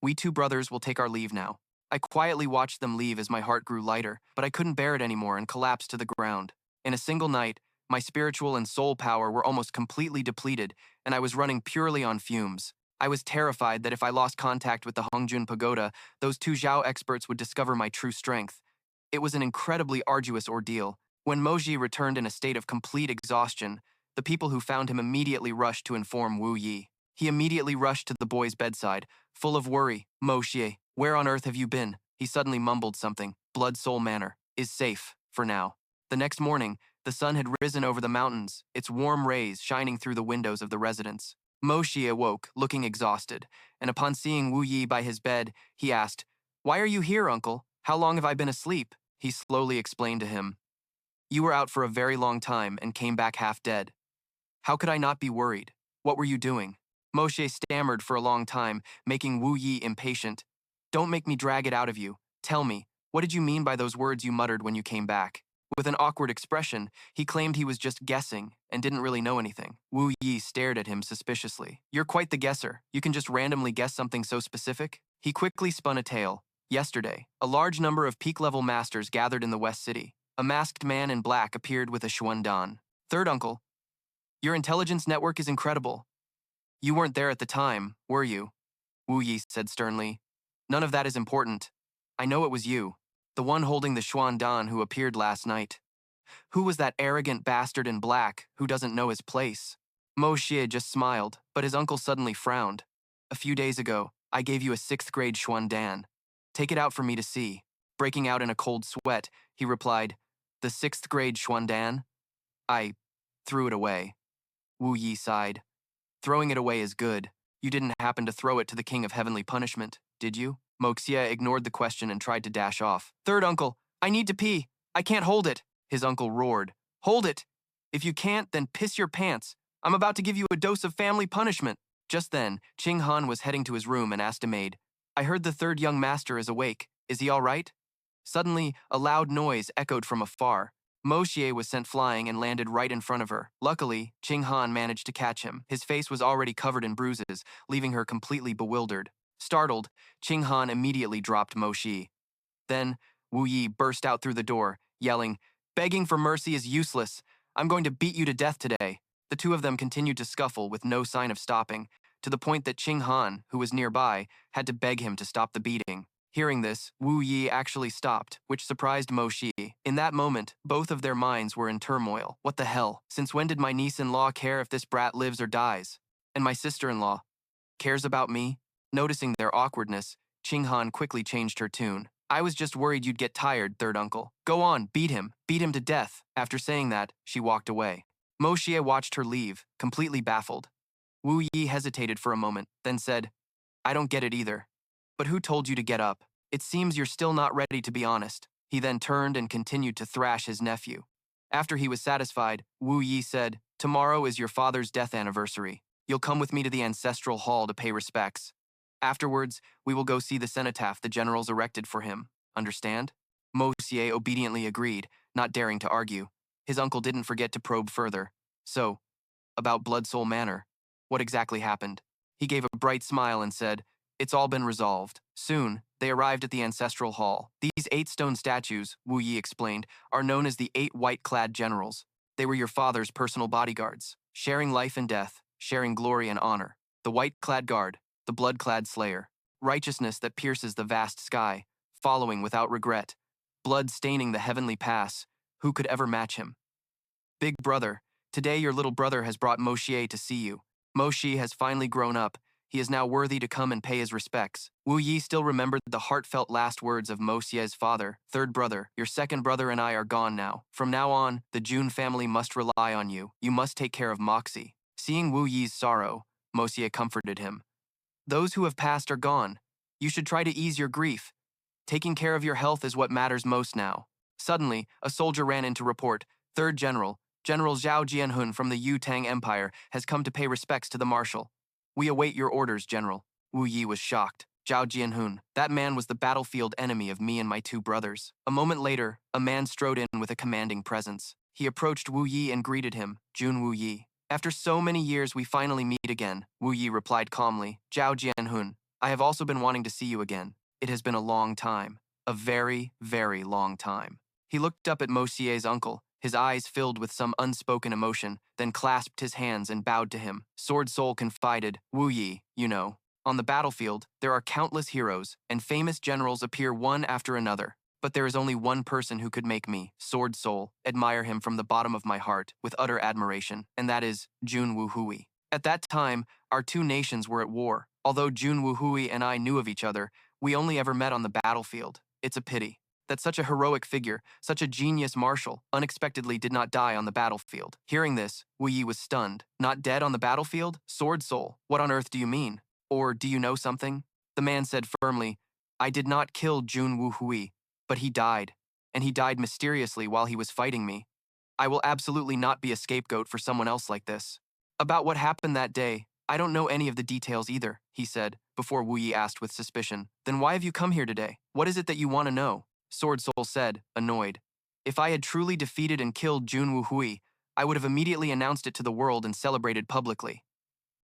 We two brothers will take our leave now. I quietly watched them leave as my heart grew lighter, but I couldn't bear it anymore and collapsed to the ground. In a single night, my spiritual and soul power were almost completely depleted, and I was running purely on fumes. I was terrified that if I lost contact with the Hongjun Pagoda, those two Zhao experts would discover my true strength. It was an incredibly arduous ordeal. When Moji returned in a state of complete exhaustion, the people who found him immediately rushed to inform Wu Yi. He immediately rushed to the boy's bedside, full of worry. Moxie, where on earth have you been? He suddenly mumbled something. Blood Soul Manor is safe, for now. The next morning, the sun had risen over the mountains, its warm rays shining through the windows of the residence. Moxie awoke, looking exhausted, and upon seeing Wu Yi by his bed, he asked, Why are you here, uncle? How long have I been asleep? He slowly explained to him. You were out for a very long time and came back half dead. How could I not be worried? What were you doing? Moshe stammered for a long time, making Wu Yi impatient. Don't make me drag it out of you. Tell me, what did you mean by those words you muttered when you came back? With an awkward expression, he claimed he was just guessing and didn't really know anything. Wu Yi stared at him suspiciously. You're quite the guesser. You can just randomly guess something so specific? He quickly spun a tale. Yesterday, a large number of peak-level masters gathered in the West City. A masked man in black appeared with a Xuan Dan. Third Uncle, your intelligence network is incredible. You weren't there at the time, were you? Wu Yi said sternly. None of that is important. I know it was you, the one holding the Xuan Dan who appeared last night. Who was that arrogant bastard in black who doesn't know his place? Mo Xie just smiled, but his uncle suddenly frowned. A few days ago, I gave you a 6th grade Xuan Dan. Take it out for me to see. Breaking out in a cold sweat, he replied, The 6th grade Xuan Dan? I threw it away. Wu Yi sighed. Throwing it away is good. You didn't happen to throw it to the king of heavenly punishment, did you? Moxie ignored the question and tried to dash off. Third uncle, I need to pee. I can't hold it. His uncle roared. Hold it. If you can't, then piss your pants. I'm about to give you a dose of family punishment. Just then, Ching Han was heading to his room and asked a maid, I heard the third young master is awake. Is he all right? Suddenly, a loud noise echoed from afar. Moxie was sent flying and landed right in front of her. Luckily, Ching Han managed to catch him. His face was already covered in bruises, leaving her completely bewildered. Startled, Ching Han immediately dropped Moxie. Then, Wuyi burst out through the door, yelling, Begging for mercy is useless. I'm going to beat you to death today. The two of them continued to scuffle with no sign of stopping, to the point that Ching Han, who was nearby, had to beg him to stop the beating. Hearing this, Wu Yi actually stopped, which surprised Mo Shi. In that moment, both of their minds were in turmoil. What the hell? Since when did my niece-in-law care if this brat lives or dies? And my sister-in-law cares about me? Noticing their awkwardness, Ching Han quickly changed her tune. I was just worried you'd get tired, third uncle. Go on, beat him to death. After saying that, she walked away. Mo Xie watched her leave, completely baffled. Wu Yi hesitated for a moment, then said, I don't get it either. But who told you to get up? It seems you're still not ready to be honest. He then turned and continued to thrash his nephew. After he was satisfied, Wu Yi said, Tomorrow is your father's death anniversary. You'll come with me to the ancestral hall to pay respects. Afterwards, we will go see the cenotaph the generals erected for him. Understand? Mo Xie obediently agreed, not daring to argue. His uncle didn't forget to probe further. So, about Blood Soul Manor, what exactly happened? He gave a bright smile and said, It's all been resolved. Soon, they arrived at the ancestral hall. These 8 stone statues, Wu Yi explained, are known as the 8 white-clad generals. They were your father's personal bodyguards, sharing life and death, sharing glory and honor. The white-clad guard, the blood-clad slayer, righteousness that pierces the vast sky, following without regret, blood staining the heavenly pass. Who could ever match him? Big brother, today your little brother has brought Mo Xie to see you. Mo Xie has finally grown up. He is now worthy to come and pay his respects. Wu Yi still remembered the heartfelt last words of Mo Xie's father. Third brother, your second brother and I are gone now. From now on, the Jun family must rely on you. You must take care of Moxie. Seeing Wu Yi's sorrow, Mo Xie comforted him. Those who have passed are gone. You should try to ease your grief. Taking care of your health is what matters most now. Suddenly, a soldier ran in to report, Third General, General Zhao Jianhun from the Yu-Tang Empire has come to pay respects to the marshal. We await your orders, General. Wu Yi was shocked. Zhao Jianhun, that man was the battlefield enemy of me and my 2 brothers. A moment later, a man strode in with a commanding presence. He approached Wu Yi and greeted him, Jun Wuyi. After so many years, we finally meet again, Wu Yi replied calmly. Zhao Jianhun, I have also been wanting to see you again. It has been a long time. A very, very long time. He looked up at Mo Xie's uncle, his eyes filled with some unspoken emotion, then clasped his hands and bowed to him. Sword Soul confided, Wu Yi, you know, on the battlefield, there are countless heroes, and famous generals appear one after another. But there is only one person who could make me, Sword Soul, admire him from the bottom of my heart with utter admiration, and that is Jun Wuyi. At that time, our 2 nations were at war. Although Jun Wuyi and I knew of each other, we only ever met on the battlefield. It's a pity that such a heroic figure, such a genius marshal, unexpectedly did not die on the battlefield. Hearing this, Wu Yi was stunned. Not dead on the battlefield? Sword Soul, what on earth do you mean? Or do you know something? The man said firmly, I did not kill Jun Wuyi, but he died, and he died mysteriously while he was fighting me. I will absolutely not be a scapegoat for someone else like this. About what happened that day, I don't know any of the details either, he said, before Wu Yi asked with suspicion. Then why have you come here today? What is it that you want to know? Sword Soul said, annoyed. If I had truly defeated and killed Jun Wuyi, I would have immediately announced it to the world and celebrated publicly.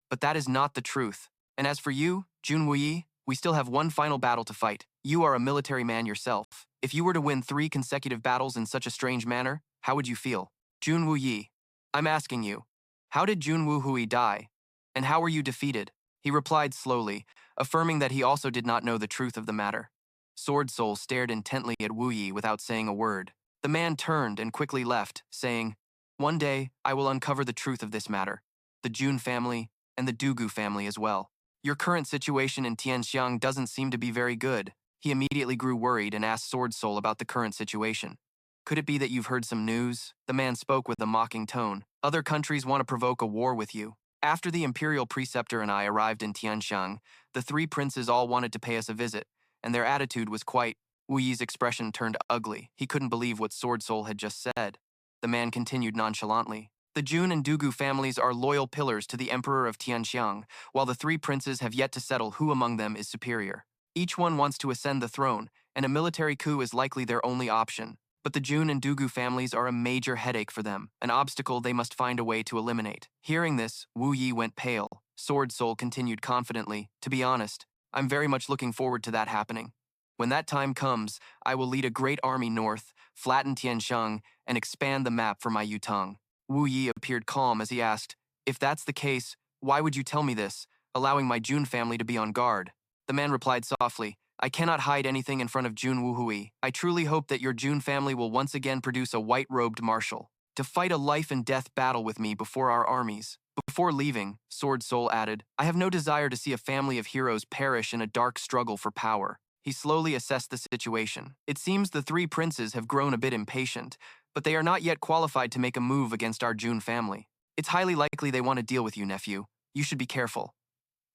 But that is not the truth. And as for you, Jun Wuyi, we still have one final battle to fight. You are a military man yourself. If you were to win 3 consecutive battles in such a strange manner, how would you feel? Jun Wuyi, I'm asking you, how did Jun Wuyi die? And how were you defeated? He replied slowly, affirming that he also did not know the truth of the matter. Sword Soul stared intently at Wu Yi without saying a word. The man turned and quickly left, saying, One day, I will uncover the truth of this matter, the Jun family, and the Dugu family as well. Your current situation in Tianxiang doesn't seem to be very good. He immediately grew worried and asked Sword Soul about the current situation. Could it be that you've heard some news? The man spoke with a mocking tone. Other countries want to provoke a war with you. After the imperial preceptor and I arrived in Tianxiang, the three princes all wanted to pay us a visit, and their attitude was quite. Wuyi's expression turned ugly. He couldn't believe what Sword Soul had just said. The man continued nonchalantly. The Jun and Dugu families are loyal pillars to the Emperor of Tianxiang, while the three princes have yet to settle who among them is superior. Each one wants to ascend the throne, and a military coup is likely their only option. But the Jun and Dugu families are a major headache for them, an obstacle they must find a way to eliminate. Hearing this, Wu Yi went pale. Sword Soul continued confidently, "To be honest, I'm very much looking forward to that happening. When that time comes, I will lead a great army north, flatten Tianxiang, and expand the map for my Yutang." Wu Yi appeared calm as he asked, "If that's the case, why would you tell me this, allowing my Jun family to be on guard?" The man replied softly, "I cannot hide anything in front of Jun Wuyi. I truly hope that your Jun family will once again produce a white-robed marshal to fight a life-and-death battle with me before our armies." Before leaving, Sword Soul added, "I have no desire to see a family of heroes perish in a dark struggle for power." He slowly assessed the situation. It seems the three princes have grown a bit impatient, but they are not yet qualified to make a move against our Jun family. It's highly likely they want to deal with you, nephew. You should be careful.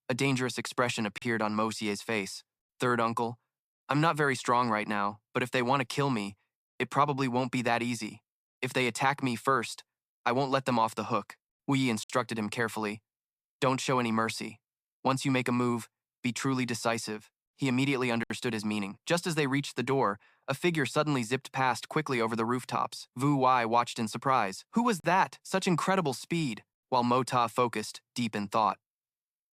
A dangerous expression appeared on Mosier's face. "Third uncle, I'm not very strong right now, but if they want to kill me, it probably won't be that easy. If they attack me first, I won't let them off the hook." Wuyi instructed him carefully. "Don't show any mercy. Once you make a move, be truly decisive." He immediately understood his meaning. Just as they reached the door, a figure suddenly zipped past quickly over the rooftops. Wu Wei watched in surprise. Who was that? Such incredible speed! While Mota focused, deep in thought.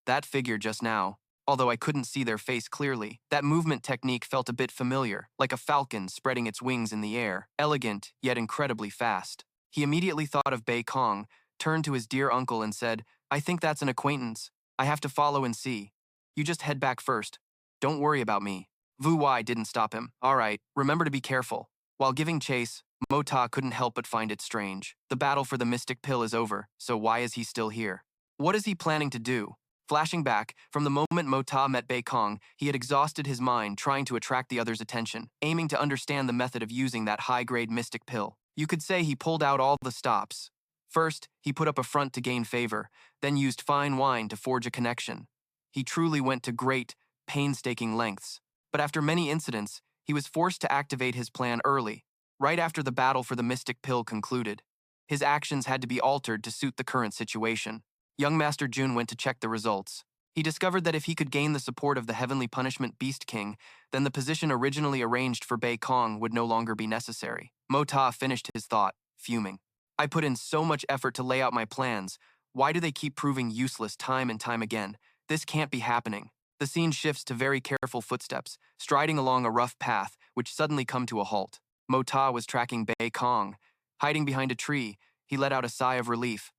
That figure just now, although I couldn't see their face clearly, that movement technique felt a bit familiar, like a falcon spreading its wings in the air, elegant, yet incredibly fast. He immediately thought of Bei Kong, turned to his dear uncle and said, "I think that's an acquaintance. I have to follow and see. You just head back first. Don't worry about me." Wu Wei didn't stop him. "All right, remember to be careful." While giving chase, Mota couldn't help but find it strange. The battle for the mystic pill is over, so why is he still here? What is he planning to do? Flashing back, from the moment Mota met Bei Kong, he had exhausted his mind trying to attract the other's attention, aiming to understand the method of using that high-grade mystic pill. You could say he pulled out all the stops. First, he put up a front to gain favor, then used fine wine to forge a connection. He truly went to great, painstaking lengths. But after many incidents, he was forced to activate his plan early, right after the battle for the mystic pill concluded. His actions had to be altered to suit the current situation. Young Master Jun went to check the results. He discovered that if he could gain the support of the Heavenly Punishment Beast King, then the position originally arranged for Bei Kong would no longer be necessary. Mota finished his thought, fuming. "I put in so much effort to lay out my plans. Why do they keep proving useless time and time again? This can't be happening." The scene shifts to very careful footsteps, striding along a rough path, which suddenly come to a halt. Mota was tracking Bei Kong. Hiding behind a tree, he let out a sigh of relief.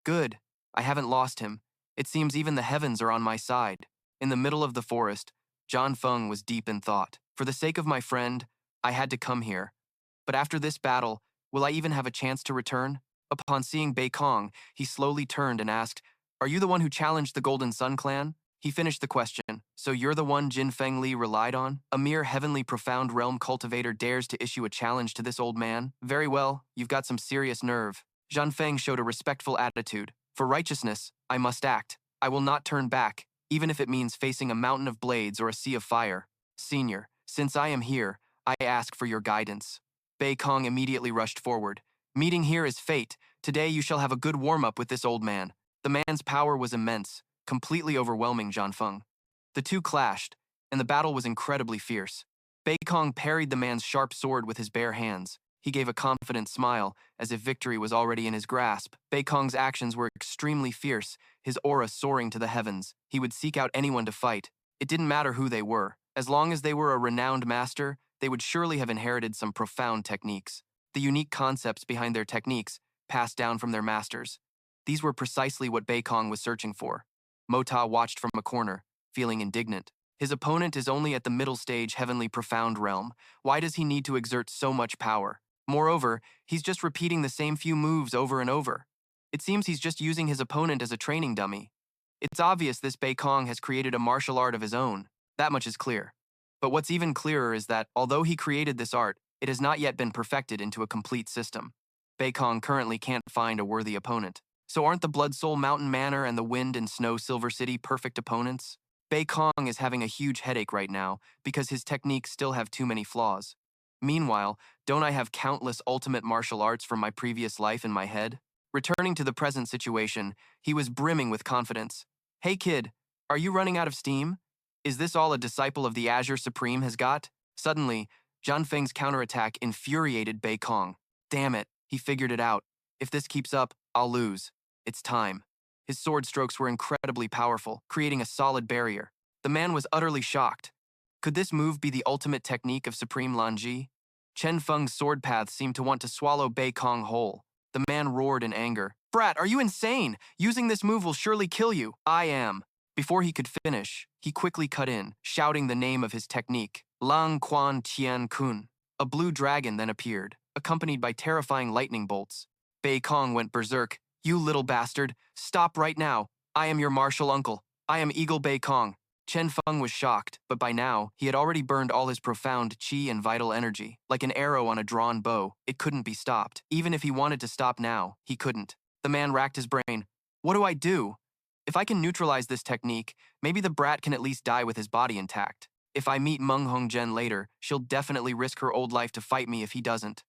"Good. I haven't lost him. It seems even the heavens are on my side." In the middle of the forest, John Feng was deep in thought. "For the sake of my friend, I had to come here. But after this battle, will I even have a chance to return?" Upon seeing Bei Kong, he slowly turned and asked, "Are you the one who challenged the Golden Sun clan?" He finished the question, "So you're the one Jin Feng Li relied on? A mere heavenly profound realm cultivator dares to issue a challenge to this old man? Very well, you've got some serious nerve." Zhan Feng showed a respectful attitude. "For righteousness, I must act. I will not turn back, even if it means facing a mountain of blades or a sea of fire. Senior, since I am here, I ask for your guidance." Bei Kong immediately rushed forward. "Meeting here is fate. Today you shall have a good warm-up with this old man." The man's power was immense, completely overwhelming Zhan Feng. The two clashed, and the battle was incredibly fierce. Bei Kong parried the man's sharp sword with his bare hands. He gave a confident smile, as if victory was already in his grasp. Bei Kong's actions were extremely fierce, his aura soaring to the heavens. He would seek out anyone to fight. It didn't matter who they were. As long as they were a renowned master, they would surely have inherited some profound techniques. The unique concepts behind their techniques, passed down from their masters. These were precisely what Bei Kong was searching for. Mota watched from a corner, feeling indignant. His opponent is only at the middle stage heavenly profound realm. Why does he need to exert so much power? Moreover, he's just repeating the same few moves over and over. It seems he's just using his opponent as a training dummy. It's obvious this Bei Kong has created a martial art of his own. That much is clear. But what's even clearer is that, although he created this art, it has not yet been perfected into a complete system. Bei Kong currently can't find a worthy opponent. So aren't the Blood Soul Mountain Manor and the Wind and Snow Silver City perfect opponents? Bei Kong is having a huge headache right now because his techniques still have too many flaws. Meanwhile, don't I have countless ultimate martial arts from my previous life in my head? Returning to the present situation, he was brimming with confidence. Hey kid, are you running out of steam? Is this all a disciple of the Azure Supreme has got? Suddenly, Zhan Feng's counterattack infuriated Bei Kong. Damn it, he figured it out. If this keeps up, I'll lose. It's time. His sword strokes were incredibly powerful, creating a solid barrier. The man was utterly shocked. Could this move be the ultimate technique of Supreme Lanji? Chen Feng's sword path seemed to want to swallow Bei Kong whole. The man roared in anger. Brat, are you insane? Using this move will surely kill you. I am. Before he could finish, he quickly cut in, shouting the name of his technique. Lang Quan Tian Kun. A blue dragon then appeared, accompanied by terrifying lightning bolts. Bei Kong went berserk. You little bastard, stop right now. I am your martial uncle. I am Eagle Bei Kong. Chen Feng was shocked, but by now, he had already burned all his profound qi and vital energy. Like an arrow on a drawn bow, it couldn't be stopped. Even if he wanted to stop now, he couldn't. The man racked his brain. What do I do? If I can neutralize this technique, maybe the brat can at least die with his body intact. If I meet Meng Hongzhen later, she'll definitely risk her old life to fight me if he doesn't.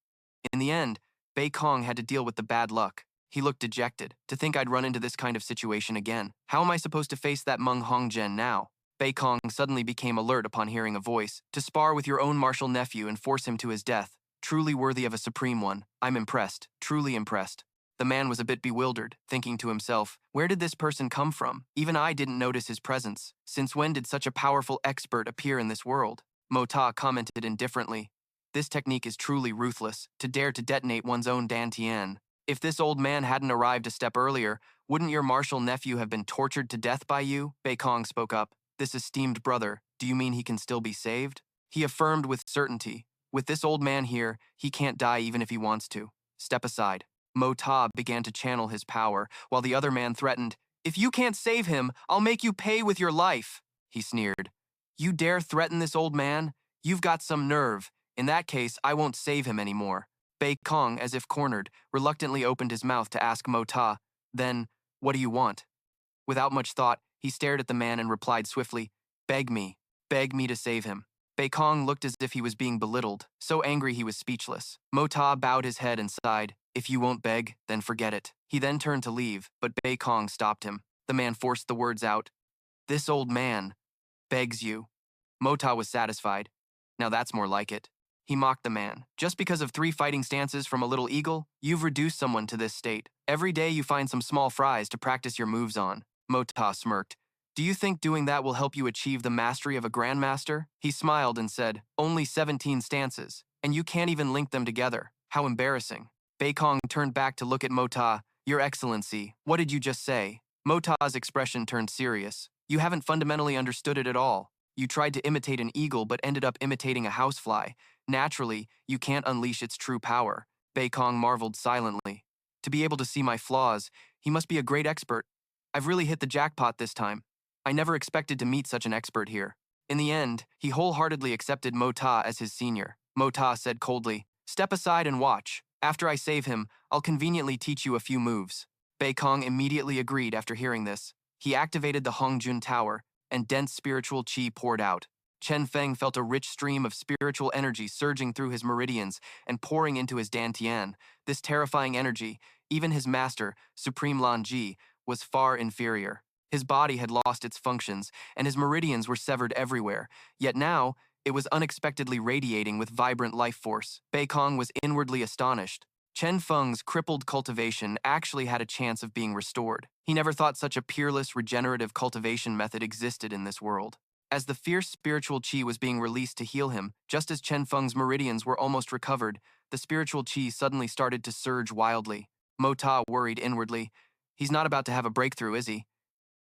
In the end, Bei Kong had to deal with the bad luck. He looked dejected. To think I'd run into this kind of situation again. How am I supposed to face that Meng Hongzhen now? Bei Kong suddenly became alert upon hearing a voice. To spar with your own martial nephew and force him to his death. Truly worthy of a supreme one. I'm impressed. Truly impressed. The man was a bit bewildered, thinking to himself, where did this person come from? Even I didn't notice his presence. Since when did such a powerful expert appear in this world? Mo Ta commented indifferently. This technique is truly ruthless, to dare to detonate one's own Dantian. If this old man hadn't arrived a step earlier, wouldn't your martial nephew have been tortured to death by you? Bei Kong spoke up. This esteemed brother, do you mean he can still be saved? He affirmed with certainty. With this old man here, he can't die even if he wants to. Step aside. Mo Ta began to channel his power, while the other man threatened, if you can't save him, I'll make you pay with your life. He sneered. You dare threaten this old man? You've got some nerve. In that case, I won't save him anymore. Bei Kong, as if cornered, reluctantly opened his mouth to ask Mo Ta, then, what do you want? Without much thought, he stared at the man and replied swiftly, beg me to save him. Bei Kong looked as if he was being belittled, so angry he was speechless. Mo Ta bowed his head and sighed, if you won't beg, then forget it. He then turned to leave, but Bei Kong stopped him. The man forced the words out, this old man begs you. Mo Ta was satisfied. Now that's more like it. He mocked the man. Just because of 3 fighting stances from a little eagle, you've reduced someone to this state. Every day you find some small fries to practice your moves on. Mo Ta smirked. Do you think doing that will help you achieve the mastery of a grandmaster? He smiled and said, only 17 stances, and you can't even link them together. How embarrassing. Bei Kong turned back to look at Mo Ta. Your Excellency, what did you just say? Mo Ta's expression turned serious. You haven't fundamentally understood it at all. You tried to imitate an eagle but ended up imitating a housefly. Naturally, you can't unleash its true power. Bei Kong marveled silently. To be able to see my flaws, he must be a great expert. I've really hit the jackpot this time. I never expected to meet such an expert here. In the end, he wholeheartedly accepted Mo Ta as his senior. Mo Ta said coldly, step aside and watch. After I save him, I'll conveniently teach you a few moves. Bei Kong immediately agreed after hearing this. He activated the Hongjun Tower, and dense spiritual qi poured out. Chen Feng felt a rich stream of spiritual energy surging through his meridians and pouring into his dantian. This terrifying energy, even his master, Supreme Lanji, was far inferior. His body had lost its functions, and his meridians were severed everywhere. Yet now, it was unexpectedly radiating with vibrant life force. Bei Kong was inwardly astonished. Chen Feng's crippled cultivation actually had a chance of being restored. He never thought such a peerless, regenerative cultivation method existed in this world. As the fierce spiritual qi was being released to heal him, just as Chen Feng's meridians were almost recovered, the spiritual qi suddenly started to surge wildly. Mo Ta worried inwardly. He's not about to have a breakthrough, is he?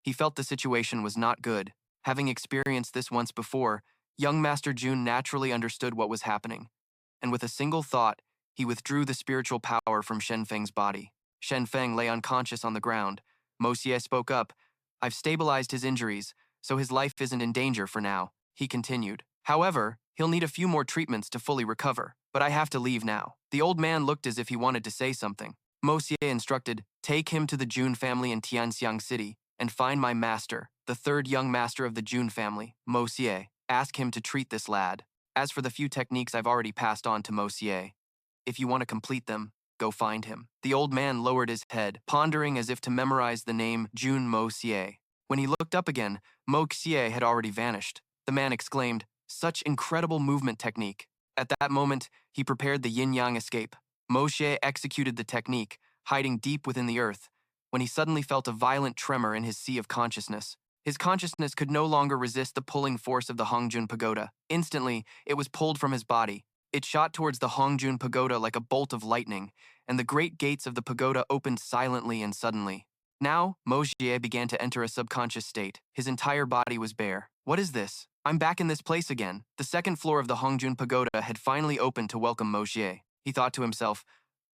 He felt the situation was not good. Having experienced this once before, young Master Jun naturally understood what was happening. And with a single thought, he withdrew the spiritual power from Shen Feng's body. Shen Feng lay unconscious on the ground. Moxie spoke up. I've stabilized his injuries, so his life isn't in danger for now, he continued. However, he'll need a few more treatments to fully recover, but I have to leave now. The old man looked as if he wanted to say something. Moxie instructed, "Take him to the Jun family in Tianxiang City and find my master, the third young master of the Jun family, Moxie. Ask him to treat this lad. As for the few techniques I've already passed on to Moxie, if you want to complete them, go find him." The old man lowered his head, pondering as if to memorize the name Jun Moxie. When he looked up again, Moxie had already vanished. The man exclaimed, "Such incredible movement technique." At that moment, he prepared the yin-yang escape. Moxie executed the technique, hiding deep within the earth, when he suddenly felt a violent tremor in his sea of consciousness. His consciousness could no longer resist the pulling force of the Hongjun Pagoda. Instantly, it was pulled from his body. It shot towards the Hongjun Pagoda like a bolt of lightning, and the great gates of the pagoda opened silently and suddenly. Now, Moxie began to enter a subconscious state. His entire body was bare. What is this? I'm back in this place again. The second floor of the Hongjun Pagoda had finally opened to welcome Moxie. He thought to himself,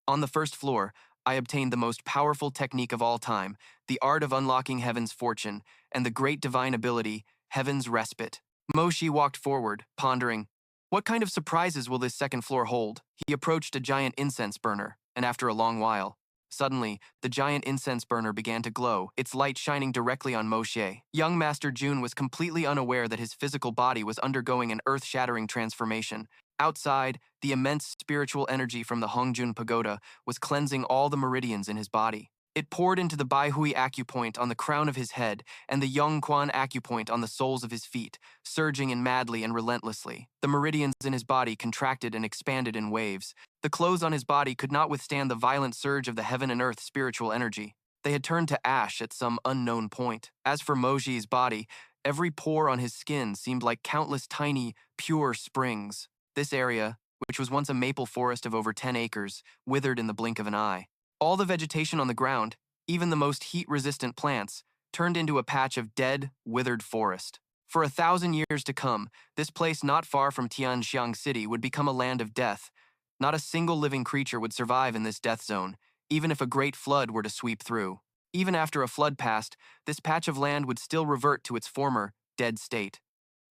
on the first floor, I obtained the most powerful technique of all time, the art of unlocking heaven's fortune, and the great divine ability, heaven's respite. Moxie walked forward, pondering, what kind of surprises will this second floor hold? He approached a giant incense burner, and after a long while, suddenly, the giant incense burner began to glow, its light shining directly on Moxie. Young Master Jun was completely unaware that his physical body was undergoing an earth-shattering transformation. Outside, the immense spiritual energy from the Hongjun Pagoda was cleansing all the meridians in his body. It poured into the Baihui acupoint on the crown of his head and the Yongquan acupoint on the soles of his feet, surging in madly and relentlessly. The meridians in his body contracted and expanded in waves. The clothes on his body could not withstand the violent surge of the heaven and earth spiritual energy. They had turned to ash at some unknown point. As for Moxie's body, every pore on his skin seemed like countless tiny, pure springs. This area, which was once a maple forest of over 10 acres, withered in the blink of an eye. All the vegetation on the ground, even the most heat-resistant plants, turned into a patch of dead, withered forest. For 1,000 years to come, this place not far from Tianxiang City would become a land of death. Not a single living creature would survive in this death zone, even if a great flood were to sweep through. Even after a flood passed, this patch of land would still revert to its former, dead state.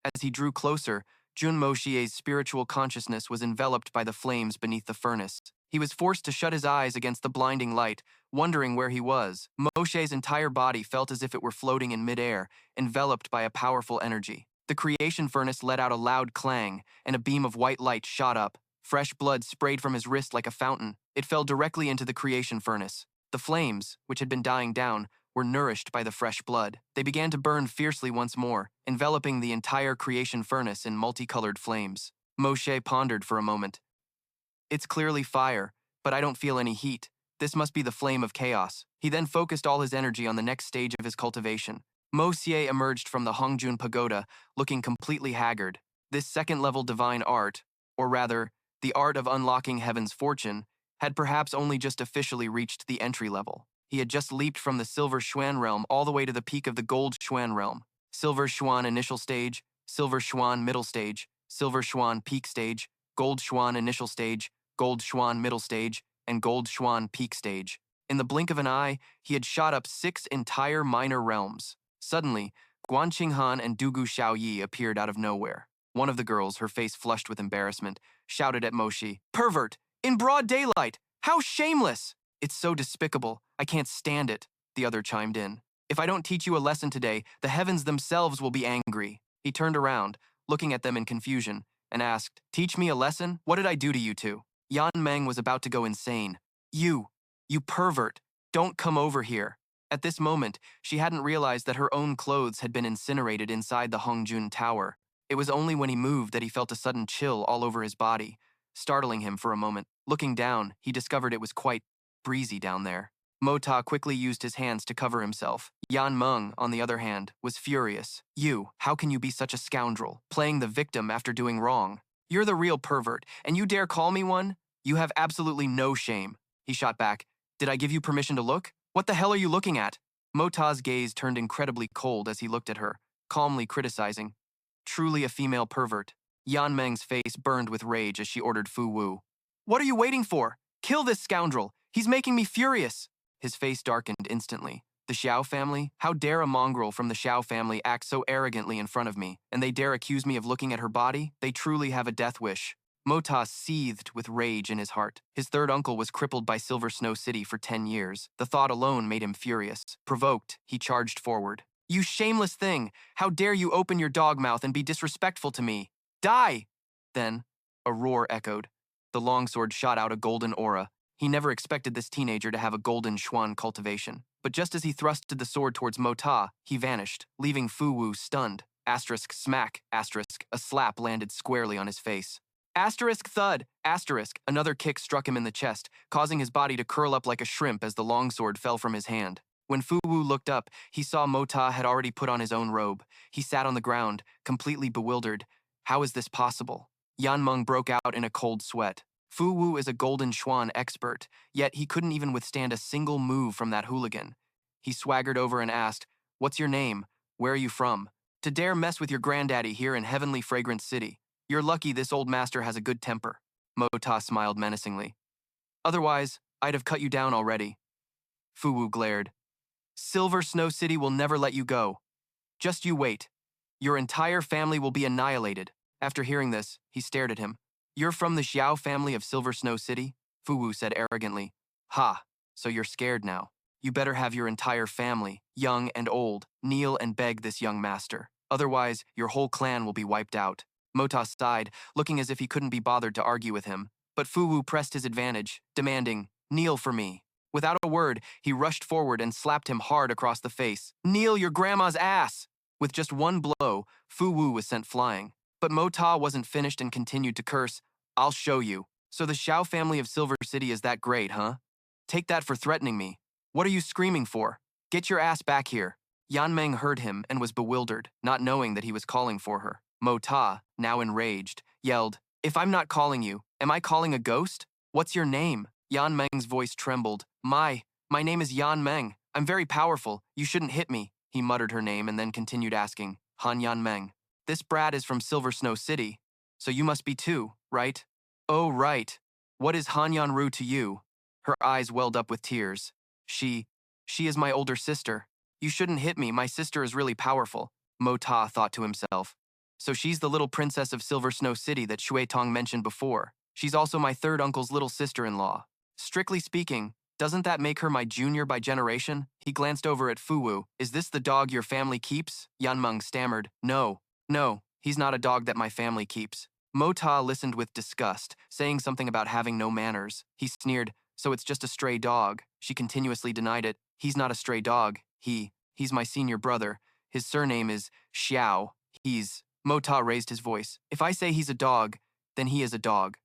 As he drew closer, Jun Moxie's spiritual consciousness was enveloped by the flames beneath the furnace. He was forced to shut his eyes against the blinding light, wondering where he was. Moxie's entire body felt as if it were floating in midair, enveloped by a powerful energy. The creation furnace let out a loud clang, and a beam of white light shot up. Fresh blood sprayed from his wrist like a fountain. It fell directly into the creation furnace. The flames, which had been dying down, were nourished by the fresh blood. They began to burn fiercely once more, enveloping the entire creation furnace in multicolored flames. Moxie pondered for a moment. It's clearly fire, but I don't feel any heat. This must be the flame of chaos. He then focused all his energy on the next stage of his cultivation. Moxie emerged from the Hongjun Pagoda, looking completely haggard. This second-level divine art, or rather, the art of unlocking heaven's fortune, had perhaps only just officially reached the entry level. He had just leaped from the Silver Xuan realm all the way to the peak of the Gold Xuan realm. Silver Xuan initial stage, Silver Xuan middle stage, Silver Xuan peak stage, Gold Xuan initial stage, Gold Xuan middle stage, and Gold Xuan peak stage. In the blink of an eye, he had shot up 6 entire minor realms. Suddenly, Guan Qinghan and Dugu Xiaoyi appeared out of nowhere. One of the girls, her face flushed with embarrassment, shouted at Moxie, "Pervert! In broad daylight! How shameless!" "It's so despicable. I can't stand it," the other chimed in. "If I don't teach you a lesson today, the heavens themselves will be angry." He turned around, looking at them in confusion, and asked, "Teach me a lesson? What did I do to you two?" Yan Meng was about to go insane. You pervert, don't come over here." At this moment, she hadn't realized that her own clothes had been incinerated inside the Hongjun Tower. It was only when he moved that he felt a sudden chill all over his body, startling him for a moment. Looking down, he discovered it was quite breezy down there. Mota quickly used his hands to cover himself. Yan Meng, on the other hand, was furious. How can you be such a scoundrel, playing the victim after doing wrong? You're the real pervert, and you dare call me one? You have absolutely no shame." He shot back. "Did I give you permission to look? What the hell are you looking at?" Mota's gaze turned incredibly cold as he looked at her, calmly criticizing. Truly a female pervert. Yan Meng's face burned with rage as she ordered Fu Wu. "What are you waiting for? Kill this scoundrel! He's making me furious!" His face darkened instantly. "The Xiao family? How dare a mongrel from the Xiao family act so arrogantly in front of me? And they dare accuse me of looking at her body? They truly have a death wish." Mota seethed with rage in his heart. His third uncle was crippled by Silver Snow City for 10 years. The thought alone made him furious. Provoked, he charged forward. "You shameless thing! How dare you open your dog mouth and be disrespectful to me? Die!" Then, a roar echoed. The longsword shot out a golden aura. He never expected this teenager to have a golden Xuan cultivation. But just as he thrusted the sword towards Mota, he vanished, leaving Fu Wu stunned. Asterisk smack, asterisk, a slap landed squarely on his face. Asterisk thud, asterisk, another kick struck him in the chest, causing his body to curl up like a shrimp as the longsword fell from his hand. When Fu Wu looked up, he saw Mota had already put on his own robe. He sat on the ground, completely bewildered. How is this possible? Yan Meng broke out in a cold sweat. Fu Wu is a golden Xuan expert, yet he couldn't even withstand a single move from that hooligan. He swaggered over and asked, "What's your name? Where are you from? To dare mess with your granddaddy here in Heavenly Fragrant City. You're lucky this old master has a good temper." Mota smiled menacingly. "Otherwise, I'd have cut you down already." Fu Wu glared. "Silver Snow City will never let you go. Just you wait. Your entire family will be annihilated." After hearing this, he stared at him. "You're from the Xiao family of Silver Snow City?" Fu Wu said arrogantly. "Ha, so you're scared now. You better have your entire family, young and old, kneel and beg this young master. Otherwise, your whole clan will be wiped out." Mota sighed, looking as if he couldn't be bothered to argue with him. But Fu Wu pressed his advantage, demanding, "Kneel for me." Without a word, he rushed forward and slapped him hard across the face. "Kneel your grandma's ass!" With just one blow, Fu Wu was sent flying. But Mota wasn't finished and continued to curse. "I'll show you. So the Xiao family of Silver City is that great, huh? Take that for threatening me. What are you screaming for? Get your ass back here." Yan Meng heard him and was bewildered, not knowing that he was calling for her. Mota, now enraged, yelled, "If I'm not calling you, am I calling a ghost? What's your name?" Yan Meng's voice trembled. My name is Yan Meng. I'm very powerful. You shouldn't hit me." He muttered her name and then continued asking, "Han Yan Meng. This brat is from Silver Snow City, so you must be too, right?" "Oh, right. What is Han Yan Ru to you?" Her eyes welled up with tears. She is my older sister. You shouldn't hit me, my sister is really powerful," Mota thought to himself. "So she's the little princess of Silver Snow City that Shui Tong mentioned before. She's also my third uncle's little sister-in-law. Strictly speaking, doesn't that make her my junior by generation?" He glanced over at Fu Wu. "Is this the dog your family keeps?" Yan Meng stammered. No, he's not a dog that my family keeps." Mota listened with disgust, saying something about having no manners. He sneered, "So it's just a stray dog." She continuously denied it. "He's not a stray dog. He's my senior brother. His surname is Xiao. Mota raised his voice. "If I say he's a dog, then he is a dog.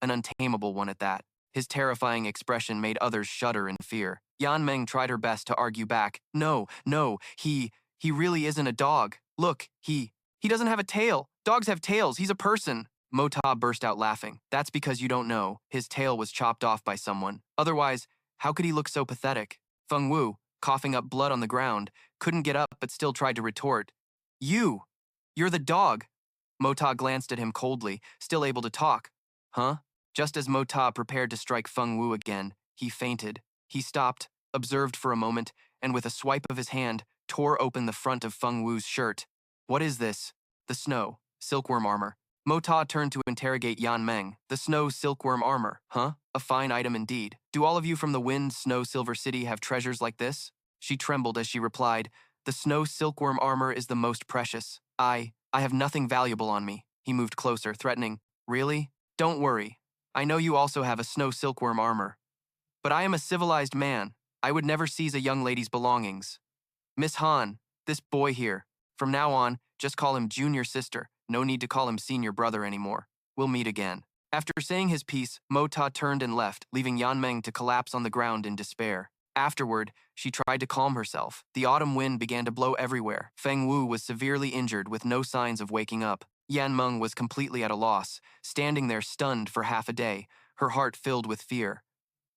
An untamable one at that." His terrifying expression made others shudder in fear. Yan Meng tried her best to argue back. No, he really isn't a dog. Look, he doesn't have a tail. Dogs have tails. He's a person." Mota burst out laughing. "That's because you don't know. His tail was chopped off by someone. Otherwise, how could he look so pathetic?" Feng Wu, coughing up blood on the ground, couldn't get up but still tried to retort. You're the dog." Mota glanced at him coldly, still able to talk. "Huh?" Just as Mota prepared to strike Feng Wu again, he fainted. He stopped, observed for a moment, and with a swipe of his hand, tore open the front of Feng Wu's shirt. "What is this?" "The snow, silkworm armor." Mota turned to interrogate Yan Meng. "The snow silkworm armor, huh? A fine item indeed. Do all of you from the Wind Snow Silver City have treasures like this?" She trembled as she replied, "The snow silkworm armor is the most precious. I have nothing valuable on me." He moved closer, threatening, "Really? Don't worry. I know you also have a snow silkworm armor. But I am a civilized man. I would never seize a young lady's belongings. Miss Han, this boy here, from now on, just call him junior sister. No need to call him senior brother anymore. We'll meet again." After saying his piece, Mota turned and left, leaving Yan Meng to collapse on the ground in despair. Afterward, she tried to calm herself. The autumn wind began to blow everywhere. Feng Wu was severely injured with no signs of waking up. Yan Meng was completely at a loss, standing there stunned for half a day, her heart filled with fear.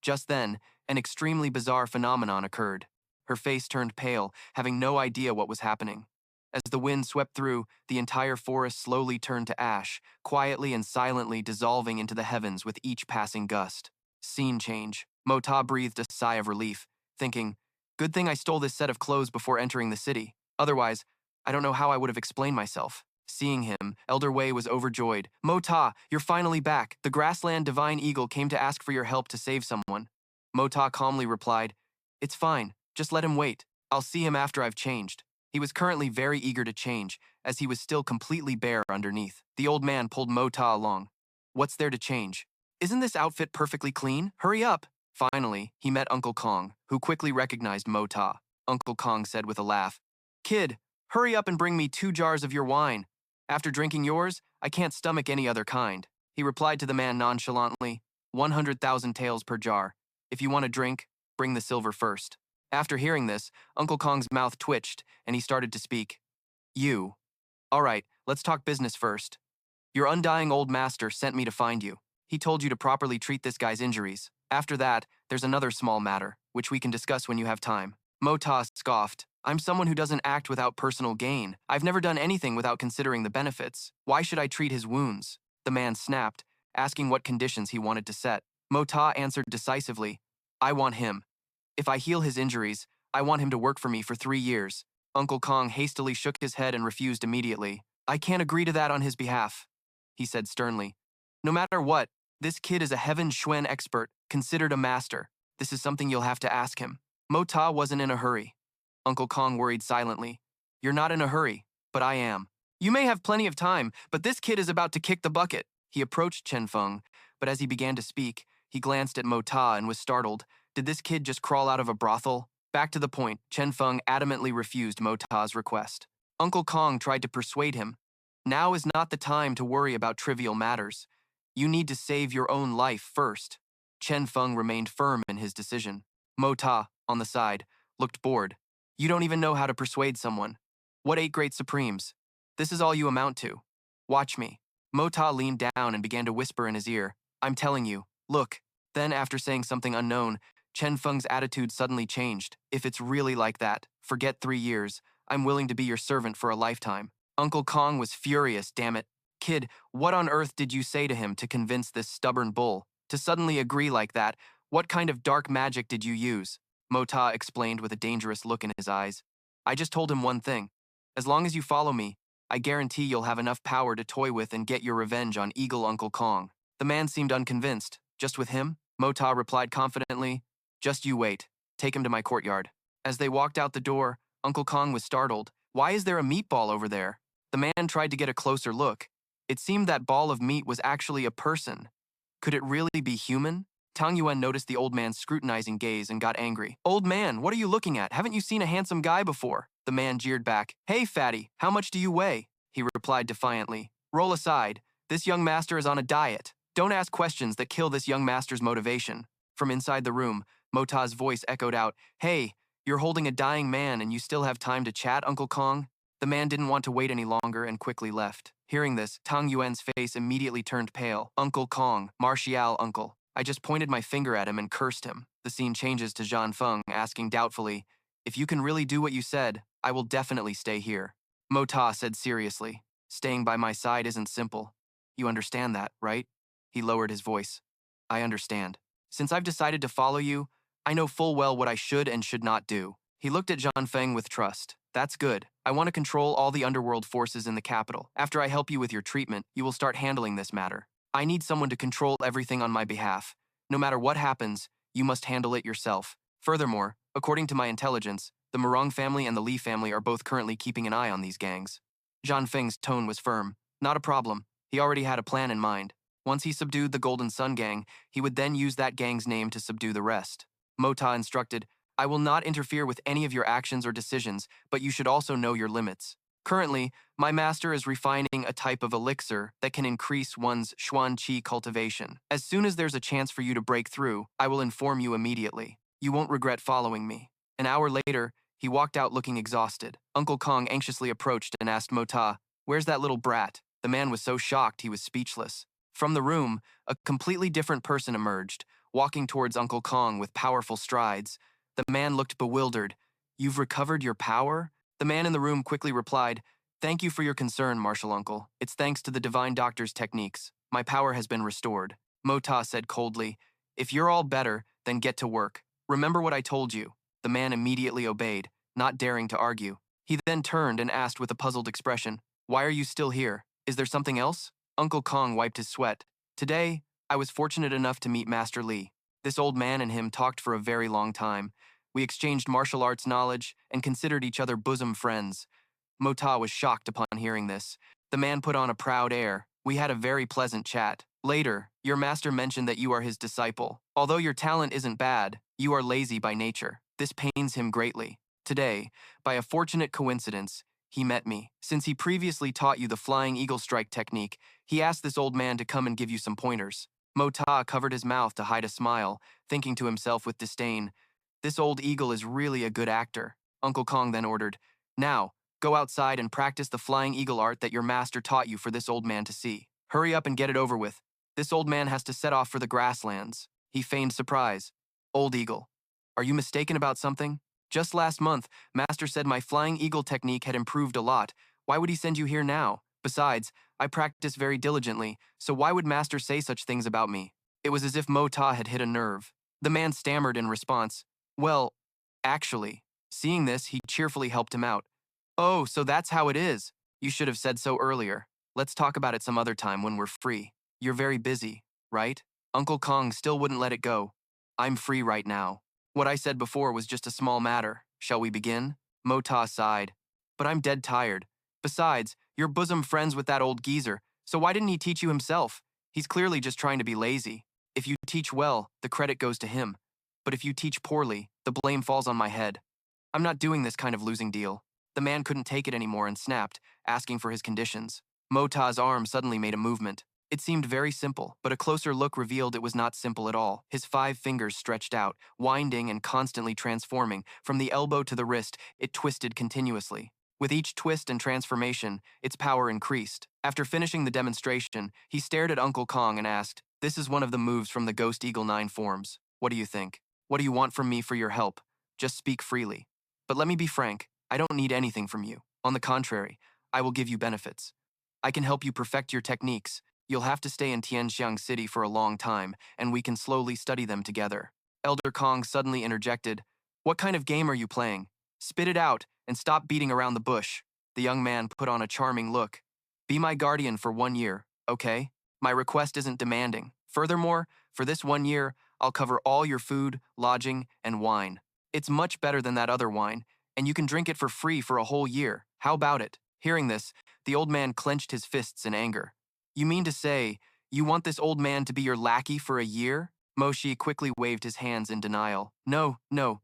Just then, an extremely bizarre phenomenon occurred. Her face turned pale, having no idea what was happening. As the wind swept through, the entire forest slowly turned to ash, quietly and silently dissolving into the heavens with each passing gust. Scene change. Mota breathed a sigh of relief, thinking, "Good thing I stole this set of clothes before entering the city. Otherwise, I don't know how I would have explained myself." Seeing him, Elder Wei was overjoyed. "Mo Ta, you're finally back. The grassland divine eagle came to ask for your help to save someone." Mo Ta calmly replied, "It's fine. Just let him wait. I'll see him after I've changed." He was currently very eager to change, as he was still completely bare underneath. The old man pulled Mo Ta along. "What's there to change? Isn't this outfit perfectly clean? Hurry up!" Finally, he met Uncle Kong, who quickly recognized Mo Ta. Uncle Kong said with a laugh, "Kid, hurry up and bring me 2 jars of your wine. After drinking yours, I can't stomach any other kind." He replied to the man nonchalantly, 100,000 taels per jar. If you want a drink, bring the silver first." After hearing this, Uncle Kong's mouth twitched, and he started to speak. "You. All right, let's talk business first. Your undying old master sent me to find you. He told you to properly treat this guy's injuries. After that, there's another small matter, which we can discuss when you have time." Mo Ta scoffed. "I'm someone who doesn't act without personal gain. I've never done anything without considering the benefits. Why should I treat his wounds?" The man snapped, asking what conditions he wanted to set. Mo Ta answered decisively, "I want him. If I heal his injuries, I want him to work for me for 3 years." Uncle Kong hastily shook his head and refused immediately. "I can't agree to that on his behalf," he said sternly. "No matter what, this kid is a Heaven Xuan expert, considered a master. This is something you'll have to ask him." Mo Ta wasn't in a hurry. Uncle Kong worried silently. "You're not in a hurry, but I am. You may have plenty of time, but this kid is about to kick the bucket." He approached Chen Feng, but as he began to speak, he glanced at Mo Ta and was startled. Did this kid just crawl out of a brothel? Back to the point, Chen Feng adamantly refused Mo Ta's request. Uncle Kong tried to persuade him. "Now is not the time to worry about trivial matters. You need to save your own life first." Chen Feng remained firm in his decision. Mo Ta, on the side, looked bored. "You don't even know how to persuade someone. What 8 great supremes? This is all you amount to. Watch me." Mo Ta leaned down and began to whisper in his ear, "I'm telling you, look." Then, after saying something unknown, Chen Feng's attitude suddenly changed. "If it's really like that, forget 3 years. I'm willing to be your servant for a lifetime." Uncle Kong was furious, damn it. "Kid, what on earth did you say to him to convince this stubborn bull? To suddenly agree like that, what kind of dark magic did you use?" Mo Ta explained with a dangerous look in his eyes. "I just told him one thing. As long as you follow me, I guarantee you'll have enough power to toy with and get your revenge on Eagle Uncle Kong." The man seemed unconvinced. "Just with him?" Mo Ta replied confidently. "Just you wait. Take him to my courtyard." As they walked out the door, Uncle Kong was startled. "Why is there a meatball over there?" The man tried to get a closer look. It seemed that ball of meat was actually a person. Could it really be human? Tang Yuan noticed the old man's scrutinizing gaze and got angry. "Old man, what are you looking at? Haven't you seen a handsome guy before?" The man jeered back. "Hey, fatty, how much do you weigh?" He replied defiantly. "Roll aside. This young master is on a diet. Don't ask questions that kill this young master's motivation." From inside the room, Mo Ta's voice echoed out, "Hey, you're holding a dying man and you still have time to chat, Uncle Kong?" The man didn't want to wait any longer and quickly left. Hearing this, Tang Yuan's face immediately turned pale. "Uncle Kong, martial uncle." I just pointed my finger at him and cursed him. The scene changes to Zhan Feng asking doubtfully, "If you can really do what you said, I will definitely stay here." Mo Ta said seriously, "Staying by my side isn't simple. You understand that, right?" He lowered his voice. "I understand. Since I've decided to follow you, I know full well what I should and should not do." He looked at Zhan Feng with trust. "That's good. I want to control all the underworld forces in the capital. After I help you with your treatment, you will start handling this matter. I need someone to control everything on my behalf. No matter what happens, you must handle it yourself. Furthermore, according to my intelligence, the Murong family and the Li family are both currently keeping an eye on these gangs." Zhan Feng's tone was firm. Not a problem. He already had a plan in mind. Once he subdued the Golden Sun Gang, he would then use that gang's name to subdue the rest. Mo Ta instructed, "I will not interfere with any of your actions or decisions, but you should also know your limits. Currently, my master is refining a type of elixir that can increase one's Xuan Qi cultivation. As soon as there's a chance for you to break through, I will inform you immediately. You won't regret following me." An hour later, he walked out looking exhausted. Uncle Kong anxiously approached and asked Mo Ta, "Where's that little brat?" The man was so shocked he was speechless. From the room, a completely different person emerged, walking towards Uncle Kong with powerful strides. The man looked bewildered. "You've recovered your power?" The man in the room quickly replied, "Thank you for your concern, Martial Uncle. It's thanks to the Divine Doctor's techniques. My power has been restored." Mo Ta said coldly, "If you're all better, then get to work. Remember what I told you." The man immediately obeyed, not daring to argue. He then turned and asked with a puzzled expression, Why are you still here? Is there something else? Uncle Kong wiped his sweat. Today, I was fortunate enough to meet Master Li. This old man and him talked for a very long time. We exchanged martial arts knowledge and considered each other bosom friends. Mota was shocked upon hearing this. The man put on a proud air. We had a very pleasant chat. Later, your master mentioned that you are his disciple. Although your talent isn't bad, you are lazy by nature. This pains him greatly. Today, by a fortunate coincidence, he met me. Since he previously taught you the flying eagle strike technique, he asked this old man to come and give you some pointers. Mota covered his mouth to hide a smile, thinking to himself with disdain, "This old eagle is really a good actor." Uncle Kong then ordered, "Now, go outside and practice the flying eagle art that your master taught you for this old man to see. Hurry up and get it over with. This old man has to set off for the grasslands." He feigned surprise. "Old eagle, are you mistaken about something? Just last month, Master said my flying eagle technique had improved a lot. Why would he send you here now? Besides, I practice very diligently, so why would Master say such things about me?" It was as if Mota had hit a nerve. The man stammered in response, "Well, actually." Seeing this, he cheerfully helped him out. "Oh, so that's how it is. You should have said so earlier. Let's talk about it some other time when we're free. You're very busy, right?" Uncle Kong still wouldn't let it go. "I'm free right now. What I said before was just a small matter. Shall we begin?" Mota sighed. "But I'm dead tired. Besides, you're bosom friends with that old geezer, so why didn't he teach you himself? He's clearly just trying to be lazy. If you teach well, the credit goes to him. But if you teach poorly, the blame falls on my head. I'm not doing this kind of losing deal." The man couldn't take it anymore and snapped, asking for his conditions. Mota's arm suddenly made a movement. It seemed very simple, but a closer look revealed it was not simple at all. His 5 fingers stretched out, winding and constantly transforming. From the elbow to the wrist, it twisted continuously. With each twist and transformation, its power increased. After finishing the demonstration, he stared at Uncle Kong and asked, "This is one of the moves from the Ghost Eagle 9 forms. What do you think? What do you want from me for your help? Just speak freely. But let me be frank, I don't need anything from you. On the contrary, I will give you benefits. I can help you perfect your techniques. You'll have to stay in Tianxiang City for a long time, and we can slowly study them together." Elder Kong suddenly interjected, "What kind of game are you playing? Spit it out, and stop beating around the bush." The young man put on a charming look. "Be my guardian for 1 year, okay? My request isn't demanding. Furthermore, for this 1 year, I'll cover all your food, lodging, and wine. It's much better than that other wine, and you can drink it for free for a whole year. How about it?" Hearing this, the old man clenched his fists in anger. "You mean to say, you want this old man to be your lackey for a year?" Moxie quickly waved his hands in denial. No,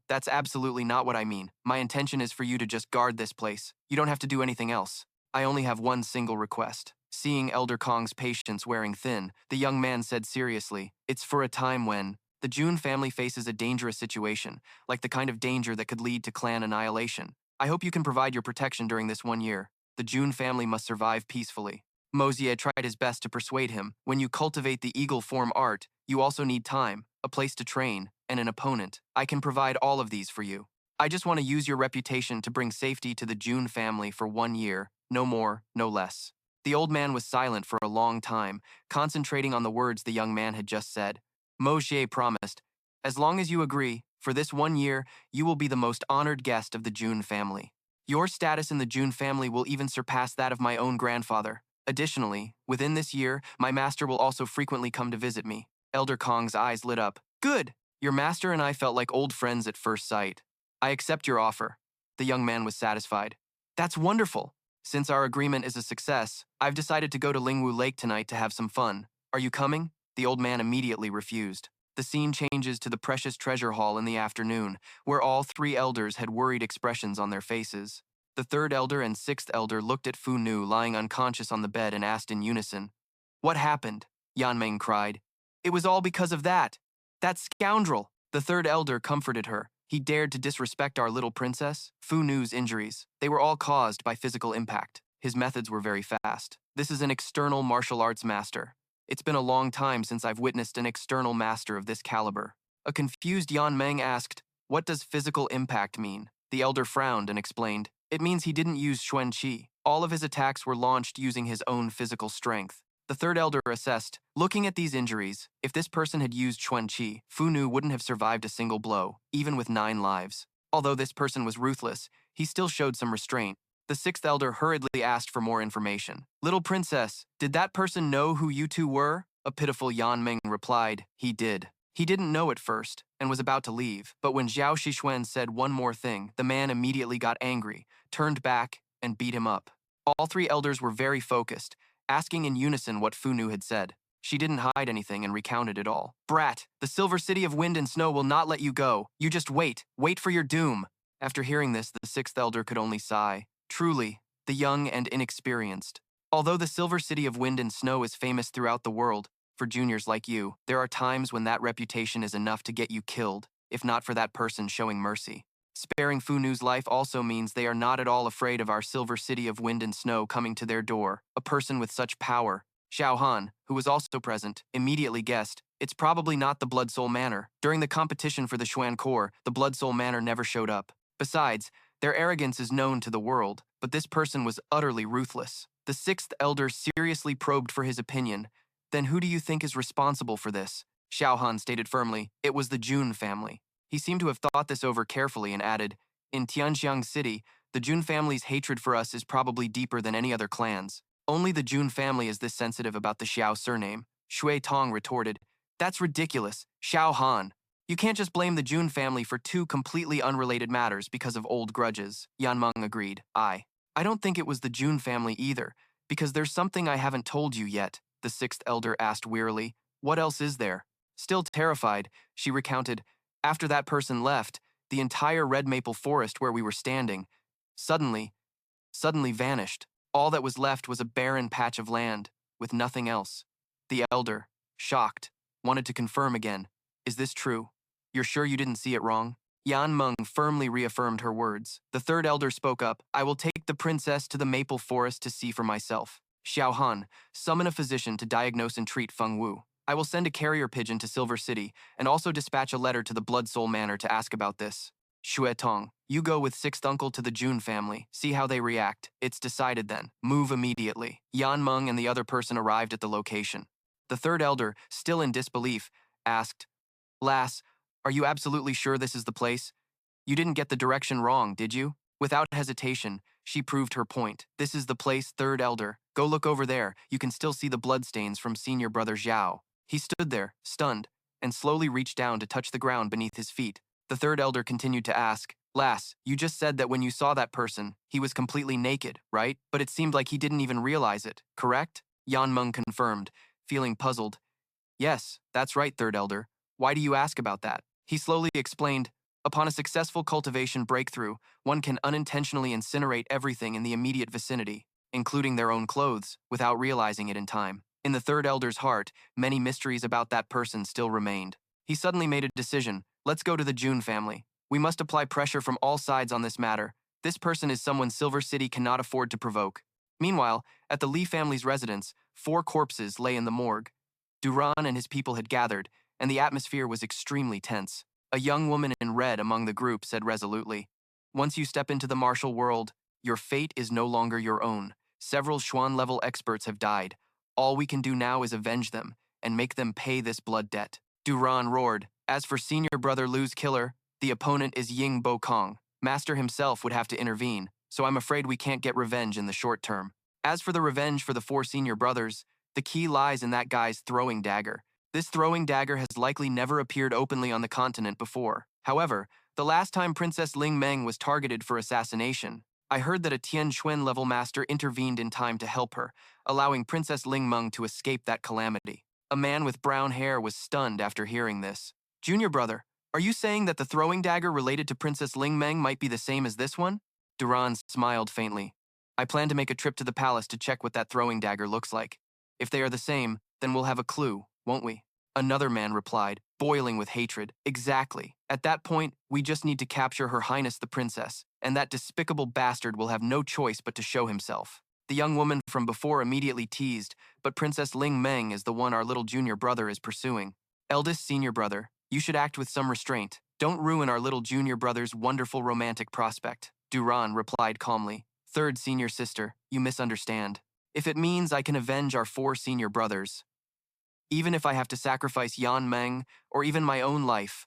that's absolutely not what I mean. My intention is for you to just guard this place. You don't have to do anything else. I only have one single request." Seeing Elder Kong's patience wearing thin, the young man said seriously, "It's for a time when the Jun family faces a dangerous situation, like the kind of danger that could lead to clan annihilation. I hope you can provide your protection during this 1 year. The Jun family must survive peacefully." Moxie tried his best to persuade him. "When you cultivate the eagle form art, you also need time, a place to train, and an opponent. I can provide all of these for you. I just want to use your reputation to bring safety to the Jun family for 1 year, no more, no less." The old man was silent for a long time, concentrating on the words the young man had just said. Moxie promised, "As long as you agree, for this 1 year, you will be the most honored guest of the Jun family. Your status in the Jun family will even surpass that of my own grandfather. Additionally, within this year, my master will also frequently come to visit me." Elder Kong's eyes lit up. "Good! Your master and I felt like old friends at first sight. I accept your offer." The young man was satisfied. "That's wonderful! Since our agreement is a success, I've decided to go to Lingwu Lake tonight to have some fun. Are you coming?" The old man immediately refused. The scene changes to the precious treasure hall in the afternoon, where all 3 elders had worried expressions on their faces. The 3rd elder and 6th elder looked at Fu Nu lying unconscious on the bed and asked in unison, "What happened?" Yanmeng cried, "It was all because of that scoundrel." The 3rd elder comforted her. "He dared to disrespect our little princess." Fu Nu's injuries, they were all caused by physical impact. His methods were very fast. This is an external martial arts master. It's been a long time since I've witnessed an external master of this caliber. A confused Yanmeng asked, "What does physical impact mean?" The elder frowned and explained, "It means he didn't use Xuan Qi. All of his attacks were launched using his own physical strength." The 3rd elder assessed, "Looking at these injuries, if this person had used Xuan Qi, Fu Nu wouldn't have survived a single blow, even with 9 lives. Although this person was ruthless, he still showed some restraint. The sixth elder hurriedly asked for more information. Little princess, did that person know who you two were? A pitiful Yan Ming replied, he did. He didn't know at first, and was about to leave, but when Zhao Shixuan said one more thing, the man immediately got angry, turned back, and beat him up. All three elders were very focused, asking in unison what Fu Nu had said. She didn't hide anything and recounted it all. Brat, the Silver City of Wind and Snow will not let you go. You just wait for your doom. After hearing this, the sixth elder could only sigh. Truly, the young and inexperienced. Although the Silver City of Wind and Snow is famous throughout the world, for juniors like you, there are times when that reputation is enough to get you killed, if not for that person showing mercy. Sparing Fu Nu's life also means they are not at all afraid of our Silver City of Wind and Snow coming to their door. A person with such power. Xiao Han, who was also present, immediately guessed, it's probably not the Blood Soul Manor. During the competition for the Xuan Core, the Blood Soul Manor never showed up. Besides, their arrogance is known to the world, but this person was utterly ruthless. The sixth elder seriously probed for his opinion. Then who do you think is responsible for this? Xiao Han stated firmly, it was the Jun family. He seemed to have thought this over carefully and added, in Tianxiang City, the Jun family's hatred for us is probably deeper than any other clans. Only the Jun family is this sensitive about the Xiao surname. Shui Tong retorted, that's ridiculous, Xiao Han. You can't just blame the Jun family for two completely unrelated matters because of old grudges. Yan Meng agreed. I don't think it was the Jun family either, because there's something I haven't told you yet, the sixth elder asked wearily. What else is there? Still terrified, she recounted, after that person left, the entire red maple forest where we were standing, suddenly vanished. All that was left was a barren patch of land, with nothing else. The elder, shocked, wanted to confirm again. Is this true? You're sure you didn't see it wrong? Yan Meng firmly reaffirmed her words. The third elder spoke up. I will take the princess to the maple forest to see for myself. Xiao Han, summon a physician to diagnose and treat Feng Wu. I will send a carrier pigeon to Silver City and also dispatch a letter to the Blood Soul Manor to ask about this. Shui Tong, you go with sixth uncle to the Jun family. See how they react. It's decided then. Move immediately. Yan Meng and the other person arrived at the location. The third elder, still in disbelief, asked, Lass, are you absolutely sure this is the place? You didn't get the direction wrong, did you? Without hesitation, she proved her point. This is the place, third elder. Go look over there. You can still see the bloodstains from senior brother Zhao. He stood there, stunned, and slowly reached down to touch the ground beneath his feet. The third elder continued to ask, Lass, you just said that when you saw that person, he was completely naked, right? But it seemed like he didn't even realize it, correct? Yan Meng confirmed, feeling puzzled. Yes, that's right, third elder. Why do you ask about that? He slowly explained, upon a successful cultivation breakthrough, one can unintentionally incinerate everything in the immediate vicinity, including their own clothes, without realizing it in time. In the third elder's heart, many mysteries about that person still remained. He suddenly made a decision. Let's go to the Jun family. We must apply pressure from all sides on this matter. This person is someone Silver City cannot afford to provoke. Meanwhile, at the Li family's residence, 4 corpses lay in the morgue. Duran and his people had gathered, and the atmosphere was extremely tense. A young woman in red among the group said resolutely, Once you step into the martial world, your fate is no longer your own. Several Xuan-level experts have died. All we can do now is avenge them, and make them pay this blood debt. Duran roared. As for senior brother Lu's killer, the opponent is Ying Bo Kong. Master himself would have to intervene, so I'm afraid we can't get revenge in the short term. As for the revenge for the 4 senior brothers, the key lies in that guy's throwing dagger. This throwing dagger has likely never appeared openly on the continent before. However, the last time Princess Ling Meng was targeted for assassination, I heard that a Tian Xuan level master intervened in time to help her, allowing Princess Ling Meng to escape that calamity. A man with brown hair was stunned after hearing this. Junior brother, are you saying that the throwing dagger related to Princess Ling Meng might be the same as this one? Duran smiled faintly. I plan to make a trip to the palace to check what that throwing dagger looks like. If they are the same, then we'll have a clue, won't we? Another man replied, boiling with hatred. Exactly. At that point, we just need to capture Her Highness the Princess, and that despicable bastard will have no choice but to show himself. The young woman from before immediately teased, but Princess Ling Meng is the one our little junior brother is pursuing. Eldest senior brother, you should act with some restraint. Don't ruin our little junior brother's wonderful romantic prospect. Duran replied calmly. Third senior sister, you misunderstand. If it means I can avenge our 4 senior brothers, even if I have to sacrifice Yan Meng or even my own life,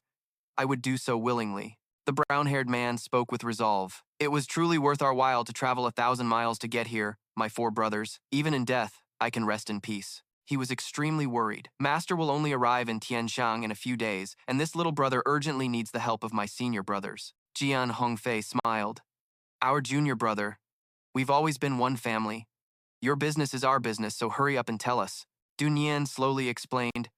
I would do so willingly. The brown-haired man spoke with resolve. It was truly worth our while to travel 1,000 miles to get here, my 4 brothers. Even in death, I can rest in peace. He was extremely worried. Master will only arrive in Tianxiang in a few days, and this little brother urgently needs the help of my senior brothers. Jian Hongfei smiled. Our junior brother. We've always been one family. Your business is our business, so hurry up and tell us. Dunyan slowly explained.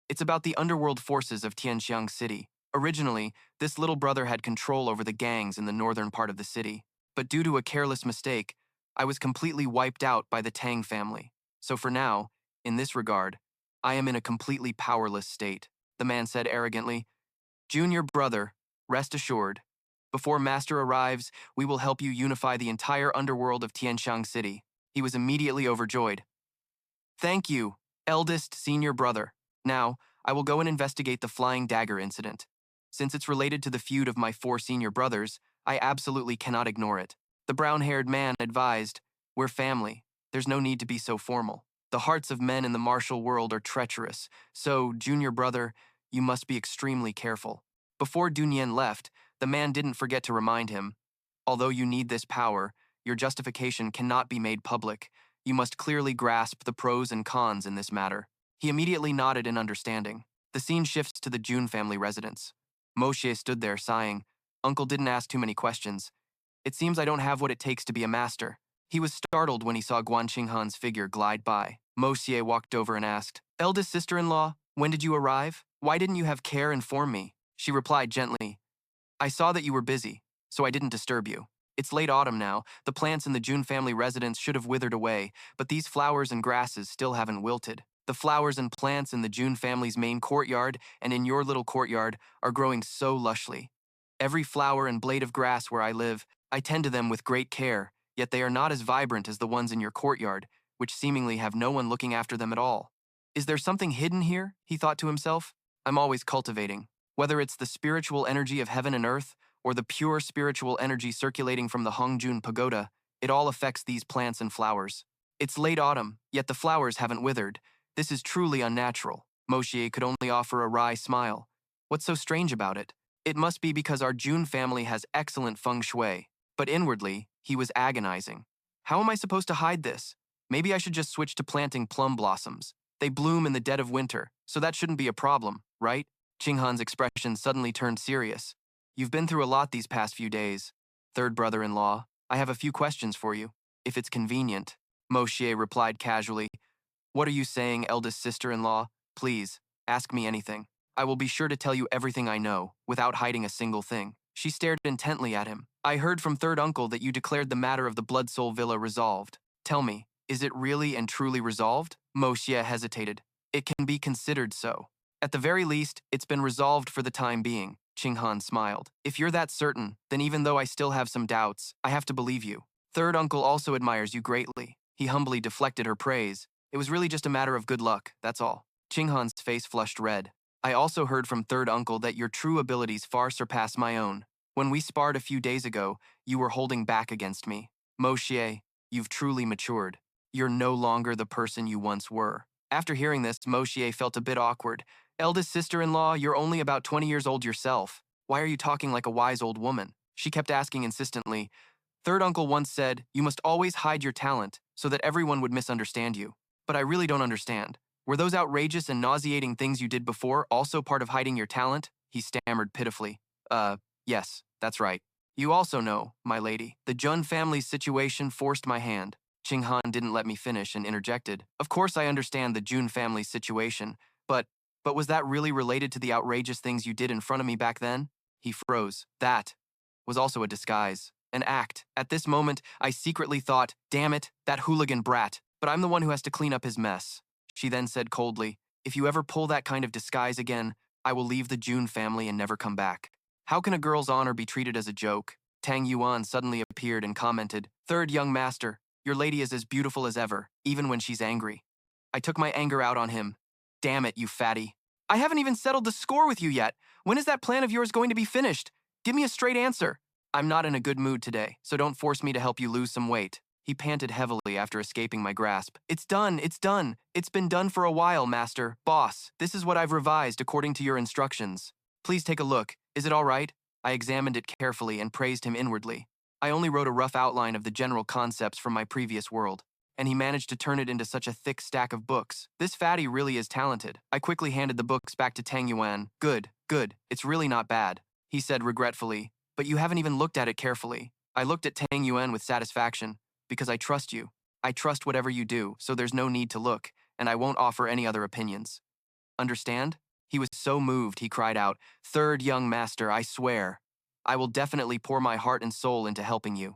It's about the underworld forces of Tianxiang City. Originally, this little brother had control over the gangs in the northern part of the city. But due to a careless mistake, I was completely wiped out by the Tang family. So for now, in this regard, I am in a completely powerless state, the man said arrogantly. Junior brother, rest assured. Before Master arrives, we will help you unify the entire underworld of Tianxiang City. He was immediately overjoyed. Thank you, eldest senior brother. Now, I will go and investigate the flying dagger incident. Since it's related to the feud of my 4 senior brothers, I absolutely cannot ignore it. The brown-haired man advised, we're family. There's no need to be so formal. The hearts of men in the martial world are treacherous, so, junior brother, you must be extremely careful. Before Dunyan left, the man didn't forget to remind him, although you need this power, your justification cannot be made public. You must clearly grasp the pros and cons in this matter. He immediately nodded in understanding. The scene shifts to the Jun family residence. Moshe stood there, sighing. Uncle didn't ask too many questions. It seems I don't have what it takes to be a master. He was startled when he saw Guan Qinghan's figure glide by. Moshe walked over and asked, Eldest sister-in-law, when did you arrive? Why didn't you have care inform me? She replied gently, I saw that you were busy, so I didn't disturb you. It's late autumn now. The plants in the Jun family residence should have withered away, but these flowers and grasses still haven't wilted. The flowers and plants in the Jun family's main courtyard and in your little courtyard are growing so lushly. Every flower and blade of grass where I live, I tend to them with great care, yet they are not as vibrant as the ones in your courtyard, which seemingly have no one looking after them at all. Is there something hidden here? He thought to himself. I'm always cultivating. Whether it's the spiritual energy of heaven and earth, or the pure spiritual energy circulating from the Hongjun Pagoda, it all affects these plants and flowers. It's late autumn, yet the flowers haven't withered. This is truly unnatural. Moshe could only offer a wry smile. What's so strange about it? It must be because our Jun family has excellent feng shui. But inwardly, he was agonizing. How am I supposed to hide this? Maybe I should just switch to planting plum blossoms. They bloom in the dead of winter, so that shouldn't be a problem, right? Qinghan's expression suddenly turned serious. You've been through a lot these past few days. Third brother-in-law, I have a few questions for you, if it's convenient. Moshe replied casually. What are you saying, eldest sister-in-law? Please, ask me anything. I will be sure to tell you everything I know, without hiding a single thing. She stared intently at him. I heard from Third Uncle that you declared the matter of the Blood Soul Villa resolved. Tell me, is it really and truly resolved? Moshe hesitated. It can be considered so. At the very least, it's been resolved for the time being. Qinghan smiled. If you're that certain, then even though I still have some doubts, I have to believe you. Third Uncle also admires you greatly. He humbly deflected her praise. It was really just a matter of good luck, that's all. Qinghan's face flushed red. I also heard from Third Uncle that your true abilities far surpass my own. When we sparred a few days ago, you were holding back against me. Moshe, you've truly matured. You're no longer the person you once were. After hearing this, Moshe felt a bit awkward. Eldest sister-in-law, you're only about 20 years old yourself. Why are you talking like a wise old woman? She kept asking insistently. Third Uncle once said, you must always hide your talent so that everyone would misunderstand you. But I really don't understand. Were those outrageous and nauseating things you did before also part of hiding your talent? He stammered pitifully. Yes, that's right. You also know, my lady, the Jun family's situation forced my hand. Qinghan didn't let me finish and interjected. Of course I understand the Jun family's situation, but was that really related to the outrageous things you did in front of me back then? He froze. That was also a disguise, an act. At this moment, I secretly thought, damn it, that hooligan brat, but I'm the one who has to clean up his mess. She then said coldly, if you ever pull that kind of disguise again, I will leave the Jun family and never come back. How can a girl's honor be treated as a joke? Tang Yuan suddenly appeared and commented, Third young master, your lady is as beautiful as ever, even when she's angry. I took my anger out on him. Damn it, you fatty. I haven't even settled the score with you yet. When is that plan of yours going to be finished? Give me a straight answer. I'm not in a good mood today, so don't force me to help you lose some weight. He panted heavily after escaping my grasp. It's done, it's done. It's been done for a while, master. Boss, this is what I've revised according to your instructions. Please take a look. Is it all right? I examined it carefully and praised him inwardly. I only wrote a rough outline of the general concepts from my previous world, and he managed to turn it into such a thick stack of books. This fatty really is talented. I quickly handed the books back to Tang Yuan. Good, good, it's really not bad, he said regretfully, but you haven't even looked at it carefully. I looked at Tang Yuan with satisfaction, because I trust you. I trust whatever you do, so there's no need to look, and I won't offer any other opinions. Understand? He was so moved, he cried out, "Third young master, I swear. I will definitely pour my heart and soul into helping you.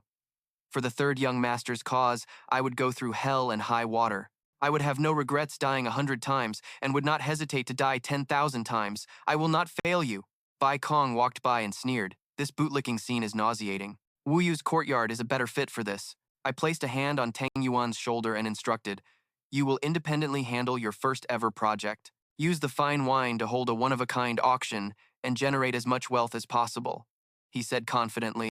For the third young master's cause, I would go through hell and high water. I would have no regrets dying 100 times, and would not hesitate to die 10,000 times. I will not fail you." Bai Kong walked by and sneered. This bootlicking scene is nauseating. Wuyu's courtyard is a better fit for this. I placed a hand on Tang Yuan's shoulder and instructed, "You will independently handle your first ever project. Use the fine wine to hold a one-of-a-kind auction and generate as much wealth as possible," he said confidently.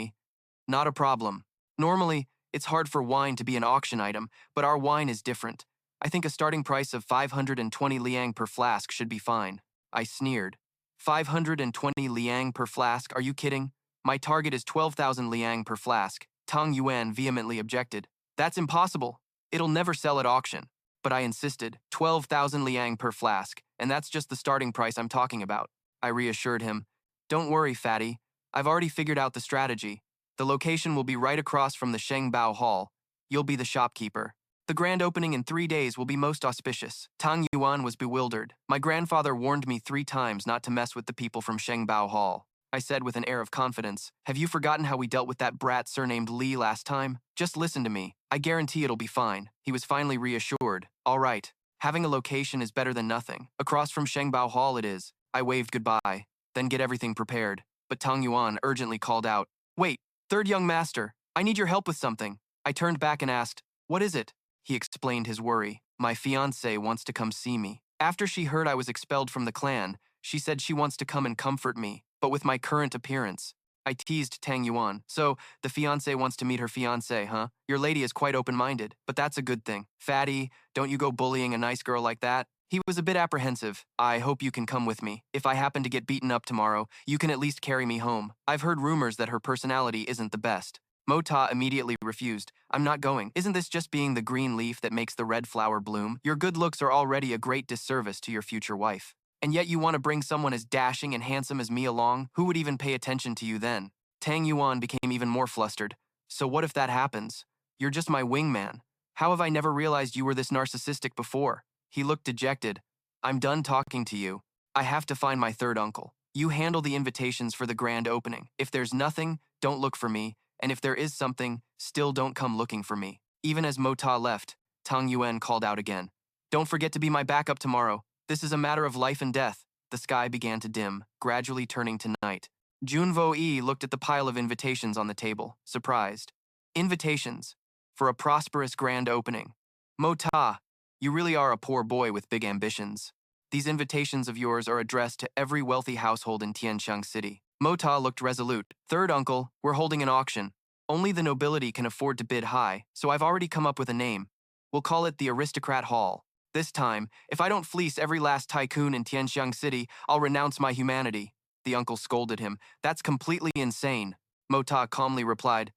"Not a problem. Normally, it's hard for wine to be an auction item, but our wine is different. I think a starting price of 520 liang per flask should be fine." I sneered. 520 liang per flask? Are you kidding? My target is 12,000 liang per flask. Tang Yuan vehemently objected. "That's impossible. It'll never sell at auction." But I insisted, 12,000 liang per flask, and that's just the starting price I'm talking about. I reassured him. "Don't worry, fatty. I've already figured out the strategy. The location will be right across from the Shengbao Hall. You'll be the shopkeeper. The grand opening in 3 days will be most auspicious." Tang Yuan was bewildered. "My grandfather warned me 3 times not to mess with the people from Shengbao Hall," I said with an air of confidence. "Have you forgotten how we dealt with that brat surnamed Li last time? Just listen to me. I guarantee it'll be fine." He was finally reassured. "All right. Having a location is better than nothing. Across from Shengbao Hall it is." I waved goodbye. "Then get everything prepared." But Tang Yuan urgently called out, "Wait, third young master, I need your help with something." I turned back and asked, "What is it?" He explained his worry. "My fiancée wants to come see me. After she heard I was expelled from the clan, she said she wants to come and comfort me, but with my current appearance." I teased Tang Yuan. "So, the fiancé wants to meet her fiancé, huh? Your lady is quite open-minded, but that's a good thing. Fatty, don't you go bullying a nice girl like that." He was a bit apprehensive. "I hope you can come with me. If I happen to get beaten up tomorrow, you can at least carry me home. I've heard rumors that her personality isn't the best." Mota immediately refused. "I'm not going. Isn't this just being the green leaf that makes the red flower bloom? Your good looks are already a great disservice to your future wife. And yet you want to bring someone as dashing and handsome as me along? Who would even pay attention to you then?" Tang Yuan became even more flustered. "So what if that happens? You're just my wingman. How have I never realized you were this narcissistic before?" He looked dejected. "I'm done talking to you. I have to find my third uncle. You handle the invitations for the grand opening. If there's nothing, don't look for me, and if there is something, still don't come looking for me." Even as Mota left, Tang Yuan called out again, "Don't forget to be my backup tomorrow. This is a matter of life and death." The sky began to dim, gradually turning to night. Jun Wuyi looked at the pile of invitations on the table, surprised. "Invitations for a prosperous grand opening. Mota, you really are a poor boy with big ambitions. These invitations of yours are addressed to every wealthy household in Tianxiang City." Mota looked resolute. "Third uncle, we're holding an auction. Only the nobility can afford to bid high, so I've already come up with a name. We'll call it the Aristocrat Hall. This time, if I don't fleece every last tycoon in Tianxiang City, I'll renounce my humanity." The uncle scolded him. "That's completely insane." Mota calmly replied,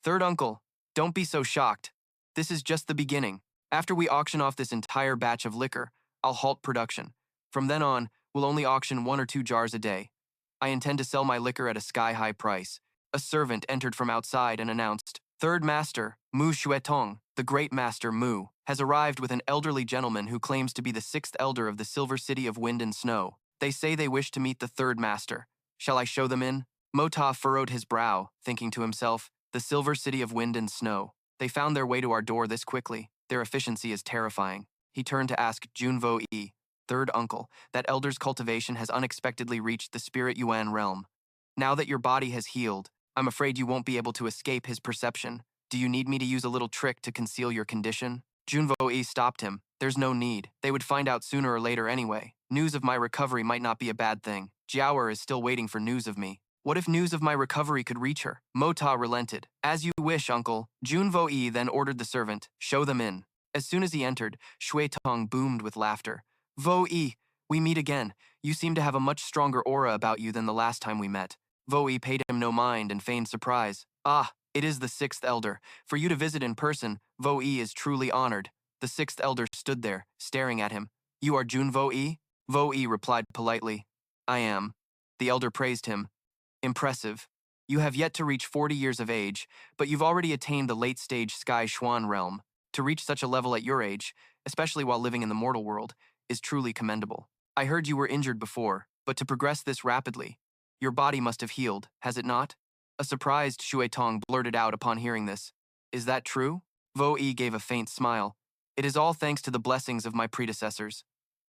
"Third uncle, don't be so shocked. This is just the beginning. After we auction off this entire batch of liquor, I'll halt production. From then on, we'll only auction 1 or 2 jars a day. I intend to sell my liquor at a sky-high price." A servant entered from outside and announced, "Third Master, Mu Xuetong, the Great Master Mu, has arrived with an elderly gentleman who claims to be the 6th elder of the Silver City of Wind and Snow. They say they wish to meet the Third Master. Shall I show them in?" Mota furrowed his brow, thinking to himself, "The Silver City of Wind and Snow. They found their way to our door this quickly. Their efficiency is terrifying." He turned to ask Jun Wuyi, "Third uncle, that elder's cultivation has unexpectedly reached the Spirit Yuan realm. Now that your body has healed, I'm afraid you won't be able to escape his perception. Do you need me to use a little trick to conceal your condition?" Jun Wuyi stopped him. "There's no need. They would find out sooner or later anyway. News of my recovery might not be a bad thing. Jiaoer is still waiting for news of me. What if news of my recovery could reach her?" Mota relented. "As you wish, uncle." Jun Wuyi then ordered the servant, "Show them in." As soon as he entered, Shui Tong boomed with laughter. "Wuyi, we meet again. You seem to have a much stronger aura about you than the last time we met. Wuyi paid him no mind and feigned surprise. Ah, it is the sixth elder. For you to visit in person, Wuyi is truly honored. The sixth elder stood there, staring at him. You are Jun Wuyi? Wuyi replied politely. I am. The elder praised him. Impressive. You have yet to reach 40 years of age, but you've already attained the late-stage Sky Xuan realm. To reach such a level at your age, especially while living in the mortal world, is truly commendable. I heard you were injured before, but to progress this rapidly, your body must have healed, has it not? A surprised Shui Tong blurted out upon hearing this. Is that true? Vo Yi gave a faint smile. It is all thanks to the blessings of my predecessors.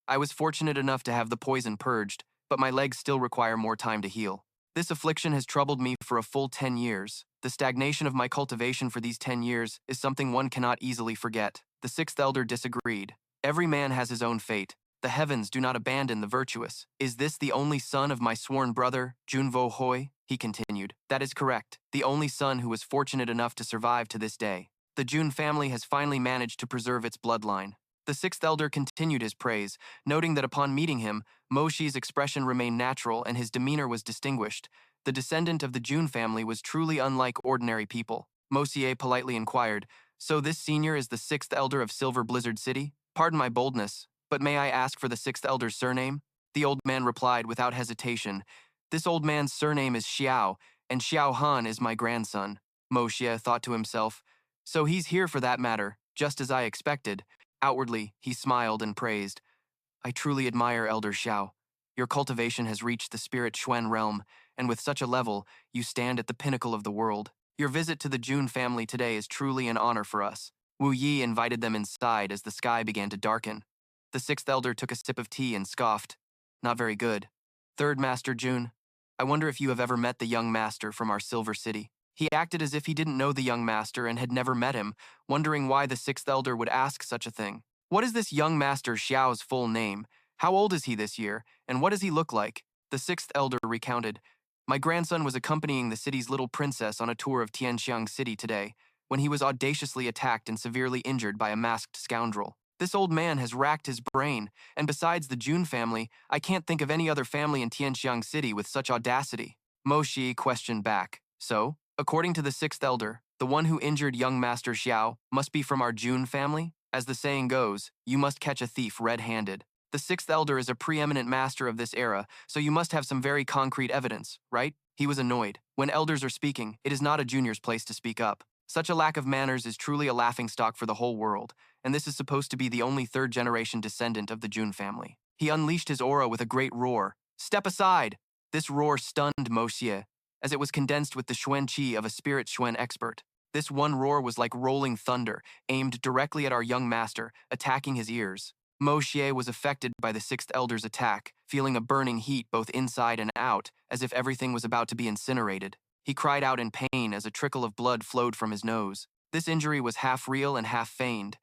I was fortunate enough to have the poison purged, but my legs still require more time to heal. This affliction has troubled me for a full 10 years. The stagnation of my cultivation for these 10 years is something one cannot easily forget. The sixth elder disagreed. Every man has his own fate. The heavens do not abandon the virtuous. Is this the only son of my sworn brother, Jun Vo Hoi? He continued. That is correct. The only son who was fortunate enough to survive to this day. The Jun family has finally managed to preserve its bloodline. The sixth elder continued his praise, noting that upon meeting him, Moxie's expression remained natural and his demeanor was distinguished. The descendant of the Jun family was truly unlike ordinary people. Moxie politely inquired, So this senior is the sixth elder of Silver Blizzard City? Pardon my boldness, but may I ask for the sixth elder's surname? The old man replied without hesitation, This old man's surname is Xiao, and Xiao Han is my grandson. Moxie thought to himself, So he's here for that matter, just as I expected. Outwardly, he smiled and praised. I truly admire Elder Xiao. Your cultivation has reached the spirit Xuan realm, and with such a level, you stand at the pinnacle of the world. Your visit to the Jun family today is truly an honor for us. Wu Yi invited them inside as the sky began to darken. The sixth elder took a sip of tea and scoffed. Not very good. Third Master Jun, I wonder if you have ever met the young master from our Silver City. He acted as if he didn't know the young master and had never met him, wondering why the sixth elder would ask such a thing. What is this young master Xiao's full name? How old is he this year, and what does he look like? The sixth elder recounted. My grandson was accompanying the city's little princess on a tour of Tianxiang City today, when he was audaciously attacked and severely injured by a masked scoundrel. This old man has racked his brain, and besides the Jun family, I can't think of any other family in Tianxiang City with such audacity. Moxie questioned back. So? According to the sixth elder, the one who injured young Master Xiao must be from our Jun family? As the saying goes, you must catch a thief red-handed. The sixth elder is a preeminent master of this era, so you must have some very concrete evidence, right? He was annoyed. When elders are speaking, it is not a junior's place to speak up. Such a lack of manners is truly a laughingstock for the whole world, and this is supposed to be the only third-generation descendant of the Jun family. He unleashed his aura with a great roar. Step aside! This roar stunned Moxie, as it was condensed with the Xuan Qi of a spirit Xuan expert. This one roar was like rolling thunder, aimed directly at our young master, attacking his ears. Moxie was affected by the sixth elder's attack, feeling a burning heat both inside and out, as if everything was about to be incinerated. He cried out in pain as a trickle of blood flowed from his nose. This injury was half real and half feigned.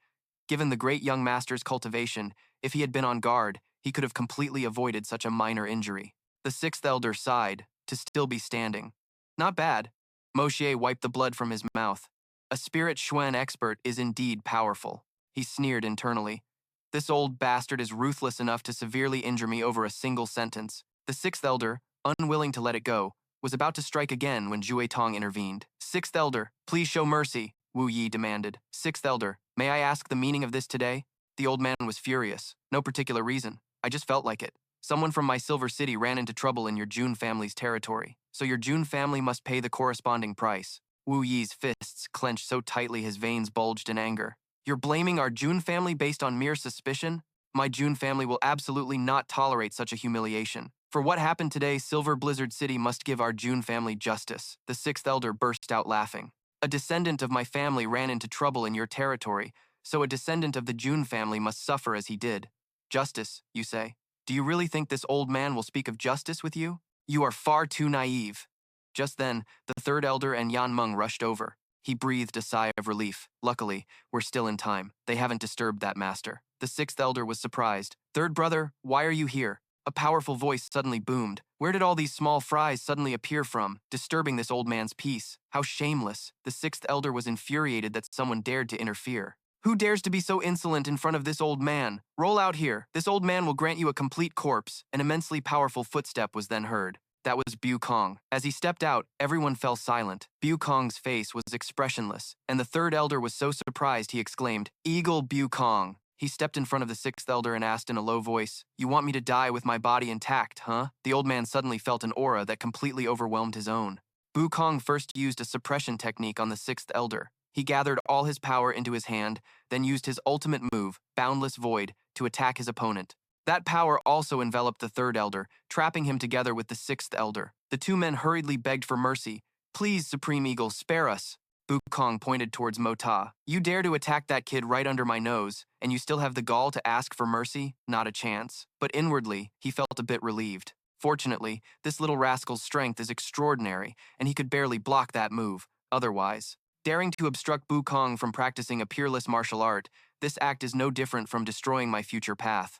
Given the great young master's cultivation, if he had been on guard, he could have completely avoided such a minor injury. The sixth elder sighed, to still be standing. Not bad. Moxie wiped the blood from his mouth. A spirit Xuan expert is indeed powerful. He sneered internally. This old bastard is ruthless enough to severely injure me over a single sentence. The sixth elder, unwilling to let it go, was about to strike again when Jue Tong intervened. Sixth elder, please show mercy, Wu Yi demanded. Sixth elder, may I ask the meaning of this today? The old man was furious. No particular reason. I just felt like it. Someone from my Silver City ran into trouble in your Jun family's territory, so your Jun family must pay the corresponding price. Wu Yi's fists clenched so tightly his veins bulged in anger. You're blaming our Jun family based on mere suspicion? My Jun family will absolutely not tolerate such a humiliation. For what happened today, Silver Blizzard City must give our Jun family justice. The sixth elder burst out laughing. A descendant of my family ran into trouble in your territory, so a descendant of the Jun family must suffer as he did. Justice, you say? Do you really think this old man will speak of justice with you? You are far too naive. Just then, the third elder and Yan Meng rushed over. He breathed a sigh of relief. Luckily, we're still in time. They haven't disturbed that master. The sixth elder was surprised. Third brother, why are you here? A powerful voice suddenly boomed. Where did all these small fries suddenly appear from, disturbing this old man's peace? How shameless. The sixth elder was infuriated that someone dared to interfere. Who dares to be so insolent in front of this old man? Roll out here. This old man will grant you a complete corpse. An immensely powerful footstep was then heard. That was Bu Kong. As he stepped out, everyone fell silent. Bu Kong's face was expressionless, and the third elder was so surprised he exclaimed, "Eagle Bu Kong." He stepped in front of the sixth elder and asked in a low voice, "You want me to die with my body intact, huh?" The old man suddenly felt an aura that completely overwhelmed his own. Bu Kong first used a suppression technique on the sixth elder. He gathered all his power into his hand, then used his ultimate move, Boundless Void, to attack his opponent. That power also enveloped the third elder, trapping him together with the sixth elder. The two men hurriedly begged for mercy. "Please, Supreme Eagle, spare us." Bu Kong pointed towards Mota. "You dare to attack that kid right under my nose, and you still have the gall to ask for mercy? Not a chance." But inwardly, he felt a bit relieved. Fortunately, this little rascal's strength is extraordinary, and he could barely block that move. Otherwise, daring to obstruct Bu Kong from practicing a peerless martial art, this act is no different from destroying my future path.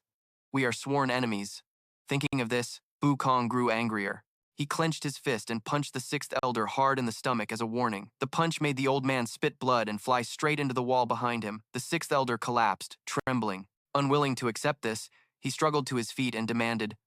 We are sworn enemies. Thinking of this, Bu Kong grew angrier. He clenched his fist and punched the sixth elder hard in the stomach as a warning. The punch made the old man spit blood and fly straight into the wall behind him. The sixth elder collapsed, trembling. Unwilling to accept this, he struggled to his feet and demanded,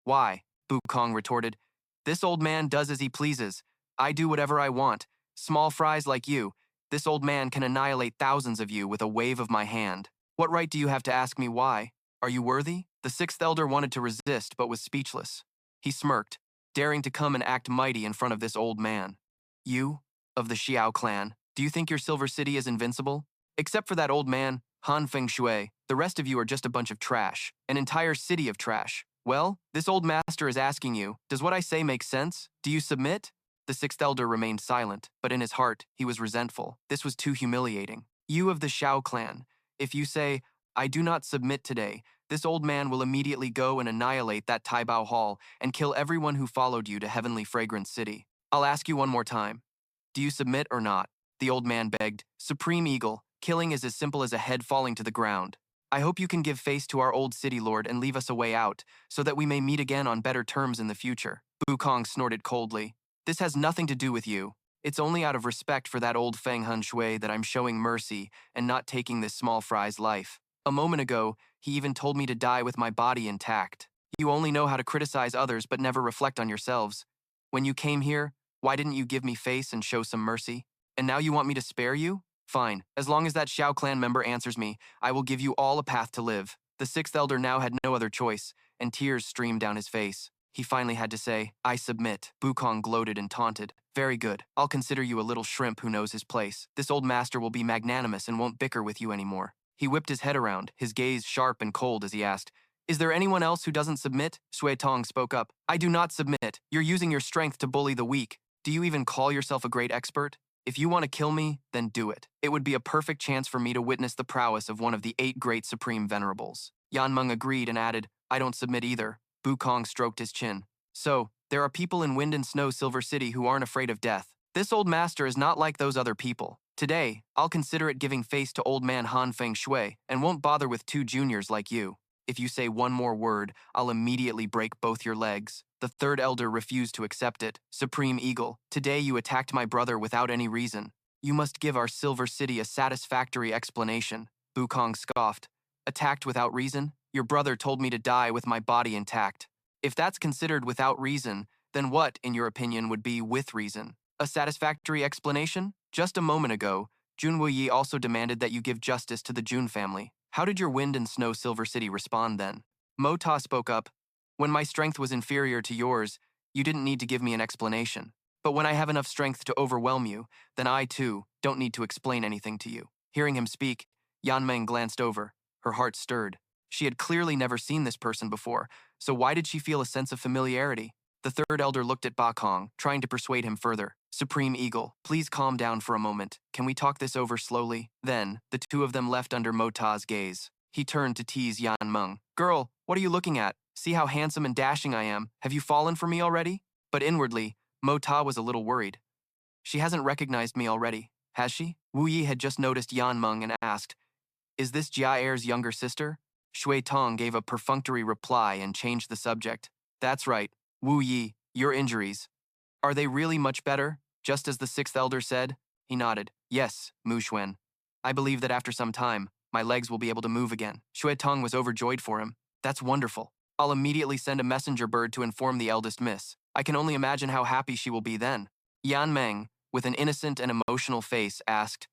"Why?" Bu Kong retorted, "This old man does as he pleases. I do whatever I want. Small fries like you. This old man can annihilate thousands of you with a wave of my hand. What right do you have to ask me why? Are you worthy?" The sixth elder wanted to resist but was speechless. He smirked, daring to come and act mighty in front of this old man. "You, of the Xiao clan, do you think your Silver City is invincible? Except for that old man, Han Feng Shui, the rest of you are just a bunch of trash, an entire city of trash. Well, this old master is asking you, does what I say make sense? Do you submit?" The sixth elder remained silent, but in his heart, he was resentful. This was too humiliating. "You of the Xiao clan, if you say, 'I do not submit today,' this old man will immediately go and annihilate that Taibao Hall and kill everyone who followed you to Heavenly Fragrance City. I'll ask you one more time. Do you submit or not?" The old man begged. "Supreme Eagle, killing is as simple as a head falling to the ground. I hope you can give face to our old city lord and leave us a way out, so that we may meet again on better terms in the future." Bu Kong snorted coldly. "This has nothing to do with you. It's only out of respect for that old Feng Han Shui that I'm showing mercy and not taking this small fry's life. A moment ago, he even told me to die with my body intact. You only know how to criticize others but never reflect on yourselves. When you came here, why didn't you give me face and show some mercy? And now you want me to spare you? Fine, as long as that Xiao clan member answers me, I will give you all a path to live." The sixth elder now had no other choice, and tears streamed down his face. He finally had to say, "I submit." Bu Kong gloated and taunted. "Very good. I'll consider you a little shrimp who knows his place. This old master will be magnanimous and won't bicker with you anymore." He whipped his head around, his gaze sharp and cold as he asked, "Is there anyone else who doesn't submit?" Sui Tong spoke up. "I do not submit. You're using your strength to bully the weak. Do you even call yourself a great expert? If you want to kill me, then do it. It would be a perfect chance for me to witness the prowess of one of the 8 great supreme venerables." Yan Meng agreed and added, "I don't submit either." Bu Kong stroked his chin. "So, there are people in Wind and Snow Silver City who aren't afraid of death. This old master is not like those other people. Today, I'll consider it giving face to old man Han Feng Shui and won't bother with 2 juniors like you. If you say one more word, I'll immediately break both your legs." The third elder refused to accept it. "Supreme Eagle, today you attacked my brother without any reason. You must give our Silver City a satisfactory explanation." Bu Kong scoffed. "Attacked without reason? Your brother told me to die with my body intact. If that's considered without reason, then what, in your opinion, would be with reason? A satisfactory explanation? Just a moment ago, Jun Wuyi also demanded that you give justice to the Jun family. How did your Wind and Snow Silver City respond then?" Mota spoke up. "When my strength was inferior to yours, you didn't need to give me an explanation. But when I have enough strength to overwhelm you, then I, too, don't need to explain anything to you." Hearing him speak, Yan Meng glanced over. Her heart stirred. She had clearly never seen this person before, so why did she feel a sense of familiarity? The third elder looked at Ba Kong, trying to persuade him further. "Supreme Eagle, please calm down for a moment. Can we talk this over slowly?" Then, the two of them left under Mota's gaze. He turned to tease Yan Meng. "Girl, what are you looking at? See how handsome and dashing I am. Have you fallen for me already?" But inwardly, Mota was a little worried. She hasn't recognized me already, has she? Wu Yi had just noticed Yan Meng and asked, "Is this Jia Er's younger sister?" Shui Tong gave a perfunctory reply and changed the subject. "That's right. Wu Yi, your injuries. Are they really much better, just as the sixth elder said?" He nodded. "Yes, Mu Xuan. I believe that after some time, my legs will be able to move again." Shui Tong was overjoyed for him. "That's wonderful. I'll immediately send a messenger bird to inform the eldest miss. I can only imagine how happy she will be then. Yan Meng, with an innocent and emotional face, asked,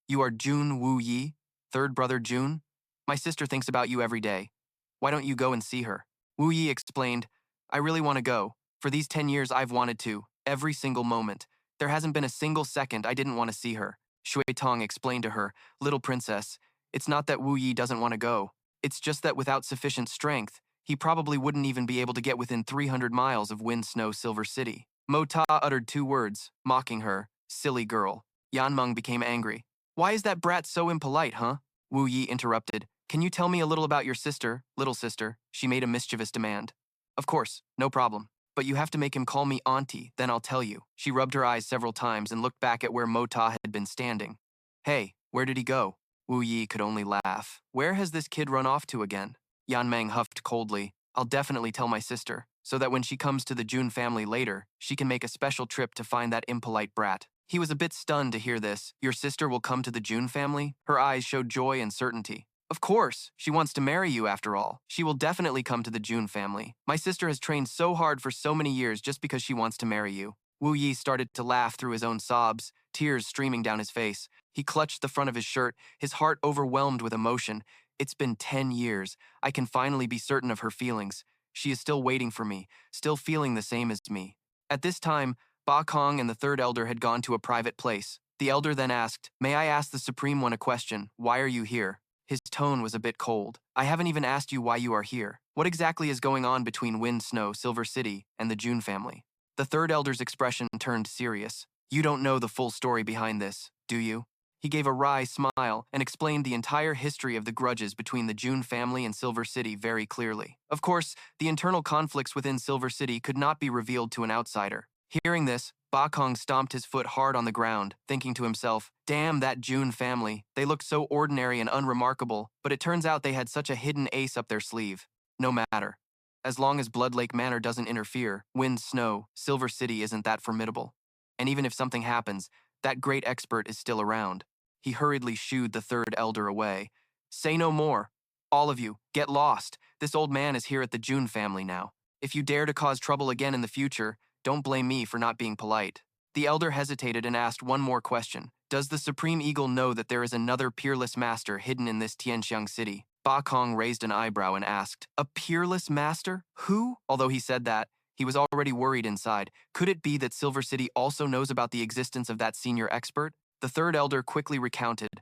"You are Jun Wuyi, third brother Jun? My sister thinks about you every day. Why don't you go and see her?" Wuyi explained, "I really want to go. For these 10 years I've wanted to, every single moment. There hasn't been a single second I didn't want to see her." Shui Tong explained to her, "Little princess, it's not that Wuyi doesn't want to go. It's just that without sufficient strength, he probably wouldn't even be able to get within 300 miles of Wind Snow Silver City." Mo Ta uttered 2 words, mocking her, "Silly girl." Yan Meng became angry. "Why is that brat so impolite, huh?" Wu Yi interrupted. "Can you tell me a little about your sister, little sister?" She made a mischievous demand. "Of course, no problem. But you have to make him call me auntie, then I'll tell you." She rubbed her eyes several times and looked back at where Mo Ta had been standing. "Hey, where did he go?" Wu Yi could only laugh. "Where has this kid run off to again?" Yan Meng huffed coldly. "I'll definitely tell my sister, so that when she comes to the Jun family later, she can make a special trip to find that impolite brat." He was a bit stunned to hear this. "Your sister will come to the Jun family?" Her eyes showed joy and certainty. "Of course, she wants to marry you after all. She will definitely come to the Jun family. My sister has trained so hard for so many years just because she wants to marry you." Wu Yi started to laugh through his own sobs, tears streaming down his face. He clutched the front of his shirt, his heart overwhelmed with emotion. "It's been 10 years. I can finally be certain of her feelings. She is still waiting for me, still feeling the same as me." At this time, Ba Kong and the third elder had gone to a private place. The elder then asked, "May I ask the Supreme One a question? Why are you here?" His tone was a bit cold. "I haven't even asked you why you are here. What exactly is going on between Wind Snow, Silver City, and the Jun family?" The third elder's expression turned serious. "You don't know the full story behind this, do you?" He gave a wry smile and explained the entire history of the grudges between the Jun family and Silver City very clearly. Of course, the internal conflicts within Silver City could not be revealed to an outsider. Hearing this, Ba Kong stomped his foot hard on the ground, thinking to himself, "Damn that Jun family. They looked so ordinary and unremarkable, but it turns out they had such a hidden ace up their sleeve. No matter. As long as Blood Lake Manor doesn't interfere, Wind Snow, Silver City isn't that formidable. And even if something happens, that great expert is still around." He hurriedly shooed the third elder away. "Say no more. All of you, get lost. This old man is here at the Jun family now. If you dare to cause trouble again in the future, don't blame me for not being polite." The elder hesitated and asked one more question. "Does the Supreme Eagle know that there is another peerless master hidden in this Tianxiang city?" Ba Kong raised an eyebrow and asked, "A peerless master? Who?" Although he said that, he was already worried inside. Could it be that Silver City also knows about the existence of that senior expert? The third elder quickly recounted.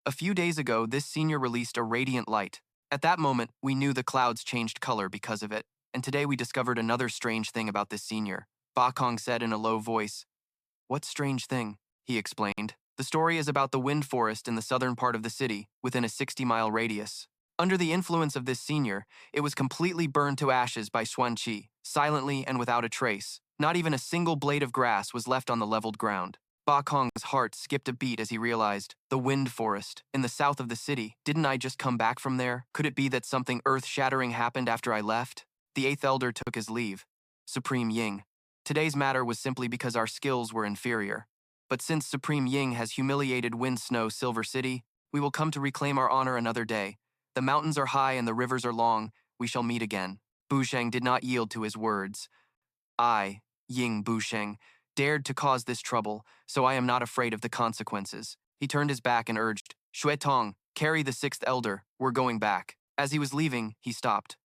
"A few days ago, this senior released a radiant light. At that moment, we knew the clouds changed color because of it. And today we discovered another strange thing about this senior." Ba Kong said in a low voice. "What strange thing?" he explained. "The story is about the wind forest in the southern part of the city, within a 60-mile radius. Under the influence of this senior, it was completely burned to ashes by Xuan Qi, silently and without a trace. Not even a single blade of grass was left on the leveled ground." Ba Kong's heart skipped a beat as he realized, the wind forest, in the south of the city. Didn't I just come back from there? Could it be that something earth-shattering happened after I left? The eighth elder took his leave. "Supreme Ying, today's matter was simply because our skills were inferior. But since Supreme Ying has humiliated Wind Snow Silver City, we will come to reclaim our honor another day. The mountains are high and the rivers are long. We shall meet again." Busheng did not yield to his words. "I, Ying Busheng, dared to cause this trouble, so I am not afraid of the consequences." He turned his back and urged, "Shui Tong, carry the sixth elder. We're going back." As he was leaving, he stopped.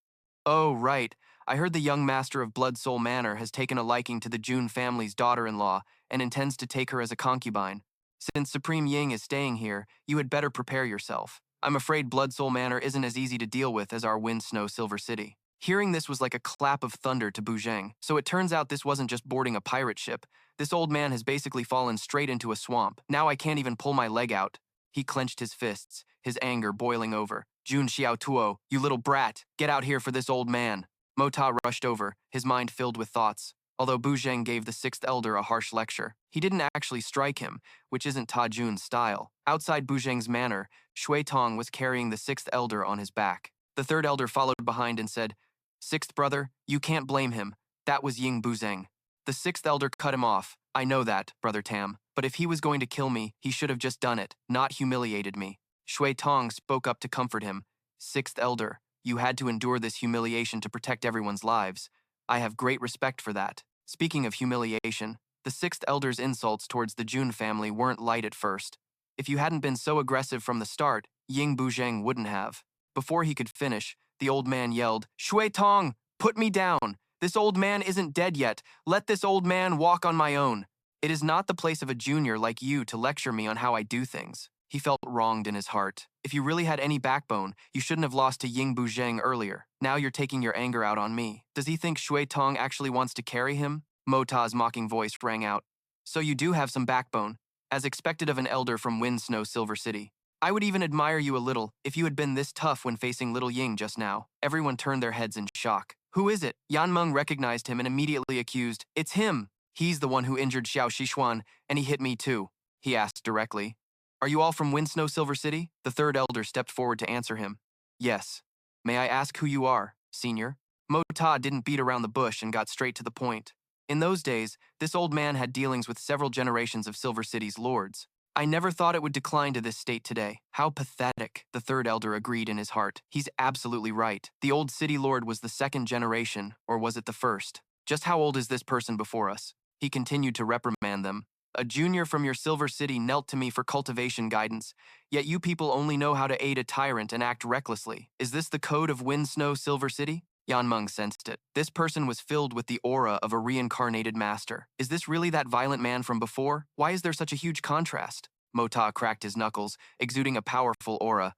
"Oh, right. I heard the young master of Blood Soul Manor has taken a liking to the Jun family's daughter-in-law and intends to take her as a concubine. Since Supreme Ying is staying here, you had better prepare yourself. I'm afraid Blood Soul Manor isn't as easy to deal with as our Wind Snow Silver City." Hearing this was like a clap of thunder to Bujang. So it turns out this wasn't just boarding a pirate ship. This old man has basically fallen straight into a swamp. Now I can't even pull my leg out. He clenched his fists, his anger boiling over. "Jun Xiaotuo, you little brat, get out here for this old man." Mota rushed over, his mind filled with thoughts. Although Bujang gave the sixth elder a harsh lecture, he didn't actually strike him, which isn't Ta Jun's style. Outside Bujang's manor, Shui Tong was carrying the sixth elder on his back. The third elder followed behind and said, "Sixth brother, you can't blame him. That was Ying Buzeng." The sixth elder cut him off. "I know that, Brother Tam, but if he was going to kill me, he should have just done it, not humiliated me." Shui Tong spoke up to comfort him. "Sixth elder, You had to endure this humiliation to protect everyone's lives. I have great respect for that. Speaking of humiliation, the sixth elder's insults towards the Jun family weren't light at first. If you hadn't been so aggressive from the start, Ying Buzheng wouldn't have. Before he could finish, the old man yelled, "Shui Tong, put me down! This old man isn't dead yet. Let this old man walk on my own. It is not the place of a junior like you to lecture me on how I do things." He felt wronged in his heart. If you really had any backbone, you shouldn't have lost to Ying Buzheng earlier. Now you're taking your anger out on me. Does he think Shui Tong actually wants to carry him? Mo Ta's mocking voice rang out. So you do have some backbone, as expected of an elder from Wind Snow Silver City. I would even admire you a little if you had been this tough when facing little Ying just now. Everyone turned their heads in shock. Who is it? Yan Meng recognized him and immediately accused, "It's him! He's the one who injured Xiao Xishuan, and he hit me too," he asked directly. "Are you all from Wind Snow Silver City?" The third elder stepped forward to answer him. "Yes. May I ask who you are, senior?" Mo Ta didn't beat around the bush and got straight to the point. In those days, this old man had dealings with several generations of Silver City's lords. "I never thought it would decline to this state today. How pathetic," the third elder agreed in his heart. He's absolutely right. The old city lord was the second generation, or was it the first? Just how old is this person before us? He continued to reprimand them. "A junior from your Silver City knelt to me for cultivation guidance, yet you people only know how to aid a tyrant and act recklessly. Is this the code of Wind Snow Silver City?" Yan Meng sensed it. This person was filled with the aura of a reincarnated master. Is this really that violent man from before? Why is there such a huge contrast? Mo Ta cracked his knuckles, exuding a powerful aura.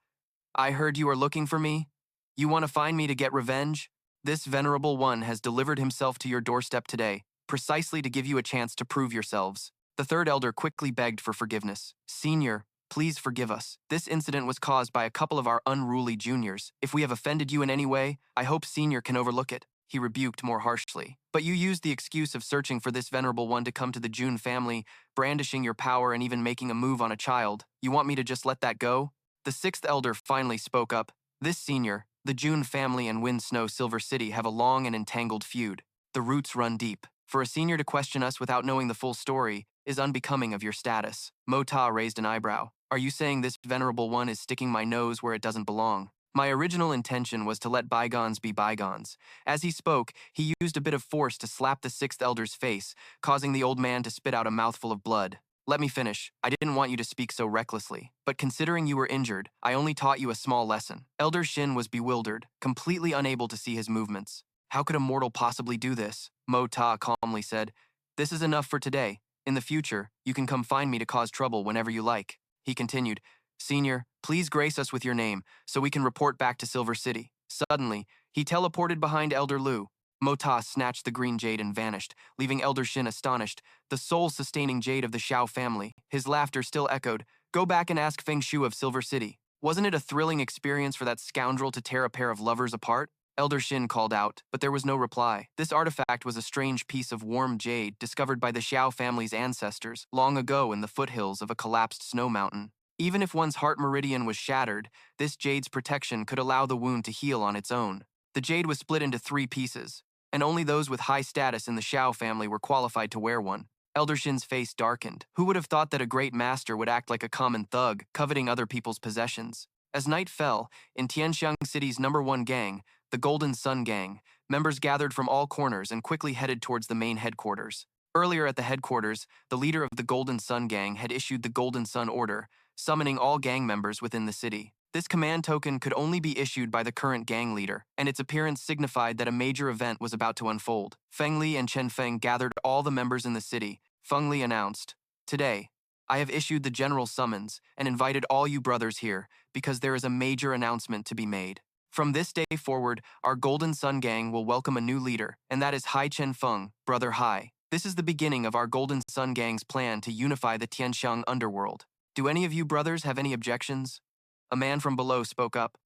"I heard you are looking for me? You want to find me to get revenge? This venerable one has delivered himself to your doorstep today, precisely to give you a chance to prove yourselves." The third elder quickly begged for forgiveness. "Senior, please forgive us. This incident was caused by a couple of our unruly juniors. If we have offended you in any way, I hope Senior can overlook it." He rebuked more harshly. "But you used the excuse of searching for this venerable one to come to the Jun family, brandishing your power and even making a move on a child. You want me to just let that go?" The sixth elder finally spoke up. "This senior, the Jun family and Wind Snow Silver City have a long and entangled feud. The roots run deep. For a senior to question us without knowing the full story is unbecoming of your status." Mo Ta raised an eyebrow. "Are you saying this venerable one is sticking my nose where it doesn't belong?" "My original intention was to let bygones be bygones." As he spoke, he used a bit of force to slap the sixth elder's face, causing the old man to spit out a mouthful of blood. "Let me finish. I didn't want you to speak so recklessly, but considering you were injured, I only taught you a small lesson." Elder Shin was bewildered, completely unable to see his movements. "How could a mortal possibly do this?" Mo Ta calmly said, "This is enough for today. In the future, you can come find me to cause trouble whenever you like." He continued, "Senior, please grace us with your name so we can report back to Silver City." Suddenly, he teleported behind Elder Lu. Mo Ta snatched the green jade and vanished, leaving Elder Shin astonished, the soul-sustaining jade of the Xiao family. His laughter still echoed, "Go back and ask Feng Shu of Silver City. Wasn't it a thrilling experience for that scoundrel to tear a pair of lovers apart?" Elder Shin called out, but there was no reply. This artifact was a strange piece of warm jade discovered by the Xiao family's ancestors long ago in the foothills of a collapsed snow mountain. Even if one's heart meridian was shattered, this jade's protection could allow the wound to heal on its own. The jade was split into 3 pieces, and only those with high status in the Xiao family were qualified to wear one. Elder Shin's face darkened. Who would have thought that a great master would act like a common thug, coveting other people's possessions? As night fell, in Tianxiang City's #1 gang, the Golden Sun Gang, members gathered from all corners and quickly headed towards the main headquarters. Earlier at the headquarters, the leader of the Golden Sun Gang had issued the Golden Sun Order, summoning all gang members within the city. This command token could only be issued by the current gang leader, and its appearance signified that a major event was about to unfold. Feng Li and Chen Feng gathered all the members in the city. Feng Li announced, "Today, I have issued the general summons and invited all you brothers here because there is a major announcement to be made. From this day forward, our Golden Sun Gang will welcome a new leader, and that is Hai Chen Feng, Brother Hai. This is the beginning of our Golden Sun Gang's plan to unify the Tianxiang underworld. Do any of you brothers have any objections?" A man from below spoke up.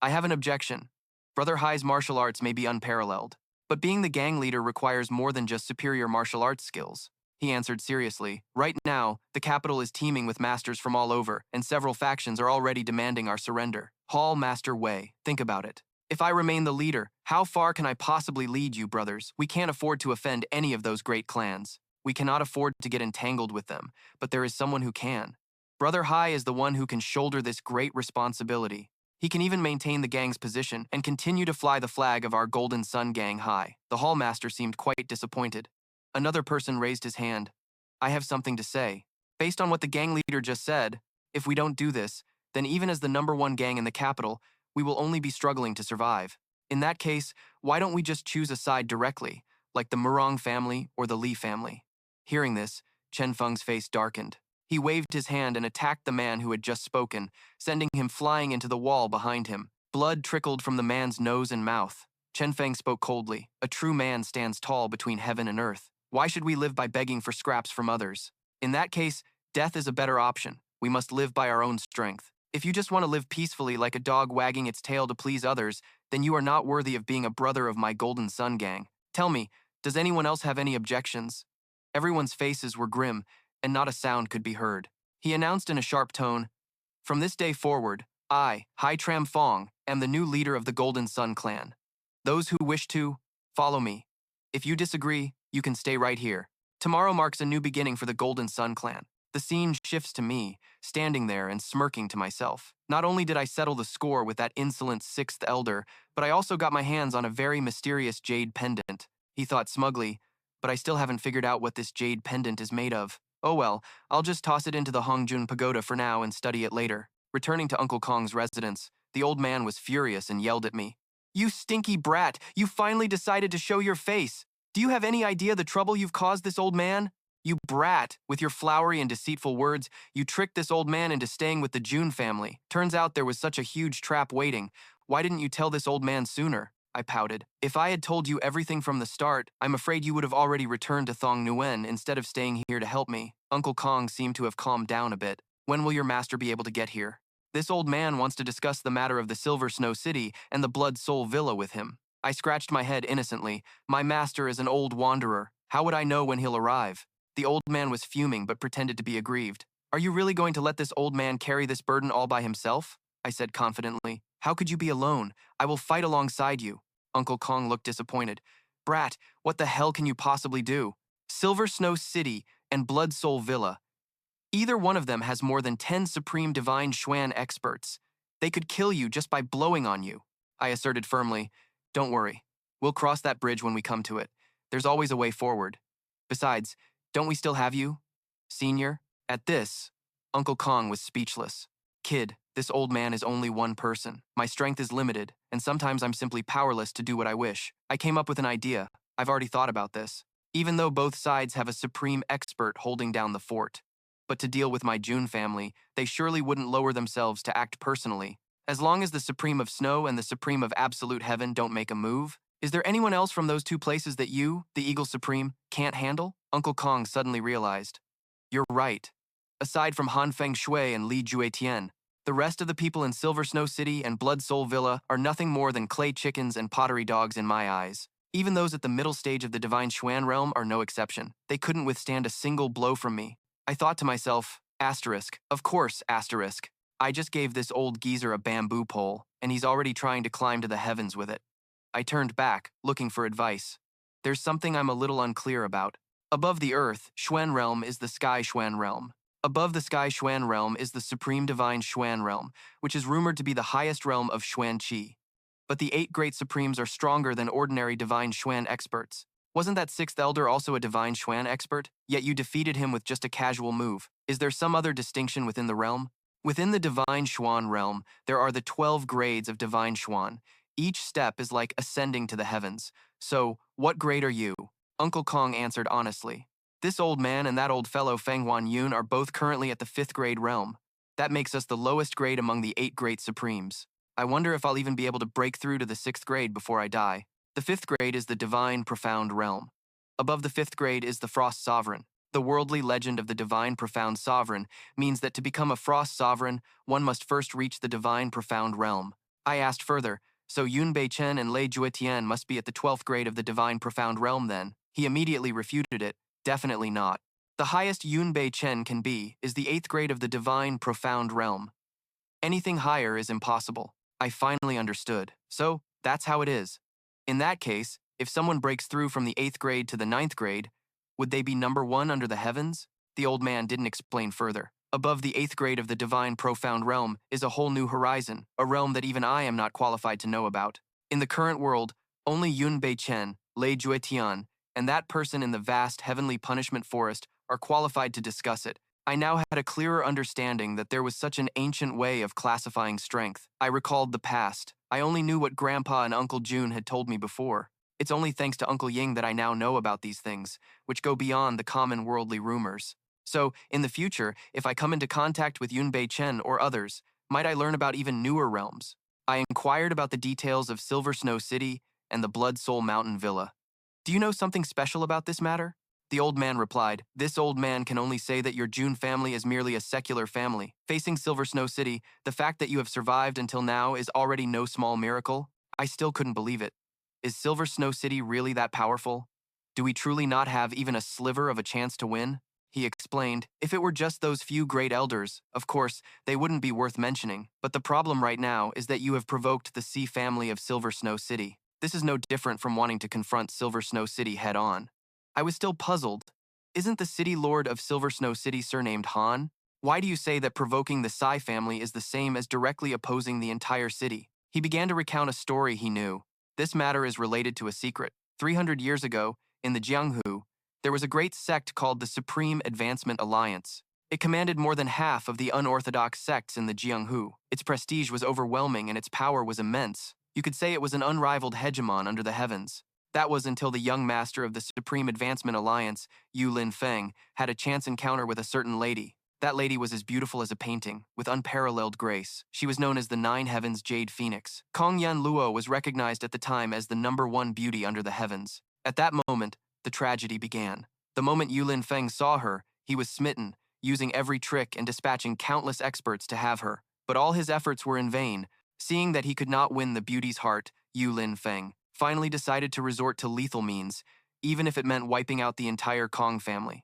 "I have an objection. Brother Hai's martial arts may be unparalleled, but being the gang leader requires more than just superior martial arts skills." He answered seriously, "Right now, the capital is teeming with masters from all over, and several factions are already demanding our surrender. Hall Master Wei, think about it. If I remain the leader, how far can I possibly lead you, brothers? We can't afford to offend any of those great clans. We cannot afford to get entangled with them, but there is someone who can. Brother Hai is the one who can shoulder this great responsibility." He can even maintain the gang's position and continue to fly the flag of our Golden Sun gang high. The hallmaster seemed quite disappointed. Another person raised his hand. I have something to say. Based on what the gang leader just said, if we don't do this, then even as the #1 gang in the capital, we will only be struggling to survive. In that case, why don't we just choose a side directly, like the Murong family or the Li family? Hearing this, Chen Feng's face darkened. He waved his hand and attacked the man who had just spoken, sending him flying into the wall behind him. Blood trickled from the man's nose and mouth. Chen Feng spoke coldly. A true man stands tall between heaven and earth. Why should we live by begging for scraps from others? In that case, death is a better option. We must live by our own strength. If you just want to live peacefully like a dog wagging its tail to please others, then you are not worthy of being a brother of my Golden Sun gang. Tell me, does anyone else have any objections? Everyone's faces were grim, and not a sound could be heard. He announced in a sharp tone, from this day forward, I, Hai Tram Fong, am the new leader of the Golden Sun clan. Those who wish to, follow me. If you disagree, you can stay right here. Tomorrow marks a new beginning for the Golden Sun clan. The scene shifts to me, standing there and smirking to myself. Not only did I settle the score with that insolent 6th elder, but I also got my hands on a very mysterious jade pendant. He thought smugly, but I still haven't figured out what this jade pendant is made of. Oh well, I'll just toss it into the Hongjun Pagoda for now and study it later. Returning to Uncle Kong's residence, the old man was furious and yelled at me. You stinky brat, you finally decided to show your face. Do you have any idea the trouble you've caused this old man? You brat, with your flowery and deceitful words, you tricked this old man into staying with the Jun family. Turns out there was such a huge trap waiting. Why didn't you tell this old man sooner? I pouted. If I had told you everything from the start, I'm afraid you would have already returned to Thong Nguyen instead of staying here to help me. Uncle Kong seemed to have calmed down a bit. When will your master be able to get here? This old man wants to discuss the matter of the Silver Snow City and the Blood Soul Villa with him. I scratched my head innocently. My master is an old wanderer. How would I know when he'll arrive? The old man was fuming but pretended to be aggrieved. Are you really going to let this old man carry this burden all by himself? I said confidently. How could you be alone? I will fight alongside you. Uncle Kong looked disappointed. Brat, what the hell can you possibly do? Silver Snow City and Blood Soul Villa. Either one of them has more than 10 Supreme Divine Xuan experts. They could kill you just by blowing on you. I asserted firmly. Don't worry. We'll cross that bridge when we come to it. There's always a way forward. Besides, don't we still have you, Senior? At this, Uncle Kong was speechless. Kid, this old man is only one person. My strength is limited, and sometimes I'm simply powerless to do what I wish. I came up with an idea. I've already thought about this. Even though both sides have a supreme expert holding down the fort. But to deal with my Jun family, they surely wouldn't lower themselves to act personally. As long as the Supreme of Snow and the Supreme of Absolute Heaven don't make a move, is there anyone else from those two places that you, the Eagle Supreme, can't handle? Uncle Kong suddenly realized. You're right. Aside from Han Feng Shui and Li Juetian, the rest of the people in Silver Snow City and Blood Soul Villa are nothing more than clay chickens and pottery dogs in my eyes. Even those at the middle stage of the Divine Xuan realm are no exception. They couldn't withstand a single blow from me. I thought to myself, asterisk, of course, asterisk. I just gave this old geezer a bamboo pole, and he's already trying to climb to the heavens with it. I turned back, looking for advice. There's something I'm a little unclear about. Above the earth, Xuan realm is the Sky Xuan realm. Above the Sky Xuan realm is the Supreme Divine Xuan realm, which is rumored to be the highest realm of Xuan Qi. But the 8 great supremes are stronger than ordinary Divine Xuan experts. Wasn't that 6th elder also a Divine Xuan expert? Yet you defeated him with just a casual move. Is there some other distinction within the realm? Within the Divine Xuan realm, there are the 12 grades of Divine Xuan. Each step is like ascending to the heavens. So, what grade are you? Uncle Kong answered honestly. This old man and that old fellow Feng Huan Yun are both currently at the 5th grade realm. That makes us the lowest grade among the 8 great supremes. I wonder if I'll even be able to break through to the 6th grade before I die. The 5th grade is the Divine Profound Realm. Above the 5th grade is the Frost Sovereign. The worldly legend of the Divine Profound Sovereign means that to become a Frost Sovereign, one must first reach the Divine Profound Realm. I asked further, so Yun Bei Chen and Lei Juetian must be at the 12th grade of the Divine Profound Realm then? He immediately refuted it. Definitely not. The highest Yun Bei Chen can be is the 8th grade of the Divine Profound Realm. Anything higher is impossible. I finally understood. So, that's how it is. In that case, if someone breaks through from the 8th grade to the 9th grade, would they be number 1 under the heavens? The old man didn't explain further. Above the 8th grade of the divine profound realm is a whole new horizon, a realm that even I am not qualified to know about. In the current world, only Yun Bei Chen, Lei Juetian, and that person in the vast heavenly punishment forest are qualified to discuss it. I now had a clearer understanding that there was such an ancient way of classifying strength. I recalled the past. I only knew what Grandpa and Uncle Jun had told me before. It's only thanks to Uncle Ying that I now know about these things, which go beyond the common worldly rumors. So, in the future, if I come into contact with Yun Bei Chen or others, might I learn about even newer realms? I inquired about the details of Silver Snow City and the Blood Soul Mountain Villa. Do you know something special about this matter? The old man replied, This old man can only say that your Jun family is merely a secular family. Facing Silver Snow City, the fact that you have survived until now is already no small miracle. I still couldn't believe it. Is Silver Snow City really that powerful? Do we truly not have even a sliver of a chance to win? He explained, if it were just those few great elders, of course, they wouldn't be worth mentioning. But the problem right now is that you have provoked the C family of Silver Snow City. This is no different from wanting to confront Silver Snow City head-on. I was still puzzled. Isn't the city lord of Silver Snow City surnamed Han? Why do you say that provoking the Sai family is the same as directly opposing the entire city? He began to recount a story he knew. This matter is related to a secret. 300 years ago, in the Jianghu, there was a great sect called the Supreme Advancement Alliance. It commanded more than half of the unorthodox sects in the Jianghu. Its prestige was overwhelming and its power was immense. You could say it was an unrivaled hegemon under the heavens. That was until the young master of the Supreme Advancement Alliance, Yu Lin Feng, had a chance encounter with a certain lady. That lady was as beautiful as a painting, with unparalleled grace. She was known as the Nine Heavens Jade Phoenix. Kong Yan Luo was recognized at the time as the #1 beauty under the heavens. At that moment, the tragedy began. The moment Yu Lin Feng saw her, he was smitten, using every trick and dispatching countless experts to have her. But all his efforts were in vain. Seeing that he could not win the beauty's heart, Yu Lin Feng finally decided to resort to lethal means, even if it meant wiping out the entire Kong family.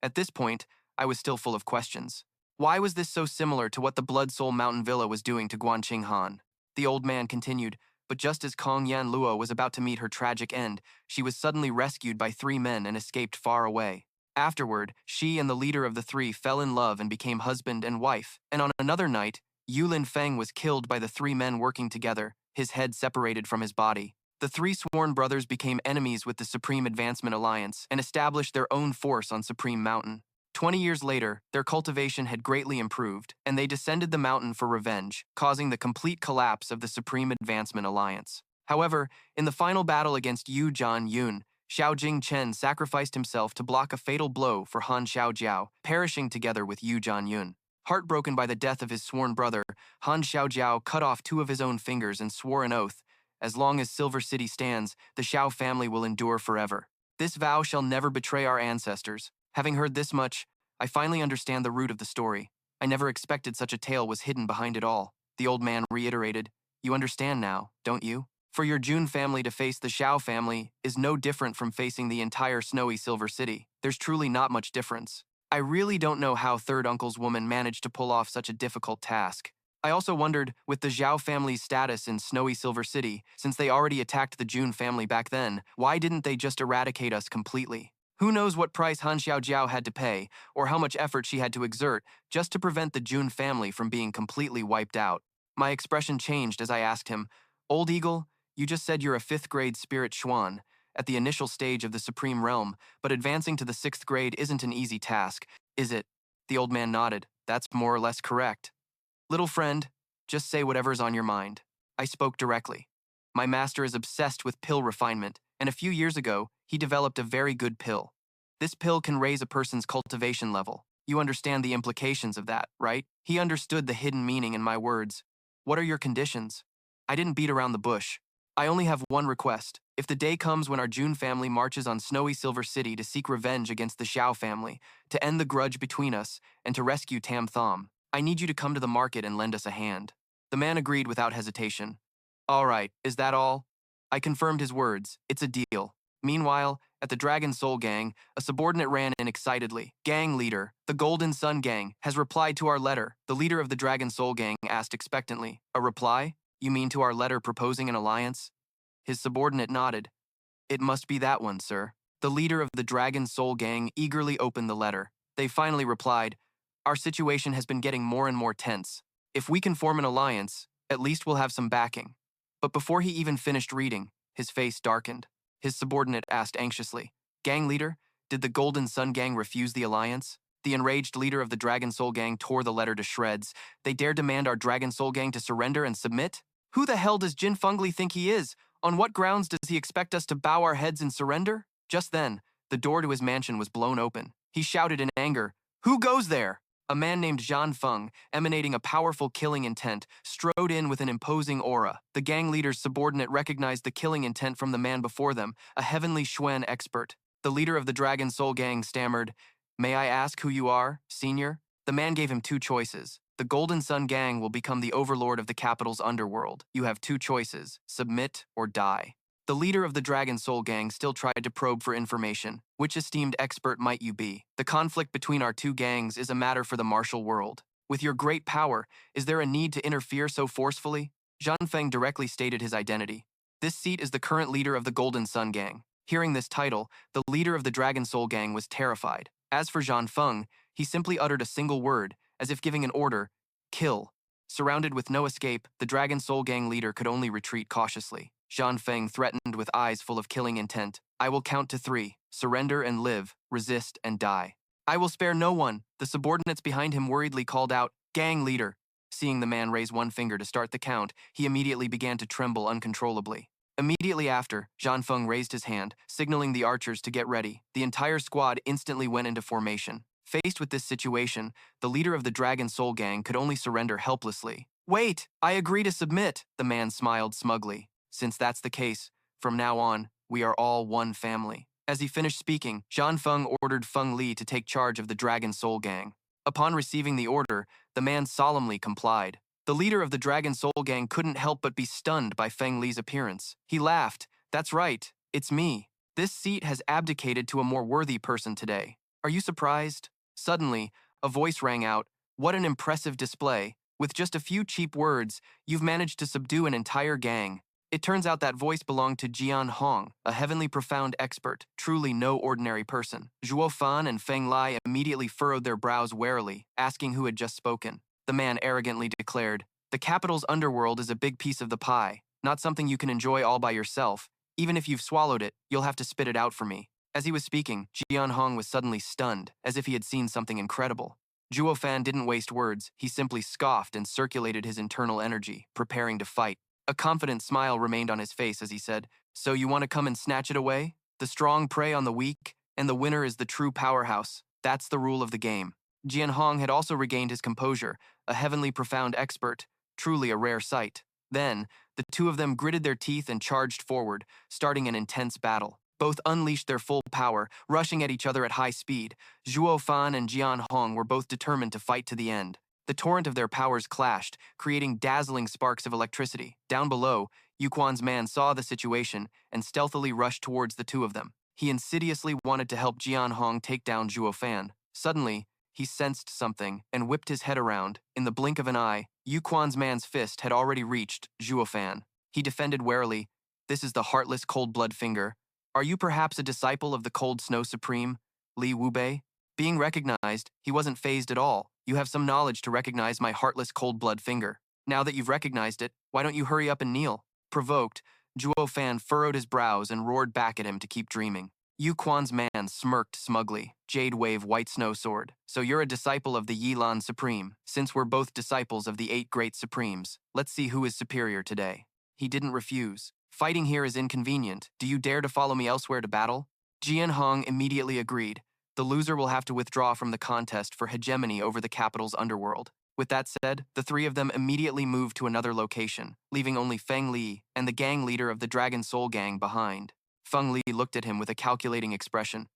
At this point, I was still full of questions. Why was this so similar to what the Blood Soul Mountain Villa was doing to Guanqing Han? The old man continued, but just as Kong Yan Luo was about to meet her tragic end, she was suddenly rescued by 3 men and escaped far away. Afterward, she and the leader of the 3 fell in love and became husband and wife. And on another night, Yu Lin Feng was killed by the 3 men working together, his head separated from his body. The 3 sworn brothers became enemies with the Supreme Advancement Alliance and established their own force on Supreme Mountain. 20 years later, their cultivation had greatly improved, and they descended the mountain for revenge, causing the complete collapse of the Supreme Advancement Alliance. However, in the final battle against Yu Zhan Yun, Xiao Jing Chen sacrificed himself to block a fatal blow for Han Xiaojiao, perishing together with Yu Zhan Yun. Heartbroken by the death of his sworn brother, Han Xiaojiao cut off 2 of his own fingers and swore an oath, as long as Silver City stands, the Xiao family will endure forever. This vow shall never betray our ancestors. Having heard this much, I finally understand the root of the story. I never expected such a tale was hidden behind it all. The old man reiterated, You understand now, don't you? For your Jun family to face the Xiao family is no different from facing the entire snowy Silver City. There's truly not much difference. I really don't know how Third Uncle's woman managed to pull off such a difficult task. I also wondered, with the Zhao family's status in snowy Silver City, since they already attacked the Jun family back then, why didn't they just eradicate us completely? Who knows what price Han Xiaojiao had to pay, or how much effort she had to exert, just to prevent the Jun family from being completely wiped out. My expression changed as I asked him, Old Eagle, you just said you're a 5th grade spirit Xuan, at the initial stage of the Supreme Realm, but advancing to the 6th grade isn't an easy task, is it? The old man nodded. That's more or less correct. Little friend, just say whatever's on your mind. I spoke directly. My master is obsessed with pill refinement, and a few years ago, he developed a very good pill. This pill can raise a person's cultivation level. You understand the implications of that, right? He understood the hidden meaning in my words. What are your conditions? I didn't beat around the bush. I only have one request. If the day comes when our Jun family marches on snowy Silver City to seek revenge against the Xiao family, to end the grudge between us, and to rescue Tam Thom, I need you to come to the market and lend us a hand. The man agreed without hesitation. All right, is that all? I confirmed his words. It's a deal. Meanwhile, at the Dragon Soul Gang, a subordinate ran in excitedly. Gang leader, the Golden Sun Gang, has replied to our letter. The leader of the Dragon Soul Gang asked expectantly. A reply? You mean to our letter proposing an alliance? His subordinate nodded. It must be that one, sir. The leader of the Dragon Soul Gang eagerly opened the letter. They finally replied, Our situation has been getting more and more tense. If we can form an alliance, at least we'll have some backing." But before he even finished reading, his face darkened. His subordinate asked anxiously, "Gang leader, did the Golden Sun Gang refuse the alliance?" The enraged leader of the Dragon Soul Gang tore the letter to shreds. "They dare demand our Dragon Soul Gang to surrender and submit? Who the hell does Jin Fengli think he is? On what grounds does he expect us to bow our heads and surrender?" Just then, the door to his mansion was blown open. He shouted in anger, "Who goes there?" A man named Zhan Feng, emanating a powerful killing intent, strode in with an imposing aura. The gang leader's subordinate recognized the killing intent from the man before them, a heavenly Xuan expert. The leader of the Dragon Soul Gang stammered, "May I ask who you are, senior?" The man gave him two choices. "The Golden Sun Gang will become the overlord of the capital's underworld. You have two choices, submit or die." The leader of the Dragon Soul Gang still tried to probe for information. "Which esteemed expert might you be? The conflict between our two gangs is a matter for the martial world. With your great power, is there a need to interfere so forcefully?" Zhan Feng directly stated his identity. "This seat is the current leader of the Golden Sun Gang." Hearing this title, the leader of the Dragon Soul Gang was terrified. As for Zhan Feng, he simply uttered a single word, as if giving an order, "Kill." Surrounded with no escape, the Dragon Soul Gang leader could only retreat cautiously. Zhan Feng threatened with eyes full of killing intent. "I will count to 3. Surrender and live, resist and die." "I will spare no one." The subordinates behind him worriedly called out, "Gang leader." Seeing the man raise one finger to start the count, he immediately began to tremble uncontrollably. Immediately after, Zhan Feng raised his hand, signaling the archers to get ready. The entire squad instantly went into formation. Faced with this situation, the leader of the Dragon Soul Gang could only surrender helplessly. "Wait, I agree to submit," the man smiled smugly. "Since that's the case, from now on, we are all one family." As he finished speaking, Zhan Feng ordered Feng Li to take charge of the Dragon Soul Gang. Upon receiving the order, the man solemnly complied. The leader of the Dragon Soul Gang couldn't help but be stunned by Feng Li's appearance. He laughed. "That's right, it's me. This seat has abdicated to a more worthy person today. Are you surprised?" Suddenly, a voice rang out, "What an impressive display. With just a few cheap words, you've managed to subdue an entire gang." It turns out that voice belonged to Jian Hong, a heavenly profound expert, truly no ordinary person. Zhuo Fan and Feng Lai immediately furrowed their brows warily, asking who had just spoken. The man arrogantly declared, "The capital's underworld is a big piece of the pie, not something you can enjoy all by yourself. Even if you've swallowed it, you'll have to spit it out for me." As he was speaking, Jian Hong was suddenly stunned, as if he had seen something incredible. Zhuo Fan didn't waste words, he simply scoffed and circulated his internal energy, preparing to fight. A confident smile remained on his face as he said, "So you want to come and snatch it away? The strong prey on the weak, and the winner is the true powerhouse. That's the rule of the game." Jian Hong had also regained his composure, a heavenly profound expert, truly a rare sight. Then, the two of them gritted their teeth and charged forward, starting an intense battle. Both unleashed their full power, rushing at each other at high speed. Zhuo Fan and Jian Hong were both determined to fight to the end. The torrent of their powers clashed, creating dazzling sparks of electricity. Down below, Yuquan's man saw the situation and stealthily rushed towards the two of them. He insidiously wanted to help Jian Hong take down Zhuo Fan. Suddenly, he sensed something and whipped his head around. In the blink of an eye, Yuquan's man's fist had already reached Zhuo Fan. He defended warily, "This is the heartless cold blood finger. Are you perhaps a disciple of the Cold Snow Supreme, Li Wubei?" Being recognized, he wasn't fazed at all. "You have some knowledge to recognize my heartless cold blood finger. Now that you've recognized it, why don't you hurry up and kneel?" Provoked, Zhuo Fan furrowed his brows and roared back at him to keep dreaming. Yuquan's man smirked smugly. "Jade Wave White Snow Sword. So you're a disciple of the Yilan Supreme. Since we're both disciples of the 8 Great Supremes, let's see who is superior today." He didn't refuse. "Fighting here is inconvenient. Do you dare to follow me elsewhere to battle?" Jian Hong immediately agreed. The loser will have to withdraw from the contest for hegemony over the capital's underworld. With that said, the three of them immediately moved to another location, leaving only Feng Li and the gang leader of the Dragon Soul Gang behind. Feng Li looked at him with a calculating expression.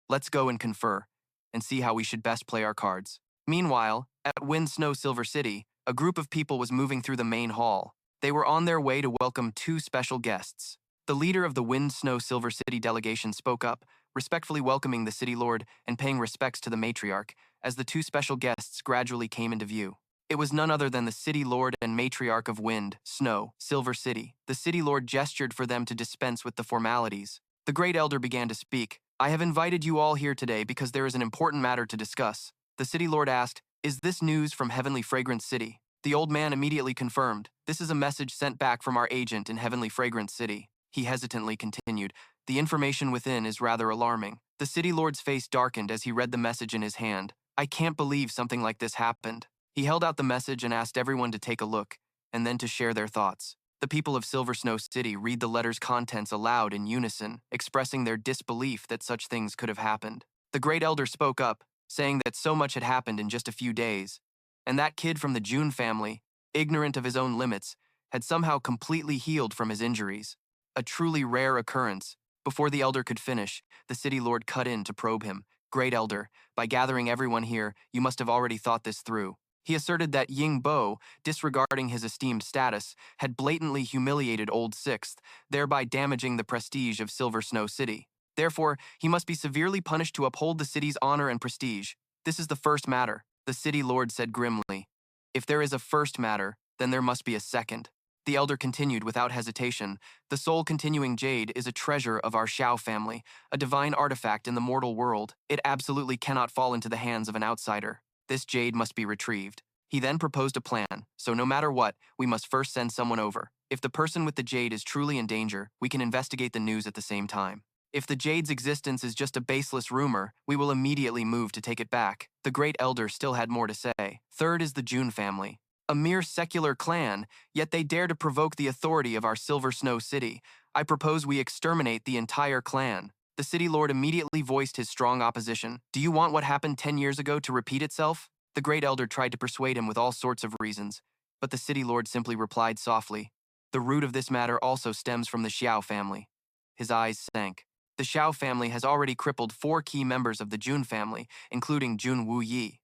"Let's go and confer, and see how we should best play our cards." Meanwhile, at Wind Snow Silver City, a group of people was moving through the main hall. They were on their way to welcome 2 special guests. The leader of the Wind Snow Silver City delegation spoke up, respectfully welcoming the city lord and paying respects to the matriarch, as the 2 special guests gradually came into view. It was none other than the city lord and matriarch of Wind, Snow, Silver City. The city lord gestured for them to dispense with the formalities. The great elder began to speak. "I have invited you all here today because there is an important matter to discuss." The city lord asked, Is this news from Heavenly Fragrance City? The old man immediately confirmed. This is a message sent back from our agent in Heavenly Fragrance City. He hesitantly continued. The information within is rather alarming. The city lord's face darkened as he read the message in his hand. I can't believe something like this happened. He held out the message and asked everyone to take a look, and then to share their thoughts. The people of Silver Snow City read the letter's contents aloud in unison, expressing their disbelief that such things could have happened. The great elder spoke up, saying that so much had happened in just a few days, and that kid from the Jun family, ignorant of his own limits, had somehow completely healed from his injuries. A truly rare occurrence. Before the elder could finish, the city lord cut in to probe him. Great elder, by gathering everyone here, you must have already thought this through. He asserted that Ying Bo, disregarding his esteemed status, had blatantly humiliated Old Sixth, thereby damaging the prestige of Silver Snow City. Therefore, he must be severely punished to uphold the city's honor and prestige. This is the first matter, the city lord said grimly. If there is a first matter, then there must be a second. The elder continued without hesitation. The soul-continuing jade is a treasure of our Xiao family, a divine artifact in the mortal world. It absolutely cannot fall into the hands of an outsider. This jade must be retrieved. He then proposed a plan, so no matter what, we must first send someone over. If the person with the jade is truly in danger, we can investigate the news at the same time. If the jade's existence is just a baseless rumor, we will immediately move to take it back. The great elder still had more to say. Third is the Jun family. A mere secular clan, yet they dare to provoke the authority of our Silver Snow City. I propose we exterminate the entire clan. The city lord immediately voiced his strong opposition. Do you want what happened 10 years ago to repeat itself? The great elder tried to persuade him with all sorts of reasons, but the city lord simply replied softly. The root of this matter also stems from the Xiao family. His eyes sank. The Xiao family has already crippled 4 key members of the Jun family, including Jun Wuyi.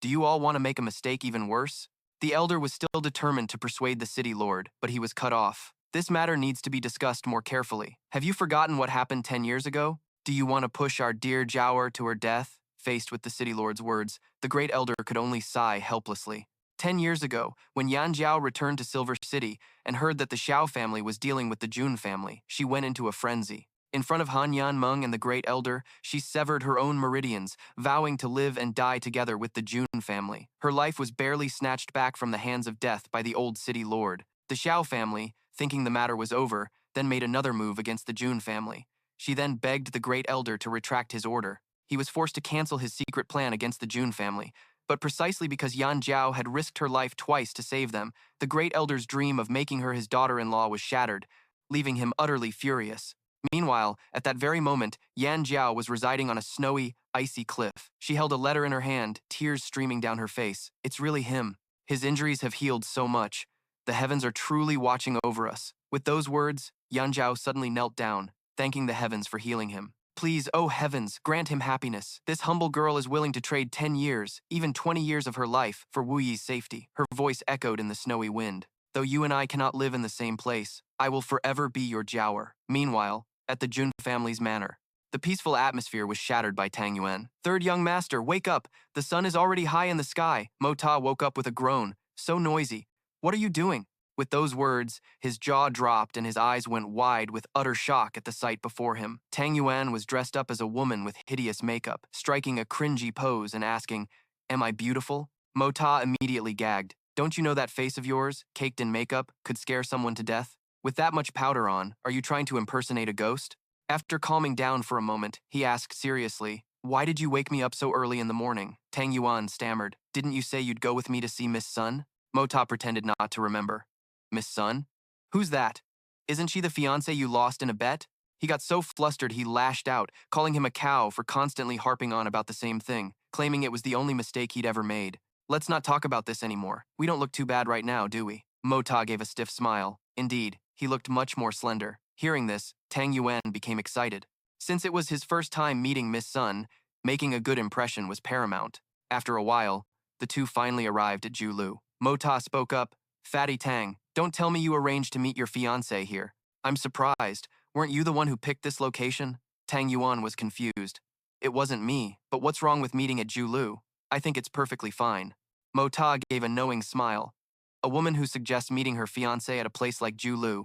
Do you all want to make a mistake even worse? The elder was still determined to persuade the city lord, but he was cut off. This matter needs to be discussed more carefully. Have you forgotten what happened 10 years ago? Do you want to push our dear Jiaoer to her death? Faced with the city lord's words, the great elder could only sigh helplessly. 10 years ago, when Yan Jiao returned to Silver City and heard that the Xiao family was dealing with the Jun family, she went into a frenzy. In front of Han Yanmeng and the great elder, she severed her own meridians, vowing to live and die together with the Jun family. Her life was barely snatched back from the hands of death by the old city lord. The Xiao family, thinking the matter was over, then made another move against the Jun family. She then begged the great elder to retract his order. He was forced to cancel his secret plan against the Jun family, but precisely because Yan Jiao had risked her life twice to save them, the great elder's dream of making her his daughter-in-law was shattered, leaving him utterly furious. Meanwhile, at that very moment, Yan Jiao was residing on a snowy, icy cliff. She held a letter in her hand, tears streaming down her face. It's really him. His injuries have healed so much. The heavens are truly watching over us. With those words, Yan Jiao suddenly knelt down, thanking the heavens for healing him. Please, oh heavens, grant him happiness. This humble girl is willing to trade 10 years, even 20 years of her life, for Wuyi's safety. Her voice echoed in the snowy wind. Though you and I cannot live in the same place, I will forever be your Jiaoer. Meanwhile, at the Jun family's manor, the peaceful atmosphere was shattered by Tang Yuan. Third young master, wake up! The sun is already high in the sky. Mo Ta woke up with a groan. So noisy. What are you doing? With those words, his jaw dropped and his eyes went wide with utter shock at the sight before him. Tang Yuan was dressed up as a woman with hideous makeup, striking a cringy pose and asking, Am I beautiful? Mo Ta immediately gagged. Don't you know that face of yours, caked in makeup, could scare someone to death? With that much powder on, are you trying to impersonate a ghost? After calming down for a moment, he asked seriously, Why did you wake me up so early in the morning? Tang Yuan stammered. Didn't you say you'd go with me to see Miss Sun? Mo Ta pretended not to remember. Miss Sun? Who's that? Isn't she the fiancée you lost in a bet? He got so flustered he lashed out, calling him a cow for constantly harping on about the same thing, claiming it was the only mistake he'd ever made. Let's not talk about this anymore. We don't look too bad right now, do we? Mo Ta gave a stiff smile. Indeed, he looked much more slender. Hearing this, Tang Yuan became excited. Since it was his first time meeting Miss Sun, making a good impression was paramount. After a while, the two finally arrived at Julu. Mo Ta spoke up, Fatty Tang, don't tell me you arranged to meet your fiancé here. I'm surprised. Weren't you the one who picked this location? Tang Yuan was confused. It wasn't me, but what's wrong with meeting at Julu? I think it's perfectly fine. Mo Ta gave a knowing smile. A woman who suggests meeting her fiancé at a place like Julu.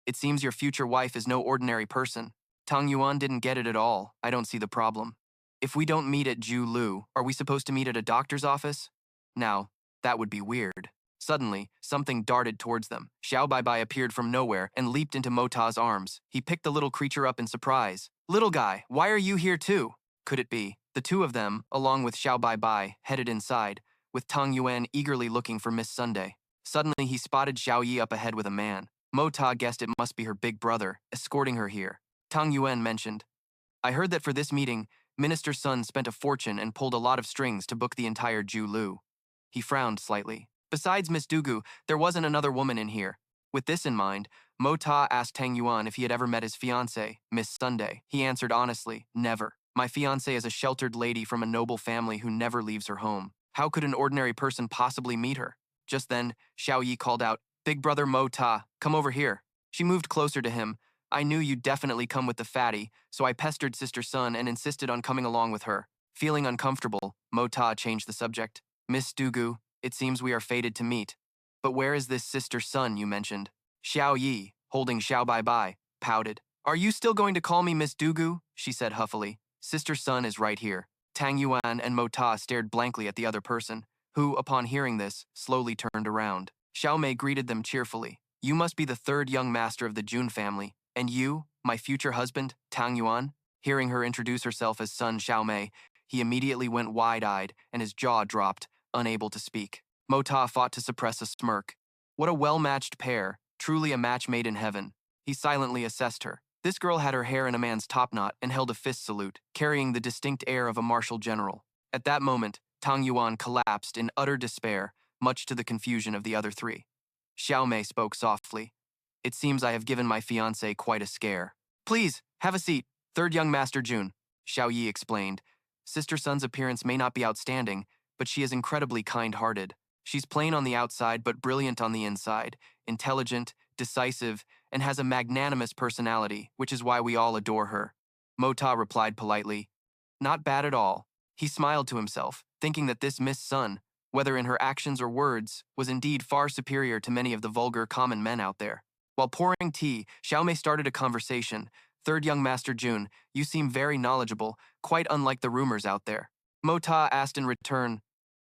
It seems your future wife is no ordinary person. Tang Yuan didn't get it at all. I don't see the problem. If we don't meet at Julu, are we supposed to meet at a doctor's office? Now, that would be weird. Suddenly, something darted towards them. Xiao Baibai appeared from nowhere and leaped into Mota's arms. He picked the little creature up in surprise. Little guy, why are you here too? Could it be? The two of them, along with Xiao Baibai, headed inside, with Tang Yuan eagerly looking for Miss Sunday. Suddenly, he spotted Xiao Yi up ahead with a man. Mota guessed it must be her big brother, escorting her here. Tang Yuan mentioned, I heard that for this meeting, Minister's son spent a fortune and pulled a lot of strings to book the entire Ju Lu. He frowned slightly. Besides Miss Dugu, there wasn't another woman in here. With this in mind, Mota asked Tang Yuan if he had ever met his fiancée, Miss Sunday. He answered honestly, never. My fiancée is a sheltered lady from a noble family who never leaves her home. How could an ordinary person possibly meet her? Just then, Xiao Yi called out, Big brother Mota, come over here. She moved closer to him. I knew you'd definitely come with the fatty, so I pestered Sister Sun and insisted on coming along with her. Feeling uncomfortable, Mota changed the subject. Miss Dugu, it seems we are fated to meet. But where is this Sister Sun you mentioned? Xiao Yi, holding Xiao Baibai, pouted. Are you still going to call me Miss Dugu? She said huffily. Sister Sun is right here. Tang Yuan and Mota stared blankly at the other person, who, upon hearing this, slowly turned around. Xiao Mei greeted them cheerfully. You must be the third young master of the Jun family. And you, my future husband, Tang Yuan? Hearing her introduce herself as son Xiao Mei, he immediately went wide-eyed and his jaw dropped, unable to speak. Mota fought to suppress a smirk. What a well-matched pair, truly a match made in heaven. He silently assessed her. This girl had her hair in a man's topknot and held a fist salute, carrying the distinct air of a martial general. At that moment, Tang Yuan collapsed in utter despair, much to the confusion of the other three. Xiao Mei spoke softly. It seems I have given my fiancé quite a scare. Please, have a seat, third young master Jun, Xiao Yi explained. Sister Sun's appearance may not be outstanding, but she is incredibly kind-hearted. She's plain on the outside but brilliant on the inside, intelligent, decisive, and has a magnanimous personality, which is why we all adore her. Mota replied politely, Not bad at all. He smiled to himself, thinking that this Miss Sun, whether in her actions or words, was indeed far superior to many of the vulgar common men out there. While pouring tea, Xiao Mei started a conversation. Third young master Jun, you seem very knowledgeable, quite unlike the rumors out there. Mota asked in return,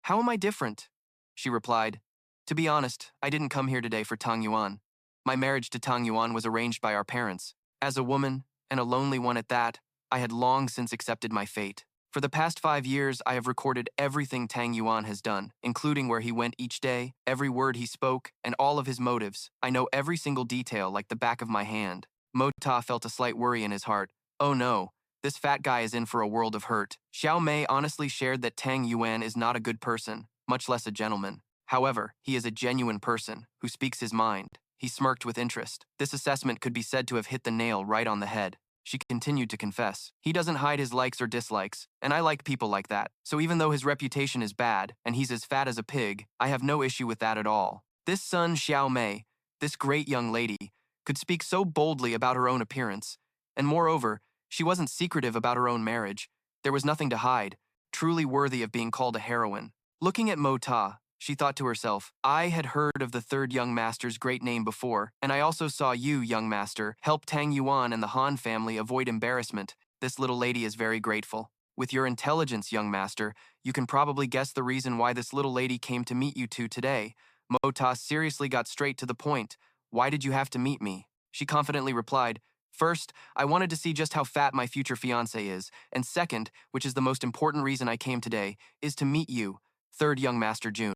How am I different? She replied, To be honest, I didn't come here today for Tang Yuan. My marriage to Tang Yuan was arranged by our parents. As a woman, and a lonely one at that, I had long since accepted my fate. For the past 5 years, I have recorded everything Tang Yuan has done, including where he went each day, every word he spoke, and all of his motives. I know every single detail like the back of my hand. Mota felt a slight worry in his heart. Oh no, this fat guy is in for a world of hurt. Xiao Mei honestly shared that Tang Yuan is not a good person, much less a gentleman. However, he is a genuine person, who speaks his mind. He smirked with interest. This assessment could be said to have hit the nail right on the head. She continued to confess. He doesn't hide his likes or dislikes, and I like people like that. So even though his reputation is bad, and he's as fat as a pig, I have no issue with that at all. This Sun Xiao Mei, this great young lady, could speak so boldly about her own appearance. And moreover, she wasn't secretive about her own marriage. There was nothing to hide, truly worthy of being called a heroine. Looking at Mota, she thought to herself, I had heard of the third young master's great name before, and I also saw you, young master, help Tang Yuan and the Han family avoid embarrassment. This little lady is very grateful. With your intelligence, young master, you can probably guess the reason why this little lady came to meet you two today. Mota seriously got straight to the point. Why did you have to meet me? She confidently replied, First, I wanted to see just how fat my future fiancé is, and second, which is the most important reason I came today, is to meet you, third young master Jun.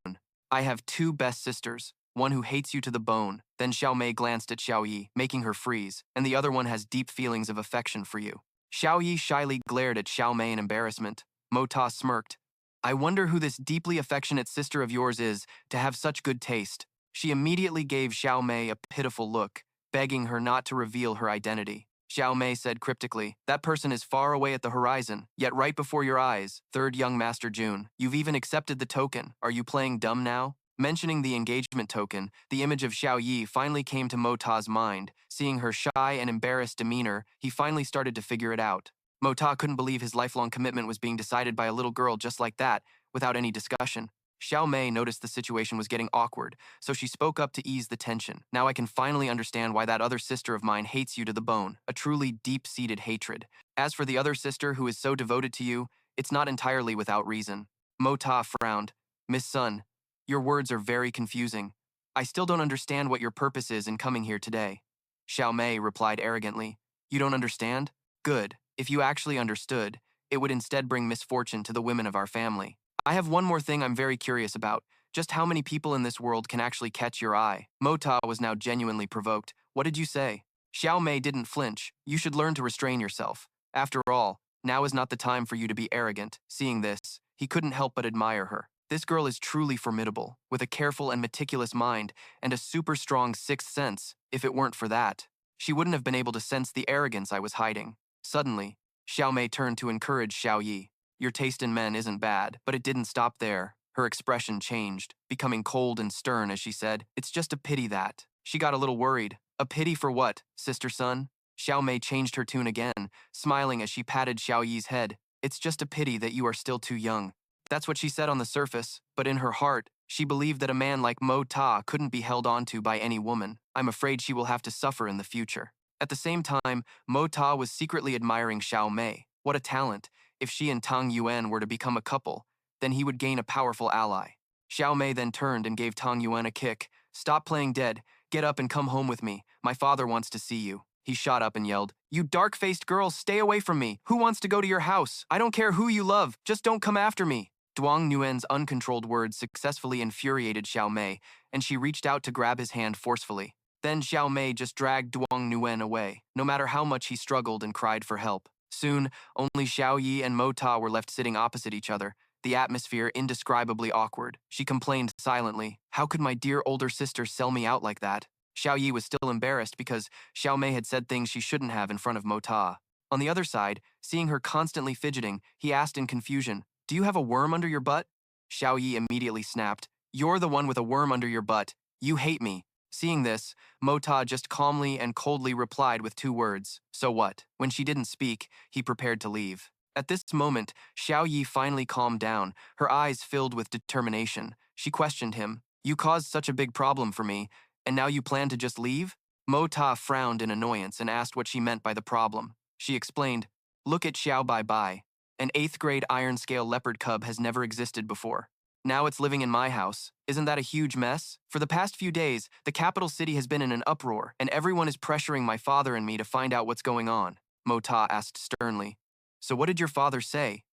I have 2 best sisters, one who hates you to the bone. Then Xiao Mei glanced at Xiao Yi, making her freeze, and the other one has deep feelings of affection for you. Xiao Yi shyly glared at Xiao Mei in embarrassment. Mota smirked. I wonder who this deeply affectionate sister of yours is to have such good taste. She immediately gave Xiao Mei a pitiful look, begging her not to reveal her identity. Xiao Mei said cryptically, That person is far away at the horizon, yet right before your eyes, third young master Jun. You've even accepted the token. Are you playing dumb now? Mentioning the engagement token, the image of Xiao Yi finally came to Mota's mind. Seeing her shy and embarrassed demeanor, he finally started to figure it out. Mota couldn't believe his lifelong commitment was being decided by a little girl just like that, without any discussion. Xiao Mei noticed the situation was getting awkward, so she spoke up to ease the tension. Now I can finally understand why that other sister of mine hates you to the bone, a truly deep-seated hatred. As for the other sister who is so devoted to you, it's not entirely without reason. Mota frowned. Miss Sun, your words are very confusing. I still don't understand what your purpose is in coming here today. Xiao Mei replied arrogantly. You don't understand? Good. If you actually understood, it would instead bring misfortune to the women of our family. I have one more thing I'm very curious about. Just how many people in this world can actually catch your eye? Mota was now genuinely provoked. What did you say? Xiao Mei didn't flinch. You should learn to restrain yourself. After all, now is not the time for you to be arrogant. Seeing this, he couldn't help but admire her. This girl is truly formidable, with a careful and meticulous mind and a super strong sixth sense. If it weren't for that, she wouldn't have been able to sense the arrogance I was hiding. Suddenly, Xiao Mei turned to encourage Xiao Yi. Your taste in men isn't bad, but it didn't stop there. Her expression changed, becoming cold and stern as she said, It's just a pity that. She got a little worried. A pity for what, sister son? Xiao Mei changed her tune again, smiling as she patted Xiao Yi's head. It's just a pity that you are still too young. That's what she said on the surface, but in her heart, she believed that a man like Mo Ta couldn't be held onto by any woman. I'm afraid she will have to suffer in the future. At the same time, Mo Ta was secretly admiring Xiao Mei. What a talent. If she and Tang Yuan were to become a couple, then he would gain a powerful ally. Xiao Mei then turned and gave Tang Yuan a kick. Stop playing dead. Get up and come home with me. My father wants to see you. He shot up and yelled, You dark-faced girl, stay away from me. Who wants to go to your house? I don't care who you love. Just don't come after me. Duang Nuen's uncontrolled words successfully infuriated Xiao Mei, and she reached out to grab his hand forcefully. Then Xiao Mei just dragged Duang Nuen away, no matter how much he struggled and cried for help. Soon, only Xiao Yi and Mo Ta were left sitting opposite each other, the atmosphere indescribably awkward. She complained silently, How could my dear older sister sell me out like that? Xiao Yi was still embarrassed because Xiao Mei had said things she shouldn't have in front of Mo Ta. On the other side, seeing her constantly fidgeting, he asked in confusion, Do you have a worm under your butt? Xiao Yi immediately snapped, You're the one with a worm under your butt. You hate me. Seeing this, Mo Ta just calmly and coldly replied with 2 words, So what? When she didn't speak, he prepared to leave. At this moment, Xiao Yi finally calmed down, her eyes filled with determination. She questioned him, You caused such a big problem for me, and now you plan to just leave? Mo Ta frowned in annoyance and asked what she meant by the problem. She explained, Look at Xiao Baibai. An 8th grade iron-scale leopard cub has never existed before. Now it's living in my house. Isn't that a huge mess? For the past few days, the capital city has been in an uproar, and everyone is pressuring my father and me to find out what's going on. Mo Ta asked sternly. So what did your father say?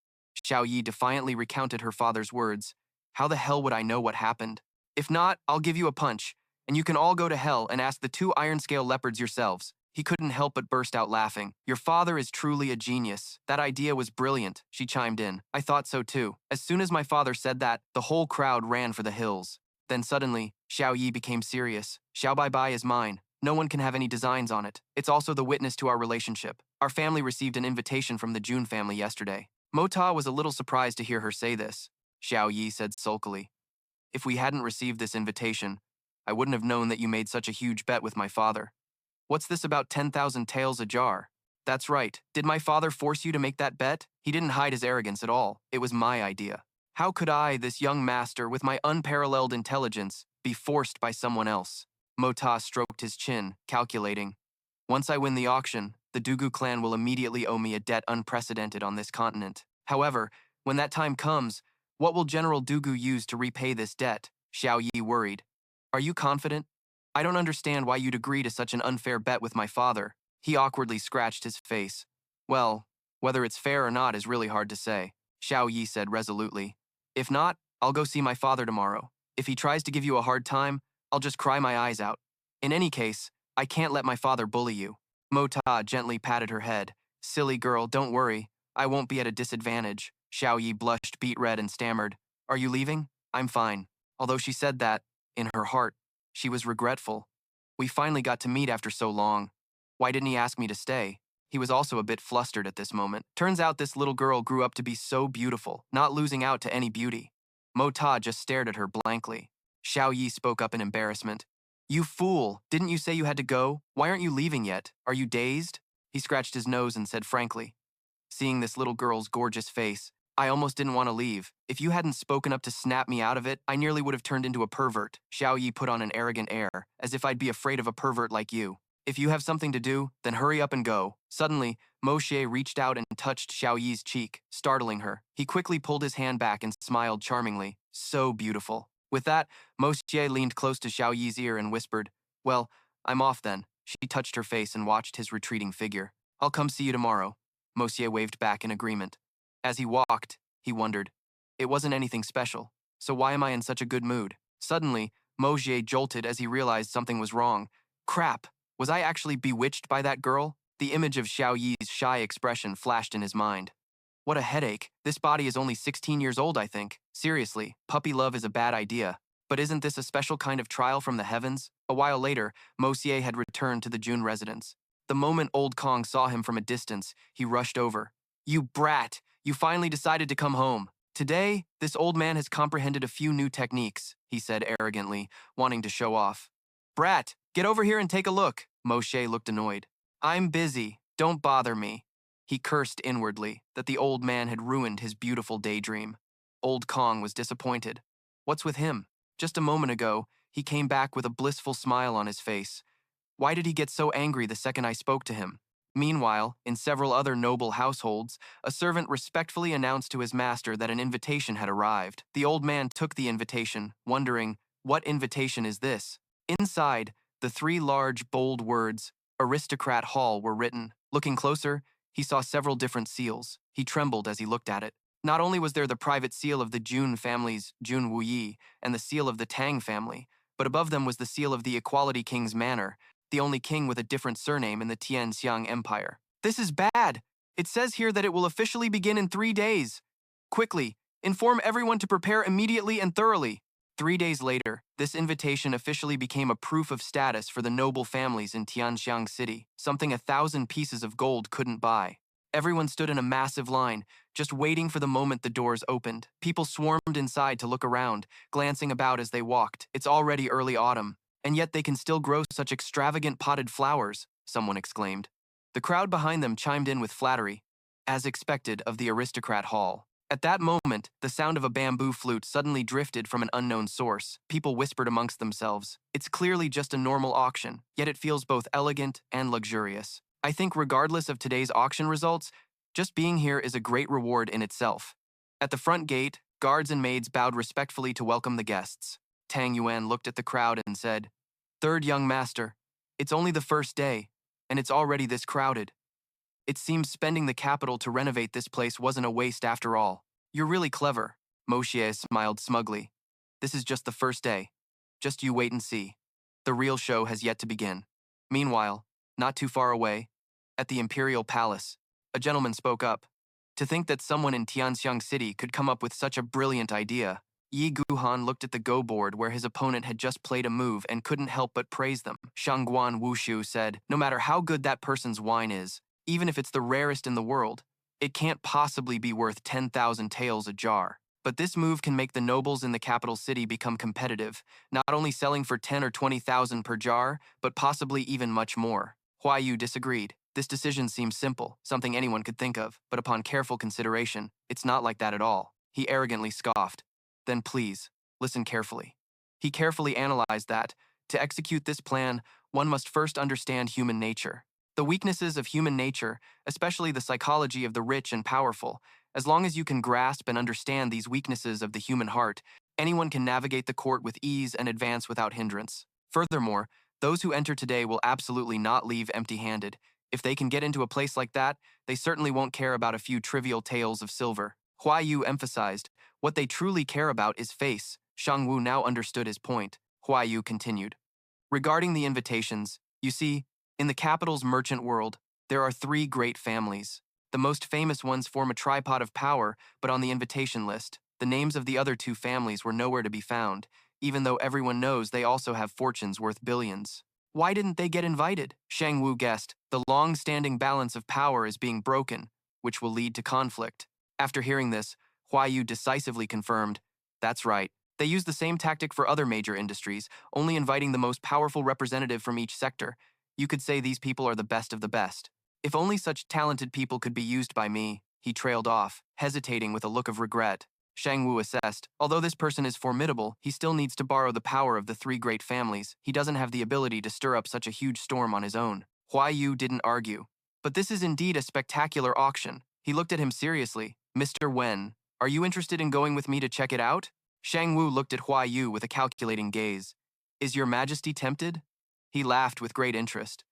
Xiao Yi defiantly recounted her father's words. How the hell would I know what happened? If not, I'll give you a punch, and you can all go to hell and ask the 2 iron-scale leopards yourselves. He couldn't help but burst out laughing. Your father is truly a genius. That idea was brilliant, she chimed in. I thought so too. As soon as my father said that, the whole crowd ran for the hills. Then suddenly, Xiao Yi became serious. Xiao Baibai is mine. No one can have any designs on it. It's also the witness to our relationship. Our family received an invitation from the Jun family yesterday. Mo Ta was a little surprised to hear her say this. Xiao Yi said sulkily, If we hadn't received this invitation, I wouldn't have known that you made such a huge bet with my father. What's this about 10,000 taels a jar? That's right. Did my father force you to make that bet? He didn't hide his arrogance at all. It was my idea. How could I, this young master with my unparalleled intelligence, be forced by someone else? Mo Ta stroked his chin, calculating. Once I win the auction, the Dugu clan will immediately owe me a debt unprecedented on this continent. However, when that time comes, what will General Dugu use to repay this debt? Xiao Yi worried. Are you confident? I don't understand why you'd agree to such an unfair bet with my father. He awkwardly scratched his face. Well, whether it's fair or not is really hard to say, Xiao Yi said resolutely. If not, I'll go see my father tomorrow. If he tries to give you a hard time, I'll just cry my eyes out. In any case, I can't let my father bully you. Mo Ta gently patted her head. Silly girl, don't worry. I won't be at a disadvantage. Xiao Yi blushed beet red and stammered. Are you leaving? I'm fine. Although she said that, in her heart, she was regretful. We finally got to meet after so long. Why didn't he ask me to stay? He was also a bit flustered at this moment. Turns out this little girl grew up to be so beautiful, not losing out to any beauty. Mo Ta just stared at her blankly. Xiao Yi spoke up in embarrassment. You fool! Didn't you say you had to go? Why aren't you leaving yet? Are you dazed? He scratched his nose and said frankly. Seeing this little girl's gorgeous face, I almost didn't want to leave. If you hadn't spoken up to snap me out of it, I nearly would have turned into a pervert. Xiao Yi put on an arrogant air, as if I'd be afraid of a pervert like you. If you have something to do, then hurry up and go. Suddenly, Mo Xie reached out and touched Xiao Yi's cheek, startling her. He quickly pulled his hand back and smiled charmingly. So beautiful. With that, Moxie leaned close to Xiao Yi's ear and whispered, "Well, I'm off then." She touched her face and watched his retreating figure. "I'll come see you tomorrow." Moxie waved back in agreement. As he walked, he wondered, it wasn't anything special, so why am I in such a good mood? Suddenly, Moxie jolted as he realized something was wrong. Crap, was I actually bewitched by that girl? The image of Xiao Yi's shy expression flashed in his mind. What a headache. This body is only 16 years old, I think. Seriously, puppy love is a bad idea. But isn't this a special kind of trial from the heavens? A while later, Moxie had returned to the Jun residence. The moment Old Kong saw him from a distance, he rushed over. "You brat! You finally decided to come home. Today, this old man has comprehended a few new techniques," he said arrogantly, wanting to show off. "Brat, get over here and take a look." Moxie looked annoyed. "I'm busy. Don't bother me." He cursed inwardly that the old man had ruined his beautiful daydream. Old Kong was disappointed. What's with him? Just a moment ago, he came back with a blissful smile on his face. Why did he get so angry the second I spoke to him? Meanwhile, in several other noble households, a servant respectfully announced to his master that an invitation had arrived. The old man took the invitation, wondering, what invitation is this? Inside, the three large, bold words, Aristocrat Hall, were written. Looking closer, he saw several different seals. He trembled as he looked at it. Not only was there the private seal of the Jun family's Jun Wuyi and the seal of the Tang family, but above them was the seal of the Equality King's Manor, the only king with a different surname in the Tianxiang Empire. "This is bad. It says here that it will officially begin in 3 days. Quickly, inform everyone to prepare immediately and thoroughly." 3 days later, this invitation officially became a proof of status for the noble families in Tianxiang City, something 1,000 pieces of gold couldn't buy. Everyone stood in a massive line, just waiting for the moment the doors opened. People swarmed inside to look around, glancing about as they walked. "It's already early autumn, and yet they can still grow such extravagant potted flowers," someone exclaimed. The crowd behind them chimed in with flattery, as expected of the Aristocrat Hall. At that moment, the sound of a bamboo flute suddenly drifted from an unknown source. People whispered amongst themselves. "It's clearly just a normal auction, yet it feels both elegant and luxurious. I think regardless of today's auction results, just being here is a great reward in itself." At the front gate, guards and maids bowed respectfully to welcome the guests. Tang Yuan looked at the crowd and said, "Third young master, it's only the first day, and it's already this crowded. It seems spending the capital to renovate this place wasn't a waste after all. You're really clever." Moxie smiled smugly. "This is just the first day. Just you wait and see. The real show has yet to begin." Meanwhile, not too far away, at the Imperial Palace, a gentleman spoke up. To think that someone in Tianxiang City could come up with such a brilliant idea. Yi Guhan looked at the Go board where his opponent had just played a move and couldn't help but praise them. Shangguan Wushu said, "No matter how good that person's wine is, even if it's the rarest in the world, it can't possibly be worth 10,000 taels a jar. But this move can make the nobles in the capital city become competitive, not only selling for 10 or 20,000 per jar, but possibly even much more." Huai Yu disagreed. This decision seems simple, something anyone could think of, but upon careful consideration, it's not like that at all. He arrogantly scoffed. "Then please, listen carefully." He carefully analyzed that, to execute this plan, one must first understand human nature. The weaknesses of human nature, especially the psychology of the rich and powerful, as long as you can grasp and understand these weaknesses of the human heart, anyone can navigate the court with ease and advance without hindrance. Furthermore, those who enter today will absolutely not leave empty-handed. If they can get into a place like that, they certainly won't care about a few trivial taels of silver. Huai Yu emphasized, what they truly care about is face. Shang Wu now understood his point. Huai Yu continued. Regarding the invitations, you see, in the capital's merchant world, there are 3 great families. The most famous ones form a tripod of power, but on the invitation list, the names of the other 2 families were nowhere to be found, even though everyone knows they also have fortunes worth billions. Why didn't they get invited? Shang Wu guessed. The long-standing balance of power is being broken, which will lead to conflict. After hearing this, Huai Yu decisively confirmed, "That's right. They use the same tactic for other major industries, only inviting the most powerful representative from each sector. You could say these people are the best of the best. If only such talented people could be used by me." He trailed off, hesitating with a look of regret. Shang Wu assessed, although this person is formidable, he still needs to borrow the power of the 3 great families. He doesn't have the ability to stir up such a huge storm on his own. Huai Yu didn't argue. "But this is indeed a spectacular auction." He looked at him seriously. "Mr. Wen, are you interested in going with me to check it out?" Shang Wu looked at Huai Yu with a calculating gaze. Is your majesty tempted? He laughed with great interest.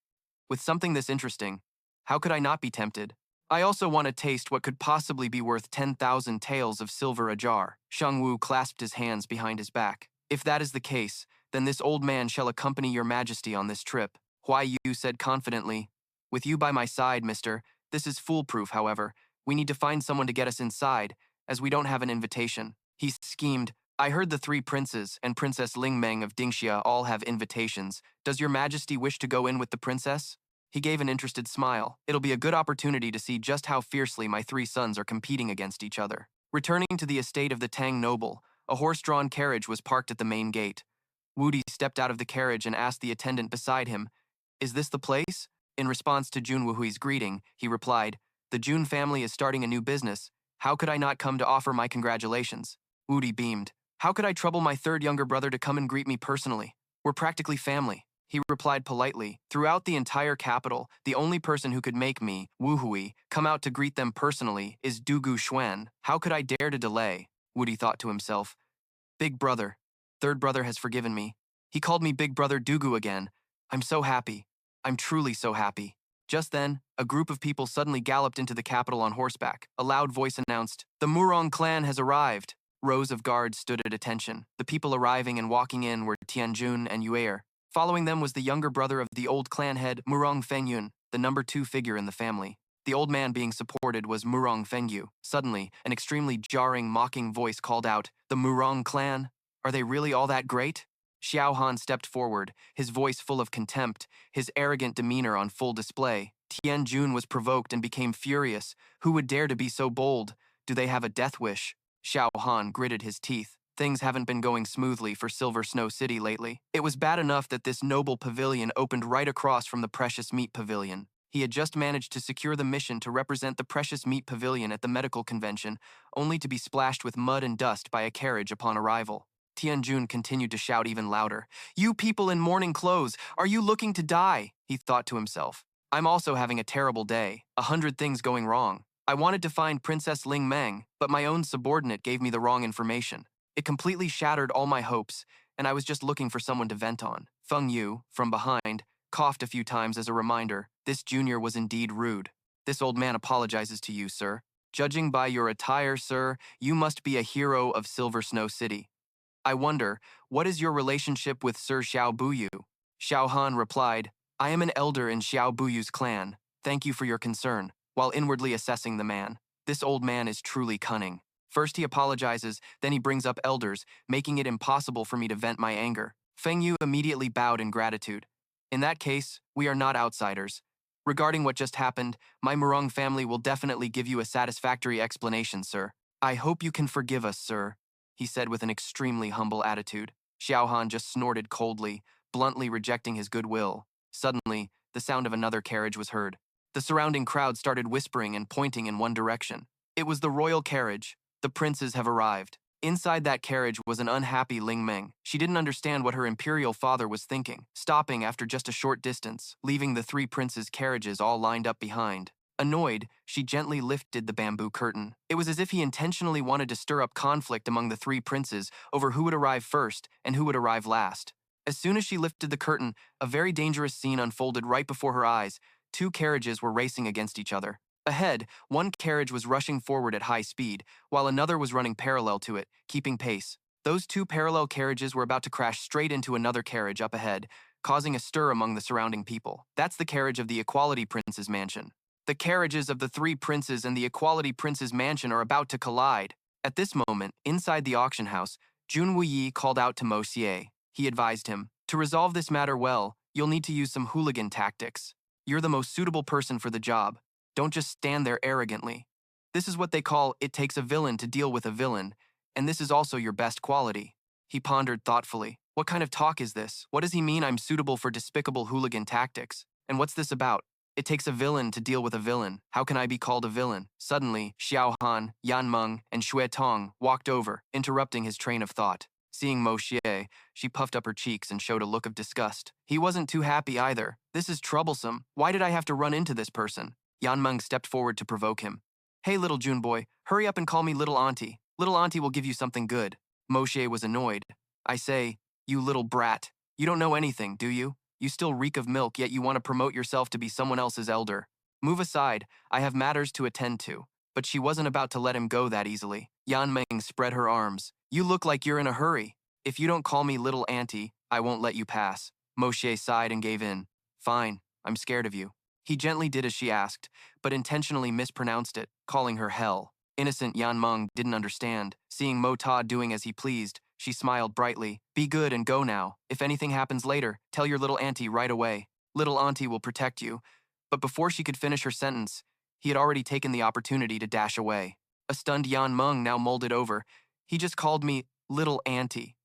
With something this interesting, how could I not be tempted? I also want to taste what could possibly be worth 10,000 taels of silver a jar. Shang Wu clasped his hands behind his back. If that is the case, then this old man shall accompany your majesty on this trip. Huai Yu said confidently. With you by my side, mister, this is foolproof, however. We need to find someone to get us inside, as we don't have an invitation. He schemed. I heard the three princes and Princess Ling Meng of Dingxia all have invitations. Does your majesty wish to go in with the princess? He gave an interested smile. It'll be a good opportunity to see just how fiercely my three sons are competing against each other. Returning to the estate of the Tang noble, a horse-drawn carriage was parked at the main gate. Wudi stepped out of the carriage and asked the attendant beside him, Is this the place? In response to Jun Wuyi's greeting, he replied, The Jun family is starting a new business. How could I not come to offer my congratulations? Wudi beamed. How could I trouble my third younger brother to come and greet me personally? We're practically family. He replied politely. Throughout the entire capital, the only person who could make me, Wu Hui, come out to greet them personally is Dugu Xuan. How could I dare to delay? Wudi thought to himself. Big brother. Third brother has forgiven me. He called me Big Brother Dugu again. I'm so happy. I'm truly so happy. Just then, a group of people suddenly galloped into the capital on horseback. A loud voice announced, The Murong clan has arrived. Rows of guards stood at attention. The people arriving and walking in were Tianjun and Yuer. Following them was the younger brother of the old clan head, Murong Fengyun, the number 2 figure in the family. The old man being supported was Murong Fengyu. Suddenly, an extremely jarring, mocking voice called out, The Murong clan? Are they really all that great? Xiao Han stepped forward, his voice full of contempt, his arrogant demeanor on full display. Tianjun was provoked and became furious. Who would dare to be so bold? Do they have a death wish? Xiao Han gritted his teeth. Things haven't been going smoothly for Silver Snow City lately. It was bad enough that this noble pavilion opened right across from the Precious Meat Pavilion. He had just managed to secure the mission to represent the Precious Meat Pavilion at the medical convention, only to be splashed with mud and dust by a carriage upon arrival. Tianjun continued to shout even louder. You people in mourning clothes, are you looking to die? He thought to himself. I'm also having a terrible day, 100 things going wrong. I wanted to find Princess Ling Meng, but my own subordinate gave me the wrong information. It completely shattered all my hopes, and I was just looking for someone to vent on. Feng Yu, from behind, coughed a few times as a reminder. This junior was indeed rude. This old man apologizes to you, sir. Judging by your attire, sir, you must be a hero of Silver Snow City. I wonder, what is your relationship with Sir Xiao Buyu? Xiao Han replied, I am an elder in Xiao Buyu's clan. Thank you for your concern, while inwardly assessing the man. This old man is truly cunning. First he apologizes, then he brings up elders, making it impossible for me to vent my anger. Feng Yu immediately bowed in gratitude. In that case, we are not outsiders. Regarding what just happened, my Murong family will definitely give you a satisfactory explanation, sir. I hope you can forgive us, sir, he said with an extremely humble attitude. Xiao Han just snorted coldly, bluntly rejecting his goodwill. Suddenly, the sound of another carriage was heard. The surrounding crowd started whispering and pointing in one direction. It was the royal carriage. The princes have arrived. Inside that carriage was an unhappy Ling Meng. She didn't understand what her imperial father was thinking, stopping after just a short distance, leaving the 3 princes' carriages all lined up behind. Annoyed, she gently lifted the bamboo curtain. It was as if he intentionally wanted to stir up conflict among the 3 princes over who would arrive first and who would arrive last. As soon as she lifted the curtain, a very dangerous scene unfolded right before her eyes. 2 carriages were racing against each other. Ahead, one carriage was rushing forward at high speed, while another was running parallel to it, keeping pace. Those 2 parallel carriages were about to crash straight into another carriage up ahead, causing a stir among the surrounding people. That's the carriage of the Equality Prince's mansion. The carriages of the 3 princes and the Equality Prince's mansion are about to collide. At this moment, inside the auction house, Jun Wuyi called out to Mo Xie. He advised him, to resolve this matter well, you'll need to use some hooligan tactics. You're the most suitable person for the job. Don't just stand there arrogantly. This is what they call it takes a villain to deal with a villain, and this is also your best quality. He pondered thoughtfully. What kind of talk is this? What does he mean I'm suitable for despicable hooligan tactics? And what's this about? It takes a villain to deal with a villain. How can I be called a villain? Suddenly, Xiao Han, Yan Meng, and Xue Tong walked over, interrupting his train of thought. Seeing Mo Xie, she puffed up her cheeks and showed a look of disgust. He wasn't too happy either. This is troublesome. Why did I have to run into this person? Yan Meng stepped forward to provoke him. Hey, little Jun boy, hurry up and call me little auntie. Little auntie will give you something good. Moshe was annoyed. I say, you little brat. You don't know anything, do you? You still reek of milk, yet you want to promote yourself to be someone else's elder. Move aside, I have matters to attend to. But she wasn't about to let him go that easily. Yan Meng spread her arms. You look like you're in a hurry. If you don't call me little auntie, I won't let you pass. Moshe sighed and gave in. Fine, I'm scared of you. He gently did as she asked, but intentionally mispronounced it, calling her hell. Innocent Yan Meng didn't understand. Seeing Mo Ta doing as he pleased, she smiled brightly. Be good and go now. If anything happens later, tell your little auntie right away. Little auntie will protect you. But before she could finish her sentence, he had already taken the opportunity to dash away. A stunned Yan Meng now molded over. He just called me little auntie.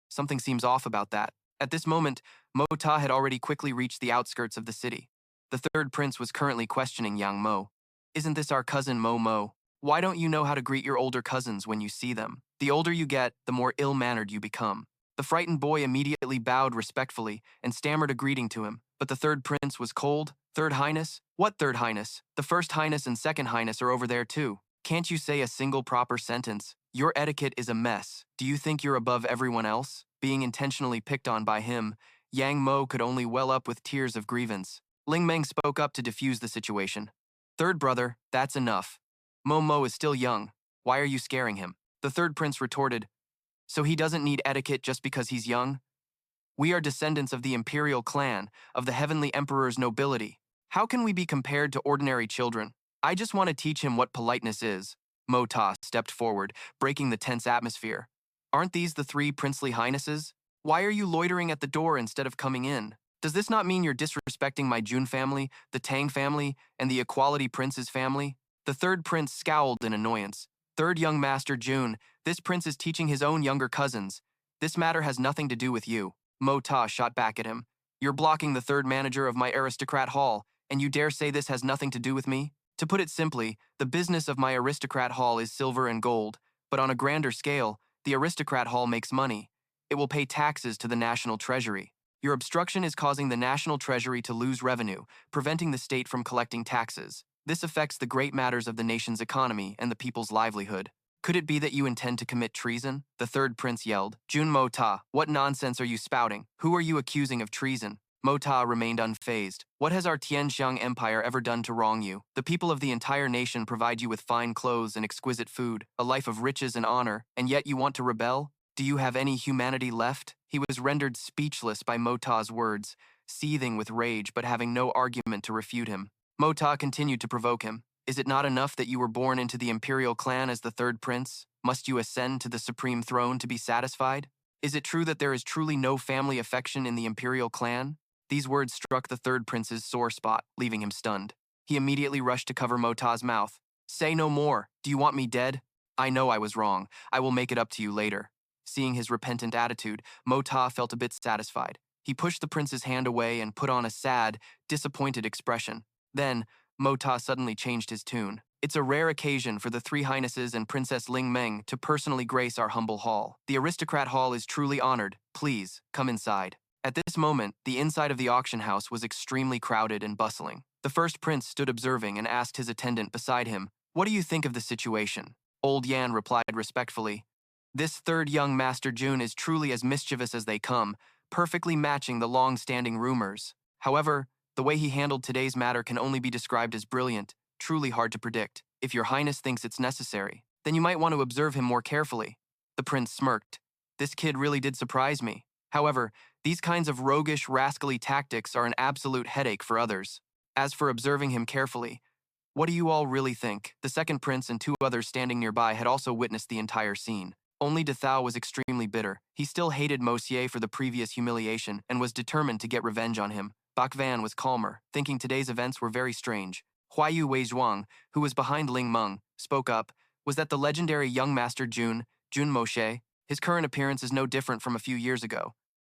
Something seems off about that. At this moment, Mo Ta had already quickly reached the outskirts of the city. The third prince was currently questioning Yang Mo. Isn't this our cousin Mo Mo? Why don't you know how to greet your older cousins when you see them? The older you get, the more ill-mannered you become. The frightened boy immediately bowed respectfully and stammered a greeting to him, but the third prince was cold. Third Highness? What Third Highness? The First Highness and Second Highness are over there too. Can't you say a single proper sentence? Your etiquette is a mess. Do you think you're above everyone else? Being intentionally picked on by him, Yang Mo could only well up with tears of grievance. Ling Meng spoke up to defuse the situation. Third brother, that's enough. Mo Mo is still young. Why are you scaring him? The third prince retorted, so he doesn't need etiquette just because he's young? We are descendants of the imperial clan, of the heavenly emperor's nobility. How can we be compared to ordinary children? I just want to teach him what politeness is. Mo Ta stepped forward, breaking the tense atmosphere. Aren't these the three princely highnesses? Why are you loitering at the door instead of coming in? Does this not mean you're disrespecting my Jun family, the Tang family, and the Equality Prince's family? The third prince scowled in annoyance. Third young master Jun, this prince is teaching his own younger cousins. This matter has nothing to do with you. Mo Ta shot back at him. You're blocking the third manager of my aristocrat hall, and you dare say this has nothing to do with me? To put it simply, the business of my aristocrat hall is silver and gold, but on a grander scale, the aristocrat hall makes money. It will pay taxes to the national treasury. Your obstruction is causing the national treasury to lose revenue, preventing the state from collecting taxes. This affects the great matters of the nation's economy and the people's livelihood. Could it be that you intend to commit treason? The third prince yelled. Jun Mo Ta, what nonsense are you spouting? Who are you accusing of treason? Mo Ta remained unfazed. What has our Tianxiang Empire ever done to wrong you? The people of the entire nation provide you with fine clothes and exquisite food, a life of riches and honor, and yet you want to rebel? Do you have any humanity left? He was rendered speechless by Mo Ta's words, seething with rage but having no argument to refute him. Mo Ta continued to provoke him. Is it not enough that you were born into the imperial clan as the third prince? Must you ascend to the supreme throne to be satisfied? Is it true that there is truly no family affection in the imperial clan? These words struck the third prince's sore spot, leaving him stunned. He immediately rushed to cover Mo Ta's mouth. Say no more. Do you want me dead? I know I was wrong. I will make it up to you later. Seeing his repentant attitude, Mo Ta felt a bit satisfied. He pushed the prince's hand away and put on a sad, disappointed expression. Then, Mo Ta suddenly changed his tune. It's a rare occasion for the three highnesses and Princess Ling Meng to personally grace our humble hall. The aristocrat hall is truly honored. Please, come inside. At this moment, the inside of the auction house was extremely crowded and bustling. The first prince stood observing and asked his attendant beside him, what do you think of the situation? Old Yan replied respectfully, this third young Master Jun is truly as mischievous as they come, perfectly matching the long-standing rumors. However, the way he handled today's matter can only be described as brilliant, truly hard to predict. If your highness thinks it's necessary, then you might want to observe him more carefully. The prince smirked. This kid really did surprise me. However, these kinds of roguish, rascally tactics are an absolute headache for others. As for observing him carefully, what do you all really think? The second prince and two others standing nearby had also witnessed the entire scene. Only De Thou was extremely bitter. He still hated Mosier for the previous humiliation and was determined to get revenge on him. Bak Van was calmer, thinking today's events were very strange. Huayu Weizhuang, who was behind Ling Meng, spoke up. Was that the legendary young master Jun Moxie? His current appearance is no different from a few years ago.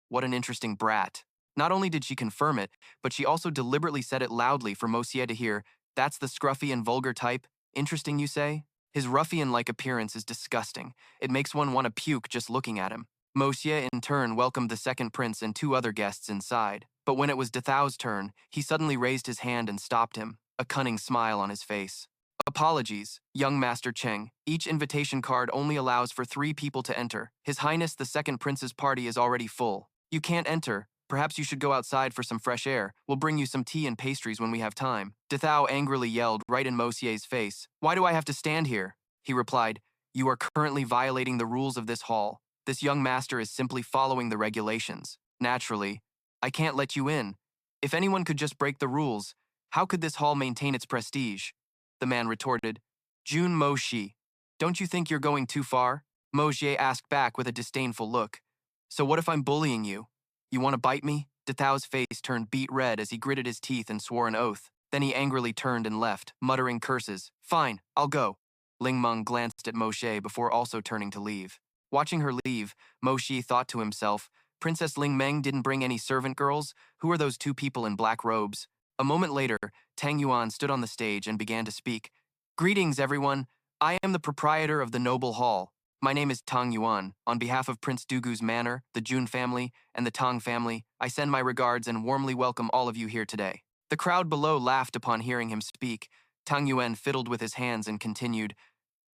What an interesting brat. Not only did she confirm it, but she also deliberately said it loudly for Mosier to hear. That's the scruffy and vulgar type. Interesting, you say? His ruffian-like appearance is disgusting. It makes one want to puke just looking at him. Mosier in turn welcomed the second prince and two other guests inside. But when it was De Thou's turn, he suddenly raised his hand and stopped him, a cunning smile on his face. Apologies, young Master Cheng. Each invitation card only allows for 3 people to enter. His Highness the Second Prince's party is already full. You can't enter. Perhaps you should go outside for some fresh air. We'll bring you some tea and pastries when we have time. Dethao angrily yelled right in Mosie's face. Why do I have to stand here? He replied, you are currently violating the rules of this hall. This young master is simply following the regulations. Naturally, I can't let you in. If anyone could just break the rules, how could this hall maintain its prestige? The man retorted, Jun Moxie, don't you think you're going too far? Moxie asked back with a disdainful look. So what if I'm bullying you? You want to bite me? Dethao's face turned beet red as he gritted his teeth and swore an oath. Then he angrily turned and left, muttering curses. Fine, I'll go. Ling Meng glanced at Moxie before also turning to leave. Watching her leave, Moxie thought to himself, Princess Ling Meng didn't bring any servant girls? Who are those 2 people in black robes? A moment later, Tang Yuan stood on the stage and began to speak. Greetings, everyone. I am the proprietor of the Noble Hall. My name is Tang Yuan. On behalf of Prince Dugu's manor, the Jun family, and the Tang family, I send my regards and warmly welcome all of you here today. The crowd below laughed upon hearing him speak. Tang Yuan fiddled with his hands and continued,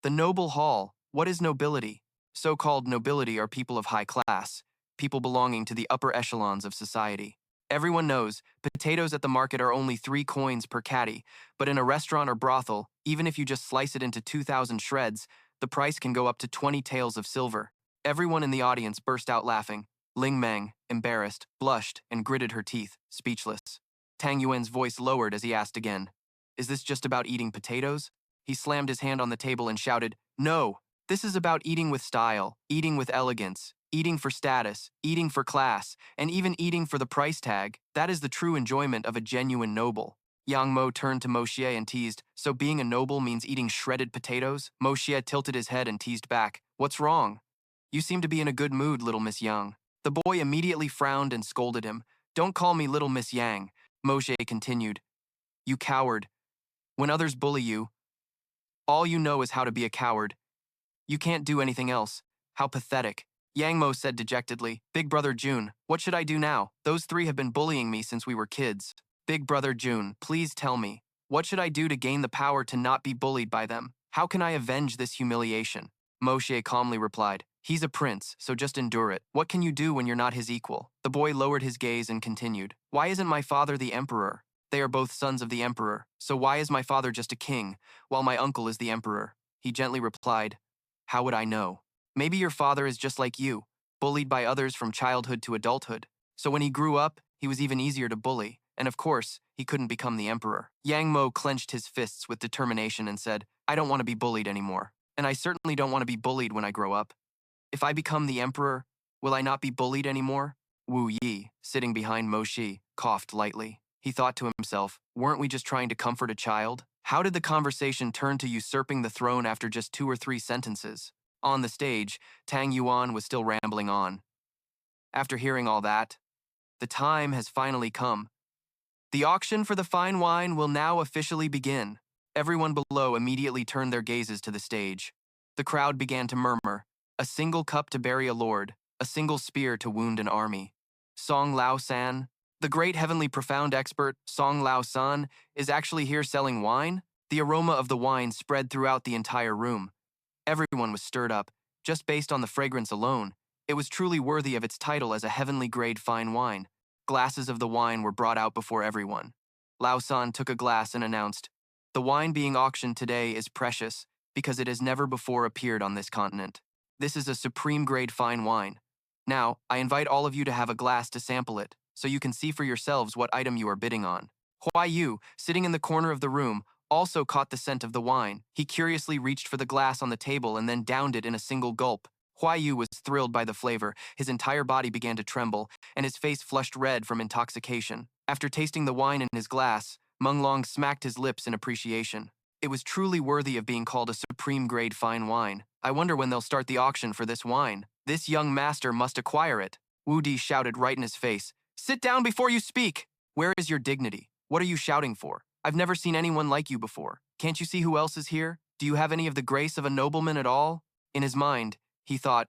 The Noble Hall. What is nobility? So-called nobility are people of high class, people belonging to the upper echelons of society. Everyone knows potatoes at the market are only 3 coins per caddy, but in a restaurant or brothel, even if you just slice it into 2,000 shreds, the price can go up to 20 taels of silver. Everyone in the audience burst out laughing. Ling Meng, embarrassed, blushed, and gritted her teeth, speechless. Tang Yuan's voice lowered as he asked again, Is this just about eating potatoes? He slammed his hand on the table and shouted, No, this is about eating with style, eating with elegance, eating for status, eating for class, and even eating for the price tag. That is the true enjoyment of a genuine noble. Yang Mo turned to Moxie and teased, So being a noble means eating shredded potatoes? Moxie tilted his head and teased back, What's wrong? You seem to be in a good mood, little Miss Yang. The boy immediately frowned and scolded him. Don't call me little Miss Yang, Moxie continued. You coward. When others bully you, all you know is how to be a coward. You can't do anything else. How pathetic. Yang Mo said dejectedly, Big Brother Jun, what should I do now? Those 3 have been bullying me since we were kids. Big Brother Jun, please tell me. What should I do to gain the power to not be bullied by them? How can I avenge this humiliation? Moxie calmly replied, He's a prince, so just endure it. What can you do when you're not his equal? The boy lowered his gaze and continued, Why isn't my father the emperor? They are both sons of the emperor, so why is my father just a king, while my uncle is the emperor? He gently replied, How would I know? Maybe your father is just like you, bullied by others from childhood to adulthood. So when he grew up, he was even easier to bully, and of course, he couldn't become the emperor. Yang Mo clenched his fists with determination and said, I don't want to be bullied anymore, and I certainly don't want to be bullied when I grow up. If I become the emperor, will I not be bullied anymore? Wu Yi, sitting behind Moxie, coughed lightly. He thought to himself, weren't we just trying to comfort a child? How did the conversation turn to usurping the throne after just 2 or 3 sentences? On the stage, Tang Yuan was still rambling on. After hearing all that, the time has finally come. The auction for the fine wine will now officially begin. Everyone below immediately turned their gazes to the stage. The crowd began to murmur, a single cup to bury a lord, a single spear to wound an army. Song Lao San, the great heavenly profound expert, Song Lao San, is actually here selling wine? The aroma of the wine spread throughout the entire room. Everyone was stirred up, just based on the fragrance alone. It was truly worthy of its title as a heavenly grade fine wine. Glasses of the wine were brought out before everyone. Lao San took a glass and announced, The wine being auctioned today is precious because it has never before appeared on this continent. This is a supreme grade fine wine. Now, I invite all of you to have a glass to sample it, so you can see for yourselves what item you are bidding on. Huai Yu, sitting in the corner of the room, also caught the scent of the wine. He curiously reached for the glass on the table and then downed it in a single gulp. Huai Yu was thrilled by the flavor. His entire body began to tremble, and his face flushed red from intoxication. After tasting the wine in his glass, Meng Long smacked his lips in appreciation. It was truly worthy of being called a supreme grade fine wine. I wonder when they'll start the auction for this wine. This young master must acquire it. Wu Di shouted right in his face. Sit down before you speak! Where is your dignity? What are you shouting for? I've never seen anyone like you before. Can't you see who else is here? Do you have any of the grace of a nobleman at all? In his mind, he thought,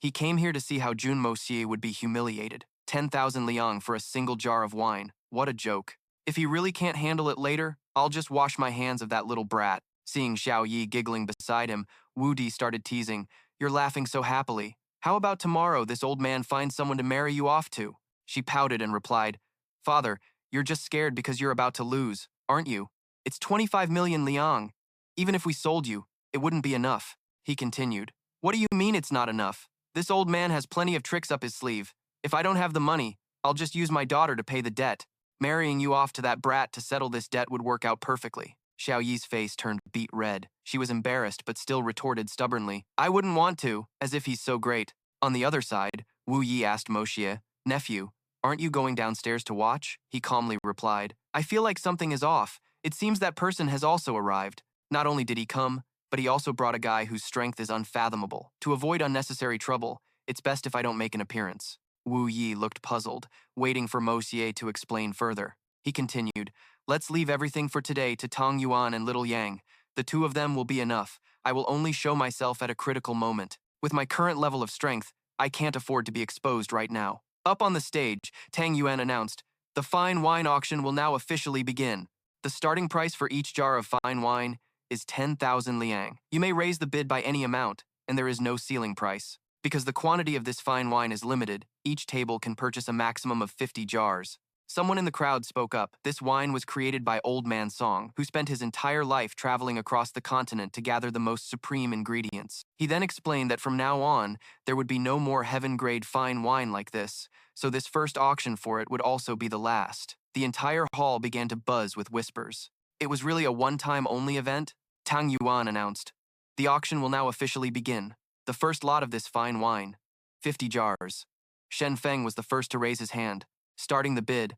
he came here to see how Jun Moxie would be humiliated. 10,000 liang for a single jar of wine. What a joke. If he really can't handle it later, I'll just wash my hands of that little brat. Seeing Xiao Yi giggling beside him, Wu Di started teasing, "You're laughing so happily. How about tomorrow this old man finds someone to marry you off to?" She pouted and replied, "Father, you're just scared because you're about to lose, aren't you? It's 25 million liang. Even if we sold you, it wouldn't be enough." He continued, "What do you mean it's not enough? This old man has plenty of tricks up his sleeve. If I don't have the money, I'll just use my daughter to pay the debt. Marrying you off to that brat to settle this debt would work out perfectly." Xiao Yi's face turned beet red. She was embarrassed but still retorted stubbornly, "I wouldn't want to," as if he's so great. On the other side, Wu Yi asked Moxie, "Nephew, aren't you going downstairs to watch?" He calmly replied, "I feel like something is off. It seems that person has also arrived. Not only did he come, but he also brought a guy whose strength is unfathomable. To avoid unnecessary trouble, it's best if I don't make an appearance." Wu Yi looked puzzled, waiting for Moxie to explain further. He continued, "Let's leave everything for today to Tong Yuan and Little Yang. The two of them will be enough. I will only show myself at a critical moment. With my current level of strength, I can't afford to be exposed right now." Up on the stage, Tang Yuan announced, "The fine wine auction will now officially begin. The starting price for each jar of fine wine is 10,000 liang. You may raise the bid by any amount, and there is no ceiling price. Because the quantity of this fine wine is limited, each table can purchase a maximum of 50 jars." Someone in the crowd spoke up. This wine was created by Old Man Song, who spent his entire life traveling across the continent to gather the most supreme ingredients. He then explained that from now on, there would be no more heaven-grade fine wine like this, so this first auction for it would also be the last. The entire hall began to buzz with whispers. It was really a one-time only event? Tang Yuan announced, "The auction will now officially begin. The first lot of this fine wine, 50 jars." Shen Feng was the first to raise his hand. Starting the bid,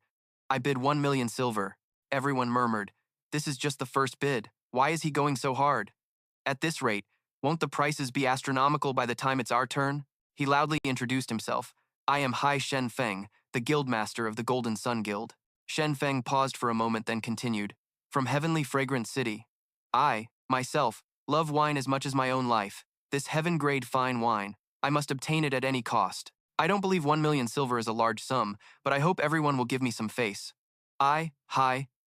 "I bid 1 million silver." Everyone murmured, "This is just the first bid. Why is he going so hard? At this rate, won't the prices be astronomical by the time it's our turn?" He loudly introduced himself. "I am Hai Shen Feng, the guildmaster of the Golden Sun Guild." Shen Feng paused for a moment, then continued, "From Heavenly Fragrant City. I, myself, love wine as much as my own life. This heaven-grade fine wine, I must obtain it at any cost. I don't believe 1 million silver is a large sum, but I hope everyone will give me some face. Hi,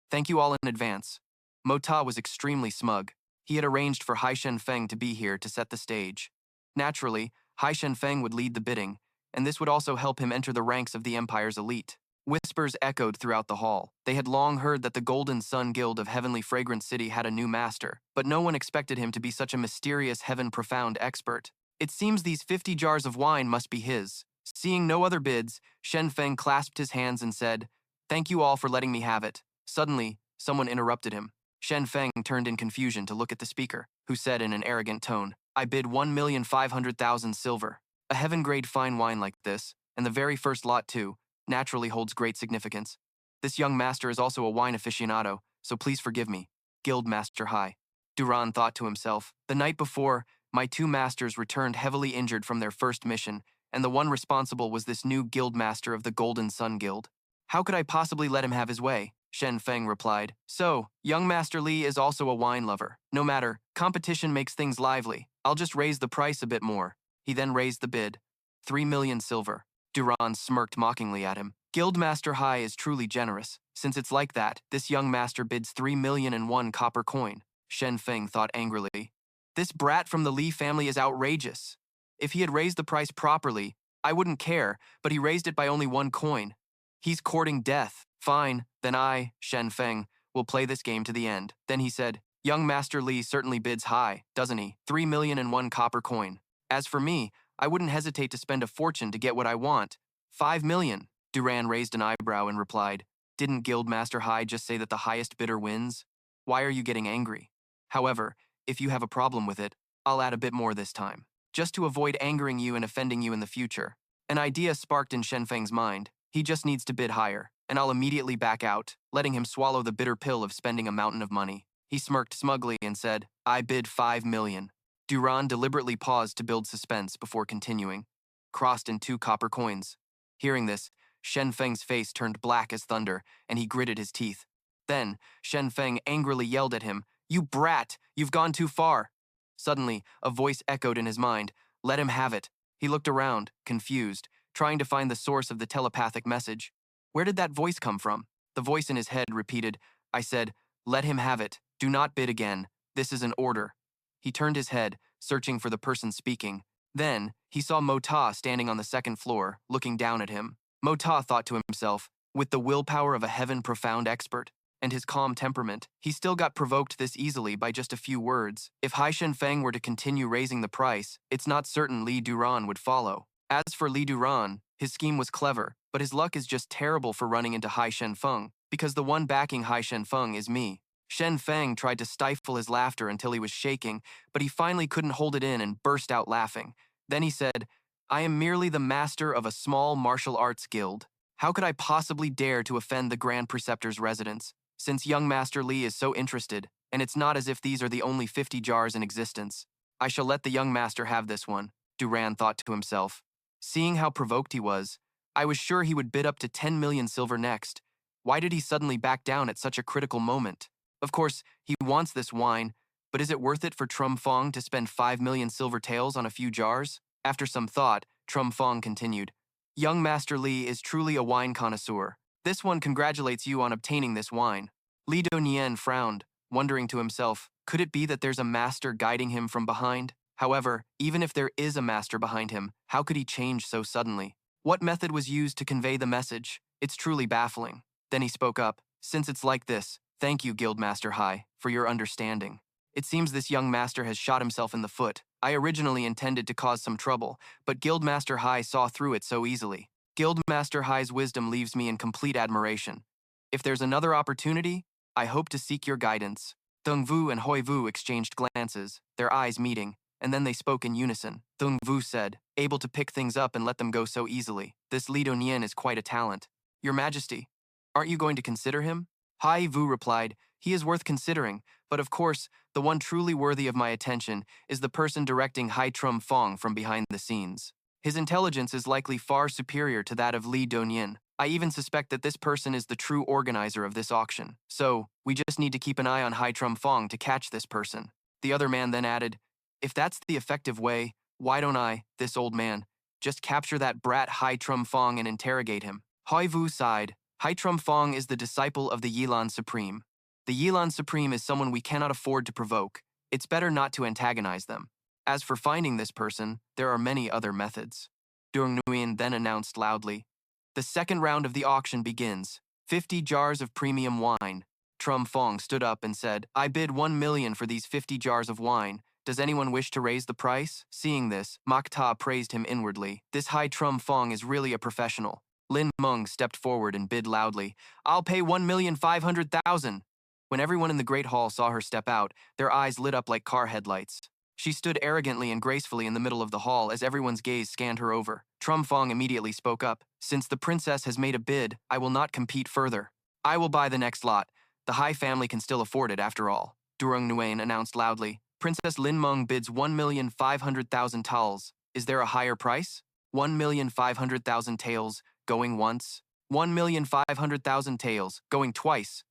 thank you all in advance." Mota was extremely smug. He had arranged for Hai Shen Feng to be here to set the stage. Naturally, Hai Shen Feng would lead the bidding, and this would also help him enter the ranks of the Empire's elite. Whispers echoed throughout the hall. They had long heard that the Golden Sun Guild of Heavenly Fragrant City had a new master, but no one expected him to be such a mysterious heaven-profound expert. It seems these 50 jars of wine must be his. Seeing no other bids, Shen Feng clasped his hands and said, "Thank you all for letting me have it." Suddenly, someone interrupted him. Shen Feng turned in confusion to look at the speaker, who said in an arrogant tone, "I bid 1,500,000 silver." A heaven-grade fine wine like this, and the very first lot too, naturally holds great significance. This young master is also a wine aficionado, so please forgive me. Guild Master Hai. Duran thought to himself, "The night before, my two masters returned heavily injured from their first mission, and the one responsible was this new guild master of the Golden Sun Guild. How could I possibly let him have his way?" Shen Feng replied, "So, young Master Li is also a wine lover. No matter, competition makes things lively. I'll just raise the price a bit more." He then raised the bid. 3 million silver. Duran smirked mockingly at him. Guildmaster Hai is truly generous. Since it's like that, this young master bids 3,000,001 copper coin. Shen Feng thought angrily. This brat from the Li family is outrageous. If he had raised the price properly, I wouldn't care, but he raised it by only 1 coin. He's courting death. Fine, then I, Shen Feng, will play this game to the end. Then he said, "Young Master Li certainly bids high, doesn't he? 3,000,001 copper coin. As for me, I wouldn't hesitate to spend a fortune to get what I want. 5 million. Duran raised an eyebrow and replied, "Didn't Guildmaster Hai just say that the highest bidder wins? Why are you getting angry? However, if you have a problem with it, I'll add a bit more this time, just to avoid angering you and offending you in the future." An idea sparked in Shen Feng's mind. He just needs to bid higher, and I'll immediately back out, letting him swallow the bitter pill of spending a mountain of money. He smirked smugly and said, "I bid 5 million. Duran deliberately paused to build suspense before continuing, "Crossed in 2 copper coins." Hearing this, Shen Feng's face turned black as thunder, and he gritted his teeth. Then, Shen Feng angrily yelled at him, "You brat! You've gone too far!" Suddenly, a voice echoed in his mind, "Let him have it." He looked around, confused, trying to find the source of the telepathic message. Where did that voice come from? The voice in his head repeated, "I said, let him have it. Do not bid again. This is an order. He turned his head, searching for the person speaking. Then, he saw Mota standing on the second floor, looking down at him. Mota thought to himself, with the willpower of a heaven-profound expert, and his calm temperament, he still got provoked this easily by just a few words. If Hai Shenfeng were to continue raising the price, it's not certain Li Duran would follow. As for Li Duran, his scheme was clever, but his luck is just terrible for running into Hai Shenfeng, because the one backing Hai Shenfeng is me. Shen Feng tried to stifle his laughter until he was shaking, but he finally couldn't hold it in and burst out laughing. Then he said, I am merely the master of a small martial arts guild. How could I possibly dare to offend the Grand Preceptor's residence? Since young Master Li is so interested, and it's not as if these are the only 50 jars in existence, I shall let the young master have this one, Duran thought to himself. Seeing how provoked he was, I was sure he would bid up to 10 million silver next. Why did he suddenly back down at such a critical moment? Of course, he wants this wine, but is it worth it for Trum Fong to spend 5 million silver taels on a few jars? After some thought, Trum Fong continued, Young Master Li is truly a wine connoisseur. This one congratulates you on obtaining this wine. Li Donien frowned, wondering to himself, could it be that there's a master guiding him from behind? However, even if there is a master behind him, how could he change so suddenly? What method was used to convey the message? It's truly baffling. Then he spoke up, since it's like this, thank you, Guildmaster Hai, for your understanding. It seems this young master has shot himself in the foot. I originally intended to cause some trouble, but Guildmaster Hai saw through it so easily. Guildmaster Hai's wisdom leaves me in complete admiration. If there's another opportunity, I hope to seek your guidance. Thung Vu and Hoi Vu exchanged glances, their eyes meeting, and then they spoke in unison. Thung Vu said, able to pick things up and let them go so easily. This Li Donien is quite a talent. Your Majesty, aren't you going to consider him? Hai Vu replied, he is worth considering, but of course, the one truly worthy of my attention is the person directing Hai Trum Fong from behind the scenes. His intelligence is likely far superior to that of Li Donien. I even suspect that this person is the true organizer of this auction. So, we just need to keep an eye on Hai Trum Fong to catch this person. The other man then added, if that's the effective way, why don't I, this old man, just capture that brat Hai Trum Fong and interrogate him? Hoi Vu sighed. Hai Trum Fong is the disciple of the Yilan Supreme. The Yilan Supreme is someone we cannot afford to provoke. It's better not to antagonize them. As for finding this person, there are many other methods. Durang Nguyen then announced loudly, the second round of the auction begins. 50 jars of premium wine. Trum Fong stood up and said, I bid 1 million for these 50 jars of wine. Does anyone wish to raise the price? Seeing this, Mak Ta praised him inwardly. This Hai Trum Fong is really a professional. Lin Meng stepped forward and bid loudly, I'll pay 1,500,000. When everyone in the Great Hall saw her step out, their eyes lit up like car headlights. She stood arrogantly and gracefully in the middle of the hall as everyone's gaze scanned her over. Trum Fong immediately spoke up, since the princess has made a bid, I will not compete further. I will buy the next lot. The Hai family can still afford it after all. Durang Nguyen announced loudly, Princess Lin Meng bids 1,500,000 taels. Is there a higher price? 1,500,000 taels, going once. 1,500,000 taels, going twice.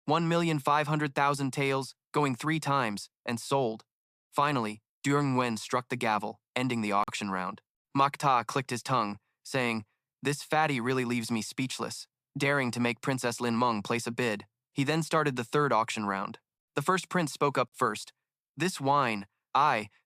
1,500,000 taels, going 3 times, and sold. Finally, Durang Nguyen struck the gavel, ending the auction round. Mak Ta clicked his tongue, saying, this fatty really leaves me speechless, daring to make Princess Lin Meng place a bid. He then started the third auction round. The first prince spoke up first. This wine,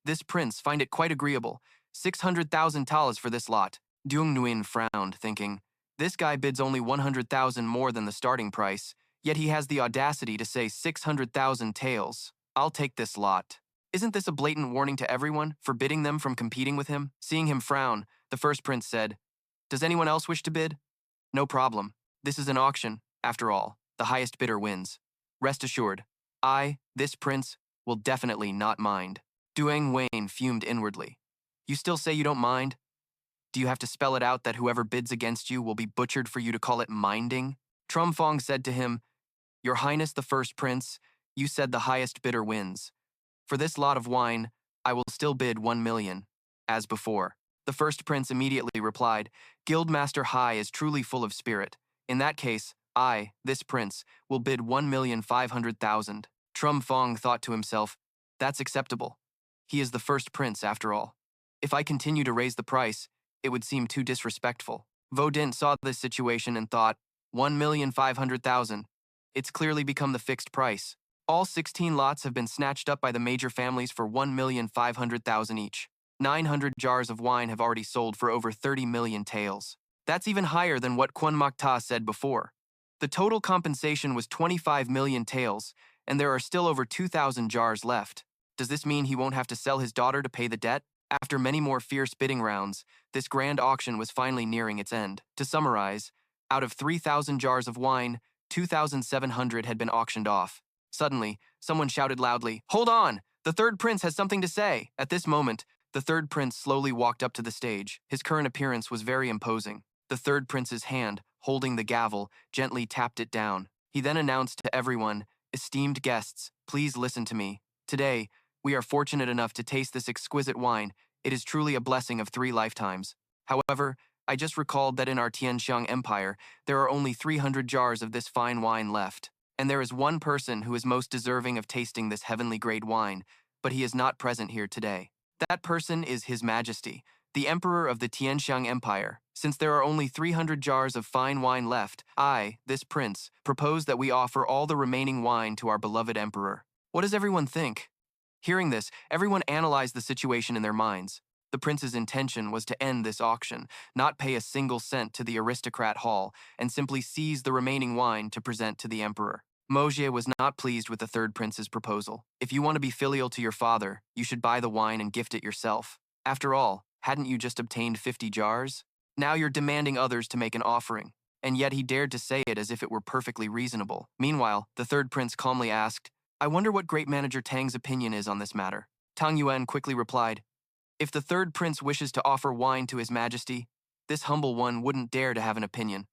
this prince, find it quite agreeable. 600,000 taels for this lot. Durang Nguyen frowned, thinking, this guy bids only 100,000 more than the starting price, yet he has the audacity to say 600,000 taels. I'll take this lot. Isn't this a blatant warning to everyone, forbidding them from competing with him? Seeing him frown, the first prince said, does anyone else wish to bid? No problem. This is an auction. After all, the highest bidder wins. Rest assured, this prince, will definitely not mind. Duang Wayne fumed inwardly. You still say you don't mind? Do you have to spell it out that whoever bids against you will be butchered for you to call it minding? Trum Fong said to him, Your Highness the First Prince, you said the highest bidder wins. For this lot of wine, I will still bid 1 million, as before. The first prince immediately replied, Guildmaster Hai is truly full of spirit. In that case, this prince, will bid 1,500,000. Trum Fong thought to himself, that's acceptable. He is the first prince, after all. If I continue to raise the price, it would seem too disrespectful. Vo Dint saw this situation and thought, 1,500,000. It's clearly become the fixed price. All 16 lots have been snatched up by the major families for 1,500,000 each. 900 jars of wine have already sold for over 30 million taels. That's even higher than what Quan Makta said before. The total compensation was 25 million taels, and there are still over 2,000 jars left. Does this mean he won't have to sell his daughter to pay the debt? After many more fierce bidding rounds, this grand auction was finally nearing its end. To summarize, out of 3,000 jars of wine, 2,700 had been auctioned off. Suddenly, someone shouted loudly, "Hold on! The third prince has something to say!" At this moment, the third prince slowly walked up to the stage. His current appearance was very imposing. The third prince's hand, holding the gavel, gently tapped it down. He then announced to everyone, "Esteemed guests, please listen to me. Today, we are fortunate enough to taste this exquisite wine. It is truly a blessing of 3 lifetimes. However, I just recalled that in our Tianxiang Empire, there are only 300 jars of this fine wine left. And there is one person who is most deserving of tasting this heavenly grade wine, but he is not present here today. That person is His Majesty, the Emperor of the Tianxiang Empire. Since there are only 300 jars of fine wine left, I, this prince, propose that we offer all the remaining wine to our beloved Emperor." What does everyone think? Hearing this, everyone analyzed the situation in their minds. The prince's intention was to end this auction, not pay a single cent to the aristocrat hall, and simply seize the remaining wine to present to the emperor. Moxie was not pleased with the third prince's proposal. If you want to be filial to your father, you should buy the wine and gift it yourself. After all, hadn't you just obtained 50 jars? Now you're demanding others to make an offering. And yet he dared to say it as if it were perfectly reasonable. Meanwhile, the third prince calmly asked, "I wonder what Great Manager Tang's opinion is on this matter." Tang Yuan quickly replied, "If the third prince wishes to offer wine to His Majesty, this humble one wouldn't dare to have an opinion.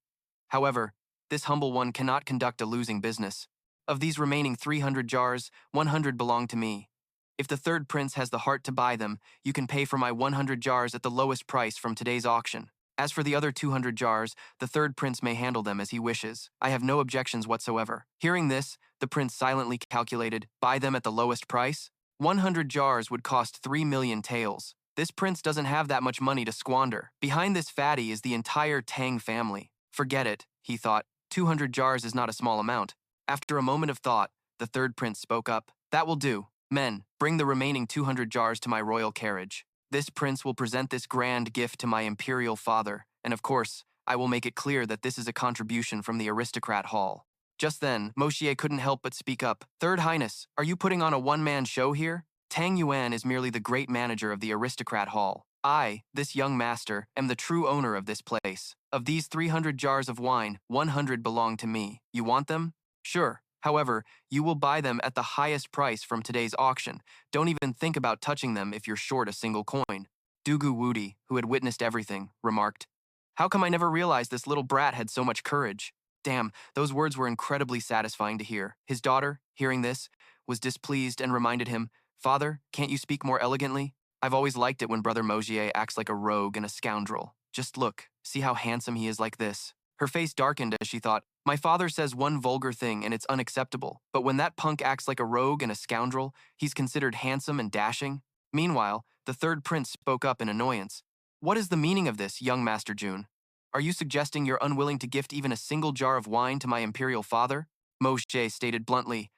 However, this humble one cannot conduct a losing business. Of these remaining 300 jars, 100 belong to me. If the third prince has the heart to buy them, you can pay for my 100 jars at the lowest price from today's auction. As for the other 200 jars, the third prince may handle them as he wishes. I have no objections whatsoever." Hearing this, the prince silently calculated, buy them at the lowest price? 100 jars would cost 3 million taels. This prince doesn't have that much money to squander. Behind this fatty is the entire Tang family. Forget it, he thought. 200 jars is not a small amount. After a moment of thought, the third prince spoke up. "That will do. Men, bring the remaining 200 jars to my royal carriage. This prince will present this grand gift to my imperial father, and of course, I will make it clear that this is a contribution from the aristocrat hall." Just then, Moxie couldn't help but speak up. "Third Highness, are you putting on a one-man show here? Tang Yuan is merely the great manager of the aristocrat hall. I, this young master, am the true owner of this place. Of these 300 jars of wine, 100 belong to me. You want them? Sure. However, you will buy them at the highest price from today's auction. Don't even think about touching them if you're short a single coin." Dugu Wudi, who had witnessed everything, remarked, "How come I never realized this little brat had so much courage?" Damn, those words were incredibly satisfying to hear. His daughter, hearing this, was displeased and reminded him, "Father, can't you speak more elegantly? I've always liked it when Brother Moxie acts like a rogue and a scoundrel. Just look, see how handsome he is like this." Her face darkened as she thought, "My father says one vulgar thing and it's unacceptable, but when that punk acts like a rogue and a scoundrel, he's considered handsome and dashing." Meanwhile, the third prince spoke up in annoyance. "What is the meaning of this, young Master Jun? Are you suggesting you're unwilling to gift even a single jar of wine to my imperial father?" Moxie stated bluntly,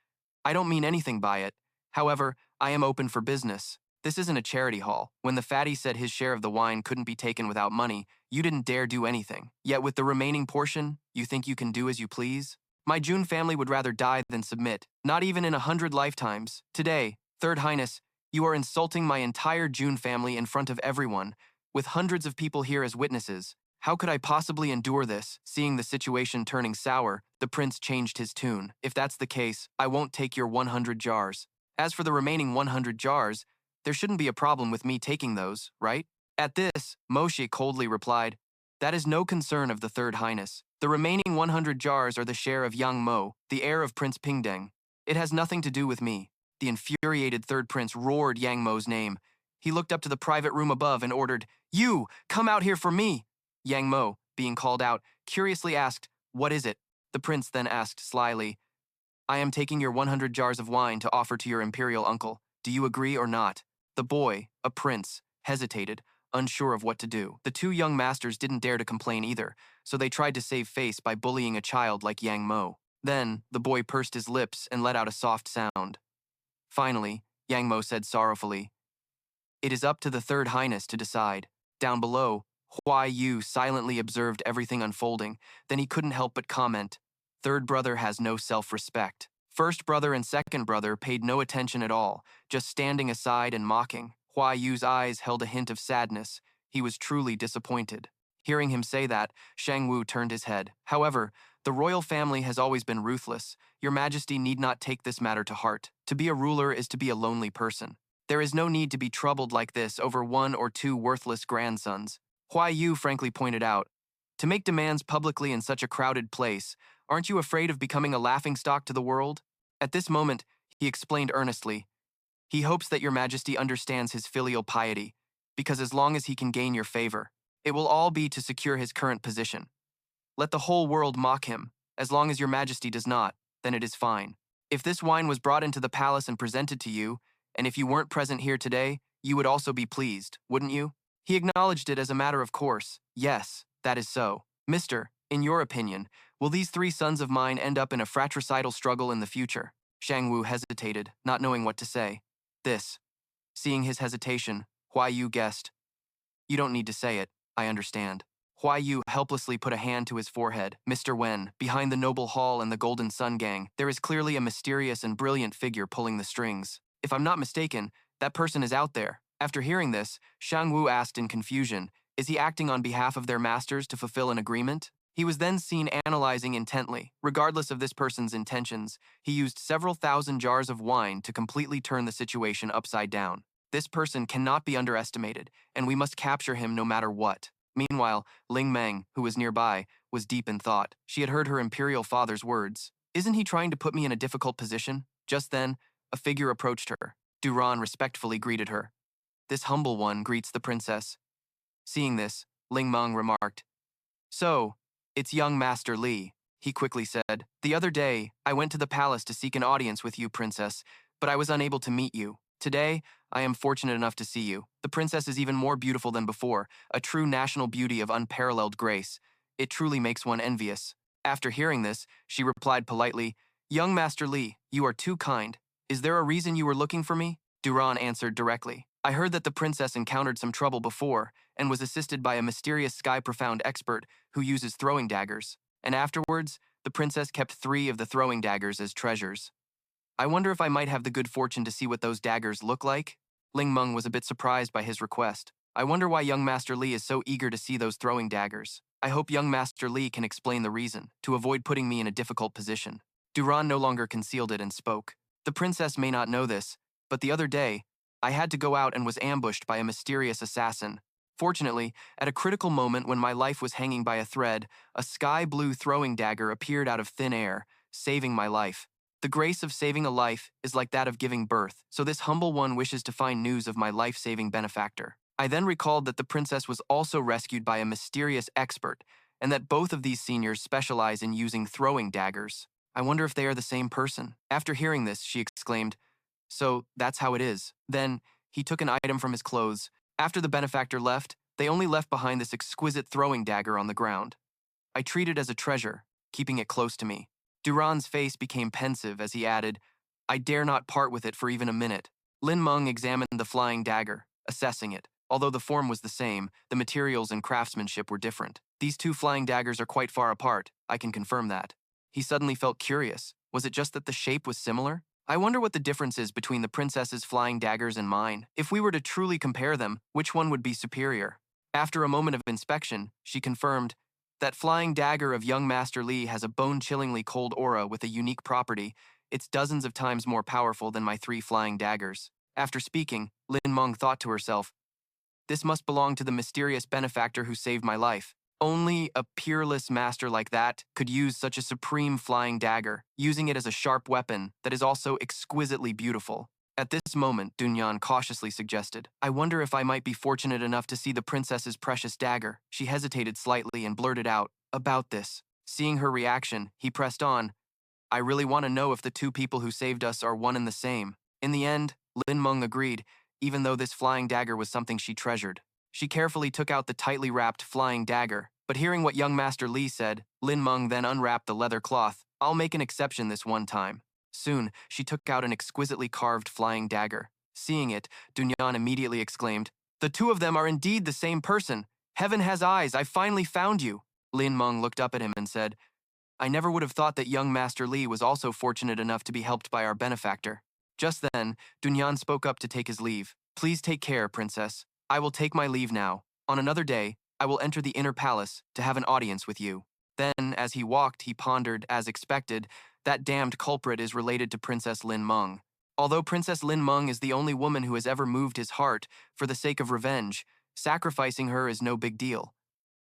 "I don't mean anything by it. However, I am open for business. This isn't a charity hall. When the fatty said his share of the wine couldn't be taken without money, you didn't dare do anything. Yet with the remaining portion, you think you can do as you please? My Jun family would rather die than submit, not even in 100 lifetimes. Today, Third Highness, you are insulting my entire Jun family in front of everyone, with hundreds of people here as witnesses. How could I possibly endure this?" Seeing the situation turning sour, the prince changed his tune. "If that's the case, I won't take your 100 jars. As for the remaining 100 jars, there shouldn't be a problem with me taking those, right?" At this, Moxie coldly replied, "That is no concern of the Third Highness. The remaining 100 jars are the share of Yang Mo, the heir of Prince Pingdeng. It has nothing to do with me." The infuriated third prince roared Yang Mo's name. He looked up to the private room above and ordered, "You, come out here for me!" Yang Mo, being called out, curiously asked, "What is it?" The prince then asked slyly, "I am taking your 100 jars of wine to offer to your imperial uncle. Do you agree or not?" The boy, a prince, hesitated, unsure of what to do. The two young masters didn't dare to complain either, so they tried to save face by bullying a child like Yang Mo. Then, the boy pursed his lips and let out a soft sound. Finally, Yang Mo said sorrowfully, "It is up to the Third Highness to decide." Down below, Huai Yu silently observed everything unfolding, then he couldn't help but comment, "Third brother has no self-respect." First brother and second brother paid no attention at all, just standing aside and mocking. Huai Yu's eyes held a hint of sadness. He was truly disappointed. Hearing him say that, Shang Wu turned his head. "However, the royal family has always been ruthless. Your Majesty need not take this matter to heart. To be a ruler is to be a lonely person. There is no need to be troubled like this over one or two worthless grandsons." Huai Yu frankly pointed out, "To make demands publicly in such a crowded place, aren't you afraid of becoming a laughingstock to the world?" At this moment, he explained earnestly, "He hopes that your Majesty understands his filial piety, because as long as he can gain your favor, it will all be to secure his current position. Let the whole world mock him. As long as your Majesty does not, then it is fine. If this wine was brought into the palace and presented to you, and if you weren't present here today, you would also be pleased, wouldn't you?" He acknowledged it as a matter of course. "Yes, that is so. Mister, in your opinion, will these three sons of mine end up in a fratricidal struggle in the future?" Shang Wu hesitated, not knowing what to say. Seeing his hesitation, Huai Yu guessed, "You don't need to say it, I understand." Huai Yu helplessly put a hand to his forehead. "Mr. Wen, behind the noble hall and the Golden Sun Gang, there is clearly a mysterious and brilliant figure pulling the strings. If I'm not mistaken, that person is out there." After hearing this, Shang Wu asked in confusion, "Is he acting on behalf of their masters to fulfill an agreement?" He was then seen analyzing intently. Regardless of this person's intentions, he used several thousand jars of wine to completely turn the situation upside down. This person cannot be underestimated, and we must capture him no matter what. Meanwhile, Ling Meng, who was nearby, was deep in thought. She had heard her imperial father's words. "Isn't he trying to put me in a difficult position?" Just then, a figure approached her. Duran respectfully greeted her. "This humble one greets the princess." Seeing this, Ling Meng remarked, "So, it's young Master Li." He quickly said, "The other day, I went to the palace to seek an audience with you, princess, but I was unable to meet you. Today, I am fortunate enough to see you. The princess is even more beautiful than before, a true national beauty of unparalleled grace. It truly makes one envious." After hearing this, she replied politely, "Young Master Li, you are too kind. Is there a reason you were looking for me?" Duran answered directly, "I heard that the princess encountered some trouble before and was assisted by a mysterious sky-profound expert who uses throwing daggers. And afterwards, the princess kept 3 of the throwing daggers as treasures. I wonder if I might have the good fortune to see what those daggers look like?" Ling Meng was a bit surprised by his request. "I wonder why young Master Li is so eager to see those throwing daggers. I hope young Master Li can explain the reason, to avoid putting me in a difficult position." Duran no longer concealed it and spoke. "The princess may not know this, but the other day, I had to go out and was ambushed by a mysterious assassin. Fortunately, at a critical moment when my life was hanging by a thread, a sky-blue throwing dagger appeared out of thin air, saving my life. The grace of saving a life is like that of giving birth, so this humble one wishes to find news of my life-saving benefactor." I then recalled that the princess was also rescued by a mysterious expert, and that both of these seniors specialize in using throwing daggers. I wonder if they are the same person. After hearing this, she exclaimed, "So, that's how it is." Then, he took an item from his clothes. After the benefactor left, they only left behind this exquisite throwing dagger on the ground. I treat it as a treasure, keeping it close to me. Duran's face became pensive as he added, "I dare not part with it for even a minute." Lin Meng examined the flying dagger, assessing it. Although the form was the same, the materials and craftsmanship were different. "These 2 flying daggers are quite far apart, I can confirm that." He suddenly felt curious. Was it just that the shape was similar? I wonder what the difference is between the princess's flying daggers and mine. If we were to truly compare them, which one would be superior? After a moment of inspection, she confirmed, "That flying dagger of young Master Li has a bone-chillingly cold aura with a unique property. It's dozens of times more powerful than my 3 flying daggers." After speaking, Lin Meng thought to herself, "This must belong to the mysterious benefactor who saved my life. Only a peerless master like that could use such a supreme flying dagger, using it as a sharp weapon that is also exquisitely beautiful." At this moment, Dunyan cautiously suggested, "I wonder if I might be fortunate enough to see the princess's precious dagger." She hesitated slightly and blurted out, "About this." Seeing her reaction, he pressed on, "I really want to know if the 2 people who saved us are one and the same." In the end, Lin Meng agreed, even though this flying dagger was something she treasured. She carefully took out the tightly wrapped flying dagger, but hearing what young Master Li said, Lin Meng then unwrapped the leather cloth, I'll make an exception this one time. Soon, she took out an exquisitely carved flying dagger. Seeing it, Dunyan immediately exclaimed, "The two of them are indeed the same person. Heaven has eyes, I finally found you." Lin Meng looked up at him and said, "I never would have thought that young Master Li was also fortunate enough to be helped by our benefactor." Just then, Dunyan spoke up to take his leave. "Please take care, Princess. I will take my leave now. On another day, I will enter the inner palace to have an audience with you." Then, as he walked, he pondered, as expected, that damned culprit is related to Princess Lin Meng. Although Princess Lin Meng is the only woman who has ever moved his heart for the sake of revenge, sacrificing her is no big deal.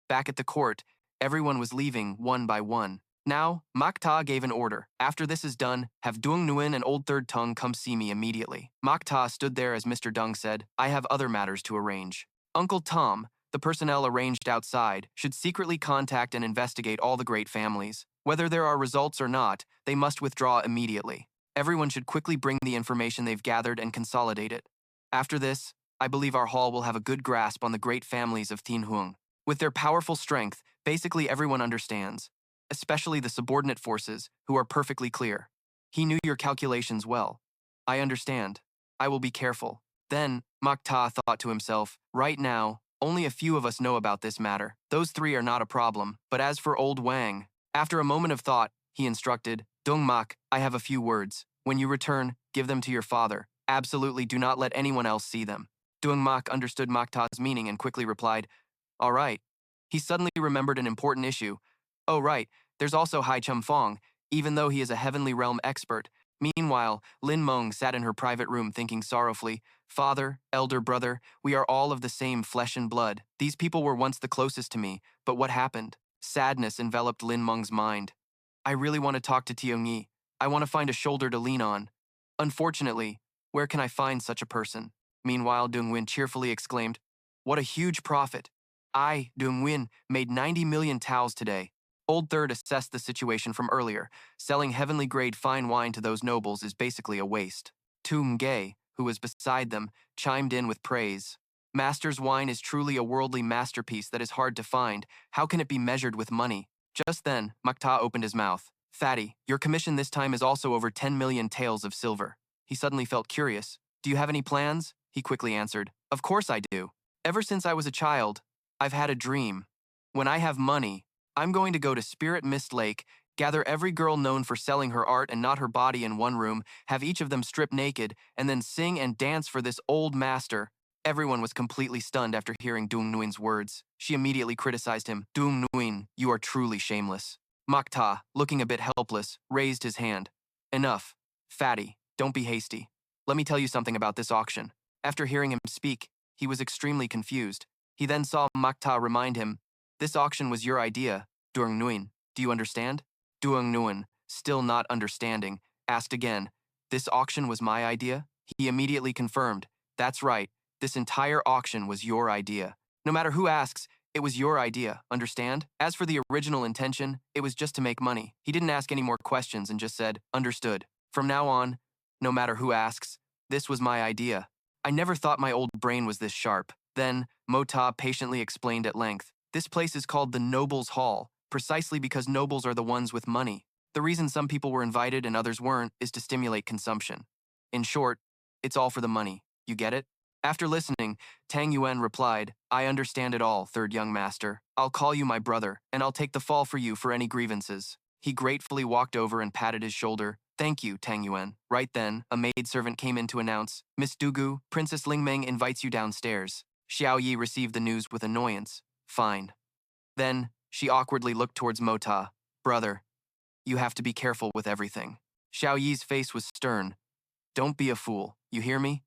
Back at the court, everyone was leaving one by one. Now, Makta gave an order. "After this is done, have Dung Nguyen and Old Third Tongue come see me immediately." Makta stood there as Mr. Dung said, "I have other matters to arrange." Uncle Tom, the personnel arranged outside, should secretly contact and investigate all the great families. Whether there are results or not, they must withdraw immediately. Everyone should quickly bring the information they've gathered and consolidate it. After this, I believe our hall will have a good grasp on the great families of Tien. With their powerful strength, basically everyone understands, especially the subordinate forces, who are perfectly clear. He knew your calculations well. I understand. I will be careful. Then, Makta thought to himself, right now, only a few of us know about this matter. Those three are not a problem, but as for old Wang, after a moment of thought, he instructed, "Dung Mak, I have a few words. When you return, give them to your father. Absolutely do not let anyone else see them." Dung Mak understood Makta's meaning and quickly replied, "All right." He suddenly remembered an important issue. "Oh right, there's also Hai Chum Fong, even though he is a heavenly realm expert." Meanwhile, Lin Meng sat in her private room thinking sorrowfully, "Father, elder brother, we are all of the same flesh and blood. These people were once the closest to me, but what happened?" Sadness enveloped Lin Meng's mind. "I really want to talk to Tianyi. I want to find a shoulder to lean on. Unfortunately, where can I find such a person?" Meanwhile, Dung Win cheerfully exclaimed, "What a huge profit. I, Dung Win, made 90 million taels today." Old Third assessed the situation from earlier. Selling heavenly grade fine wine to those nobles is basically a waste. Tu Gay, who was beside them, chimed in with praise. "Master's wine is truly a worldly masterpiece that is hard to find. How can it be measured with money?" Just then, Makta opened his mouth. "Fatty, your commission this time is also over 10 million taels of silver." He suddenly felt curious. "Do you have any plans?" He quickly answered, "Of course I do. Ever since I was a child, I've had a dream. When I have money, I'm going to go to Spirit Mist Lake, gather every girl known for selling her art and not her body in one room, have each of them strip naked, and then sing and dance for this old master." Everyone was completely stunned after hearing Dung Nguyen's words. She immediately criticized him. "Dung Nguyen, you are truly shameless." Makta, looking a bit helpless, raised his hand. "Enough. Fatty, don't be hasty. Let me tell you something about this auction." After hearing him speak, he was extremely confused. He then saw Makta remind him, "This auction was your idea, Dung Nguyen. Do you understand?" Dung Nguyen, still not understanding, asked again, "This auction was my idea?" He immediately confirmed, "That's right. This entire auction was your idea. No matter who asks, it was your idea, understand? As for the original intention, it was just to make money." He didn't ask any more questions and just said, "Understood. From now on, no matter who asks, this was my idea. I never thought my old brain was this sharp." Then, Mota patiently explained at length, "This place is called the Nobles' Hall, precisely because nobles are the ones with money. The reason some people were invited and others weren't is to stimulate consumption. In short, it's all for the money. You get it?" After listening, Tang Yuan replied, "I understand it all, Third Young Master. I'll call you my brother, and I'll take the fall for you for any grievances." He gratefully walked over and patted his shoulder. "Thank you, Tang Yuan." Right then, a maidservant came in to announce, "Miss Dugu, Princess Lingmeng invites you downstairs." Xiao Yi received the news with annoyance. "Fine." Then, she awkwardly looked towards Mota. "Brother, you have to be careful with everything." Xiao Yi's face was stern. "Don't be a fool, you hear me?"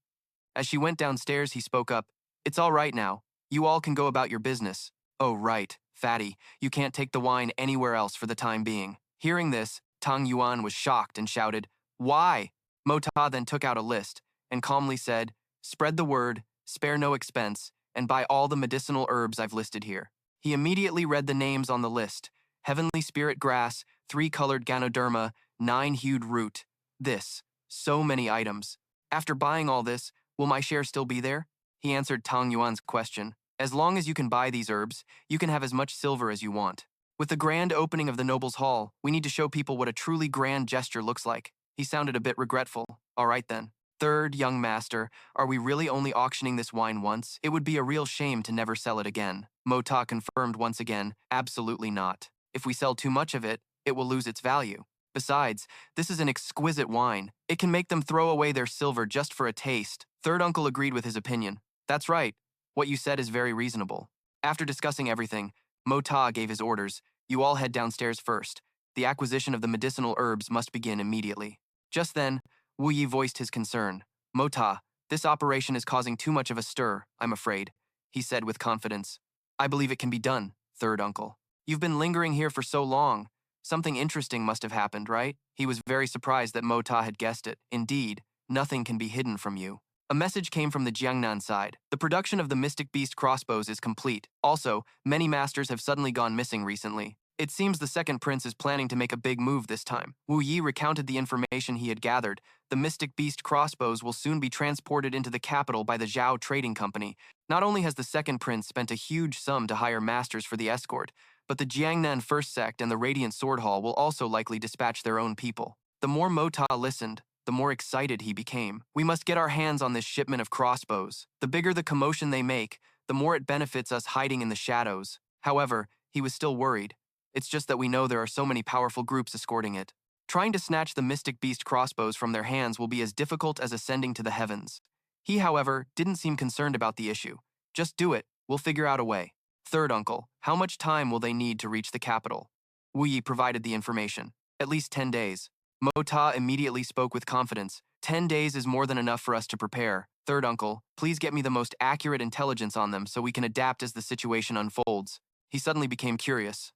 As she went downstairs, he spoke up, "It's all right now. You all can go about your business." "Oh right, Fatty, you can't take the wine anywhere else for the time being." Hearing this, Tang Yuan was shocked and shouted, "Why?" Mota then took out a list and calmly said, "Spread the word, spare no expense, and buy all the medicinal herbs I've listed here." He immediately read the names on the list: Heavenly Spirit Grass, 3-colored Ganoderma, 9-hued root. This, so many items. After buying all this, will my share still be there? He answered Tang Yuan's question. "As long as you can buy these herbs, you can have as much silver as you want." With the grand opening of the Nobles' Hall, we need to show people what a truly grand gesture looks like. He sounded a bit regretful. All right then. Third, young master, are we really only auctioning this wine once? It would be a real shame to never sell it again. Mota confirmed once again, absolutely not. If we sell too much of it, it will lose its value. Besides, this is an exquisite wine. It can make them throw away their silver just for a taste. Third uncle agreed with his opinion. That's right. What you said is very reasonable. After discussing everything, Mota gave his orders. You all head downstairs first. The acquisition of the medicinal herbs must begin immediately. Just then, Wuyi voiced his concern. Mota, this operation is causing too much of a stir, I'm afraid, he said with confidence. I believe it can be done, third uncle. You've been lingering here for so long. Something interesting must have happened, right? He was very surprised that Mota had guessed it. Indeed, nothing can be hidden from you. A message came from the Jiangnan side. The production of the Mystic Beast crossbows is complete. Also, many masters have suddenly gone missing recently. It seems the second prince is planning to make a big move this time. Wu Yi recounted the information he had gathered. The Mystic Beast crossbows will soon be transported into the capital by the Zhao Trading Company. Not only has the second prince spent a huge sum to hire masters for the escort, but the Jiangnan First Sect and the Radiant Sword Hall will also likely dispatch their own people. The more Mota listened, the more excited he became. We must get our hands on this shipment of crossbows. The bigger the commotion they make, the more it benefits us hiding in the shadows. However, he was still worried. It's just that we know there are so many powerful groups escorting it. Trying to snatch the Mystic Beast crossbows from their hands will be as difficult as ascending to the heavens. He, however, didn't seem concerned about the issue. Just do it. We'll figure out a way. Third uncle, how much time will they need to reach the capital? Wuyi provided the information. At least 10 days. Mota immediately spoke with confidence. 10 days is more than enough for us to prepare. Third uncle, please get me the most accurate intelligence on them so we can adapt as the situation unfolds. He suddenly became curious.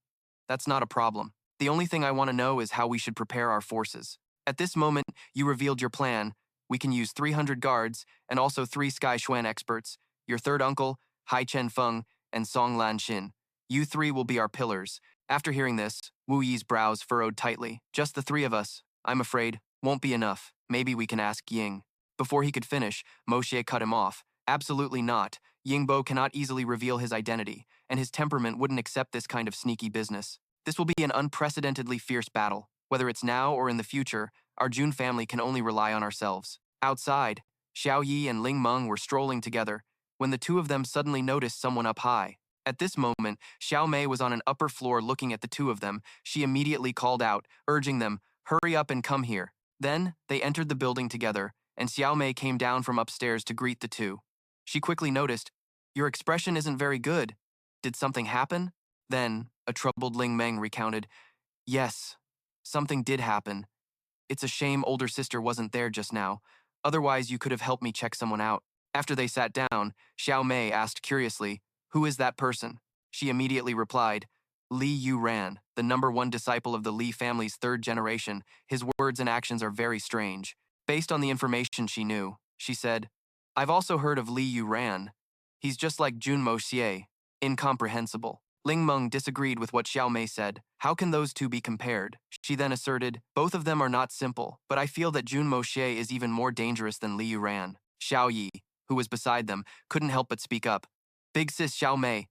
That's not a problem. The only thing I want to know is how we should prepare our forces. At this moment, you revealed your plan. We can use 300 guards and also 3 Sky Xuan experts, your third uncle, Hai Chen Feng, and Song Lan Xin. You 3 will be our pillars. After hearing this, Wu Yi's brows furrowed tightly. Just the 3 of us, I'm afraid, won't be enough. Maybe we can ask Ying. Before he could finish, Moshe cut him off. Absolutely not. Yingbo cannot easily reveal his identity, and his temperament wouldn't accept this kind of sneaky business. This will be an unprecedentedly fierce battle. Whether it's now or in the future, our Jun family can only rely on ourselves. Outside, Xiao Yi and Ling Meng were strolling together when the two of them suddenly noticed someone up high. At this moment, Xiao Mei was on an upper floor looking at the two of them. She immediately called out, urging them, hurry up and come here. Then, they entered the building together, and Xiao Mei came down from upstairs to greet the two. She quickly noticed, your expression isn't very good. Did something happen? Then, a troubled Ling Meng recounted, yes, something did happen. It's a shame older sister wasn't there just now. Otherwise, you could have helped me check someone out. After they sat down, Xiao Mei asked curiously, who is that person? She immediately replied, Li Yuran, the #1 disciple of the Li family's 3rd generation. His words and actions are very strange. Based on the information she knew, she said, I've also heard of Li Yuran. He's just like Jun Moxie. Incomprehensible. Ling Meng disagreed with what Xiao Mei said. How can those two be compared? She then asserted, both of them are not simple, but I feel that Jun Moxie is even more dangerous than Li Yuran. Xiao Yi, who was beside them, couldn't help but speak up. Big sis Xiao Mei,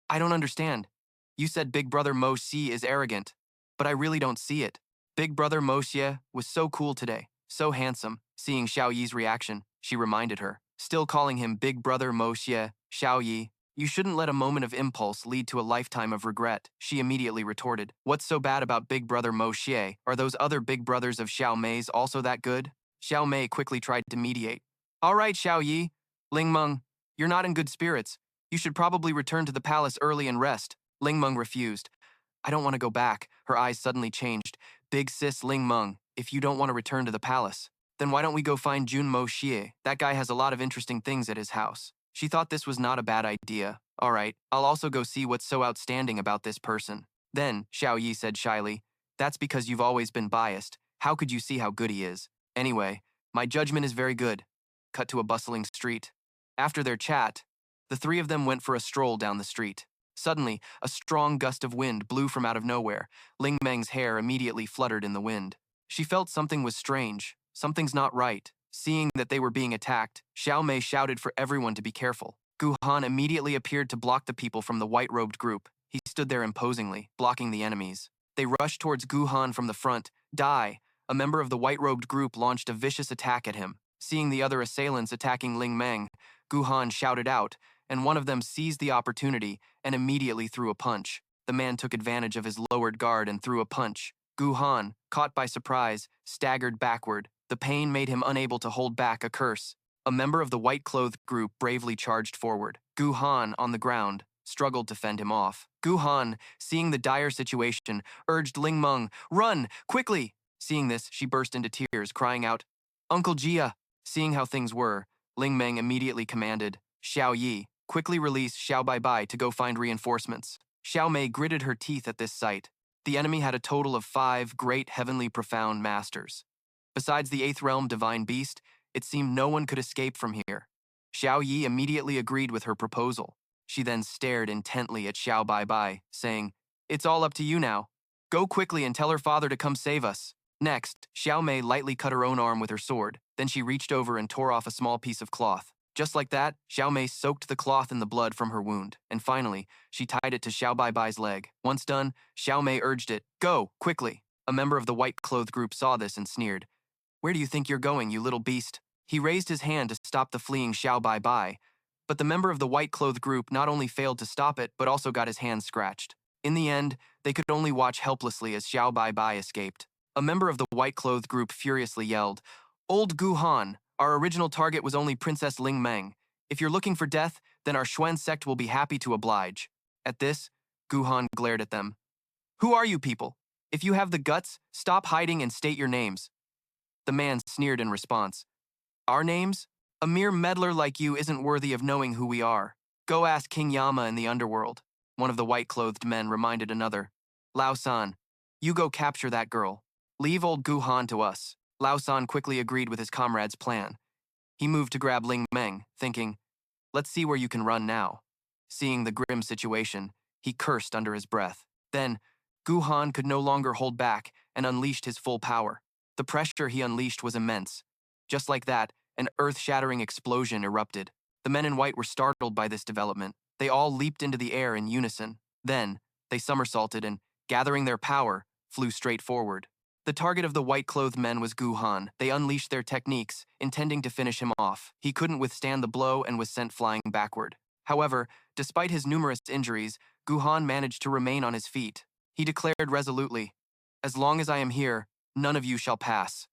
I don't understand. You said Big Brother Mo Xi is arrogant, but I really don't see it. Big Brother Mo Xie was so cool today, so handsome. Seeing Xiao Yi's reaction, she reminded her. Still calling him Big Brother Mo Xie, Xiao Yi, you shouldn't let a moment of impulse lead to a lifetime of regret, she immediately retorted. What's so bad about Big Brother Mo Xie? Are those other big brothers of Xiao Mei's also that good? Xiao Mei quickly tried to mediate. All right, Xiao Yi. Ling Meng, you're not in good spirits. You should probably return to the palace early and rest. Ling Meng refused. I don't want to go back. Her eyes suddenly changed. Big sis Ling Meng, if you don't want to return to the palace, then why don't we go find Jun Moxie? That guy has a lot of interesting things at his house. She thought this was not a bad idea. All right, I'll also go see what's so outstanding about this person. Then, Xiao Yi said shyly, that's because you've always been biased. How could you see how good he is? Anyway, my judgment is very good. Cut to a bustling street. After their chat, the 3 of them went for a stroll down the street. Suddenly, a strong gust of wind blew from out of nowhere. Ling Meng's hair immediately fluttered in the wind. She felt something was strange. Something's not right. Seeing that they were being attacked, Xiao Mei shouted for everyone to be careful. Gu Han immediately appeared to block the people from the white-robed group. He stood there imposingly, blocking the enemies. They rushed towards Gu Han from the front. Dai, a member of the white-robed group, launched a vicious attack at him. Seeing the other assailants attacking Ling Meng, Gu Han shouted out, and one of them seized the opportunity and immediately threw a punch. The man took advantage of his lowered guard and threw a punch. Gu Han, caught by surprise, staggered backward. The pain made him unable to hold back a curse. A member of the white-clothed group bravely charged forward. Gu Han, on the ground, struggled to fend him off. Gu Han, seeing the dire situation, urged Ling Meng, "Run, quickly!" Seeing this, she burst into tears, crying out, "Uncle Jia!" Seeing how things were, Ling Meng immediately commanded, "Xiao Yi, quickly release Xiao Baibai to go find reinforcements." Xiao Mei gritted her teeth at this sight. The enemy had a total of 5 great heavenly profound masters. Besides the 8th realm divine beast, it seemed no one could escape from here. Xiao Yi immediately agreed with her proposal. She then stared intently at Xiao Baibai, saying, "It's all up to you now. Go quickly and tell her father to come save us." Next, Xiao Mei lightly cut her own arm with her sword. Then she reached over and tore off a small piece of cloth. Just like that, Xiao Mei soaked the cloth in the blood from her wound, and finally, she tied it to Xiao Baibai's leg. Once done, Xiao Mei urged it, "Go, quickly." A member of the white-clothed group saw this and sneered, "Where do you think you're going, you little beast?" He raised his hand to stop the fleeing Xiao Baibai, but the member of the white-clothed group not only failed to stop it, but also got his hands scratched. In the end, they could only watch helplessly as Xiao Baibai escaped. A member of the white-clothed group furiously yelled, "Old Gu Han, our original target was only Princess Ling Meng. If you're looking for death, then our Xuan sect will be happy to oblige." At this, Gu Han glared at them. "Who are you people? If you have the guts, stop hiding and state your names." The man sneered in response. "Our names? A mere meddler like you isn't worthy of knowing who we are. Go ask King Yama in the underworld." One of the white-clothed men reminded another. "Lao San, you go capture that girl. Leave old Gu Han to us." Lao San quickly agreed with his comrade's plan. He moved to grab Ling Meng, thinking, "Let's see where you can run now." Seeing the grim situation, he cursed under his breath. Then, Gu Han could no longer hold back and unleashed his full power. The pressure he unleashed was immense. Just like that, an earth-shattering explosion erupted. The men in white were startled by this development. They all leaped into the air in unison. Then, they somersaulted and, gathering their power, flew straight forward. The target of the white-clothed men was Gu Han. They unleashed their techniques, intending to finish him off. He couldn't withstand the blow and was sent flying backward. However, despite his numerous injuries, Gu Han managed to remain on his feet. He declared resolutely, "As long as I am here, none of you shall pass."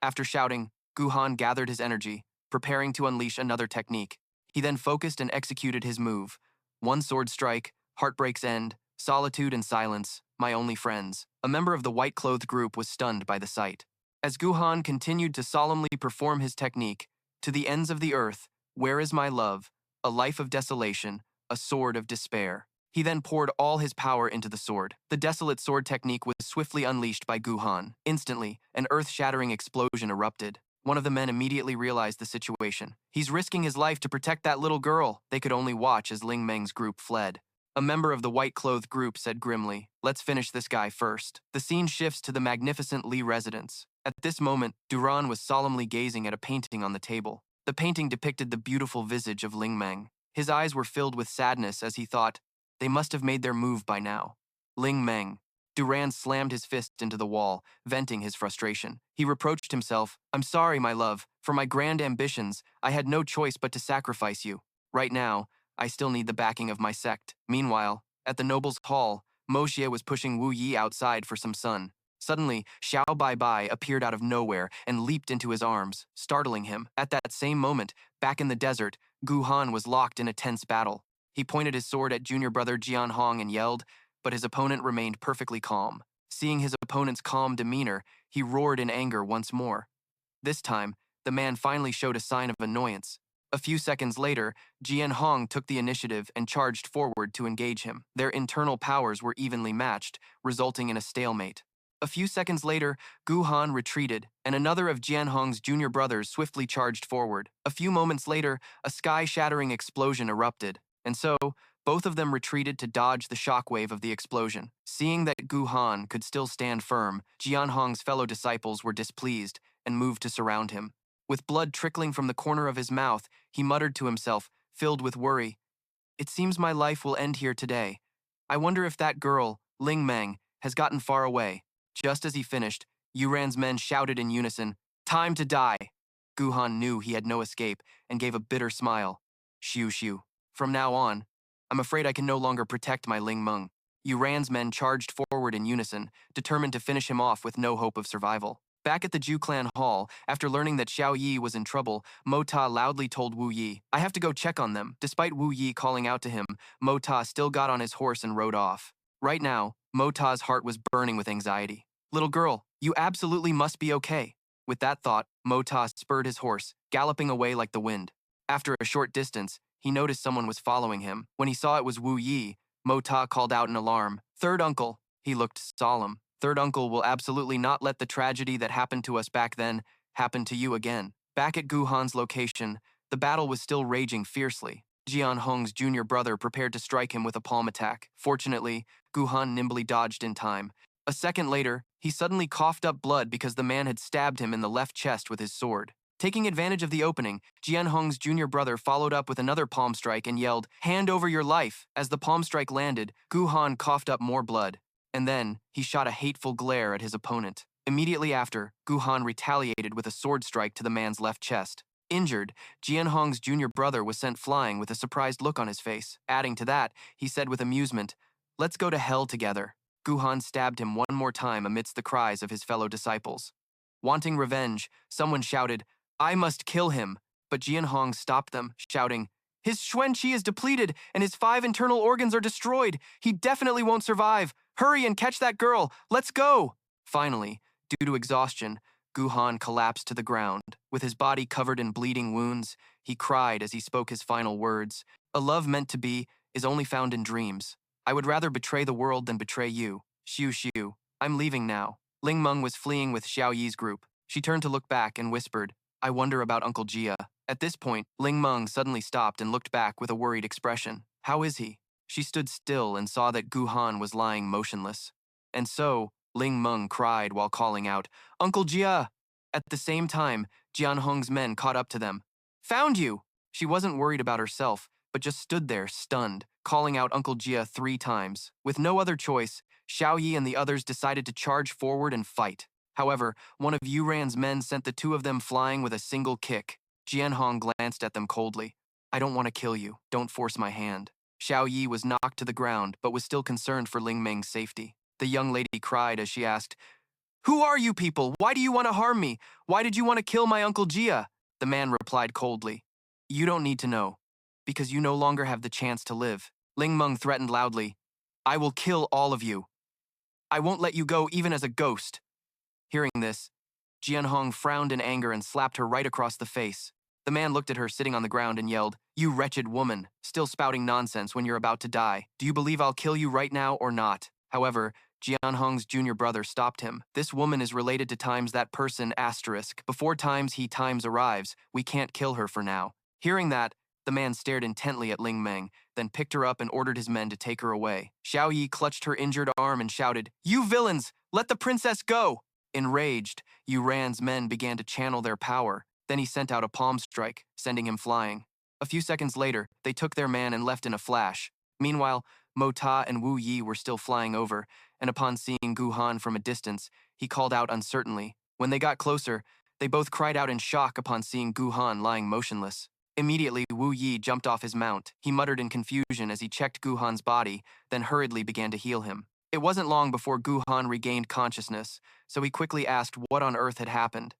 After shouting, Gu Han gathered his energy, preparing to unleash another technique. He then focused and executed his move. One sword strike, Heartbreak's End, Solitude and Silence, my only friends. A member of the white-clothed group was stunned by the sight. As Gu Han continued to solemnly perform his technique, to the ends of the earth, where is my love, a life of desolation, a sword of despair. He then poured all his power into the sword. The desolate sword technique was swiftly unleashed by Gu Han. Instantly, an earth-shattering explosion erupted. One of the men immediately realized the situation. He's risking his life to protect that little girl. They could only watch as Ling Meng's group fled. A member of the white-clothed group said grimly, "Let's finish this guy first." The scene shifts to the magnificent Li residence. At this moment, Duran was solemnly gazing at a painting on the table. The painting depicted the beautiful visage of Ling Meng. His eyes were filled with sadness as he thought, they must have made their move by now. Ling Meng. Duran slammed his fist into the wall, venting his frustration. He reproached himself, "I'm sorry, my love. For my grand ambitions, I had no choice but to sacrifice you. Right now, I still need the backing of my sect." Meanwhile, at the noble's hall, Moxie was pushing Wu Yi outside for some sun. Suddenly, Xiao Baibai appeared out of nowhere and leaped into his arms, startling him. At that same moment, back in the desert, Gu Han was locked in a tense battle. He pointed his sword at junior brother Jian Hong and yelled, but his opponent remained perfectly calm. Seeing his opponent's calm demeanor, he roared in anger once more. This time, the man finally showed a sign of annoyance. A few seconds later, Jian Hong took the initiative and charged forward to engage him. Their internal powers were evenly matched, resulting in a stalemate. A few seconds later, Gu Han retreated, and another of Jian Hong's junior brothers swiftly charged forward. A few moments later, a sky-shattering explosion erupted, and so, both of them retreated to dodge the shockwave of the explosion. Seeing that Gu Han could still stand firm, Jian Hong's fellow disciples were displeased and moved to surround him. With blood trickling from the corner of his mouth, he muttered to himself, filled with worry, "It seems my life will end here today. I wonder if that girl, Ling Meng, has gotten far away. Just as he finished, Yuran's men shouted in unison, "Time to die!" Guhan knew he had no escape and gave a bitter smile. Xiu Xiu. From now on, I'm afraid I can no longer protect my Ling Meng. Yuran's men charged forward in unison, determined to finish him off with no hope of survival. Back at the Zhu clan hall, after learning that Xiao Yi was in trouble, Mo Ta loudly told Wu Yi, "I have to go check on them." Despite Wu Yi calling out to him, Mo Ta still got on his horse and rode off. Right now, Mo Ta's heart was burning with anxiety. "Little girl, you absolutely must be okay." With that thought, Mo Ta spurred his horse, galloping away like the wind. After a short distance, he noticed someone was following him. When he saw it was Wu Yi, Mo Ta called out in alarm, "Third Uncle." He looked solemn. "Third Uncle will absolutely not let the tragedy that happened to us back then happen to you again." Back at Guhan's location, the battle was still raging fiercely. Jian Hong's junior brother prepared to strike him with a palm attack. Fortunately, Guhan nimbly dodged in time. A second later, he suddenly coughed up blood because the man had stabbed him in the left chest with his sword. Taking advantage of the opening, Jian Hong's junior brother followed up with another palm strike and yelled, "Hand over your life!" As the palm strike landed, Guhan coughed up more blood. And then, he shot a hateful glare at his opponent. Immediately after, Guhan retaliated with a sword strike to the man's left chest. Injured, Jian Hong's junior brother was sent flying with a surprised look on his face. Adding to that, he said with amusement, "Let's go to hell together." Guhan stabbed him one more time amidst the cries of his fellow disciples. Wanting revenge, someone shouted, "I must kill him," but Jian Hong stopped them, shouting, "His Xuan Qi is depleted and his 5 internal organs are destroyed. He definitely won't survive. Hurry and catch that girl. Let's go." Finally, due to exhaustion, Guhan collapsed to the ground. With his body covered in bleeding wounds, he cried as he spoke his final words. "A love meant to be is only found in dreams. I would rather betray the world than betray you. Xiu Xiu, I'm leaving now." Ling Meng was fleeing with Xiao Yi's group. She turned to look back and whispered, "I wonder about Uncle Jia." At this point, Ling Meng suddenly stopped and looked back with a worried expression. "How is he?" She stood still and saw that Guhan was lying motionless. And so, Ling Meng cried while calling out, "Uncle Jia!" At the same time, Jian Hong's men caught up to them. "Found you!" She wasn't worried about herself, but just stood there, stunned, calling out Uncle Jia 3 times. With no other choice, Xiao Yi and the others decided to charge forward and fight. However, one of Yuran's men sent the 2 of them flying with a single kick. Jian Hong glanced at them coldly. "I don't want to kill you. Don't force my hand." Xiao Yi was knocked to the ground, but was still concerned for Ling Meng's safety. The young lady cried as she asked, "Who are you people? Why do you want to harm me? Why did you want to kill my Uncle Jia?" The man replied coldly, "You don't need to know, because you no longer have the chance to live." Ling Meng threatened loudly, "I will kill all of you. I won't let you go even as a ghost." Hearing this, Jian Hong frowned in anger and slapped her right across the face. The man looked at her sitting on the ground and yelled, "You wretched woman, still spouting nonsense when you're about to die. Do you believe I'll kill you right now or not?" However, Jian Hong's junior brother stopped him. "This woman is related to times that person **. Before times he times arrives, we can't kill her for now." Hearing that, the man stared intently at Ling Meng, then picked her up and ordered his men to take her away. Xiao Yi clutched her injured arm and shouted, "You villains, let the princess go!" Enraged, Yuran's men began to channel their power. Then he sent out a palm strike, sending him flying. A few seconds later, they took their man and left in a flash. Meanwhile, Mo Ta and Wu Yi were still flying over, and upon seeing Guhan from a distance, he called out uncertainly. When they got closer, they both cried out in shock upon seeing Guhan lying motionless. Immediately, Wu Yi jumped off his mount. He muttered in confusion as he checked Guhan's body, then hurriedly began to heal him. It wasn't long before Guhan regained consciousness, so he quickly asked what on earth had happened.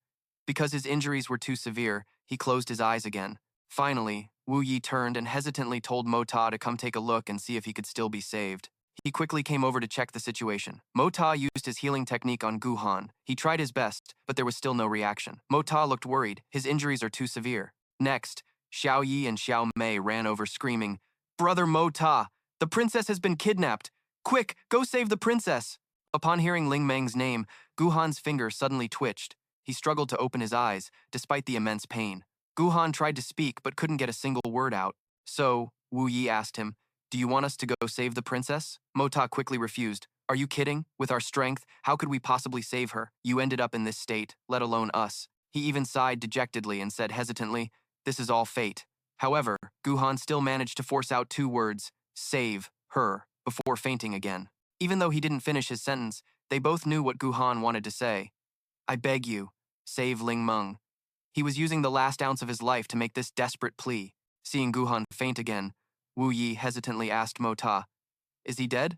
Because his injuries were too severe, he closed his eyes again. Finally, Wu Yi turned and hesitantly told Mo Ta to come take a look and see if he could still be saved. He quickly came over to check the situation. Mo Ta used his healing technique on Guhan. He tried his best, but there was still no reaction. Mo Ta looked worried. His injuries are too severe. Next, Xiao Yi and Xiao Mei ran over screaming, "Brother Mo Ta, the princess has been kidnapped. Quick, go save the princess." Upon hearing Ling Meng's name, Guhan's finger suddenly twitched. He struggled to open his eyes, despite the immense pain. Guhan tried to speak but couldn't get a single word out. So, Wu Yi asked him, "Do you want us to go save the princess?" Mo Ta quickly refused. "Are you kidding? With our strength, how could we possibly save her? You ended up in this state, let alone us." He even sighed dejectedly and said hesitantly, "This is all fate." However, Guhan still managed to force out 2 words, "Save her." before fainting again. Even though he didn't finish his sentence, they both knew what Guhan wanted to say. I beg you, save Ling Meng. He was using the last ounce of his life to make this desperate plea. Seeing Guhan faint again, Wu Yi hesitantly asked Mo Ta, Is he dead?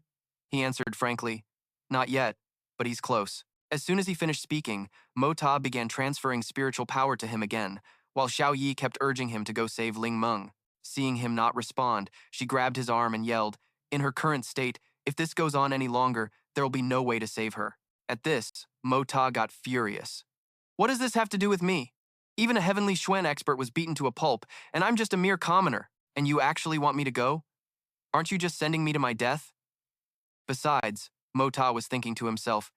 He answered frankly, Not yet, but he's close. As soon as he finished speaking, Mo Ta began transferring spiritual power to him again, while Xiao Yi kept urging him to go save Ling Meng. Seeing him not respond, she grabbed his arm and yelled, In her current state, if this goes on any longer, there will be no way to save her. At this, Mo Ta got furious. What does this have to do with me? Even a heavenly Xuan expert was beaten to a pulp, and I'm just a mere commoner. And you actually want me to go? Aren't you just sending me to my death? Besides, Mo Ta was thinking to himself,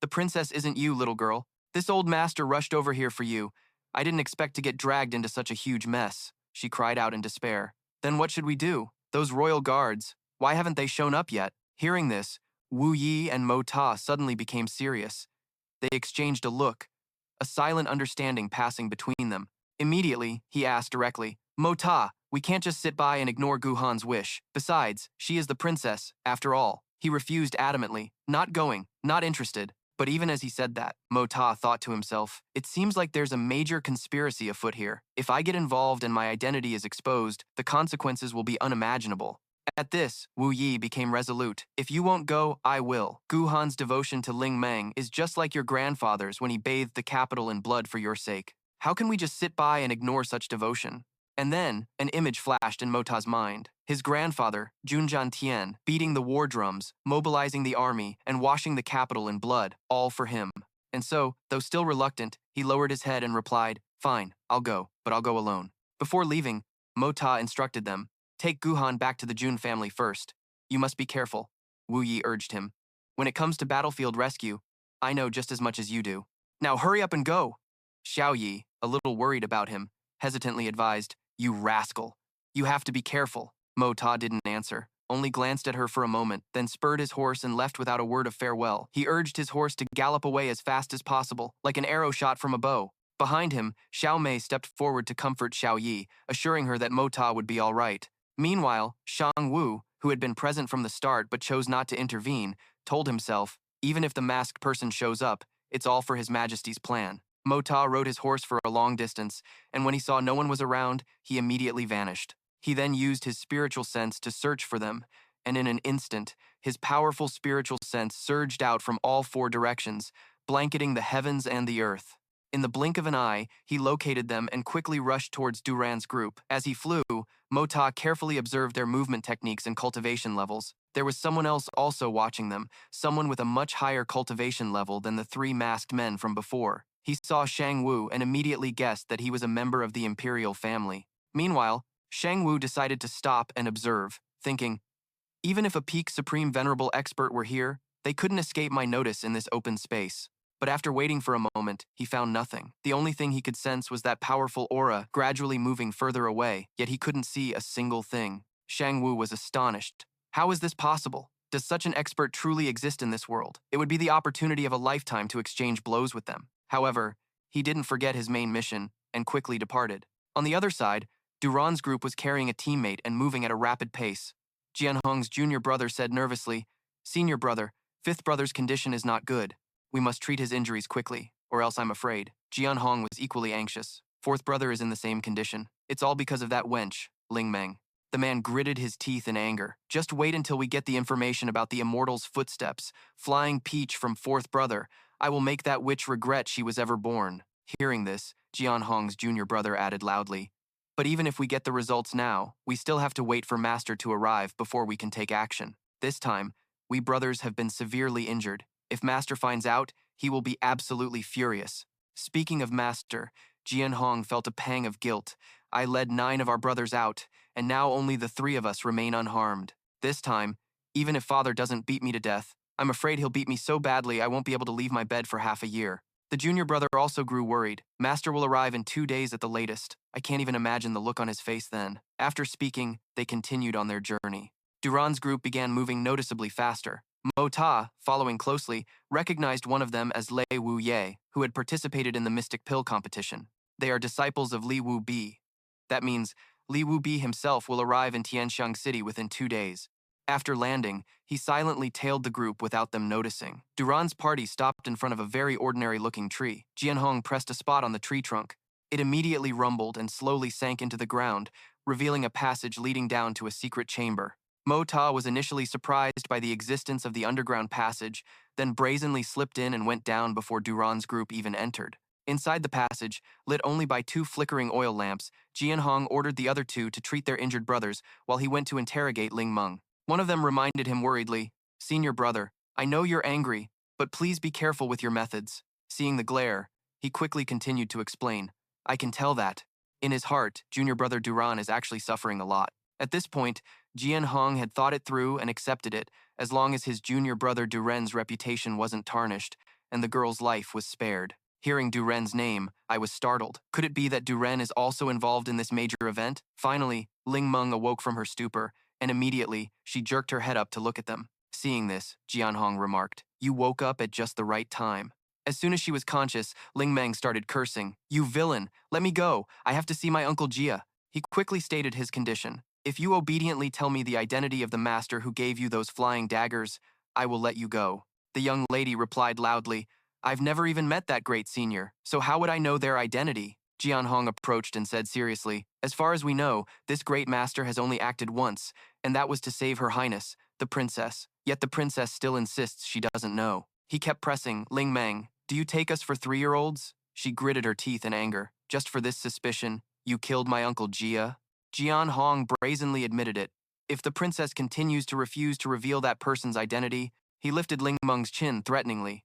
the princess isn't you, little girl. This old master rushed over here for you. I didn't expect to get dragged into such a huge mess, she cried out in despair. Then what should we do? Those royal guards, why haven't they shown up yet? Hearing this, Wu Yi and Mo Ta suddenly became serious. They exchanged a look, a silent understanding passing between them. Immediately, he asked directly, Mo Ta, we can't just sit by and ignore Guhan's wish. Besides, she is the princess, after all. He refused adamantly, not going, not interested. But even as he said that, Mo Ta thought to himself, it seems like there's a major conspiracy afoot here. If I get involved and my identity is exposed, the consequences will be unimaginable. At this, Wu Yi became resolute. If you won't go, I will. Guhan's devotion to Ling Meng is just like your grandfather's when he bathed the capital in blood for your sake. How can we just sit by and ignore such devotion? And then, an image flashed in Mo Ta's mind. His grandfather, Junjan Tian, beating the war drums, mobilizing the army, and washing the capital in blood, all for him. And so, though still reluctant, he lowered his head and replied, Fine, I'll go, but I'll go alone. Before leaving, Mo Ta instructed them, Take Guhan back to the Jun family first. You must be careful, Wu Yi urged him. When it comes to battlefield rescue, I know just as much as you do. Now hurry up and go. Xiao Yi, a little worried about him, hesitantly advised, You rascal. You have to be careful. Mo Ta didn't answer, only glanced at her for a moment, then spurred his horse and left without a word of farewell. He urged his horse to gallop away as fast as possible, like an arrow shot from a bow. Behind him, Xiao Mei stepped forward to comfort Xiao Yi, assuring her that Mo Ta would be all right. Meanwhile, Shang Wu, who had been present from the start but chose not to intervene, told himself, even if the masked person shows up, it's all for His Majesty's plan. Mo Ta rode his horse for a long distance, and when he saw no one was around, he immediately vanished. He then used his spiritual sense to search for them, and in an instant, his powerful spiritual sense surged out from all four directions, blanketing the heavens and the earth. In the blink of an eye, he located them and quickly rushed towards Duran's group. As he flew, Mo Ta carefully observed their movement techniques and cultivation levels. There was someone else also watching them, someone with a much higher cultivation level than the three masked men from before. He saw Shang Wu and immediately guessed that he was a member of the imperial family. Meanwhile, Shang Wu decided to stop and observe, thinking, even if a peak Supreme Venerable expert were here, they couldn't escape my notice in this open space. But after waiting for a moment, he found nothing. The only thing he could sense was that powerful aura gradually moving further away, yet he couldn't see a single thing. Shang Wu was astonished. How is this possible? Does such an expert truly exist in this world? It would be the opportunity of a lifetime to exchange blows with them. However, he didn't forget his main mission and quickly departed. On the other side, Duran's group was carrying a teammate and moving at a rapid pace. Jianhong's junior brother said nervously, Senior brother, fifth brother's condition is not good. We must treat his injuries quickly, or else I'm afraid. Jianhong was equally anxious. Fourth brother is in the same condition. It's all because of that wench, Ling Meng. The man gritted his teeth in anger. Just wait until we get the information about the immortal's footsteps. Flying peach from fourth brother. I will make that witch regret she was ever born. Hearing this, Jianhong's junior brother added loudly, But even if we get the results now, we still have to wait for Master to arrive before we can take action. This time, we brothers have been severely injured. If Master finds out, he will be absolutely furious. Speaking of Master, Jianhong felt a pang of guilt. I led 9 of our brothers out, and now only the 3 of us remain unharmed. This time, even if Father doesn't beat me to death, I'm afraid he'll beat me so badly I won't be able to leave my bed for half a year. The junior brother also grew worried. Master will arrive in 2 days at the latest. I can't even imagine the look on his face then. After speaking, they continued on their journey. Duran's group began moving noticeably faster. Mo Ta, following closely, recognized one of them as Lei Wu Ye, who had participated in the Mystic Pill competition. They are disciples of Li Wu Bi. That means Li Wu Bi himself will arrive in Tianxiang City within 2 days. After landing, he silently tailed the group without them noticing. Duran's party stopped in front of a very ordinary-looking tree. Jianhong pressed a spot on the tree trunk. It immediately rumbled and slowly sank into the ground, revealing a passage leading down to a secret chamber. Mo Ta was initially surprised by the existence of the underground passage, then brazenly slipped in and went down before Duran's group even entered. Inside the passage, lit only by 2 flickering oil lamps, Jianhong ordered the other 2 to treat their injured brothers while he went to interrogate Ling Meng. One of them reminded him worriedly, "Senior brother, I know you're angry, but please be careful with your methods." Seeing the glare, he quickly continued to explain, "I can tell that. In his heart, junior brother Duran is actually suffering a lot." At this point, Jianhong had thought it through and accepted it, as long as his junior brother Duren's reputation wasn't tarnished, and the girl's life was spared. Hearing Duren's name, I was startled. Could it be that Duren is also involved in this major event? Finally, Ling Meng awoke from her stupor, and immediately, she jerked her head up to look at them. Seeing this, Jianhong remarked, "You woke up at just the right time." As soon as she was conscious, Ling Meng started cursing. "You villain! Let me go! I have to see my Uncle Jia." He quickly stated his condition. "If you obediently tell me the identity of the master who gave you those flying daggers, I will let you go." The young lady replied loudly, "I've never even met that great senior, so how would I know their identity?" Jianhong approached and said seriously, "As far as we know, this great master has only acted once, and that was to save Her Highness, the princess. Yet the princess still insists she doesn't know." He kept pressing, "Ling Meng, do you take us for 3-year-olds? She gritted her teeth in anger. "Just for this suspicion, you killed my Uncle Jia?" Jianhong brazenly admitted it. If the princess continues to refuse to reveal that person's identity, he lifted Ling Meng's chin threateningly.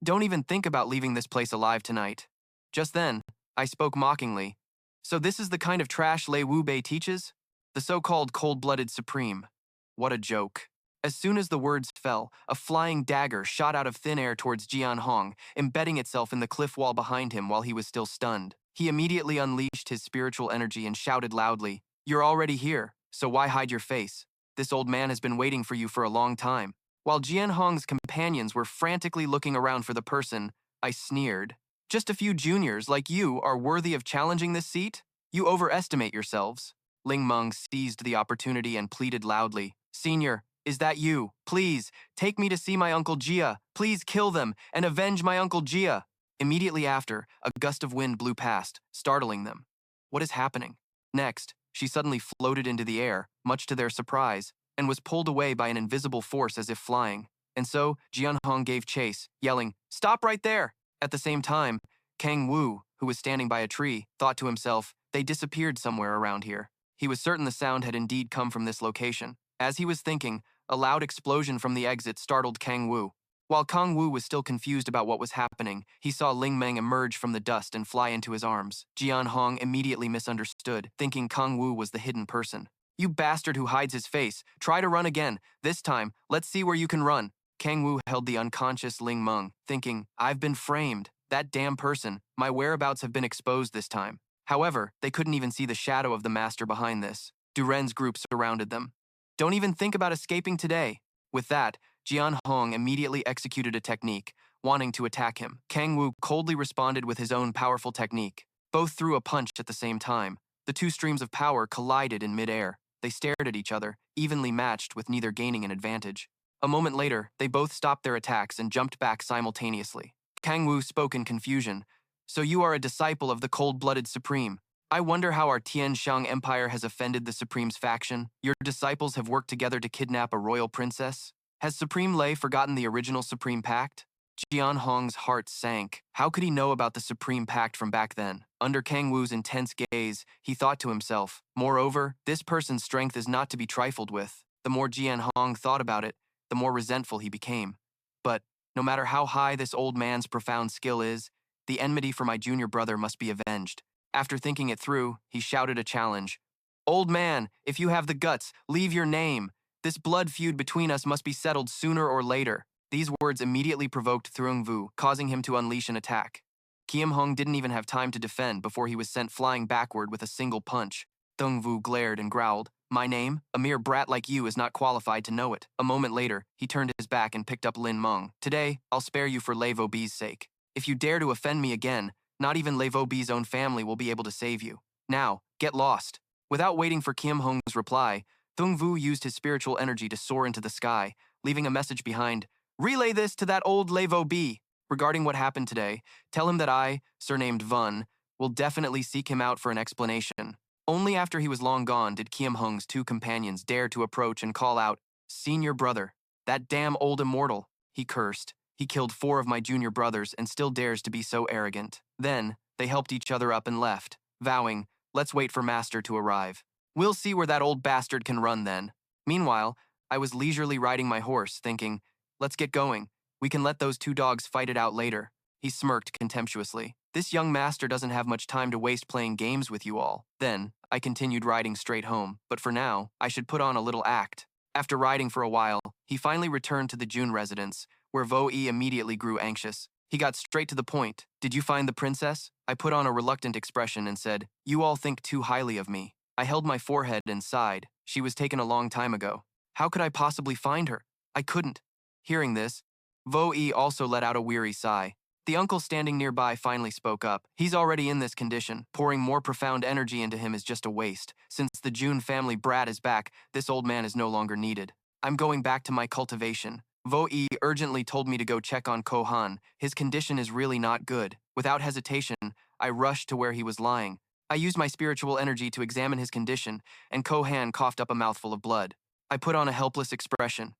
"Don't even think about leaving this place alive tonight." Just then, I spoke mockingly. "So this is the kind of trash Lei Wubei teaches? The so-called cold-blooded supreme. What a joke." As soon as the words fell, a flying dagger shot out of thin air towards Jianhong, embedding itself in the cliff wall behind him while he was still stunned. He immediately unleashed his spiritual energy and shouted loudly, "You're already here, so why hide your face? This old man has been waiting for you for a long time." While Jianhong's companions were frantically looking around for the person, I sneered. "Just a few juniors like you are worthy of challenging this seat? You overestimate yourselves." Ling Meng seized the opportunity and pleaded loudly, "Senior, is that you? Please, take me to see my Uncle Jia. Please kill them and avenge my Uncle Jia." Immediately after, a gust of wind blew past, startling them. What is happening? Next, she suddenly floated into the air, much to their surprise, and was pulled away by an invisible force as if flying. And so, Jianhong gave chase, yelling, "Stop right there!" At the same time, Kang Wu, who was standing by a tree, thought to himself, "They disappeared somewhere around here." He was certain the sound had indeed come from this location. As he was thinking, a loud explosion from the exit startled Kang Wu. While Kang Wu was still confused about what was happening, he saw Ling Meng emerge from the dust and fly into his arms. Jianhong immediately misunderstood, thinking Kang Wu was the hidden person. "You bastard who hides his face, try to run again. This time, let's see where you can run." Kang Wu held the unconscious Ling Meng, thinking, "I've been framed. That damn person. My whereabouts have been exposed this time." However, they couldn't even see the shadow of the master behind this. Duren's group surrounded them. "Don't even think about escaping today." With that, Jianhong immediately executed a technique, wanting to attack him. Kang Wu coldly responded with his own powerful technique. Both threw a punch at the same time. The 2 streams of power collided in midair. They stared at each other, evenly matched with neither gaining an advantage. A moment later, they both stopped their attacks and jumped back simultaneously. Kang Wu spoke in confusion. "So you are a disciple of the cold-blooded Supreme. I wonder how our Tianxiang Empire has offended the Supreme's faction. Your disciples have worked together to kidnap a royal princess? Has Supreme Lei forgotten the original Supreme Pact?" Jianhong's heart sank. How could he know about the Supreme Pact from back then? Under Kang Wu's intense gaze, he thought to himself, "Moreover, this person's strength is not to be trifled with." The more Jianhong thought about it, the more resentful he became. But, no matter how high this old man's profound skill is, the enmity for my junior brother must be avenged. After thinking it through, he shouted a challenge. "Old man, if you have the guts, leave your name. This blood feud between us must be settled sooner or later." These words immediately provoked Thurung Vu, causing him to unleash an attack. Kiem Hung didn't even have time to defend before he was sent flying backward with a single punch. Thung Vu glared and growled, "My name? A mere brat like you is not qualified to know it." A moment later, he turned his back and picked up Lin Meng. "Today, I'll spare you for Lei Vobi's sake. If you dare to offend me again, not even Lei Vobi's own family will be able to save you. Now, get lost." Without waiting for Kim Hong's reply, Thung Vu used his spiritual energy to soar into the sky, leaving a message behind. Relay this to that old Levo B. Regarding what happened today, tell him that I, surnamed Vun, will definitely seek him out for an explanation. Only after he was long gone did Kiem Hung's two companions dare to approach and call out, Senior brother, that damn old immortal, he cursed. He killed 4 of my junior brothers and still dares to be so arrogant. Then, they helped each other up and left, vowing, let's wait for Master to arrive. We'll see where that old bastard can run then. Meanwhile, I was leisurely riding my horse, thinking, let's get going. We can let those 2 dogs fight it out later. He smirked contemptuously. This young master doesn't have much time to waste playing games with you all. Then, I continued riding straight home, but for now, I should put on a little act. After riding for a while, he finally returned to the Jun residence, where Vo-E immediately grew anxious. He got straight to the point. Did you find the princess? I put on a reluctant expression and said, you all think too highly of me. I held my forehead and sighed. She was taken a long time ago. How could I possibly find her? I couldn't. Hearing this, Vo-E also let out a weary sigh. The uncle standing nearby finally spoke up. He's already in this condition. Pouring more profound energy into him is just a waste. Since the Jun family brat is back, this old man is no longer needed. I'm going back to my cultivation. Vo-E urgently told me to go check on Kohan. His condition is really not good. Without hesitation, I rushed to where he was lying. I used my spiritual energy to examine his condition, and Kohan coughed up a mouthful of blood. I put on a helpless expression.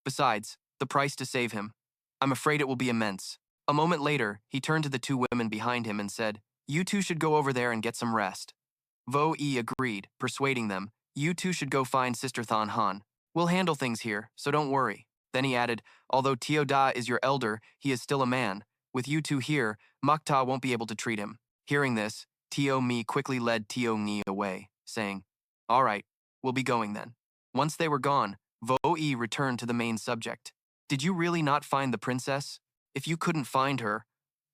Besides, the price to save him. I'm afraid it will be immense. A moment later, he turned to the 2 women behind him and said, you 2 should go over there and get some rest. Vo-E agreed, persuading them, you 2 should go find Sister Than Han. We'll handle things here, so don't worry. Then he added, although Tio Da is your elder, he is still a man. With you 2 here, Makta won't be able to treat him. Hearing this, Tio Mi quickly led Tio Ni away, saying, all right, we'll be going then. Once they were gone, Vo-E returned to the main subject. Did you really not find the princess? If you couldn't find her,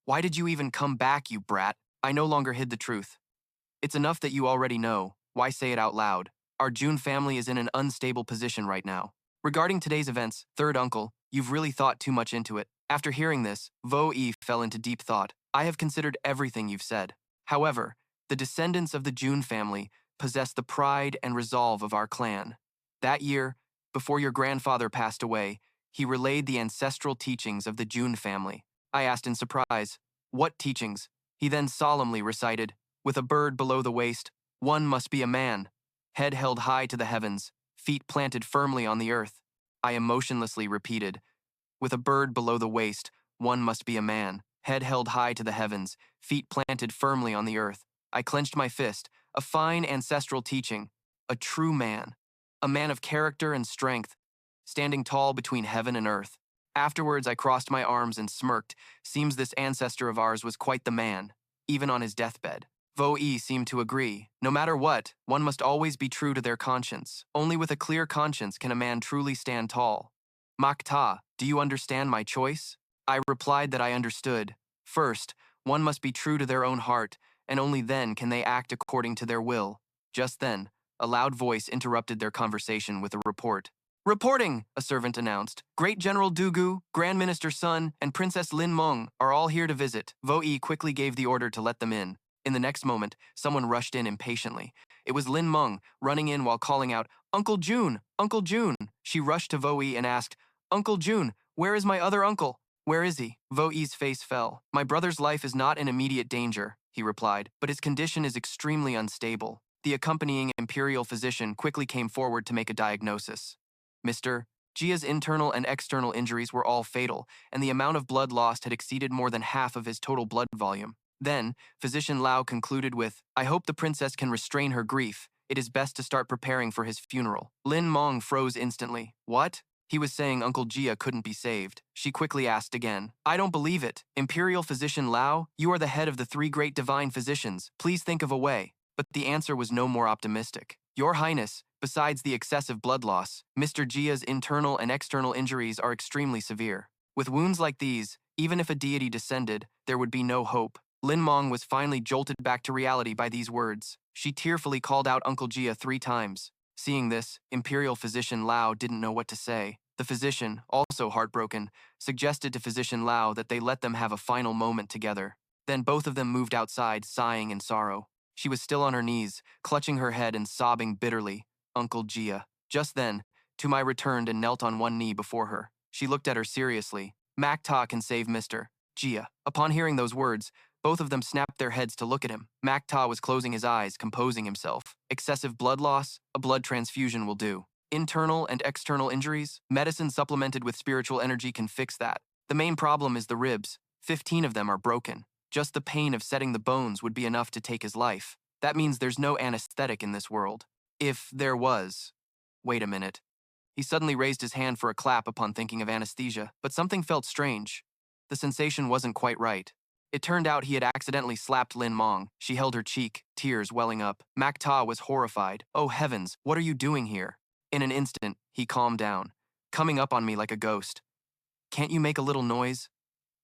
why did you even come back, you brat? I no longer hid the truth. It's enough that you already know. Why say it out loud? Our Jun family is in an unstable position right now. Regarding today's events, Third Uncle, you've really thought too much into it. After hearing this, Vo-E fell into deep thought. I have considered everything you've said. However, the descendants of the Jun family possess the pride and resolve of our clan. That year, before your grandfather passed away, he relayed the ancestral teachings of the Jun family. I asked in surprise, what teachings? He then solemnly recited, with a bird below the waist, one must be a man, head held high to the heavens, feet planted firmly on the earth. I emotionlessly repeated, with a bird below the waist, one must be a man, head held high to the heavens, feet planted firmly on the earth. I clenched my fist, a fine ancestral teaching, a true man, a man of character and strength, standing tall between heaven and earth. Afterwards, I crossed my arms and smirked. Seems this ancestor of ours was quite the man, even on his deathbed. Vo-E seemed to agree. No matter what, one must always be true to their conscience. Only with a clear conscience can a man truly stand tall. Makta, do you understand my choice? I replied that I understood. First, one must be true to their own heart, and only then can they act according to their will. Just then, a loud voice interrupted their conversation with a report. Reporting, a servant announced. Great General Dugu, Grand Minister Sun, and Princess Lin Meng are all here to visit. Vo-E quickly gave the order to let them in. In the next moment, someone rushed in impatiently. It was Lin Meng, running in while calling out, Uncle Jun! Uncle Jun! She rushed to Vo-E and asked, Uncle Jun, where is my other uncle? Where is he? Vo-E's face fell. My brother's life is not in immediate danger, he replied, but his condition is extremely unstable. The accompanying imperial physician quickly came forward to make a diagnosis. Mr. Jia's internal and external injuries were all fatal, and the amount of blood lost had exceeded more than half of his total blood volume. Then, Physician Lao concluded with, I hope the princess can restrain her grief. It is best to start preparing for his funeral. Lin Meng froze instantly. What? He was saying Uncle Jia couldn't be saved. She quickly asked again. I don't believe it. Imperial Physician Lao, you are the head of the 3 great divine physicians. Please think of a way. But the answer was no more optimistic. Your Highness, besides the excessive blood loss, Mr. Jia's internal and external injuries are extremely severe. With wounds like these, even if a deity descended, there would be no hope. Lin Meng was finally jolted back to reality by these words. She tearfully called out Uncle Jia 3 times. Seeing this, Imperial Physician Lao didn't know what to say. The physician, also heartbroken, suggested to Physician Lao that they let them have a final moment together. Then both of them moved outside, sighing in sorrow. She was still on her knees, clutching her head and sobbing bitterly. Uncle Jia. Just then, Tumai returned and knelt on one knee before her. She looked at her seriously. "Macta can save Mr. Jia." Upon hearing those words, both of them snapped their heads to look at him. Macta was closing his eyes, composing himself. Excessive blood loss? A blood transfusion will do. Internal and external injuries? Medicine supplemented with spiritual energy can fix that. The main problem is the ribs. 15 of them are broken. Just the pain of setting the bones would be enough to take his life. That means there's no anesthetic in this world. If there was... Wait a minute. He suddenly raised his hand for a clap upon thinking of anesthesia, but something felt strange. The sensation wasn't quite right. It turned out he had accidentally slapped Lin Mong. She held her cheek, tears welling up. Macta was horrified. "Oh heavens, what are you doing here?" In an instant, he calmed down, coming up on me like a ghost. "Can't you make a little noise?"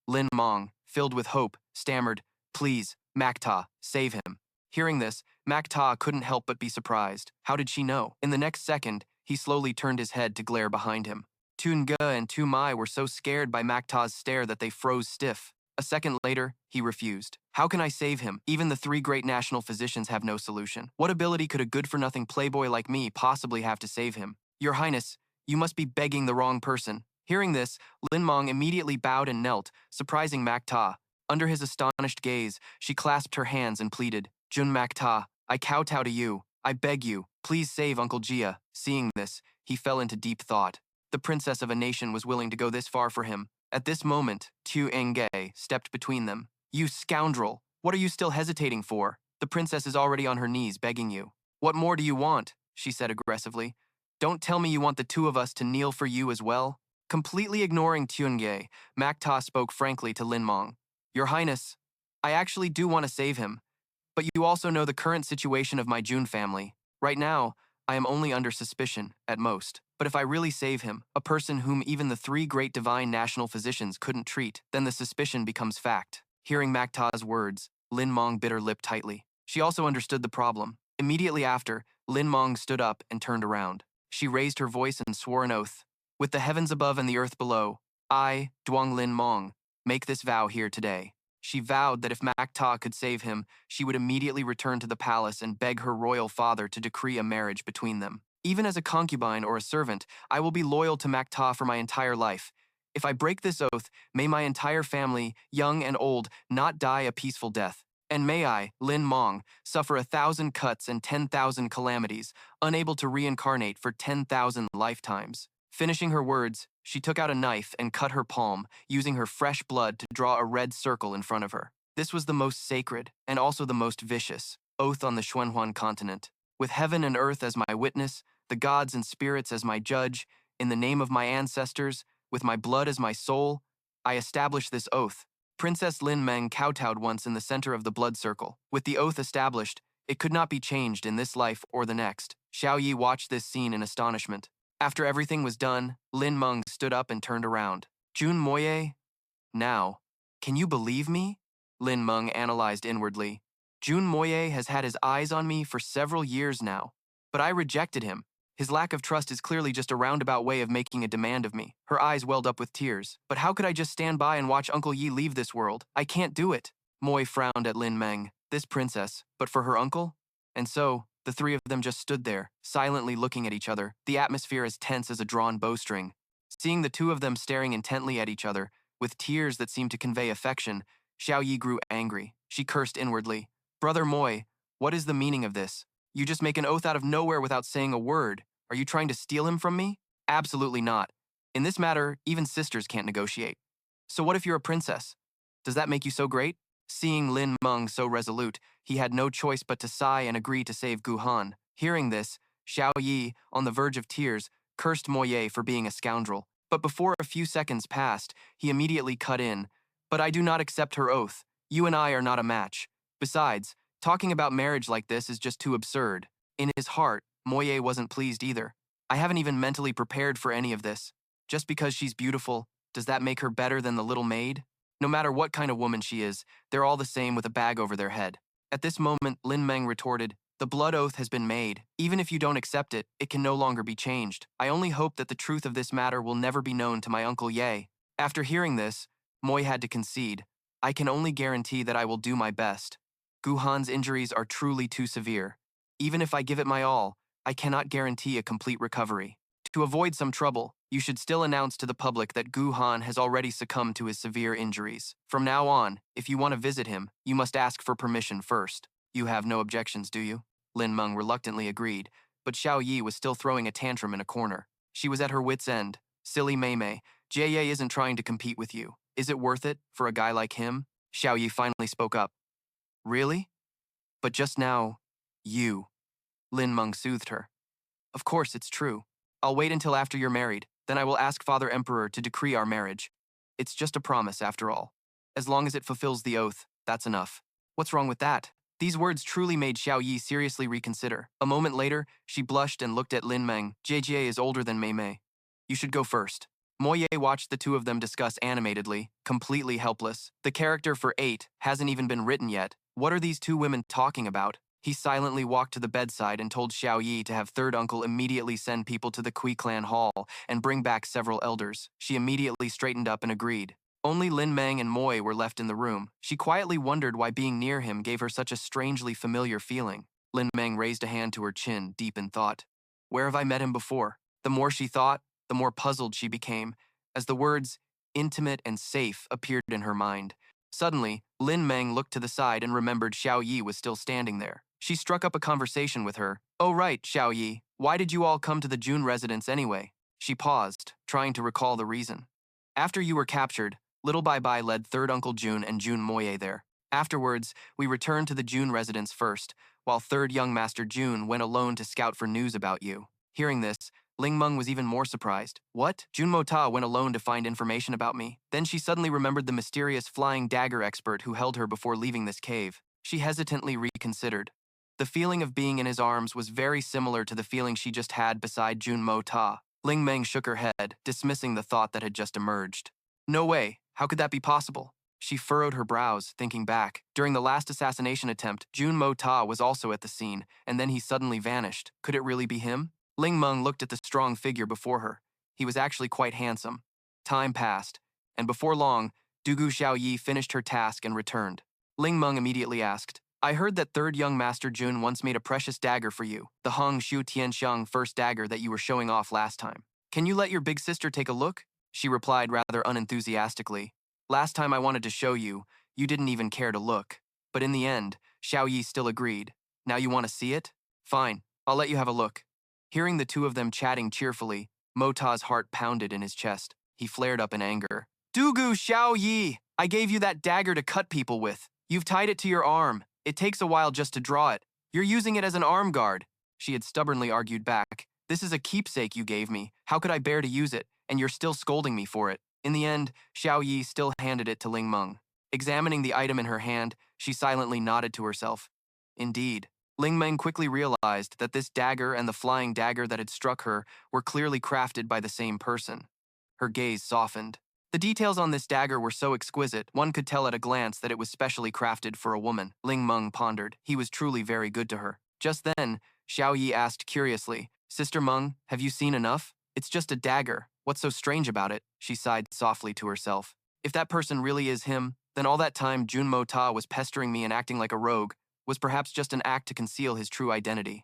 Lin Mong, filled with hope, stammered, "Please, Macta, save him." Hearing this, Macta couldn't help but be surprised. How did she know? In the next second, he slowly turned his head to glare behind him. Tunga and Tumai were so scared by Macta's stare that they froze stiff. A second later, he refused. "How can I save him? Even the 3 great national physicians have no solution. What ability could a good-for-nothing playboy like me possibly have to save him? Your Highness, you must be begging the wrong person." Hearing this, Lin Mong immediately bowed and knelt, surprising Macta. Under his astonished gaze, she clasped her hands and pleaded, "Jun Macta, I kowtow to you. I beg you, please save Uncle Jia." Seeing this, he fell into deep thought. The princess of a nation was willing to go this far for him. At this moment, Tu Enge stepped between them. "You scoundrel! What are you still hesitating for? The princess is already on her knees begging you." "What more do you want?" she said aggressively. "Don't tell me you want the 2 of us to kneel for you as well." Completely ignoring Tuenge, Macta spoke frankly to Lin Mong. "Your Highness, I actually do want to save him, but you also know the current situation of my Jun family. Right now, I am only under suspicion, at most. But if I really save him, a person whom even the 3 great divine national physicians couldn't treat, then the suspicion becomes fact." Hearing Macta's words, Lin Mong bit her lip tightly. She also understood the problem. Immediately after, Lin Mong stood up and turned around. She raised her voice and swore an oath. "With the heavens above and the earth below, I, Duong Lin Mong, make this vow here today." She vowed that if Macta could save him, she would immediately return to the palace and beg her royal father to decree a marriage between them. "Even as a concubine or a servant, I will be loyal to Macta for my entire life. If I break this oath, may my entire family, young and old, not die a peaceful death. And may I, Lin Mong, suffer 1,000 cuts and 10,000 calamities, unable to reincarnate for 10,000 lifetimes." Finishing her words, she took out a knife and cut her palm, using her fresh blood to draw a red circle in front of her. This was the most sacred, and also the most vicious, oath on the Xuanhuan continent. "With heaven and earth as my witness, the gods and spirits as my judge, in the name of my ancestors, with my blood as my soul, I establish this oath." Princess Lin Meng kowtowed once in the center of the blood circle. With the oath established, it could not be changed in this life or the next. Xiao Yi watched this scene in astonishment. After everything was done, Lin Meng stood up and turned around. "Jun Moye? Now, can you believe me?" Lin Meng analyzed inwardly. "Jun Moye has had his eyes on me for several years now, but I rejected him. His lack of trust is clearly just a roundabout way of making a demand of me." Her eyes welled up with tears. "But how could I just stand by and watch Uncle Yi leave this world? I can't do it." Moy frowned at Lin Meng. This princess, but for her uncle? And so, the 3 of them just stood there, silently looking at each other, the atmosphere as tense as a drawn bowstring. Seeing the 2 of them staring intently at each other, with tears that seemed to convey affection, Xiao Yi grew angry. She cursed inwardly. "Brother Moy, what is the meaning of this? You just make an oath out of nowhere without saying a word. Are you trying to steal him from me?" "Absolutely not. In this matter, even sisters can't negotiate. So what if you're a princess? Does that make you so great?" Seeing Lin Meng so resolute, he had no choice but to sigh and agree to save Gu Han. Hearing this, Xiao Yi, on the verge of tears, cursed Moye for being a scoundrel. But before a few seconds passed, he immediately cut in. "But I do not accept her oath. You and I are not a match. Besides, talking about marriage like this is just too absurd." In his heart, Moye wasn't pleased either. "I haven't even mentally prepared for any of this. Just because she's beautiful, does that make her better than the little maid? No matter what kind of woman she is, they're all the same with a bag over their head." At this moment, Lin Meng retorted, "The blood oath has been made. Even if you don't accept it, it can no longer be changed. I only hope that the truth of this matter will never be known to my Uncle Ye." After hearing this, Moy had to concede. "I can only guarantee that I will do my best. Gu Han's injuries are truly too severe. Even if I give it my all, I cannot guarantee a complete recovery. To avoid some trouble, you should still announce to the public that Gu Han has already succumbed to his severe injuries. From now on, if you want to visit him, you must ask for permission first. You have no objections, do you? Lin Meng reluctantly agreed, but Xiao Yi was still throwing a tantrum in a corner. She was at her wit's end. Silly Mei Mei, Jie isn't trying to compete with you. Is it worth it, for a guy like him? Xiao Yi finally spoke up. Really? But just now, you. Lin Meng soothed her. Of course it's true. I'll wait until after you're married, then I will ask Father Emperor to decree our marriage. It's just a promise, after all. As long as it fulfills the oath, that's enough. What's wrong with that? These words truly made Xiao Yi seriously reconsider. A moment later, she blushed and looked at Lin Meng. Jie is older than Mei Mei. You should go first. Moye watched the two of them discuss animatedly, completely helpless. The character for 8 hasn't even been written yet. What are these two women talking about? He silently walked to the bedside and told Xiao Yi to have Third Uncle immediately send people to the Kui clan hall and bring back several elders. She immediately straightened up and agreed. Only Lin Meng and Moy were left in the room. She quietly wondered why being near him gave her such a strangely familiar feeling. Lin Meng raised a hand to her chin, deep in thought. Where have I met him before? The more she thought, the more puzzled she became, as the words intimate and safe appeared in her mind. Suddenly, Lin Meng looked to the side and remembered Xiao Yi was still standing there. She struck up a conversation with her. Oh right, Xiao Yi, why did you all come to the Jun residence anyway? She paused, trying to recall the reason. After you were captured, Little Baibai led Third Uncle Jun and Jun Moye there. Afterwards, we returned to the Jun residence first, while Third Young Master Jun went alone to scout for news about you. Hearing this, Ling Meng was even more surprised. What? Jun Mota went alone to find information about me. Then she suddenly remembered the mysterious flying dagger expert who held her before leaving this cave. She hesitantly reconsidered. The feeling of being in his arms was very similar to the feeling she just had beside Jun Mota. Ling Meng shook her head, dismissing the thought that had just emerged. No way. How could that be possible? She furrowed her brows, thinking back. During the last assassination attempt, Jun Mota was also at the scene, and then he suddenly vanished. Could it really be him? Ling Meng looked at the strong figure before her. He was actually quite handsome. Time passed, and before long, Dugu Xiao Yi finished her task and returned. Ling Meng immediately asked, I heard that Third Young Master Jun once made a precious dagger for you, the Hong Shu Tianxiang first dagger that you were showing off last time. Can you let your big sister take a look? She replied rather unenthusiastically. Last time I wanted to show you, you didn't even care to look. But in the end, Xiao Yi still agreed. Now you want to see it? Fine, I'll let you have a look. Hearing the two of them chatting cheerfully, Mota's heart pounded in his chest. He flared up in anger. Dugu Xiao Yi! I gave you that dagger to cut people with. You've tied it to your arm. It takes a while just to draw it. You're using it as an arm guard. She had stubbornly argued back. This is a keepsake you gave me. How could I bear to use it? And you're still scolding me for it. In the end, Xiao Yi still handed it to Ling Meng. Examining the item in her hand, she silently nodded to herself. Indeed. Ling Meng quickly realized that this dagger and the flying dagger that had struck her were clearly crafted by the same person. Her gaze softened. The details on this dagger were so exquisite, one could tell at a glance that it was specially crafted for a woman. Ling Meng pondered. He was truly very good to her. Just then, Xiao Yi asked curiously, Sister Meng, have you seen enough? It's just a dagger. What's so strange about it? She sighed softly to herself. If that person really is him, then all that time Jun Mota was pestering me and acting like a rogue was perhaps just an act to conceal his true identity.